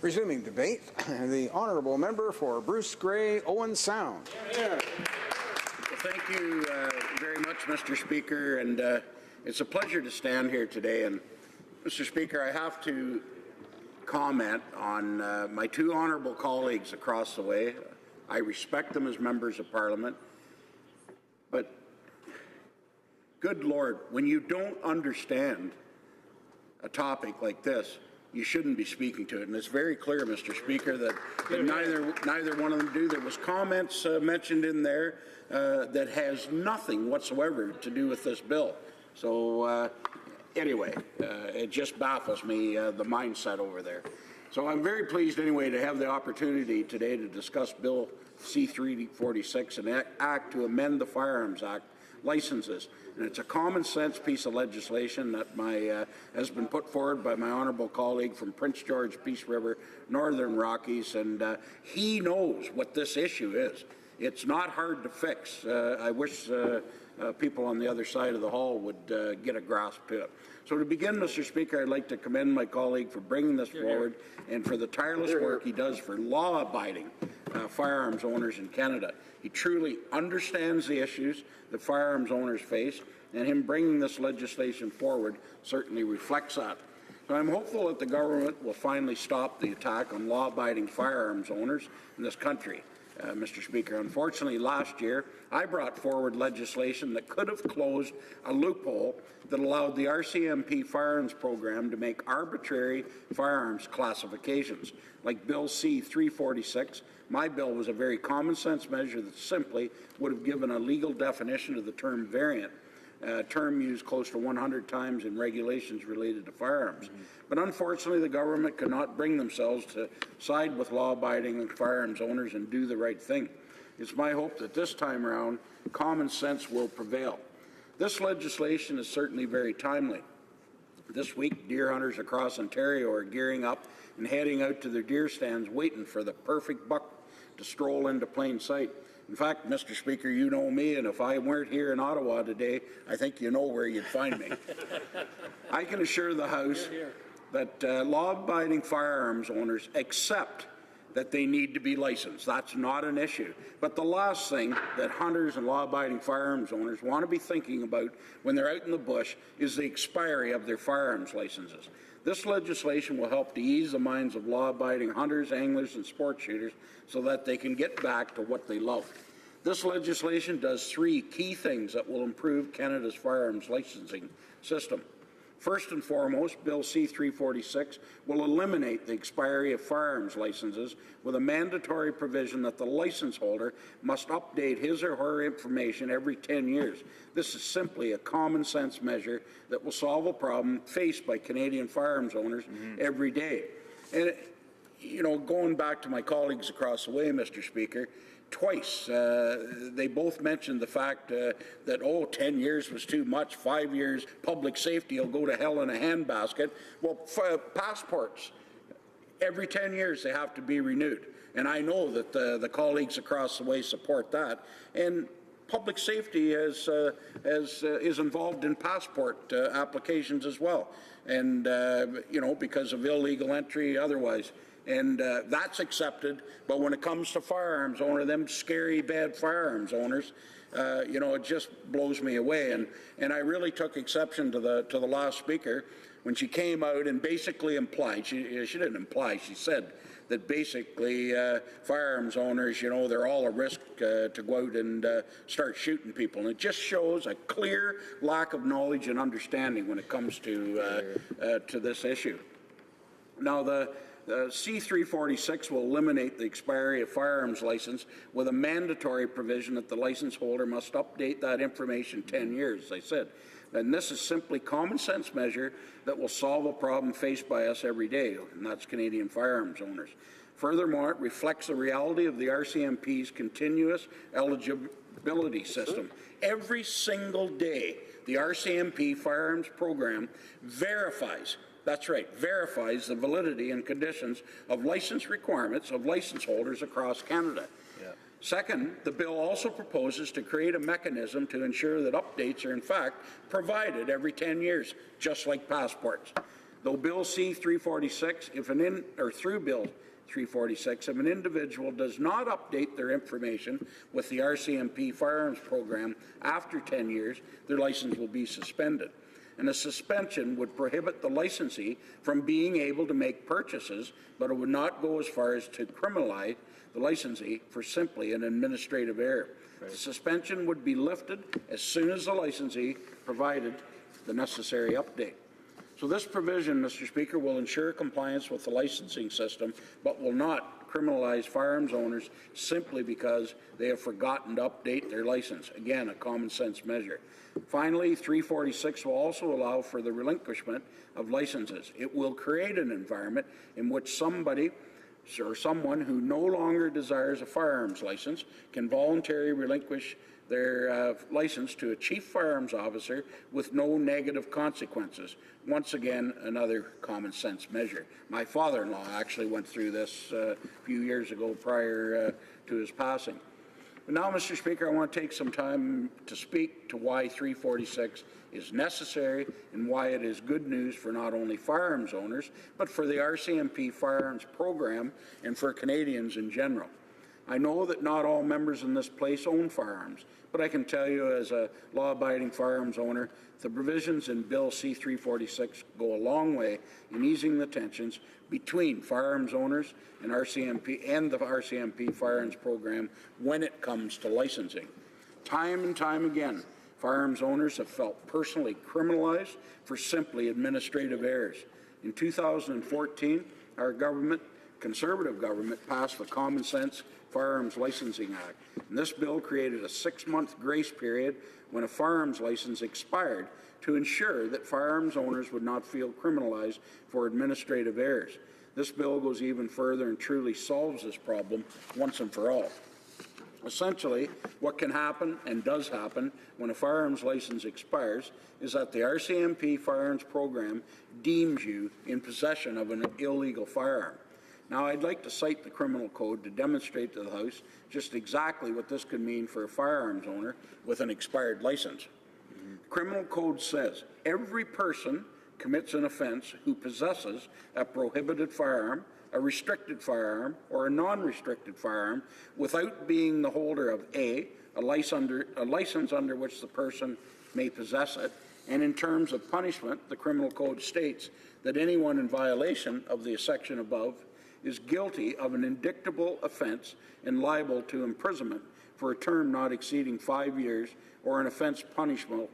Resuming debate, the honourable member for Bruce Grey, Owen Sound. Well, thank you very much, Mr. Speaker, and it's a pleasure to stand here today. And Mr. Speaker, I have to comment on my two honourable colleagues across the way. I respect them as members of Parliament, but good Lord, when you don't understand a topic like this, you shouldn't be speaking to it. And it's very clear, Mr. Speaker, that neither one of them do. There was comments mentioned in there that has nothing whatsoever to do with this bill. So anyway, it just baffles me, the mindset over there. So I'm very pleased anyway to have the opportunity today to discuss Bill C-346, an act to amend the Firearms Act licenses. And it's a common sense piece of legislation that has been put forward by my honourable colleague from Prince George, Peace River, Northern Rockies, and he knows what this issue is. It's not hard to fix. I wish people on the other side of the hall would get a grasp to it. So to begin, Mr. Speaker, I'd like to commend my colleague for bringing this forward and for the tireless work he does for law-abiding firearms owners in Canada. He truly understands the issues that firearms owners face, and him bringing this legislation forward certainly reflects that. So I'm hopeful that the government will finally stop the attack on law-abiding firearms owners in this country. Mr. Speaker, unfortunately last year I brought forward legislation that could have closed a loophole that allowed the RCMP firearms program to make arbitrary firearms classifications. Like Bill C-346, my bill was a very common sense measure that simply would have given a legal definition of the term variant, a term used close to 100 times in regulations related to firearms. But unfortunately, the government could not bring themselves to side with law-abiding firearms owners and do the right thing. It's my hope that this time around, common sense will prevail. This legislation is certainly very timely. This week, deer hunters across Ontario are gearing up and heading out to their deer stands waiting for the perfect buck to stroll into plain sight. In fact, Mr. Speaker, you know me, and if I weren't here in Ottawa today, I think you know where you'd find me. I can assure the House that law-abiding firearms owners accept that they need to be licensed. That's not an issue. But the last thing that hunters and law-abiding firearms owners want to be thinking about when they're out in the bush is the expiry of their firearms licenses. This legislation will help to ease the minds of law-abiding hunters, anglers, and sport shooters so that they can get back to what they love. This legislation does three key things that will improve Canada's firearms licensing system. First and foremost, Bill C-346 will eliminate the expiry of firearms licenses with a mandatory provision that the license holder must update his or her information every 10 years. This is simply a common sense measure that will solve a problem faced by Canadian firearms owners every day. And, you know, going back to my colleagues across the way, Mr. Speaker, twice they both mentioned the fact that 10 years was too much, 5 years public safety will go to hell in a handbasket. Well, passports, every 10 years they have to be renewed, and I know that the colleagues across the way support that. And public safety is involved in passport applications as well, and you know, because of illegal entry otherwise. And that's accepted, but when it comes to firearms owner, them scary bad firearms owners, you know, it just blows me away. And I really took exception to the last speaker when she came out and basically implied, she didn't imply, she said that basically firearms owners, you know, they're all a risk to go out and start shooting people. And it just shows a clear lack of knowledge and understanding when it comes to this issue. Now, the C-346 will eliminate the expiry of firearms license with a mandatory provision that the license holder must update that information 10 years, as I said. And this is simply common sense measure that will solve a problem faced by us every day, and that's Canadian firearms owners. Furthermore, it reflects the reality of the RCMP's continuous eligibility system. Every single day, the RCMP firearms program verifies, that's right, verifies the validity and conditions of license requirements of license holders across Canada. Second, the bill also proposes to create a mechanism to ensure that updates are in fact provided every 10 years, just like passports. Though Bill C-346, through Bill 346, if an individual does not update their information with the RCMP firearms program after 10 years, their license will be suspended. And a suspension would prohibit the licensee from being able to make purchases, but it would not go as far as to criminalize the licensee for simply an administrative error. Right. The suspension would be lifted as soon as the licensee provided the necessary update. So this provision, Mr. Speaker, will ensure compliance with the licensing system, but will not criminalize firearms owners simply because they have forgotten to update their license. Again, a common sense measure. Finally, 346 will also allow for the relinquishment of licenses. It will create an environment in which somebody or someone who no longer desires a firearms license can voluntarily relinquish their license to a chief firearms officer with no negative consequences. Once again, another common sense measure. My father-in-law actually went through this a few years ago prior to his passing. But now, Mr. Speaker, I want to take some time to speak to why 346 is necessary and why it is good news for not only firearms owners, but for the RCMP firearms program and for Canadians in general. I know that not all members in this place own firearms, but I can tell you as a law-abiding firearms owner, the provisions in Bill C-346 go a long way in easing the tensions between firearms owners and RCMP and the RCMP firearms program when it comes to licensing. Time and time again, firearms owners have felt personally criminalized for simply administrative errors. In 2014, our government, Conservative government, passed the Common Sense Firearms Licensing Act. And this bill created a 6-month grace period when a firearms license expired to ensure that firearms owners would not feel criminalized for administrative errors. This bill goes even further and truly solves this problem once and for all. Essentially, what can happen and does happen when a firearms license expires is that the RCMP firearms program deems you in possession of an illegal firearm. Now, I'd like to cite the criminal code to demonstrate to the House just exactly what this could mean for a firearms owner with an expired license. The criminal code says every person commits an offense who possesses a prohibited firearm, a restricted firearm, or a non-restricted firearm without being the holder of a license under which the person may possess it. And in terms of punishment, the criminal code states that anyone in violation of the section above is guilty of an indictable offense and liable to imprisonment for a term not exceeding 5 years or an offense punishable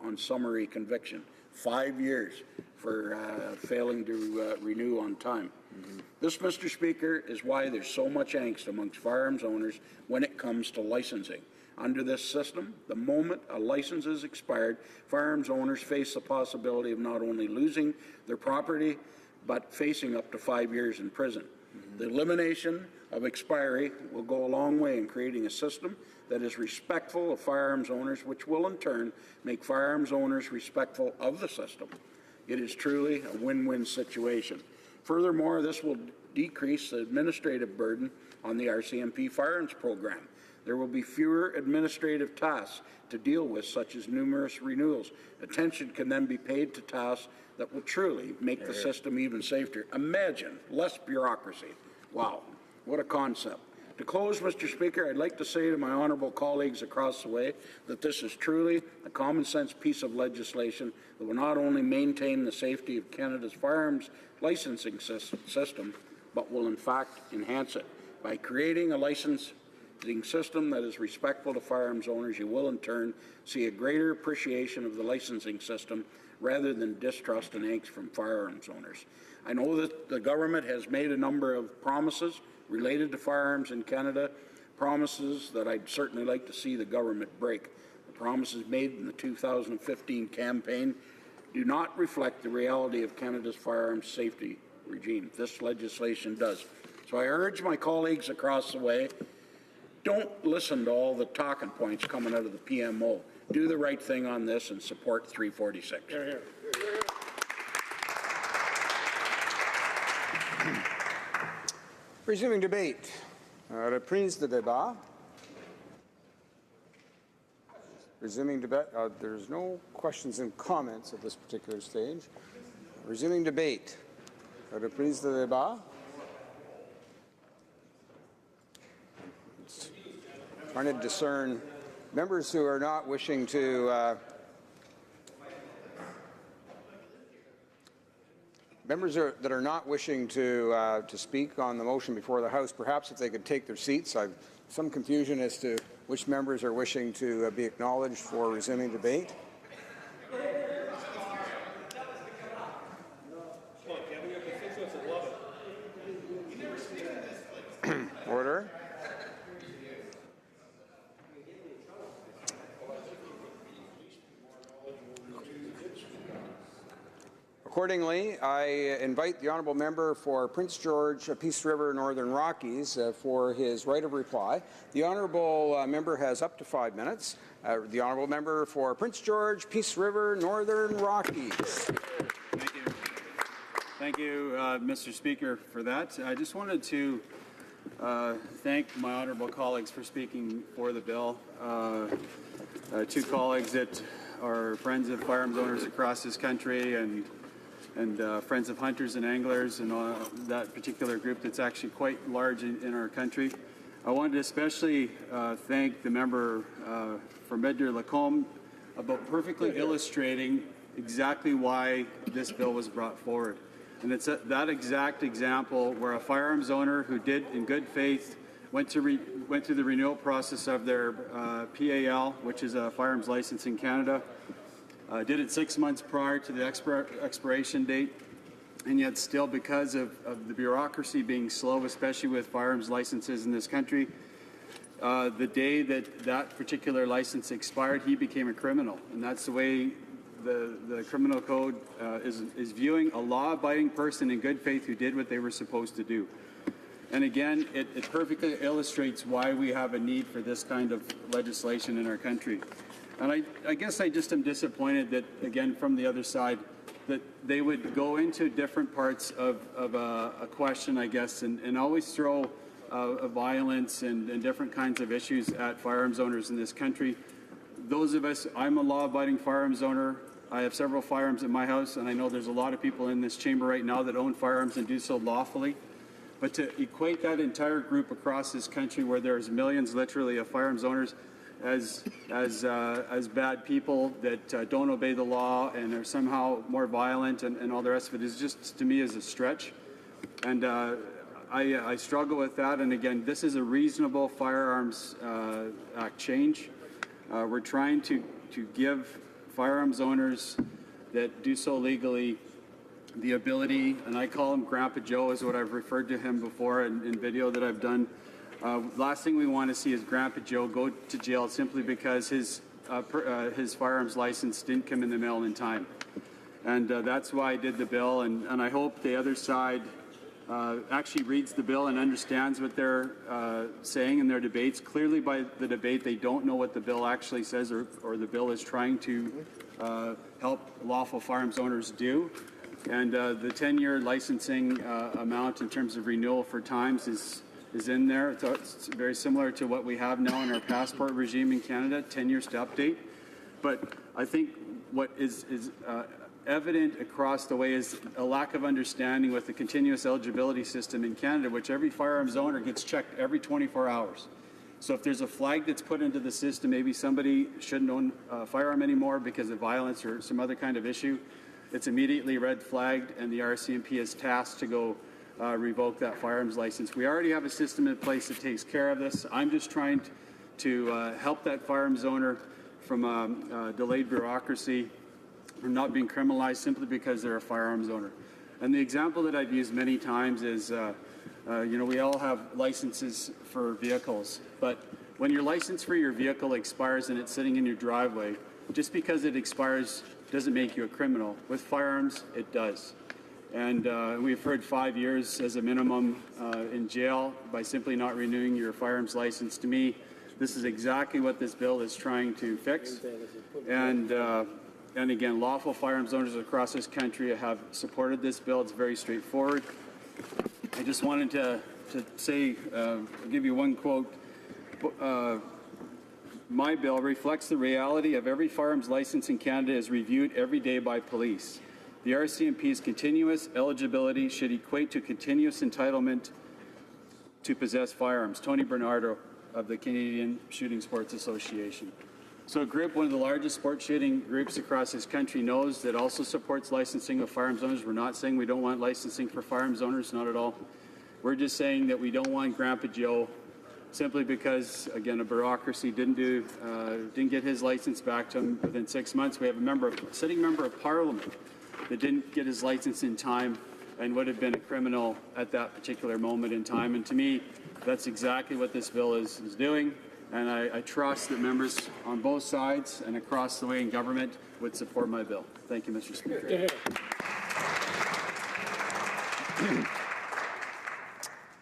on summary conviction. 5 years for failing to renew on time. This, Mr. Speaker, is why there's so much angst amongst firearms owners when it comes to licensing. Under this system, the moment a license is expired, firearms owners face the possibility of not only losing their property, but facing up to 5 years in prison. The elimination of expiry will go a long way in creating a system that is respectful of firearms owners, which will in turn make firearms owners respectful of the system. It is truly a win-win situation. Furthermore, this will decrease the administrative burden on the RCMP firearms program. There will be fewer administrative tasks to deal with, such as numerous renewals. Attention can then be paid to tasks that will truly make the system even safer. Imagine less bureaucracy. Wow, what a concept. To close, Mr. Speaker, I'd like to say to my honourable colleagues across the way that this is truly a common sense piece of legislation that will not only maintain the safety of Canada's firearms licensing system, but will in fact enhance it. By creating a licensing system that is respectful to firearms owners, you will in turn see a greater appreciation of the licensing system rather than distrust and angst from firearms owners. I know that the government has made a number of promises related to firearms in Canada, promises that I'd certainly like to see the government break. The promises made in the 2015 campaign do not reflect the reality of Canada's firearms safety regime. This legislation does. So I urge my colleagues across the way, don't listen to all the talking points coming out of the PMO. Do the right thing on this and support 346. Here, here. Resuming debate. Reprise de débat. Resuming debate. There's no questions and comments at this particular stage. Resuming debate. Reprise de débat. Trying to discern members who are not wishing to that are not wishing to speak on the motion before the House. Perhaps if they could take their seats. I've some confusion as to which members are wishing to be acknowledged for resuming debate. Order. Accordingly, I invite the honourable member for Prince George, Peace River, Northern Rockies for his right of reply. The honourable member has up to 5 minutes. The honourable member for Prince George, Peace River, Northern Rockies. Thank you. Thank you, Mr. Speaker, for that. I just wanted to thank my honourable colleagues for speaking for the bill. Two colleagues that are friends of firearms owners across this country and friends of hunters and anglers and that particular group that's actually quite large in our country. I wanted to especially thank the member for Medgar-Lacombe about perfectly illustrating exactly why this bill was brought forward. And it's that exact example where a firearms owner who did in good faith went through the renewal process of their PAL, which is a firearms license in Canada, did it 6 months prior to the expiration date, and yet still, because of the bureaucracy being slow, especially with firearms licenses in this country, the day that particular license expired, he became a criminal. And that's the way the criminal code is viewing a law-abiding person in good faith who did what they were supposed to do. And again, it perfectly illustrates why we have a need for this kind of legislation in our country. And I guess I just am disappointed that, again, from the other side, that they would go into different parts of a question, I guess, and always throw violence and different kinds of issues at firearms owners in this country. Those of us, I'm a law-abiding firearms owner. I have several firearms at my house, and I know there's a lot of people in this chamber right now that own firearms and do so lawfully. But to equate that entire group across this country, where there's millions, literally, of firearms owners, as bad people that don't obey the law and are somehow more violent and all the rest of it is just, to me, is a stretch. And I struggle with that. And again, this is a reasonable Firearms Act change. We're trying to give firearms owners that do so legally the ability, and I call him Grandpa Joe, is what I've referred to him before in video that I've done. Last thing we want to see is Grandpa Joe go to jail simply because his firearms license didn't come in the mail in time. And that's why I did the bill, and I hope the other side actually reads the bill and understands what they're saying in their debates. Clearly by the debate, they don't know what the bill actually says or the bill is trying to help lawful firearms owners do. And the 10-year licensing amount in terms of renewal for times is in there. It's very similar to what we have now in our passport regime in Canada, 10 years to update. But I think what is evident across the way is a lack of understanding with the continuous eligibility system in Canada, which every firearms owner gets checked every 24 hours. So if there's a flag that's put into the system, maybe somebody shouldn't own a firearm anymore because of violence or some other kind of issue, it's immediately red flagged and the RCMP is tasked to go revoke that firearms license. We already have a system in place that takes care of this. I'm just trying to help that firearms owner from delayed bureaucracy from not being criminalized simply because they're a firearms owner. And the example that I've used many times is, we all have licenses for vehicles, but when your license for your vehicle expires and it's sitting in your driveway, just because it expires doesn't make you a criminal. With firearms, it does. And we've heard 5 years as a minimum in jail by simply not renewing your firearms license. To me, this is exactly what this bill is trying to fix. And again, lawful firearms owners across this country have supported this bill. It's very straightforward. I just wanted to say, give you one quote. My bill reflects the reality of every firearms license in Canada is reviewed every day by police. The RCMP's continuous eligibility should equate to continuous entitlement to possess firearms. Tony Bernardo of the Canadian Shooting Sports Association. So a group, one of the largest sports shooting groups across this country, knows that also supports licensing of firearms owners. We're not saying we don't want licensing for firearms owners, not at all. We're just saying that we don't want Grandpa Joe simply because, again, a bureaucracy didn't get his license back to him within 6 months. We have a sitting member of Parliament that didn't get his license in time and would have been a criminal at that particular moment in time. And to me, that's exactly what this bill is doing. And I trust that members on both sides and across the way in government would support my bill. Thank you, Mr. Speaker.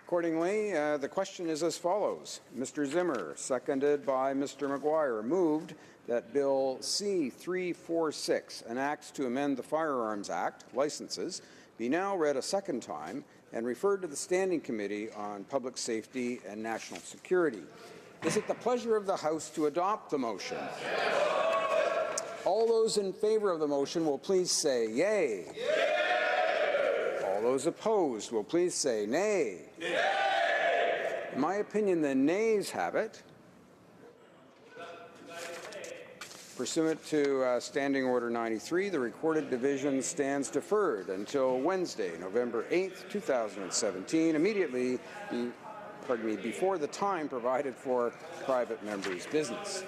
Accordingly, the question is as follows. Mr. Zimmer, seconded by Mr. Maguire, moved that Bill C-346, an act to amend the Firearms Act, licenses, be now read a second time and referred to the Standing Committee on Public Safety and National Security. Is it the pleasure of the House to adopt the motion? All those in favour of the motion will please say yea. Yay. All those opposed will please say nay. Nay. In my opinion, the nays have it. Pursuant to Standing Order 93, the recorded division stands deferred until Wednesday, November 8th, 2017, immediately before the time provided for private members' business.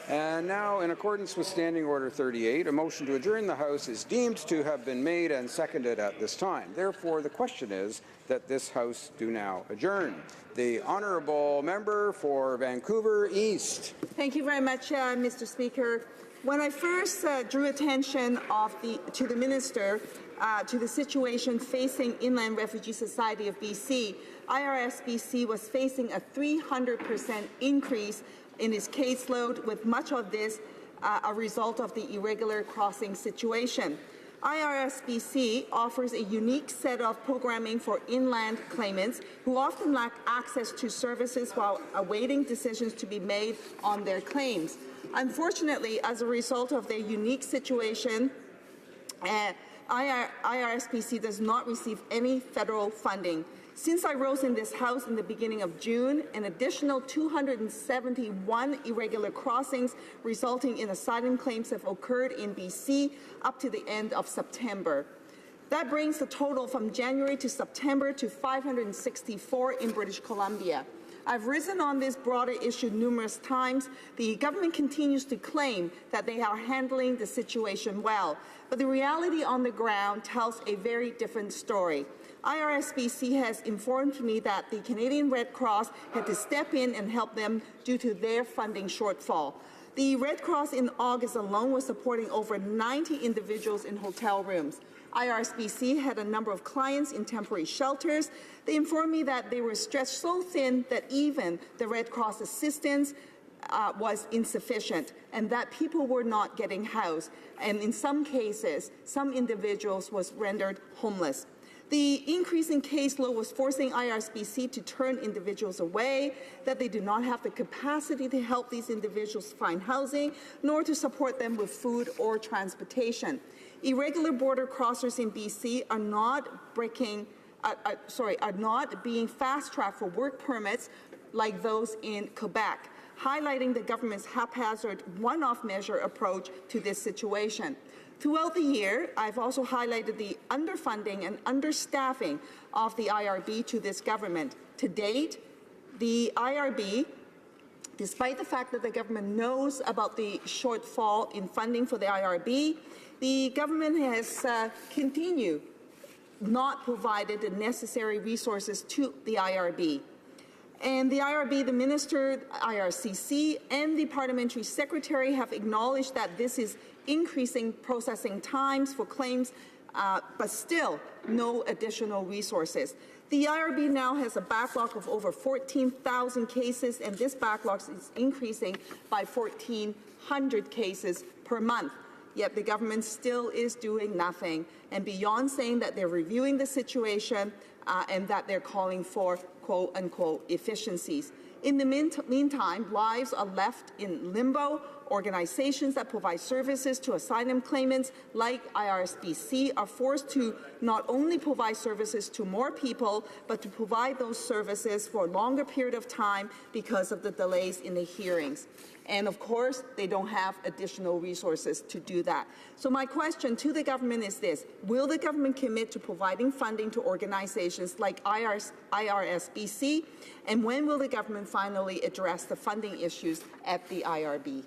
And now, in accordance with Standing Order 38, a motion to adjourn the House is deemed to have been made and seconded at this time. Therefore, the question is that this House do now adjourn. The Honourable Member for Vancouver East. Thank you very much, Mr. Speaker. When I first drew attention to the Minister to the situation facing Inland Refugee Society of BC, IRS BC was facing a 300% increase in its caseload, with much of this a result of the irregular crossing situation. IRS BC offers a unique set of programming for inland claimants who often lack access to services while awaiting decisions to be made on their claims. Unfortunately, as a result of their unique situation, IRSBC does not receive any federal funding. Since I rose in this House in the beginning of June, an additional 271 irregular crossings resulting in asylum claims have occurred in BC up to the end of September. That brings the total from January to September to 564 in British Columbia. I've risen on this broader issue numerous times. The government continues to claim that they are handling the situation well, but the reality on the ground tells a very different story. IRSBC has informed me that the Canadian Red Cross had to step in and help them due to their funding shortfall. The Red Cross in August alone was supporting over 90 individuals in hotel rooms. IRSBC had a number of clients in temporary shelters. They informed me that they were stretched so thin that even the Red Cross assistance was insufficient, and that people were not getting housed. And in some cases, some individuals was rendered homeless. The increase in caseload was forcing IRSBC to turn individuals away, that they do not have the capacity to help these individuals find housing, nor to support them with food or transportation. Irregular border crossers in BC are not being fast-tracked for work permits like those in Quebec, highlighting the government's haphazard one-off measure approach to this situation. Throughout the year, I've also highlighted the underfunding and understaffing of the IRB to this government. To date, the IRB Despite the fact that the government knows about the shortfall in funding for the IRB, the government has continued not provided the necessary resources to the IRB. And the IRB, the Minister, IRCC, and the Parliamentary Secretary have acknowledged that this is increasing processing times for claims, but still no additional resources. The IRB now has a backlog of over 14,000 cases, and this backlog is increasing by 1,400 cases per month. Yet the government still is doing nothing. And beyond saying that they're reviewing the situation and that they're calling for quote-unquote efficiencies. In the meantime, lives are left in limbo. Organizations that provide services to asylum claimants, like IRSBC, are forced to not only provide services to more people, but to provide those services for a longer period of time because of the delays in the hearings. And of course, they don't have additional resources to do that. So my question to the government is this: will the government commit to providing funding to organizations like IRSBC? And when will the government finally address the funding issues at the IRB?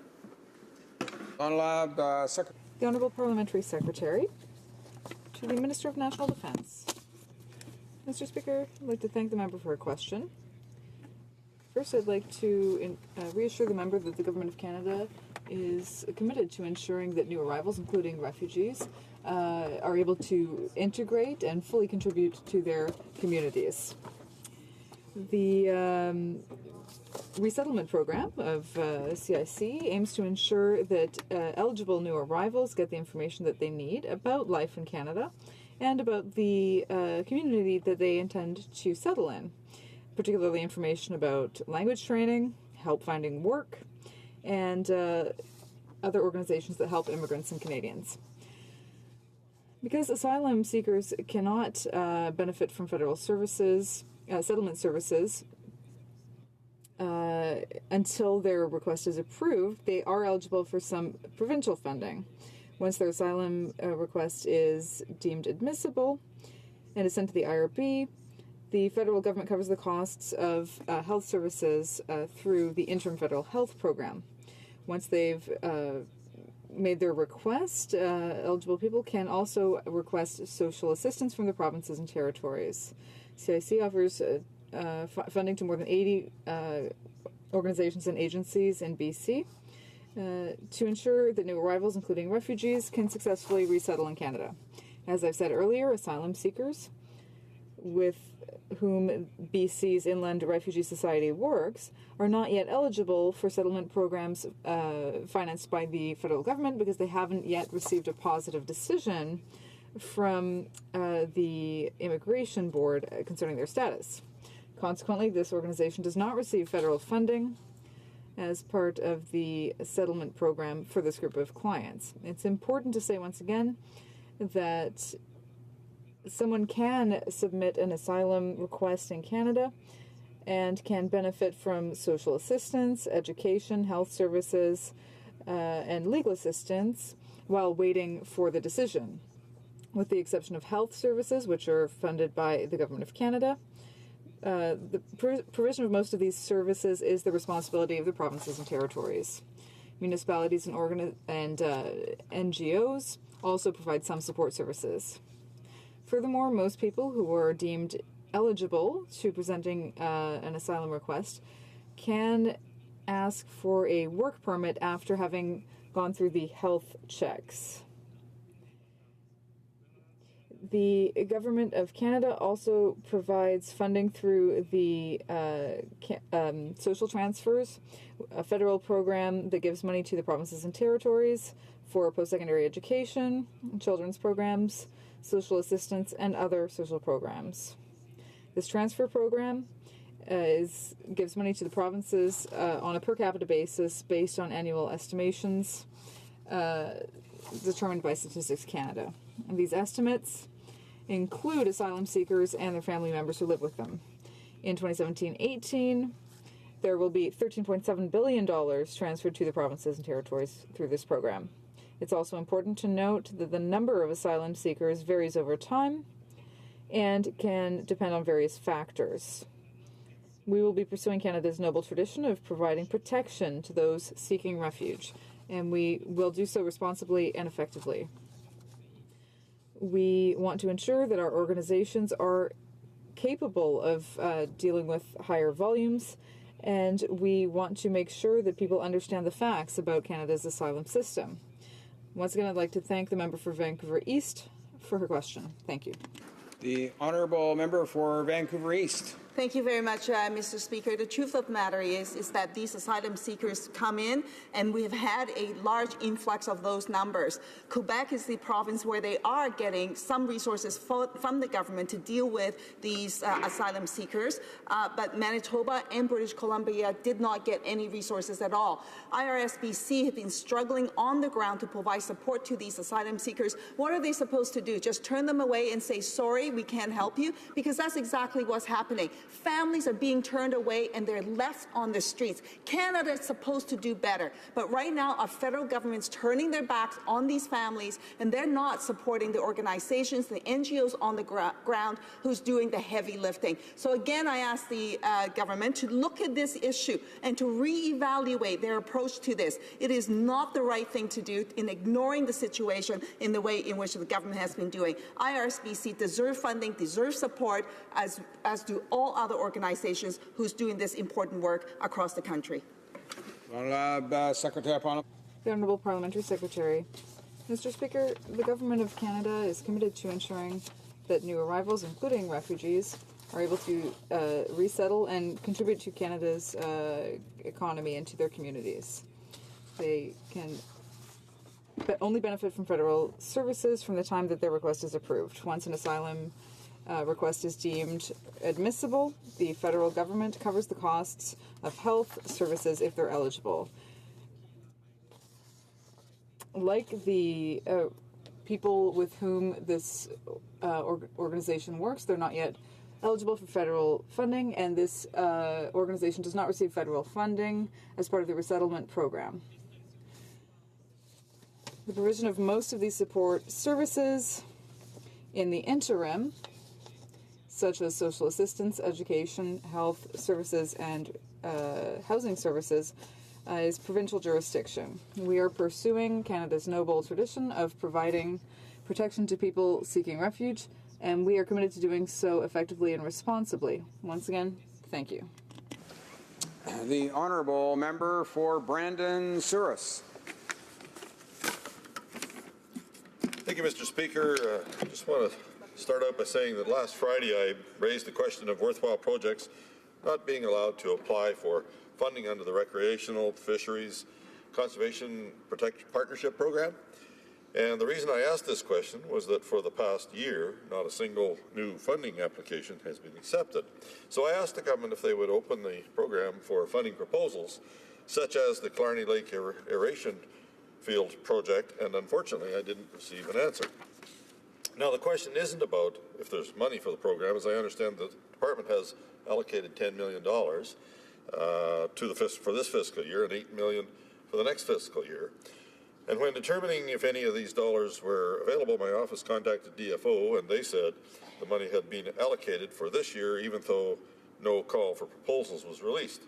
The Honourable Parliamentary Secretary to the Minister of National Defence. Mr. Speaker, I'd like to thank the member for her question. First, I'd like to reassure the member that the Government of Canada is committed to ensuring that new arrivals, including refugees, are able to integrate and fully contribute to their communities. The resettlement program of CIC aims to ensure that eligible new arrivals get the information that they need about life in Canada and about the community that they intend to settle in, particularly information about language training, help finding work, and other organizations that help immigrants and Canadians. Because asylum seekers cannot benefit from federal services, settlement services, until their request is approved, they are eligible for some provincial funding. Once their asylum request is deemed admissible and is sent to the IRB, the federal government covers the costs of health services through the Interim Federal Health Program. Once they've made their request, eligible people can also request social assistance from the provinces and territories. CIC offers funding to more than 80 organizations and agencies in BC to ensure that new arrivals, including refugees, can successfully resettle in Canada. As I've said earlier, asylum seekers with whom BC's Inland Refugee Society works are not yet eligible for settlement programs financed by the federal government because they haven't yet received a positive decision from the Immigration Board concerning their status. Consequently, this organization does not receive federal funding as part of the settlement program for this group of clients. It's important to say once again that someone can submit an asylum request in Canada and can benefit from social assistance, education, health services, and legal assistance while waiting for the decision, with the exception of health services, which are funded by the Government of Canada. The provision of most of these services is the responsibility of the provinces and territories. Municipalities and NGOs also provide some support services. Furthermore, most people who are deemed eligible to presenting an asylum request can ask for a work permit after having gone through the health checks. The Government of Canada also provides funding through the social transfers, a federal program that gives money to the provinces and territories for post-secondary education, children's programs, social assistance, and other social programs. This transfer program gives money to the provinces on a per capita basis based on annual estimations determined by Statistics Canada. And these estimates include asylum seekers and their family members who live with them. In 2017-18, there will be $13.7 billion transferred to the provinces and territories through this program. It's also important to note that the number of asylum seekers varies over time and can depend on various factors. We will be pursuing Canada's noble tradition of providing protection to those seeking refuge, and we will do so responsibly and effectively. We want to ensure that our organizations are capable of dealing with higher volumes, and we want to make sure that people understand the facts about Canada's asylum system. Once again, I'd like to thank the member for Vancouver East for her question. Thank you. The honourable member for Vancouver East. Thank you very much, Mr. Speaker. The truth of the matter is that these asylum seekers come in, and we have had a large influx of those numbers. Quebec is the province where they are getting some resources from the government to deal with these asylum seekers, but Manitoba and British Columbia did not get any resources at all. IRSBC have been struggling on the ground to provide support to these asylum seekers. What are they supposed to do? Just turn them away and say, sorry, we can't help you? Because that's exactly what's happening. Families are being turned away and they're left on the streets. Canada is supposed to do better, but right now our federal government's turning their backs on these families, and they're not supporting the organizations, the NGOs on the ground who's doing the heavy lifting. So again, I ask the government to look at this issue and to reevaluate their approach to this. It is not the right thing to do in ignoring the situation in the way in which the government has been doing. IRSBC deserves funding, deserves support, as do all other organizations who's doing this important work across the country. The Honourable Parliamentary Secretary. Mr. Speaker, the Government of Canada is committed to ensuring that new arrivals, including refugees, are able to resettle and contribute to Canada's economy and to their communities. They can only benefit from federal services from the time that their request is approved. Once an asylum request is deemed admissible, the federal government covers the costs of health services if they're eligible. Like the people with whom this organization works, they're not yet eligible for federal funding, and this organization does not receive federal funding as part of the resettlement program. The provision of most of these support services in the interim, such as social assistance, education, health services, and housing services, is provincial jurisdiction. We are pursuing Canada's noble tradition of providing protection to people seeking refuge, and we are committed to doing so effectively and responsibly. Once again, thank you. The honourable member for Brandon Souris. Thank you, Mr. Speaker. I just want to start out by saying that last Friday I raised the question of worthwhile projects not being allowed to apply for funding under the Recreational Fisheries Conservation Partnership Program. And the reason I asked this question was that for the past year, not a single new funding application has been accepted. So I asked the government if they would open the program for funding proposals, such as the Killarney Lake Aeration Field project, and unfortunately I didn't receive an answer. Now, the question isn't about if there's money for the program. As I understand, the department has allocated $10 million for this fiscal year and $8 million for the next fiscal year. And when determining if any of these dollars were available, my office contacted DFO, and they said the money had been allocated for this year, even though no call for proposals was released.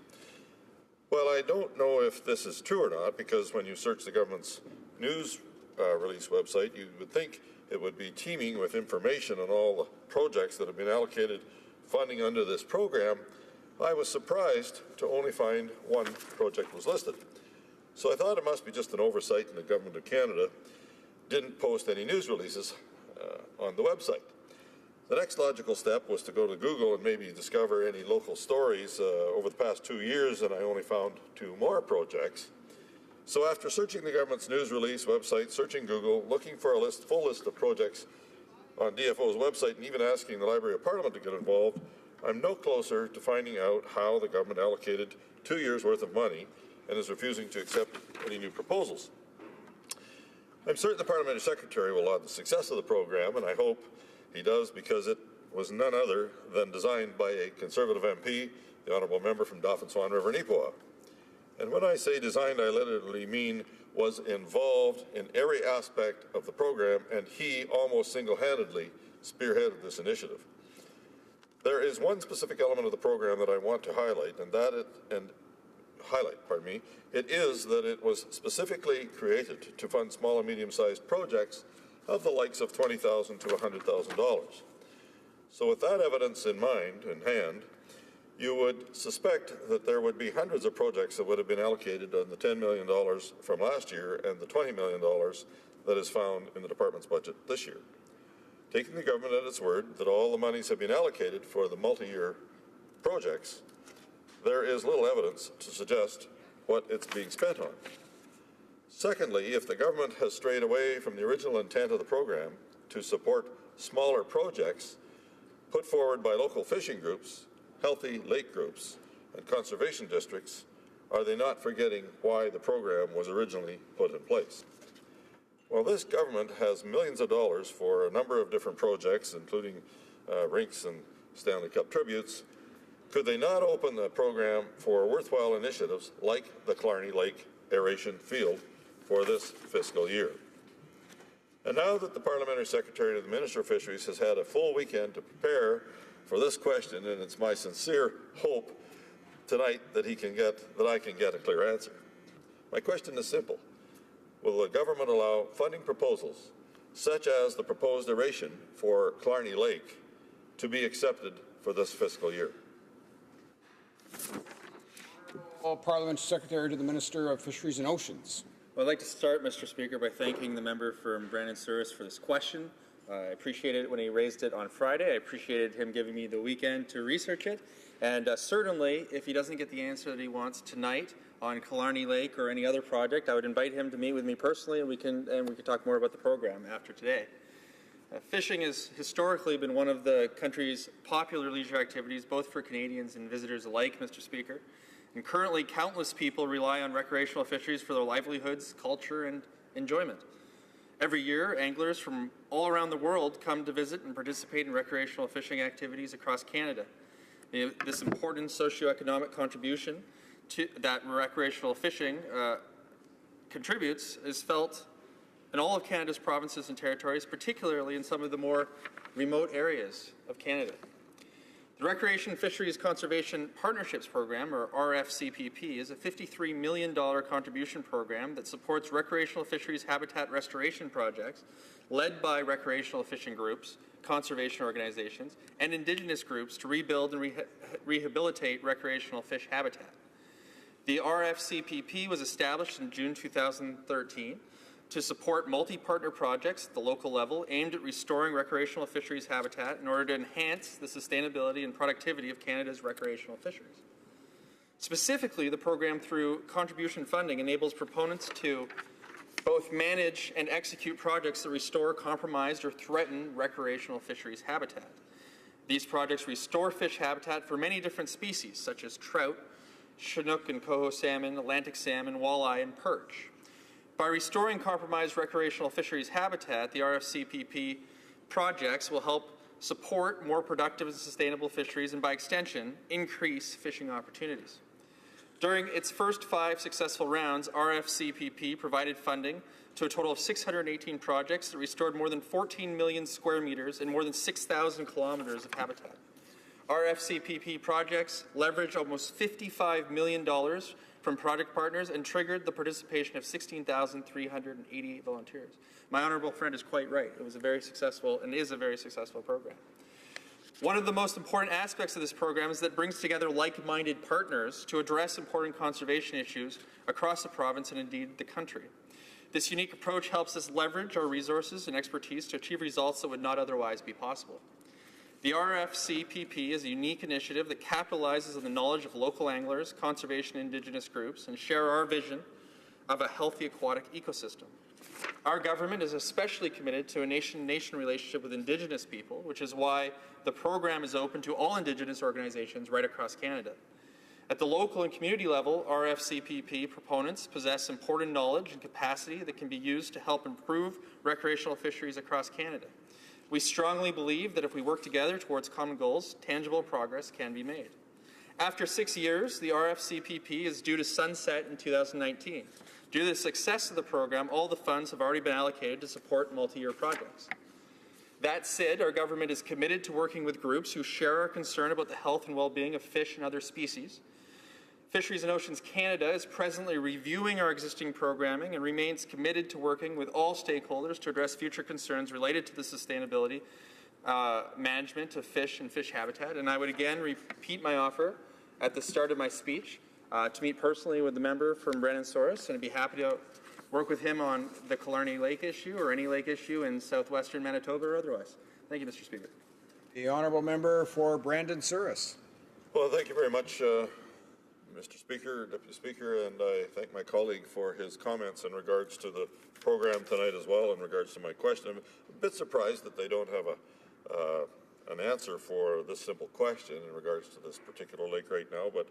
Well, I don't know if this is true or not, because when you search the government's news release website, you would think it would be teeming with information on all the projects that have been allocated funding under this program. I was surprised to only find one project was listed. So I thought it must be just an oversight, and the Government of Canada didn't post any news releases on the website. The next logical step was to go to Google and maybe discover any local stories over the past 2 years, and I only found 2 more projects. So after searching the government's news release website, searching Google, looking for a full list of projects on DFO's website, and even asking the Library of Parliament to get involved, I'm no closer to finding out how the government allocated 2 years' worth of money and is refusing to accept any new proposals. I'm certain the Parliamentary Secretary will laud the success of the program, and I hope he does, because it was none other than designed by a Conservative MP, the Honourable Member from Dauphin Swan River, Neepawa. And when I say designed, I literally mean was involved in every aspect of the program, and he almost single-handedly spearheaded this initiative. There is one specific element of the program that I want to highlight, It is that it was specifically created to fund small and medium-sized projects of the likes of $20,000 to $100,000. So with that evidence in hand, you would suspect that there would be hundreds of projects that would have been allocated on the $10 million from last year and the $20 million that is found in the department's budget this year. Taking the government at its word that all the monies have been allocated for the multi-year projects, there is little evidence to suggest what it's being spent on. Secondly, if the government has strayed away from the original intent of the program to support smaller projects put forward by local fishing groups, healthy lake groups, and conservation districts, are they not forgetting why the program was originally put in place? Well, this government has millions of dollars for a number of different projects, including rinks and Stanley Cup tributes. Could they not open the program for worthwhile initiatives like the Killarney Lake Aeration Field for this fiscal year? And now that the Parliamentary Secretary to the Minister of Fisheries has had a full weekend to prepare for this question, and it's my sincere hope tonight that I can get a clear answer. My question is simple. Will the government allow funding proposals, such as the proposed aeration for Killarney Lake, to be accepted for this fiscal year? Parliament Secretary to the Minister of Fisheries and Oceans. Well, I'd like to start, Mr. Speaker, by thanking the member from Brandon Souris for this question. I appreciated it when he raised it on Friday. I appreciated him giving me the weekend to research it. And certainly, if he doesn't get the answer that he wants tonight on Killarney Lake or any other project, I would invite him to meet with me personally, and we can talk more about the program after today. Fishing has historically been one of the country's popular leisure activities, both for Canadians and visitors alike, Mr. Speaker. And currently, countless people rely on recreational fisheries for their livelihoods, culture, and enjoyment. Every year, anglers from all around the world come to visit and participate in recreational fishing activities across Canada. This important socioeconomic contribution that recreational fishing contributes is felt in all of Canada's provinces and territories, particularly in some of the more remote areas of Canada. The Recreation Fisheries Conservation Partnerships Program, or RFCPP, is a $53 million contribution program that supports recreational fisheries habitat restoration projects led by recreational fishing groups, conservation organizations, and Indigenous groups to rebuild and rehabilitate recreational fish habitat. The RFCPP was established in June 2013 to support multi-partner projects at the local level aimed at restoring recreational fisheries habitat in order to enhance the sustainability and productivity of Canada's recreational fisheries. Specifically, the program, through contribution funding, enables proponents to both manage and execute projects that restore compromised or threatened recreational fisheries habitat. These projects restore fish habitat for many different species, such as trout, Chinook and coho salmon, Atlantic salmon, walleye, and perch. By restoring compromised recreational fisheries habitat, the RFCPP projects will help support more productive and sustainable fisheries and, by extension, increase fishing opportunities. During its first 5 successful rounds, RFCPP provided funding to a total of 618 projects that restored more than 14 million square meters and more than 6,000 kilometers of habitat. RFCPP projects leveraged almost $55 million from project partners and triggered the participation of 16,380 volunteers. My honourable friend is quite right. It was a very successful and is a very successful program. One of the most important aspects of this program is that it brings together like-minded partners to address important conservation issues across the province and indeed the country. This unique approach helps us leverage our resources and expertise to achieve results that would not otherwise be possible. The RFCPP is a unique initiative that capitalizes on the knowledge of local anglers, conservation and Indigenous groups, and share our vision of a healthy aquatic ecosystem. Our government is especially committed to a nation-to-nation relationship with Indigenous people, which is why the program is open to all Indigenous organizations right across Canada. At the local and community level, RFCPP proponents possess important knowledge and capacity that can be used to help improve recreational fisheries across Canada. We strongly believe that if we work together towards common goals, tangible progress can be made. After 6 years, the RFCPP is due to sunset in 2019. Due to the success of the program, all the funds have already been allocated to support multi-year projects. That said, our government is committed to working with groups who share our concern about the health and well-being of fish and other species. Fisheries and Oceans Canada is presently reviewing our existing programming and remains committed to working with all stakeholders to address future concerns related to the sustainability management of fish and fish habitat. And I would again repeat my offer at the start of my speech to meet personally with the member from Brandon-Souris, and I'd be happy to work with him on the Killarney Lake issue or any lake issue in southwestern Manitoba or otherwise. Thank you, Mr. Speaker. The honourable member for Brandon-Souris. Well, thank you very much, Mr. Speaker, Deputy Speaker, and I thank my colleague for his comments in regards to the program tonight as well in regards to my question. I'm a bit surprised that they don't have an answer for this simple question in regards to this particular lake right now, but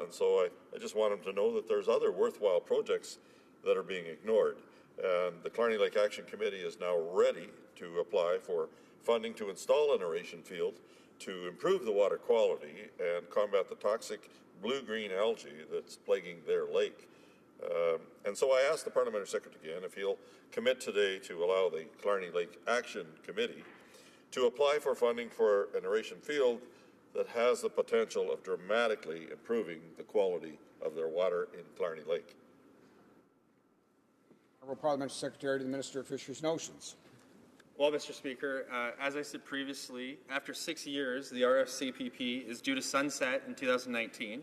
and so I just want them to know that there's other worthwhile projects that are being ignored. And the Killarney Lake Action Committee is now ready to apply for funding to install an aeration field to improve the water quality and combat the toxic blue-green algae that's plaguing their lake. And so I asked the Parliamentary Secretary again if he'll commit today to allow the Killarney Lake Action Committee to apply for funding for an aeration field that has the potential of dramatically improving the quality of their water in Killarney Lake. Honourable Parliamentary Secretary to the Minister of Fisheries and Oceans. Well, Mr. Speaker, as I said previously, after 6 years, the RFCPP is due to sunset in 2019.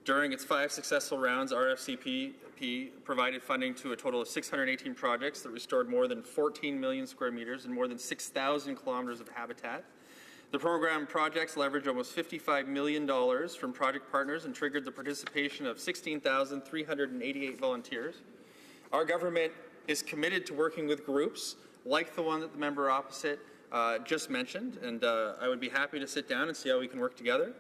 During its 5 successful rounds, RFCPP provided funding to a total of 618 projects that restored more than 14 million square meters and more than 6,000 kilometers of habitat. The program projects leveraged almost $55 million from project partners and triggered the participation of 16,388 volunteers. Our government is committed to working with groups like the one that the member opposite just mentioned, and I would be happy to sit down and see how we can work together.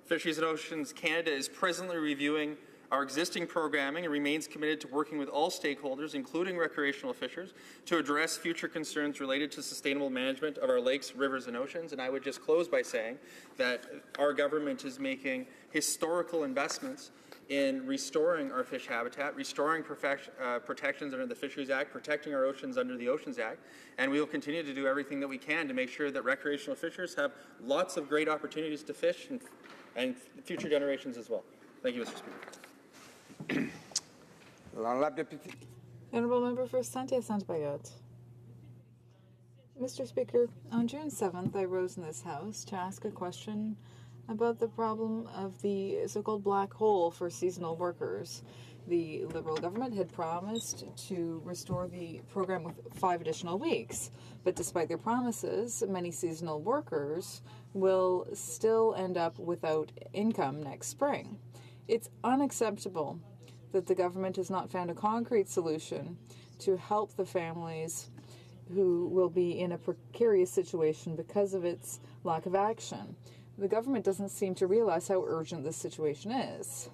Fisheries and Oceans Canada is presently reviewing our existing programming and remains committed to working with all stakeholders, including recreational fishers, to address future concerns related to sustainable management of our lakes, rivers, and oceans. And I would just close by saying that our government is making historical investments in restoring our fish habitat, restoring protections under the Fisheries Act, protecting our oceans under the Oceans Act, and we will continue to do everything that we can to make sure that recreational fishers have lots of great opportunities to fish and future generations as well. Thank you, Mr. Speaker. Honourable Member for Saint-Hyacinthe-Bayotte. Mr. Speaker, on June 7th, I rose in this House to ask a question about the problem of the so-called black hole for seasonal workers. The Liberal government had promised to restore the program with 5 additional weeks, but despite their promises, many seasonal workers will still end up without income next spring. It's unacceptable that the government has not found a concrete solution to help the families who will be in a precarious situation because of its lack of action. The government doesn't seem to realize how urgent this situation is.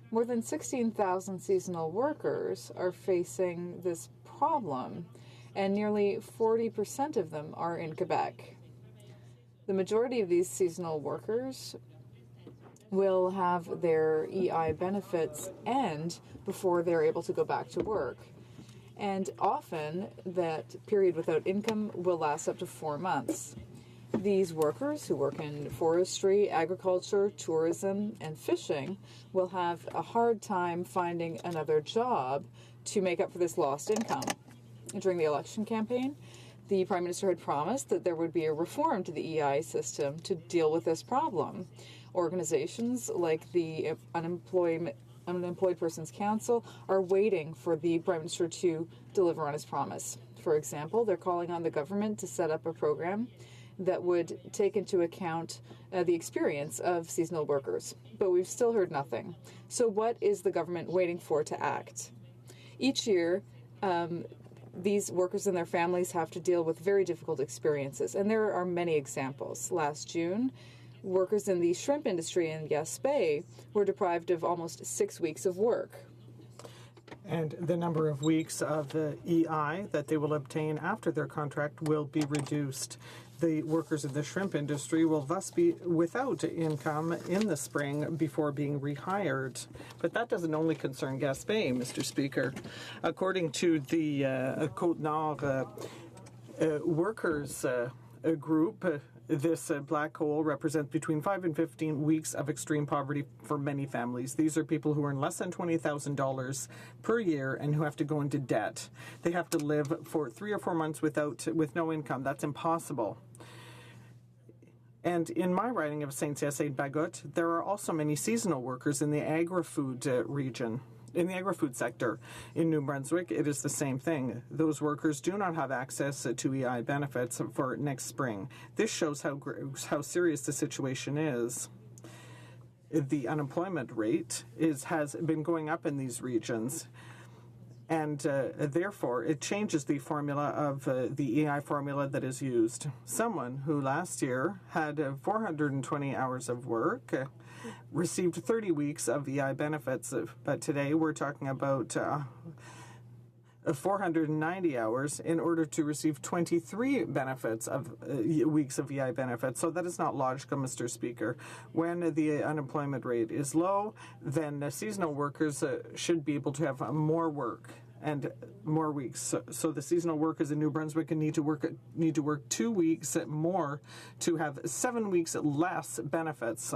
More than 16,000 seasonal workers are facing this problem, and nearly 40% of them are in Quebec. The majority of these seasonal workers will have their EI benefits end before they're able to go back to work. And often that period without income will last up to 4 months. These workers who work in forestry, agriculture, tourism, and fishing will have a hard time finding another job to make up for this lost income. During the election campaign, the Prime Minister had promised that there would be a reform to the EI system to deal with this problem. Organizations like the Unemployed Persons Council are waiting for the Prime Minister to deliver on his promise. For example, they're calling on the government to set up a program that would take into account the experience of seasonal workers. But we've still heard nothing. So what is the government waiting for to act? Each year, these workers and their families have to deal with very difficult experiences, and there are many examples. Last June, workers in the shrimp industry in Gaspé were deprived of almost 6 weeks of work. And the number of weeks of the EI that they will obtain after their contract will be reduced. The workers in the shrimp industry will thus be without income in the spring before being rehired. But that doesn't only concern Gaspé, Mr. Speaker. According to the Côte-Nord workers group. This black hole represents between 5 and 15 weeks of extreme poverty for many families. These are people who earn less than $20,000 per year and who have to go into debt. They have to live for 3 or 4 months with no income. That's impossible. And in my riding of Saint-Hyacinthe-Bagotte, there are also many seasonal workers in the agri-food region. In the agri-food sector in New Brunswick, it is the same thing. Those workers do not have access to EI benefits for next spring. This shows how serious the situation is. The unemployment rate has been going up in these regions, and therefore it changes the formula of the EI formula that is used. Someone who last year had 420 hours of work received 30 weeks of EI benefits, but today we're talking about 490 hours in order to receive 23 benefits of weeks of EI benefits. So that is not logical, Mr. Speaker. When the unemployment rate is low, then seasonal workers should be able to have more work and more weeks. So the seasonal workers in New Brunswick need to work 2 weeks more to have 7 weeks less benefits.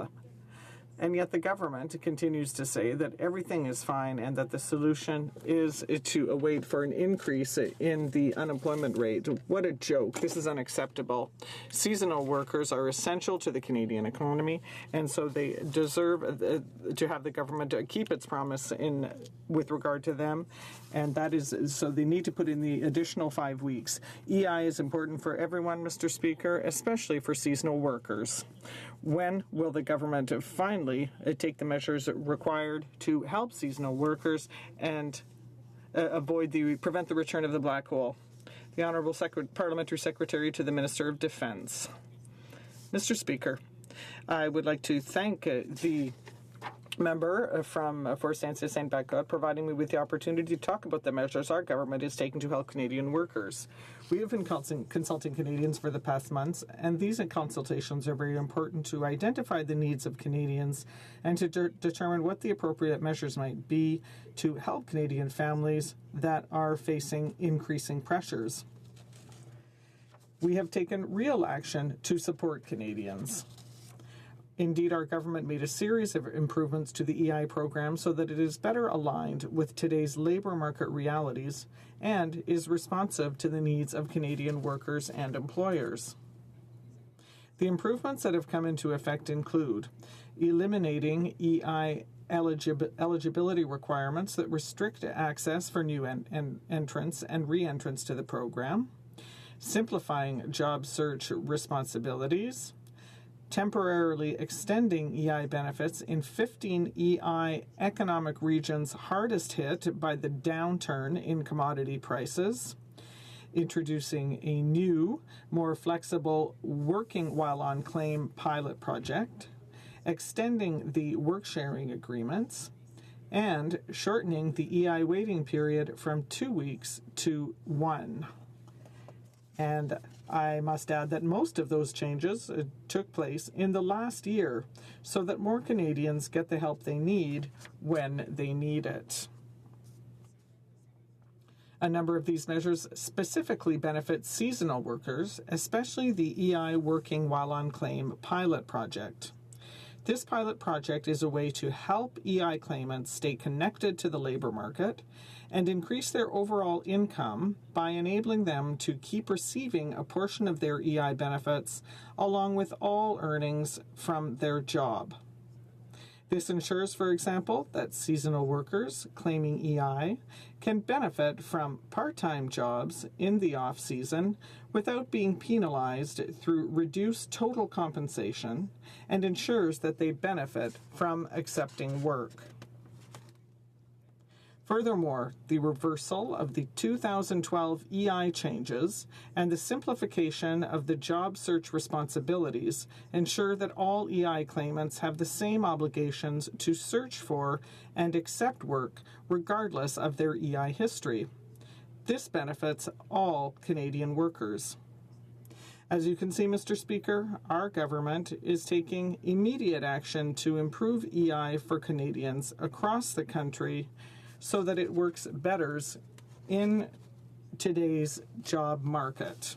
And yet the government continues to say that everything is fine and that the solution is to wait for an increase in the unemployment rate. What a joke. This is unacceptable. Seasonal workers are essential to the Canadian economy, and so they deserve to have the government keep its promise with regard to them, and that is so they need to put in the additional 5 weeks. EI is important for everyone, Mr. Speaker, especially for seasonal workers. When will the government finally take the measures required to help seasonal workers and prevent the return of the black hole? The Honourable Parliamentary Secretary to the Minister of Defence. Mr. Speaker, I would like to thank the member for Saint-Hyacinthe-Bagotte providing me with the opportunity to talk about the measures our government is taking to help Canadian workers. We have been consulting Canadians for the past months, and these consultations are very important to identify the needs of Canadians and to determine what the appropriate measures might be to help Canadian families that are facing increasing pressures. We have taken real action to support Canadians. Indeed, our government made a series of improvements to the EI program so that it is better aligned with today's labour market realities and is responsive to the needs of Canadian workers and employers. The improvements that have come into effect include eliminating EI eligibility requirements that restrict access for new entrants and re-entrants to the program, simplifying job search responsibilities, temporarily extending EI benefits in 15 EI economic regions hardest hit by the downturn in commodity prices, introducing a new, more flexible working while on claim pilot project, extending the work-sharing agreements, and shortening the EI waiting period from 2 weeks to 1. And I must add that most of those changes took place in the last year so that more Canadians get the help they need when they need it. A number of these measures specifically benefit seasonal workers, especially the EI Working While on Claim pilot project. This pilot project is a way to help EI claimants stay connected to the labour market and increase their overall income by enabling them to keep receiving a portion of their EI benefits along with all earnings from their job. This ensures, for example, that seasonal workers claiming EI can benefit from part-time jobs in the off-season without being penalized through reduced total compensation and ensures that they benefit from accepting work. Furthermore, the reversal of the 2012 EI changes and the simplification of the job search responsibilities ensure that all EI claimants have the same obligations to search for and accept work regardless of their EI history. This benefits all Canadian workers. As you can see, Mr. Speaker, our government is taking immediate action to improve EI for Canadians across the country so that it works better in today's job market.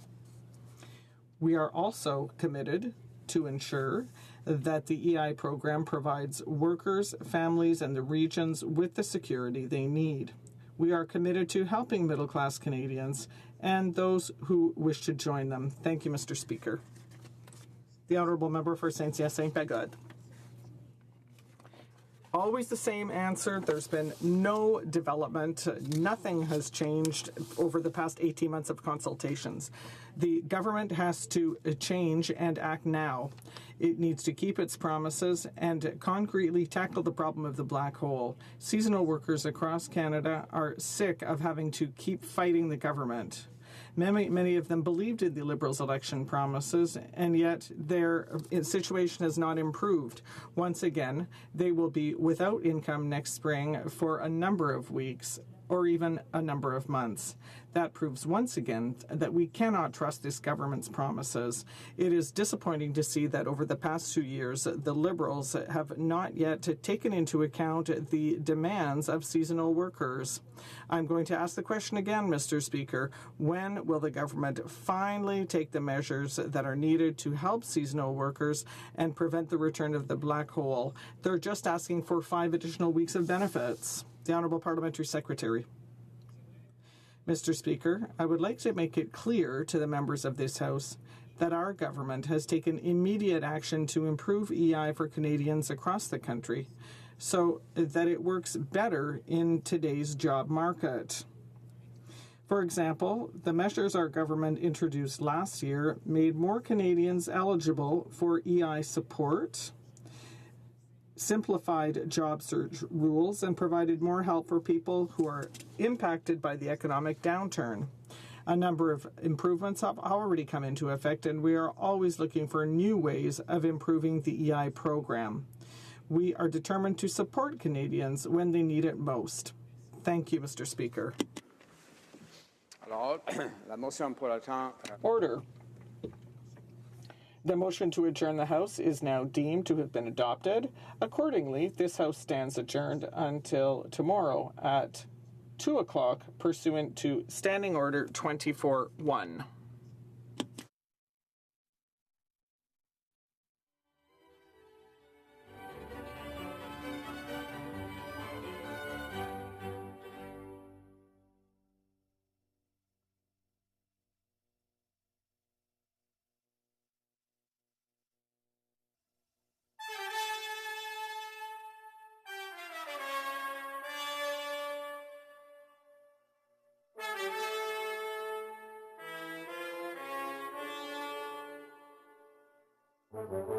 We are also committed to ensure that the EI program provides workers, families, and the regions with the security they need. We are committed to helping middle-class Canadians and those who wish to join them. Thank you, Mr. Speaker. The Honourable Member for Saint-Hyacinthe-Pagode. Always the same answer. There's been no development. Nothing has changed over the past 18 months of consultations. The government has to change and act now. It needs to keep its promises and concretely tackle the problem of the black hole. Seasonal workers across Canada are sick of having to keep fighting the government. Many of them believed in the Liberals' election promises, and yet their situation has not improved. Once again, they will be without income next spring for a number of weeks or even a number of months. That proves once again that we cannot trust this government's promises. It is disappointing to see that over the past 2 years, the Liberals have not yet taken into account the demands of seasonal workers. I'm going to ask the question again, Mr. Speaker. When will the government finally take the measures that are needed to help seasonal workers and prevent the return of the black hole? They're just asking for 5 additional weeks of benefits. The Honourable Parliamentary Secretary. Mr. Speaker, I would like to make it clear to the members of this House that our government has taken immediate action to improve EI for Canadians across the country so that it works better in today's job market. For example, the measures our government introduced last year made more Canadians eligible for EI support, simplified job search rules, and provided more help for people who are impacted by the economic downturn. A number of improvements have already come into effect, and we are always looking for new ways of improving the EI program. We are determined to support Canadians when they need it most. Thank you, Mr. Speaker. Alors, la motion pour le temps. Order. The motion to adjourn the House is now deemed to have been adopted. Accordingly, this House stands adjourned until tomorrow at 2 o'clock pursuant to Standing Order 24-1. Thank you.